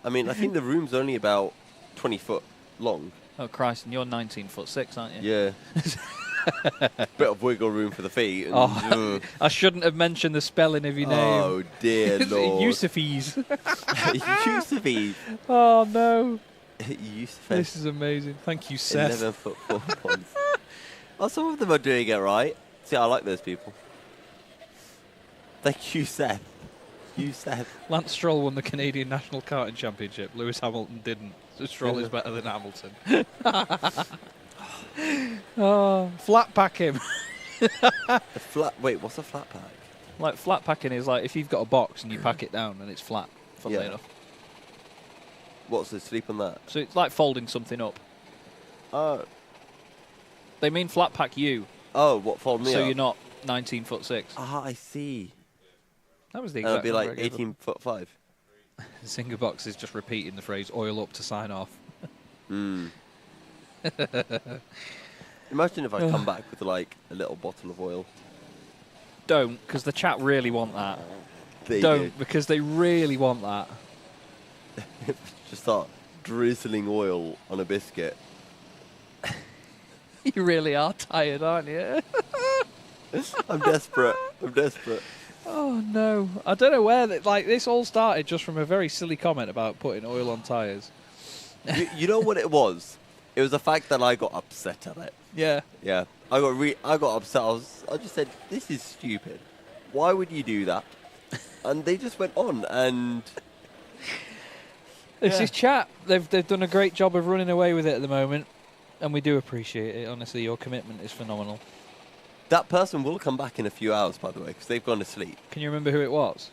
I mean, I think the room's only about 20 foot long. Oh Christ! And you're 19'6", aren't you? Yeah. Bit of wiggle room for the feet. And I shouldn't have mentioned the spelling of your name. Oh dear Lord. Yusufies. Yusufies. Oh no. Yusuf. This is amazing. Thank you, Seth. 11 foot 4 points. Oh, some of them are doing it right. See, I like those people. Thank you, Seth. You, Seth. Lance Stroll won the Canadian National Karting Championship. Lewis Hamilton didn't. So Stroll is better than Hamilton. Oh, flat pack him. Wait, what's a flat pack? Like, flat packing is like if you've got a box and you pack it down and it's flat, funnily enough. What's the sleep on that? So it's like folding something up. Oh. They mean flat pack you. Oh, what, fold me up? So you're not 19'6". Ah, I see. That was the exact exact number. It'd be like 18 foot 5. Zinger Box is just repeating the phrase "oil up" to sign off. Imagine if I come back with like a little bottle of oil. Don't, because the chat really want that. They Don't, do. because they really want that. Just start drizzling oil on a biscuit. You really are tired, aren't you? I'm desperate. I'm desperate. Oh no! I don't know where this all started just from a very silly comment about putting oil on tyres. You know what it was? It was the fact that I got upset at it. Yeah. Yeah. I got upset. I just said, "This is stupid. Why would you do that?" And they just went on and. This is chat. They've done a great job of running away with it at the moment, and we do appreciate it. Honestly, your commitment is phenomenal. That person will come back in a few hours, by the way, because they've gone to sleep. Can you remember who it was?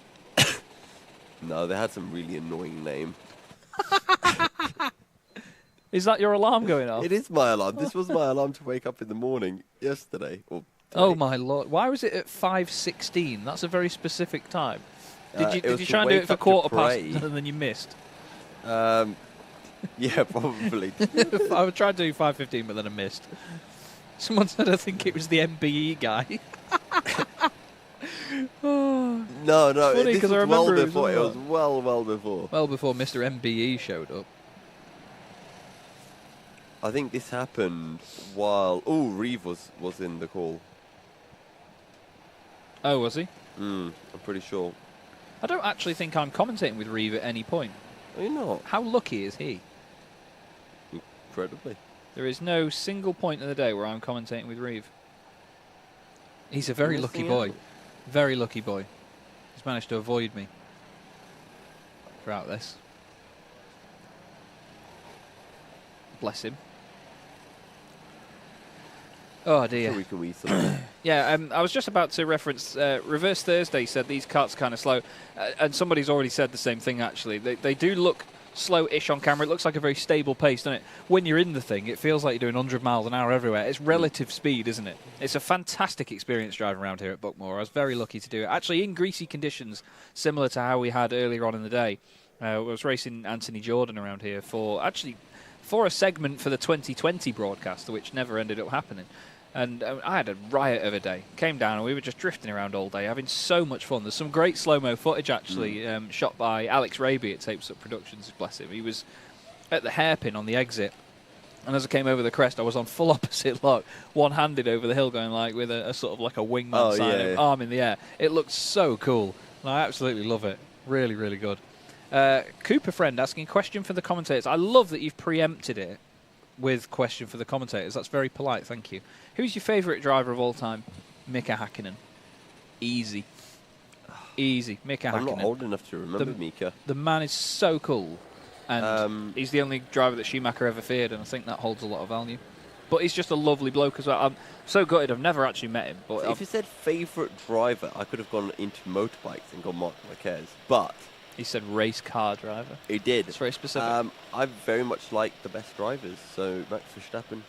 No, they had some really annoying name. Is that your alarm going off? It is my alarm. This was my alarm to wake up in the morning yesterday. Oh my lord! Why was it at 5:16? That's a very specific time. Did you try and do it for 1:15 and then you missed? Yeah, probably. I tried to do 5:15, but then I missed. Someone said I think it was the MBE guy. No, funny, this was I remember well before. It was well before. Well before Mr. MBE showed up. I think this happened while... Oh, Reeve was in the call. Oh, was he? I'm pretty sure. I don't actually think I'm commentating with Reeve at any point. Are you not? How lucky is he? Incredibly. There is no single point in the day where I'm commentating with Reeve. He's a very lucky boy. Very lucky boy. He's managed to avoid me throughout this. bless him. Oh dear. Sure we can weasel it. Yeah, I was just about to reference Reverse Thursday said these karts are kind of slow, and somebody's already said the same thing actually. They do look slow-ish on camera. It looks like a very stable pace, doesn't it? When you're in the thing, it feels like you're doing 100 miles an hour everywhere. It's relative speed, isn't it? It's a fantastic experience driving around here at Buckmore. I was very lucky to do it. Actually, in greasy conditions, similar to how we had earlier on in the day. I was racing Anthony Jordan around here for a segment for the 2020 broadcast, which never ended up happening. And I had a riot of a day. Came down and we were just drifting around all day, having so much fun. There's some great slow-mo footage, actually, shot by Alex Raby at Tapes Up Productions, bless him. He was at the hairpin on the exit. And as I came over the crest, I was on full opposite lock, one-handed over the hill, going like with a sort of like a wingman sign, arm in the air. It looked so cool. And I absolutely love it. Really, really good. Cooper Friend asking, question for the commentators. I love that you've preempted it with question for the commentators. That's very polite, thank you. Who's your favourite driver of all time? Mika Hakkinen. Easy. Easy. Mika Hakkinen. I'm not old enough to remember Mika. The man is so cool. And he's the only driver that Schumacher ever feared, and I think that holds a lot of value. But he's just a lovely bloke as well. I'm so gutted I've never actually met him. But if you said favourite driver, I could have gone into motorbikes and gone Marc Marquez. But he said race car driver. He did. It's very specific. I very much like the best drivers, so Max Verstappen.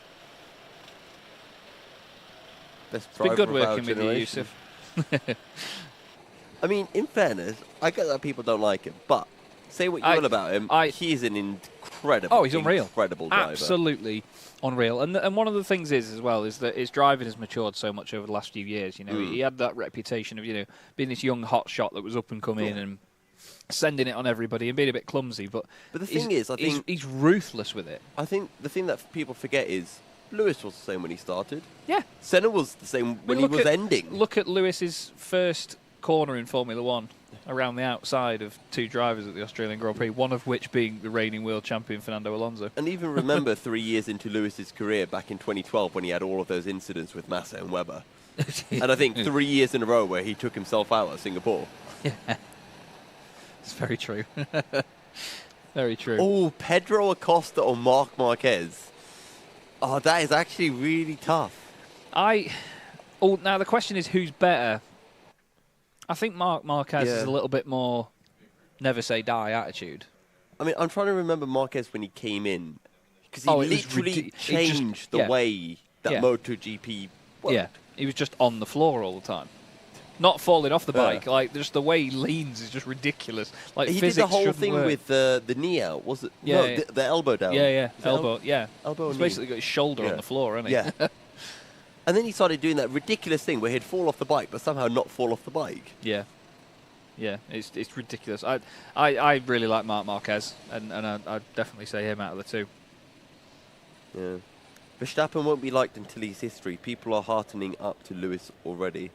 Best It's driver been good of our working with you, generation. Yusuf. I mean, in fairness, I get that people don't like him, but say what you will about him, he's an incredible, he's unreal. Incredible driver. Absolutely unreal. And one of the things is, as well, is that his driving has matured so much over the last few years. You know, he had that reputation of, you know, being this young hot shot that was up and coming and sending it on everybody and being a bit clumsy. But the thing is, I think he's ruthless with it. I think the thing that people forget is Lewis was the same when he started. Yeah. Senna was the same when he was ending. Look at Lewis's first corner in Formula One, around the outside of two drivers at the Australian Grand Prix, one of which being the reigning world champion Fernando Alonso. And even remember 3 years into Lewis's career back in 2012 when he had all of those incidents with Massa and Webber. And I think 3 years in a row where he took himself out at Singapore. Yeah. It's very true. Very true. Oh, Pedro Acosta or Marc Marquez. Oh, that is actually really tough. Now the question is who's better. I think Marc Marquez is a little bit more never say die attitude. I mean, I'm trying to remember Marquez when he came in. Because he literally changed the way that MotoGP worked. Yeah, he was just on the floor all the time. Not falling off the bike, like just the way he leans is just ridiculous. Like he did the whole thing with the knee out, was it? Yeah, no, the elbow down. Yeah, elbow. Elbow. He's basically got his shoulder on the floor, hasn't he? Yeah. And then he started doing that ridiculous thing where he'd fall off the bike, but somehow not fall off the bike. Yeah. Yeah, it's ridiculous. I really like Marc Marquez, and I'd definitely say him out of the two. Yeah. Verstappen won't be liked until he's history. People are heartening up to Lewis already.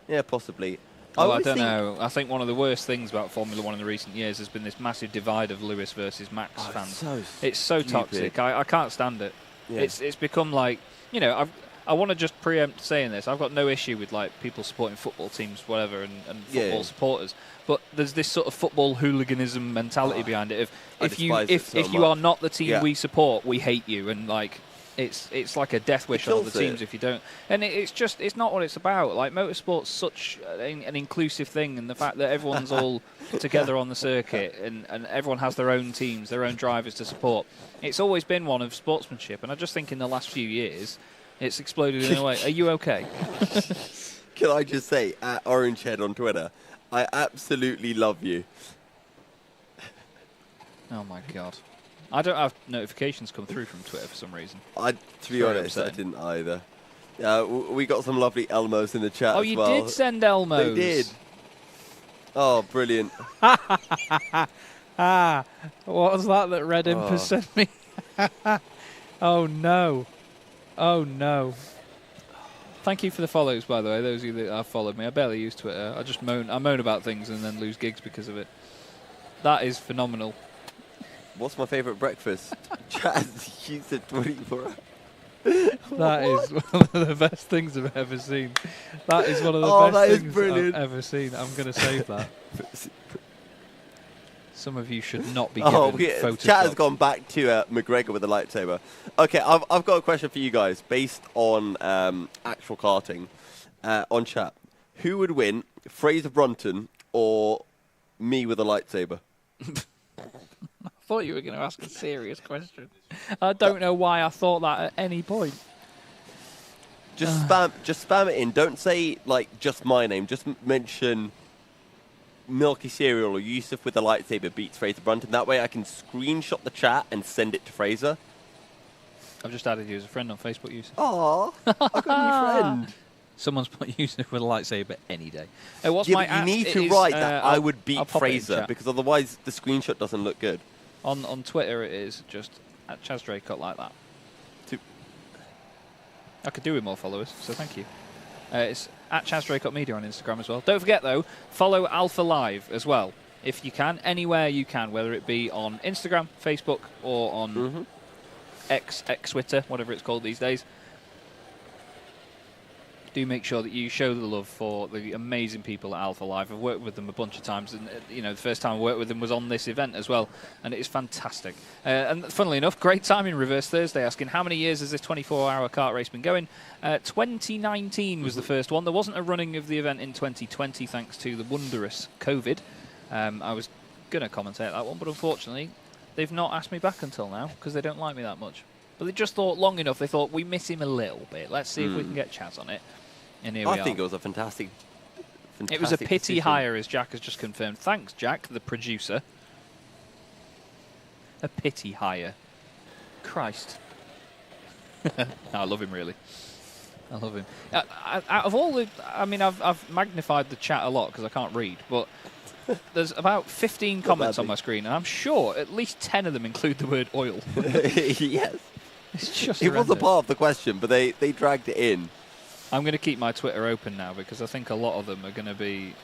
Yeah, possibly. I don't know. I think one of the worst things about Formula One in the recent years has been this massive divide of Lewis versus Max fans. It's so toxic. I can't stand it. Yeah. It's become like, you know, I want to just preempt saying this. I've got no issue with like people supporting football teams, whatever, and football supportors. But there's this sort of football hooliganism mentality behind it. If you are not the team we support, we hate you, and like. It's like a death wish on the teams if you don't. And it's not what it's about. Like, motorsport's such an inclusive thing, and the fact that everyone's all together on the circuit and everyone has their own teams, their own drivers to support. It's always been one of sportsmanship, and I just think in the last few years it's exploded in a way. Are you okay? Can I just say, at Orangehead on Twitter, I absolutely love you. Oh my God. I don't have notifications come through from Twitter for some reason. To be honest, I didn't either. We got some lovely Elmos in the chat as well. Oh, you did send Elmos? They did. Oh, brilliant. What was that Red Imp has sent me? Oh, no. Oh, no. Thank you for the follows, by the way, those of you that have followed me. I barely use Twitter. I moan about things and then lose gigs because of it. That is phenomenal. What's my favourite breakfast? Chaz, you said 24 hours. That is one of the best things I've ever seen. That is one of the best things I've ever seen. I'm going to save that. Some of you should not be given Photoshop. Chat has gone back to McGregor with the lightsaber. Okay, I've got a question for you guys based on actual karting. On chat, who would win, Fraser Brunton or me with a lightsaber? I thought you were going to ask a serious question. I don't know why I thought that at any point. Just spam it in. Don't say like just my name. Just mention Milky Cereal or Yusuf with a lightsaber beats Fraser Brunton. That way I can screenshot the chat and send it to Fraser. I've just added you as a friend on Facebook, Yusuf. Aww, I've got a new friend. Someone's put Yusuf with a lightsaber any day. What's my you need to write that I would beat Fraser because otherwise the screenshot doesn't look good. On Twitter it is just at Chaz Draycott like that. I could do with more followers, so thank you. It's at Chaz Draycott Media on Instagram as well. Don't forget, though, follow Alpha Live as well, if you can, anywhere you can, whether it be on Instagram, Facebook, or on X Twitter, whatever it's called these days. Do make sure that you show the love for the amazing people at Alpha Live. I've worked with them a bunch of times, and the first time I worked with them was on this event as well, and it is fantastic. And funnily enough, great time in Reverse Thursday, asking how many years has this 24-hour kart race been going? 2019 was the first one. There wasn't a running of the event in 2020 thanks to the wondrous COVID. I was going to commentate that one, but unfortunately, they've not asked me back until now because they don't like me that much. But they just thought long enough. They thought we miss him a little bit. Let's see if we can get Chaz on it. And here we are. I think it was a fantastic it was a pity decision. hire, as Jack has just confirmed. Thanks, Jack, the producer. A pity hire. Christ. No, I love him, really. I love him. Out of all the... I mean, I've magnified the chat a lot because I can't read, but there's about 15 comments on my screen, and I'm sure at least 10 of them include the word oil. Yes. It's just It was a part of the question, but they dragged it in. I'm going to keep my Twitter open now because I think a lot of them are going to be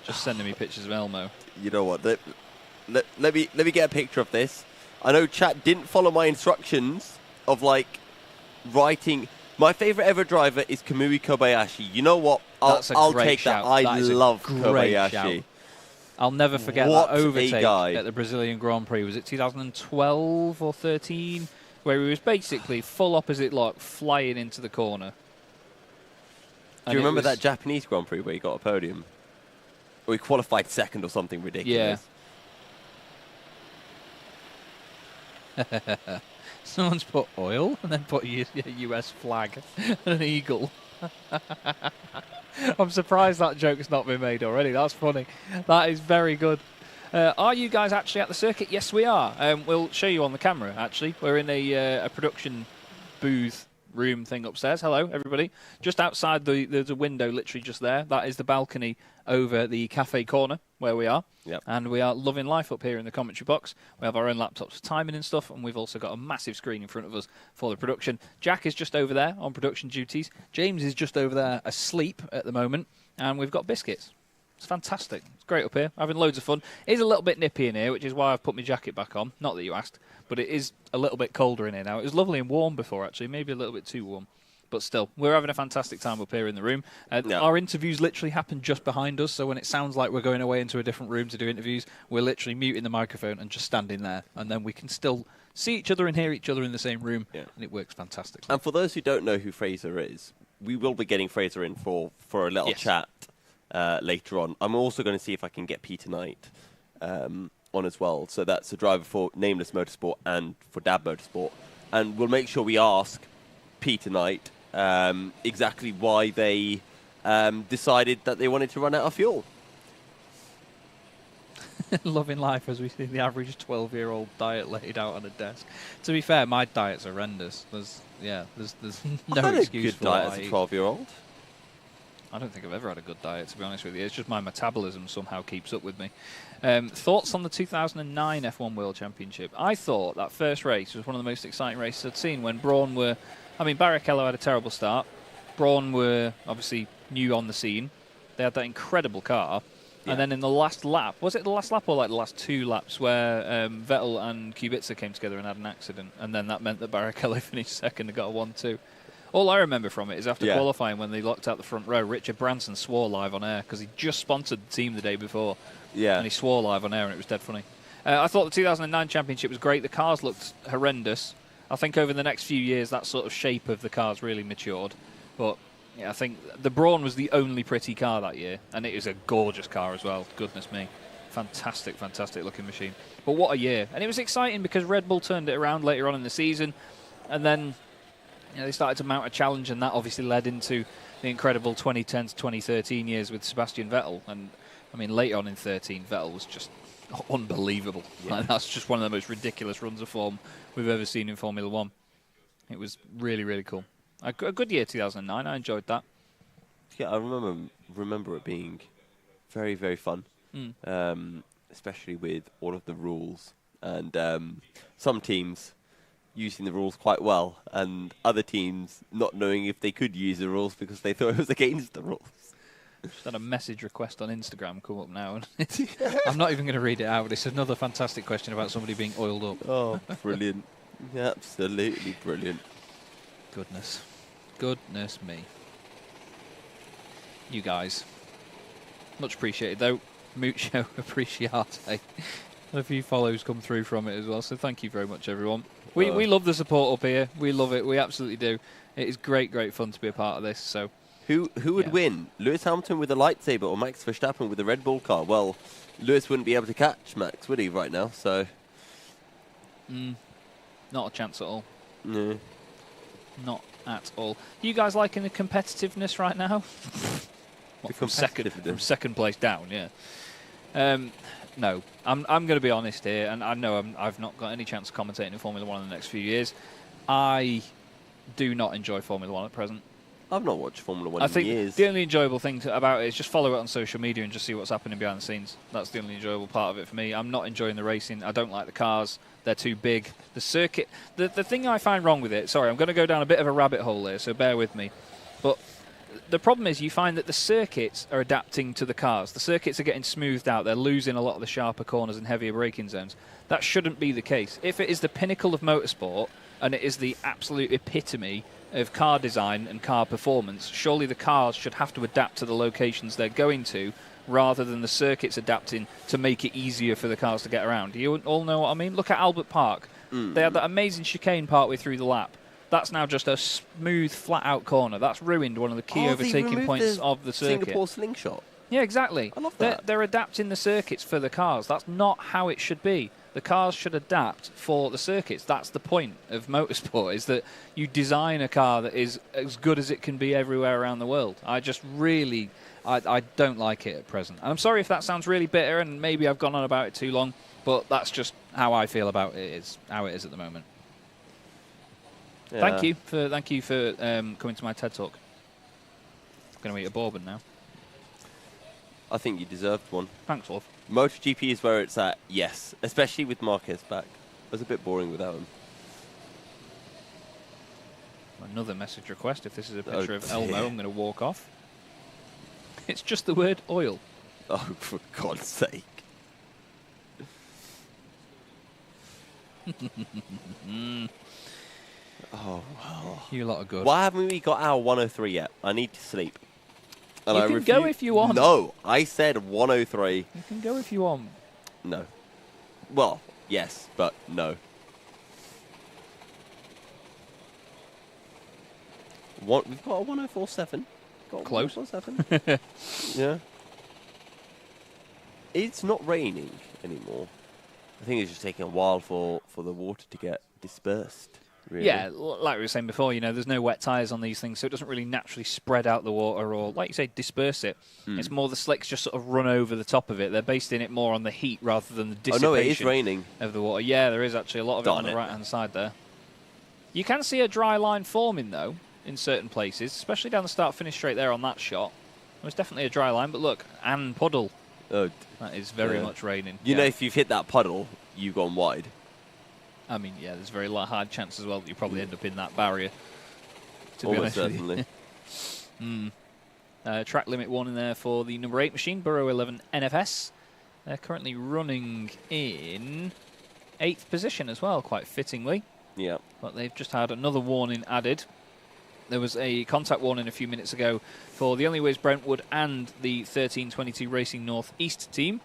just sending me pictures of Elmo. You know what? Let me get a picture of this. I know chat didn't follow my instructions of like writing. My favorite ever driver is Kamui Kobayashi. You know what? I'll take shout. that. I love Kobayashi. Shout. I'll never forget that overtake at the Brazilian Grand Prix. Was it 2012 or 13? Where he was basically full opposite lock, flying into the corner. Do you remember that Japanese Grand Prix where he got a podium? Or he qualified second or something ridiculous? Yeah. Someone's put oil and then put a US flag and an eagle. I'm surprised that joke's not been made already. That's funny. That is very good. Are you guys actually at the circuit? Yes, we are. We'll show you on the camera, actually. We're in a production booth room thing upstairs. Hello, everybody. Just outside, there's a window literally just there. That is the balcony over the cafe corner where we are. Yep. And we are loving life up here in the commentary box. We have our own laptops for timing and stuff, and we've also got a massive screen in front of us for the production. Jack is just over there on production duties. James is just over there asleep at the moment. And we've got biscuits. It's fantastic. It's great up here. Having loads of fun. It is a little bit nippy in here, which is why I've put my jacket back on. Not that you asked, but it is a little bit colder in here now. It was lovely and warm before, actually. Maybe a little bit too warm. But still, we're having a fantastic time up here in the room. Our interviews literally happen just behind us, so when it sounds like we're going away into a different room to do interviews, we're literally muting the microphone and just standing there. And then we can still see each other and hear each other in the same room, and it works fantastically. And for those who don't know who Fraser is, we will be getting Fraser in for a little chat later on. I'm also going to see if I can get Peter Knight on as well. So that's a driver for Nameless Motorsport and for Dab Motorsport. And we'll make sure we ask Peter Knight exactly why they decided that they wanted to run out of fuel. Loving life as we see the average 12-year-old diet laid out on a desk. To be fair, my diet's horrendous. There's no excuse for good diet as a 12-year-old. I don't think I've ever had a good diet, to be honest with you. It's just my metabolism somehow keeps up with me. Thoughts on the 2009 F1 World Championship? I thought that first race was one of the most exciting races I'd seen when Brawn were... I mean, Barrichello had a terrible start. Brawn were obviously new on the scene. They had that incredible car. Yeah. And then in the last lap, was it the last lap or like the last two laps where Vettel and Kubica came together and had an accident? And then that meant that Barrichello finished second and got a 1-2. All I remember from it is after qualifying, when they locked out the front row, Richard Branson swore live on air because he just sponsored the team the day before. Yeah. And he swore live on air, and it was dead funny. I thought the 2009 championship was great. The cars looked horrendous. I think over the next few years, that sort of shape of the cars really matured. But yeah, I think the Brawn was the only pretty car that year, and it was a gorgeous car as well. Goodness me. Fantastic, fantastic looking machine. But what a year. And it was exciting because Red Bull turned it around later on in the season, and then they started to mount a challenge, and that obviously led into the incredible 2010 to 2013 years with Sebastian Vettel. And I mean, later on in 13, Vettel was just unbelievable. Yeah. Like, that's just one of the most ridiculous runs of form we've ever seen in Formula One. It was really, really cool. A good year, 2009. I enjoyed that. Yeah, I remember it being very, very fun. Especially with all of the rules and some teams using the rules quite well and other teams not knowing if they could use the rules because they thought it was against the rules. Just had a message request on Instagram come up now, and I'm not even going to read it out. It's another fantastic question about somebody being oiled up. Oh, brilliant. Absolutely brilliant. Goodness me. You guys. Much appreciated, though. Mucho appreciate. A few follows come through from it as well, so thank you very much, everyone. We love the support up here. We love it. We absolutely do. It is great fun to be a part of this. So, who would win? Lewis Hamilton with a lightsaber or Max Verstappen with a Red Bull car? Well, Lewis wouldn't be able to catch Max, would he, right now? So, not a chance at all. No. Not at all. You guys liking the competitiveness right now? From second place down, yeah. No, I'm going to be honest here, and I know I've not got any chance of commentating in Formula One in the next few years. I do not enjoy Formula One at present. I've not watched Formula One in years. I think the only enjoyable thing about it is just follow it on social media and just see what's happening behind the scenes. That's the only enjoyable part of it for me. I'm not enjoying the racing. I don't like the cars. They're too big. The circuit, the thing I find wrong with it, sorry, I'm going to go down a bit of a rabbit hole here, so bear with me. But the problem is you find that the circuits are adapting to the cars. The circuits are getting smoothed out. They're losing a lot of the sharper corners and heavier braking zones. That shouldn't be the case. If it is the pinnacle of motorsport and it is the absolute epitome of car design and car performance, surely the cars should have to adapt to the locations they're going to rather than the circuits adapting to make it easier for the cars to get around. Do you all know what I mean? Look at Albert Park. They had that amazing chicane partway through the lap. That's now just a smooth, flat-out corner. That's ruined one of the key overtaking points of the circuit. Singapore slingshot. Yeah, exactly. I love that. They're adapting the circuits for the cars. That's not how it should be. The cars should adapt for the circuits. That's the point of motorsport, is that you design a car that is as good as it can be everywhere around the world. I just really, I don't like it at present. And I'm sorry if that sounds really bitter, and maybe I've gone on about it too long, but that's just how I feel about it, is how it is at the moment. Yeah. Thank you for coming to my TED Talk. I'm going to eat a bourbon now. I think you deserved one. Thanks, love. MotoGP is where it's at, yes. Especially with Marquez back. It was a bit boring without him. Another message request. If this is a picture of Elmo, I'm going to walk off. It's just the word oil. Oh, for God's sake. Oh, wow. You lot are good. Why haven't we got our 103 yet? I need to sleep. And you can go if you want. No, I said 103. You can go if you want. No. Well, yes, but no. We've got a 104.7. Close. 104.7. Yeah. It's not raining anymore. I think it's just taking a while for the water to get dispersed. Really. Yeah, like we were saying before, there's no wet tyres on these things, so it doesn't really naturally spread out the water or, like you say, disperse it. It's more the slicks just sort of run over the top of it. They're basing it more on the heat rather than the dissipation it is raining. Of the water. Yeah, there is actually a lot of it on the right-hand side there. You can see a dry line forming, though, in certain places, especially down the start-finish straight there on that shot. There's definitely a dry line, but look, and puddle. Oh, that is very much raining. You know, if you've hit that puddle, you've gone wide. I mean, yeah, there's a very high chance as well that you probably end up in that barrier. Almost certainly. Track limit 1 in there for the number 8 machine, Burrow 11 NFS. They're currently running in 8th position as well, quite fittingly. Yeah. But they've just had another warning added. There was a contact warning a few minutes ago for the Only Ways Brentwood and the 1322 Racing North East team.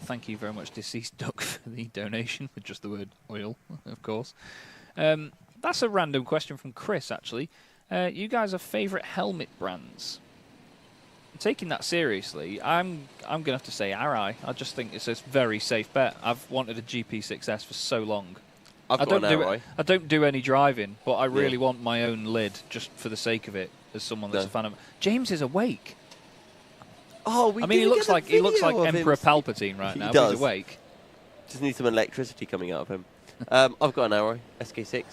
Thank you very much, Deceased Duck, for the donation, with just the word oil, of course. That's a random question from Chris, actually. You guys have favourite helmet brands? Taking that seriously, I'm going to have to say Arai. I just think it's a very safe bet. I've wanted a GP6S for so long. I don't do any driving, but I really want my own lid just for the sake of it. As someone that's a fan of James is awake. Oh, I mean, he looks like Emperor Palpatine right now. But he's awake. Just need some electricity coming out of him. I've got an Arai SK6.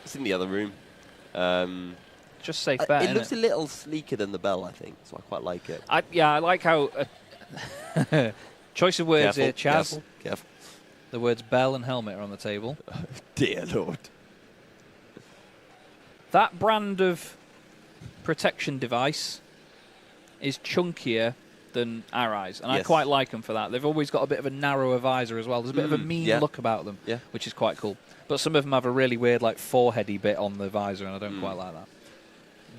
It's in the other room. Just safe bet. It looks a little sleeker than the Bell, I think, so I quite like it. I like how choice of words here, Chaz. Careful. The words bell and helmet are on the table. Dear Lord. That brand of protection device is chunkier than Arai's, and I quite like them for that. They've always got a bit of a narrower visor as well. There's a bit of a mean look about them, which is quite cool. But some of them have a really weird, like, foreheady bit on the visor, and I don't quite like that.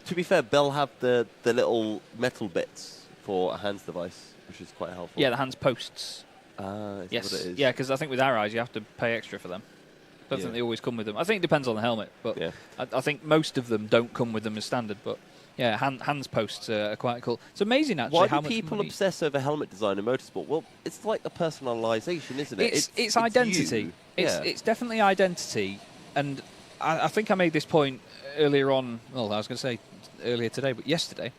To be fair, Bell have the little metal bits for a hands device, which is quite helpful. Yeah, the hands posts. Yes. What it is. Yeah, because I think with Arai's you have to pay extra for them. I don't think they always come with them. I think it depends on the helmet, but I think most of them don't come with them as standard. But yeah, hands posts are quite cool. It's amazing, actually. Why do people obsess over helmet design in motorsport? Well, it's like a personalisation, isn't it? It's identity. It's definitely identity. And I think I made this point earlier on. Well, I was going to say earlier today, but yesterday,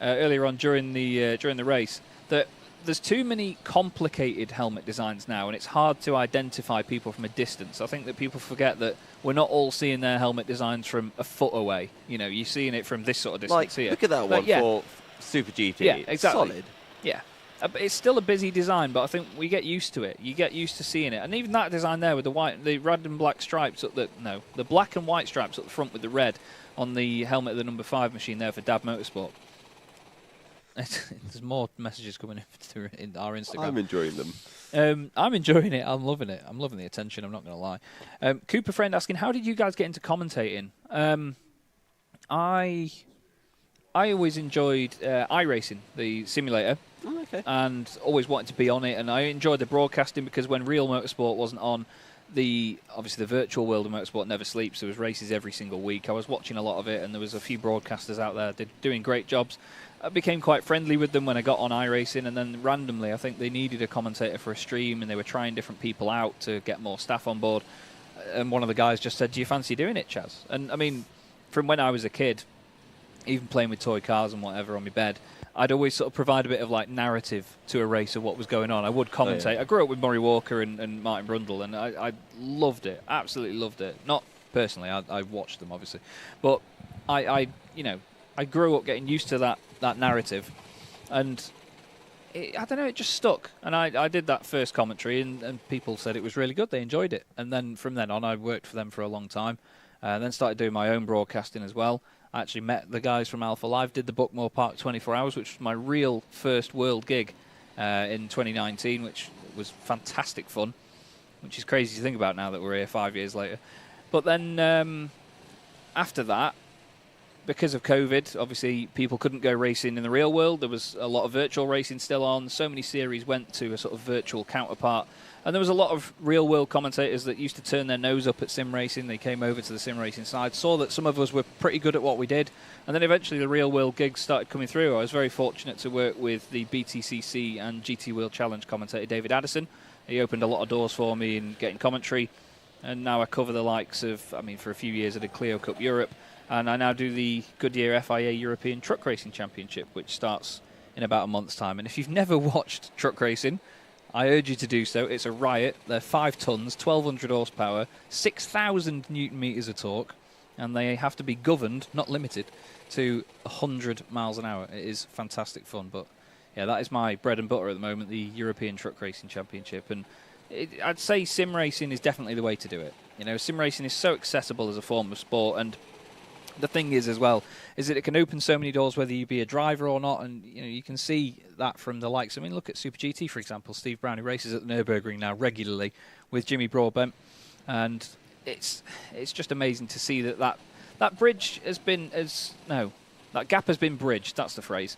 earlier on during the race, that there's too many complicated helmet designs now, and it's hard to identify people from a distance. I think that people forget that we're not all seeing their helmet designs from a foot away. You know, you're seeing it from this sort of distance here. Look at that one for Super GT. Yeah, exactly. Solid. Yeah. It's still a busy design, but I think we get used to it. You get used to seeing it. And even that design there with the red and black stripes, the black and white stripes at the front with the red on the helmet of the number 5 machine there for Dab Motorsport. There's more messages coming in through our Instagram. I'm enjoying them. I'm enjoying it. I'm loving it. I'm loving the attention. I'm not going to lie. Cooper Friend asking, how did you guys get into commentating? I always enjoyed iRacing, the simulator, and always wanted to be on it. And I enjoyed the broadcasting because when real motorsport wasn't on, obviously the virtual world of motorsport never sleeps. There was races every single week. I was watching a lot of it, and there was a few broadcasters out there doing great jobs. I became quite friendly with them when I got on iRacing, and then randomly I think they needed a commentator for a stream, and they were trying different people out to get more staff on board. And one of the guys just said, do you fancy doing it, Chaz? And I mean, from when I was a kid, even playing with toy cars and whatever on my bed, I'd always sort of provide a bit of like narrative to a race of what was going on. I would commentate. Oh, yeah. I grew up with Murray Walker and Martin Brundle, and I loved it, absolutely loved it. Not personally, I watched them obviously, but I grew up getting used to that narrative, and I don't know, it just stuck. And I did that first commentary, and people said it was really good. They enjoyed it, and then from then on, I worked for them for a long time, and then started doing my own broadcasting as well. I actually met the guys from Alpha Live, did the Buckmore Park 24 Hours, which was my real first world gig in 2019, which was fantastic fun, which is crazy to think about now that we're here 5 years later. But then after that, because of COVID, obviously people couldn't go racing in the real world. There was a lot of virtual racing still on. So many series went to a sort of virtual counterpart. And there was a lot of real-world commentators that used to turn their nose up at sim racing. They came over to the sim racing side, saw that some of us were pretty good at what we did, and then eventually the real-world gigs started coming through. I was very fortunate to work with the BTCC and GT Wheel Challenge commentator David Addison. He opened a lot of doors for me in getting commentary, and now I cover the likes of, I mean, for a few years I did Clio Cup Europe, and I now do the Goodyear FIA European Truck Racing Championship, which starts in about a month's time. And if you've never watched truck racing, I urge you to do so. It's a riot. They're 5 tons, 1,200 horsepower, 6,000 newton meters of torque, and they have to be governed, not limited, to 100 miles an hour. It is fantastic fun. But yeah, that is my bread and butter at the moment, the European Truck Racing Championship. And I'd say sim racing is definitely the way to do it. You know, sim racing is so accessible as a form of sport, and the thing is as well is that it can open so many doors whether you be a driver or not, and you know you can see that from the likes. I mean, look at Super GT, for example. Steve Brown, who races at the Nürburgring now regularly with Jimmy Broadbent, and it's just amazing to see that that bridge has been that gap has been bridged. That's the phrase.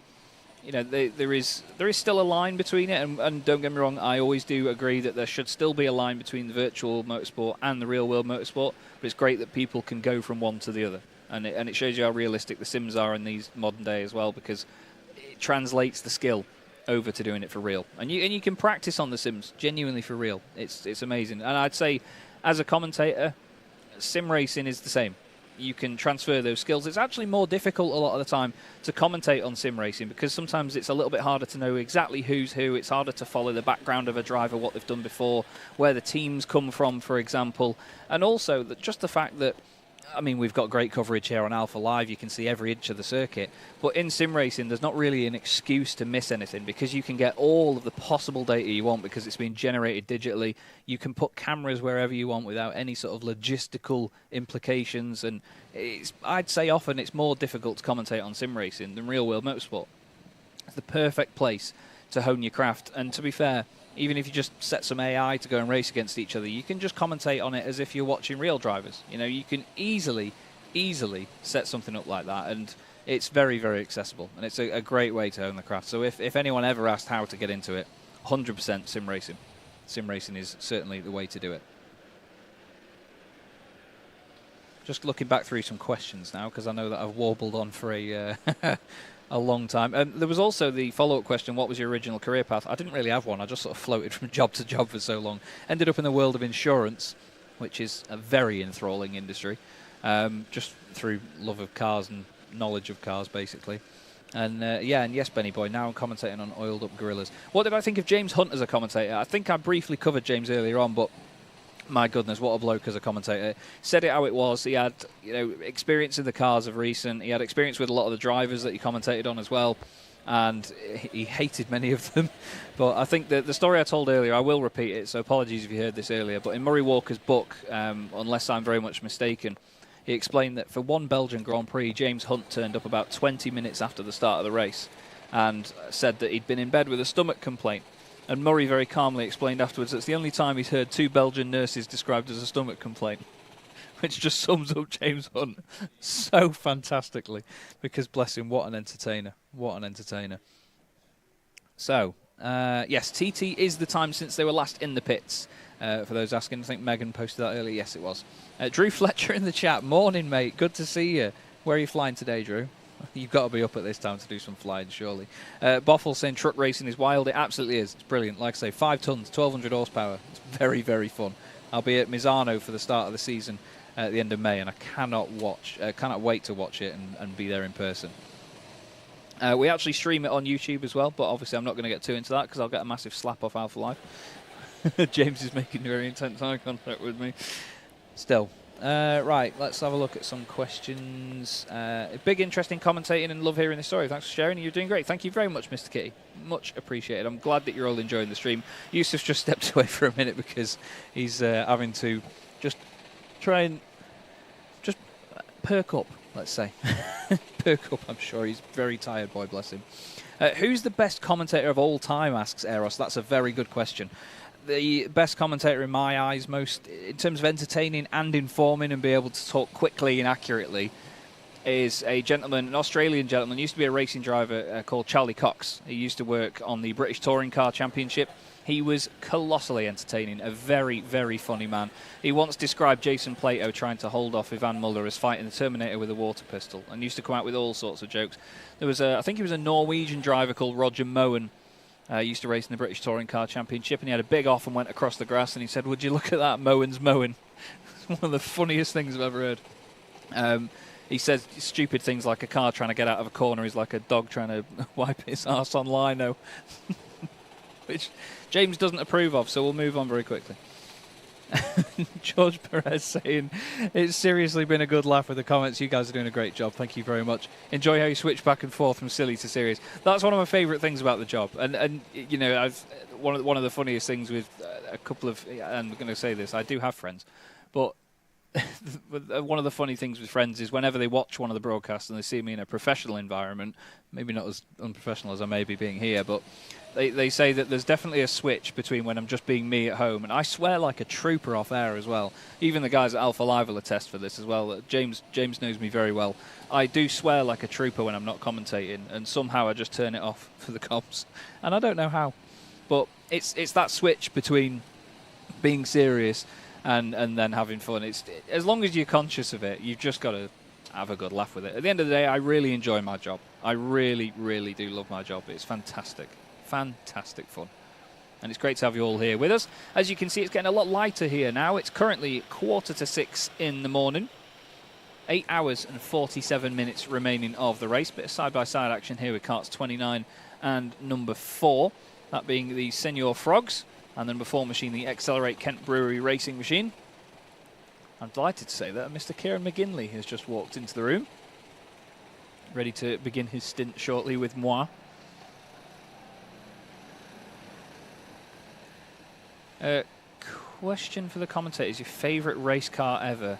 You know, there is still a line between it, and don't get me wrong, I always do agree that there should still be a line between the virtual motorsport and the real world motorsport. But it's great that people can go from one to the other, and it shows you how realistic the sims are in these modern day as well, because it translates the skill over to doing it for real, and you can practice on the sims genuinely for real. It's amazing, and I'd say as a commentator, sim racing is the same. You can transfer those skills. It's actually more difficult a lot of the time to commentate on sim racing, because sometimes it's a little bit harder to know exactly who's who. It's harder to follow the background of a driver, what they've done before, where the teams come from, for example. And also just the fact that, I mean, we've got great coverage here on Alpha Live. You can see every inch of the circuit. But in sim racing, there's not really an excuse to miss anything, because you can get all of the possible data you want because it's been generated digitally. You can put cameras wherever you want without any sort of logistical implications. And I'd say often it's more difficult to commentate on sim racing than real world motorsport. It's the perfect place to hone your craft. And to be fair, even if you just set some AI to go and race against each other, you can just commentate on it as if you're watching real drivers. You know, you can easily set something up like that, and it's very, very accessible, and it's a great way to hone the craft. So if anyone ever asked how to get into it, 100% sim racing. Sim racing is certainly the way to do it. Just looking back through some questions now, because I know that I've warbled on for a long time. There was also the follow-up question, what was your original career path? I didn't really have one. I just sort of floated from job to job for so long. Ended up in the world of insurance, which is a very enthralling industry, just through love of cars and knowledge of cars, basically. And and yes, Benny Boy, now I'm commentating on Oiled Up Gorillas. What did I think of James Hunt as a commentator? I think I briefly covered James earlier on, but my goodness, what a bloke as a commentator. Said it how it was. He had, experience in the cars of recent. He had experience with a lot of the drivers that he commentated on as well. And he hated many of them. But I think the story I told earlier, I will repeat it, so apologies if you heard this earlier. But in Murray Walker's book, unless I'm very much mistaken, he explained that for one Belgian Grand Prix, James Hunt turned up about 20 minutes after the start of the race and said that he'd been in bed with a stomach complaint. And Murray very calmly explained afterwards that's the only time he's heard 2 Belgian nurses described as a stomach complaint, which just sums up James Hunt so fantastically, because bless him, what an entertainer. What an entertainer. So, yes, TT is the time since they were last in the pits. For those asking, I think Megan posted that earlier. Yes, it was. Drew Fletcher in the chat. Morning, mate. Good to see you. Where are you flying today, Drew? You've got to be up at this time to do some flying, surely. Boffle saying truck racing is wild. It absolutely is. It's brilliant. Like I say, 5 tons, 1,200 horsepower. It's very, very fun. I'll be at Misano for the start of the season at the end of May, and I cannot wait to watch it and be there in person. We actually stream it on YouTube as well, but obviously I'm not going to get too into that because I'll get a massive slap off Alpha Life. James is making very intense eye contact with me. Still. Right, let's have a look at some questions. Big interest in commentating and love hearing the story. Thanks for sharing. You're doing great. Thank you very much, Mr. Kitty. Much appreciated. I'm glad that you're all enjoying the stream. Yusuf just stepped away for a minute because he's having to just try and just perk up, let's say. Perk up, I'm sure. He's very tired, boy, bless him. Who's the best commentator of all time, asks Eros. That's a very good question. The best commentator in my eyes, most in terms of entertaining and informing and be able to talk quickly and accurately, is a gentleman, an Australian gentleman, used to be a racing driver called Charlie Cox. He used to work on the British Touring Car Championship. He was colossally entertaining, a very, very funny man. He once described Jason Plato trying to hold off Ivan Muller as fighting the Terminator with a water pistol, and used to come out with all sorts of jokes. There was I think he was a Norwegian driver called Roger Moen. Used to race in the British Touring Car Championship, and he had a big off and went across the grass, and he said, "Would you look at that, Moen's mowing?" It's one of the funniest things I've ever heard. He says stupid things like a car trying to get out of a corner is like a dog trying to wipe its arse on lino, which James doesn't approve of, so we'll move on very quickly. George Perez saying, it's seriously been a good laugh with the comments. You guys are doing a great job. Thank you very much. Enjoy how you switch back and forth from silly to serious. That's one of my favourite things about the job. And you know, I've one of the funniest things with a couple of, and I'm going to say this, I do have friends, but one of the funny things with friends is whenever they watch one of the broadcasts and they see me in a professional environment, maybe not as unprofessional as I may be being here, but they say that there's definitely a switch between when I'm just being me at home, and I swear like a trooper off air as well. Even the guys at Alpha Live will attest for this as well. James knows me very well. I do swear like a trooper when I'm not commentating, and somehow I just turn it off for the comps, and I don't know how. But it's that switch between being serious and then having fun. It's as long as you're conscious of it, you've just got to have a good laugh with it. At the end of the day, I really enjoy my job. I really, really do love my job. It's fantastic. Fantastic fun. And it's great to have you all here with us. As you can see, it's getting a lot lighter here now. It's currently 5:45 in the morning. 8 hours and 47 minutes remaining of the race. Bit of side-by-side action here with karts 29 and number 4. That being the Senior Frogs. And then before machine, the Accelerate Kent Brewery Racing Machine. I'm delighted to say that Mr. Kieran McGinley has just walked into the room. Ready to begin his stint shortly with moi. Question for the commentators. Your favourite race car ever?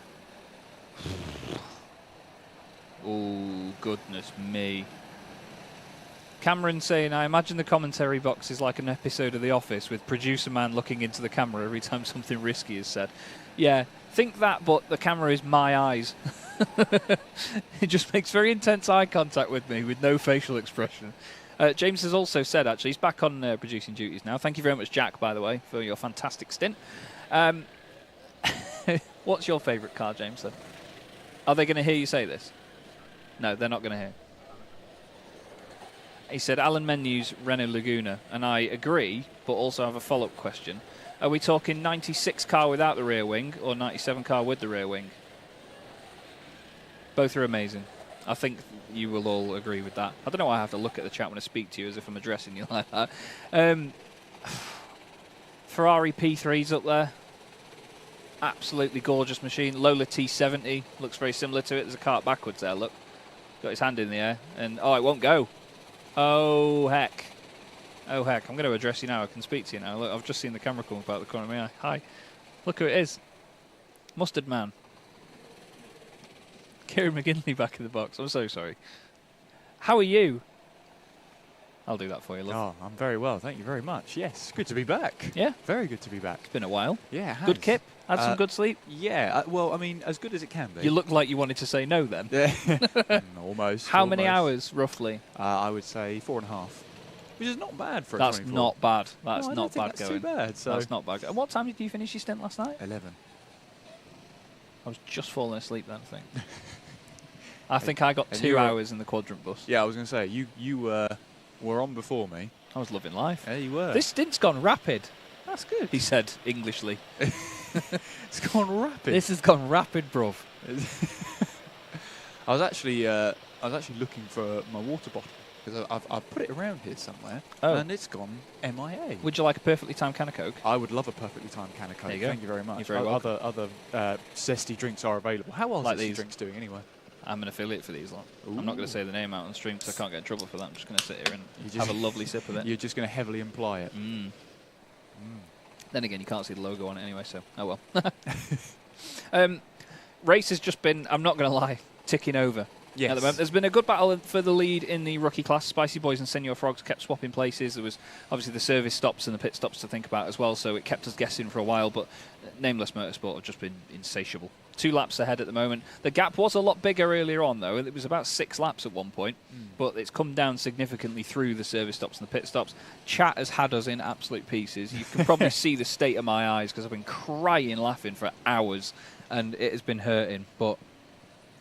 Oh, goodness me. Cameron saying, I imagine the commentary box is like an episode of The Office with producer man looking into the camera every time something risky is said. Yeah, think that, but the camera is my eyes. It just makes very intense eye contact with me with no facial expression. James has also said, actually, he's back on producing duties now. Thank you very much, Jack, by the way, for your fantastic stint. What's your favourite car, James, then? Are they going to hear you say this? No, they're not going to hear. He said Alan Menu's Renault Laguna, and I agree, but also have a follow-up question. Are we talking 96 car without the rear wing or 97 car with the rear wing? Both are amazing. I think you will all agree with that. I don't know why I have to look at the chat when I speak to you as if I'm addressing you like that. Ferrari P3's up there. Absolutely gorgeous machine. Lola T70 looks very similar to it. There's a kart backwards there, look. Got his hand in the air, and oh, it won't go. Oh, heck. Oh, heck. I'm going to address you now. I can speak to you now. Look, I've just seen the camera come up out the corner of my eye. Hi. Look who it is. Mustard Man. Kieran McGinley back in the box. I'm so sorry. How are you? I'll do that for you, love. Oh, I'm very well. Thank you very much. Yes, good to be back. Yeah? Very good to be back. It's been a while. Yeah, it has. Good kip? Had some good sleep? Yeah, well, I mean, as good as it can be. You look like you wanted to say no then. Almost. How many hours, roughly? I would say 4.5. Which is not bad for a That's 24. not bad. That's no, not bad that's going. Too bad. So. That's not bad. And what time did you finish your stint last night? 11. I was just falling asleep then, I think. I think I got 2 hours in the quadrant bus. Yeah, I was going to say, you were on before me. I was loving life. Yeah, you were. This stint's gone rapid. That's good. He said Englishly. It's gone rapid. This has gone rapid, bruv. I was actually looking for my water bottle because I've put it around here somewhere, and it's gone MIA. Would you like a perfectly timed can of Coke? I would love a perfectly timed can of Coke. There you go. Thank you very much. You're very welcome. Other zesty drinks are available. How are Like zesty these drinks doing anyway? I'm an affiliate for these lot. I'm not going to say the name out on stream because I can't get in trouble for that. I'm just going to sit here and have a lovely sip of it. You're just going to heavily imply it. Then again, you can't see the logo on it anyway, so oh well. Race has just been, I'm not going to lie, ticking over. Yes. At the moment. There's been a good battle for the lead in the rookie class. Spicy Boys and Senior Frogs kept swapping places. There was obviously the service stops and the pit stops to think about as well, so it kept us guessing for a while, but Nameless Motorsport have just been insatiable. 2 laps ahead at the moment. The gap was a lot bigger earlier on, though. It was about 6 laps at one point, but it's come down significantly through the service stops and the pit stops. Chat has had us in absolute pieces. You can probably see the state of my eyes because I've been crying laughing for hours, and it has been hurting, but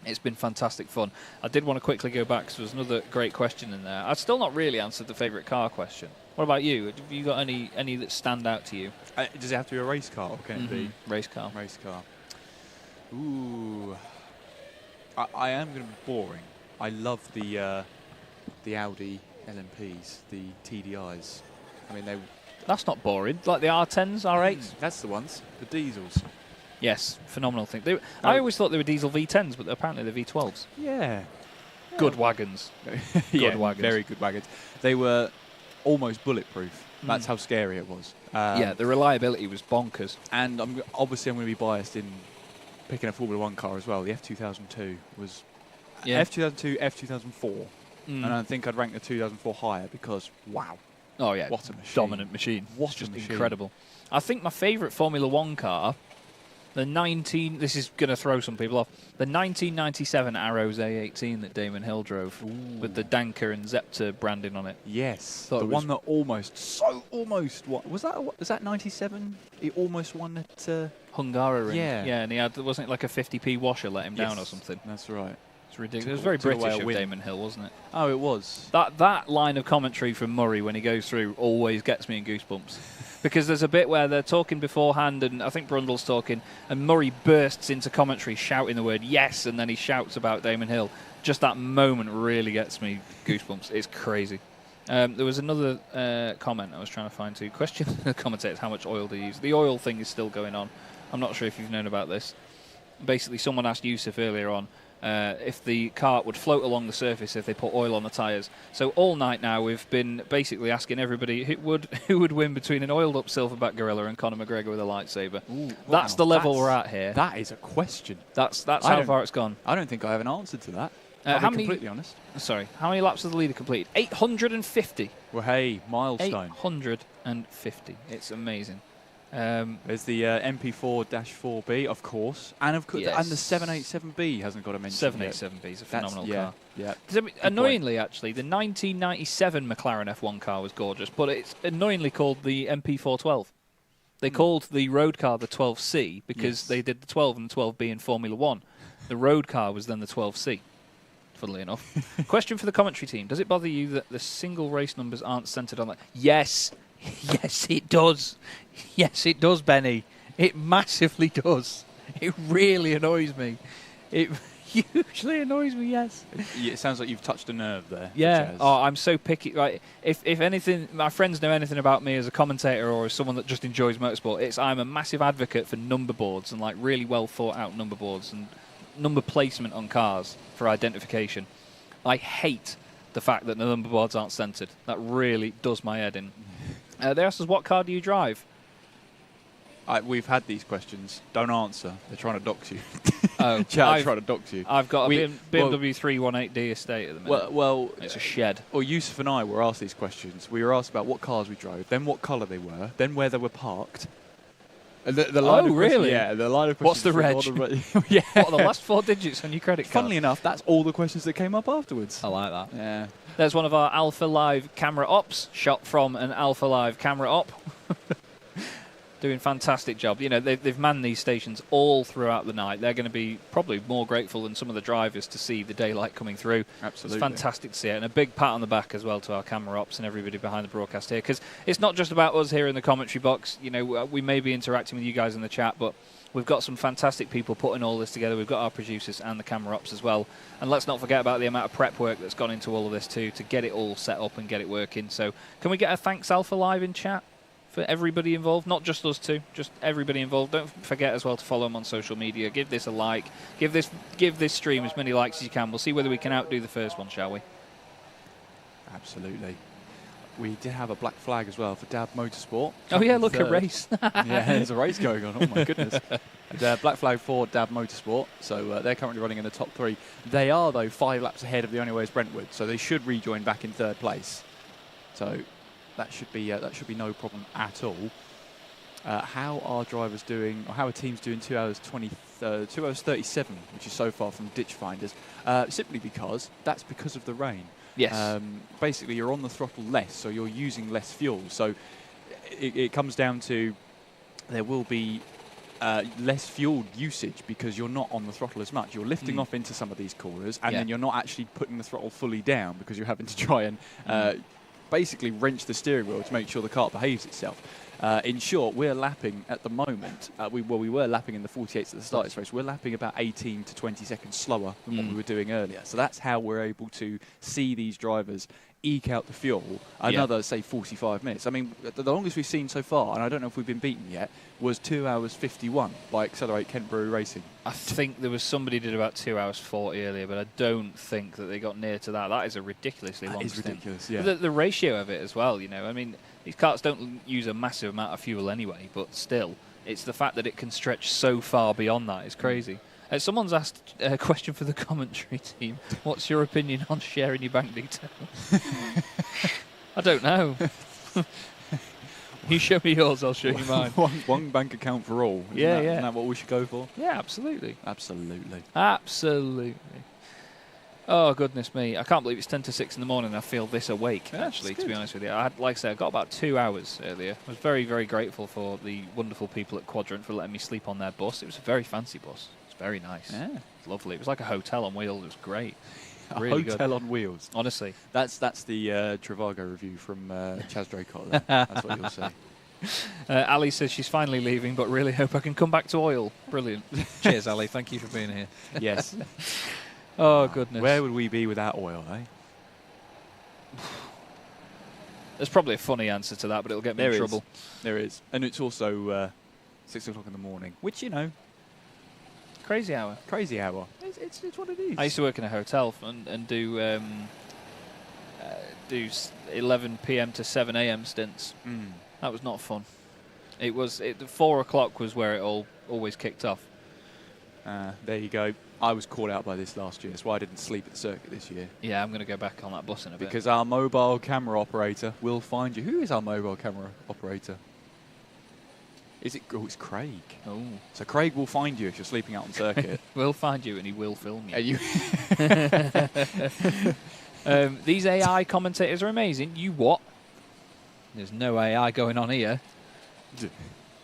it's been fantastic fun. I did want to quickly go back because there was another great question in there. I've still not really answered the favourite car question. What about you? Have you got any that stand out to you? Does it have to be a race car or can it be? Race car. Race car. Ooh. I am going to be boring. I love the Audi LMPs, the TDIs. I mean, That's not boring. Like the R10s, R8s? That's the ones. The diesels. Yes, phenomenal thing. I always thought they were diesel V10s, but apparently they're V12s. Yeah. Good wagons. Good wagons. Very good wagons. They were almost bulletproof. That's how scary it was. Yeah, the reliability was bonkers. And obviously I'm going to be biased in picking a Formula 1 car as well. The F2002 was Yeah. F2002, F2004. And I think I'd rank the 2004 higher because, wow. Oh, yeah. What a machine. Dominant machine. What It's just a machine. incredible. I think my favourite Formula 1 car, this is going to throw some people off, the 1997 Arrows A18 that Damon Hill drove with the Danker and Zepter branding on it. Yes. Thought The it one that almost won. Was that 97? He almost won at Hungaroring. Yeah. Yeah, and he had, wasn't it like a 50p washer let him down or something? That's right. It's ridiculous. It was very Took away British a of win. Damon Hill, wasn't it? Oh, it was. That line of commentary from Murray when he goes through always gets me in goosebumps. Because there's a bit where they're talking beforehand, and I think Brundle's talking, and Murray bursts into commentary shouting the word yes, and then he shouts about Damon Hill. Just that moment really gets me goosebumps. It's crazy. There was another comment I was trying to find too. Question the commentators, how much oil they use. The oil thing is still going on. I'm not sure if you've known about this. Basically, someone asked Yusuf earlier on if the kart would float along the surface if they put oil on the tyres. So all night now we've been basically asking everybody who would win between an oiled-up silverback gorilla and Conor McGregor with a lightsaber. Ooh, that's wow. the level we're at here. That is a question. That's how far it's gone. I don't think I have an answer to that. How I'll be many? completely honest. Sorry, how many laps has the leader completed? 850. Well, hey, milestone. 850. It's amazing. There's the MP4-4B, of course, and of course, Yes. and the 787B hasn't got a mention. 787B is a phenomenal yeah, car. Yeah. Annoyingly, actually, the 1997 McLaren F1 car was gorgeous, but it's annoyingly called the MP412. They called the road car the 12C because they did the 12 and the 12B in Formula 1. The road car was then the 12C. Funnily enough. Question for the commentary team. Does it bother you that the single race numbers aren't centred on that? Yes. Yes, it does. Yes, it does, Benny. It massively does. It really annoys me. It hugely annoys me, yes. Yeah, it sounds like you've touched a nerve there. Yeah. Chaz. Oh, I'm so picky. Right. If anything, my friends know anything about me as a commentator or as someone that just enjoys motorsport, I'm a massive advocate for number boards and like really well thought out number boards and number placement on cars for identification. I hate the fact that the number boards aren't centred. That really does my head in. They asked us, what car do you drive? We've had these questions. Don't answer. They're trying to dox you. Oh, Chad trying to dox you. I've got a BMW 318D estate at the minute. Well, it's a shed. Well, Yusuf and I were asked these questions. We were asked about what cars we drove, then what colour they were, then where they were parked. And the line of really? Yeah, the line of What's the questions. reg? Yeah. What are the last four digits on your credit card? Funnily enough, that's all the questions that came up afterwards. I like that. Yeah. There's one of our Alpha Live camera ops, shot from an Alpha Live camera op. Doing fantastic job. You know, they've manned these stations all throughout the night. They're going to be probably more grateful than some of the drivers to see the daylight coming through. Absolutely. It's fantastic to see it. And a big pat on the back as well to our camera ops and everybody behind the broadcast here. Because it's not just about us here in the commentary box. You know, we may be interacting with you guys in the chat, but we've got some fantastic people putting all this together. We've got our producers and the camera ops as well. And let's not forget about the amount of prep work that's gone into all of this too to get it all set up and get it working. So can we get a thanks Alpha Live in chat for everybody involved? Not just us two, just everybody involved. Don't forget as well to follow them on social media. Give this a like. Give this stream as many likes as you can. We'll see whether we can outdo the first one, shall we? Absolutely. We did have a black flag as well for Dab Motorsport. Oh yeah, look, Third. a race. Yeah, there's a race going on. Oh my goodness. Black flag for Dab Motorsport. So they're currently running in the top three. They are though 5 laps ahead of the only way is Brentwood. So they should rejoin back in third place. So that should be no problem at all. How are drivers doing, or how are teams doing 2 hours 2 hours 37, which is so far from ditch finders? Simply because that's because of the rain. Yes. Basically, you're on the throttle less, so you're using less fuel. So it comes down to there will be less fuel usage because you're not on the throttle as much. You're lifting off into some of these corners, and then you're not actually putting the throttle fully down because you're having to try and basically wrench the steering wheel to make sure the kart behaves itself. In short, we're lapping at the moment, we were lapping in the 48s at the start of this race. We're lapping about 18 to 20 seconds slower than what we were doing earlier. So that's how we're able to see these drivers eke out the fuel another, say, 45 minutes. I mean, the longest we've seen so far, and I don't know if we've been beaten yet, was 2 hours 51 by Accelerate Kent Brewery Racing. I think there was somebody did about 2 hours 40 earlier, but I don't think that they got near to that. That is a ridiculously long stint. Ridiculous, yeah. The ratio of it as well, you know. I mean, these karts don't use a massive amount of fuel anyway, but still, It's the fact that it can stretch so far beyond that is crazy. Someone's asked a question for the commentary team. What's your opinion on sharing your bank details? I don't know. You show me yours, I'll show you mine. One bank account for all. Isn't that what we should go for? Yeah, absolutely. Absolutely. Absolutely. Oh, goodness me. I can't believe it's 10 to 6 in the morning and I feel this awake, actually, to be honest with you. Like I said, I got about 2 hours earlier. I was very, very grateful for the wonderful people at Quadrant for letting me sleep on their bus. It was a very fancy bus. It was very nice. Yeah. It was lovely. It was like a hotel on wheels. It was great. Really good. Hotel on wheels. Honestly. That's the Trivago review from Chaz Draycott there. That's what you'll say. Ali says she's finally leaving, but really hope I can come back to oil. Brilliant. Cheers, Ali. Thank you for being here. Yes. Oh, goodness. Where would we be without oil, eh? There's probably a funny answer to that, but it'll get me in trouble. There is. And it's also 6 o'clock in the morning, which, you know... Crazy hour. Crazy hour. It's what it is. I used to work in a hotel and do 11 p.m. to 7 a.m. stints. That was not fun. 4 o'clock was where it always kicked off. There you go. I was caught out by this last year. That's why I didn't sleep at the circuit this year. Yeah, I'm going to go back on that bus in a bit. Because our mobile camera operator will find you. Who is our mobile camera operator? Is it? Oh, it's Craig. Oh. So Craig will find you if you're sleeping out on circuit. We'll find you and he will film you. You these AI commentators are amazing. You what? There's no AI going on here.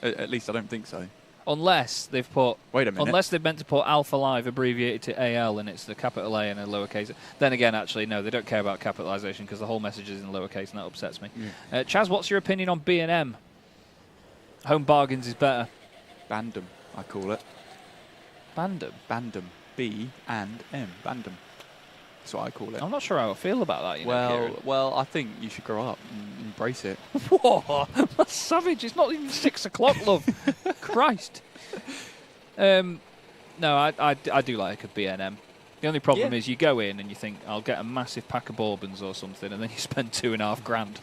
At least I don't think so. Unless they've put... Wait a minute. Unless they've meant to put Alpha Live abbreviated to AL and it's the capital A and a lowercase. Then again, actually, no, they don't care about capitalisation because the whole message is in lowercase and that upsets me. Yeah. Chaz, what's your opinion on B&M? Home bargains is better. Bandom, I call it. Bandom? Bandom. B and M. Bandom. That's what I call it. I'm not sure how I feel about that, you know, Kieran. Well, I think you should grow up and embrace it. Whoa, that's savage. It's not even 6 o'clock, love. Christ. No, I do like a B&M. The only problem is you go in and you think, I'll get a massive pack of bourbons or something, and then you spend $2.5 grand.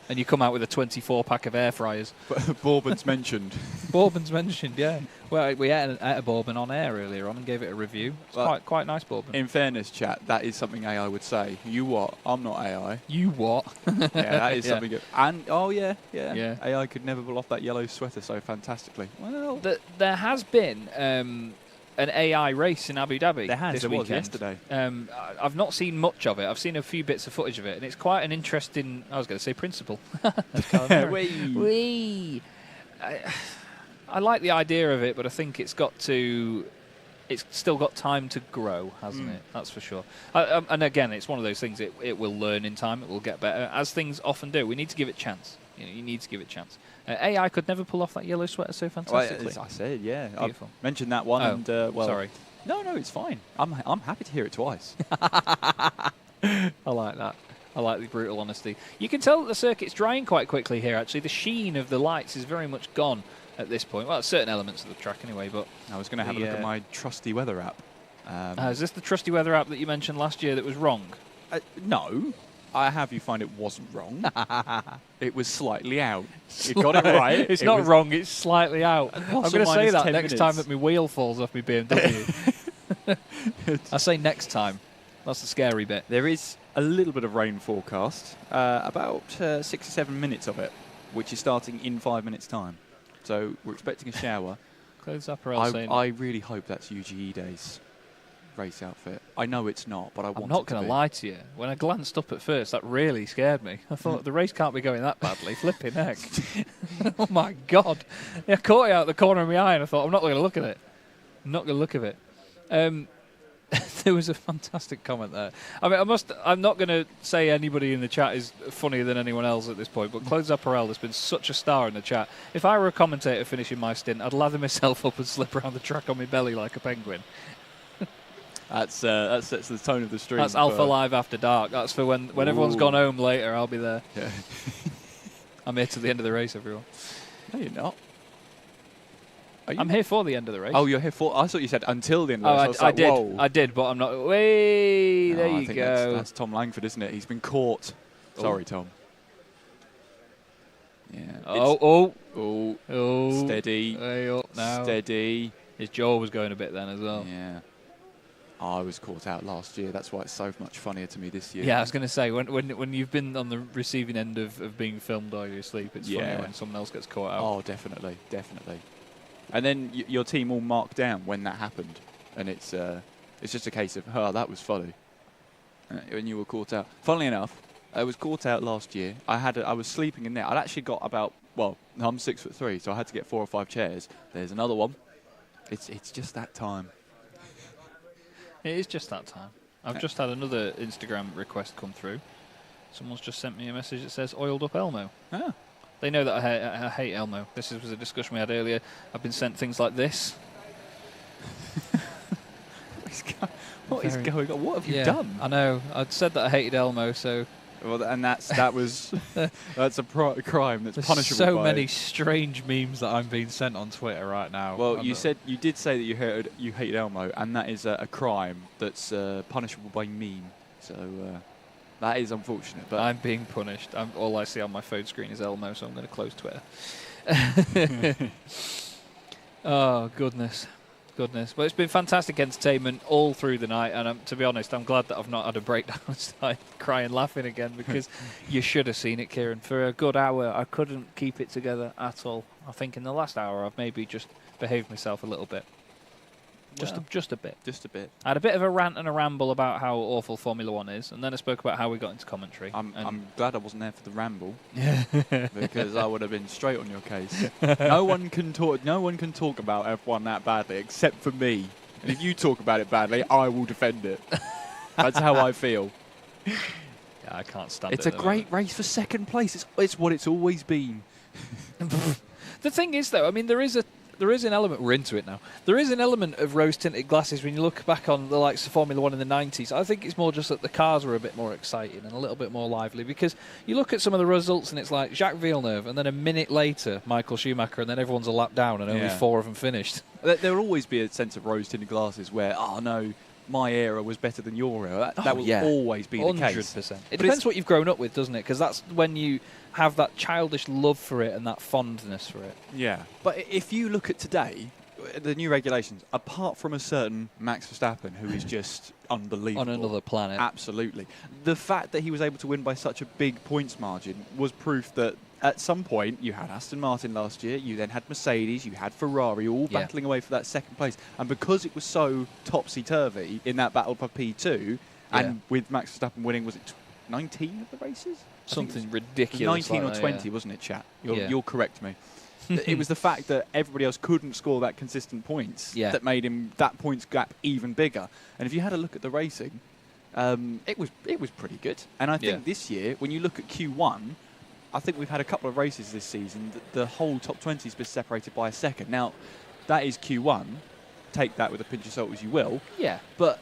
And you come out with a 24-pack of air fryers. Bourbon's mentioned. Bourbon's mentioned, yeah. Well, we ate a bourbon on air earlier on and gave it a review. It's quite nice bourbon. In fairness, chat, that is something AI would say. You what? I'm not AI. You what? Yeah, that is something. And, yeah. AI could never pull off that yellow sweater so fantastically. Well, there has been an AI race in Abu Dhabi this weekend. Was yesterday. I've not seen much of it. I've seen a few bits of footage of it, and it's quite an interesting, I was going to say principle. Wee. I like the idea of it, but I think it's still got time to grow, hasn't it? That's for sure. And again, it's one of those things, it will learn in time, it will get better, as things often do. We need to give it a chance. You need to give it a chance. AI could never pull off that yellow sweater so fantastically. Well, as I said, yeah. Beautiful. I've mentioned that one. And, sorry. No, it's fine. I'm happy to hear it twice. I like that. I like the brutal honesty. You can tell that the circuit's drying quite quickly here, actually. The sheen of the lights is very much gone at this point. Well, certain elements of the track anyway, but... I was going to have a look at my trusty weather app. Is this the trusty weather app that you mentioned last year that was wrong? No. I have you find it wasn't wrong. It was slightly out. You got it right. It's not wrong, it's slightly out. I'm going to say that next time that my wheel falls off my BMW. I say next time. That's the scary bit. There is a little bit of rain forecast, about 6 or 7 minutes of it, which is starting in 5 minutes' time. So we're expecting a shower. Clothes up I really hope that's UGE Days race outfit. I know it's not, but I'm not going to lie to you. When I glanced up at first, that really scared me. I thought the race can't be going that badly. Flipping heck. Oh my God. I caught it out the corner of my eye and I thought, I'm not going to look at it. I'm not going to look at it. There was a fantastic comment there. I mean, I'm not going to say anybody in the chat is funnier than anyone else at this point, but Claude Zapparel has been such a star in the chat. If I were a commentator finishing my stint, I'd lather myself up and slip around the track on my belly like a penguin. That sets the tone of the stream. That's Alpha Live After Dark. That's for when everyone's gone home later, I'll be there. Yeah. I'm here to the end of the race, everyone. No, you're not. I'm here for the end of the race. Oh, you're here for... I thought you said until the end of the race. I did. Whoa. I did, but I'm not... Way, there you go. That's Tom Langford, isn't it? He's been caught. Sorry, Tom. Yeah. Oh. Steady. Way up now. Steady. His jaw was going a bit then as well. Yeah. I was caught out last year. That's why it's so much funnier to me this year. Yeah, I was going to say, when you've been on the receiving end of being filmed while you're asleep, it's funny when someone else gets caught out. Oh, definitely, definitely. And then your team all marked down when that happened, and it's just a case of, oh, that was funny. When you were caught out. Funnily enough, I was caught out last year. I was sleeping in there. I'd actually got about, well, I'm 6'3", so I had to get 4 or 5 chairs. There's another one. It's just that time. It is just that time. I've just had another Instagram request come through. Someone's just sent me a message that says oiled up Elmo. Ah. They know that I hate Elmo. This was a discussion we had earlier. I've been sent things like this. What is going on? What have you done? I know. I'd said that I hated Elmo, so... Well, and that's a crime that's punishable. So by many strange memes that I'm being sent on Twitter right now. Well, you did say that you hated Elmo, and that is a crime that's punishable by meme. So that is unfortunate. But I'm being punished. All I see on my phone screen is Elmo, so I'm going to close Twitter. Oh goodness. Well, it's been fantastic entertainment all through the night, and to be honest, I'm glad that I've not had a breakdown and started crying, laughing again, because you should have seen it, Kieran. For a good hour, I couldn't keep it together at all. I think in the last hour, I've maybe just behaved myself a little bit. Just a bit. Just a bit. I had a bit of a rant and a ramble about how awful Formula One is, and then I spoke about how we got into commentary. I'm glad I wasn't there for the ramble, because I would have been straight on your case. No one can talk about F1 that badly except for me. And if you talk about it badly, I will defend it. That's how I feel. Yeah, I can't stand it. It's a great race for second place. It's what it's always been. The thing is, though, I mean, there is an element, we're into it now, there is an element of rose-tinted glasses when you look back on the likes of Formula One in the 90s. I think it's more just that the cars were a bit more exciting and a little bit more lively, because you look at some of the results and it's like Jacques Villeneuve, and then a minute later Michael Schumacher, and then everyone's a lap down and only 4 of them finished. There will always be a sense of rose-tinted glasses where, oh no, my era was better than your era. That will always be the case. 100%. It depends what you've grown up with, doesn't it? Because that's when you have that childish love for it and that fondness for it. Yeah. But if you look at today, the new regulations, apart from a certain Max Verstappen, who is just unbelievable. On another planet. Absolutely. The fact that he was able to win by such a big points margin was proof that at some point you had Aston Martin last year, you then had Mercedes, you had Ferrari, all battling away for that second place. And because it was so topsy-turvy in that battle for P2, and with Max Verstappen winning, was it 19 of the races? Something ridiculous. 19 or 20, wasn't it, chat? You'll correct me. It was the fact that everybody else couldn't score that consistent points that made him that points gap even bigger. And if you had a look at the racing, it was pretty good. And I think this year, when you look at Q1, I think we've had a couple of races this season that the whole top 20 has been separated by a second. Now, that is Q1. Take that with a pinch of salt as you will. Yeah. But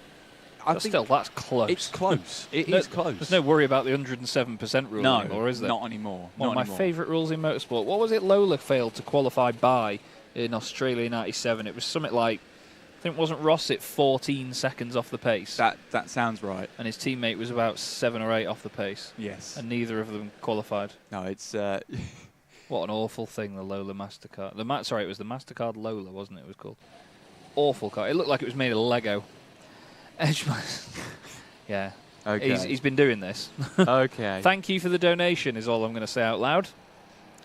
I think still, that's close. It's close. It is close. There's no worry about the 107% rule anymore, is there? Not anymore. One of my favourite rules in motorsport. What was it Lola failed to qualify by in Australia in 97? It was something like, I think, wasn't Ross at 14 seconds off the pace? That sounds right. And his teammate was about 7 or 8 off the pace. Yes. And neither of them qualified. No, it's... What an awful thing, the Lola MasterCard. Sorry, it was the MasterCard Lola, wasn't it? It was called. Awful car. It looked like it was made of Lego. Yeah. Okay. He's been doing this. Okay. Thank you for the donation, is all I'm going to say out loud.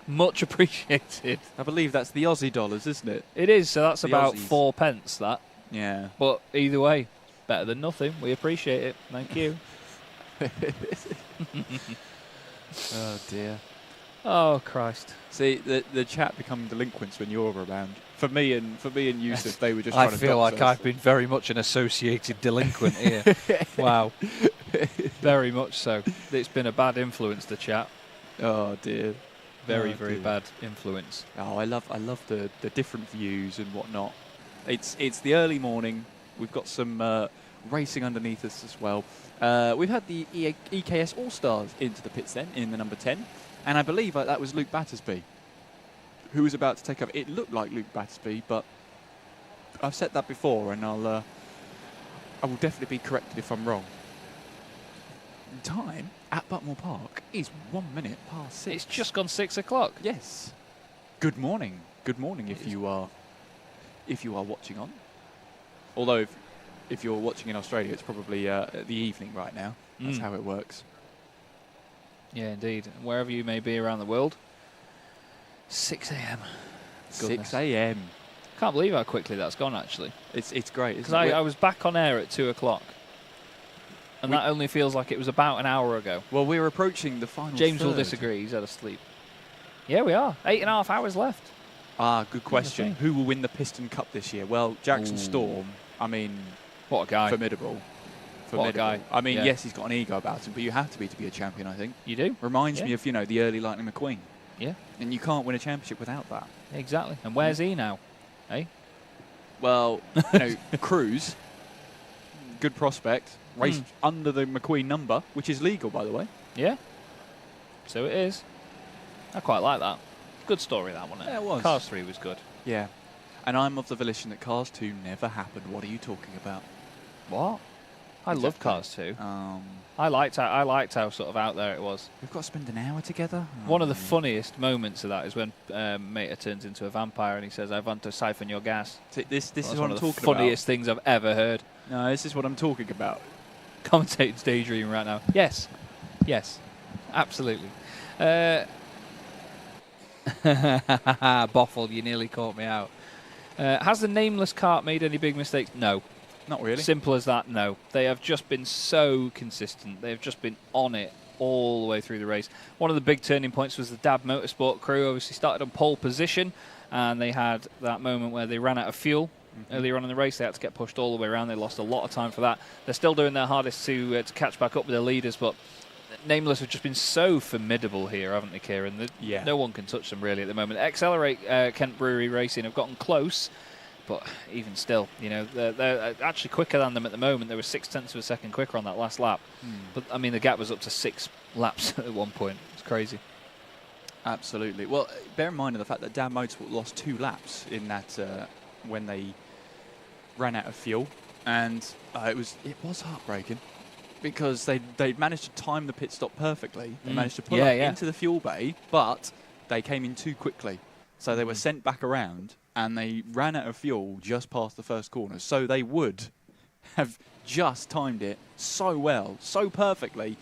Much appreciated. I believe that's the Aussie dollars, isn't it? It is, so that's The about Aussies. 4 pence, that. Yeah. But either way, better than nothing. We appreciate it. Thank you. Oh, dear. Oh, Christ. See, the chat become delinquents when you're around. For me and Yusuf, they were just trying to I feel like I've been very much an associated delinquent here. Wow. Very much so. It's been a bad influence, the chat. Oh, dear. Very bad influence. Oh, I love the different views and whatnot. It's the early morning. We've got some racing underneath us as well. We've had the EKS All-Stars into the pits then, in the number 10. And I believe that was Luke Battersby, who was about to take over. It looked like Luke Battersby, but I've said that before, and I will definitely be corrected if I'm wrong. Time at Buckmore Park is 1 minute past 6. It's just gone 6 o'clock. Yes. Good morning. good morning if you are watching on. Although if you're watching in Australia, it's probably the evening right now. That's how it works. Yeah, indeed. Wherever you may be around the world, 6 a.m. 6 a.m. Can't believe how quickly that's gone, actually. It's great, because I was back on air at 2 o'clock. And that only feels like it was about an hour ago. Well, we're approaching the final James third. will disagree. He's had a sleep. Yeah, we are. 8.5 hours left. Good question. Who will win the Piston Cup this year? Well, Jackson Storm, I mean... What a guy. Formidable. What a guy. I mean, Yeah. yes, he's got an ego about him, but you have to be a champion, I think. You do. Reminds Yeah. me of, the early Lightning McQueen. Yeah. And you can't win a championship without that. Exactly. And where's he now? Eh? Well, Cruz, good prospect, raced under the McQueen number, which is legal, by the way. Yeah. So it is. I quite like that. Good story, that one. Yeah, it was. Cars 3 was good. Yeah. And I'm of the volition that Cars 2 never happened. What are you talking about? What? I love Cars 2. I liked how sort of out there it was. We've got to spend an hour together? One of the funniest moments of that is when Mater turns into a vampire and he says, "I want to siphon your gas." This is what one I'm of the talking about. funniest things I've ever heard. No, this is what I'm talking about. Commentating's daydreaming right now. Yes. Yes. Absolutely. Boffle, you nearly caught me out. Has the nameless kart made any big mistakes? No. Not really. Simple as that, no. They have just been so consistent. They've just been on it all the way through the race. One of the big turning points was the DAB Motorsport crew. Obviously started on pole position, and they had that moment where they ran out of fuel earlier on in the race. They had to get pushed all the way around. They lost a lot of time for that. They're still doing their hardest to catch back up with their leaders, but Nameless have just been so formidable here, haven't they, Kieran? Yeah. No one can touch them really at the moment. Accelerate Kent Brewery Racing have gotten close, but even still, they're actually quicker than them at the moment. They were 0.6 of a second quicker on that last lap. But, I mean, the gap was up to 6 laps at one point. It's crazy. Absolutely. Well, bear in mind the fact that DAB Motorsport lost 2 laps in that when they ran out of fuel. And it was heartbreaking because they managed to time the pit stop perfectly. They managed to pull up into the fuel bay, but they came in too quickly. So they were sent back around, and they ran out of fuel just past the first corner. So they would have just timed it so well, so perfectly,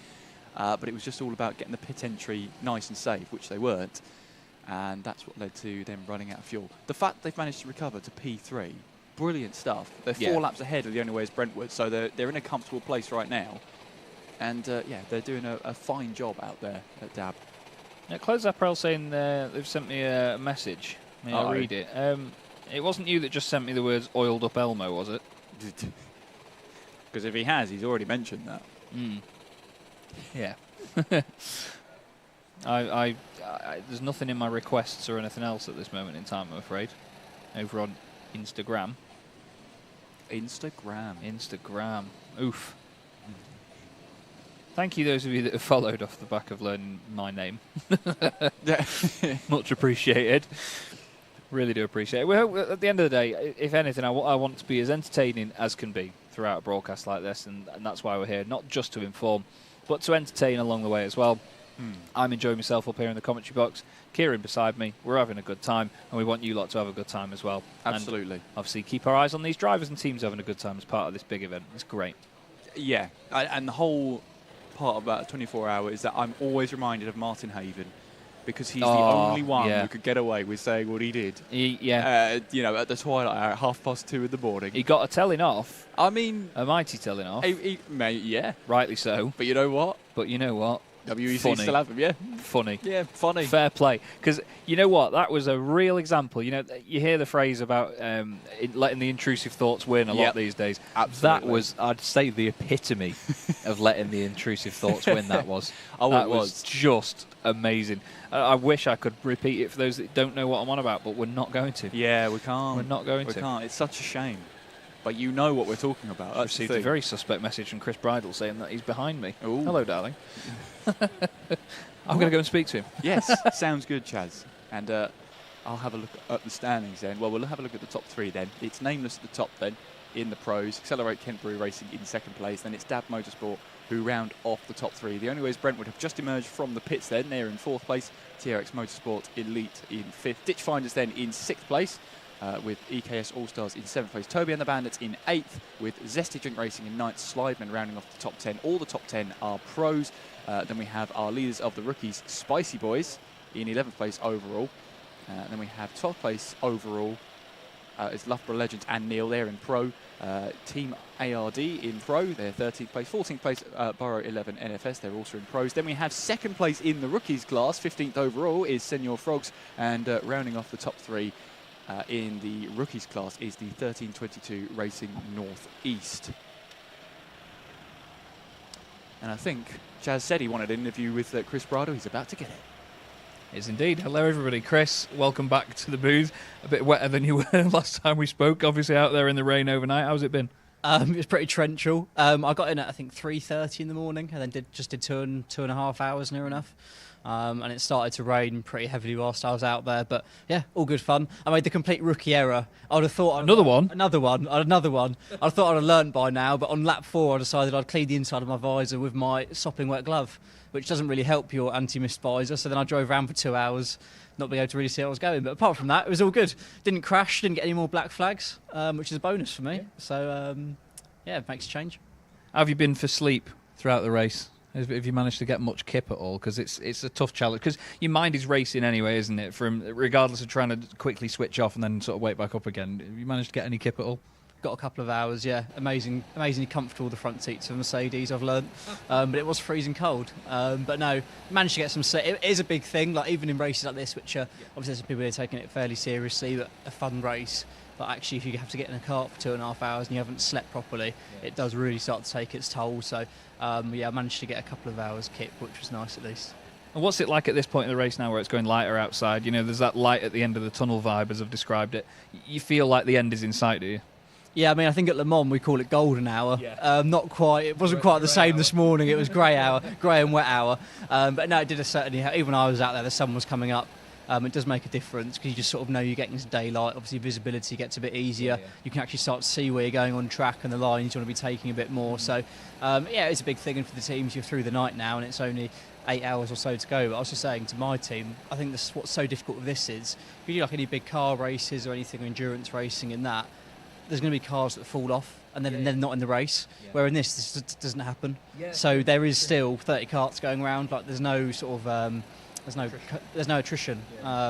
but it was just all about getting the pit entry nice and safe, which they weren't. And that's what led to them running out of fuel. The fact they've managed to recover to P3, brilliant stuff. They're 4 laps ahead of the only way is Brentwood, so they're in a comfortable place right now. And, they're doing a fine job out there at DAB. Yeah, Close April saying they've sent me a message. May I read it? It wasn't you that just sent me the words "oiled up Elmo," was it? Because if he has, he's already mentioned that. Yeah. I there's nothing in my requests or anything else at this moment in time, I'm afraid. Over on Instagram. Instagram. Oof. Thank you, those of you that have followed off the back of learning my name. Much appreciated. Really do appreciate it. Well, at the end of the day, if anything, I want to be as entertaining as can be throughout a broadcast like this, and that's why we're here, not just to inform, but to entertain along the way as well. I'm enjoying myself up here in the commentary box. Kieran beside me, we're having a good time, and we want you lot to have a good time as well. Absolutely. And obviously, keep our eyes on these drivers and teams having a good time as part of this big event. It's great. Yeah, and the whole part about 24 hours is that I'm always reminded of Martin Haven, because he's the only one who could get away with saying what he did. At the twilight hour at 2:30 in the morning. He got a telling off. I mean, a mighty telling off. Mate, yeah. Rightly so. But you know what? WEC funny. Still have him, yeah. Funny. Yeah, funny. Fair play. Because you know what? That was a real example. You hear the phrase about letting the intrusive thoughts win a lot these days. Absolutely. That was, I'd say, the epitome of letting the intrusive thoughts win, that was. It was just amazing. I wish I could repeat it for those that don't know what I'm on about, but we're not going to. Yeah, we can't. We're not going to. We can't. It's such a shame. But you know what we're talking about. I received a very suspect message from Chris Bridle saying that he's behind me. Ooh. Hello, darling. I'm going to go and speak to him. Yes, sounds good, Chaz. And I'll have a look at the standings then. Well, we'll have a look at the top 3 then. It's Nameless at the top then in the pros. Accelerate Kent Brewery Racing in second place. Then it's DAB Motorsport who round off the top 3. The only way is Brentwood have just emerged from the pits then. They're in 4th place. TRX Motorsport Elite in 5th. Ditchfinders then in 6th place. With EKS All-Stars in 7th place. Toby and the Bandits in 8th, with Zesty Drink Racing in 9th, Slideman rounding off the top 10. All the top 10 are pros. Then we have our leaders of the rookies, Spicy Boys, in 11th place overall. Then we have 12th place overall. It's Loughborough Legends and Neil, they're in pro. Team ARD in pro, they're 13th place. 14th place, Borough 11 NFS, they're also in pros. Then we have 2nd place in the rookies class, 15th overall, is Senor Frogs. And rounding off the top 3 in the rookies class is the 1322 Racing North East. And I think Chaz said he wanted an interview with Chris Brado. He's about to get it. Is indeed. Hello, everybody. Chris, welcome back to the booth. A bit wetter than you were last time we spoke, obviously out there in the rain overnight. How's it been? It was pretty torrential. I got in at, I think, 3:30 in the morning and then did 2.5 hours near enough. And it started to rain pretty heavily whilst I was out there. But, yeah, all good fun. I made the complete rookie error. I would have thought... Another one? Another one. I thought I'd have learnt by now, but on lap 4 I decided I'd clean the inside of my visor with my sopping wet glove, which doesn't really help your anti-mist visor. So then I drove around for 2 hours, not being able to really see how I was going. But apart from that, it was all good. Didn't crash, didn't get any more black flags, which is a bonus for me. Yeah. So, yeah, it makes a change. How have you been for sleep throughout the race? Have you managed to get much kip at all? Because it's a tough challenge. Because your mind is racing anyway, isn't it? From regardless of trying to quickly switch off and then sort of wake back up again. Have you managed to get any kip at all? Got a couple of hours, yeah. Amazingly comfortable, the front seats of Mercedes, I've learnt. But it was freezing cold. But no, managed to get some sleep. It is a big thing, like even in races like this, which obviously there's some people who are taking it fairly seriously, but a fun race. But actually, if you have to get in a car for 2.5 hours and you haven't slept properly, it does really start to take its toll. So, yeah, I managed to get a couple of hours kip, which was nice at least. And what's it like at this point in the race now where it's going lighter outside? You know, there's that light at the end of the tunnel vibe, as I've described it. You feel like the end is in sight, do you? Yeah, I mean, I think at Le Mans we call it golden hour. Yeah. Not quite. It wasn't quite the same this morning. It was grey hour, grey and wet hour. But no, it did certainly. Even when I was out there, the sun was coming up. It does make a difference because you just sort of know you're getting into daylight. Obviously, visibility gets a bit easier. Yeah. You can actually start to see where you're going on track and the lines you want to be taking a bit more. So, yeah, it's a big thing. And for the teams, you're through the night now, and it's only 8 hours or so to go. But I was just saying to my team, I think this, what's so difficult with this is if you do like any big car races or anything, endurance racing in that, there's going to be cars that fall off and then they're not in the race. Yeah. Where in this doesn't happen. Yeah. So there is still 30 karts going around. Like there's no sort of there's no attrition,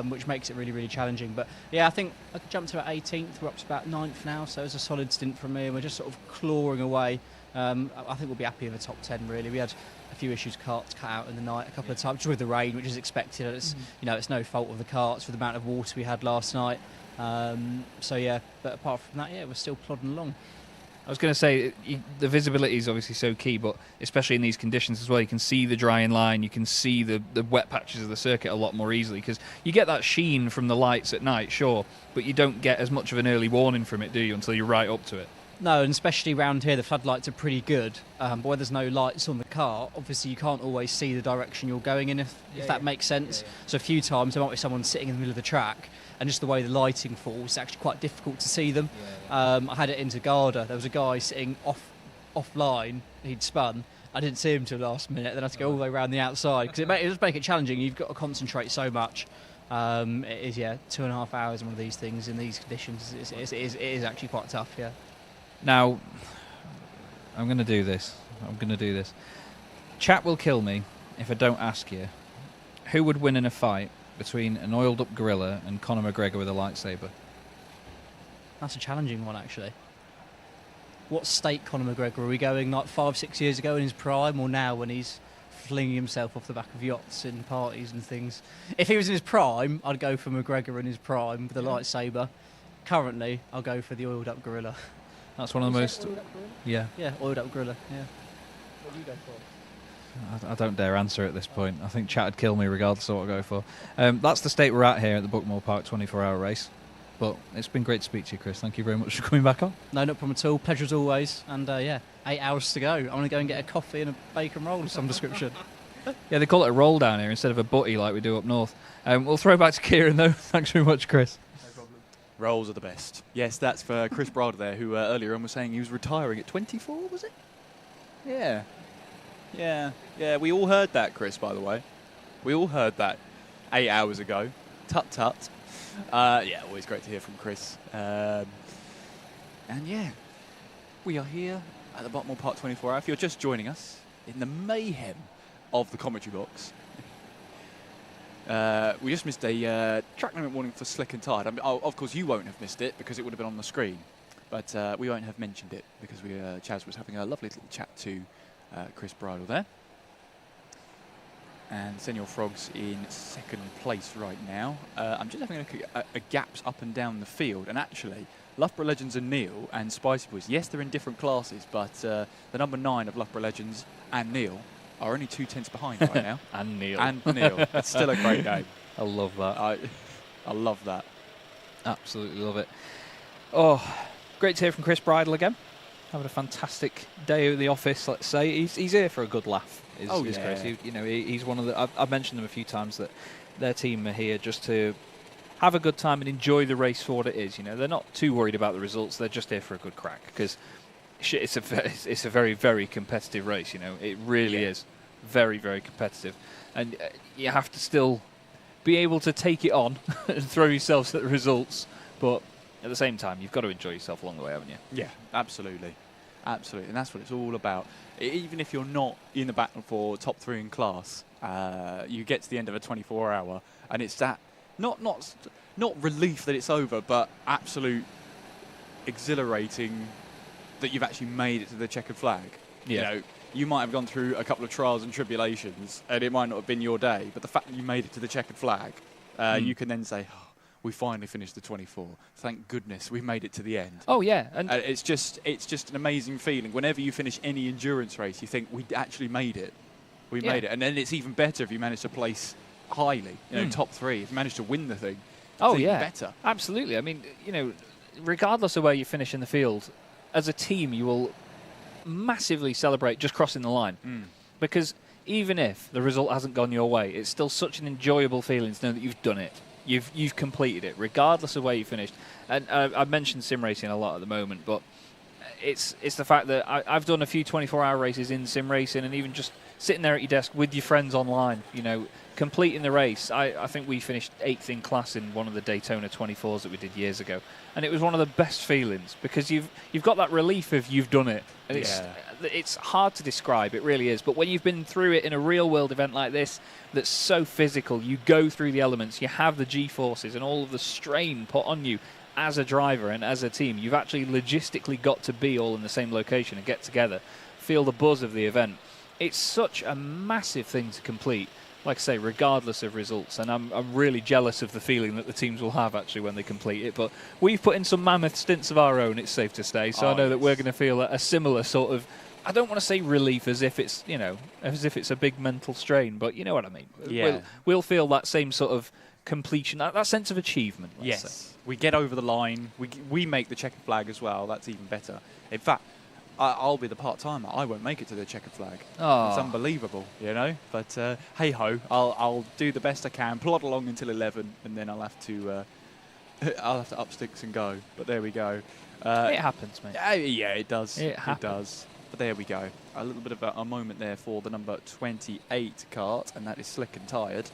which makes it really, really challenging. But yeah, I think I jumped to about 18th. We're up to about 9th now, so it's a solid stint from me. And we're just sort of clawing away. I think we'll be happy with the top 10. Really, we had a few issues, karts cut out in the night a couple of times, just with the rain, which is expected. It's it's no fault of the karts with the amount of water we had last night. So yeah, but apart from that, yeah, we're still plodding along. I was going to say, the visibility is obviously so key, but especially in these conditions as well, you can see the drying line, you can see the wet patches of the circuit a lot more easily, because you get that sheen from the lights at night, sure, but you don't get as much of an early warning from it, do you, until you're right up to it? No, and especially around here, the floodlights are pretty good, but where there's no lights on the car, obviously you can't always see the direction you're going in, if that makes sense. So a few times there might be someone sitting in the middle of the track, and just the way the lighting falls, it's actually quite difficult to see them. I had it into Garda. There was a guy sitting offline. He'd spun. I didn't see him till the last minute. Then I had to go all the way around the outside because it does make it challenging. You've got to concentrate so much. It is 2.5 hours in one of these things in these conditions. It is actually quite tough. Yeah. Now, I'm going to do this. Chat will kill me if I don't ask you. Who would win in a fight between an oiled-up gorilla and Conor McGregor with a lightsaber? That's a challenging one, actually. What state Conor McGregor? Are we going like 5-6 years ago in his prime, or now when he's flinging himself off the back of yachts in parties and things? If he was in his prime, I'd go for McGregor in his prime with a lightsaber. Currently, I'll go for the oiled-up gorilla. That's one of the most... Yeah, oiled-up gorilla, yeah. What do you go for? I don't dare answer at this point. I think chat would kill me regardless of what I go for. That's the state we're at here at the Buckmore Park 24-hour race. But it's been great to speak to you, Chris. Thank you very much for coming back on. No problem at all. Pleasure as always. And yeah, 8 hours to go. I want to go and get a coffee and a bacon roll of some description. Yeah, they call it a roll down here instead of a butty like we do up north. We'll throw back to Kieran, though. Thanks very much, Chris. Rolls are the best. Yes, that's for Chris Brada there, who earlier on was saying he was retiring at 24, was it? Yeah. Yeah, we all heard that, Chris, by the way. We all heard that 8 hours ago. Tut tut. Yeah, always great to hear from Chris. And yeah, we are here at the Buckmore Park 24 Hour. If you're just joining us in the mayhem of the commentary box, we just missed a track limit warning for slick and tired. I mean, of course, you won't have missed it because it would have been on the screen, but we won't have mentioned it because Chaz was having a lovely little chat to Chris Bridle there. And Senior Frogs in second place right now. I'm just having a look at gaps up and down the field, and actually, Loughborough Legends and Neil and Spicy Boys, yes, they're in different classes, but the number 9 of Loughborough Legends and Neil are only 2 tenths behind right now. And Neil. And Neil. It's still a great game. I love that. I love that. Absolutely love it. Oh, great to hear from Chris Bridle again. Having a fantastic day at the office, let's say. He's here for a good laugh. Is Chris. He's one of the... I've mentioned them a few times that their team are here just to have a good time and enjoy the race for what it is. You know, they're not too worried about the results. They're just here for a good crack because it's a very, very competitive race. You know, it really is very, very competitive, and you have to still be able to take it on and throw yourselves at the results, but at the same time, you've got to enjoy yourself along the way, haven't you? Yeah, absolutely. Absolutely, and that's what it's all about. Even if you're not in the battle for top 3 in class, you get to the end of a 24-hour, and it's that not relief that it's over, but absolute exhilarating that you've actually made it to the checkered flag. Yeah. You know, you might have gone through a couple of trials and tribulations, and it might not have been your day, but the fact that you made it to the checkered flag, you can then say, oh, we finally finished the 24. Thank goodness we made it to the end. Oh yeah, and it's just an amazing feeling. Whenever you finish any endurance race, you think we actually made it. We made it, and then it's even better if you manage to place highly. You know, top 3. If you manage to win the thing, it's even better. Absolutely. I mean, you know, regardless of where you finish in the field, as a team, you will massively celebrate just crossing the line, because even if the result hasn't gone your way, it's still such an enjoyable feeling to know that you've done it. You've completed it, regardless of where you finished. And I've mentioned sim racing a lot at the moment, but it's the fact that I've done a few 24-hour races in sim racing, and even just sitting there at your desk with your friends online, you know, completing the race. I think we finished 8th in class in one of the Daytona 24s that we did years ago, and it was one of the best feelings because you've got that relief of you've done it. And it's hard to describe, it really is. But when you've been through it in a real-world event like this that's so physical, you go through the elements, you have the G-forces and all of the strain put on you as a driver and as a team. You've actually logistically got to be all in the same location and get together, feel the buzz of the event. It's such a massive thing to complete, like I say, regardless of results. And I'm really jealous of the feeling that the teams will have actually when they complete it. But we've put in some mammoth stints of our own, it's safe to say. So I know that we're going to feel a similar sort of, I don't want to say relief as if it's, you know, as if it's a big mental strain, but you know what I mean. Yeah. We'll feel that same sort of completion, that sense of achievement. Let's say. We get over the line. We make the checkered flag as well. That's even better. In fact, I'll be the part-timer. I won't make it to the checkered flag. Oh. It's unbelievable, you know. But hey-ho, I'll do the best I can, plod along until 11, and then I'll have to up sticks and go. But there we go. It happens, mate. Yeah, it does. It happens. It does. But there we go. A little bit of a moment there for the number 28 kart, and that is Slick and Tired.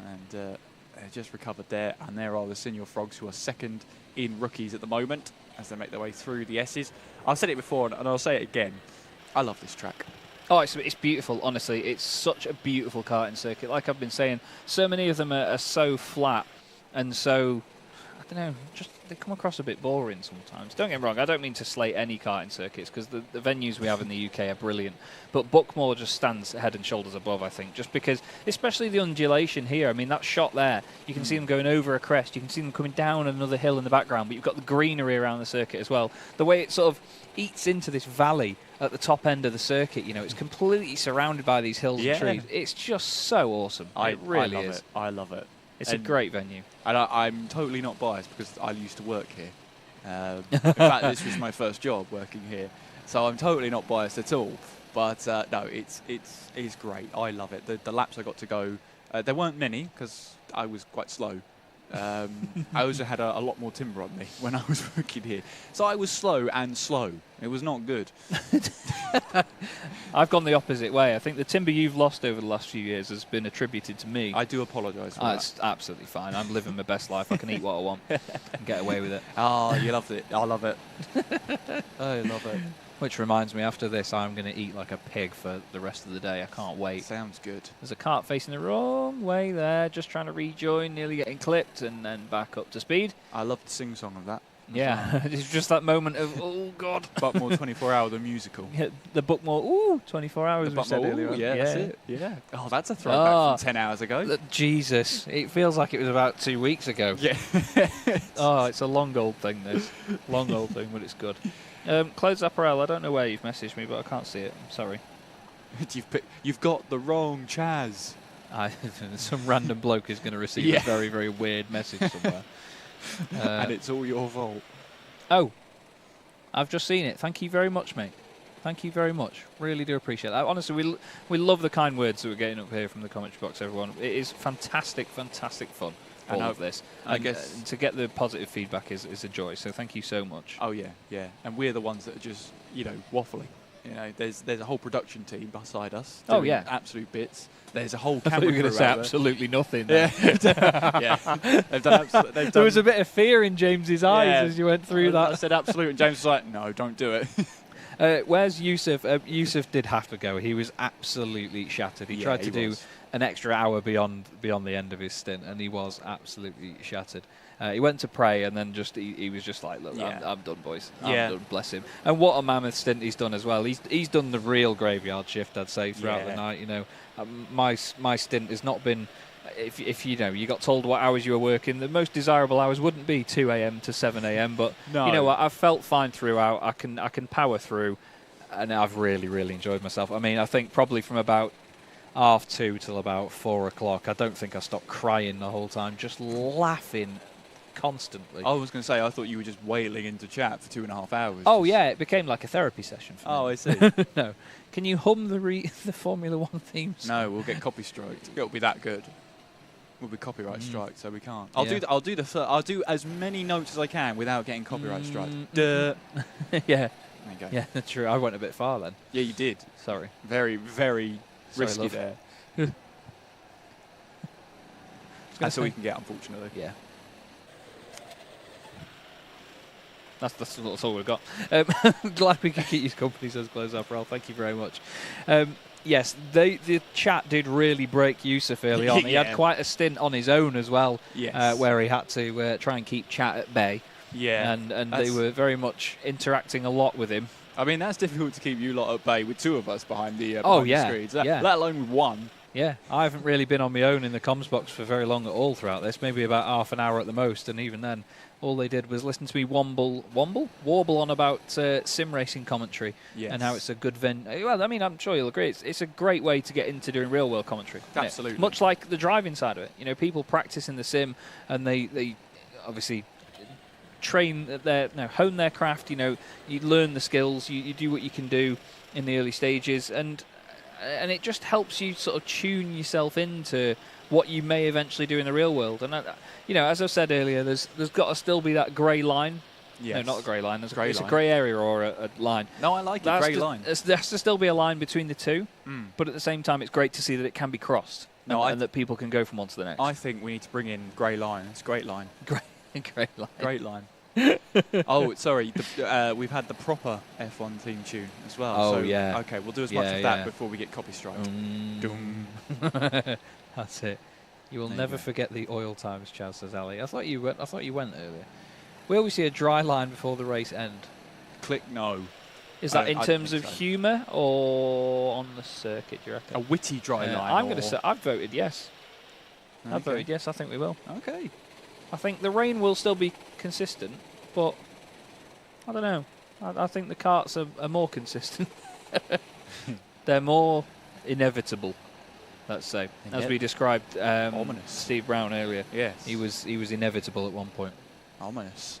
And they just recovered there, and there are the Senior Frogs, who are second in rookies at the moment as they make their way through the S's. I've said it before, and I'll say it again. I love this track. Oh, it's beautiful, honestly. It's such a beautiful karting circuit. Like I've been saying, so many of them are so flat and so, I don't know, just they come across a bit boring sometimes. Don't get me wrong, I don't mean to slate any karting circuits because the venues we have in the UK are brilliant. But Buckmore just stands head and shoulders above, I think, just because, especially the undulation here. I mean, that shot there, you can see them going over a crest, you can see them coming down another hill in the background, but you've got the greenery around the circuit as well. The way it sort of eats into this valley at the top end of the circuit, you know, it's completely surrounded by these hills and trees. It's just so awesome. It really is. I love it. It's a great venue. And I'm totally not biased because I used to work here. In fact, this was my first job working here. So I'm totally not biased at all. But no, it's great. I love it. The laps I got to go, there weren't many because I was quite slow I also had a lot more timber on me when I was working here. So I was slow and slow. It was not good. I've gone the opposite way. I think the timber you've lost over the last few years has been attributed to me. I do apologise for that. It's absolutely fine. I'm living my best life. I can eat what I want and get away with it. Oh, you loved it. I love it. I love it. Which reminds me, after this, I'm going to eat like a pig for the rest of the day. I can't wait. Sounds good. There's a cart facing the wrong way there, just trying to rejoin, nearly getting clipped, and then back up to speed. I love the sing-song of that. Yeah, it's just that moment of, oh, God. Buckmore 24 Hour, the musical. Yeah, the Buckmore, 24 hours, we said earlier. Yeah, that's it. Yeah. Oh, that's a throwback from 10 hours ago. Jesus, it feels like it was about 2 weeks ago. Yeah. Oh, it's a long old thing, this. Long old thing, but it's good. Clothes apparel, I don't know where you've messaged me, but I can't see it. I'm sorry. You've got the wrong Chaz. Some random bloke is going to receive a very, very weird message somewhere. And it's all your fault. Oh, I've just seen it. Thank you very much, mate. Thank you very much. Really do appreciate that. Honestly, we love the kind words that we're getting up here from the commentary box, everyone. It is fantastic, fantastic fun, all of this. I guess to get the positive feedback is a joy, so thank you so much. Oh, yeah, yeah. And we're the ones that are just, waffling. There's a whole production team beside us. Oh, yeah. Absolute bits. There's a whole I thought camera you were going crew to say out there. absolutely nothing. Yeah. Yeah. They've done there was a bit of fear in James's eyes as you went through that. I said absolute, and James was like, no, don't do it. Where's Yusuf? Yusuf did have to go. He was absolutely shattered. He tried to do an extra hour beyond the end of his stint, and he was absolutely shattered. He went to pray, and then he was just like, look, I'm done, boys. I'm done, bless him. And what a mammoth stint he's done as well. He's done the real graveyard shift, I'd say, throughout the night. My stint has not been, if you got told what hours you were working, the most desirable hours wouldn't be 2 a.m. to 7 a.m. But you know what, I've felt fine throughout. I can power through, and I've really, really enjoyed myself. I mean, I think probably from about 2:30 till about 4 o'clock, I don't think I stopped crying the whole time, just laughing constantly. I was going to say, I thought you were just wailing into chat for 2.5 hours. Oh, yeah, it became like a therapy session for me. Oh, I see. No. Can you hum the Formula One theme song? No, we'll get copy striked. It'll be that good. We'll be copyright striked, so we can't. I'll do as many notes as I can without getting copyright striked. Duh. Yeah. Okay. Yeah, that's true. I went a bit far then. Yeah, you did. Sorry. Very, very Sorry, risky love. there. That's all we can get, unfortunately. Yeah. That's all we've got. Glad we could keep his company, says Close Up Ralph. Thank you very much. Yes, the chat did really break Yusuf early on. He had quite a stint on his own as well, where he had to try and keep chat at bay. Yeah. And they were very much interacting a lot with him. I mean, that's difficult to keep you lot at bay with two of us behind the screens, yeah. let alone with one. Yeah, I haven't really been on my own in the comms box for very long at all throughout this, maybe about half an hour at the most, and even then, all they did was listen to me warble on about sim racing commentary and how it's a good well, I mean, I'm sure you'll agree, it's a great way to get into doing real world commentary. Absolutely. Much like the driving side of it. People practice in the sim, and they obviously train hone their craft. You learn the skills, you do what you can do in the early stages, and it just helps you sort of tune yourself into what you may eventually do in the real world. And as I said earlier, there's got to still be that grey line. Yes. No, not a grey line. It's a grey area or a line. No, I like it, grey line. There has to still be a line between the two, but at the same time, it's great to see that it can be crossed and that people can go from one to the next. I think we need to bring in grey line. It's a great line. Great line. Great line. Oh, sorry. We've had the proper F1 theme tune as well. Oh, so, yeah. Okay, we'll do as much of that before we get copy strike. That's it. You will never forget the oil times, Chaz, says Ali. I thought you went earlier. We always see a dry line before the race end. Click no. Is that in terms of humour or on the circuit, do you reckon? A witty dry line? I'm going to say I've voted yes. Okay. I've voted yes, I think we will. Okay. I think the rain will still be consistent, but I don't know. I think the karts are more consistent. They're more inevitable, let's say. As we described Steve Brown earlier. Yes. He was inevitable at one point. Ominous.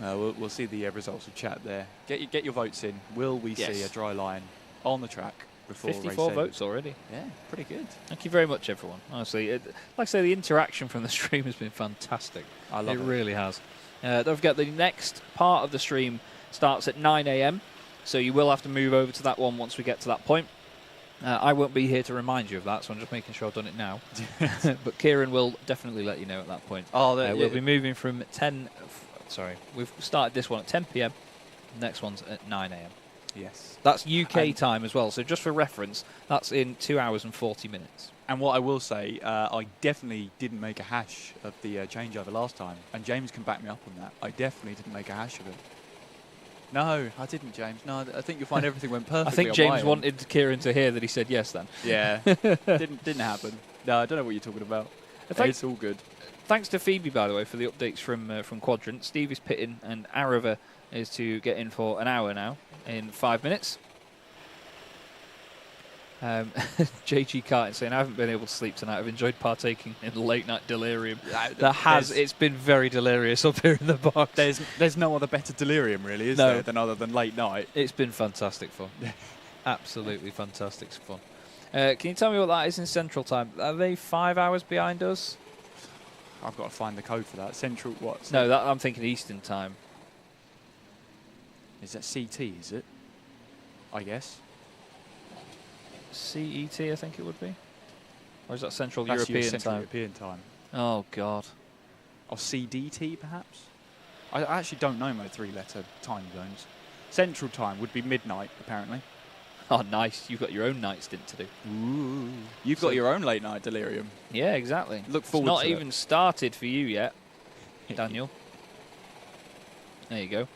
We'll see the results of chat there. Get your votes in. Will we see a dry line on the track before 54 race votes already. Yeah, pretty good. Thank you very much, everyone. Honestly, like I say, the interaction from the stream has been fantastic. I love it. It really has. Don't forget, the next part of the stream starts at 9 a.m., so you will have to move over to that one once we get to that point. I won't be here to remind you of that, so I'm just making sure I've done it now. But Kieran will definitely let you know at that point. Oh, we'll be moving from 10... Sorry, we've started this one at 10 p.m. Next one's at 9 a.m. Yes. That's UK time as well, so just for reference, that's in 2 hours and 40 minutes. And what I will say, I definitely didn't make a hash of the changeover last time, and James can back me up on that. I definitely didn't make a hash of it. No, I didn't, James. No, I think you'll find everything went perfectly. I think James wanted Kieran to hear that he said yes then. Yeah, didn't happen. No, I don't know what you're talking about. It's all good. Thanks to Phoebe, by the way, for the updates from Quadrant. Steve is pitting, and Arava is to get in for an hour now in 5 minutes. JG Karting saying, I haven't been able to sleep tonight. I've enjoyed partaking in late night delirium. It's been very delirious up here in the box. There's no other better delirium, really, is there, than other than late night? It's been fantastic fun. Absolutely fantastic fun. Can you tell me what that is in Central Time? Are they 5 hours behind us? I've got to find the code for that. Central what? No, I'm thinking Eastern Time. Is that CT, is it? I guess. CET, I think it would be. Or is that Central That's European Central Time? European Time. Oh, God. Or CDT, perhaps? I actually don't know my three-letter time zones. Central Time would be midnight, apparently. Oh, nice. You've got your own night stint to do. Ooh. You've got your own late night delirium. Yeah, exactly. Look forward to it. It's not even started for you yet, Daniel. There you go.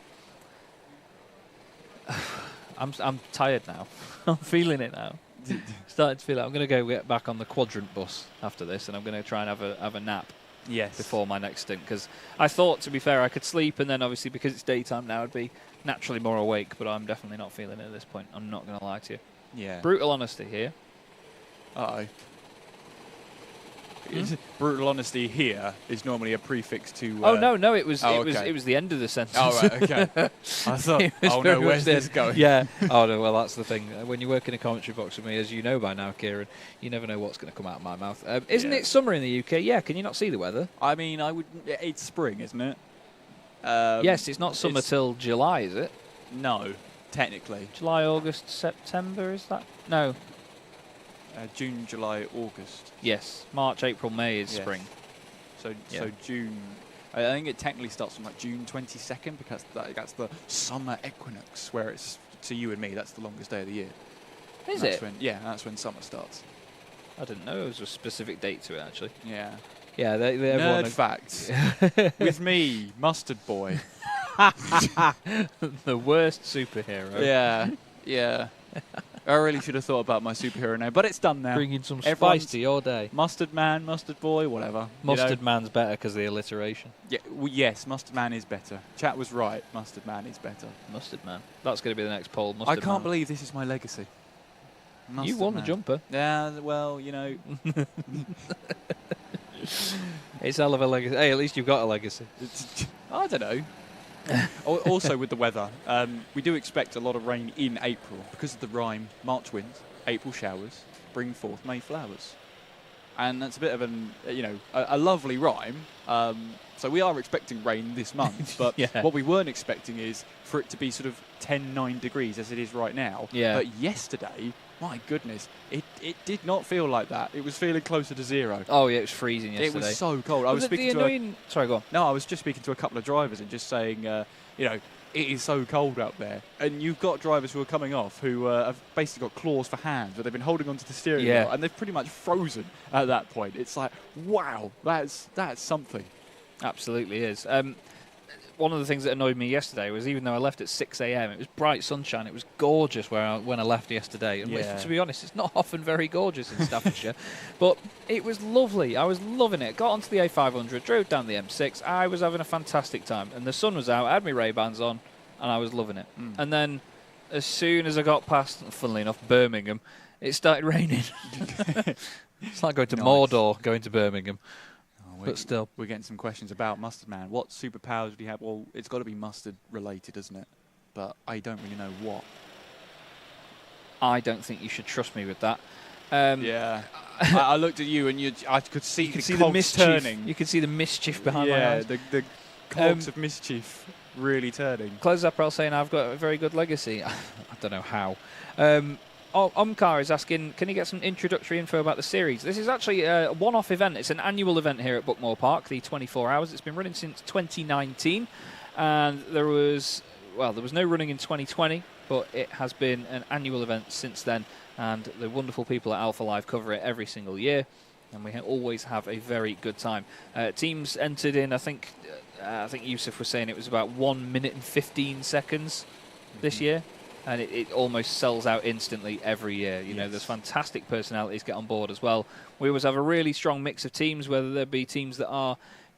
I'm tired now. I'm feeling it now. Starting to feel it. I'm going to go get back on the Quadrant bus after this, and I'm going to try and have a nap. Yes. Before my next stint, because I thought, to be fair, I could sleep, and then obviously because it's daytime now, I'd be naturally more awake. But I'm definitely not feeling it at this point. I'm not going to lie to you. Yeah. Brutal honesty here. Uh-oh. Brutal honesty here is normally a prefix to. Oh no! It was the end of the sentence. Oh right, okay. I thought. Oh no, where's this going? Yeah. Oh no. Well, that's the thing. When you work in a commentary box with me, as you know by now, Kieran, you never know what's going to come out of my mouth. Isn't it summer in the UK? Yeah. Can you not see the weather? I mean, it's spring, isn't it? Yes. It's not summer till July, is it? No, technically. July, August, September. Is that? No. June, July, August. Yes, March, April, May is spring. So June. I think it technically starts from like June 22nd because that's the summer equinox, where it's to you and me that's the longest day of the year. Is it? That's when summer starts. I didn't know there was a specific date to it actually. Yeah. Yeah, they nerd facts with me, Mustard Boy. The worst superhero. Yeah. I really should have thought about my superhero name, but it's done now. Bringing some spice to your day. Mustard Man, Mustard Boy, whatever. Mustard Man's better because of the alliteration. Yeah, yes, Mustard Man is better. Chat was right. Mustard Man is better. Mustard Man. That's going to be the next poll. Mustard I can't Man. believe this is my legacy. Mustard you won Man. the jumper. Yeah, well, you know. It's hell of a legacy. Hey, at least you've got a legacy. I don't know. Also with the weather, we do expect a lot of rain in April because of the rhyme. March winds, April showers, bring forth May flowers, and that's a bit of a lovely rhyme. So we are expecting rain this month, but what we weren't expecting is for it to be sort of 10-9 degrees as it is right now. Yeah. But yesterday, my goodness, it did not feel like that. It was feeling closer to 0. Oh yeah, it was freezing yesterday. It was so cold. I was speaking to Sorry, go on. No, I was just speaking to a couple of drivers and just saying, it is so cold out there. And you've got drivers who are coming off who have basically got claws for hands, but they've been holding onto the steering wheel, and they've pretty much frozen at that point. It's like, wow, that's something. Absolutely is. One of the things that annoyed me yesterday was even though I left at 6 a.m, it was bright sunshine. It was gorgeous when I left yesterday. And to be honest, it's not often very gorgeous in Staffordshire. But it was lovely. I was loving it. Got onto the A500, drove down the M6. I was having a fantastic time. And the sun was out. I had my Ray-Bans on, and I was loving it. And then as soon as I got past, funnily enough, Birmingham, it started raining. It's like going to Mordor, going to Birmingham. But still, we're getting some questions about Mustard Man. What superpowers do you have? Well, it's got to be mustard related, isn't it? But I don't really know what. I don't think you should trust me with that. Yeah. I looked at you and I could see the mischief turning. You could see the mischief behind my eyes. the cogs of mischief really turning. Close up, I'll saying I've got a very good legacy. I don't know how. Omkar is asking, can you get some introductory info about the series? This is actually a one-off event. It's an annual event here at Buckmore Park, the 24 hours. It's been running since 2019, and there was no running in 2020, but it has been an annual event since then, and the wonderful people at Alpha Live cover it every single year, and we always have a very good time. Teams entered in, I think Yusuf was saying it was about 1 minute and 15 seconds this year. And it almost sells out instantly every year. You know, there's fantastic personalities get on board as well. We always have a really strong mix of teams, whether there be teams that are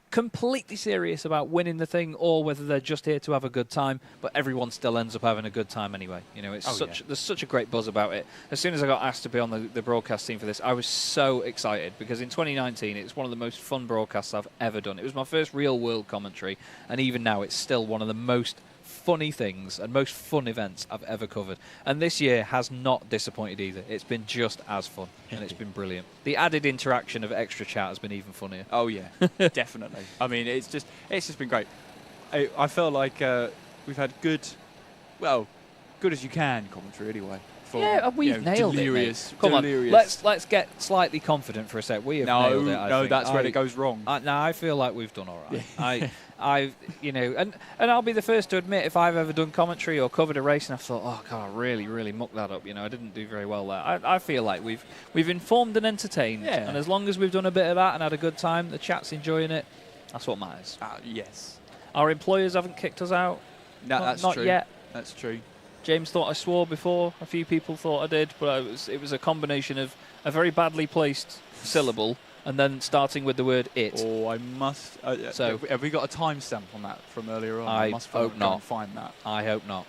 completely serious about winning the thing or whether they're just here to have a good time, but everyone still ends up having a good time anyway. You know, there's such a great buzz about it. As soon as I got asked to be on the broadcast team for this, I was so excited because in 2019 it's one of the most fun broadcasts I've ever done. It was my first real world commentary, and even now it's still one of the most funny things and most fun events I've ever covered. And this year has not disappointed either. It's been just as fun, and it's been brilliant. The added interaction of extra chat has been even funnier. Oh yeah, definitely. I mean, it's just been great. I feel like we've had good as you can commentary anyway. We've nailed it, mate. Come on, let's get slightly confident for a sec. We have nailed it. I think. That's where it goes wrong. I feel like we've done all right. And I'll be the first to admit if I've ever done commentary or covered a race and I've thought, oh God, I really mucked that up. You know, I didn't do very well there. I feel like we've informed and entertained, and as long as we've done a bit of that and had a good time, the chat's enjoying it. That's what matters. Yes. Our employers haven't kicked us out. No, that's not true. yet. That's true. James thought I swore before. A few people thought I did, but it was a combination of a very badly placed syllable and then starting with the word it. Oh, I must. So have we got a timestamp on that from earlier on? I must hope not. Find that. I hope not.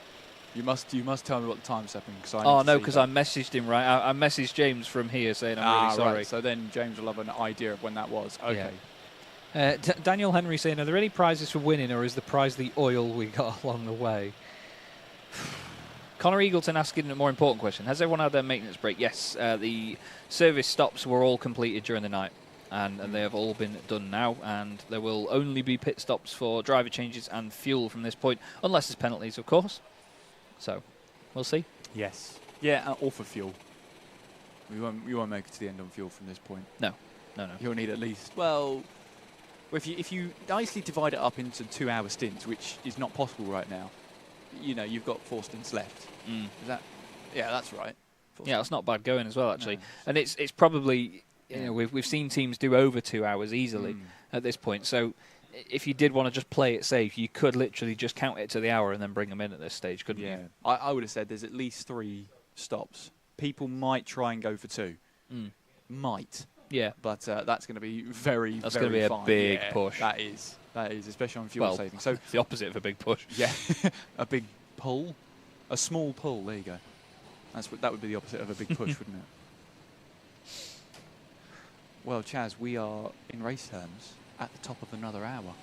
You must tell me what the timestamp is. Because I messaged him I messaged James from here saying I'm really sorry. Right. So then James will have an idea of when that was. Okay. Yeah. Daniel Henry saying, are there any prizes for winning, or is the prize the oil we got along the way? Connor Eagleton asking a more important question. Has everyone had their maintenance break? Yes. The service stops were all completed during the night, and they have all been done now, and there will only be pit stops for driver changes and fuel from this point, unless there's penalties, of course. So, we'll see. Yes. Yeah, or for fuel. You won't make it to the end on fuel from this point. No. You'll need at least, if you nicely divide it up into 2-hour stints, which is not possible right now, you know, you've got 4 stints left. Is that? Yeah, that's right. Yeah, that's not bad going as well, actually. No. And it's probably, you know, we've seen teams do over 2 hours easily at this point. So if you did want to just play it safe, you could literally just count it to the hour and then bring them in at this stage, couldn't you? I would have said there's at least 3 stops. People might try and go for 2. Might. Yeah. But that's going to be very, that's very going to be a big push. That is, especially on fuel saving. So it's the opposite of a big push. Yeah. A big pull. A small pull. There you go. That would be the opposite of a big push, wouldn't it? Well, Chaz, we are, in race terms, at the top of another hour.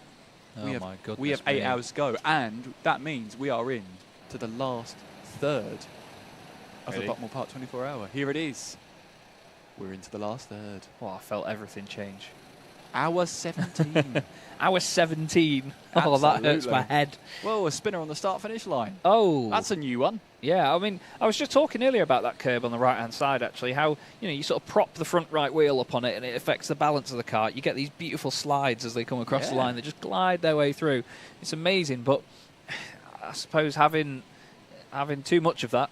Oh, my goodness. We have 8 hours to go, and that means we are in to the last third of the Buckmore Park 24-hour. Here it is. We're into the last third. Oh, I felt everything change. Hour 17. Hour 17. Oh, that hurts my head. Whoa, a spinner on the start-finish line. Oh. That's a new one. Yeah, I mean, I was just talking earlier about that curb on the right-hand side, actually, how, you know, you sort of prop the front right wheel up on it and it affects the balance of the car. You get these beautiful slides as they come across the line. They just glide their way through. It's amazing, but I suppose having too much of that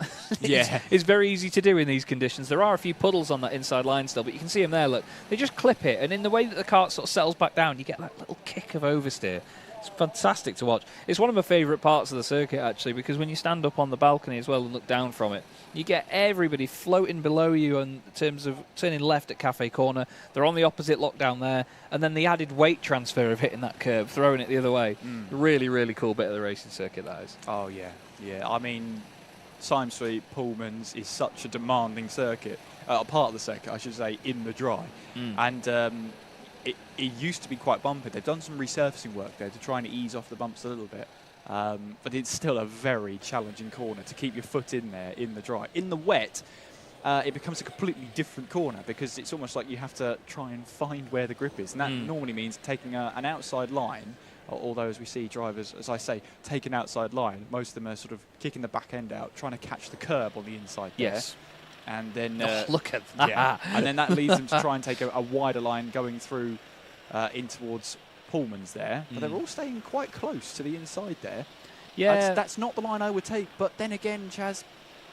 is very easy to do in these conditions. There are a few puddles on that inside line still, but you can see them there. Look, they just clip it, and in the way that the cart sort of settles back down, you get that little kick of oversteer. It's fantastic to watch. It's one of my favourite parts of the circuit, actually, because when you stand up on the balcony as well and look down from it, you get everybody floating below you in terms of turning left at Cafe Corner. They're on the opposite lockdown there, and then the added weight transfer of hitting that curb, throwing it the other way. Really, really cool bit of the racing circuit, that is. Oh, yeah. Yeah, I mean, Symesweep, Pullman's is such a demanding circuit, part of the circuit, I should say, in the dry. And it used to be quite bumpy. They've done some resurfacing work there to try and ease off the bumps a little bit. But it's still a very challenging corner to keep your foot in there in the dry. In the wet, it becomes a completely different corner because it's almost like you have to try and find where the grip is. And that normally means taking an outside line, although as we see drivers, as I say, take an outside line, most of them are sort of kicking the back end out, trying to catch the curb on the inside there. And then look at that. Yeah, and then that leads them to try and take a wider line going through in towards Pullman's there. But they're all staying quite close to the inside there. Yeah. That's not the line I would take. But then again, Chaz,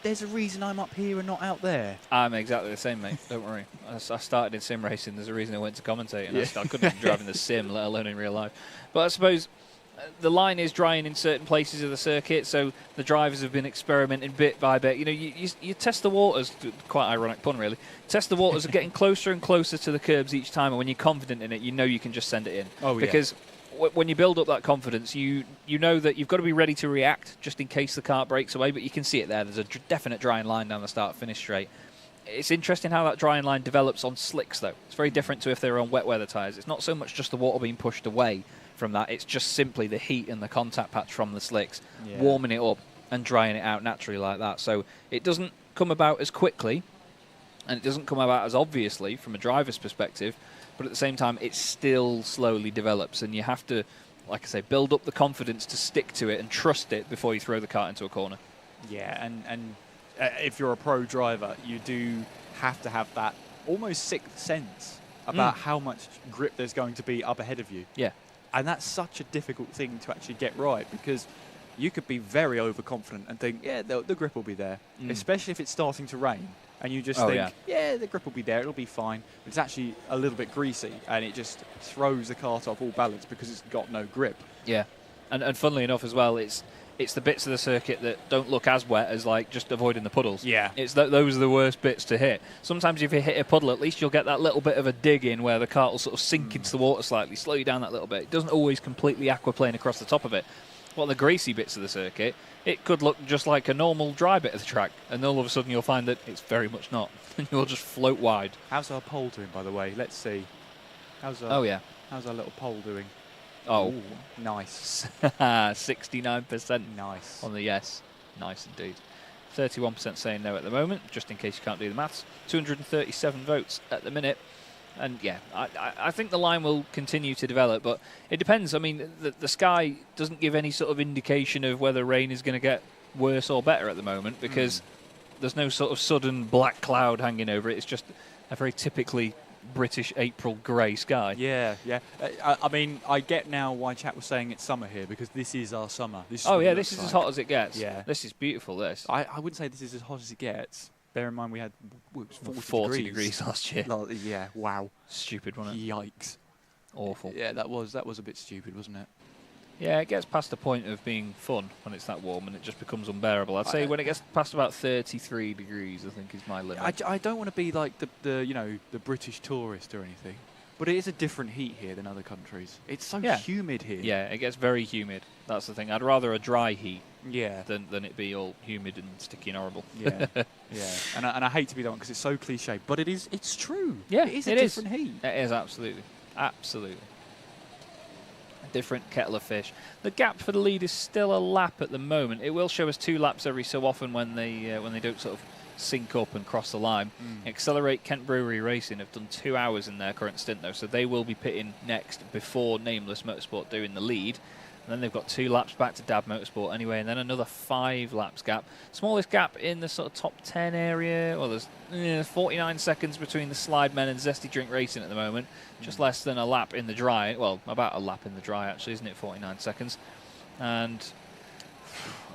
there's a reason I'm up here and not out there. I'm exactly the same, mate. Don't worry. I started in sim racing. There's a reason I went to commentate. And I couldn't drive in the sim, let alone in real life. But I suppose the line is drying in certain places of the circuit, so the drivers have been experimenting bit by bit. You know, you test the waters, quite ironic pun really, test the waters of getting closer and closer to the curbs each time, and when you're confident in it, you know you can just send it in. Oh, yeah. Because when you build up that confidence, you know that you've got to be ready to react just in case the kart breaks away, but you can see it there. There's a definite drying line down the start-finish straight. It's interesting how that drying line develops on slicks, though. It's very different to if they're on wet weather tyres. It's not so much just the water being pushed away from that, it's just simply the heat and the contact patch from the slicks warming it up and drying it out naturally like that. So it doesn't come about as quickly and it doesn't come about as obviously from a driver's perspective, but at the same time it still slowly develops, and you have to, like I say, build up the confidence to stick to it and trust it before you throw the kart into a corner. Yeah, and if you're a pro driver, you do have to have that almost sixth sense about how much grip there's going to be up ahead of you. Yeah. And that's such a difficult thing to actually get right, because you could be very overconfident and think, yeah, the grip will be there, especially if it's starting to rain. And you just think, yeah, the grip will be there, it'll be fine. But it's actually a little bit greasy, and it just throws the kart off all balance because it's got no grip. Yeah. And funnily enough as well, it's the bits of the circuit that don't look as wet as like just avoiding the puddles. Yeah. It's those are the worst bits to hit. Sometimes if you hit a puddle, at least you'll get that little bit of a dig in where the kart will sort of sink into the water slightly, slow you down that little bit. It doesn't always completely aquaplane across the top of it. Well, the greasy bits of the circuit, it could look just like a normal dry bit of the track, and all of a sudden you'll find that it's very much not, and you'll just float wide. How's our pole doing, by the way? Let's see. How's our, how's our little pole doing? Oh, ooh, nice. 69% nice on the yes. Nice indeed. 31% saying no at the moment, just in case you can't do the maths. 237 votes at the minute. And yeah, I think the line will continue to develop, but it depends. I mean, the sky doesn't give any sort of indication of whether rain is going to get worse or better at the moment, because there's no sort of sudden black cloud hanging over it. It's just a very typically British April grey sky. Yeah, yeah. I mean, I get now why chat was saying it's summer here, because this is our summer. This is this is as hot as it gets. Yeah. This is beautiful, this. I wouldn't say this is as hot as it gets. Bear in mind we had 40 degrees last year. Yeah, wow. Stupid, wasn't it? Yikes. Awful. Yeah, that was a bit stupid, wasn't it? Yeah, it gets past the point of being fun when it's that warm, and it just becomes unbearable. I'd say when it gets past about 33 degrees, I think is my limit. I don't want to be like the British tourist or anything, but it is a different heat here than other countries. It's so humid here. Yeah, it gets very humid. That's the thing. I'd rather a dry heat than it be all humid and sticky and horrible. Yeah, yeah. And I hate to be that one because it's so cliche, but it's true. Yeah, it is a different heat. It is, absolutely. Absolutely. A different kettle of fish. The gap for the lead is still a lap at the moment. It will show us 2 laps every so often when they don't sort of sync up and cross the line. Accelerate Kent Brewery Racing have done 2 hours in their current stint, though, so they will be pitting next before Nameless Motorsport do in the lead. And then they've got 2 laps back to Dab Motorsport anyway, and then another 5 laps gap. Smallest gap in the sort of top 10 area. Well, there's 49 seconds between the Slide Men and Zesty Drink Racing at the moment. Just less than a lap in the dry. Well, about a lap in the dry, actually, isn't it? 49 seconds. And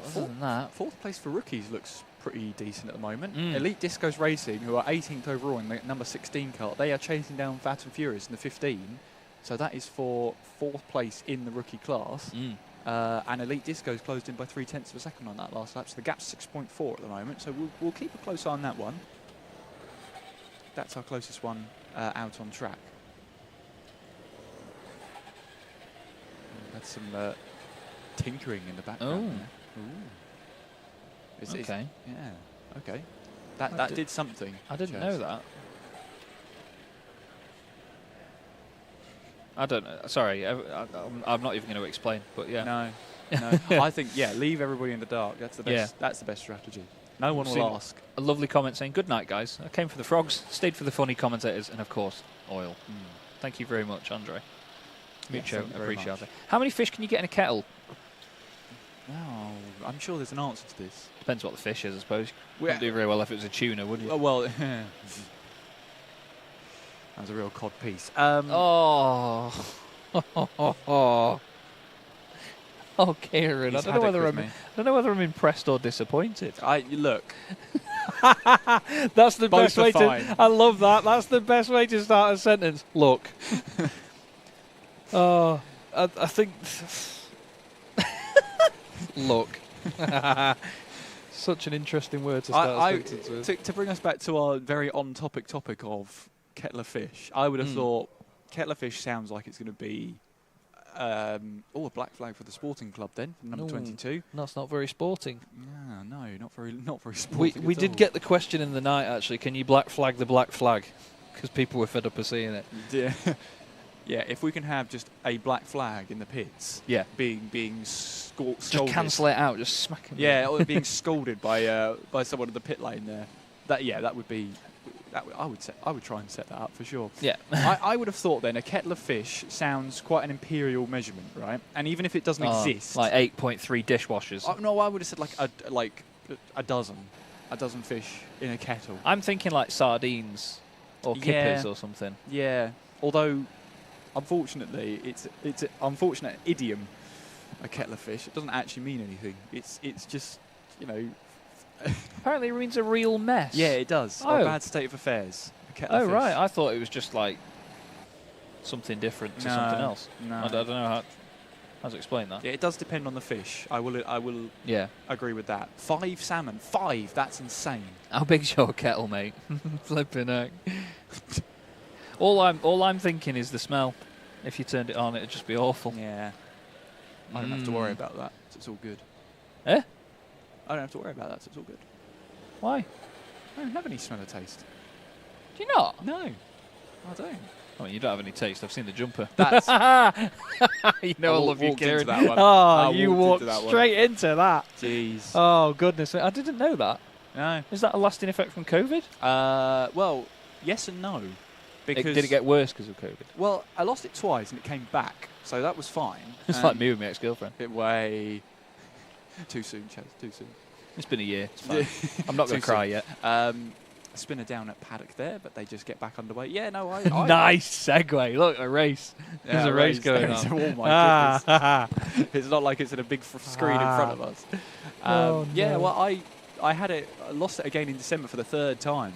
other than that, 4th place for rookies looks pretty decent at the moment. Elite Discos Racing, who are 18th overall in the number 16 kart, they are chasing down Fat and Furious in the 15. So that is for 4th place in the rookie class. And Elite Disco's closed in by 0.3 of a second on that last lap. So the gap's 6.4 at the moment. So we'll keep a close eye on that one. That's our closest one out on track. Had some tinkering in the background. Oh. Okay. Yeah. Okay. That did something. I didn't know that. I don't know. Sorry, I'm not even going to explain, but yeah. No. No, I think leave everybody in the dark. That's the best. Yeah. That's the best strategy. No one We've will seen ask. A lovely comment saying, "Good night, guys. I came for the frogs, stayed for the funny commentators, and of course, oil." Thank you very much, Andre. Mucho thank you very appreciate much. it. How many fish can you get in a kettle? Oh, I'm sure there's an answer to this. Depends what the fish is, I suppose. You Well- wouldn't do very well if it was a tuna, would you? Oh, well, that was a real cod piece. Oh, Kieran, I He's don't had know it whether with I'm me. I don't know whether I'm impressed or disappointed. Look. That's the Both best are way fine. to. I love that. That's the best way to start a sentence. Look. Oh, I think. Look. Such an interesting word to start a sentence with. To bring us back to our very on-topic topic of kettle of fish, I would have thought kettle of fish sounds like it's going to be a black flag for the sporting club then, number 22. That's not very sporting. Yeah, no, not very sporting. We at did all. get the question in the night, actually. Can you black flag the black flag? Because people were fed up of seeing it. Yeah. Yeah, if we can have just a black flag in the pits, being scolded. Just cancel it out, just smack him. Yeah, or being scolded by someone in the pit lane there. That would be. I would try and set that up for sure. Yeah. I would have thought then a kettle of fish sounds quite an imperial measurement, right? And even if it doesn't exist, like 8.3 dishwashers. No, I would have said like a dozen fish in a kettle. I'm thinking like sardines or kippers or something. Yeah. Although, unfortunately, it's an unfortunate idiom. A kettle of fish. It doesn't actually mean anything. It's just, Apparently it means a real mess. Yeah, it does. Oh. A bad state of affairs. A kettle of fish. Right. I thought it was just like something different to something else. No. I don't know how to explain that. Yeah, it does depend on the fish. I will agree with that. 5 salmon. 5. That's insane. How big's your kettle, mate? Flipping heck. All I'm thinking is the smell. If you turned it on, it'd just be awful. Yeah. I don't have to worry about that. So it's all good. Eh? I don't have to worry about that. So it's all good. Why? I don't have any smell or taste. Do you not? No, I don't. Oh, you don't have any taste. I've seen the jumper. That's you know I love you, walked into Kieran. that one. Oh, I you walked walked into that one. straight into that. Jeez. Oh, goodness. I didn't know that. No. Is that a lasting effect from COVID? Well, yes and no. Because Did it get worse because of COVID? Well, I lost it twice and it came back, so that was fine. It's like me with my ex-girlfriend. Way too soon, Chaz. Too soon. It's been a year. It's fine. I'm not going to cry yet. Spinner down at paddock there, but they just get back underway. Yeah, no, I nice segue. Look, a race. There's a race going on. Oh my goodness! It's not like it's in a big screen in front of us. Yeah, no. well, I had it. I lost it again in December for the 3rd time.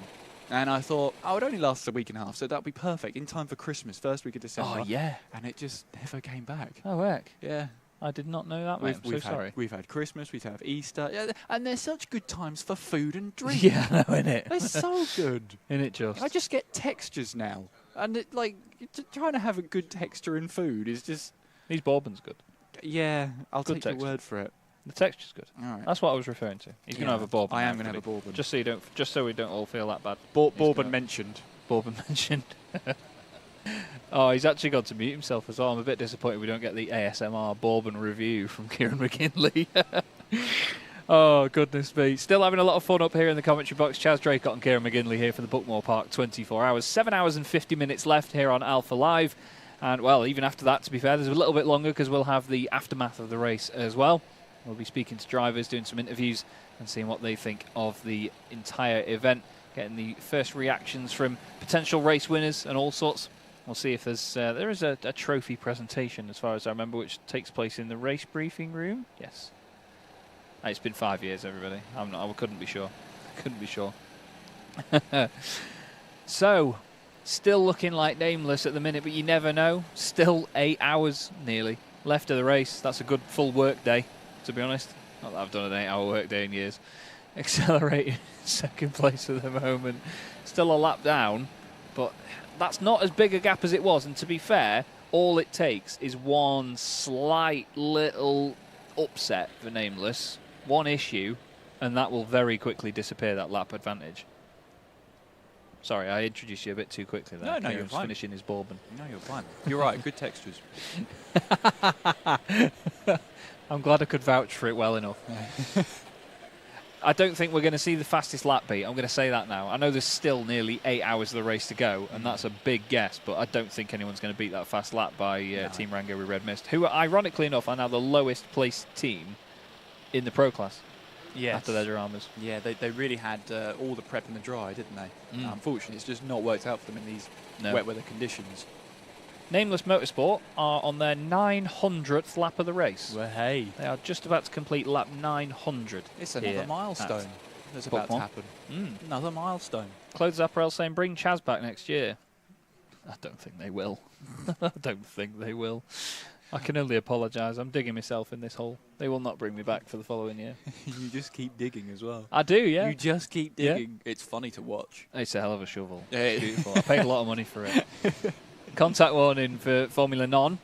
And I thought, it would only last a week and a half, so that would be perfect in time for Christmas, first week of December. Oh, yeah. And it just never came back. Oh, heck. Yeah. I did not know that, mate. I'm so sorry. We've had Christmas, we've had Easter, and they're such good times for food and drink. Yeah, I know, innit? They're so good. Innit, just? I just get textures now. And, trying to have a good texture in food is just... These bourbon's good. Yeah, I'll Good take texture. your word for it. The texture's good. All right. That's what I was referring to. He's going to have a bourbon. I now, am going to have a everybody. bourbon. Just so we don't all feel that bad. Bourbon mentioned. Bourbon mentioned. Oh, he's actually got to mute himself as well. I'm a bit disappointed we don't get the ASMR bourbon review from Kieran McKinley. Oh, goodness me. Still having a lot of fun up here in the commentary box. Chaz Draycott and Kieran McGinley here for the Buckmore Park 24 hours. 7 hours and 50 minutes left here on Alpha Live. And, well, even after that, to be fair, there's a little bit longer because we'll have the aftermath of the race as well. We'll be speaking to drivers, doing some interviews and seeing what they think of the entire event, getting the first reactions from potential race winners and all sorts. We'll see if there is a trophy presentation, as far as I remember, which takes place in the race briefing room. Yes. It's been 5 years, everybody. I couldn't be sure. Couldn't be sure. So, still looking like nameless at the minute, but you never know. Still 8 hours nearly left of the race. That's a good full work day, to be honest. Not that I've done an 8-hour work day in years. Accelerating second place at the moment. Still a lap down, but that's not as big a gap as it was. And to be fair, all it takes is one slight little upset for nameless, one issue, and that will very quickly disappear, that lap advantage. Sorry, I introduced you a bit too quickly there. No, you're Kieran's fine. finishing his bourbon. No, you're fine. You're right. Good textures. I'm glad I could vouch for it well enough. I don't think we're going to see the fastest lap beat. I'm going to say that now. I know there's still nearly 8 hours of the race to go, and that's a big guess, but I don't think anyone's going to beat that fast lap by Team Rango with Red Mist, who, ironically enough, are now the lowest placed team in the Pro Class. Yes. After their dramas. Yeah, they really had all the prep in the dry, didn't they? Unfortunately, it's just not worked out for them in these wet weather conditions. Nameless Motorsport are on their 900th lap of the race. Well, hey. They are just about to complete lap 900. It's another milestone that's about to happen. Another milestone. Clothes Apparel saying, bring Chaz back next year. I don't think they will. I don't think they will. I can only apologise. I'm digging myself in this hole. They will not bring me back for the following year. You just keep digging as well. I do, yeah. You just keep digging. Yeah. It's funny to watch. It's a hell of a shovel. Yeah. It's beautiful. I paid a lot of money for it. Contact warning for Formula Non.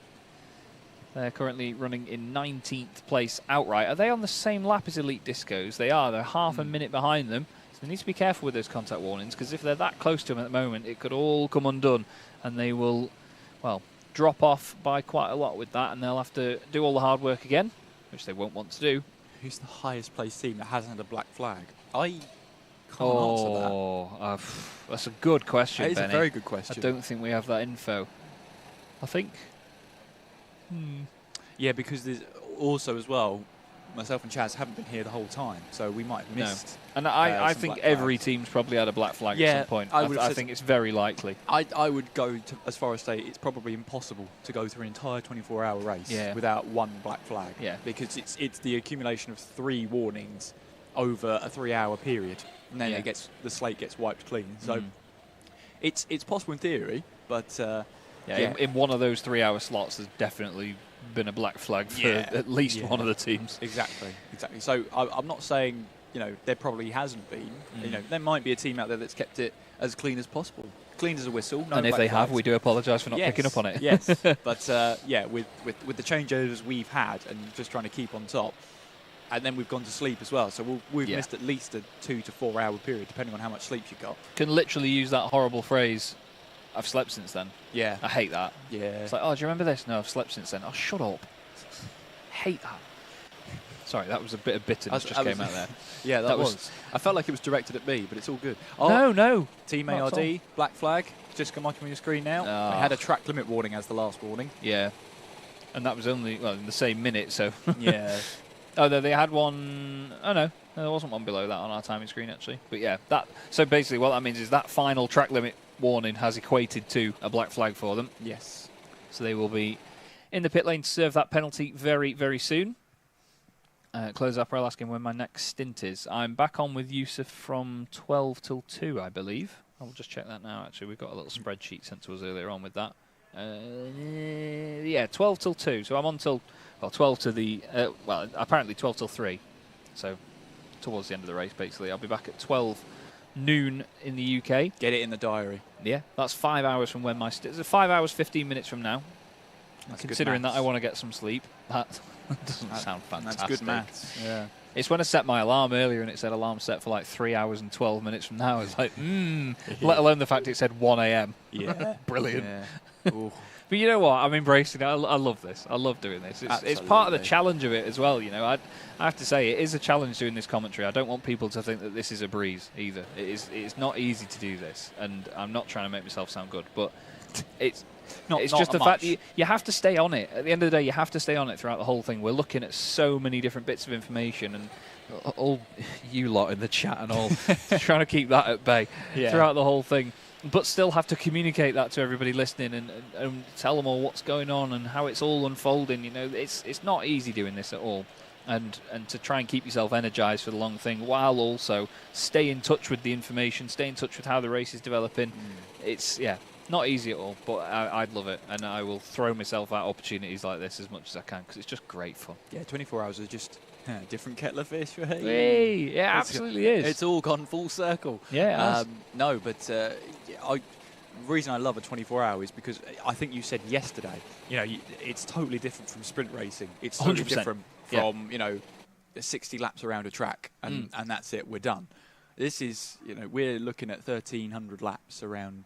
They're currently running in 19th place outright. Are they on the same lap as Elite Discos? They are. They're half a minute behind them. So they need to be careful with those contact warnings, because if they're that close to them at the moment, it could all come undone, and they will, well, drop off by quite a lot with that, and they'll have to do all the hard work again, which they won't want to do. Who's the highest placed team that hasn't had a black flag? I can't answer that. That's a good question, It is Benny. a very good question. I don't think we have that info. I think... Yeah, because there's also as well, myself and Chaz haven't been here the whole time, so we might have missed. No. And I think every team's probably had a black flag at some point. I think it's very likely. I would go as far as say it's probably impossible to go through an entire 24-hour race without one black flag. Yeah. Because it's the accumulation of 3 warnings over a 3-hour period, and then the slate gets wiped clean. So it's possible in theory, but in one of those 3-hour slots, there's definitely been a black flag for at least one of the teams. Exactly. So I'm not saying there probably hasn't been. There might be a team out there that's kept it as clean as possible, clean as a whistle. No and if they have, we do apologise for not picking up on it. Yes, but with the changeovers we've had and just trying to keep on top, and then we've gone to sleep as well. So we've missed at least a 2 to 4 hour period, depending on how much sleep you've got. Can literally use that horrible phrase, I've slept since then. Yeah. I hate that. Yeah. It's like, oh, do you remember this? No, I've slept since then. Oh, shut up. Hate that. Sorry, that was a bit of bitterness just came out there. Yeah, that was. I felt like it was directed at me, but it's all good. No. Team ARD, black flag, just come up on your screen now. I had a track limit warning as the last warning. Yeah. And that was only, in the same minute, so. Yeah. Oh, they had one. Oh, no. There wasn't one below that on our timing screen, actually. But yeah, so basically what that means is that final track limit warning has equated to a black flag for them. Yes. So they will be in the pit lane to serve that penalty very, very soon. Close up, I'll asking when my next stint is. I'm back on with Yusuf from 12 till 2, I believe. I'll just check that now, actually. We've got a little spreadsheet sent to us earlier on with that. 12 till 2. So I'm on till, 12 to the, apparently 12 till 3. So towards the end of the race, basically. I'll be back at 12 noon in the UK. Get it in the diary. Yeah, that's 5 hours from when my stint. 5 hours, 15 minutes from now. That's considering that I want to get some sleep. That doesn't sound fantastic. That's good maths. Yeah. It's when I set my alarm earlier and it said alarm set for like 3 hours and 12 minutes from now. It's like, let alone the fact it said 1 a.m. Yeah. Brilliant. Yeah. But you know what? I'm embracing it. I love this. I love doing this. It's part of the challenge of it as well. I have to say, it is a challenge doing this commentary. I don't want people to think that this is a breeze either. It's not easy to do this, and I'm not trying to make myself sound good, but it's just the fact that you have to stay on it. At the end of the day, you have to stay on it throughout the whole thing. We're looking at so many different bits of information, and all you lot in the chat and all trying to keep that at bay throughout the whole thing. But still have to communicate that to everybody listening and tell them all what's going on and how it's all unfolding. It's not easy doing this at all. And to try and keep yourself energized for the long thing while also stay in touch with the information, stay in touch with how the race is developing. It's, not easy at all, but I'd love it. And I will throw myself at opportunities like this as much as I can because it's just great fun. Yeah, 24 hours is just different kettle of fish, right? Hey, yeah, absolutely is. It's all gone full circle. Yeah, no, but the reason I love a 24 hour is because I think you said yesterday, it's totally different from sprint racing. It's totally 100%. different from, 60 laps around a track and that's it, we're done. This is, we're looking at 1,300 laps around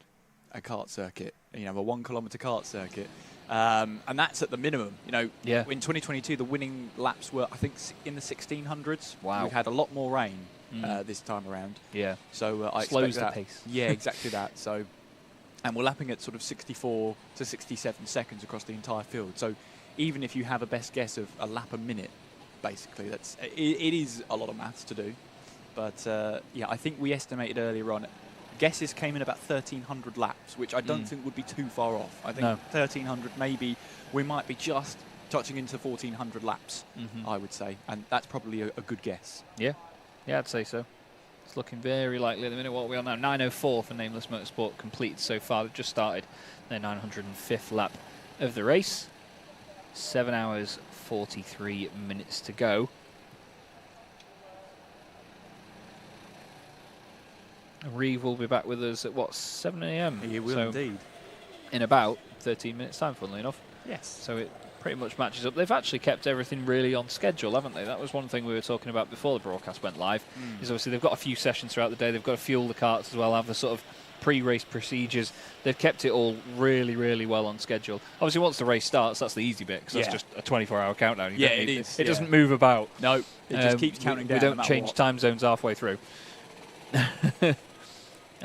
a kart circuit, a 1 kilometre kart circuit. And that's at the minimum. In 2022, the winning laps were, I think, in the 1600s. Wow. We've had a lot more rain this time around. Yeah. So I slows expect the that. pace. Yeah, exactly that. So, and we're lapping at sort of 64 to 67 seconds across the entire field. So even if you have a best guess of a lap a minute, basically, it is a lot of maths to do. But I think we estimated earlier on, guesses came in about 1,300 laps, which I don't think would be too far off. I think 1,300, maybe we might be just touching into 1,400 laps, I would say. And that's probably a good guess. Yeah, I'd say so. It's looking very likely at the minute. What are we on now? 9:04 for Nameless Motorsport completed so far. They've just started their 905th lap of the race. 7 hours, 43 minutes to go. Reeve will be back with us at, 7 a.m? He will indeed. In about 13 minutes' time, funnily enough. Yes. So it pretty much matches up. They've actually kept everything really on schedule, haven't they? That was one thing we were talking about before the broadcast went live, is obviously they've got a few sessions throughout the day. They've got to fuel the karts as well, have the sort of pre-race procedures. They've kept it all really, really well on schedule. Obviously, once the race starts, that's the easy bit, because that's just a 24-hour countdown. It is. It doesn't move about. No, it just keeps counting down. We don't change time zones halfway through.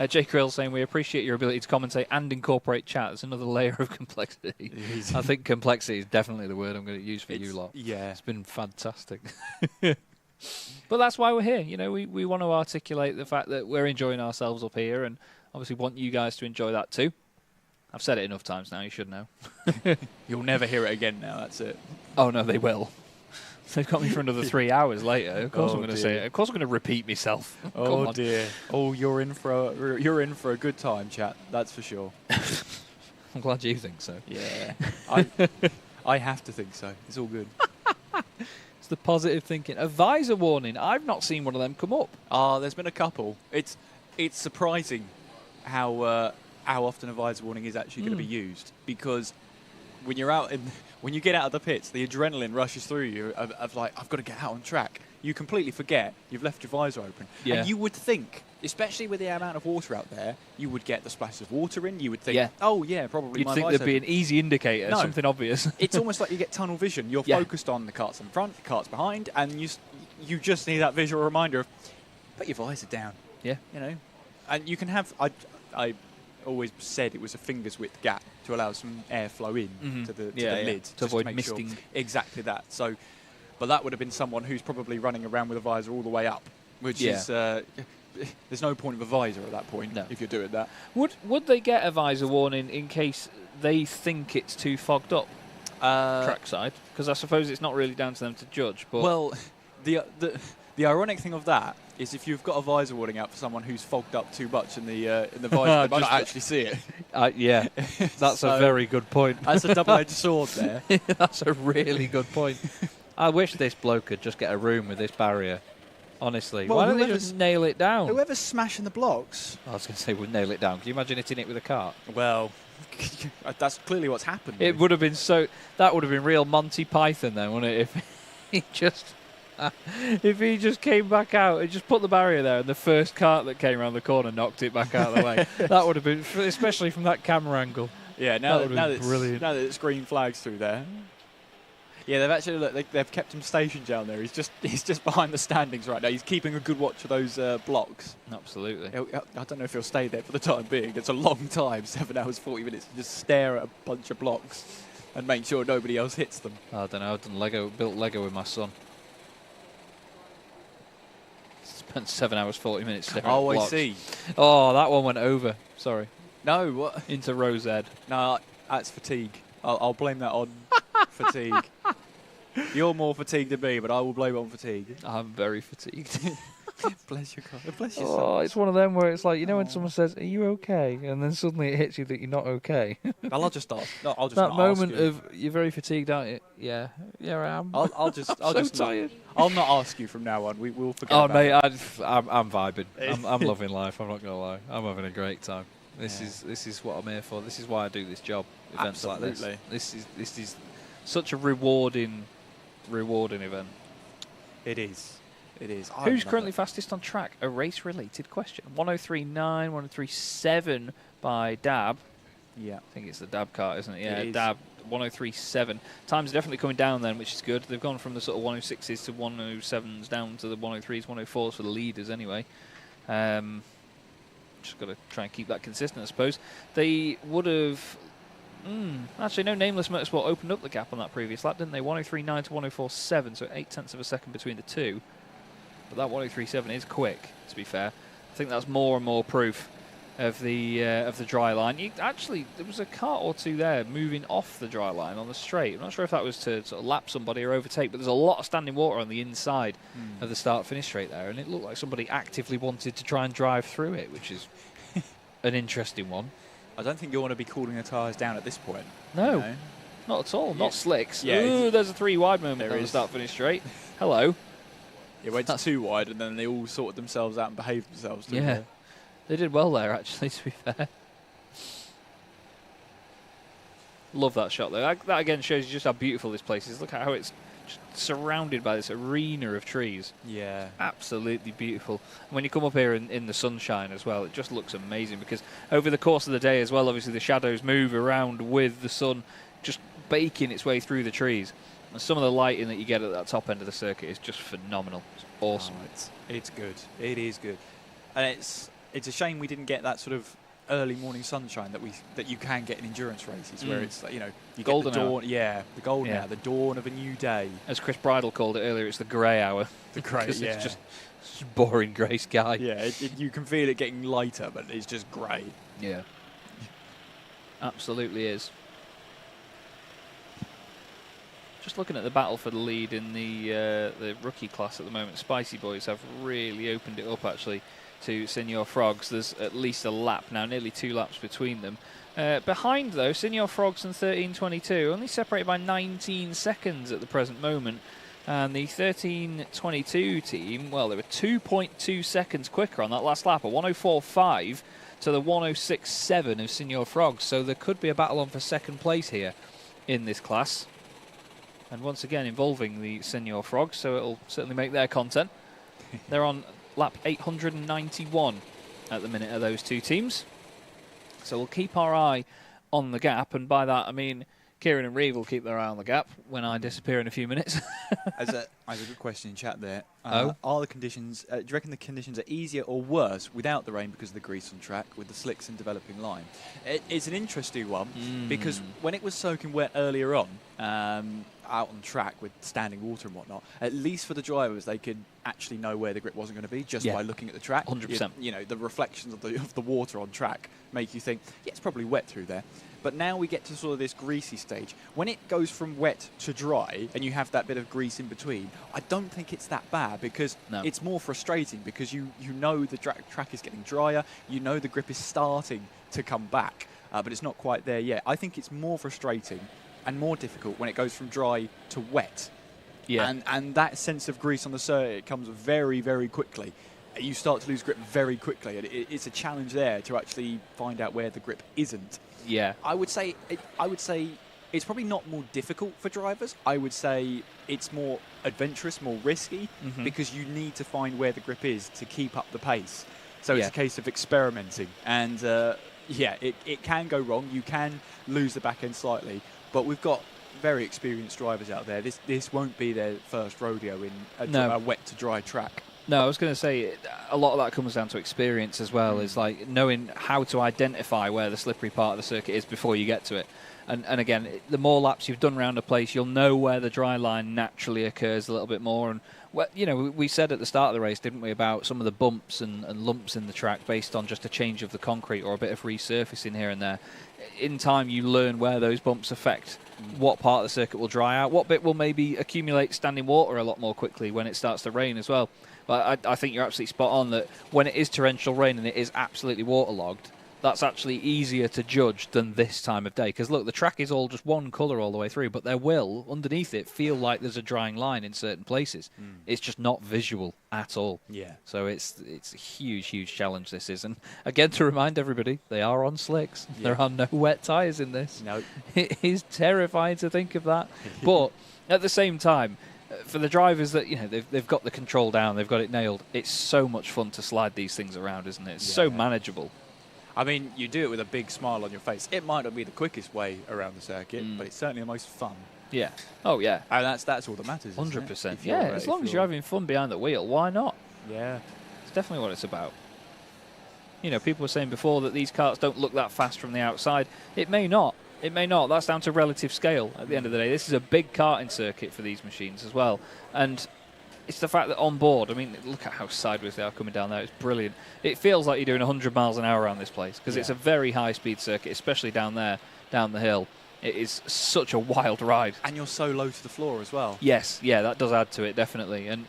Jay Krill saying, we appreciate your ability to commentate and incorporate chat. There's another layer of complexity. I think complexity is definitely the word I'm going to use for you lot. Yeah. It's been fantastic. But that's why we're here. We want to articulate the fact that we're enjoying ourselves up here and obviously want you guys to enjoy that too. I've said it enough times now, you should know. You'll never hear it again now, that's it. Oh, no, they will. They've got me for another 3 hours later. Of course I'm going to say it. Of course I'm going to repeat myself. Oh dear. Oh, you're in for a good time, chat. That's for sure. I'm glad you think so. Yeah. I have to think so. It's all good. It's the positive thinking. A visor warning. I've not seen one of them come up. There's been a couple. It's surprising how often a visor warning is actually going to be used, because when you get out of the pits, the adrenaline rushes through you of like, I've got to get out on track. You completely forget you've left your visor open. Yeah. And you would think, especially with the amount of water out there, you would get the splashes of water in. You would think, probably You'd my think visor. there'd be an easy indicator, something obvious. It's almost like you get tunnel vision. You're focused on the carts in front, the carts behind, and you just need that visual reminder of, put your visor down. Yeah. And you can have, I always said it was a finger's width gap to allow some airflow in to the lid. To avoid misting. Sure. Exactly that. So, but that would have been someone who's probably running around with a visor all the way up, which is, there's no point of a visor at that point if you're doing that. Would they get a visor warning in case they think it's too fogged up trackside? Because I suppose it's not really down to them to judge. But well, the ironic thing of that is if you've got a visor warning out for someone who's fogged up too much in the visor, they might not actually see it. Yeah, that's a very good point. That's a double-edged sword there. That's a really good point. I wish this bloke could just get a room with this barrier. Honestly, well, why don't they just nail it down? Whoever's smashing the blocks. I was going to say, we'd nail it down. Can you imagine hitting it with a cart? Well, that's clearly what's happened. It would have been that would have been real Monty Python then, wouldn't it? If he just came back out and just put the barrier there and the first cart that came around the corner knocked it back out of the way. That would have been, especially from that camera angle. Yeah, now that brilliant. Now that it's green flags through there. Yeah, they've actually they've kept him stationed down there. He's just behind the standings right now. He's keeping a good watch of those blocks. Absolutely. I don't know if he'll stay there for the time being. It's a long time, 7 hours 40 minutes, to just stare at a bunch of blocks and make sure nobody else hits them. I don't know. I've built Lego with my son. Spent 7 hours 40 minutes staring at blocks. I see. Oh, that one went over. Sorry. No, what? Into row Z. No, that's fatigue. I'll blame that on fatigue. You're more fatigued than me, but I will blame it on fatigue. I'm very fatigued. Bless your God. Bless your soul. It's one of them where it's like, when someone says, "Are you okay?" and then suddenly it hits you that you're not okay. I'll just ask. No, I'll just that not moment ask you. of you're very fatigued, aren't you? Yeah, I am. I'll just tired. I'll not ask you from now on. We'll forget. Oh, about mate, it. I'm vibing. I'm loving life. I'm not gonna lie. I'm having a great time. This is what I'm here for. This is why I do this job. Events like this. This is such a rewarding event. It is. It is. Who's currently fastest on track? A race-related question. 103.9, 103.7 by Dab. Yeah. I think it's the Dab kart, isn't it? Yeah, It is. Dab, 103.7. Times are definitely coming down then, which is good. They've gone from the sort of 106s to 107s down to the 103s, 104s for the leaders anyway. Just got to try and keep that consistent, I suppose. They would have... actually, no, Nameless Motorsport opened up the gap on that previous lap, didn't they? 103.9 to 104.7, so 0.8 of a second between the two. But that 103.7 is quick, to be fair. I think that's more and more proof of the dry line. There was a kart or two there moving off the dry line on the straight. I'm not sure if that was to sort of lap somebody or overtake, but there's a lot of standing water on the inside of the start-finish straight there, and it looked like somebody actively wanted to try and drive through it, which is an interesting one. I don't think you want to be cooling the tyres down at this point. No, you know? not at all. Not slicks. Yeah, Ooh, there's a 3 wide moment on the start-finish straight. Hello. It went too wide, and then they all sorted themselves out and behaved themselves. Yeah. They did well there, actually, to be fair. Love that shot, though. That again shows you just how beautiful this place is. Look at how it's just surrounded by this arena of trees. Yeah. Absolutely beautiful. And when you come up here in the sunshine as well, it just looks amazing, because over the course of the day as well, obviously the shadows move around with the sun just baking its way through the trees. And some of the lighting that you get at that top end of the circuit is just phenomenal. It's awesome. Oh, it's good. It is good. And it's a shame we didn't get that sort of early morning sunshine that you can get in endurance races, where it's like, you golden get the dawn. hour. Yeah, the golden hour, the dawn of a new day. As Chris Bridle called it earlier, it's the grey hour. The grey, yeah. It's just boring grey sky. Yeah, you can feel it getting lighter, but it's just grey. Yeah. Absolutely is. Just looking at the battle for the lead in the rookie class at the moment, Spicy Boys have really opened it up, actually, to Senior Frogs. There's at least a lap now, nearly 2 laps between them. Behind, though, Senior Frogs and 1322, only separated by 19 seconds at the present moment. And the 1322 team, well, they were 2.2 seconds quicker on that last lap, a 104.5 to the 106.7 of Senior Frogs. So there could be a battle on for second place here in this class. And once again involving the Senior Frogs, so it'll certainly make their content. They're on lap 891 at the minute of those two teams. So we'll keep our eye on the gap, and by that I mean Kieran and Reeve will keep their eye on the gap when I disappear in a few minutes. There's a good question in chat there. Are the conditions, do you reckon the conditions are easier or worse without the rain because of the grease on track, with the slicks and developing line? It's an interesting one, because when it was soaking wet earlier on, out on track with standing water and whatnot, at least for the drivers, they could actually know where the grip wasn't going to be just by looking at the track. 100%. You know, the reflections of the water on track make you think, yeah, it's probably wet through there. But now we get to sort of this greasy stage. When it goes from wet to dry and you have that bit of grease in between, I don't think it's that bad, because it's more frustrating, because you know the track is getting drier, you know the grip is starting to come back, but it's not quite there yet. I think it's more frustrating and more difficult when it goes from dry to wet. Yeah. And that sense of grease on the circuit comes very, very quickly. You start to lose grip very quickly, and it's a challenge there to actually find out where the grip isn't. Yeah. I would say it's probably not more difficult for drivers. I would say it's more adventurous, more risky, because you need to find where the grip is to keep up the pace. So it's a case of experimenting. And it can go wrong. You can lose the back end slightly, but we've got very experienced drivers out there. This won't be their first rodeo in a wet to dry track. No, I was going to say a lot of that comes down to experience as well. It's like knowing how to identify where the slippery part of the circuit is before you get to it. And again, the more laps you've done around a place, you'll know where the dry line naturally occurs a little bit more. And we said at the start of the race, didn't we, about some of the bumps and lumps in the track based on just a change of the concrete or a bit of resurfacing here and there. In time, you learn where those bumps affect what part of the circuit will dry out, what bit will maybe accumulate standing water a lot more quickly when it starts to rain as well. But I think you're absolutely spot on that when it is torrential rain and it is absolutely waterlogged, that's actually easier to judge than this time of day. Because, look, the track is all just one colour all the way through, but there will, underneath it, feel like there's a drying line in certain places. It's just not visual at all. Yeah. So it's a huge, huge challenge, this is. And, again, to remind everybody, they are on slicks. Yeah. There are no wet tyres in this. No. It is terrifying to think of that. But, at the same time, for the drivers that, you know, they've got the control down, they've got it nailed, it's so much fun to slide these things around, isn't it? It's so manageable. I mean, you do it with a big smile on your face. It might not be the quickest way around the circuit, but it's certainly the most fun. Yeah. Oh, yeah. And that's all that matters. 100%. Yeah, as long as you're having fun behind the wheel, why not? Yeah. It's definitely what it's about. You know, people were saying before that these karts don't look that fast from the outside. It may not. It may not. That's down to relative scale at the end of the day. This is a big karting circuit for these machines as well. And it's the fact that on board, I mean, look at how sideways they are coming down there. It's brilliant. It feels like you're doing 100 miles an hour around this place because it's a very high-speed circuit, especially down there, down the hill. It is such a wild ride. And you're so low to the floor as well. Yes, yeah, that does add to it, definitely. And,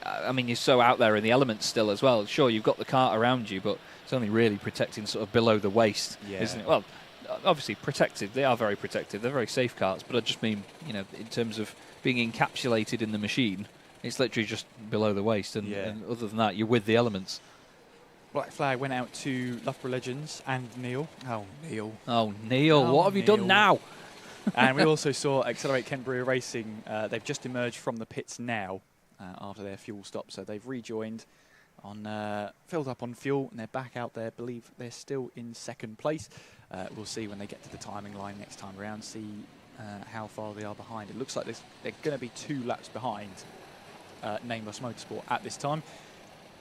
I mean, you're so out there in the elements still as well. Sure, you've got the kart around you, but it's only really protecting sort of below the waist, isn't it? Well, obviously protected. They are very protected. They're very safe karts, but I just mean, you know, in terms of being encapsulated in the machine, it's literally just below the waist, and other than that, you're with the elements. Black flag went out to Loughborough Legends and Neil. Oh, Neil. Oh, Neil, what have you done now? And we also saw Accelerate Kent Brewer Racing. They've just emerged from the pits now after their fuel stop, so they've rejoined, filled up on fuel, and they're back out there. I believe they're still in second place. We'll see when they get to the timing line next time around, see how far they are behind. It looks like they're going to be 2 laps behind Nameless Motorsport at this time.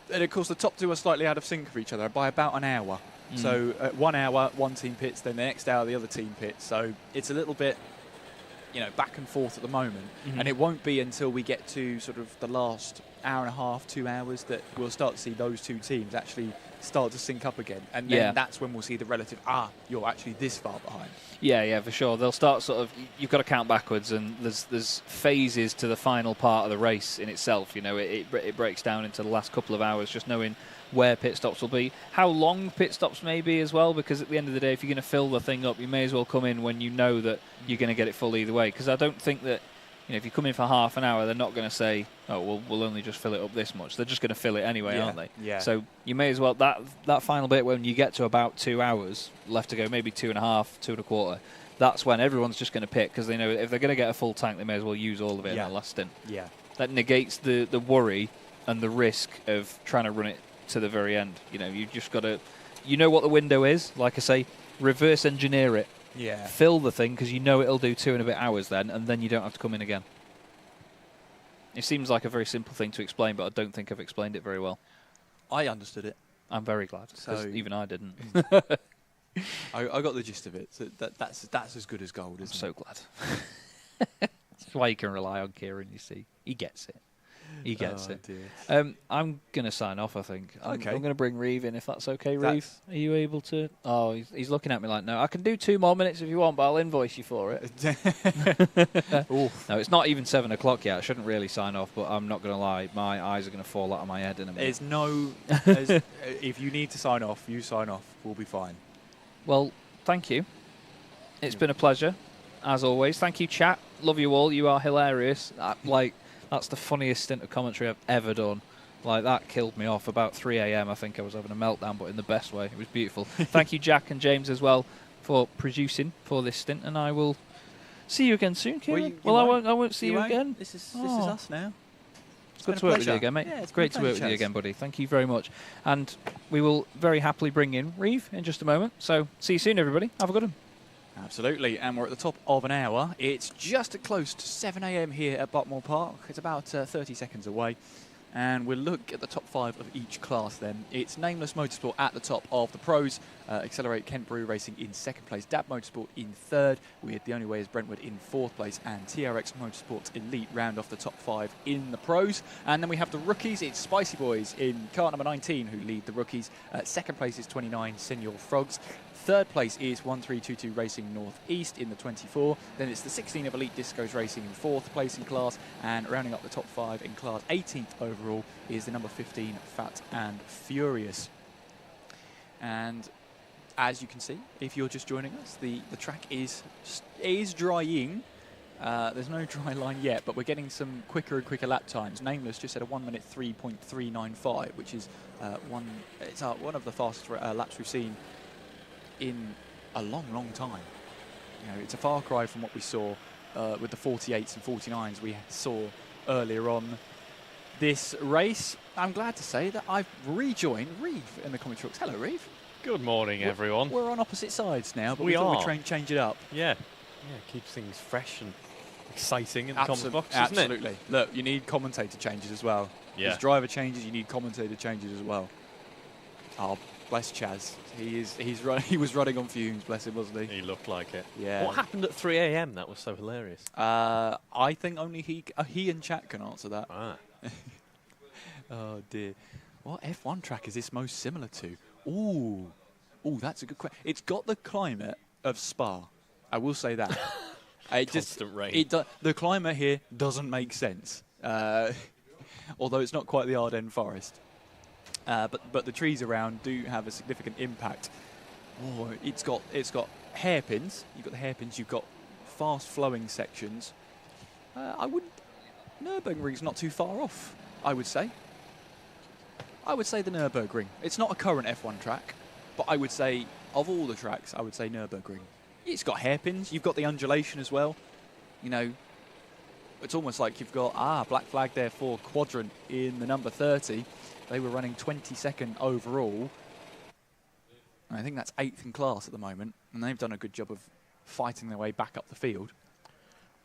And of course, the top two are slightly out of sync with each other by about an hour. So at 1 hour, one team pits, then the next hour, the other team pits. So it's a little bit, you know, back and forth at the moment. And it won't be until we get to sort of the last hour and a half, 2 hours, that we'll start to see those two teams actually start to sync up again. And then that's when we'll see the relative, you're actually this far behind. Yeah, for sure. They'll start sort of, you've got to count backwards, and there's phases to the final part of the race in itself. You know, it breaks down into the last couple of hours, just knowing where pit stops will be, how long pit stops may be as well, because at the end of the day, if you're going to fill the thing up, you may as well come in when you know that you're going to get it full either way. Because I don't think that, you know, if you come in for half an hour, they're not going to say, oh, we'll only just fill it up this much. They're just going to fill it anyway, aren't they? Yeah. So you may as well, that final bit when you get to about 2 hours left to go, maybe 2.5, 2.25, that's when everyone's just going to pit, because they know if they're going to get a full tank, they may as well use all of it in that last stint. Yeah. That negates the worry and the risk of trying to run it to the very end. You know, you just got to, you know what the window is, like I say, reverse engineer it. Yeah. Fill the thing, because you know it'll do 2 and a bit hours then, and then you don't have to come in again. It seems like a very simple thing to explain, but I don't think I've explained it very well. I understood it. I'm very glad, because even I didn't. I got the gist of it. So that's as good as gold, isn't it? I'm so glad. That's why you can rely on Kieran, you see. He gets it. He gets it. Dear. I'm going to sign off, I think. Okay. I'm going to bring Reeve in, if that's okay, Reeve. Are you able to? Oh, he's looking at me like, no, I can do 2 more minutes if you want, but I'll invoice you for it. No, it's not even 7 o'clock yet. I shouldn't really sign off, but I'm not going to lie. My eyes are going to fall out of my head in a minute. There's no... if you need to sign off, you sign off. We'll be fine. Well, thank you. It's been a pleasure, as always. Thank you, chat. Love you all. You are hilarious. That's the funniest stint of commentary I've ever done. Like, that killed me off. About 3 a.m. I think I was having a meltdown, but in the best way. It was beautiful. Thank you, Jack and James, as well, for producing for this stint, and I will see you again soon, Kieran. I won't see you again. This is us now. It's good to work with you again, mate. Yeah, it's great to work with you again, buddy. Thank you very much. And we will very happily bring in Reeve in just a moment. So, see you soon, everybody. Have a good one. Absolutely, and we're at the top of an hour. It's just close to 7 a.m. here at Buckmore Park. It's about 30 seconds away. And we'll look at the top 5 of each class then. It's Nameless Motorsport at the top of the pros. Accelerate Kent Brew Racing in 2nd place. DAB Motorsport in 3rd. We had The Only Way is Brentwood in 4th place. And TRX Motorsports Elite round off the top 5 in the pros. And then we have the rookies. It's Spicy Boys in car number 19 who lead the rookies. 2nd place is 29 Senior Frogs. 3rd place is 1322 Racing Northeast in the 24. Then it's the 16 of Elite Discos Racing in 4th place in class. And rounding up the top 5 in class, 18th overall, is the number 15 Fat and Furious. And as you can see, if you're just joining us, the track is drying. There's no dry line yet, but we're getting some quicker and quicker lap times. Nameless just at a 1 minute 3.395, which is one of the fastest laps we've seen in a long, long time. You know, it's a far cry from what we saw with the 48s and 49s we saw earlier on this race. I'm glad to say that I've rejoined Reeve in the commentary box. Hello, Reeve. Good morning, everyone. We're on opposite sides now, but we thought we'd change it up. Yeah. Keeps things fresh and exciting in the commentary box, doesn't absolutely. it? Look, you need commentator changes as well. Yeah. As driver changes, you need commentator changes as well. Oh, bless Chaz. He was running on fumes, bless him, wasn't he? He looked like it. Yeah. What happened at 3 a.m.? That was so hilarious. I think only he and Chat can answer that. Oh dear. What F1 track is this most similar to? Ooh, that's a good question. It's got the climate of Spa. I will say that. Constant rain. The climate here doesn't make sense. Although it's not quite the Ardennes forest. But the trees around do have a significant impact. Oh, it's got hairpins. You've got the hairpins. You've got fast flowing sections. Nürburgring's not too far off, I would say. I would say the Nürburgring. It's not a current F1 track, but I would say of all the tracks, I would say Nürburgring. It's got hairpins. You've got the undulation as well. You know, it's almost like you've got black flag there for Quadrant in the number 30. They were running 22nd overall. I think that's 8th in class at the moment, and they've done a good job of fighting their way back up the field.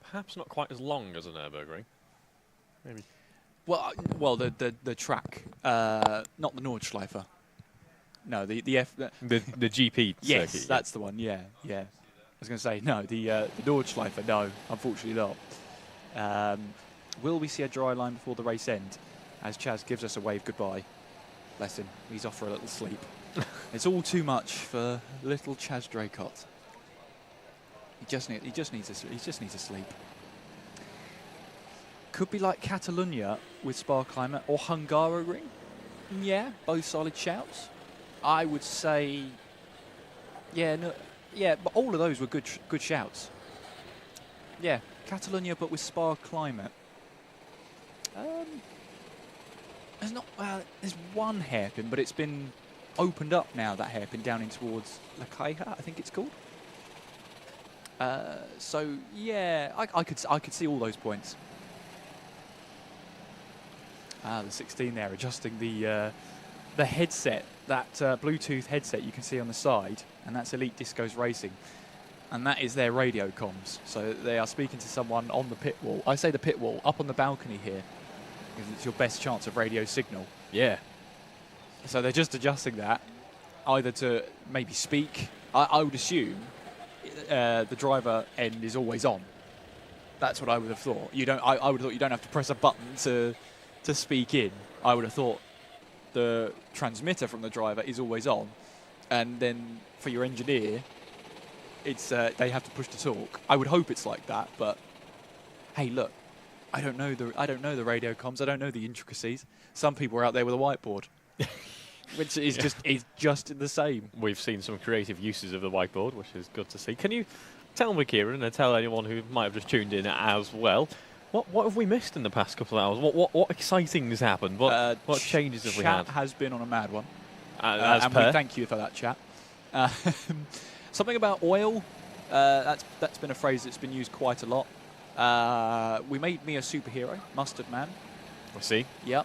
Perhaps not quite as long as a Nürburgring. Maybe. Well, the track, not the Nordschleife. No, the GP yes, circuit. That's the one. Yeah. I was going to say no. The Nordschleife. No, unfortunately not. Will we see a dry line before the race end? As Chaz gives us a wave goodbye. Bless him. He's off for a little sleep. It's all too much for little Chaz Draycott. He just needs a sleep. Could be like Catalunya with Spa climate or Hungaroring. Yeah, both solid shouts. I would say, but all of those were good shouts. Yeah, Catalunya, but with Spa climate. There's one hairpin, but it's been opened up now. That hairpin down in towards La Caja, I think it's called. So yeah, I could see all those points. The 16 there, adjusting the headset, that Bluetooth headset you can see on the side, and that's Elite Discos Racing, and that is their radio comms. So they are speaking to someone on the pit wall. I say the pit wall, up on the balcony here, because it's your best chance of radio signal. Yeah. So they're just adjusting that, either to maybe speak. I would assume the driver end is always on. That's what I would have thought. I would have thought you don't have to press a button to speak in. I would have thought the transmitter from the driver is always on, and then for your engineer, it's they have to push to talk. I would hope it's like that, but hey, look, I don't know the radio comms. I don't know the intricacies. Some people are out there with a whiteboard, which is just the same. We've seen some creative uses of the whiteboard, which is good to see. Can you tell me, Kieran, and tell anyone who might have just tuned in as well, what have we missed in the past couple of hours? What exciting has happened? What changes have we had? Chat has been on a mad one. And we thank you for that, Chat. Something about oil. That's been a phrase that's been used quite a lot. We made me a superhero, Mustard Man. I see. Yep.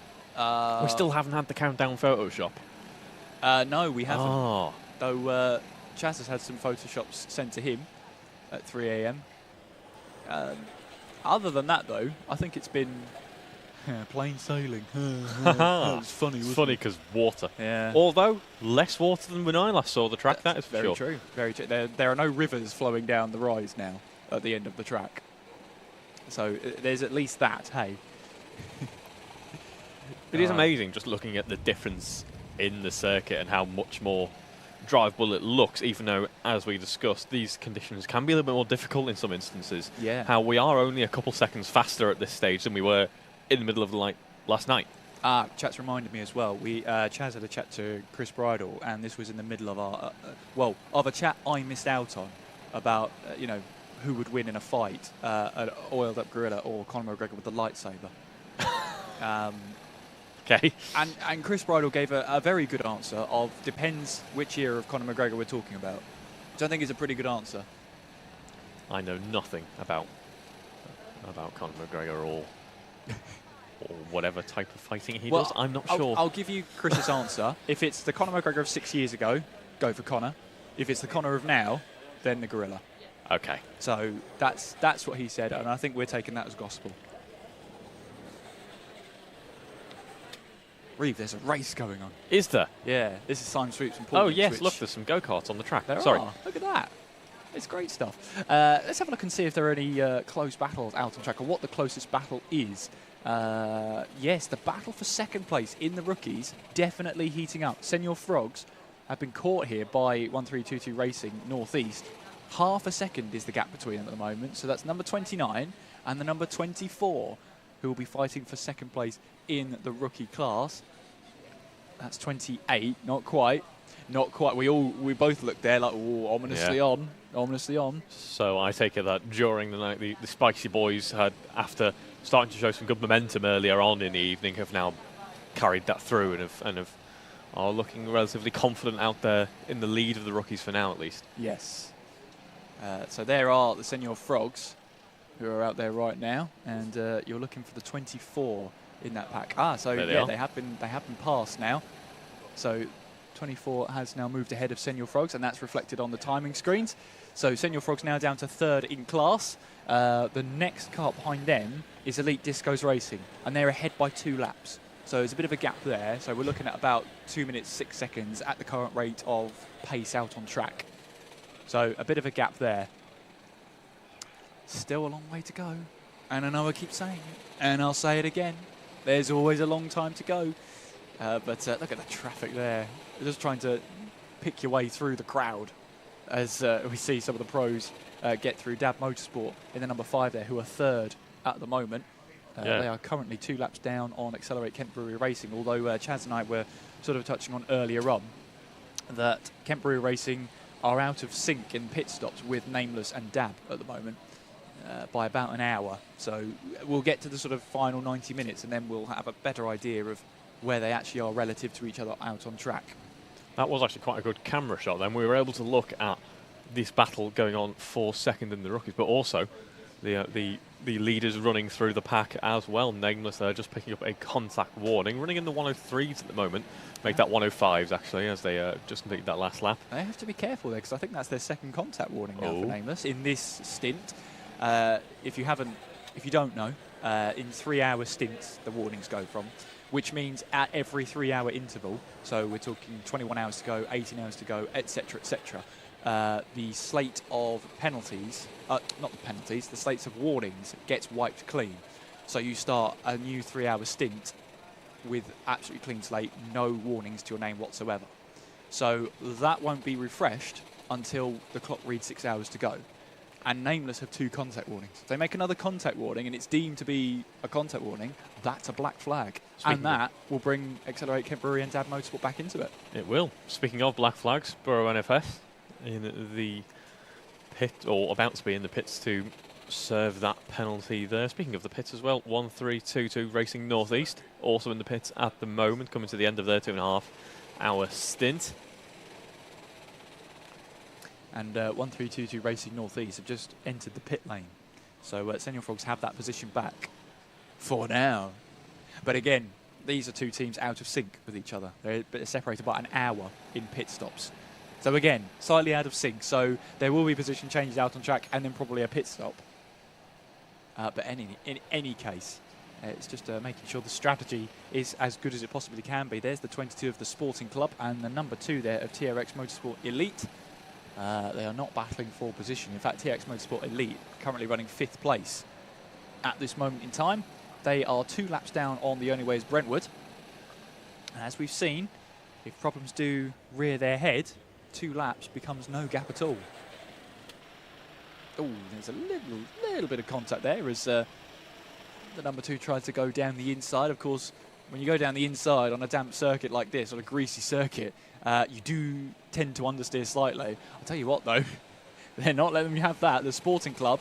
We still haven't had the countdown Photoshop. No, we haven't. Oh. Though Chaz has had some Photoshops sent to him at 3 a.m. Other than that, though, I think it's been plain sailing. It was funny. It's funny because water. Yeah. Although less water than when I last saw the track. That is for very sure. true. Very true. There are no rivers flowing down the rise now at the end of the track. So there's at least that. Hey. It is amazing just looking at the difference in the circuit and how much more drivable it looks, even though, as we discussed, these conditions can be a little bit more difficult in some instances. Yeah. How we are only a couple seconds faster at this stage than we were in the middle of the night last night. Chat's reminded me as well. Chaz had a chat to Chris Bridle, and this was in the middle of our of a chat I missed out on about who would win in a fight, an oiled up gorilla or Conor McGregor with the lightsaber. Okay. And Chris Bridle gave a very good answer of depends which era of Conor McGregor we're talking about. Which I think is a pretty good answer. I know nothing about about Conor McGregor or whatever type of fighting he does. I'm not sure. I'll give you Chris's answer. If it's the Conor McGregor of 6 years ago, go for Conor. If it's the Conor of now, then the gorilla. Okay. So that's what he said, and I think we're taking that as gospel. Reeve, there's a race going on. Is there? Yeah, this is Simon Sweeps and Oh, yes, look, there's some go-karts on the track. There Sorry. are. Look at that. It's great stuff. Let's have a look and see if there are any close battles out on track, or what the closest battle is. Yes, the battle for second place in the rookies definitely heating up. Senor Frogs have been caught here by 1322 Racing Northeast. Half a second is the gap between them at the moment, so that's number 29 and the number 24 who will be fighting for second place in the rookie class. That's 28, not quite. Not quite. We both looked there like, oh, ominously on, ominously on. So I take it that during the night, the Spicy Boys had, after starting to show some good momentum earlier on in the evening, have now carried that through and are looking relatively confident out there in the lead of the rookies for now, at least. Yes. So there are the Senor Frogs who are out there right now, and you're looking for the 24 in that pack. So yeah, they have been passed now. So 24 has now moved ahead of Senor Frogs, and that's reflected on the timing screens. So Senor Frogs now down to third in class. The next car behind them is Elite Discos Racing, and they're ahead by 2 laps. So there's a bit of a gap there. So we're looking at about 2 minutes 6 seconds at the current rate of pace out on track. So a bit of a gap there. Still a long way to go. And I know I keep saying it, and I'll say it again. There's always a long time to go. But look at the traffic there. You're just trying to pick your way through the crowd as we see some of the pros get through. Dab Motorsport in the number 5 there, who are third at the moment. They are currently 2 laps down on Accelerate Kent Brewery Racing, although Chaz and I were sort of touching on earlier on that Kent Brewery Racing are out of sync in pit stops with Nameless and Dab at the moment by about an hour. So we'll get to the sort of final 90 minutes and then we'll have a better idea of where they actually are relative to each other out on track. That was actually quite a good camera shot then. We were able to look at this battle going on for second in the rookies, but also the leaders running through the pack as well. Nameless there just picking up a contact warning, running in the 103s at the moment. Make that 105s actually, as they just completed that last lap. They have to be careful there, because I think that's their second contact warning now for Nameless in this stint. If you don't know, in 3-hour stints the warnings go from, which means at every 3-hour interval, so we're talking 21 hours to go, 18 hours to go, etc., etc., the slate of penalties, not the penalties, the slates of warnings gets wiped clean. So you start a new 3-hour stint with absolutely clean slate, no warnings to your name whatsoever. So that won't be refreshed until the clock reads 6 hours to go. And Nameless have 2 contact warnings. If they make another contact warning and it's deemed to be a contact warning, that's a black flag. And that will bring Accelerate Kent Brewery and Dab Motorsport back into it. It will. Speaking of black flags, Borough NFS in the pit, or about to be in the pits to serve that penalty there. Speaking of the pits as well, 1322 Racing Northeast, also in the pits at the moment, coming to the end of their 2.5-hour stint. And 1322 Racing Northeast have just entered the pit lane. So Senor Frogs have that position back for now. But again, these are 2 teams out of sync with each other. They're separated by an hour in pit stops. So again, slightly out of sync. So there will be position changes out on track and then probably a pit stop. But in any case, it's just making sure the strategy is as good as it possibly can be. There's the 22 of the Sporting Club and the number 2 there of TRX Motorsport Elite. They are not battling for position. In fact, TRX Motorsport Elite currently running 5th place at this moment in time. They are 2 laps down on the only way is Brentwood. And as we've seen, if problems do rear their head, 2 laps becomes no gap at all. Oh, there's a little bit of contact there as the number 2 tries to go down the inside. Of course, when you go down the inside on a damp circuit like this, on a greasy circuit, you do tend to understeer slightly. I'll tell you what, though, they're not letting them have that. The Sporting Club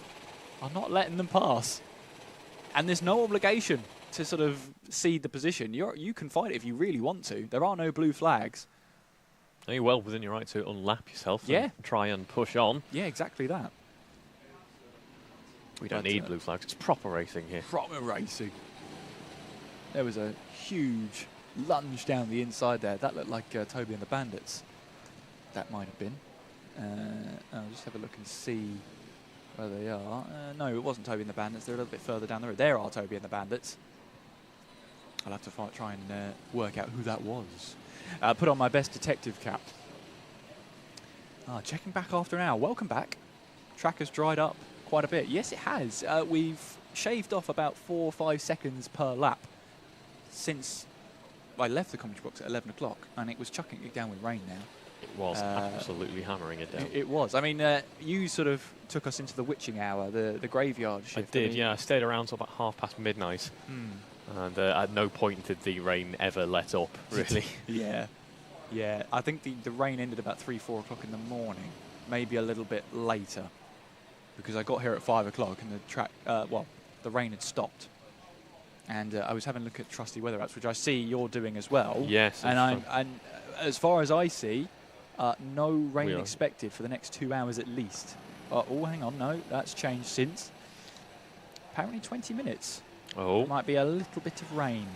are not letting them pass. And there's no obligation to sort of cede the position. You can fight it if you really want to. There are no blue flags. You're well within your right to unlap yourself and try and push on. Yeah, exactly that. We don't need blue flags. It's proper racing here. Proper racing. There was a huge lunge down the inside there. That looked like Toby and the Bandits. That might have been. I'll just have a look and see where they are. No, it wasn't Toby and the Bandits. They're a little bit further down the road. There are Toby and the Bandits. I'll have to try and work out who that was. Put on my best detective cap. Checking back after an hour. Welcome back. Track has dried up quite a bit. Yes, it has. We've shaved off about 4 or 5 seconds per lap since I left the commentary box at 11 o'clock, and it was chucking it down with rain now. It was absolutely hammering it down. It was. I mean, you sort of took us into the witching hour, the graveyard shift. I did, yeah. I stayed around till about midnight. And at no point did the rain ever let up, really. Yeah. I think the rain ended about 3, 4 o'clock in the morning, maybe a little bit later, because I got here at 5 o'clock and the track, the rain had stopped. And I was having a look at trusty weather apps, which I see you're doing as well. Yes. And as far as I see, no rain expected for the next 2 hours at least. Oh, hang on, no, that's changed since. Apparently 20 minutes. Oh. There might be a little bit of rain.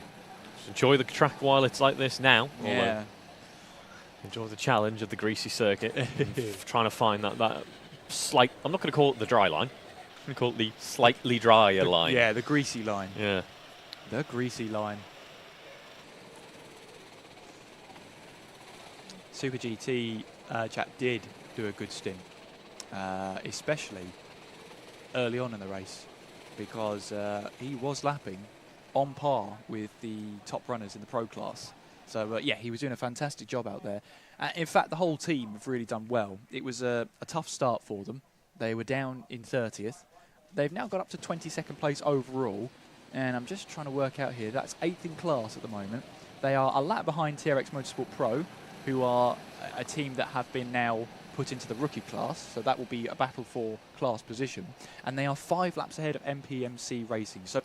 Just enjoy the track while it's like this now. Yeah. Enjoy the challenge of the greasy circuit. Trying to find that slight, I'm not going to call it the dry line. I'm going to call it the slightly drier line. Yeah, the greasy line. Yeah. The greasy line. Super GT chap did do a good stint, especially early on in the race, because he was lapping on par with the top runners in the pro class. So, yeah, he was doing a fantastic job out there. In fact, the whole team have really done well. It was a tough start for them. They were down in 30th. They've now got up to 22nd place overall. And I'm just trying to work out here. That's 8th in class at the moment. They are a lap behind TRX Motorsport Pro, who are a team that have been now put into the rookie class. So that will be a battle for class position. And they are 5 laps ahead of MPMC Racing. So,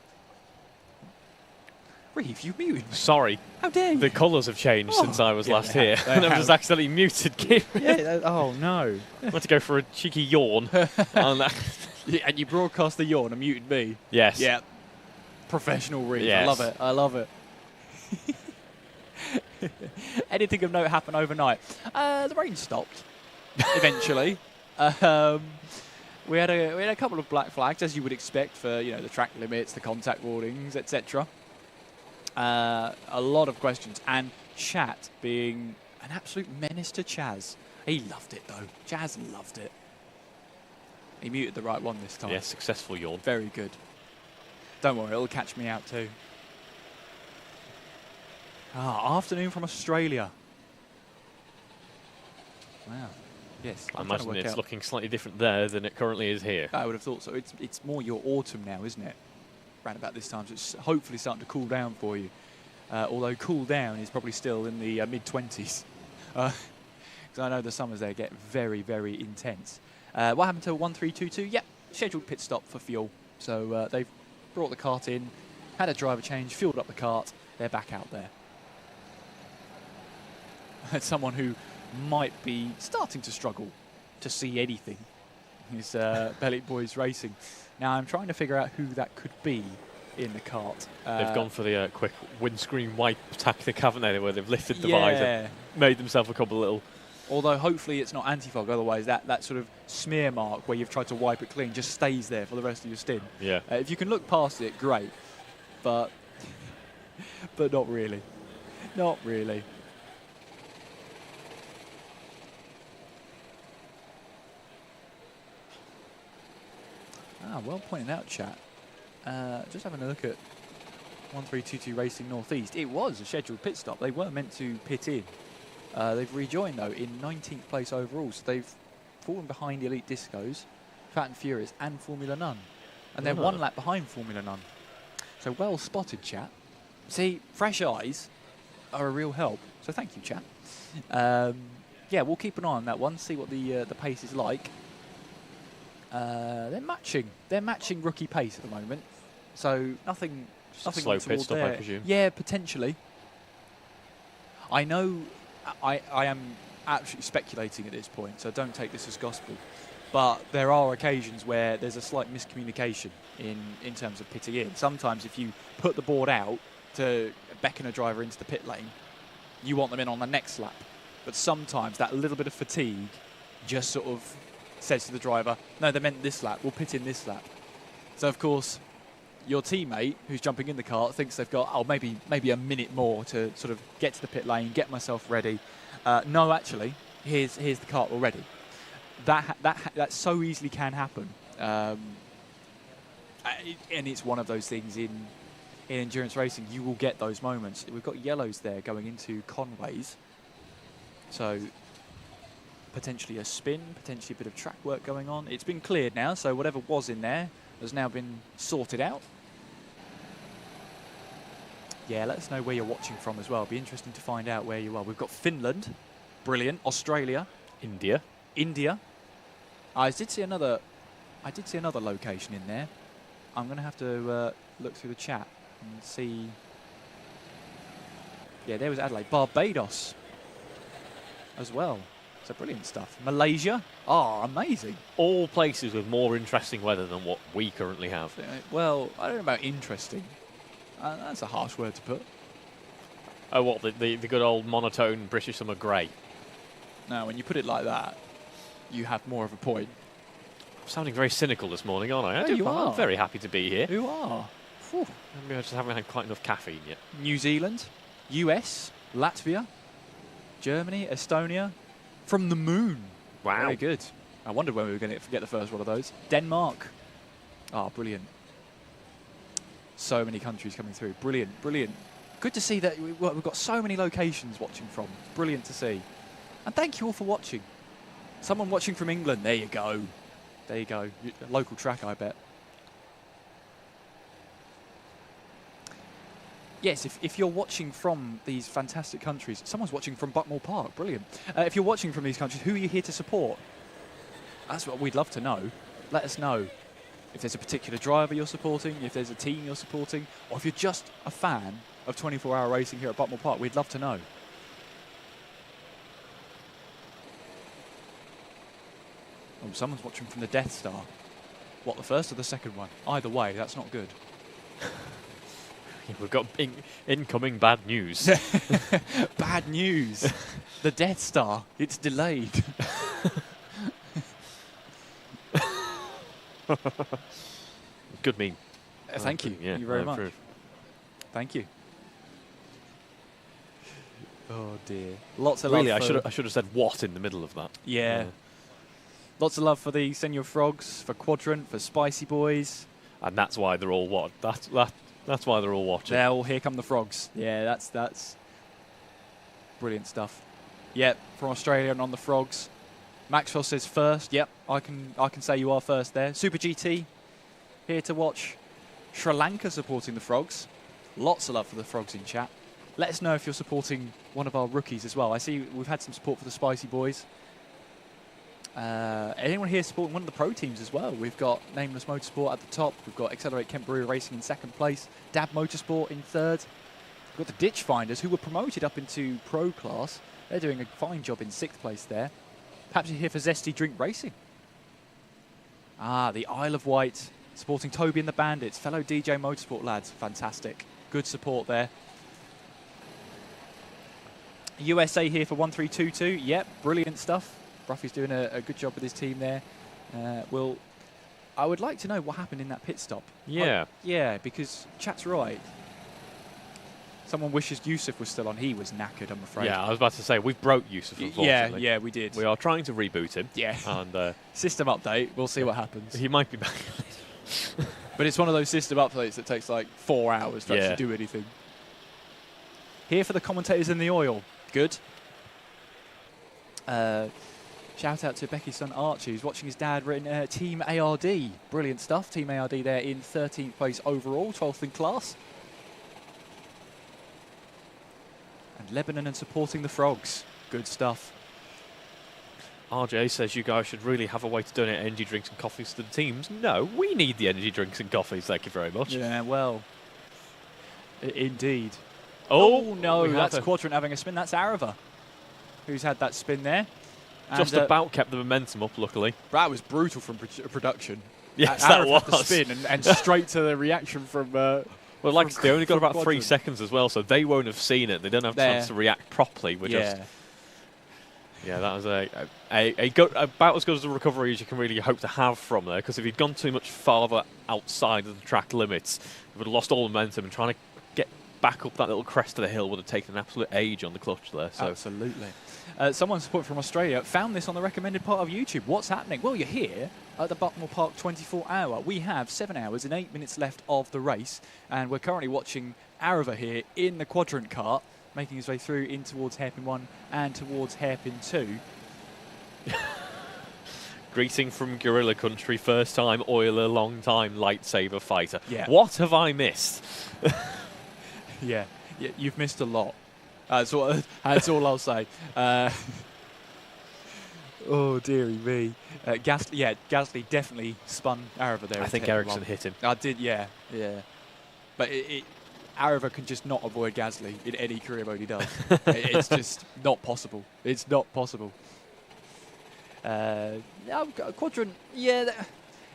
Reeve, you muted me. Sorry. How dare you? The colours have changed since I was last here. And I was accidentally muted. Oh, no. I went to go for a cheeky yawn. And you broadcast the yawn and muted me. Yes. Yeah. Professional Reeve. Yes. I love it. I love it. Anything of note happened overnight? The rain stopped eventually. We had a couple of black flags, as you would expect, for the track limits, the contact warnings, etc. A lot of questions, and chat being an absolute menace to Chaz. He loved it though. Chaz loved it. He muted the right one this time. Yes, successful yawn. Very good. Don't worry, it'll catch me out too. Afternoon from Australia. Wow. Yes. I imagine it's looking slightly different there than it currently is here. I would have thought so. It's more your autumn now, isn't it? Around about this time, so it's hopefully starting to cool down for you. Although cool down is probably still in the mid-20s. Because I know the summers there get very, very intense. What happened to 1322? Yep, scheduled pit stop for fuel. So they've brought the kart in, had a driver change, fueled up the kart. They're back out there. Someone who might be starting to struggle to see anything is Belly Boys Racing. Now I'm trying to figure out who that could be in the kart. They've gone for the quick windscreen wipe tactic, haven't they, where they've lifted the visor, made themselves a couple of little... Although hopefully it's not anti-fog, otherwise that sort of smear mark where you've tried to wipe it clean just stays there for the rest of your stint. Yeah. If you can look past it, great. But not really. Not really. Well pointed out, chat. Just having a look at 1322 Racing Northeast. It was a scheduled pit stop. They were meant to pit in. They've rejoined, though, in 19th place overall. So they've fallen behind Elite Discos, Fat and Furious, and Formula None. And they're 1 lap behind Formula None. So well spotted, chat. See, fresh eyes are a real help. So thank you, chat. Yeah, we'll keep an eye on that one, see what the pace is like. They're matching rookie pace at the moment. So nothing slow pit stop, I presume. Yeah, potentially. I know I am actually speculating at this point, so don't take this as gospel. but there are occasions where there's a slight miscommunication in terms of pitting in. Sometimes if you put the board out to beckon a driver into the pit lane, you want them in on the next lap. But sometimes that little bit of fatigue just sort of says to the driver, no, they meant this lap, we'll pit in this lap. So, of course, your teammate who's jumping in the cart thinks they've got, maybe a minute more to sort of get to the pit lane, get myself ready. No, actually, here's the cart already. That so easily can happen. And it's one of those things in endurance racing. You will get those moments. We've got yellows there going into Conways. So potentially a spin, potentially a bit of track work going on. It's been cleared now, so whatever was in there has now been sorted out. Yeah, let us know where you're watching from as well. It'll be interesting to find out where you are. We've got Finland, brilliant. Australia, India. I did see another location in there. I'm going to have to look through the chat and see. Yeah, there was Adelaide. Barbados as well. So brilliant stuff. Malaysia. Oh, amazing. All places with more interesting weather than what we currently have. Well, I don't know about interesting. That's a harsh word to put. Oh, what, the good old monotone British summer grey? No, when you put it like that, you have more of a point. I'm sounding very cynical this morning, aren't I? You are. I'm very happy to be here. You are. Maybe I just haven't had quite enough caffeine yet. New Zealand, US, Latvia, Germany, Estonia, from the moon. Wow. Very good. I wondered when we were going to get the first one of those. Denmark. Oh, brilliant. So many countries coming through. Brilliant, brilliant. Good to see that we've got so many locations watching from. It's brilliant to see. And thank you all for watching. Someone watching from England. There you go. There you go. Local track, I bet. Yes, if you're watching from these fantastic countries, someone's watching from Buckmore Park. Brilliant. If you're watching from these countries, who are you here to support? That's what we'd love to know. Let us know. If there's a particular driver you're supporting, if there's a team you're supporting, or if you're just a fan of 24-hour racing here at Buckmore Park, we'd love to know. Oh, someone's watching from the Death Star. What, the first or the second one? Either way, that's not good. We've got incoming bad news. Bad news. The Death Star. It's delayed. Good meme. Thank you. Yeah, Thank you very much. Thank you. Oh dear. Lots of really, love. I should have said what in the middle of that. Yeah. Lots of love for the Senior Frogs, for Quadrant, for Spicy Boys. And that's why they're all what? That's why they're all watching. They're all Here Come the Frogs. Yeah, that's brilliant stuff. Yep, from Australia and on the Frogs. Maxwell says first. Yep, I can say you are first there. Super GT here to watch. Sri Lanka supporting the Frogs. Lots of love for the Frogs in chat. Let us know if you're supporting one of our rookies as well. I see we've had some support for the Spicy Boys. Anyone here supporting one of the pro teams as well? We've got Nameless Motorsport at the top. We've got Accelerate Kent Brewery Racing in second place. Dab Motorsport in third. We've got the Ditch Finders who were promoted up into pro class. They're doing a fine job in sixth place there. Perhaps you're here for Zesty Drink Racing. Ah, the Isle of Wight supporting Toby and the Bandits. Fellow DJ Motorsport lads. Fantastic. Good support there. USA here for 1322. Yep, brilliant stuff. Bruffy's doing a good job with his team there. I would like to know what happened in that pit stop. Yeah. Yeah, because chat's right. Someone wishes Yusuf was still on. He was knackered, I'm afraid. Yeah, I was about to say, we've broke Yusuf, unfortunately. Yeah, we did. We are trying to reboot him. Yeah. And system update. We'll see what happens. He might be back. But it's one of those system updates that takes like 4 hours to actually do anything. Here for the commentators in the oil. Good. Shout out to Becky's son Archie, who's watching his dad written Team ARD. Brilliant stuff. Team ARD there in 13th place overall, 12th in class. And Lebanon and supporting the Frogs. Good stuff. RJ says you guys should really have a way to donate energy drinks and coffees to the teams. No, we need the energy drinks and coffees, thank you very much. Yeah, well, indeed. Oh, no, that's Quadrant having a spin. That's Arava, who's had that spin there. Just about kept the momentum up, luckily. That was brutal from production. Yes, that was. Had the spin and straight to the reaction from... well, like they only got about 3 seconds as well, so they won't have seen it. They don't have a chance to react properly. Yeah, that was about as good as a recovery as you can really hope to have from there, because if he'd gone too much farther outside of the track limits, he would have lost all momentum, and trying to get back up that little crest of the hill would have taken an absolute age on the clutch there. So. Absolutely. Someone support from Australia found this on the recommended part of YouTube. What's happening? Well, you're here at the Buckmore Park 24-hour. We have 7 hours and 8 minutes left of the race, and we're currently watching Arava here in the quadrant kart, making his way through in towards hairpin 1 and towards hairpin 2. Greeting from Guerrilla Country, first time oiler, long time lightsaber fighter. Yeah. What have I missed? yeah, you've missed a lot. That's all I'll say. Oh, dearie me. Gasly definitely spun Arava there. I think Ericsson hit him. I did, yeah. But Arava can just not avoid Gasly in any career mode he does. It's just not possible. It's not possible. Quadrant, it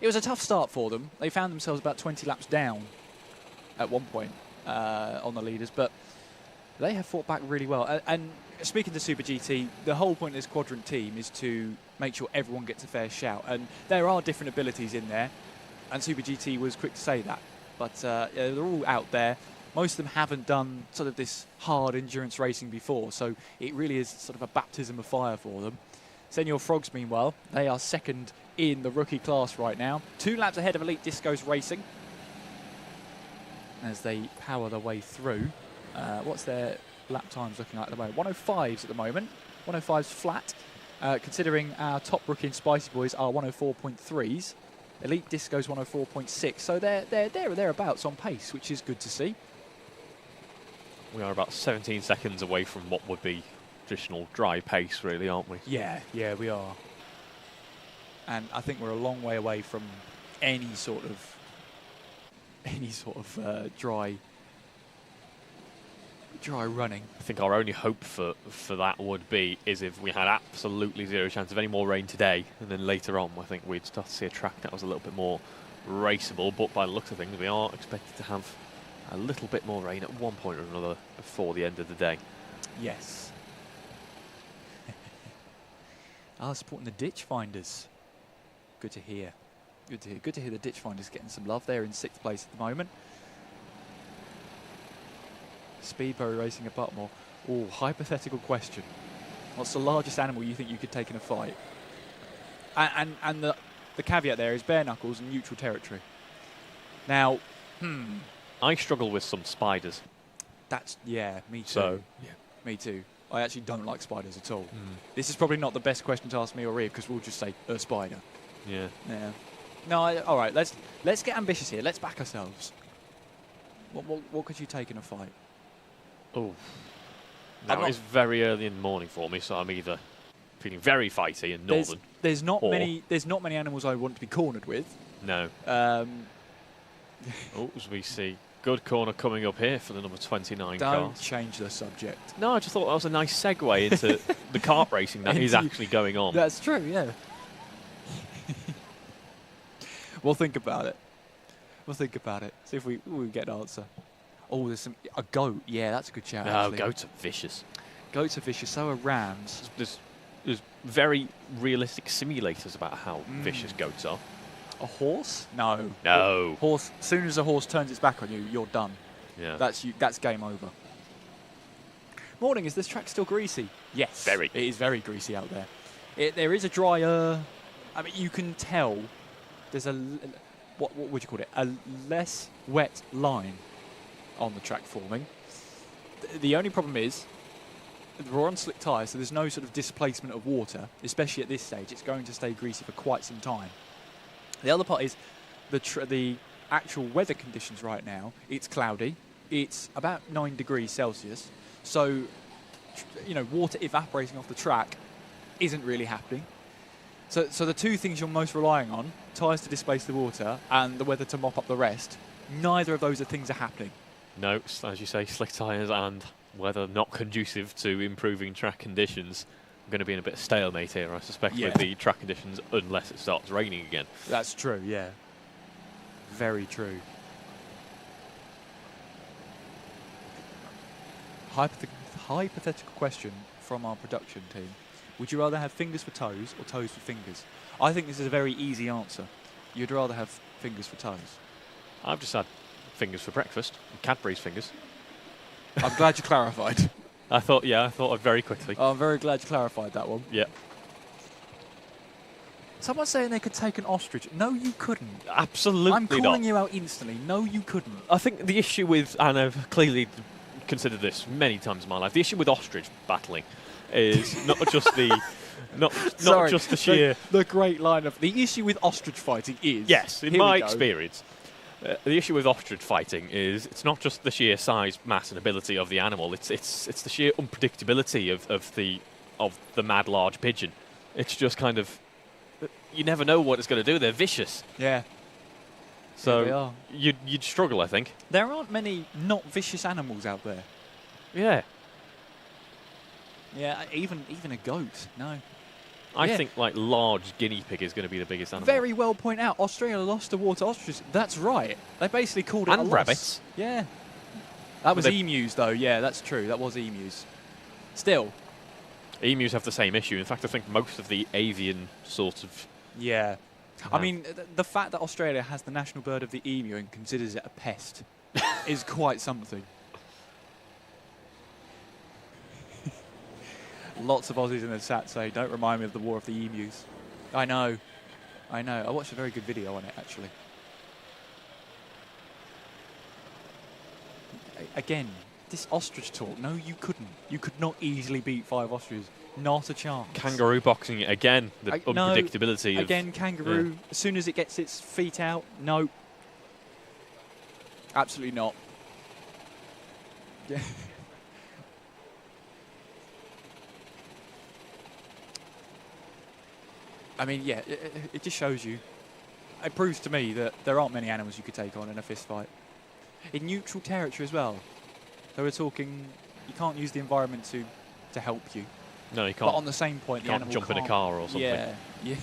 was a tough start for them. They found themselves about 20 laps down at one point on the leaders, but they have fought back really well. And speaking to Super GT, the whole point of this quadrant team is to make sure everyone gets a fair shout. And there are different abilities in there, and Super GT was quick to say that. But they're all out there. Most of them haven't done sort of this hard endurance racing before, so it really is sort of a baptism of fire for them. Senior Frogs, meanwhile, they are second in the rookie class right now. 2 laps ahead of Elite Discos Racing as they power their way through. What's their lap times looking like at the moment? 105s at the moment. 105s flat. Considering our top rookie and Spicy Boys are 104.3s. Elite Disco's 104.6. So they're there or thereabouts on pace, which is good to see. We are about 17 seconds away from what would be traditional dry pace, really, aren't we? Yeah, we are. And I think we're a long way away from any sort of dry running. I think our only hope for that would be is if we had absolutely zero chance of any more rain today, and then later on I think we'd start to see a track that was a little bit more raceable. But by the looks of things, we are expected to have a little bit more rain at one point or another before the end of the day. Yes. Supporting the Ditch Finders. Good to hear. Good to hear the Ditch Finders getting some love. They're in 6th place at the moment. Speedboat racing at Buckmore. Oh, hypothetical question. What's the largest animal you think you could take in a fight? And the caveat there is bare knuckles and neutral territory. Now, I struggle with some spiders. Me too. Me too. I actually don't like spiders at all. This is probably not the best question to ask me or Reeve, because we'll just say a spider. Yeah. No, all right. Let's get ambitious here. Let's back ourselves. What could you take in a fight? Oh, now it's very early in the morning for me, so I'm either feeling very fighty and northern. There's not many animals I want to be cornered with. No. As we see. Good corner coming up here for the number 29 car. Don't change the subject. No, I just thought that was a nice segue into the kart racing that is actually going on. That's true, yeah. We'll think about it. See if we get an answer. Oh, there's a goat. Yeah, that's a good shout. No, goats are vicious. Goats are vicious. So are rams. There's very realistic simulators about how vicious goats are. A horse? No. No. Horse. As soon as a horse turns its back on you, you're done. Yeah. That's game over. Morning. Is this track still greasy? Yes. Very. It is very greasy out there. There is a drier. I mean, you can tell. There's a what would you call it? A less wet line on the track forming. The only problem is we're on slick tyres, so there's no sort of displacement of water, especially at this stage. It's going to stay greasy for quite some time. The other part is the actual weather conditions right now. It's cloudy. It's about 9 degrees Celsius. So, water evaporating off the track isn't really happening. So the two things you're most relying on, tyres to displace the water and the weather to mop up the rest, neither of those things are happening. No, as you say, slick tyres and weather not conducive to improving track conditions. going to be in a bit of stalemate here, I suspect, Yeah. with the track conditions, unless it starts raining again. That's true, yeah. Very true. Hypothetical question from our production team. Would you rather have fingers for toes or toes for fingers? I think this is a very easy answer. You'd rather have fingers for toes. I've just had fingers for breakfast, Cadbury's fingers. I'm glad you clarified. I thought I'd very quickly. I'm very glad you clarified that one. Yeah. Someone's saying they could take an ostrich. No, you couldn't. Absolutely I'm calling not. you out instantly. No, you couldn't. I think the issue with, and I've clearly considered this many times in my life, the issue with ostrich battling is not just the not just the sheer the great line of the issue with ostrich fighting is in my experience. The issue with ostrich fighting is it's not just the sheer size, mass, and ability of the animal. It's the sheer unpredictability of the mad large pigeon. It's just kind of you never know what it's going to do. They're vicious. Yeah. So you'd struggle, I think. There aren't many not vicious animals out there. Yeah. Yeah, even a goat. No. I think like large guinea pig is going to be the biggest animal. Very well point out. Australia lost the war to ostriches. That's right. They basically called it a and loss. rabbits. Yeah. That was emus, though. Yeah, that's true. That was emus. Still. Emus have the same issue. In fact, I think most of the avian sort of... Yeah. I mean, the fact that Australia has the national bird of the emu and considers it a pest is quite something. Lots of Aussies in the chat say, don't remind me of the War of the Emus. I know. I watched a very good video on it, actually. Again, this ostrich talk. No, you couldn't. You could not easily beat 5 ostriches. Not a chance. Kangaroo boxing again. The unpredictability of... Again, kangaroo. Yeah. As soon as it gets its feet out, no. Absolutely not. Yeah. I mean, yeah, it just shows you. It proves to me that there aren't many animals you could take on in a fist fight. In neutral territory as well. So we're talking, you can't use the environment to help you. No, you can't. But on the same point, the animal jump in a car or something. Yeah.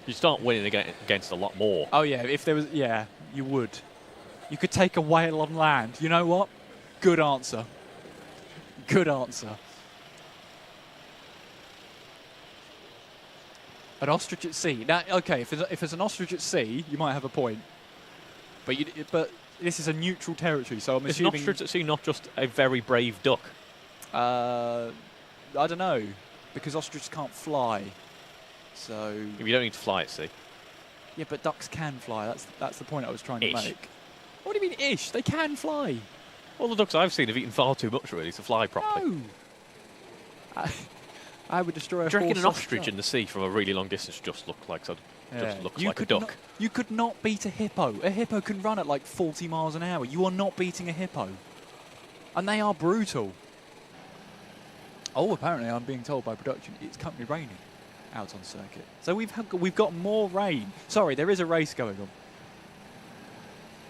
You start winning against a lot more. Oh yeah, if there was, yeah, you would. You could take a whale on land. You know what? Good answer. Good answer. An ostrich at sea. Now, okay, if there's an ostrich at sea, you might have a point. But this is a neutral territory, so I'm assuming... Is an ostrich at sea not just a very brave duck? I don't know, because ostriches can't fly. So... You don't need to fly at sea. Yeah, but ducks can fly. That's the point I was trying to make. What do you mean ish? They can fly. All the ducks I've seen have eaten far too much really to fly properly. No. I would destroy a Do you reckon an ostrich in the sea from a really long distance just looks like a duck? You could not beat a hippo. A hippo can run at like 40 miles an hour. You are not beating a hippo. And they are brutal. Oh, apparently I'm being told by production it's currently raining out on circuit. So we've got more rain. Sorry, there is a race going on.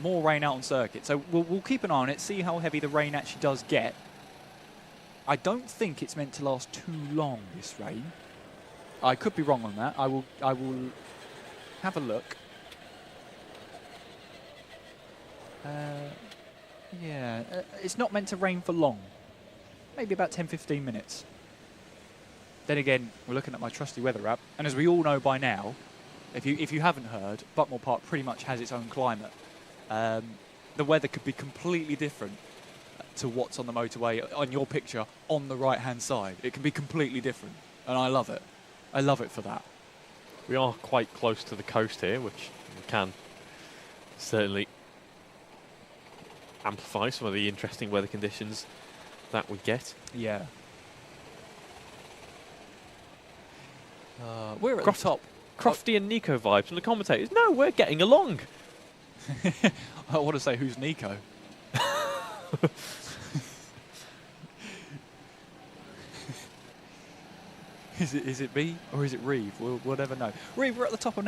More rain out on circuit. So we'll keep an eye on it, see how heavy the rain actually does get. I don't think it's meant to last too long, this rain. I could be wrong on that. I will have a look. Yeah, it's not meant to rain for long. Maybe about 10-15 minutes. Then again, we're looking at my trusty weather app, and as we all know by now, if you haven't heard, Buckmore Park pretty much has its own climate. The weather could be completely different to what's on the motorway on your picture on the right-hand side. It can be completely different, and I love it. I love it for that. We are quite close to the coast here, which can certainly amplify some of the interesting weather conditions that we get. Yeah. We're at the top. Crofty and Nico vibes from the commentators. No, we're getting along. I want to say, who's Nico? Is it me or is it Reeve? We'll never know. Reeve, we're at the top of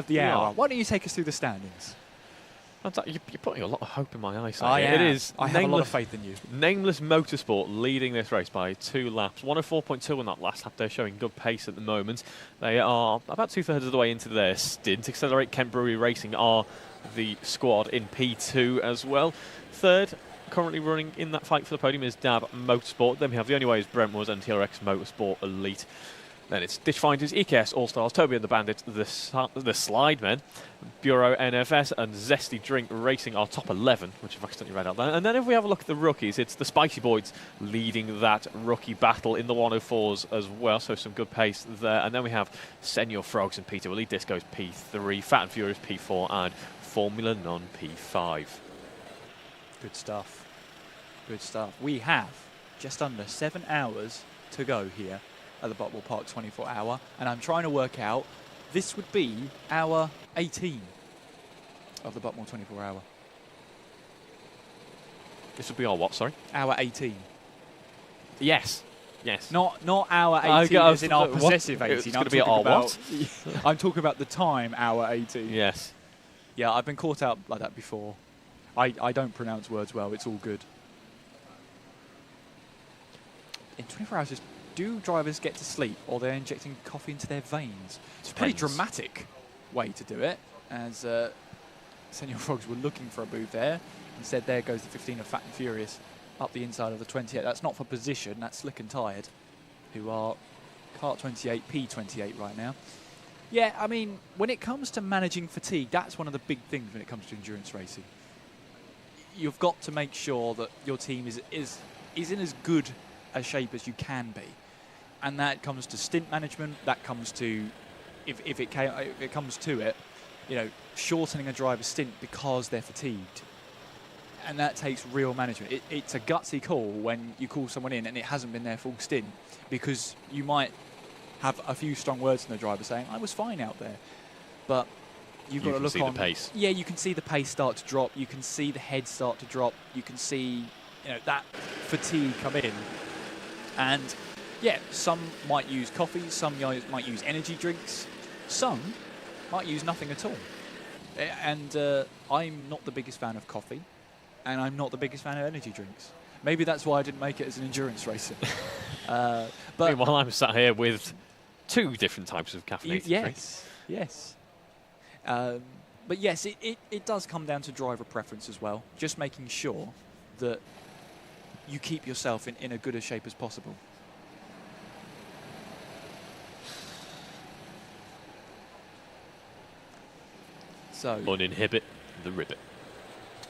the hour. Why don't you take us through the standings? You're putting a lot of hope in my eyesight. I am. It is. I have a lot of faith in you. Nameless Motorsport leading this race by 2 laps. 104.2 on that last lap. They're showing good pace at the moment. They are about 2/3 of the way into their stint. Accelerate Kent Brewery Racing are the squad in P2 as well. Third, currently running in that fight for the podium, is Dab Motorsport. Then we have The Only Way is Brentwood and TRX Motorsport Elite. Then it's Ditchfinders, EKS All-Stars, Toby and the Bandits, the Slide Men, Bureau NFS and Zesty Drink Racing are top 11, which I've accidentally read out there. And then if we have a look at the rookies, it's the Spicy Boys leading that rookie battle in the 104s as well, so some good pace there. And then we have Senior Frogs and P2, Elite Discos P3, Fat and Furious P4 and Formula None P5. Good stuff. Good stuff. We have just under 7 hours to go here at the Buckmore Park 24 hour, and I'm trying to work out, this would be hour 18 of the Buckmore 24 hour. This would be our what, sorry? Hour 18. Yes. Yes. Not hour 18 as in our possessive 18. It's going to be our what? I'm talking about the time, hour 18. Yes. Yeah, I've been caught out like that before. I don't pronounce words well, it's all good. In 24 hours, do drivers get to sleep, or they're injecting coffee into their veins? It's a pretty dramatic way to do it, as Senior Frogs were looking for a booth there. Instead, there goes the 15 of Fat and Furious up the inside of the 28. That's not for position, that's Slick and Tired, who are Kart 28, P28 right now. Yeah, I mean, when it comes to managing fatigue, that's one of the big things when it comes to endurance racing. You've got to make sure that your team is in as good a shape as you can be. And that comes to stint management, that comes to, if it comes to it, you know, shortening a driver's stint because they're fatigued. And that takes real management. It's a gutsy call when you call someone in and it hasn't been their full stint, because you might have a few strong words from the driver saying, I was fine out there. But you've got to look on. You can see the pace. Yeah, you can see the pace start to drop. You can see the head start to drop. You can see, you know, that fatigue come in. And yeah, some might use coffee, some might use energy drinks, some might use nothing at all. And I'm not the biggest fan of coffee, and I'm not the biggest fan of energy drinks. Maybe that's why I didn't make it as an endurance racer. But meanwhile, I'm sat here with 2 different types of caffeinated drinks. Yes. But yes, it does come down to driver preference as well. Just making sure that you keep yourself in a good a shape as possible. So uninhibit the ribbit.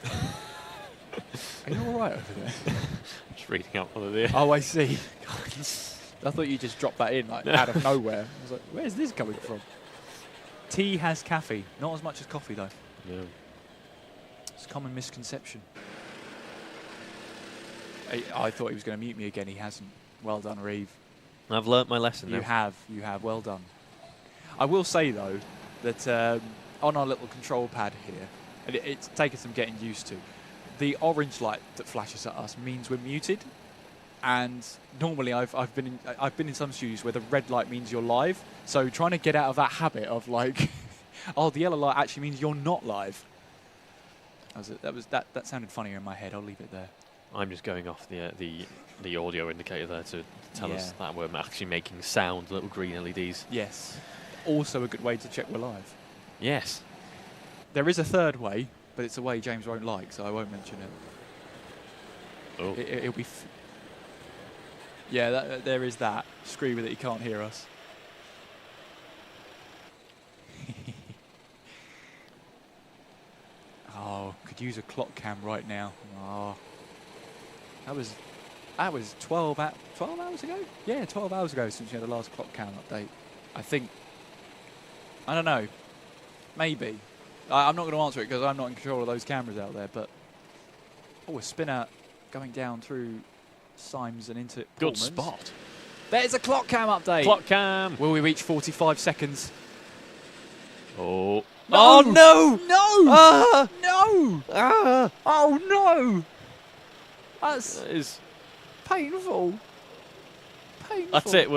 Are you all right over there? I'm just reading out one of the. Oh, I see. I thought you just dropped that in like out of nowhere. I was like, where's this coming from? Tea has caffeine, not as much as coffee though. No. It's a common misconception. I thought he was going to mute me again. He hasn't. Well done, Reeve. I've learnt my lesson now. You have. Well done. I will say though that on our little control pad here, and it's taken some getting used to, the orange light that flashes at us means we're muted. And normally I've been in some studios where the red light means you're live. So trying to get out of that habit of like, oh, the yellow light actually means you're not live. That sounded funnier in my head. I'll leave it there. I'm just going off the audio indicator there to tell us that we're actually making sound, little green LEDs. Yes. Also a good way to check we're live. Yes. There is a third way, but it's a way James won't like, so I won't mention it. Oh. It'll be... Yeah, there is that. Screw with it, he can't hear us. Oh, could use a clock cam right now. Oh. That was 12 hours ago? Yeah, 12 hours ago since we had the last clock cam update. I think. I don't know. Maybe. I'm not going to answer it because I'm not in control of those cameras out there, but... Oh, a spinner going down through Symes and into Good Pullmans. spot. There's a clock cam update. Clock cam. Will we reach 45 seconds? Oh. No! Oh, no! No! Ah! No! Ah! Oh, no! That is painful. Painful. That's it.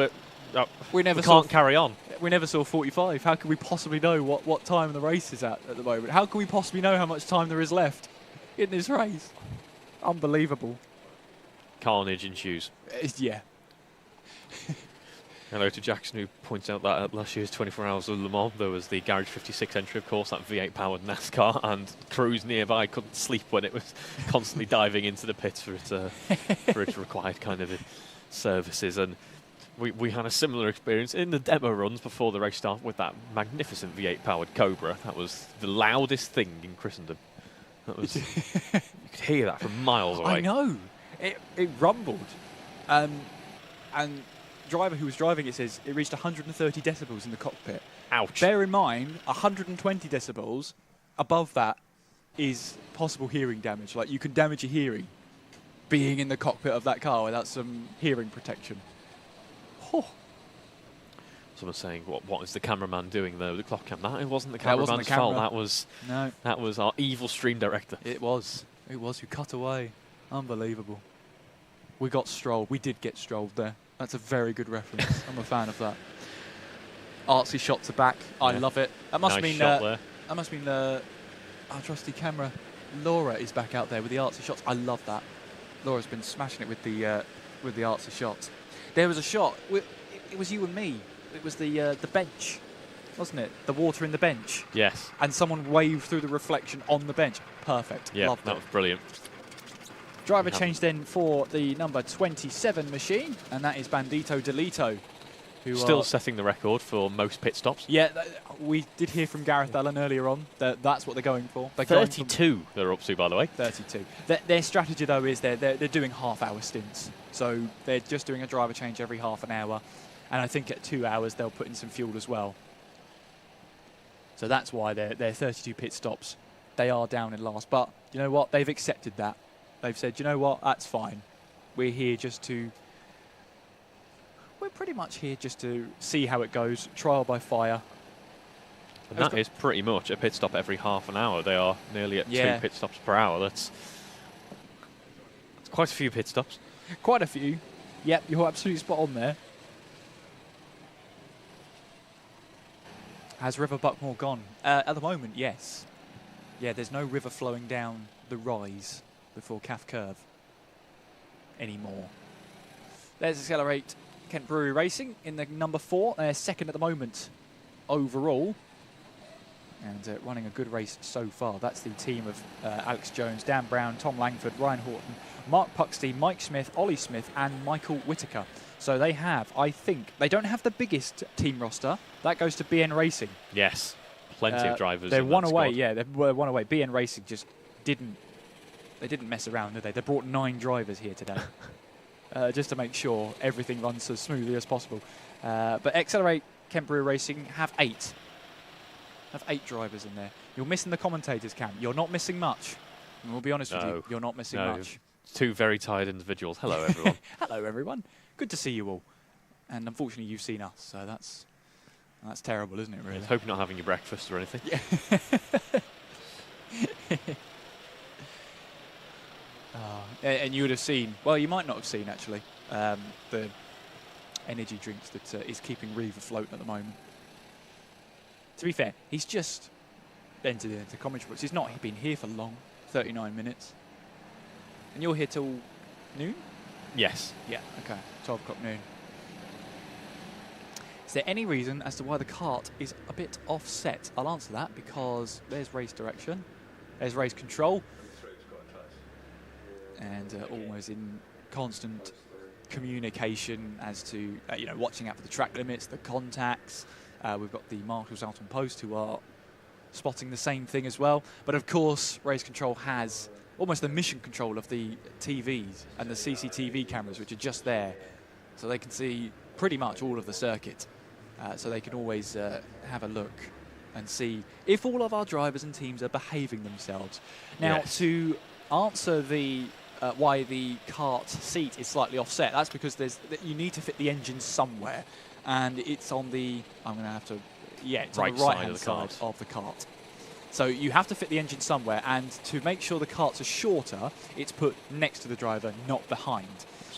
We never can't carry on. We never saw 45. How can we possibly know what time the race is at the moment? How can we possibly know how much time there is left in this race? Unbelievable. Carnage ensues. Yeah. Hello to Jackson, who points out that at last year's 24 Hours of Le Mans, there was the Garage 56 entry, of course, that V8-powered NASCAR, and crews nearby couldn't sleep when it was constantly diving into the pits for its required kind of services. And we had a similar experience in the demo runs before the race started with that magnificent V8-powered Cobra. That was the loudest thing in Christendom. That was, you could hear that from miles away. I know. It rumbled. And driver who was driving it says it reached 130 decibels in the cockpit. Ouch. Bear in mind, 120 decibels above that is possible hearing damage. Like, you can damage your hearing being in the cockpit of that car without some hearing protection. Oh. Someone's saying, what is the cameraman doing there with the clock cam? It wasn't the cameraman's fault. That was our evil stream director. It was who cut away. Unbelievable. We got strolled. We did get strolled there. That's a very good reference. I'm a fan of that. Artsy shots are back. I love it. That must mean our trusty camera Laura is back out there with the artsy shots. I love that. Laura's been smashing it with the artsy shots. There was a shot. It was you and me. It was the bench, wasn't it? The water in the bench. Yes. And someone waved through the reflection on the bench. Perfect. Yeah, Loved that was brilliant. Driver change then for the number 27 machine, and that is Bandito Delito. Who Still setting the record for most pit stops. Yeah, we did hear from Gareth Allen earlier on that that's what they're going for. They're 32 they're up to, by the way. 32. Their strategy, though, is they're doing half-hour stints. So they're just doing a driver change every half an hour. And I think at 2 hours, they'll put in some fuel as well. So that's why they're 32 pit stops. They are down in last. But you know what? They've accepted that. They've said, you know what? That's fine. We're pretty much here just to see how it goes. Trial by fire. And that is pretty much a pit stop every half an hour. They are nearly at 2 pit stops per hour. That's quite a few pit stops. Quite a few. Yep, you're absolutely spot on there. Has River Buckmore gone? At the moment, yes. Yeah, there's no river flowing down the rise before Calf Curve anymore. Let's accelerate. Kent Brewery Racing in the number 4. They're second at the moment overall. And running a good race so far. That's the team of Alex Jones, Dan Brown, Tom Langford, Ryan Horton, Mark Puxty, Mike Smith, Ollie Smith, and Michael Whitaker. So they have, I think, they don't have the biggest team roster. That goes to BN Racing. Yes, plenty of drivers. They're in one that away, squad. yeah, they were one away. BN Racing just didn't mess around, did they? They brought 9 drivers here today. Just to make sure everything runs as smoothly as possible. But Accelerate Kent Brewery Racing have 8. Have 8 drivers in there. You're missing the commentators, Cam. You're not missing much. And we'll be honest with you, you're not missing much. 2 very tired individuals. Hello, everyone. Hello, everyone. Good to see you all. And unfortunately, you've seen us, so that's terrible, isn't it, really? I hope you're not having your breakfast or anything. Yeah. And you would have seen, well, you might not have seen, actually, the energy drinks that is keeping Reeve afloat at the moment. To be fair, he's just entered into commentary books. He's not been here for long, 39 minutes. And you're here till noon? Yes. Yeah, okay, 12 o'clock noon. Is there any reason as to why the kart is a bit offset? I'll answer that because there's race direction, there's race control, and almost in constant communication as to watching out for the track limits, the contacts. We've got the marshals out on post who are spotting the same thing as well. But of course, race control has almost the mission control of the TVs and the CCTV cameras, which are just there, so they can see pretty much all of the circuit. So they can always have a look and see if all of our drivers and teams are behaving themselves. Now, to answer the why the kart seat is slightly offset, that's because you need to fit the engine somewhere, and it's on the it's on the right-hand side of the kart. So you have to fit the engine somewhere, and to make sure the karts are shorter, it's put next to the driver, not behind.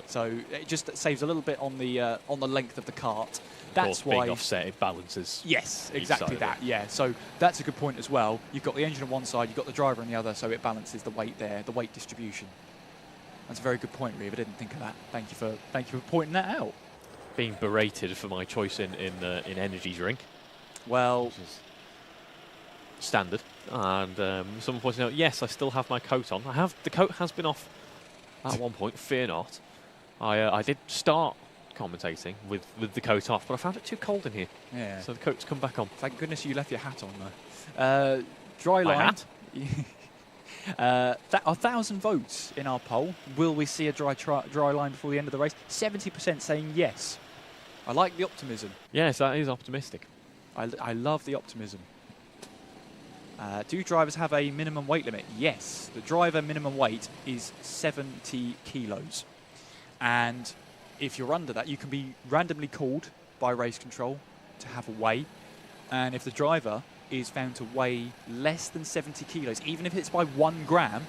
So it just saves a little bit on the length of the kart. That's why why offset it balances. Yes, exactly that. Yeah, so that's a good point as well. You've got the engine on one side, you've got the driver on the other, so it balances the weight there, the weight distribution. That's a very good point, Reeve. I didn't think of that. Thank you for pointing that out. Being berated for my choice in energy drink. Well, which is standard. And someone pointed out, yes, I still have my coat on. The coat has been off at one point. Fear not. I did start commentating with the coat off, but I found it too cold in here. Yeah. So the coat's come back on. Thank goodness you left your hat on though. Dry line. My hat? 1,000 votes in our poll. Will we see a dry line before the end of the race? 70% saying yes. I like the optimism. Yes, that is optimistic. I love the optimism. Do drivers have a minimum weight limit? Yes. The driver minimum weight is 70 kilos. And if you're under that, you can be randomly called by race control to have a weigh. And if the driver is found to weigh less than 70 kilos, even if it's by 1 gram,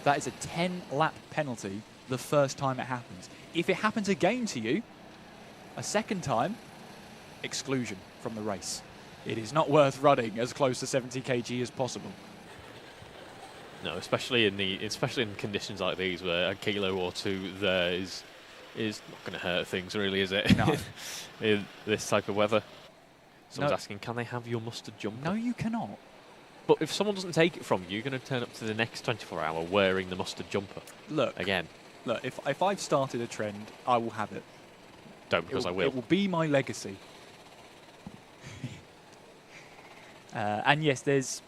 that is a 10-lap penalty the first time it happens. If it happens again to you, a second time, exclusion from the race. It is not worth running as close to 70 kg as possible. No, especially in conditions like these where a kilo or two there is not going to hurt things, really, is it? No. In this type of weather. Someone's No. asking, can they have your mustard jumper? No, you cannot. But if someone doesn't take it from you, you're going to turn up to the next 24-hour wearing the mustard jumper. Look. Again. Look, if I've started a trend, I will have it. Don't, because I will. It will be my legacy. And yes, there's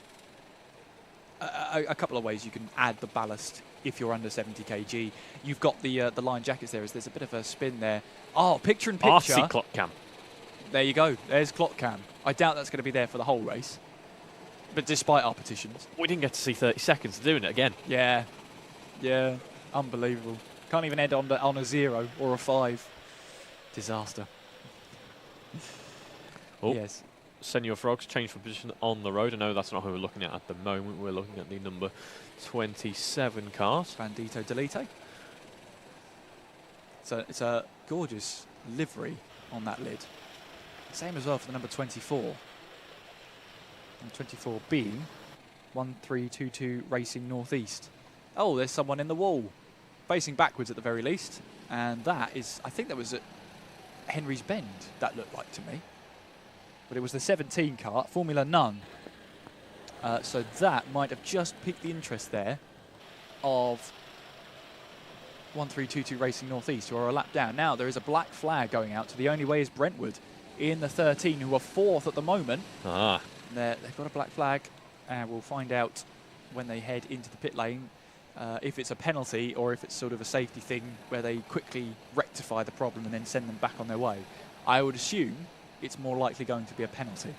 a couple of ways you can add the ballast if you're under 70 kg. You've got the line jackets there. There's a bit of a spin there. Oh, picture in picture. RC clock cam. There you go. There's clock cam. I doubt that's going to be there for the whole race. But despite our petitions. We didn't get to see 30 seconds of doing it again. Yeah. Yeah. Unbelievable. Can't even end on a 0 or a 5. Disaster. Oh. Yes. Senor Frogs changed for position on the road. I know that's not who we're looking at the moment. We're looking at the number 27 cars. Bandito Delete. So it's a gorgeous livery on that lid. Same as well for the number 24. And 24 being 1322 Racing Northeast. Oh, there's someone in the wall. Facing backwards at the very least. And that is, I think that was at Henry's Bend, that looked like to me. But it was the 17 kart, Formula None. So that might have just piqued the interest there of 1322 Racing Northeast, who are a lap down. Now there is a black flag going out to The Only Way is Brentwood in the 13, who are 4th at the moment. Ah. They've got a black flag, and we'll find out when they head into the pit lane if it's a penalty or if it's sort of a safety thing where they quickly rectify the problem and then send them back on their way. I would assume it's more likely going to be a penalty.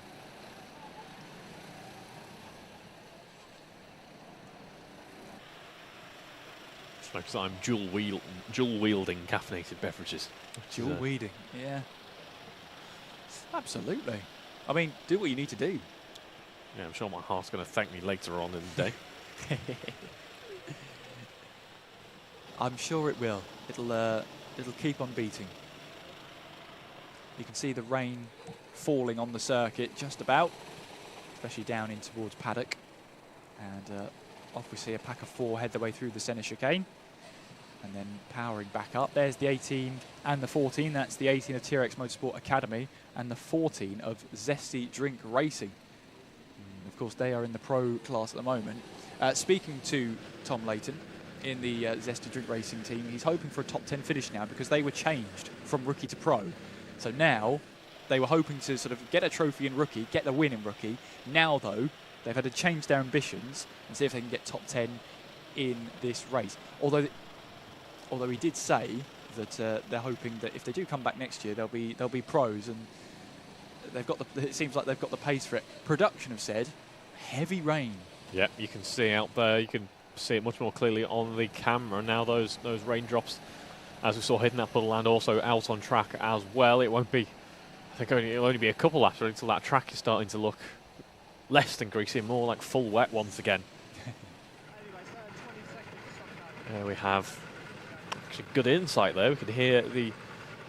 Because I'm dual wielding caffeinated beverages. Dual wielding, yeah. Absolutely. I mean, do what you need to do. Yeah, I'm sure my heart's going to thank me later on in the day. I'm sure it will. It'll keep on beating. You can see the rain falling on the circuit just about, especially down in towards paddock. And off we see a pack of 4 head their way through the centre chicane. And then powering back up. There's the 18 and the 14. That's the 18 of TRX Motorsport Academy and the 14 of Zesty Drink Racing. Of course, they are in the pro class at the moment. Speaking to Tom Layton in the Zesty Drink Racing team, he's hoping for a top 10 finish now because they were changed from rookie to pro. So now they were hoping to sort of get a trophy in rookie, get the win in rookie. Now, though, they've had to change their ambitions and see if they can get top 10 in this race. Although he did say that they're hoping that if they do come back next year, they'll be pros, and they've got it seems like they've got the pace for it. Production have said heavy rain. Yeah, you can see out there. You can see it much more clearly on the camera now. Those raindrops, as we saw hitting that puddle, and also out on track as well. It won't be. I think it'll only be a couple laps until that track is starting to look less than greasy, more like full wet once again. There we have actually good insight there. We could hear the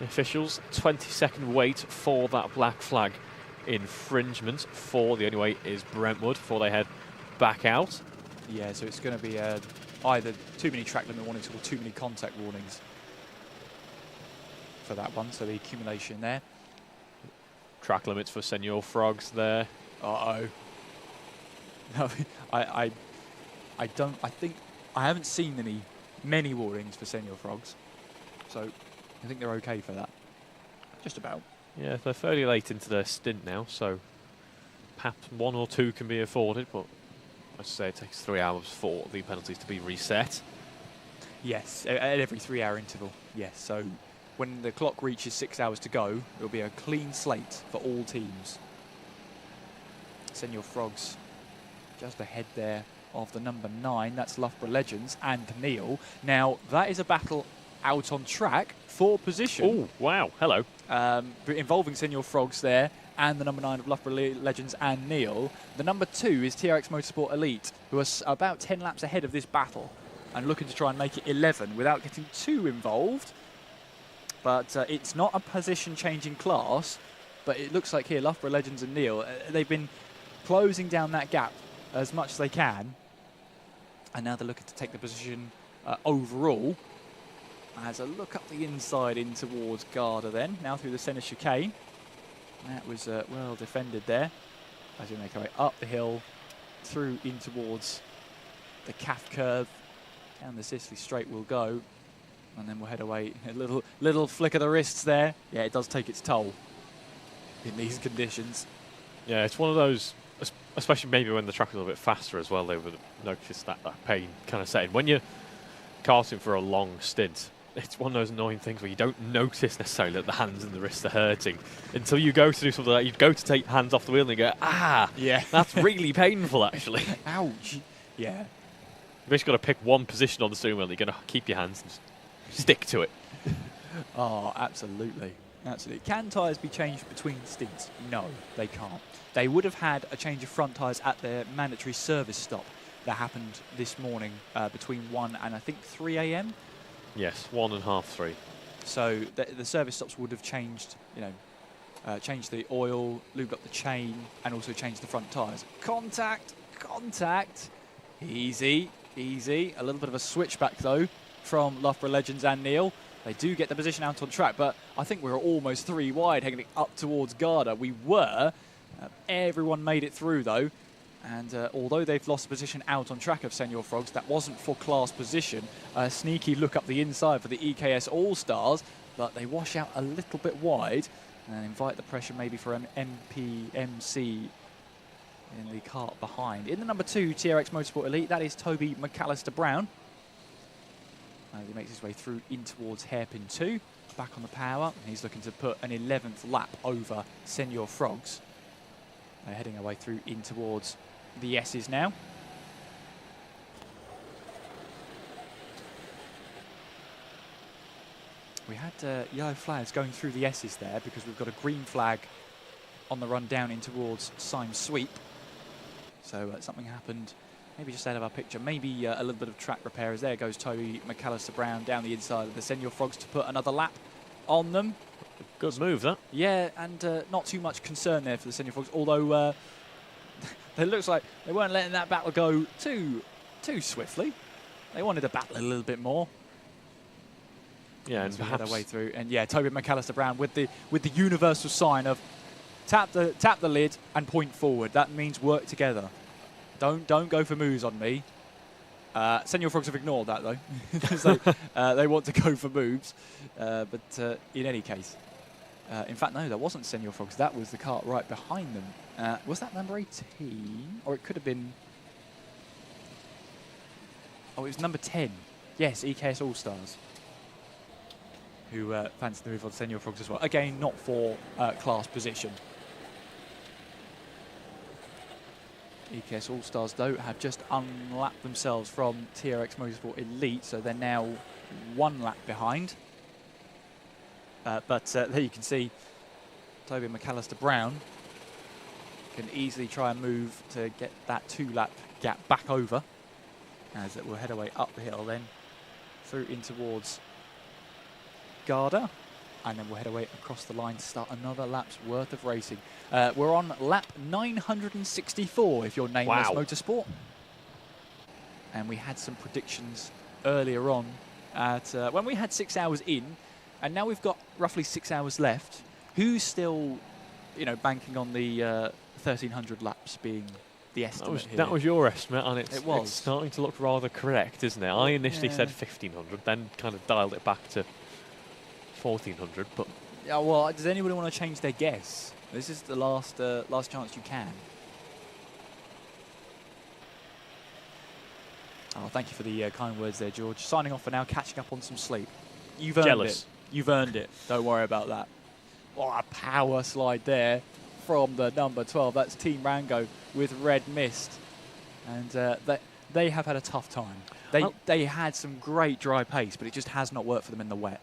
officials. 20-second wait for that black flag infringement for the only way is Brentwood before they head back out. Yeah, so it's going to be either too many track limit warnings or too many contact warnings for that one. So the accumulation there. Track limits for Senor Frogs there. Uh-oh. No, I haven't seen many warnings for Senor Frogs. So I think they're okay for that. Just about. Yeah, they're fairly late into their stint now, so perhaps 1 or 2 can be afforded, but as I say, it takes 3 hours for the penalties to be reset. Yes, at every 3-hour interval. Yes, so when the clock reaches 6 hours to go, it'll be a clean slate for all teams. Senor Frogs just ahead there of the number 9. That's Loughborough Legends and Neil. Now, that is a battle out on track for position. Oh, wow. Hello. Involving Senor Frogs there and the number 9 of Loughborough Legends and Neil. The number 2 is TRX Motorsport Elite, who are about 10 laps ahead of this battle and looking to try and make it 11 without getting too involved. But it's not a position-changing class, but it looks like here, Loughborough Legends and Neil, they've been closing down that gap as much as they can. And now they're looking to take the position overall. As a look up the inside in towards Garda then, now through the centre chicane. That was well defended there. As we make our way up the hill, through in towards the calf curve. Down the Sicily straight we'll go. And then we'll head away. A little flick of the wrists there. Yeah, it does take its toll in these conditions. Yeah, it's one of those, especially maybe when the track is a little bit faster as well, they would notice that pain kind of setting. When you're karting for a long stint, it's one of those annoying things where you don't notice necessarily that the hands and the wrists are hurting until you go to do something like that. You go to take hands off the wheel and you go, ah, yeah, that's really painful actually. Ouch. Yeah. You've just got to pick one position on the steering wheel. You're going to keep your hands and stick to it. Oh, absolutely. Absolutely. Can tyres be changed between stints? No, they can't. They would have had a change of front tyres at their mandatory service stop that happened this morning between 1 and I think 3 a.m. Yes, 1 and half 3. So the service stops would have changed, changed the oil, lubed up the chain, and also changed the front tyres. Contact. Easy. A little bit of a switchback though from Loughborough Legends and Neil. They do get the position out on track, but I think we're almost 3 wide heading up towards Garda. We were. Everyone made it through though. And although they've lost position out on track of Senor Frogs, that wasn't for class position. A sneaky look up the inside for the EKS All-Stars, but they wash out a little bit wide and invite the pressure maybe for MPMC in the cart behind. In the number 2 TRX Motorsport Elite, that is Toby McAllister Brown. He makes his way through in towards Hairpin 2, back on the power, and he's looking to put an 11th lap over Senor Frogs. They're heading our way through in towards the S's now. We had yellow flags going through the S's there because we've got a green flag on the run down in towards Symes Sweep. So something happened maybe just out of our picture. Maybe a little bit of track repair as there goes Toby McAllister Brown down the inside of the Senor Frogs to put another lap on them. Good move, that. Yeah, and not too much concern there for the Senor Frogs, although it looks like they weren't letting that battle go too swiftly. They wanted to battle a little bit more. Yeah, and perhaps their way through. And yeah, Toby McAllister Brown with the universal sign of tap the lid and point forward. That means work together. Don't go for moves on me. Senor Frogs have ignored that though. So, they want to go for moves. But in any case, in fact, no, that wasn't Senor Frogs. That was the cart right behind them. Was that number 18? Or it could have been... Oh, it was number 10. Yes, EKS All-Stars. Who fancied the move on Senor Frogs as well. Again, not for class position. EKS All-Stars, though, have just unlapped themselves from TRX Motorsport Elite, so they're now 1 lap behind. But there you can see Toby McAllister Brown can easily try and move to get that 2-lap gap back over, as it will head away up the hill then through in towards Garda, and then we'll head away across the line to start another lap's worth of racing. We're on lap 964 if you're Nameless Motorsport. And we had some predictions earlier on at when we had 6 hours in, and now we've got roughly 6 hours left. Who's still, banking on the 1,300 laps being the estimate here? That was your estimate, and it's was. It's starting to look rather correct, isn't it? I initially said 1,500, then kind of dialed it back to 1,400. But yeah, well, does anybody want to change their guess? This is the last chance you can. Oh, thank you for the kind words there, George. Signing off for now, catching up on some sleep. You've earned it. You've earned it. Don't worry about that. Oh, a power slide there from the number 12. That's Team Rango with Red Mist. And they have had a tough time. They had some great dry pace, but it just has not worked for them in the wet.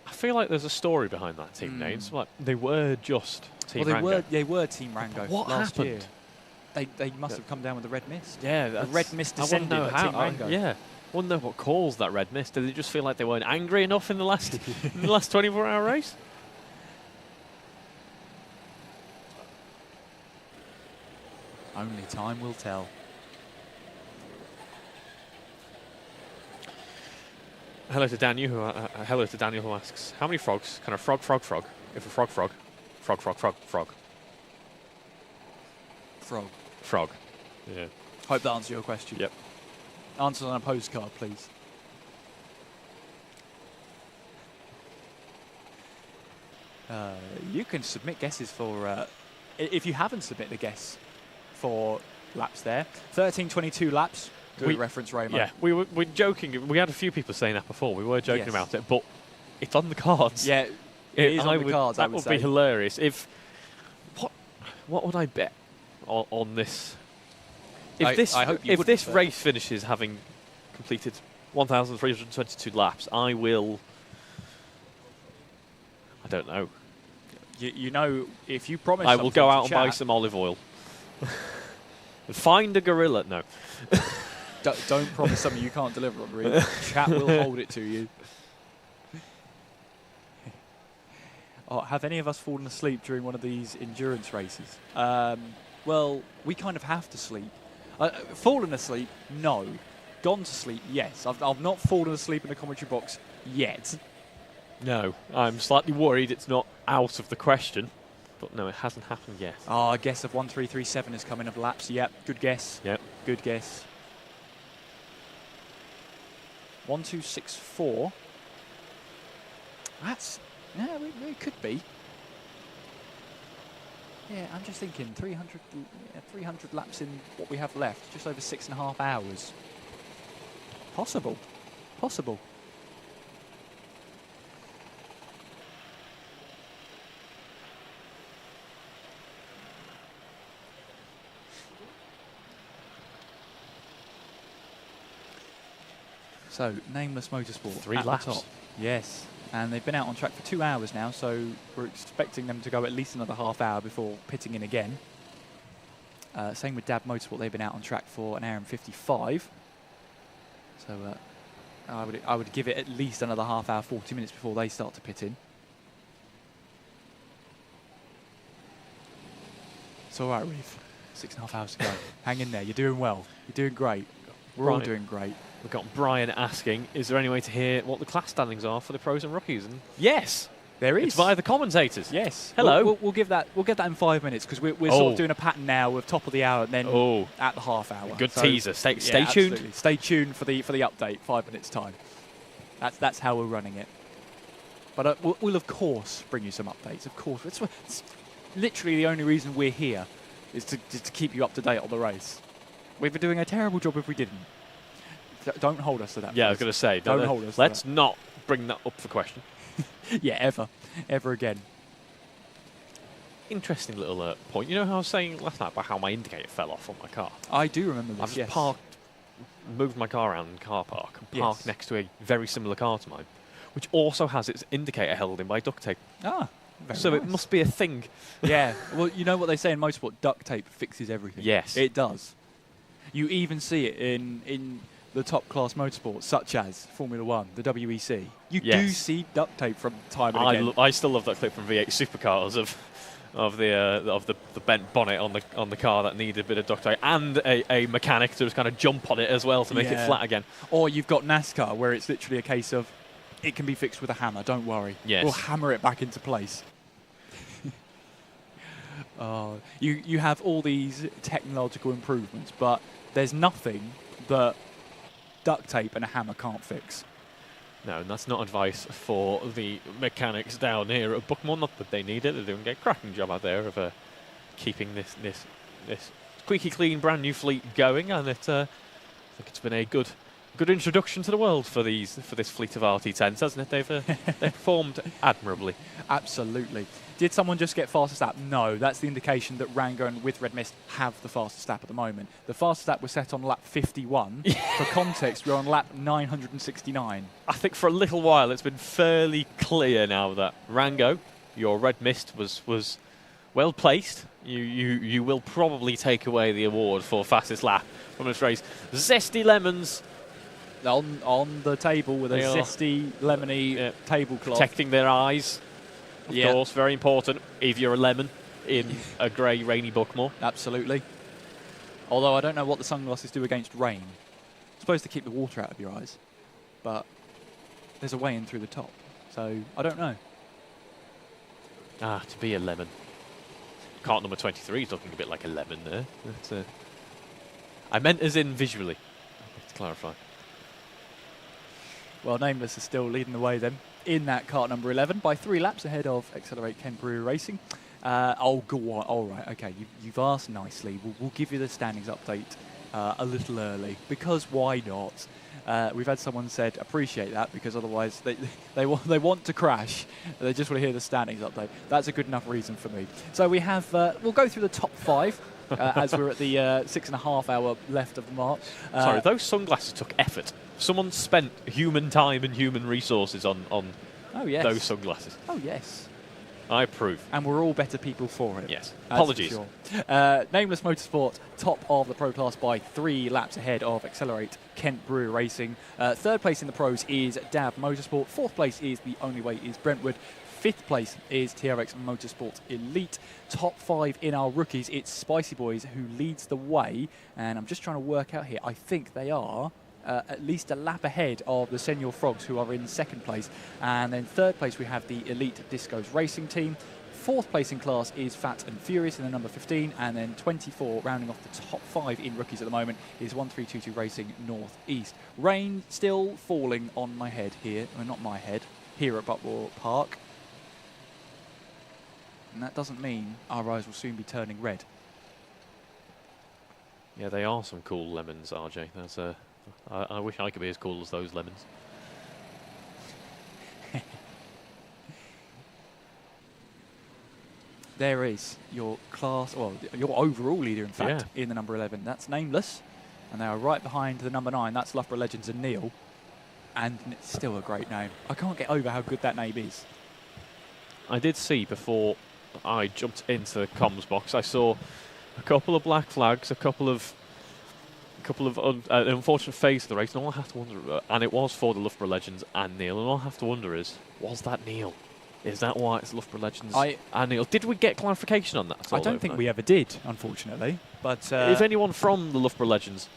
I feel like there's a story behind that team name. It's like they were just Team Rango. They were Team Rango last year. They must have come down with the Red Mist. Yeah, the Red Mist descended at Team Rango. I wouldn't know what caused that Red Mist. Did they just feel like they weren't angry enough in the last 24-hour race? Only time will tell. Hello to Daniel who asks, how many frogs can a frog? If a frog. Frog. Yeah. Hope that answers your question. Yep. Answers on a postcard, please. You can submit guesses for, if you haven't submitted a guess for laps there. 13:22 laps. Do reference Raymond. Yeah, we're joking. We had a few people saying that before. We were joking about it, but it's on the cards. Yeah, it is on the cards. That would be hilarious. If what would I bet on this? If this race finishes having completed 1,322 laps, I will. I don't know. If you promise, I will go out and buy some olive oil. Find a gorilla. No. Don't promise something you can't deliver on, Reed. Chat will hold it to you. Have any of us fallen asleep during one of these endurance races? Well, we kind of have to sleep. Fallen asleep? No. Gone to sleep? Yes. I've not fallen asleep in the commentary box yet. No. I'm slightly worried it's not out of the question. But no, it hasn't happened yet. A guess of 1,337 is coming of laps. Yep, good guess. Yep. Good guess. 1,264. That's... Yeah, it could be. Yeah, I'm just thinking 300 laps in what we have left. Just over 6.5 hours. Possible. Possible. So, Nameless Motorsport. 3 at laps. The top. Yes. And they've been out on track for 2 hours now, so we're expecting them to go at least another half hour before pitting in again. Same with Dab Motorsport. They've been out on track for 1 hour and 55. So I would give it at least another half hour, 40 minutes before they start to pit in. It's all right, Reeve. 6.5 hours to go. Hang in there. You're doing well. You're doing great. We're all doing great. We've got Brian asking, is there any way to hear what the class standings are for the pros and rookies? And yes, there is. It's via the commentators. Yes. Hello. We'll get that in 5 minutes because we're sort of doing a pattern now of top of the hour and then at the half hour. Good teaser. Stay tuned. Absolutely. Stay tuned for the update. 5 minutes time. That's how we're running it. But we'll of course bring you some updates. Of course, it's literally the only reason we're here is to keep you up to date on the race. We'd be doing a terrible job if we didn't. Don't hold us to that. Yeah, please. I was going to say. Don't hold us. Let's not bring that up for question. Yeah, ever again. Interesting little point. You know how I was saying last night about how my indicator fell off on my car? I do remember this. I've just moved my car around in the car park and parked next to a very similar car to mine, which also has its indicator held in by duct tape. So it must be a thing. Yeah. Well, you know what they say in motorsport, duct tape fixes everything. Yes. It does. You even see it in the top-class motorsports, such as Formula One, the WEC, you Yes. do see duct tape from time and again. I still love that clip from V8 Supercars of the bent bonnet on the car that needed a bit of duct tape, and a mechanic to just kind of jump on it as well to make it flat again. Or you've got NASCAR, where it's literally a case of it can be fixed with a hammer. Don't worry, Yes. we'll hammer it back into place. You have all these technological improvements, but there's nothing that duct tape and a hammer can't fix. No, and that's not advice for the mechanics down here at Buckmore. Not that they need it; they're doing a cracking job out there of keeping this squeaky clean, brand new fleet going, and I think it's been a good introduction to the world for this fleet of RT10s, hasn't it? They've performed admirably. Absolutely. Did someone just get fastest lap? No, that's the indication that Rango and With Red Mist have the fastest lap at the moment. The fastest lap was set on lap 51. For context, we're on lap 969. I think for a little while it's been fairly clear now that Rango, your Red Mist was well placed. You will probably take away the award for fastest lap from this race. Zesty Lemons on the table with a zesty, lemony tablecloth. Protecting their eyes, of course, very important if you're a lemon in a grey, rainy Buckmore. Absolutely. Although I don't know what the sunglasses do against rain. It's supposed to keep the water out of your eyes, but there's a way in through the top, so I don't know. To be a lemon. Cart number 23 is looking a bit like a lemon there. I meant as in visually, to clarify. Well, Nameless is still leading the way then in that cart number 11 by 3 laps ahead of Accelerate Kent Brewery Racing. Oh, go on. All right, okay. You've asked nicely. We'll give you the standings update a little early, because why not? We've had someone said appreciate that, because otherwise they want to crash. They just want to hear the standings update. That's a good enough reason for me. So we have we'll go through the top 5 as we're at the 6.5 hour left of the march. Sorry, those sunglasses took effort. Someone spent human time and human resources on those sunglasses. Oh yes. I approve. And we're all better people for it. Yes. Apologies. Sure. Nameless Motorsport, top of the Pro Class by 3 laps ahead of Accelerate Kent Brewery Racing. Third place in the Pros is Dab Motorsport. Fourth place is The Only Way is Brentwood. Fifth place is TRX Motorsport Elite. Top 5 in our rookies, it's Spicy Boys who leads the way. And I'm just trying to work out here. I think they are at least a lap ahead of the Senior Frogs, who are in second place. And then third place we have the Elite Discos Racing Team. Fourth place in class is Fat and Furious in the number 15, and then 24, rounding off the top 5 in rookies at the moment, is 1322 Racing Northeast. Rain still falling on my head here, well, not my head, here at Buckmore Park. And that doesn't mean our eyes will soon be turning red. Yeah, they are some cool lemons, RJ. That's I wish I could be as cool as those lemons. There is your class, well, your overall leader, in fact, in the number 11. That's Nameless, and they are right behind the number 9. That's Loughborough Legends and Neil, and it's still a great name. I can't get over how good that name is. I did see before I jumped into the comms box, I saw a couple of black flags, a couple of unfortunate phase of the race, and all I have to wonder, and it was for the Loughborough Legends and Neil, and all I have to wonder is, was that Neil? Is that why it's Loughborough Legends and Neil? Did we get clarification on that? I don't think we ever did, unfortunately. But if anyone from the Loughborough Legends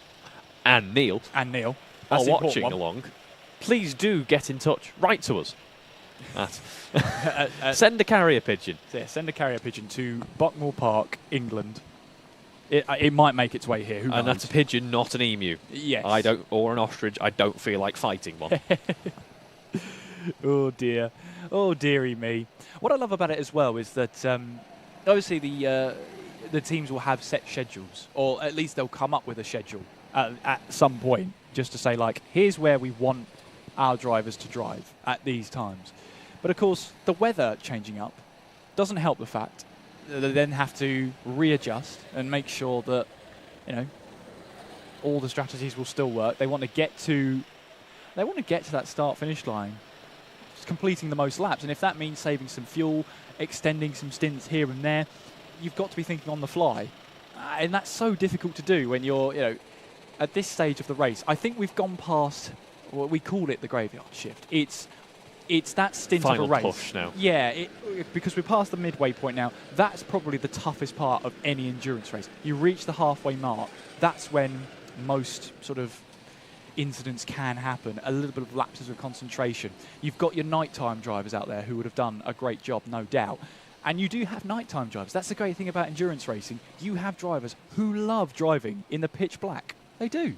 and Neil are watching along, please do get in touch. Write to us. Send a carrier pigeon. Yeah, send a carrier pigeon to Buckmore Park, England. It might make its way here. Who knows? And that's a pigeon, not an emu. Yes. Or an ostrich. I don't feel like fighting one. Oh dear. Oh dearie me. What I love about it as well is that obviously the teams will have set schedules, or at least they'll come up with a schedule at some point, just to say, like, here's where we want our drivers to drive at these times. But of course, the weather changing up doesn't help the fact that they then have to readjust and make sure that, you know, all the strategies will still work. They want to get to that start-finish line, completing the most laps, and if that means saving some fuel, extending some stints here and there, you've got to be thinking on the fly, and that's so difficult to do when you're, you know, at this stage of the race, I think we've gone past what we call it the graveyard shift. It's that stint Final of a race. push now. Yeah, because we're past the midway point now. That's probably the toughest part of any endurance race. You reach the halfway mark. That's when most sort of incidents can happen. A little bit of lapses of concentration. You've got your nighttime drivers out there who would have done a great job, no doubt. And you do have nighttime drivers. That's the great thing about endurance racing. You have drivers who love driving in the pitch black. They do.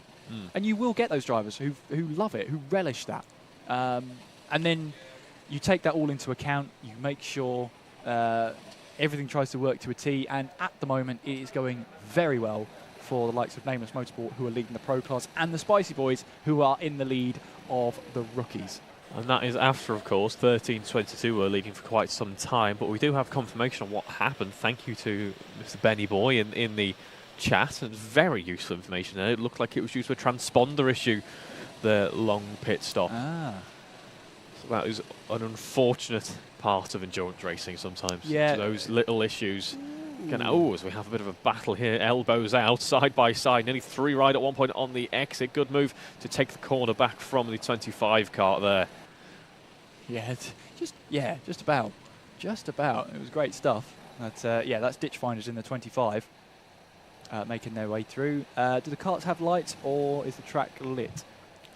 And you will get those drivers who love it, who relish that. And then you take that all into account. You make sure everything tries to work to a T. And at the moment, it is going very well for the likes of Nameless Motorsport, who are leading the Pro Class, and the Spicy Boys, who are in the lead of the rookies. And that is after, of course, 13:22 were leading for quite some time. But we do have confirmation on what happened. Thank you to Mr. Benny Boy in the chat. And very useful information there. It looked like it was due to a transponder issue, the long pit stop. So that is an unfortunate part of endurance racing sometimes. Yeah. Those little issues. As we have a bit of a battle here, elbows out, side by side, nearly 3 right at one point on the exit. Good move to take the corner back from the 25 kart there. Yeah, just about. Just about. It was great stuff. That's Ditchfinders in the 25, making their way through. Do the karts have lights, or is the track lit?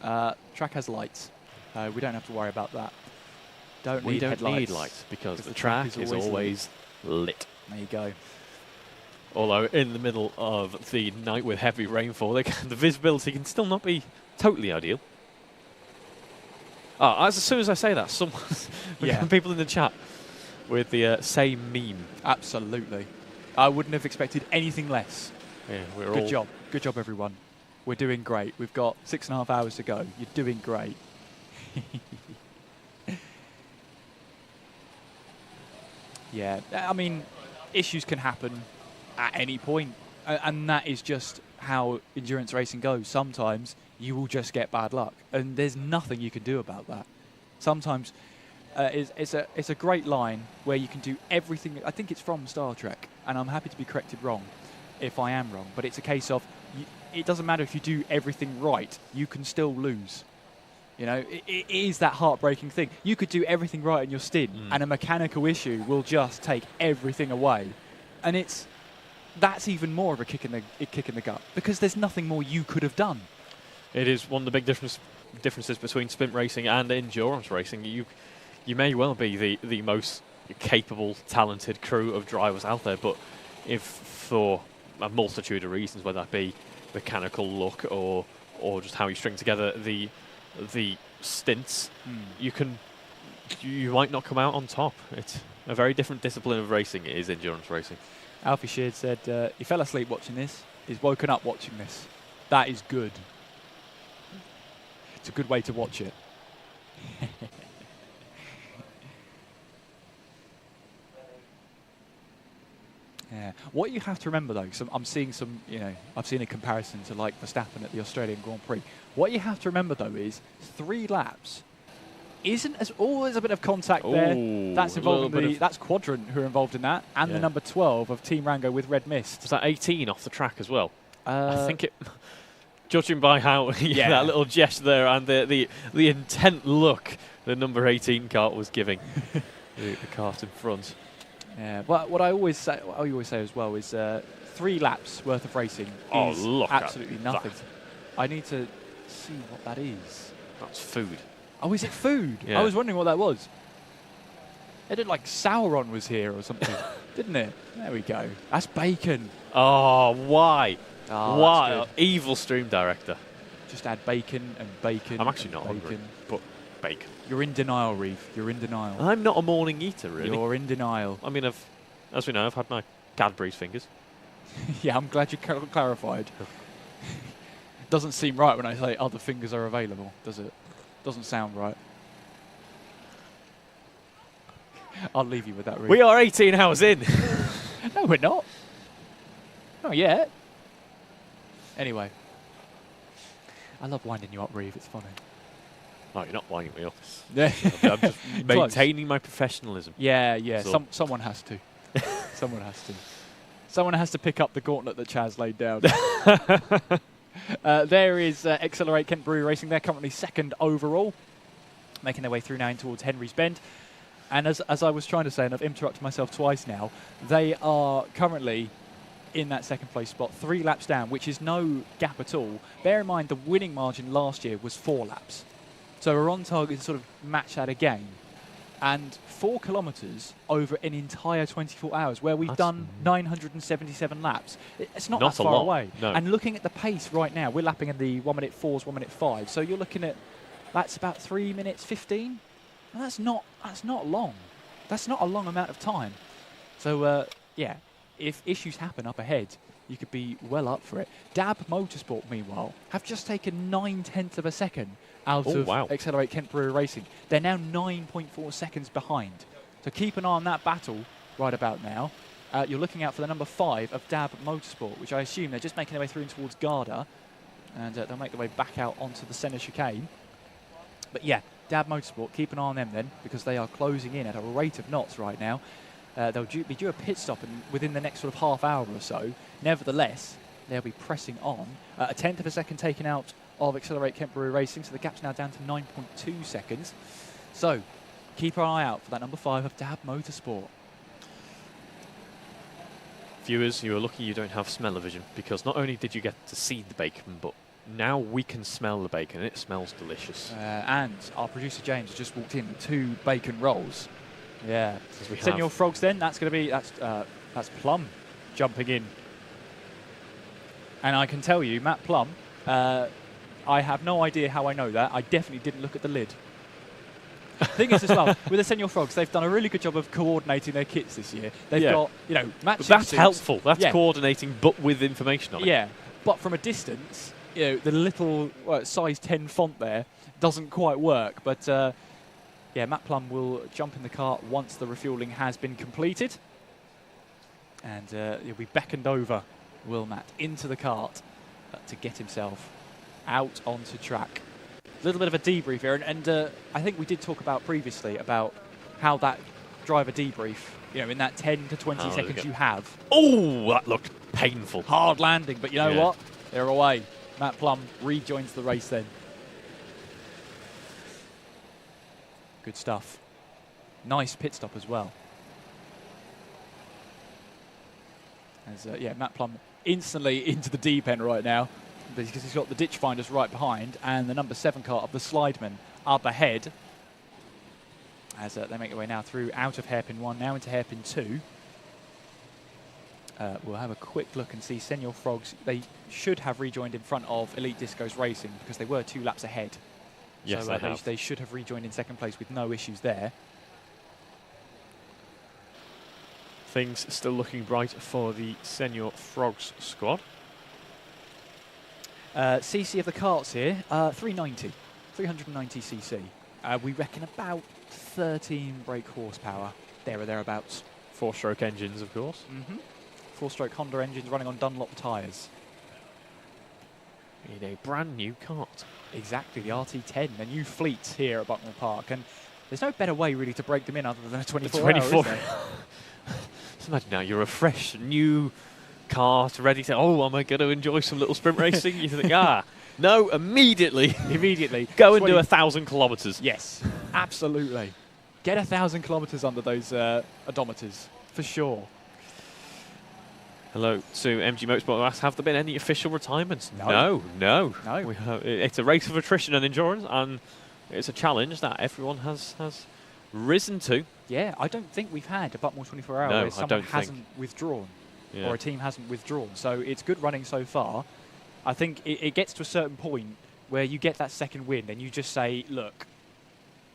Track has lights. We don't have to worry about that. We don't headlights need lights because the track is always lit. There you go. Although in the middle of the night with heavy rainfall, the visibility can still not be totally ideal. As soon as I say that, people in the chat with the same meme. Absolutely. I wouldn't have expected anything less. Yeah, Good job, everyone. We're doing great. We've got 6.5 hours to go. You're doing great. Yeah, I mean, issues can happen at any point, and that is just how endurance racing goes. Sometimes you will just get bad luck, and there's nothing you can do about that. Sometimes it's a great line where you can do everything. I think it's from Star Trek, and I'm happy to be corrected wrong if I am wrong, but it's a case of it doesn't matter if you do everything right, you can still lose. You know, it is that heartbreaking thing. You could do everything right in your stint, and a mechanical issue will just take everything away. And that's even more of a kick in the gut, because there's nothing more you could have done. It is one of the big differences between sprint racing and endurance racing. You may well be the most capable, talented crew of drivers out there, but if for a multitude of reasons, whether that be mechanical luck or just how you string together the stints, you might not come out on top. It's a very different discipline of racing. It is endurance racing. Alfie Sheard said he fell asleep watching this. He's woken up watching this. That is good. It's a good way to watch it. Yeah. What you have to remember, though, I'm seeing I've seen a comparison to like Verstappen at the Australian Grand Prix. What you have to remember, though, is 3 laps isn't as always a bit of contact there. That's involved that's Quadrant who are involved in that, and the number 12 of Team Rango with Red Mist. Was that 18 off the track as well? I think it. Judging by how that little gesture there and the intent look the number 18 kart was giving the kart in front. Yeah, but what I always say as well is 3 laps worth of racing is absolutely nothing. I need to see what that is. That's food. Oh, is it food? Yeah. I was wondering what that was. It looked like Sauron was here or something, didn't it? There we go. That's bacon. Oh, why? Oh, why? Evil stream director. Just add bacon and bacon. I'm actually not hungry, but bacon. You're in denial, Reeve. You're in denial. I'm not a morning eater, really. You're in denial. I mean, as we know, I've had my Cadbury's fingers. Yeah, I'm glad you clarified. Doesn't seem right when I say other fingers are available, does it? Doesn't sound right. I'll leave you with that, Reeve. We are 18 hours in. No, we're not. Not yet. Anyway. I love winding you up, Reeve. It's funny. Oh, you're not winding me up. Yeah. I'm just maintaining my professionalism. Yeah. Someone has to. Someone has to. Someone has to pick up the gauntlet that Chaz laid down. There is Accelerate Kent Brewery Racing. They're currently second overall, making their way through now in towards Henry's Bend. And as I was trying to say, and I've interrupted myself twice now, they are currently in that second place spot, 3 laps down, which is no gap at all. Bear in mind the winning margin last year was 4 laps. So we're on target to sort of match that again. And 4 kilometres over an entire 24 hours, where we've done 977 laps. It's not that far away. No. And looking at the pace right now, we're lapping in the 1 minute 4s, 1 minute 5. So you're looking at, that's about 3 minutes 15. And that's not long. That's not a long amount of time. So yeah, if issues happen up ahead, you could be well up for it. Dab Motorsport, meanwhile, have just taken 9/10 of a second out of Accelerate Kent Brewery Racing. They're now 9.4 seconds behind. So keep an eye on that battle right about now. You're looking out for the number 5 of Dab Motorsport, which I assume they're just making their way through towards Garda. And they'll make their way back out onto the centre chicane. But yeah, Dab Motorsport, keep an eye on them then, because they are closing in at a rate of knots right now. They'll be due a pit stop within the next sort of half hour or so. Nevertheless, they'll be pressing on. A 10th of a second taken out of Accelerate Kent Brewery Racing, so the gap's now down to 9.2 seconds. So keep an eye out for that number 5 of Dab Motorsport. Viewers, you are lucky you don't have smell-o-vision, because not only did you get to see the bacon, but now we can smell the bacon. It smells delicious. And our producer James just walked in with 2 bacon rolls. Yeah. We Senor Frogs then, that's going to be, that's Plum jumping in. And I can tell you, Matt Plum, I have no idea how I know that. I definitely didn't look at the lid. Thing is as well, with the Senor Frogs, they've done a really good job of coordinating their kits this year. They've got, matching that's suits. helpful. That's coordinating, but with information on it. Yeah, but from a distance, the little size 10 font there doesn't quite work. But yeah, Matt Plum will jump in the cart once the refuelling has been completed. And he'll be beckoned over, will Matt, into the cart to get himself out onto track. A little bit of a debrief here, and I think we did talk about previously about how that driver debrief, in that 10 to 20 seconds you have. Oh, that looked painful. Hard landing, but you know what? They're away. Matt Plum rejoins the race then. Good stuff. Nice pit stop as well. As, Matt Plum instantly into the deep end right now, because he's got the ditch finders right behind and the number 7 car of the Slideman up ahead. As they make their way now through out of hairpin 1, now into hairpin 2. We'll have a quick look and see Senor Frogs. They should have rejoined in front of Elite Discos Racing because they were 2 laps ahead. Yes, so they should have rejoined in second place with no issues there. Things still looking bright for the Senor Frogs squad. CC of the carts here, 390 cc. We reckon about 13 brake horsepower, there or thereabouts. 4-stroke engines, of course. 4-stroke Honda engines running on Dunlop tyres. In a brand new kart. Exactly, the RT10, a new fleet here at Buckmore Park. And there's no better way really to break them in other than a 24 hour, is there? Just imagine now, you're a fresh, new kart, ready to, am I going to enjoy some little sprint racing? You think, no, immediately. Go and do 1,000 kilometres. Yes, absolutely. Get 1,000 kilometres under those odometers, for sure. Hello to MG Motorsport asks, have there been any official retirements? No. It's a race of attrition and endurance, and it's a challenge that everyone has risen to. Yeah, I don't think we've had a Buckmore 24 hour where someone hasn't withdrawn or a team hasn't withdrawn. So it's good running so far. I think it gets to a certain point where you get that second win and you just say, look,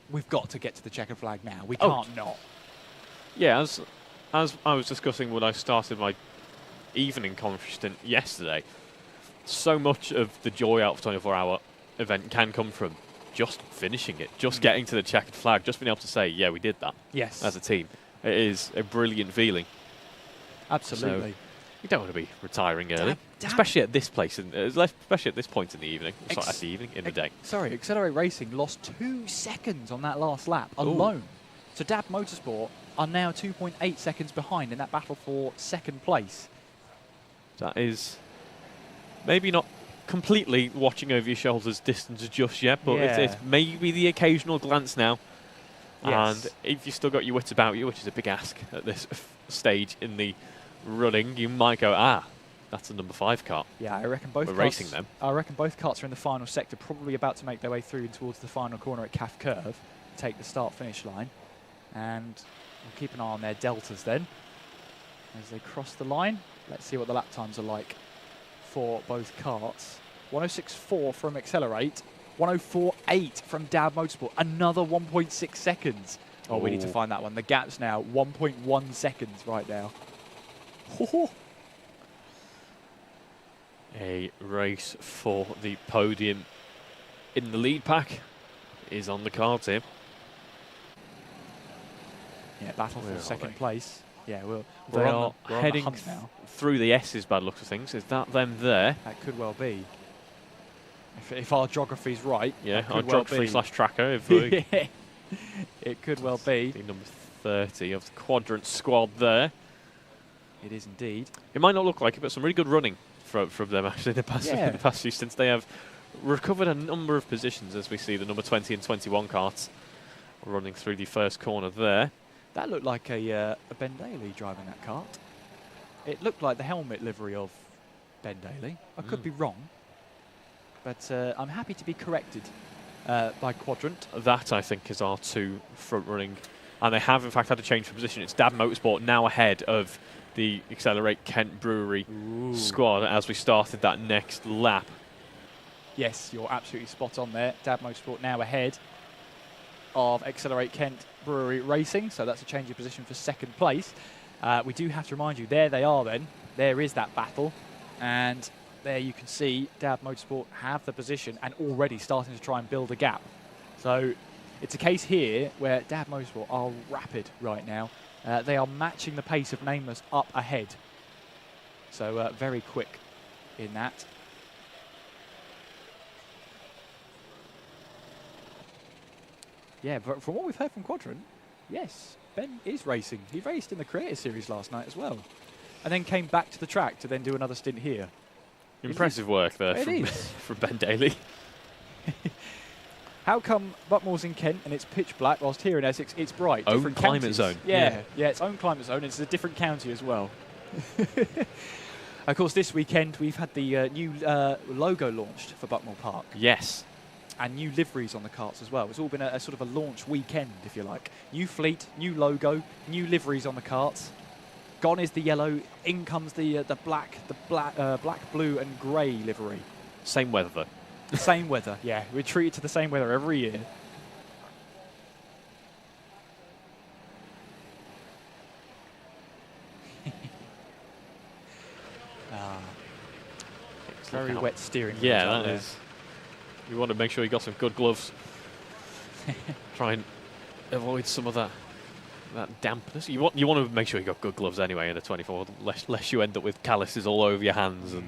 we've got to get to the checkered flag now. We can't not. Yeah, as I was discussing when I started my evening commentary stint yesterday, so much of the joy out of 24-hour event can come from just finishing it, just getting to the checkered flag, just being able to say, yeah, we did that. Yes. As a team. It is a brilliant feeling. Absolutely. So you don't want to be retiring early, especially at this place, especially at this point in the evening. In the day. Sorry, Accelerate Racing lost 2 seconds on that last lap alone. So Dab Motorsport are now 2.8 seconds behind in that battle for second place. That is maybe not completely watching over your shoulders distance just yet, but it's maybe the occasional glance now. Yes. And if you've still got your wits about you, which is a big ask at this stage in the running, you might go, that's a number 5 kart. Yeah, I reckon both We're karts, racing them. I reckon both karts are in the final sector, probably about to make their way through towards the final corner at Calf Curve, take the start-finish line. And we'll keep an eye on their deltas then as they cross the line. Let's see what the lap times are like for both karts. 106.4 from Accelerate, 104.8 from Dab Motorsport, another 1.6 seconds. Oh, we need to find that one. The gap's now 1.1 seconds right now. A race for the podium in the lead pack is on the cards here. Yeah, battle for second place. Yeah, we're heading on the hunt now. Through the S's by the looks of things. Is that them there? That could well be. If our geography's right. Yeah, our geography / tracker. If we it could well be. The number 30 of the quadrant squad there. It is indeed. It might not look like it, but some really good running from them actually in the past few stints. They have recovered a number of positions, as we see the number 20 and 21 karts running through the first corner there. That looked like a Ben Daly driving that kart. It looked like the helmet livery of Ben Daly. I could be wrong, but I'm happy to be corrected by Quadrant. That, I think, is our 2 front-running. And they have, in fact, had a change for position. It's Dab Motorsport now ahead of the Accelerate Kent Brewery squad as we started that next lap. Yes, you're absolutely spot on there. Dab Motorsport now ahead of Accelerate Kent Brewery Racing, so that's a change of position for second place. We do have to remind you, there they are then. There is that battle. And there you can see Dab Motorsport have the position and already starting to try and build a gap. So it's a case here where Dab Motorsport are rapid right now. They are matching the pace of Nameless up ahead. So very quick in that. Yeah, but from what we've heard from Quadrant, yes, Ben is racing. He raced in the Creator Series last night as well. And then came back to the track to then do another stint here. Impressive work there from Ben Daly. How come Buckmore's in Kent and it's pitch black, whilst here in Essex it's bright? Own climate zone. Yeah, its own climate zone. It's a different county as well. Of course, this weekend we've had the new logo launched for Buckmore Park. Yes. And new liveries on the karts as well. It's all been a sort of a launch weekend, if you like. New fleet, new logo, new liveries on the karts. Gone is the yellow. In comes the black, blue and grey livery. Same weather though. The same weather, yeah. We're treated to the same weather every year. Very wet steering. Yeah, that is. You want to make sure you got some good gloves. Try and avoid some of that dampness. You want to make sure you got good gloves anyway in the 24, lest you end up with calluses all over your hands. And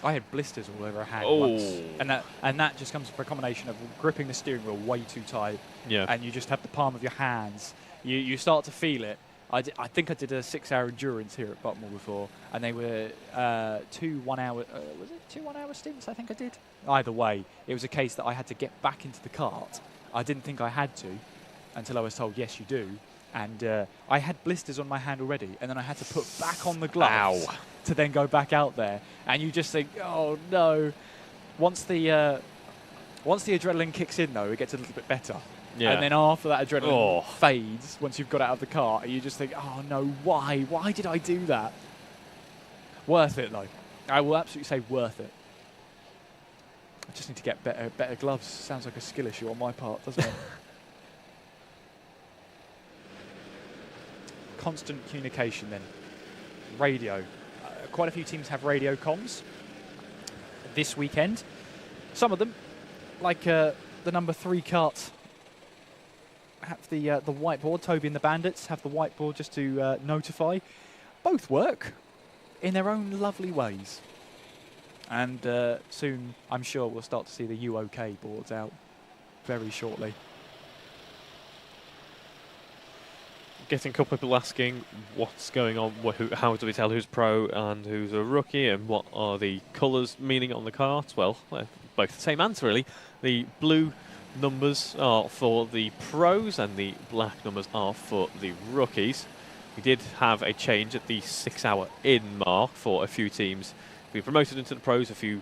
I had blisters all over a hand once, and that just comes from a combination of gripping the steering wheel way too tight, and you just have the palm of your hands. You start to feel it. I think I did a 6-hour endurance here at Buckmore before, and they were 2 1-hour. Was it 2 1-hour stints? I think I did. Either way, it was a case that I had to get back into the kart. I didn't think I had to, until I was told yes, you do. And I had blisters on my hand already, and then I had to put back on the gloves to then go back out there. And you just think, oh no. Once the adrenaline kicks in, though, it gets a little bit better. Yeah. And then after that adrenaline fades, once you've got out of the car, you just think, oh no, why? Why did I do that? Worth it, though. I will absolutely say worth it. I just need to get better gloves. Sounds like a skill issue on my part, doesn't it? Constant communication then. Radio. Quite a few teams have radio comms this weekend. Some of them, like the number 3 kart, have the whiteboard. Toby and the Bandits have the whiteboard just to notify. Both work in their own lovely ways. And soon, I'm sure we'll start to see the UOK boards out very shortly. getting a couple of people asking what's going on, how do we tell who's pro and who's a rookie, and what are the colours meaning on the carts? Well, both the same answer really. The blue numbers are for the pros and the black numbers are for the rookies. We did have a change at the 6 hour in mark for a few teams being promoted into the pros, a few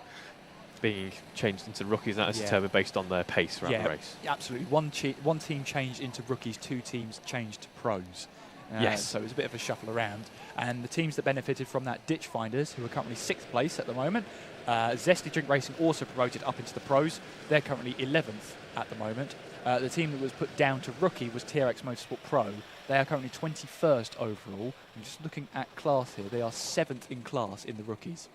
being changed into rookies, and that is determined based on their pace around the race. Absolutely. One team changed into rookies, 2 teams changed to pros. Yes. So it was a bit of a shuffle around. And the teams that benefited from that, Ditch Finders, who are currently 6th place at the moment. Zesty Drink Racing also promoted up into the pros. They're currently 11th at the moment. The team that was put down to rookie was TRX Motorsport Pro. They are currently 21st overall. I'm just looking at class here. They are 7th in class in the rookies.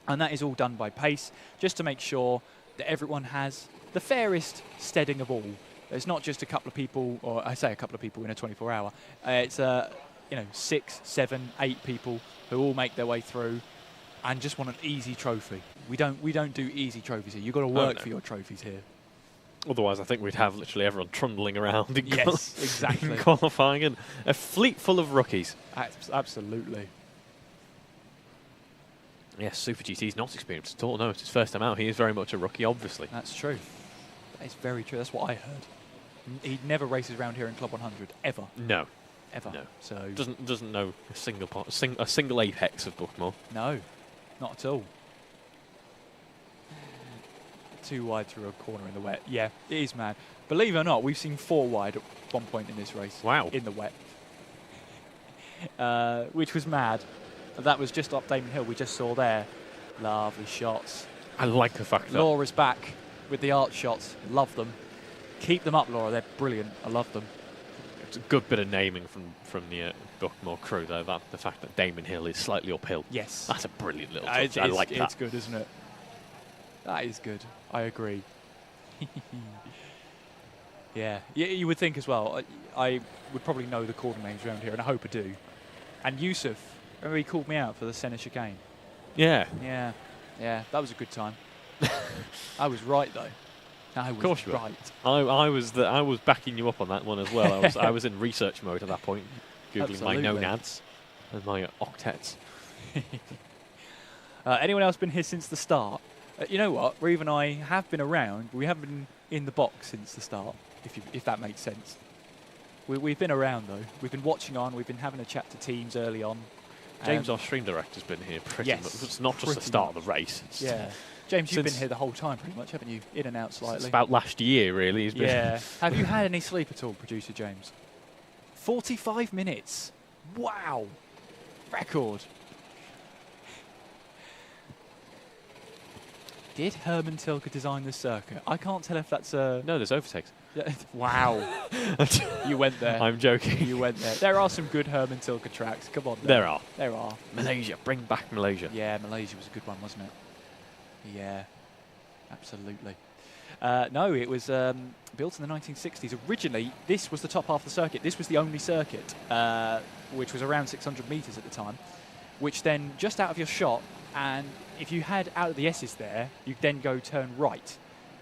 And that is all done by pace, just to make sure that everyone has the fairest steading of all. It's not just a couple of people, or I say a couple of people in a 24-hour. It's 6, 7, 8 people who all make their way through and just want an easy trophy. We don't do easy trophies here. You've got to work for your trophies here. Otherwise, I think we'd have literally everyone trundling around in, exactly. in qualifying, and a fleet full of rookies. Absolutely. Yes, Super GT's not experienced at all. No, it's his first time out. He is very much a rookie, obviously. That's true. That is very true. That's what I heard. He never races around here in Club 100 ever. No, ever. No, so doesn't know a single apex of Buckmore. No, not at all. Too wide through a corner in the wet. Yeah, it is mad. Believe it or not, we've seen 4 wide at one point in this race. Wow. In the wet. Which was mad. That was just up Damon Hill we just saw there. Lovely shots. I like the fact that Laura's back with the arch shots. Love them. Keep them up, Laura. They're brilliant. I love them. It's a good bit of naming from the Buckmore crew, though. The fact that Damon Hill is slightly uphill. Yes. That's a brilliant little touch. I like that. It's good, isn't it? That is good. I agree. Yeah. You would think as well. I would probably know the corner names around here, and I hope I do. And Yusuf, remember he called me out for the centre chicane? Yeah. Yeah. Yeah, that was a good time. I was right, though. Of course you were. I was backing you up on that one as well. I was in research mode at that point, googling my nonads and my octets. Anyone else been here since the start? You know what? Reeve and I have been around. We haven't been in the box since the start, if that makes sense. We've been around though. We've been watching on. We've been having a chat to teams early on. James, our stream director's been here pretty much. It's not just the start of the race. Yeah. James, you've been here the whole time pretty much, haven't you? In and out slightly. It's about last year, really. He's been yeah. Have you had any sleep at all, producer James? 45 minutes. Wow. Record. Did Herman Tilke design the circuit? I can't tell if that's a... No, there's overtakes. Wow. You went there. I'm joking. You went there. There are some good Herman Tilke tracks. Come on. There are. There are. Malaysia. Bring back Malaysia. Yeah, Malaysia was a good one, wasn't it? Yeah. Absolutely. No, it was built in the 1960s. Originally, this was the top half of the circuit. This was the only circuit, which was around 600 metres at the time, which then just out of your shot, and if you had out of the S's there, you'd then go turn right,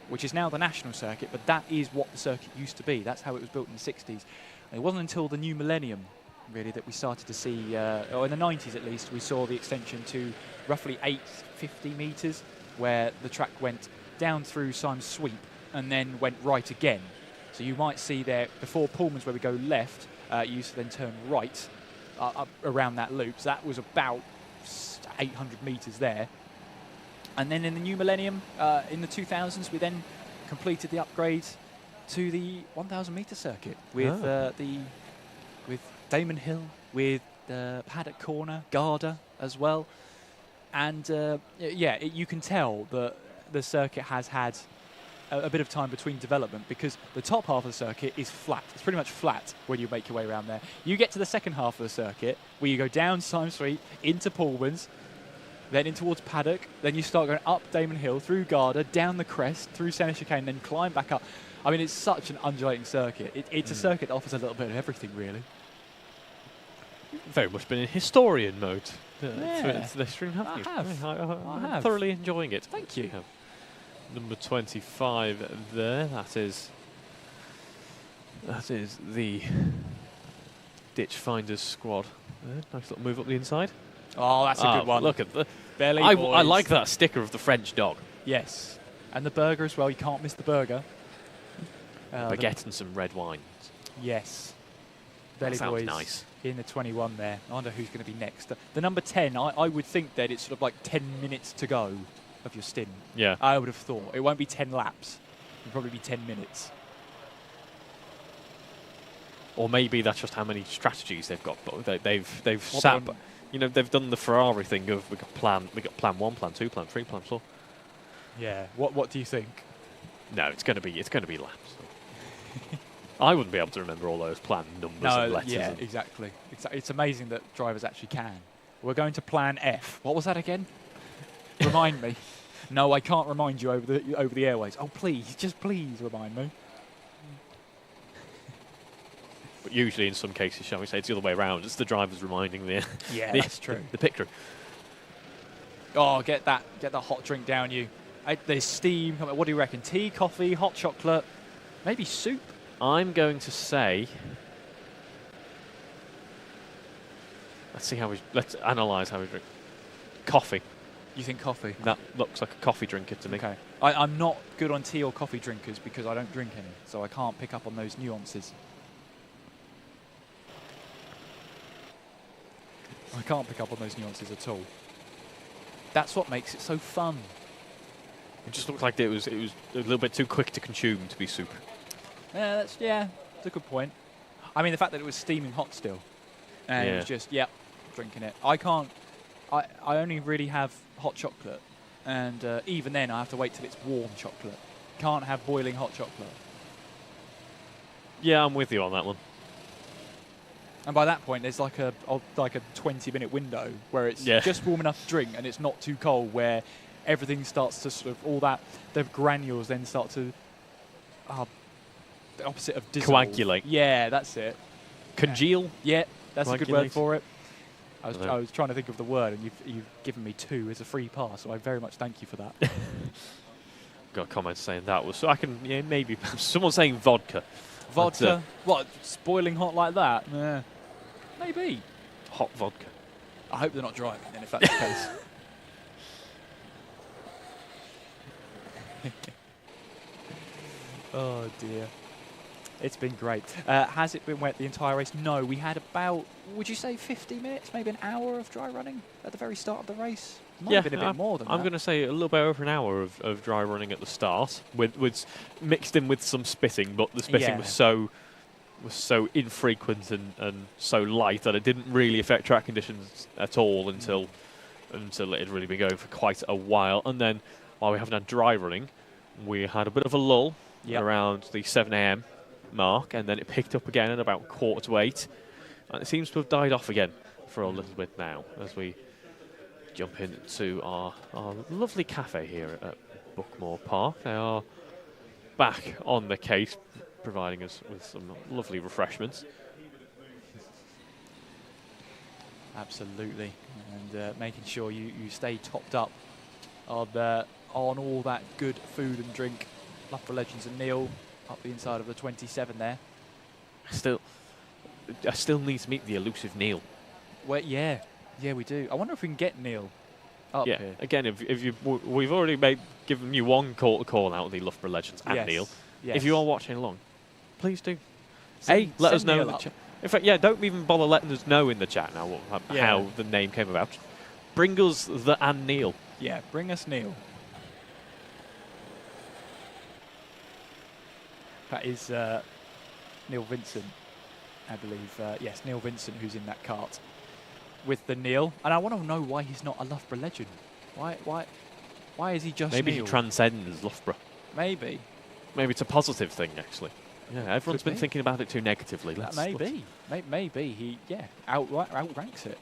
which is now the national circuit, but that is what the circuit used to be. That's how it was built in the 60s. And it wasn't until the new millennium, really, that we started to see, or in the 90s at least, we saw the extension to roughly 850 metres, where the track went down through Symes Sweep and then went right again. So you might see there, before Pullman's where we go left, you used to then turn right up around that loop. So that was about 800 metres there. And then in the new millennium, in the 2000s, we then completed the upgrade to the 1,000 metre circuit with with Damon Hill, with Paddock Corner, Garda as well. And yeah, you can tell that the circuit has had a bit of time between development, because the top half of the circuit is flat. It's pretty much flat when you make your way around there. You get to the second half of the circuit where you go down Symes Street into Pullman's, then in towards Paddock, then you start going up Damon Hill, through Garda, down the crest, through Centre Chicane, then climb back up. I mean, it's such an undulating circuit. It's a circuit that offers a little bit of everything, really. Very much been in historian mode. Yeah. The stream, haven't you? I have. I'm thoroughly enjoying it. Thank you. Number 25 there. That is the Ditch Finders squad. Nice little move up the inside. Oh, that's a good one. Look at the Belly I boys. like that sticker of the French dog. Yes. And the burger as well. You can't miss the burger. Baguette and some red wine. Yes. That Belly sounds boys nice. in the 21 there. I wonder who's going to be next. The number 10, I would think that it's sort of like 10 minutes to go of your stint. Yeah. I would have thought. It won't be 10 laps. It'll probably be 10 minutes. Or maybe that's just how many strategies they've got. But they've sat. You know, they've done the Ferrari thing of we got plan 1, plan 2, plan 3, plan 4. Yeah. What do you think? No, it's going to be laps. I wouldn't be able to remember all those plan numbers and letters. Yeah, exactly. It's amazing that drivers actually can. We're going to plan F. What was that again? Remind me. No, I can't remind you over the airways. Oh, please, just please remind me. But usually, in some cases, shall we say, it's the other way around. It's the drivers reminding the that's true. The pit crew. Oh, get that hot drink down you. There's steam. What do you reckon? Tea, coffee, hot chocolate, maybe soup. I'm going to say. Let's analyse how we drink. Coffee. You think coffee? That looks like a coffee drinker to me. Okay. I'm not good on tea or coffee drinkers because I don't drink any, so I can't pick up on those nuances. I can't pick up on those nuances at all. That's what makes it so fun. It just looked like it was a little bit too quick to consume to be soup. Yeah, that's a good point. I mean, the fact that it was steaming hot still, and it was just drinking it. I can't. I only really have hot chocolate, and even then I have to wait till it's warm chocolate. Can't have boiling hot chocolate. Yeah, I'm with you on that one. And by that point, there's like a 20-minute window where it's just warm enough to drink and it's not too cold, where everything starts to sort of the granules then start to the opposite of dissolve. Coagulate. Yeah, that's it. Congeal. Yeah, that's a good word Coagulate. for it. I was trying to think of the word, and you've given me 2 as a free pass, so I very much thank you for that. Got comments saying that was so I can maybe someone saying vodka. Vodka? What? Boiling hot like that? Yeah. Maybe. Hot vodka. I hope they're not driving then, if that's the case. Oh dear. It's been great. Has it been wet the entire race? No, we had about, would you say 50 minutes, maybe an hour of dry running at the very start of the race? Might have been a bit more than that. I'm going to say a little bit over an hour of dry running at the start, with mixed in with some spitting, but the spitting was so infrequent and so light that it didn't really affect track conditions at all until it had really been going for quite a while. And then while we haven't had dry running, we had a bit of a lull around the 7 a.m. mark, and then it picked up again at about 7:45, and it seems to have died off again for a little bit now as we jump into our lovely cafe here at Buckmore Park. They are back on the case, providing us with some lovely refreshments. Absolutely, and making sure you stay topped up on all that good food and drink. Love for Legends and Neil up the inside of the 27 there. I still need to meet the elusive Neil. Well, yeah, we do. I wonder if we can get Neil up here. Again, we've already given you one call out of the Loughborough Legends and Neil. Yes. If you are watching along, please do. send Let us know Neil in the up. chat. In fact, don't even bother letting us know in the chat now how the name came about. Bring us the and Neil. Yeah, bring us Neil. That is Neil Vincent, I believe. Yes, Neil Vincent, who's in that cart with the Neil. And I want to know why he's not a Loughborough legend. Why is he just Maybe Neil? he transcends Loughborough. Maybe it's a positive thing, actually. Yeah, everyone's been thinking about it too negatively. Maybe he outranks it.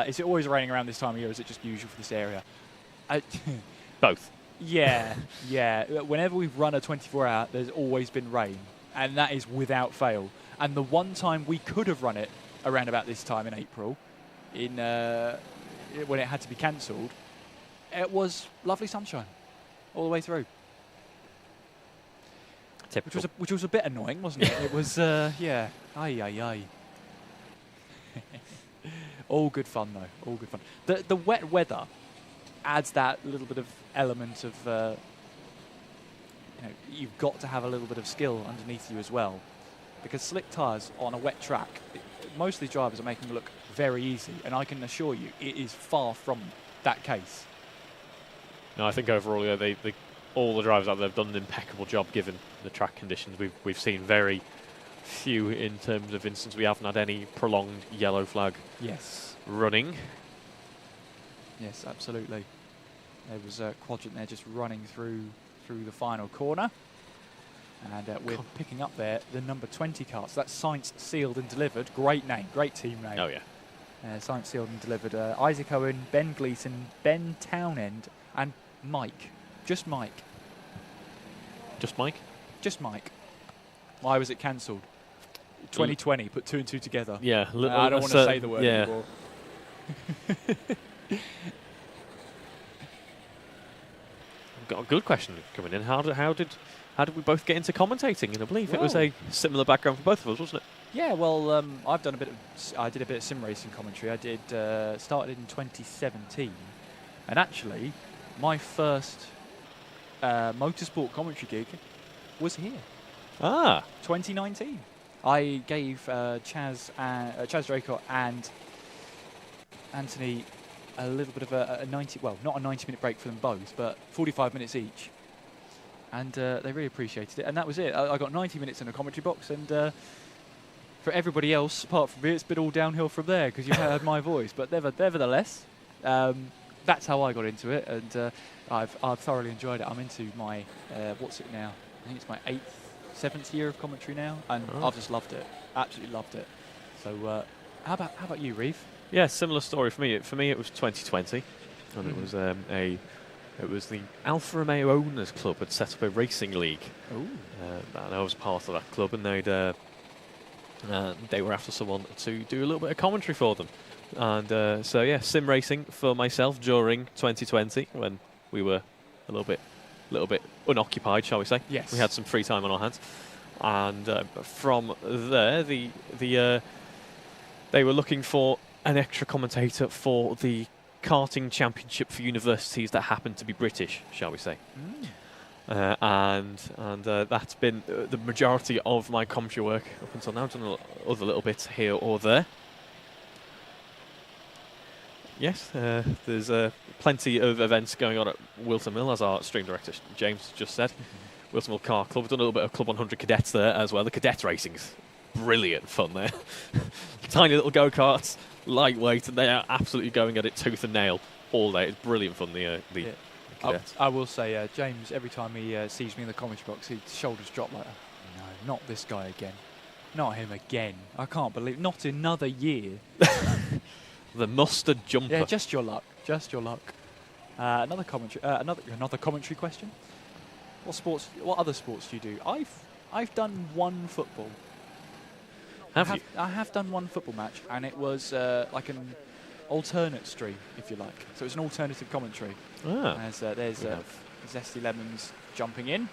Is it always raining around this time of year, or is it just usual for this area? Both. Yeah. Whenever we've run a 24-hour, there's always been rain, and that is without fail. And the one time we could have run it around about this time in April, when it had to be cancelled, it was lovely sunshine all the way through. which was a bit annoying, wasn't it? It was, yeah, aye. All good fun though. All good fun. The wet weather adds that little bit of element of you've got to have a little bit of skill underneath you as well, because slick tyres on a wet track, most of these drivers are making it look very easy, and I can assure you it is far from that case. No, I think overall, all the drivers out there have done an impeccable job given the track conditions. We've seen very few in terms of instances. We haven't had any prolonged yellow flag running. Yes, absolutely. There was a quadrant there just running through the final corner. And we're picking up there the number 20 car. So that's Science Sealed and Delivered. Great name, great team name. Oh, yeah. Science Sealed and Delivered. Isaac Owen, Ben Gleeson, Ben Townend, and Mike. Just Mike. Just Mike? Just Mike. Why was it cancelled? 2020, put 2 and 2 together. Yeah. I don't want to say the word anymore. Got a good question coming in. How did we both get into commentating? And I believe it was a similar background for both of us, wasn't it? Yeah, well, I did a bit of sim racing commentary. I did started in 2017, and actually, my first motorsport commentary gig was here. 2019. I gave Chaz Draycott and Anthony a little bit of a 90, well, not a 90-minute break for them both, but 45 minutes each. And they really appreciated it. And that was it. I got 90 minutes in a commentary box, and for everybody else, apart from me, it's been all downhill from there because you heard my voice. But nevertheless, that's how I got into it, and I've thoroughly enjoyed it. I'm into my, what's it now? I think it's my 7th year of commentary now, and I've just loved it. Absolutely loved it. So how about you, Reeve? Yeah, similar story for me. For me, it was 2020, and it was it was the Alfa Romeo Owners Club had set up a racing league. And I was part of that club, and they were after someone to do a little bit of commentary for them. And so yeah, sim racing for myself during 2020 when we were a little bit unoccupied, shall we say? Yes. We had some free time on our hands, and from there, they were looking for an extra commentator for the karting championship for universities that happened to be British, shall we say. And that's been the majority of my commentary work up until now. I've done other little bits here or there. Yes, there's plenty of events going on at Wilton Mill, as our stream director James just said. Wilton Mill Car Club. We've done a little bit of Club 100 cadets there as well. The cadet racing's brilliant fun there. Tiny little go-karts, lightweight, and they are absolutely going at it tooth and nail all day. It's brilliant fun, the cadets. I will say, James, every time he sees me in the commentary box, his shoulders drop like, no, not this guy again. Not him again. I can't believe, not another year. The mustard jumper. Yeah, just your luck. Just your luck. Another commentary question. What other sports do you do? I've done one football. Have you? I have done one football match, and it was like an alternate stream, if you like. So it's an alternative commentary. There's Zesty Lemons jumping in.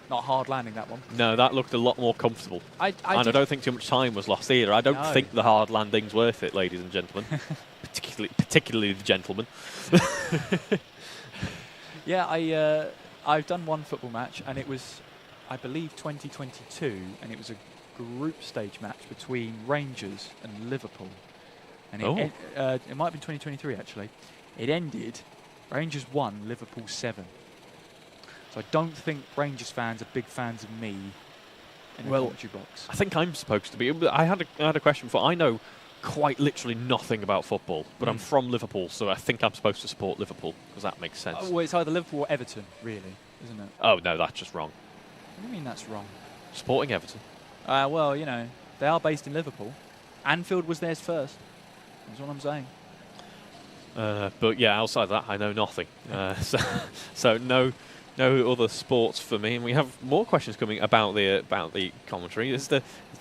Not hard landing, that one. No, that looked a lot more comfortable. I don't think too much time was lost either. I don't think the hard landing's worth it, ladies and gentlemen. particularly the gentlemen. Yeah, I've done one football match, and it was, I believe, 2022, and it was a group stage match between Rangers and Liverpool. And it might have been 2023, actually. It ended, Rangers 1, Liverpool 7. So I don't think Rangers fans are big fans of me in the commentary box. I think I'm supposed to be. I had a question for. I know quite literally nothing about football, but I'm from Liverpool, so I think I'm supposed to support Liverpool, because that makes sense. Well, it's either Liverpool or Everton, really, isn't it? Oh, no, that's just wrong. What do you mean that's wrong? Supporting Everton. Well, you know, they are based in Liverpool. Anfield was theirs first. That's what I'm saying. But yeah, outside of that, I know nothing. So no other sports for me. And we have more questions coming about the commentary. It's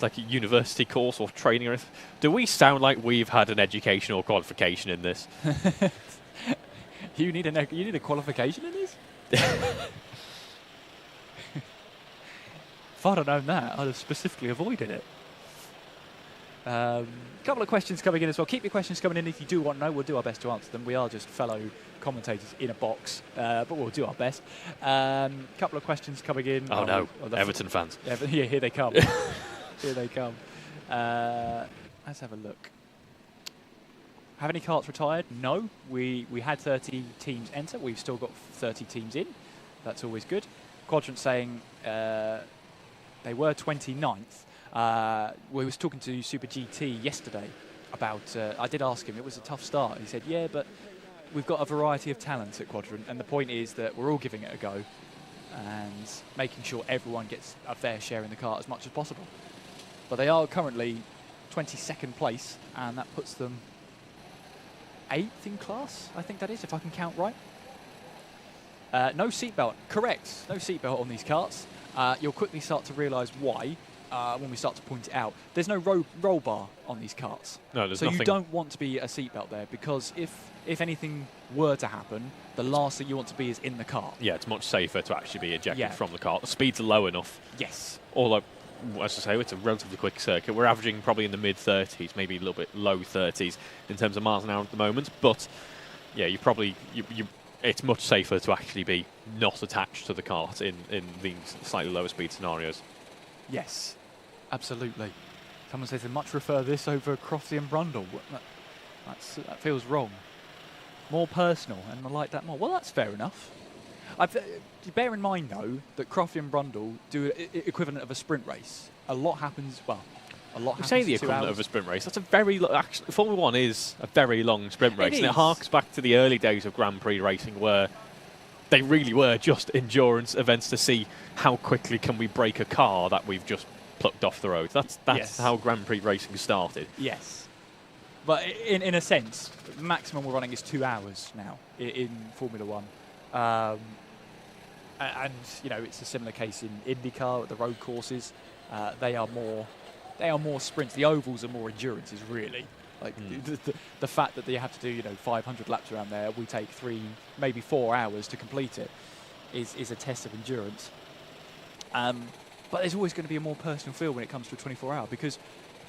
like a university course or training or anything. Do we sound like we've had an educational qualification in this? You need a qualification in this? if I'd have known that, I'd have specifically avoided it. Couple of questions coming in as well. Keep your questions coming in if you do want to know. We'll do our best to answer them. We are just fellow commentators in a box, but we'll do our best. Couple of questions coming in. Oh, no. Everton fans. Yeah, here they come. Here they come. Let's have a look. Have any karts retired? No. We had 30 teams enter. We've still got 30 teams in. That's always good. Quadrant saying they were 29th. We was talking to Super GT yesterday about, I did ask him, it was a tough start. He said, yeah, but we've got a variety of talents at Quadrant, and the point is that we're all giving it a go and making sure everyone gets a fair share in the kart as much as possible. But they are currently 22nd place, and that puts them 8th in class, I think that is, if I can count right. No seatbelt, correct, no seatbelt on these karts. You'll quickly start to realise why. When we start to point it out. There's no roll bar on these karts. No, there's so nothing. You don't want to be a seatbelt there, because if anything were to happen, the last thing you want to be is in the cart. Yeah, it's much safer to actually be ejected from the kart. The speeds are low enough. Yes. Although, as I say, it's a relatively quick circuit. We're averaging probably in the mid-30s, maybe a little bit low 30s in terms of miles an hour at the moment. But, yeah, it's much safer to actually be not attached to the kart in these slightly lower speed scenarios. Yes, absolutely. Someone says they much prefer this over Crofty and Brundle. That feels wrong. More personal, and I like that more. Well, that's fair enough. Bear in mind, though, that Crofty and Brundle do equivalent of a sprint race. A lot happens, You say the equivalent of a sprint race. That's a very actually, Formula 1 is a very long sprint race, and it harks back to the early days of Grand Prix racing, where they really were just endurance events to see how quickly can we break a car that we've just plucked off the road. That's how Grand Prix racing started. Yes. But in a sense, the maximum we're running is 2 hours now in Formula 1. And, it's a similar case in IndyCar at the road courses. They are more sprints. The ovals are more endurances, really. Like the fact that they have to do 500 laps around there, we take 3, maybe 4 hours to complete it, is a test of endurance. But there's always going to be a more personal feel when it comes to a 24-hour, because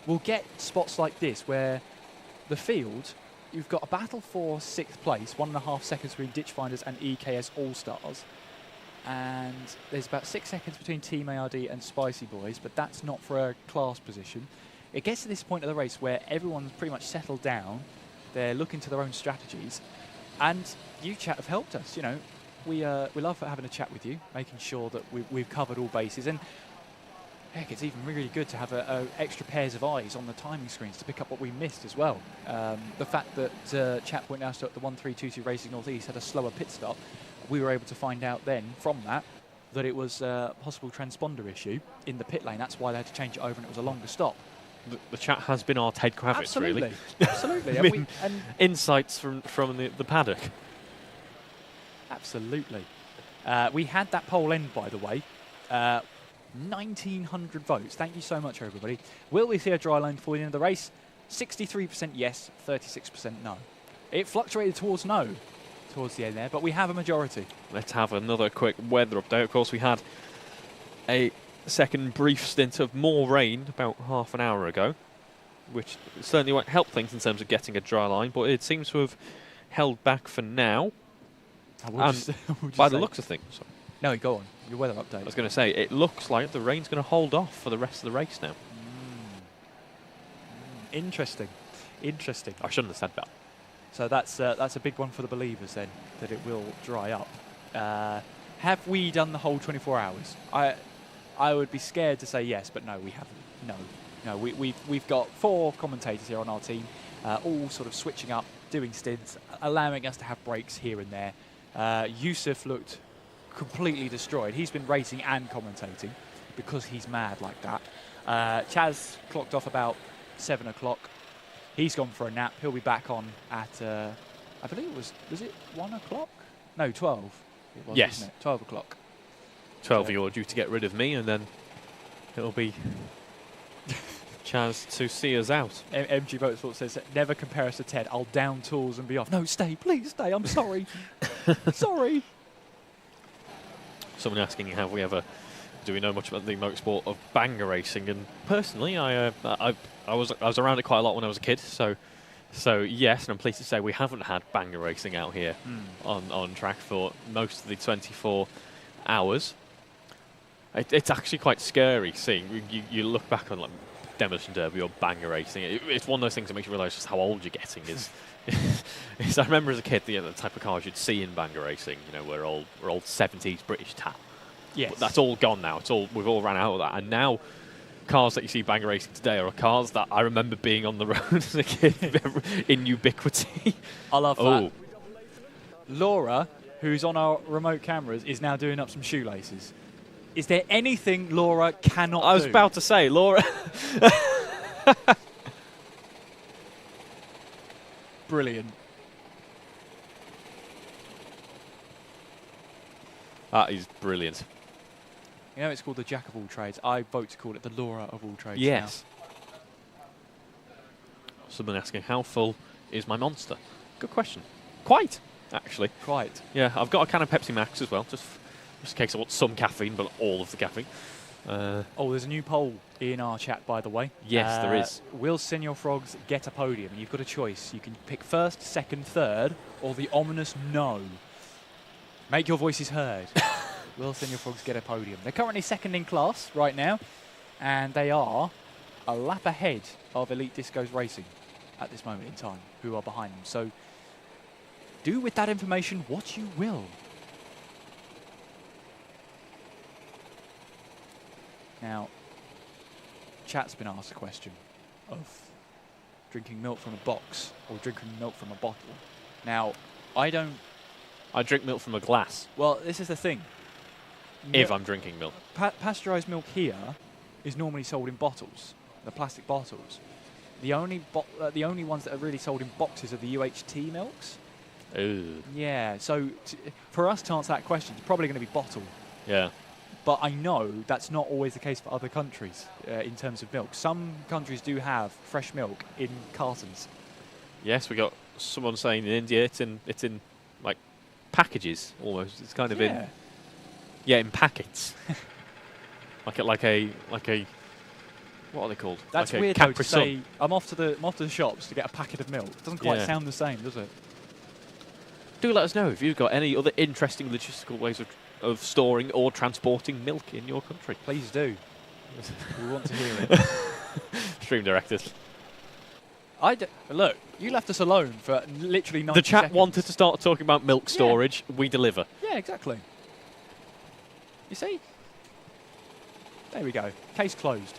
we'll get spots like this where the field, you've got a battle for 6th place, 1.5 seconds between Ditchfinders and EKS All-Stars. And there's about 6 seconds between Team ARD and Spicy Boys, but that's not for a class position. It gets to this point of the race where everyone's pretty much settled down. They're looking to their own strategies. And you chat have helped us. We love having a chat with you, making sure that we've covered all bases. And heck, it's even really good to have extra pairs of eyes on the timing screens to pick up what we missed as well. The fact that chat pointed out that the 1322 Racing Northeast had a slower pit stop, we were able to find out then from that it was a possible transponder issue in the pit lane. That's why they had to change it over, and it was a longer stop. The chat has been our Ted Kravitz, really. Absolutely. Insights from the paddock. Absolutely. We had that poll end, by the way. 1,900 votes. Thank you so much, everybody. Will we see a dry line before the end of the race? 63% yes, 36% no. It fluctuated towards no towards the end there, but we have a majority. Let's have another quick weather update. Of course, we had a second brief stint of more rain about half an hour ago, which certainly won't help things in terms of getting a dry line, but it seems to have held back for now. By the looks of things. Sorry. No, go on. Your weather update. I was going to say, it looks like the rain's going to hold off for the rest of the race now. Interesting. I shouldn't have said that. So that's a big one for the believers then, that it will dry up. Have we done the whole 24 hours? I would be scared to say yes, but no, we haven't. No. We've got 4 commentators here on our team, all sort of switching up, doing stints, allowing us to have breaks here and there. Yusuf looked completely destroyed. He's been racing and commentating because he's mad like that. Chaz clocked off about 7 o'clock. He's gone for a nap. He'll be back on at, I believe it was it 1 o'clock? No, 12. It was, yes. Wasn't it? 12 o'clock. 12 you're due to get rid of me, and then it'll be Chaz to see us out. MG Motorsport says, never compare us to Ted. I'll down tools and be off. No, stay. Please stay. I'm sorry. Sorry. Someone asking, have we ever do we know much about the motorsport of banger racing? And personally, I was around it quite a lot when I was a kid, so yes, and I'm pleased to say we haven't had banger racing out here on track for most of the 24 hours. It's actually quite scary seeing you look back on like Demolition Derby or banger racing. It's one of those things that makes you realise just how old you're getting. I remember as a kid the type of cars you'd see in banger racing. You know, we're old 70s British tap. Yes. But that's all gone now. We've all ran out of that, and now cars that you see banger racing today are cars that I remember being on the road as a kid in ubiquity. I love that. Laura, who's on our remote cameras, is now doing up some shoelaces. Is there anything Laura cannot do? I was about to say, Laura. Brilliant. That is brilliant. You know, it's called the Jack of all trades. I vote to call it the Laura of all trades. Yes. Someone asking, how full is my Monster? Good question. Quite, actually. Quite. Yeah, I've got a can of Pepsi Max as well, just in case I want some caffeine, but all of the caffeine. There's a new poll in our chat, by the way. Yes, there is. Will Senior Frogs get a podium? And you've got a choice. You can pick first, second, third, or the ominous no. Make your voices heard. Will Senior Frogs get a podium? They're currently second in class right now, and they are a lap ahead of Elite Discos Racing at this moment in time, who are behind them. So do with that information what you will. Now, chat's been asked a question of drinking milk from a box or drinking milk from a bottle. Now, I drink milk from a glass. Well, this is the thing. If I'm drinking milk. Pasteurised milk here is normally sold in bottles, the plastic bottles. The only ones that are really sold in boxes are the UHT milks. Ooh. Yeah, so for us to answer that question, it's probably going to be bottle. Yeah. But I know that's not always the case for other countries in terms of milk. Some countries do have fresh milk in cartons. Yes, we got someone saying in India it's in like packages almost. It's kind of in packets. like a what are they called? That's like weird though, to say I'm off to the shops to get a packet of milk. It doesn't quite sound the same, does it? Do let us know if you've got any other interesting logistical ways of storing or transporting milk in your country. Please do. We want to hear it. Stream directors. Look, you left us alone for literally 90 The chat seconds. wanted to start talking about milk storage. We deliver. Yeah, exactly. You see? There we go. Case closed.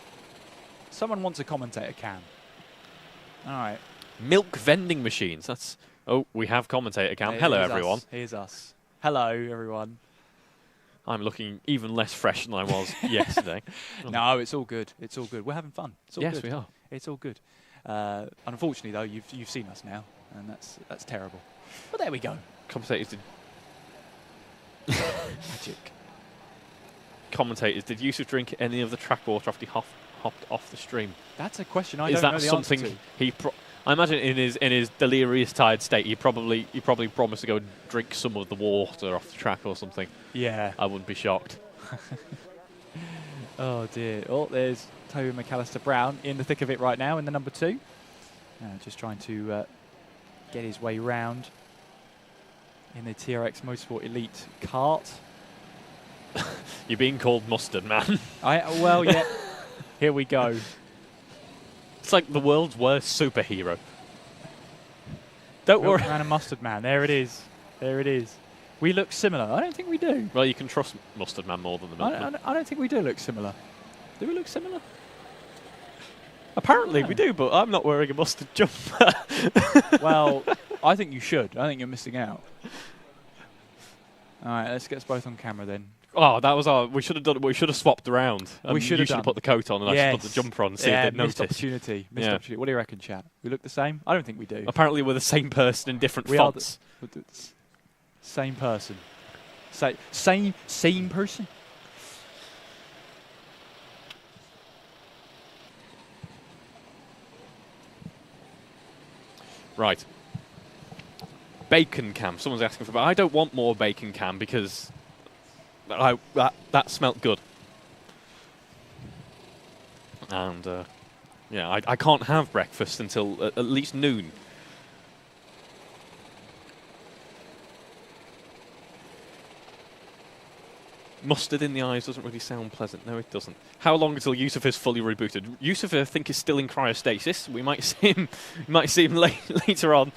Someone wants a commentator cam. All right. Milk vending machines. That's... Oh, we have commentator cam. Hello, everyone. Here's us. Hello, everyone. I'm looking even less fresh than I was yesterday. No, it's all good. It's all good. We're having fun. It's all yes, good. we are. It's all good. Unfortunately, though, you've seen us now, and that's terrible. But there we go. Commentators did... Magic. Commentators, did Yusuf drink any of the track water after he hopped off the stream? That's a question I don't know the answer to. Is that something I imagine in his delirious tired state, he probably promised to go and drink some of the water off the track or something. Yeah. I wouldn't be shocked. Oh dear. Oh, there's Toby McAllister-Brown in the thick of it right now in the number 2. Just trying to get his way round in the TRX Motorsport Elite kart. You're being called Mustard Man. Well, yeah. Here we go. It's like the world's worst superhero. Don't worry. Man and Mustard Man. There it is. There it is. We look similar. I don't think we do. Well, you can trust Mustard Man more than the Milkman. I don't think we do look similar. Do we look similar? Apparently we do, but I'm not wearing a mustard jumper. Well, I think you should. I think you're missing out. All right, let's get us both on camera then. Oh, that was we should have done. We should have swapped around. We should have put the coat on and I should put the jumper on and see if they'd notice. Opportunity. Missed opportunity. What do you reckon, chat? We look the same? I don't think we do. Apparently, we're the same person in different fonts. Same person. Same person. Right. Bacon cam. Someone's asking for. But I don't want more bacon cam because that smelt good. And yeah, I can't have breakfast until at least noon. Mustard in the eyes doesn't really sound pleasant. No, it doesn't. How long until Yusuf is fully rebooted? Yusuf, I think, is still in cryostasis. We might see him. Later on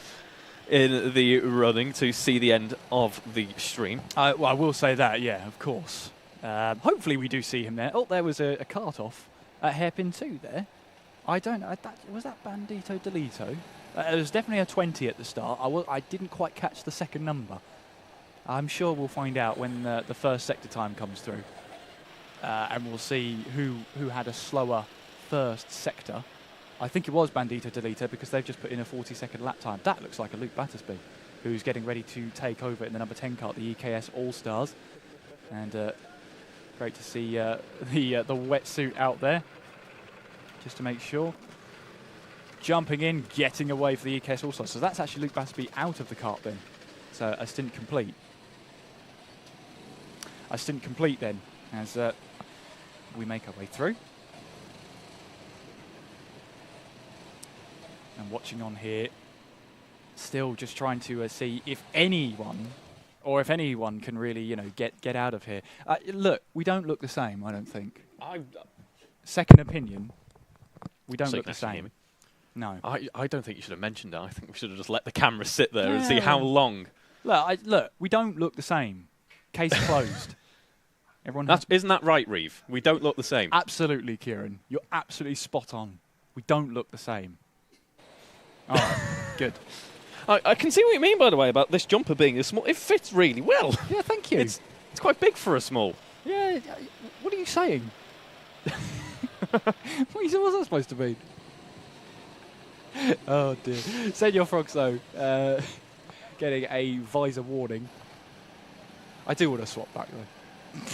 in the running to see the end of the stream. Well, I will say that, yeah, of course. Hopefully, we do see him there. Oh, there was a cart off at hairpin 2 there. I don't know. Was that Bandito Delito? There was definitely a 20 at the start. I didn't quite catch the second number. I'm sure we'll find out when the first sector time comes through. And we'll see who had a slower first sector. I think it was Bandito Delita because they've just put in a 40-second lap time. That looks like a Luke Battersby, who's getting ready to take over in the number 10 car, the EKS All-Stars. And great to see the wetsuit out there, just to make sure. Jumping in, getting away for the EKS All-Stars. So that's actually Luke Battersby out of the kart then. So a stint complete. A stint complete then, as we make our way through. And watching on here, still just trying to see if anyone can really, get out of here. Look, we don't look the same, I don't think. Second opinion, we don't look the same. No. I don't think you should have mentioned that. I think we should have just let the camera sit there and see how long. Look, we don't look the same. Case closed. Isn't that right, Reeve? We don't look the same. Absolutely, Kieran. You're absolutely spot on. We don't look the same. All right, good. I can see what you mean, by the way, about this jumper being a small. It fits really well. Yeah, thank you. It's quite big for a small. Yeah. What are you saying? What's that supposed to mean? Oh dear. Senor Frogs though, getting a visor warning. I do want to swap back though.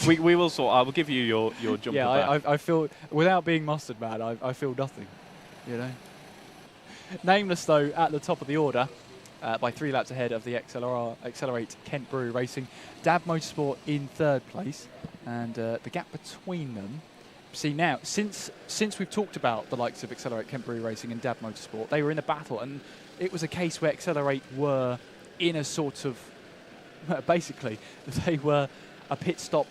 we will swap. I will give you your jumper back. I feel, without being mustard man, I feel nothing. Nameless though at the top of the order, by 3 laps ahead of the Accelerate Kent Brewery Racing. Dab Motorsport in 3rd place, and the gap between them. See now, since we've talked about the likes of Accelerate Kent Brewery Racing and Dab Motorsport, they were in a battle, and it was a case where Accelerate were in a sort of, basically, they were a pit stop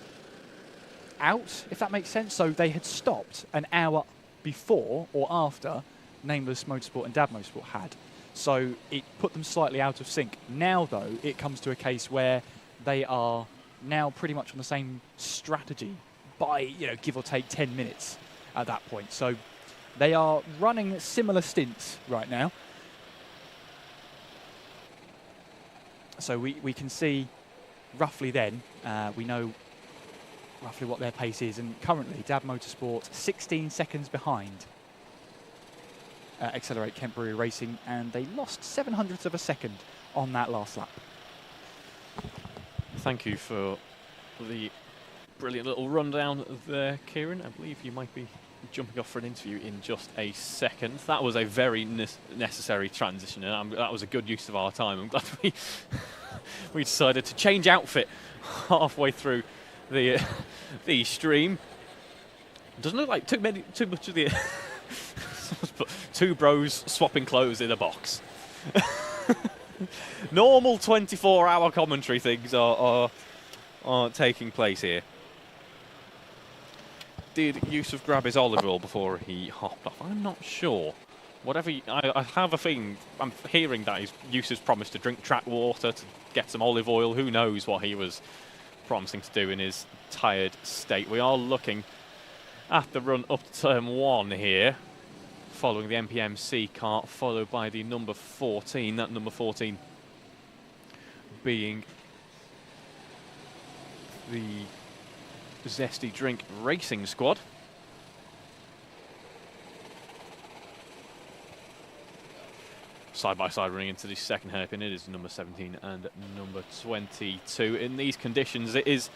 out, if that makes sense. So they had stopped an hour before or after Nameless Motorsport and Dab Motorsport had. So it put them slightly out of sync. Now, though, it comes to a case where they are now pretty much on the same strategy by, give or take 10 minutes at that point. So they are running similar stints right now. So we can see roughly then, we know roughly what their pace is. And currently, Dab Motorsport 16 seconds behind Accelerate Kent Brewery Racing, and they lost 0.07 of a second on that last lap. Thank you for the brilliant little rundown there, Kieran. I believe you might be jumping off for an interview in just a second. That was a very necessary transition, and that was a good use of our time. I'm glad we decided to change outfit halfway through the stream. Doesn't look like too much of the two bros swapping clothes in a box. Normal 24-hour commentary things are taking place here. Did Yusuf grab his olive oil before he hopped off? I'm not sure. I have a feeling, I'm hearing that Yusuf's promised to drink track water to get some olive oil. Who knows what he was promising to do in his tired state. We are looking at the run up to turn 1 here, following the MPMC kart, followed by the number 14. That number 14 being the Zesty Drink Racing Squad. Side by side running into the second hairpin, it is number 17 and number 22. In these conditions, it is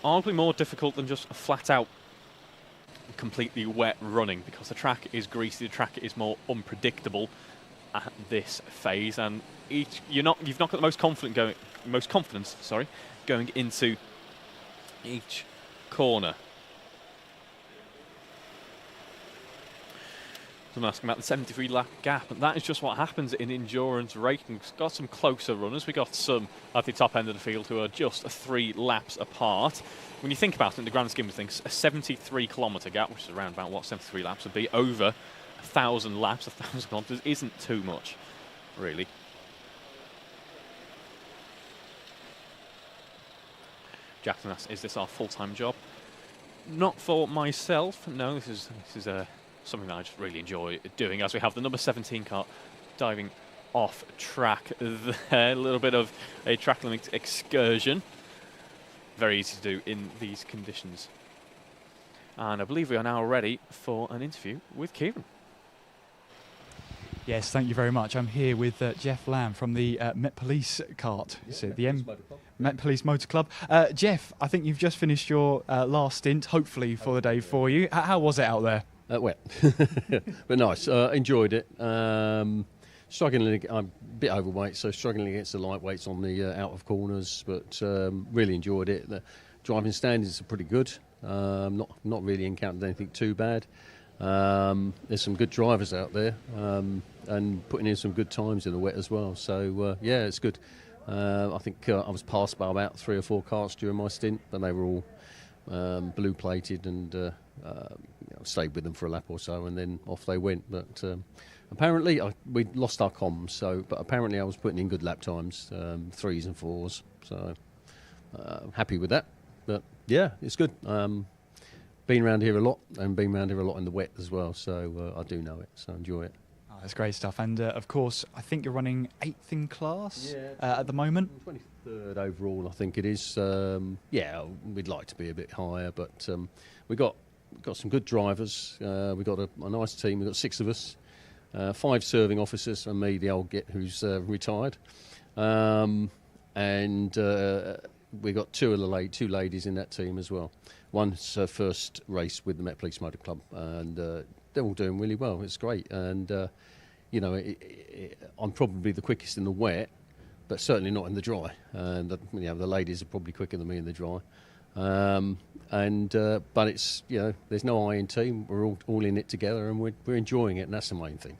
arguably more difficult than just a flat out completely wet running, because the track is greasy, the track is more unpredictable at this phase, and you've not got the most confidence going into each corner. Someone asking about the 73 lap gap, and that is just what happens in endurance racing. We've got some closer runners. We've got some at the top end of the field who are just 3 laps apart. When you think about it in the grand scheme of things, a 73-kilometre gap, which is around about what 73 laps would be, over 1,000 laps, 1,000 kilometres, isn't too much, really. Jackson asks, is this our full-time job? Not for myself, no. This is something that I just really enjoy doing, as we have the number 17 car diving off track there. A little bit of a track limit excursion. Very easy to do in these conditions. And I believe we are now ready for an interview with Kieran. Yes, thank you very much. I'm here with Jeff Lamb from the Met Police kart. So the Met Police Motor Club. Jeff, I think you've just finished your last stint, hopefully for the day for you. How was it out there? Wet, but nice. Enjoyed it. Struggling, I'm a bit overweight, so struggling against the lightweights on the out of corners, but really enjoyed it. The driving standards are pretty good. Not really encountered anything too bad. There's some good drivers out there, and putting in some good times in the wet as well. So yeah, it's good. I think I was passed by about 3 or 4 karts during my stint, and they were all blue plated, and stayed with them for a lap or so, and then off they went. But apparently we lost our comms, but apparently I was putting in good lap times, 3s and 4s. So happy with that. But yeah, it's good. Been around here a lot, and been around here a lot in the wet as well, so I do know it, so enjoy it. Oh, that's great stuff. And of course, I think you're running 8th in class at the moment. 23rd overall, I think it is. Yeah, we'd like to be a bit higher, but we got some good drivers. We've got a nice team. We've got 6 of us, 5 serving officers, and me, the old git who's retired. And we got 2 ladies in that team as well. One's her first race with the Met Police Motor Club, and they're all doing really well. It's great, and you know, I'm probably the quickest in the wet, but certainly not in the dry. And you know, the ladies are probably quicker than me in the dry. But it's, you know, there's no I in team. We're all in it together, and we're enjoying it, and that's the main thing.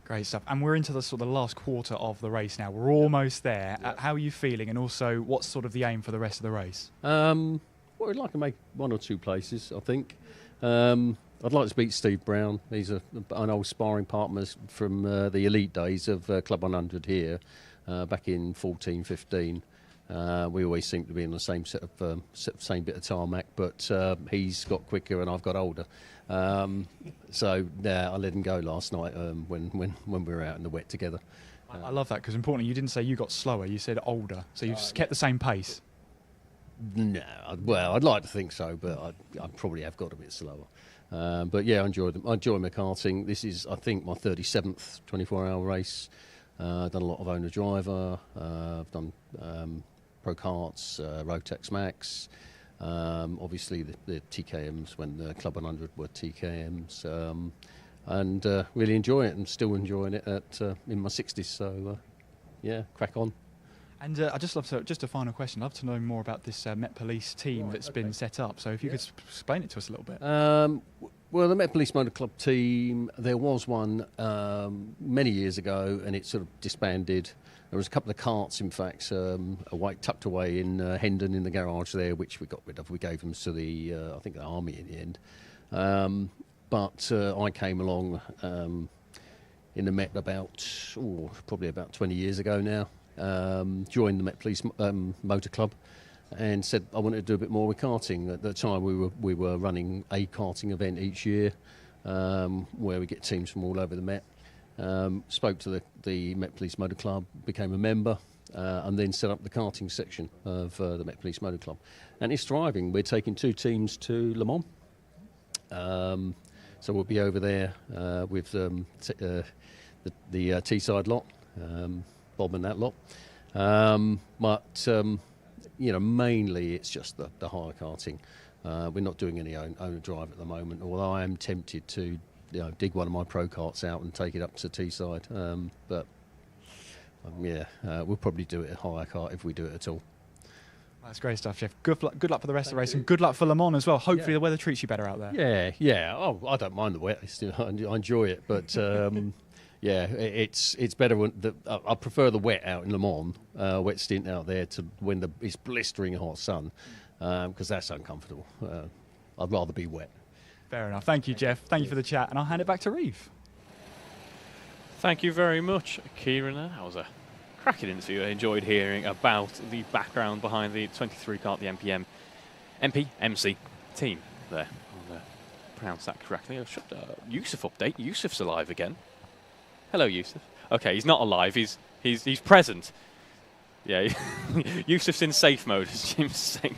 Great stuff. And we're into the sort of the last quarter of the race now. We're almost there. How are you feeling, and also what's sort of the aim for the rest of the race? Well, we'd like to make 1 or 2 places, I think. I'd like to beat Steve Brown. He's an old sparring partner from the elite days of Club 100 here, back in 14-15. We always seem to be in the same same bit of tarmac, but he's got quicker and I've got older. So I let him go last night when we were out in the wet together. I love that, because importantly, you didn't say you got slower, you said older, so you've kept the same pace. No, well, I'd like to think so, but I probably have got a bit slower. But yeah, I enjoy my karting. This is, I think, my 37th 24-hour race. I've done a lot of owner-driver. I've done Pro Karts, Rotex Max. Obviously, the TKMs when the Club 100 were TKMs. And really enjoy it, and still enjoying it in my 60s. So, yeah, crack on. And I just love to, just a final question, I'd love to know more about this Met Police team that's been set up. So if you could explain it to us a little bit. Well, the Met Police Motor Club team, there was one many years ago, and it sort of disbanded. There was a couple of karts, in fact, tucked away in Hendon in the garage there, which we got rid of. We gave them to the, I think, the Army in the end. But I came along in the Met probably about 20 years ago now. Joined the Met Police Motor Club and said I wanted to do a bit more with karting. At the time we were running a karting event each year where we get teams from all over the Met. Spoke to the Met Police Motor Club, became a member, and then set up the karting section of the Met Police Motor Club. And it's thriving. We're taking 2 teams to Le Mans. So we'll be over there with the Teesside lot. Bob and that lot. But you know, mainly it's just the hire karting. We're not doing any owner drive at the moment, although I am tempted to dig one of my Pro Karts out and take it up to Teesside. But we'll probably do it at hire kart if we do it at all. That's great stuff, Jeff. Good luck for the rest of the race, and good luck for Le Mans as well. Hopefully the weather treats you better out there. Yeah. Oh, I don't mind the wet. I enjoy it, but yeah, it's better when I prefer the wet out in Le Mans, wet stint out there to when it's blistering hot sun, because that's uncomfortable. I'd rather be wet. Fair enough. Thank you, Jeff. Thank you for the chat, and I'll hand it back to Reeve. Thank you very much, Kieran. That was a cracking interview. I enjoyed hearing about the background behind the 23 kart, the MC team there. I'll pronounce that correctly. Yusuf update. Yusuf's alive again. Hello, Yusuf. Okay, he's not alive. He's present. Yeah, Yusuf's in safe mode, as Jim's saying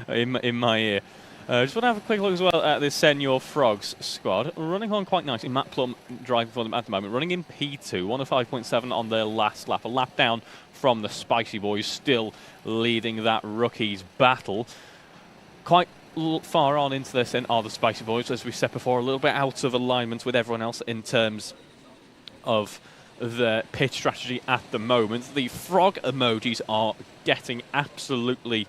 in my ear. Just want to have a quick look as well at the Senior Frogs squad. Running on quite nicely. Matt Plum driving for them at the moment. Running in P2, 105.7 on their last lap. A lap down from the Spicy Boys, still leading that rookies battle. Quite far on into this are the Spicy Boys, as we said before, a little bit out of alignment with everyone else in terms of the pit strategy at the moment. The frog emojis are getting absolutely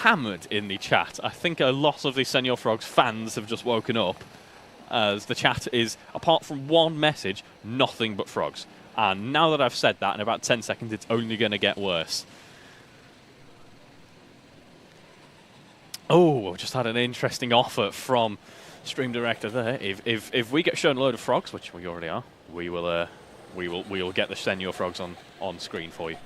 hammered in the chat. I think a lot of the Senior Frogs fans have just woken up, as the chat is, apart from one message, nothing but frogs. And now that I've said that, in about 10 seconds, it's only going to get worse. Oh, I've just had an interesting offer from Stream Director there. If we get shown a load of frogs, which we already are, we will get the Senior Frogs on screen for you.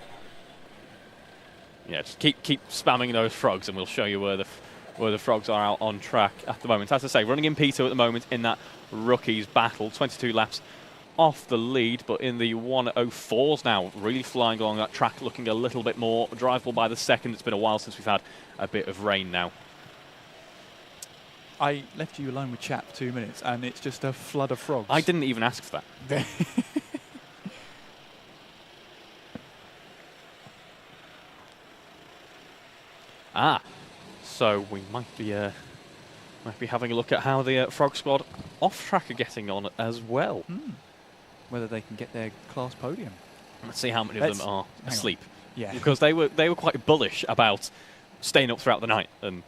Yeah, just keep spamming those frogs, and we'll show you where the frogs are out on track at the moment. As I say, running in P2 at the moment in that rookies battle, 22 laps off the lead, but in the 104s now, really flying along that track, looking a little bit more drivable by the second. It's been a while since we've had a bit of rain now. I left you alone with chat for 2 minutes, and it's just a flood of frogs. I didn't even ask for that. So we might be having a look at how the Frog Squad off track are getting on as well. Whether they can get their class podium. Let's see how many of them are asleep. Yeah, because they were quite bullish about staying up throughout the night and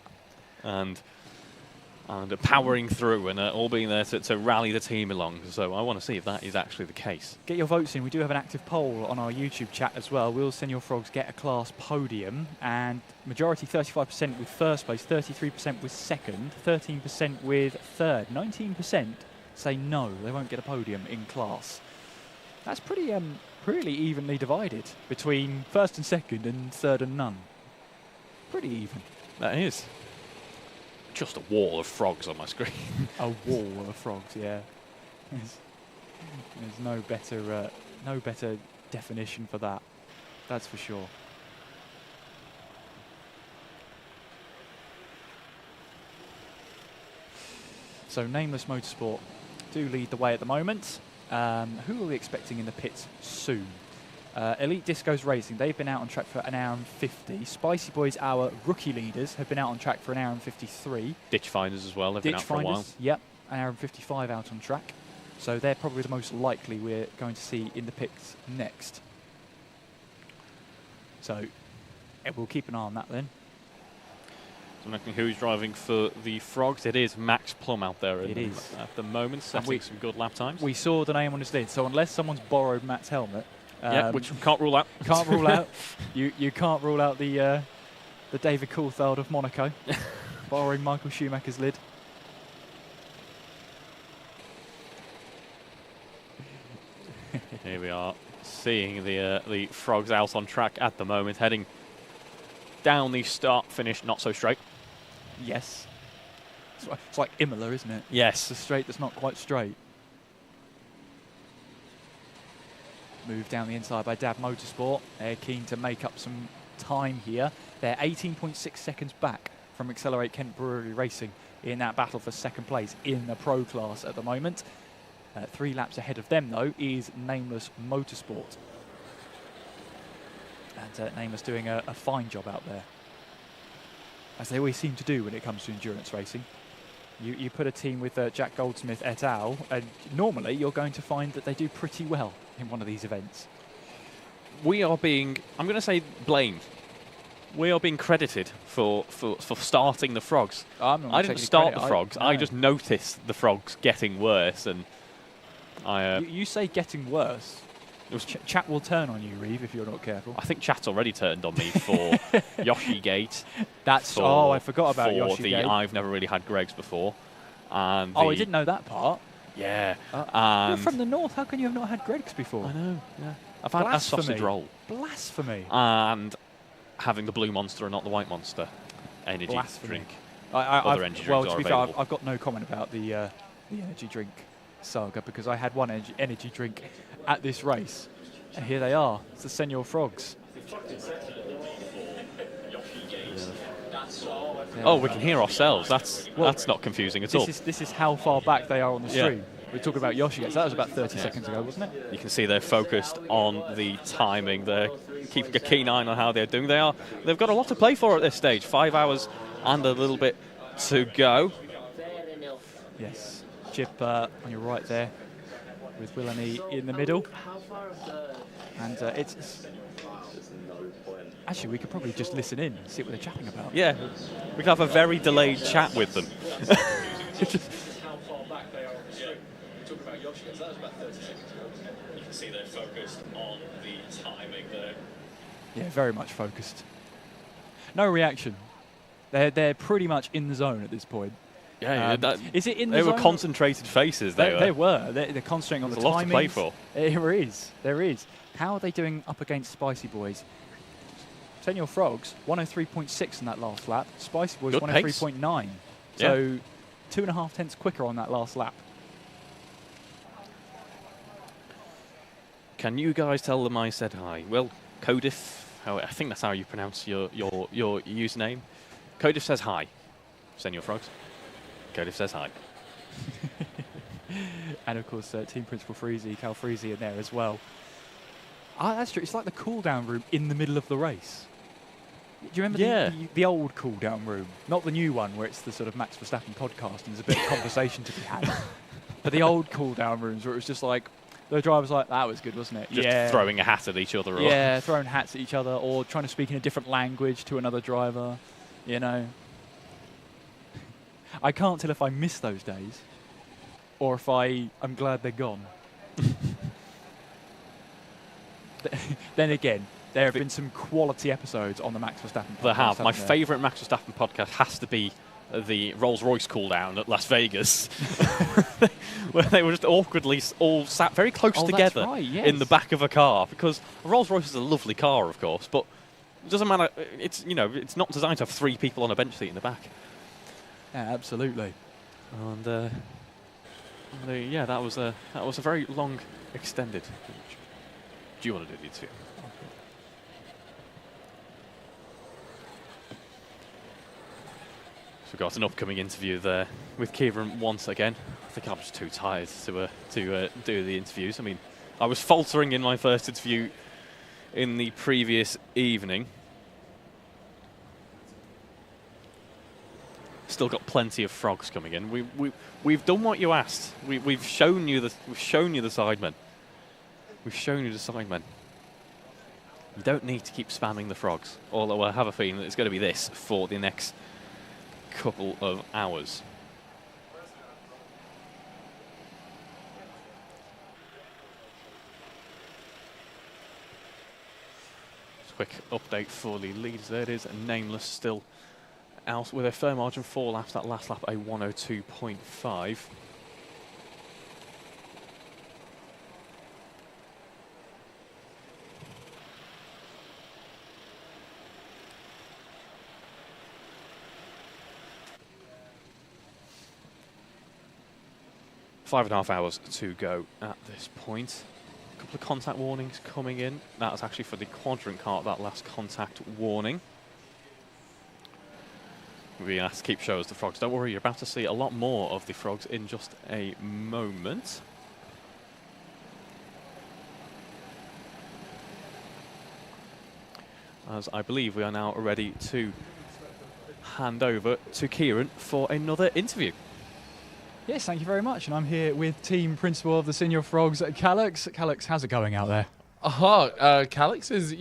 powering through and all being there to rally the team along. So I want to see if that is actually the case. Get your votes in. We do have an active poll on our YouTube chat as well. Will Senior Frogs get a class podium? And majority 35% with first place, 33% with second, 13% with third, 19% say no, they won't get a podium in class. That's pretty evenly divided between first and second and third and none. Pretty even. That is. Just a wall of frogs on my screen. A wall of frogs, yeah. There's no better definition for that. That's for sure. So Nameless Motorsport do lead the way at the moment. Who are we expecting in the pits soon? Elite Discos Racing, they've been out on track for an hour and 50. Spicy Boys, our rookie leaders, have been out on track for an hour and 53. Ditch Finders as well, they've been out for a while. Yep, an hour and 55 out on track. So they're probably the most likely we're going to see in the pits next. So we'll keep an eye on that then. So looking who's driving for the Frogs, it is Max Plum out there it is. At the moment, setting some good lap times. We saw the name on his lid, so unless someone's borrowed Matt's helmet, which we can't rule out. Can't rule out. You can't rule out the David Coulthard of Monaco borrowing Michael Schumacher's lid. Here we are, seeing the Frogs out on track at the moment, heading down the start-finish, not so straight. Yes. It's like Imola, isn't it? Yes. It's a straight that's not quite straight. Moved down the inside by Dab Motorsport. They're keen to make up some time here. They're 18.6 seconds back from Accelerate Kent Brewery Racing in that battle for second place in the Pro class at the moment. 3 laps ahead of them, though, is Nameless Motorsport. And Nameless doing a fine job out there, as they always seem to do when it comes to endurance racing. You put a team with Jack Goldsmith et al., and normally you're going to find that they do pretty well in one of these events. We are being, I'm going to say, blamed We are being credited for starting the frogs. I'm not I didn't taking start credit. the frogs. I just noticed the frogs getting worse, and You say getting worse. Chat will turn on you, Reeve, if you're not careful. I think chat's already turned on me for Yoshi Gate. I forgot about Yoshi Gate. I've never really had Greg's before. And I didn't know that part. Yeah. You're from the north. How can you have not had Greg's before? I know. Yeah. I've had a sausage roll. Blasphemy. And having the blue monster and not the white monster energy drink. Other energy drinks to are be fair, available. I've got no comment about the energy drink saga because I had one energy drink at this race, and here they are. It's the Senior Frogs. Oh, we can hear ourselves. That's not confusing at all. This is how far back they are on the stream. We're talking about Yoshi Gates. That was about 30 seconds ago, wasn't it? You can see they're focused on the timing. They're keeping a keen eye on how they're doing. They've got a lot to play for at this stage. 5 hours and a little bit to go. Yes. Chip on your right there with Willany in the middle. And it's... Actually, we could probably just listen in and see what they're chatting about. Yeah. We could have a very delayed chat with them. You can see they're focused on the timing there. Yeah, very much focused. No reaction. They're pretty much in the zone at this point. Yeah, is it in the They zone? were concentrated faces. They were. They're concentrating on the timing. There's a lot to play for. There is. How are they doing up against Spicy Boys? Senior Frogs, 103.6 in that last lap. Spicy Boys, 103.9. So 2.5 tenths quicker on that last lap. Can you guys tell them I said hi? Well, Codif, I think that's how you pronounce your username. Codif says hi. Senior Frogs. Codif says hi. And of course, Team Principal Freezy, Cal Freezy in there as well. That's true. It's like the cool-down room in the middle of the race. Do you remember the old cool-down room? Not the new one where it's the sort of Max Verstappen podcast and there's a bit of conversation to be had. But the old cool-down rooms where it was just like, the driver's like, that was good, wasn't it? Just throwing a hat at each other. Yeah, throwing hats at each other or trying to speak in a different language to another driver, you know. I can't tell if I miss those days or if I'm glad they're gone. Then again, there have been some quality episodes on the Max Verstappen podcast. They have. My favourite Max Verstappen podcast has to be the Rolls-Royce cool-down at Las Vegas, where they were just awkwardly all sat very close together in the back of a car, because a Rolls-Royce is a lovely car, of course, but it doesn't matter. It's not designed to have 3 people on a bench seat in the back. Yeah, absolutely. And that was a very long, extended. Do you want to do the interview? So we've got an upcoming interview there with Kieran once again. I think I'm just too tired to do the interviews. I mean, I was faltering in my first interview in the previous evening. Still got plenty of frogs coming in. We've done what you asked. We've shown you the sidemen. We've shown you the sidemen. You don't need to keep spamming the frogs, although I have a feeling that it's going to be this for the next couple of hours. Just a quick update for the leaders. There it is, Nameless still out with a fair margin, 4 laps. That last lap, a 102.5. Five and a half hours to go at this point. A couple of contact warnings coming in. That was actually for the quadrant car, that last contact warning. We have to keep showing us the frogs. Don't worry, you're about to see a lot more of the frogs in just a moment. As I believe we are now ready to hand over to Kieran for another interview. Yes, thank you very much. And I'm here with Team Principal of the Senior Frogs, Calix. Calix, how's it going out there? Calix is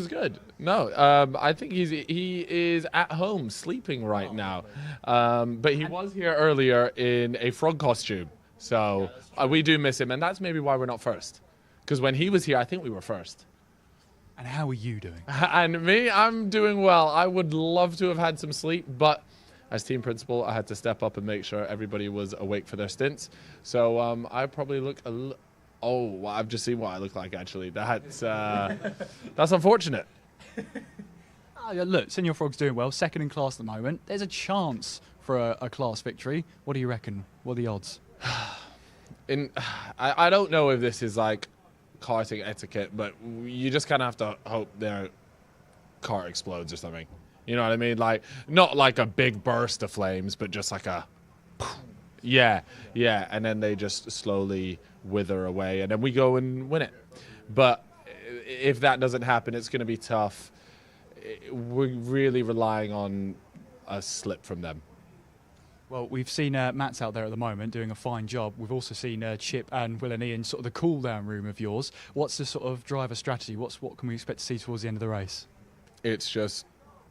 good. No, I think he is at home sleeping right now. But he was here earlier in a frog costume, so we do miss him, and that's maybe why we're not first. Because when he was here, I think we were first. And how are you doing? And me, I'm doing well. I would love to have had some sleep, but as team principal, I had to step up and make sure everybody was awake for their stints. So I probably look a little... Oh, well, I've just seen what I look like, actually. That's unfortunate. Look, Senior Frog's doing well. Second in class at the moment. There's a chance for a class victory. What do you reckon? What are the odds? I don't know if this is like karting etiquette, but you just kind of have to hope their car explodes or something. You know what I mean? Like, not like a big burst of flames, but just like a... Yeah, and then they just slowly wither away, and then we go and win it. But if that doesn't happen, it's going to be tough. We're really relying on a slip from them. Well, we've seen Matt's out there at the moment doing a fine job. We've also seen Chip and Will and Ian, sort of the cool-down room of yours. What's the sort of driver strategy? What can we expect to see towards the end of the race? It's just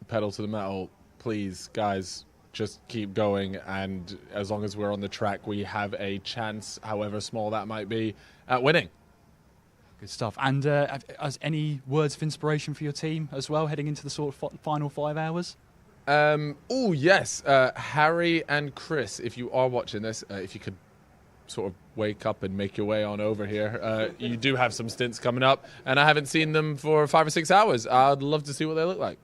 pedal to the metal. Please, guys, just keep going, and as long as we're on the track, we have a chance, however small that might be, at winning. Good stuff. And has any words of inspiration for your team as well, heading into the sort of final 5 hours? Oh, yes. Harry and Chris, if you are watching this, if you could sort of wake up and make your way on over here. You do have some stints coming up, and I haven't seen them for 5 or 6 hours. I'd love to see what they look like.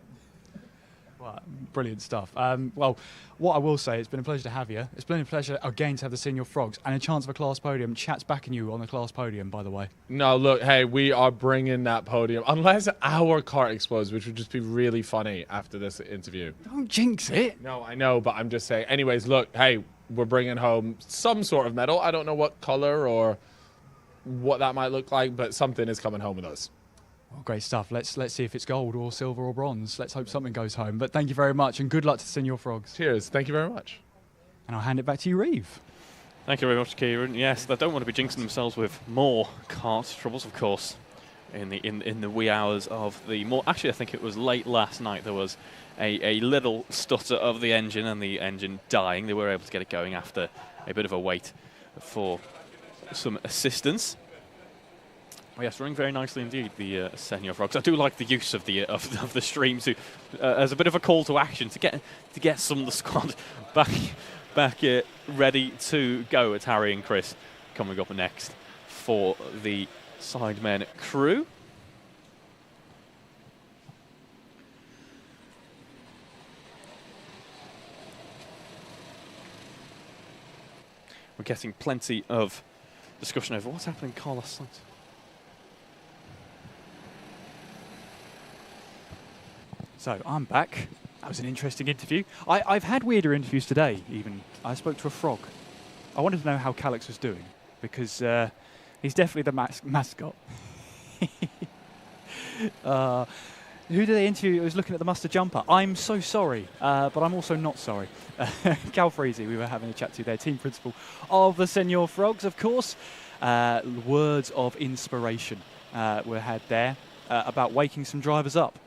Well, brilliant stuff. Well, what I will say, it's been a pleasure to have you. It's been a pleasure again to have the Senior Frogs and a chance of a class podium. Chat's backing you on the class podium, by the way. No, look, hey, we are bringing that podium, unless our car explodes, which would just be really funny after this interview. Don't jinx it. No, I know, but I'm just saying. Anyways, look, hey, we're bringing home some sort of medal. I don't know what color or what that might look like, but something is coming home with us. Well, great stuff. Let's see if it's gold or silver or bronze. Let's hope something goes home. But thank you very much, and good luck to the Senior Frogs. Cheers. Thank you very much. And I'll hand it back to you, Reeve. Thank you very much, Kieran. Yes, they don't want to be jinxing themselves with more kart troubles, of course. In the wee hours of the more, actually, I think it was late last night. There was a little stutter of the engine, and the engine dying. They were able to get it going after a bit of a wait for some assistance. Oh, yes, running very nicely indeed, the Senior Frogs. I do like the use of the stream to as a bit of a call to action to get some of the squad back ready to go. It's Harry and Chris coming up next for the Sidemen crew. We're getting plenty of discussion over what's happening in Carlos Sainz. So I'm back. That was an interesting interview. I've had weirder interviews today, even. I spoke to a frog. I wanted to know how Calix was doing, because he's definitely the mascot. Who did they interview? I was looking at the muster jumper. I'm so sorry, but I'm also not sorry. Cal Freezy, we were having a chat to there, team principal of the Senior Frogs, of course. Words of inspiration were had there about waking some drivers up.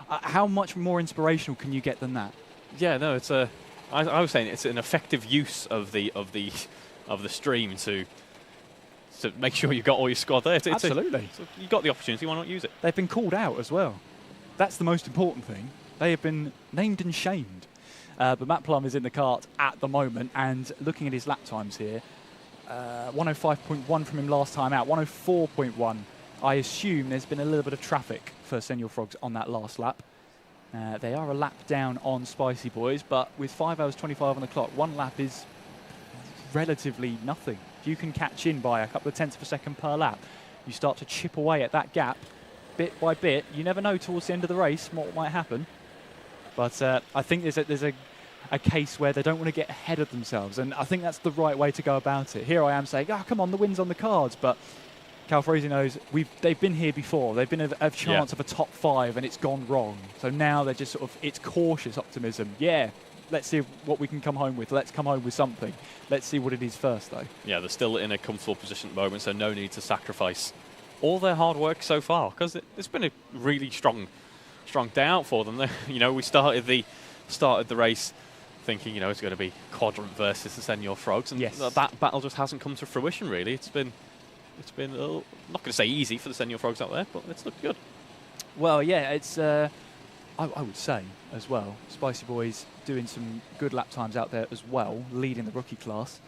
How much more inspirational can you get than that? Yeah, no, it's I was saying it's an effective use of the stream to make sure you've got all your squad there. Absolutely. You've got the opportunity, why not use it? They've been called out as well. That's the most important thing. They have been named and shamed. But Matt Plum is in the kart at the moment, and looking at his lap times here, 105.1 from him last time out, 104.1. I assume there's been a little bit of traffic for Senior Frogs on that last lap. They are a lap down on Spicy Boys, but with 5 hours 25 on the clock, one lap is relatively nothing. If you can catch in by a couple of tenths of a second per lap, you start to chip away at that gap bit by bit. You never know towards the end of the race what might happen. But I think there's a case where they don't want to get ahead of themselves, and I think that's the right way to go about it. Here I am saying, oh, come on, the win's on the cards, but Cal Freezy knows they've been here before. They've been a chance of a top 5, and it's gone wrong. So now they're just it's cautious optimism. Yeah, let's see what we can come home with. Let's come home with something. Let's see what it is first, though. Yeah, they're still in a comfortable position at the moment, so no need to sacrifice all their hard work so far, because it's been a really strong day out for them. We started the race thinking, it's going to be Quadrant versus the Senior Frogs, and that battle just hasn't come to fruition. Really, it's been I'm not going to say easy for the Senior Frogs out there, but it's looked good. Well, yeah, it's I would say as well, Spicy Boys doing some good lap times out there as well, leading the rookie class.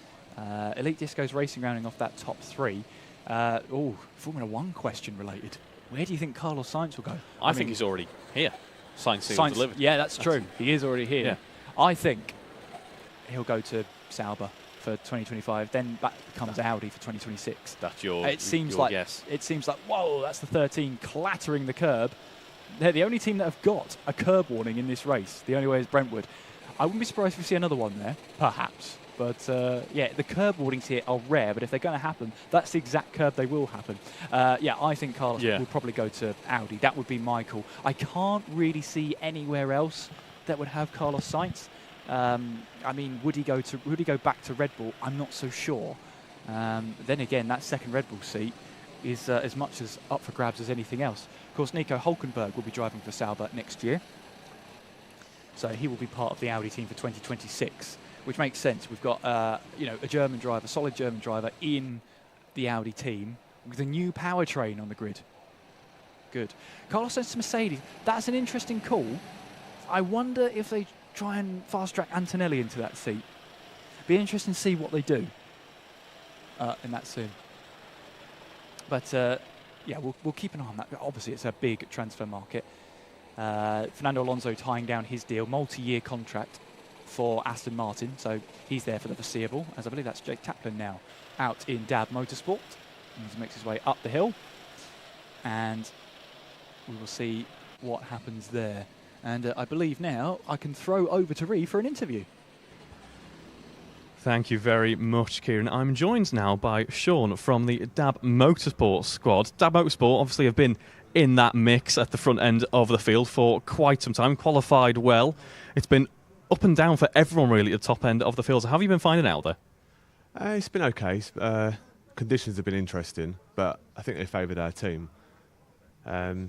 Elite Disco's racing rounding off that top 3. Formula 1 question related. Where do you think Carlos Sainz will go? I think he's already here. Sainz delivered. Yeah, that's true. He is already here. Yeah. I think he'll go to Sauber for 2025. Then that becomes Audi for 2026. That's your guess. It seems like, whoa, that's the 13 clattering the curb. They're the only team that have got a curb warning in this race. The only way is Brentwood. I wouldn't be surprised if we see another one there, perhaps. But, the curb warnings here are rare, but if they're going to happen, that's the exact curb they will happen. I think Carlos will probably go to Audi. That would be my call. I can't really see anywhere else that would have Carlos Sainz. Would he go back to Red Bull? I'm not so sure. Then again, that second Red Bull seat is as much as up for grabs as anything else. Of course, Nico Hulkenberg will be driving for Sauber next year. So he will be part of the Audi team for 2026, which makes sense. We've got a German driver, solid German driver in the Audi team with a new powertrain on the grid. Good. Carlos Sainz to Mercedes. That's an interesting call. I wonder if they try and fast-track Antonelli into that seat. Be interesting to see what they do in that soon. But, we'll keep an eye on that. Obviously, it's a big transfer market. Fernando Alonso tying down his deal, multi-year contract for Aston Martin, so he's there for the foreseeable, as I believe that's Jake Taplin now out in Dab Motorsport. He makes his way up the hill, and we will see what happens there. And I believe now I can throw over to Reeve for an interview. Thank you very much, Kieran. I'm joined now by Sean from the Dab Motorsport squad. Dab Motorsport obviously have been in that mix at the front end of the field for quite some time, qualified well. It's been up and down for everyone really at the top end of the field. So how have you been finding it out there? It's been okay. Conditions have been interesting, but I think they favoured our team. I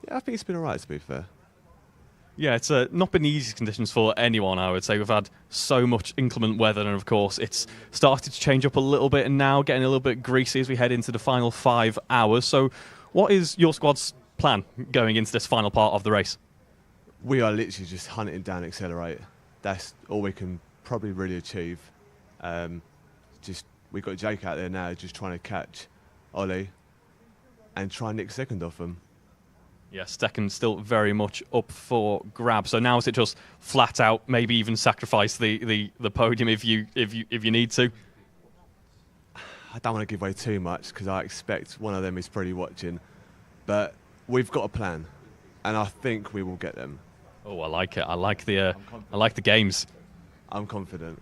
think it's been alright, to be fair. Yeah, it's not been easy conditions for anyone, I would say. We've had so much inclement weather, and of course it's started to change up a little bit and now getting a little bit greasy as we head into the final 5 hours. So what is your squad's plan going into this final part of the race? We are literally just hunting down Accelerate. That's all we can probably really achieve. We've got Jake out there now just trying to catch Ollie and try and nick second off him. Yes, second still very much up for grabs. So now is it just flat out, maybe even sacrifice the podium if you need to? I don't want to give away too much because I expect one of them is probably watching, but we've got a plan, and I think we will get them. Oh, I like it. I like the games. I'm confident.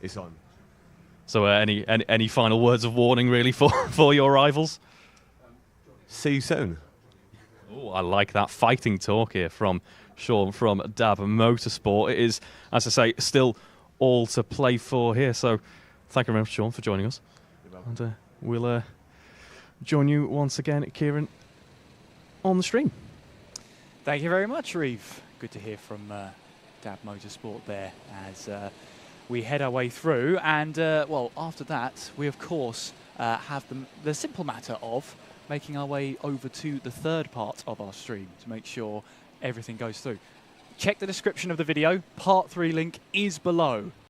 It's on. So any final words of warning really for your rivals? See you soon. Oh, I like that fighting talk here from Sean from Dab Motorsport. It is, as I say, still all to play for here. So thank you very much, Sean, for joining us. And we'll join you once again, Kieran, on the stream. Thank you very much, Reeve. Good to hear from Dab Motorsport there as we head our way through. And, after that, we, of course, have the simple matter of making our way over to the third part of our stream to make sure everything goes through. Check the description of the video. Part 3 link is below.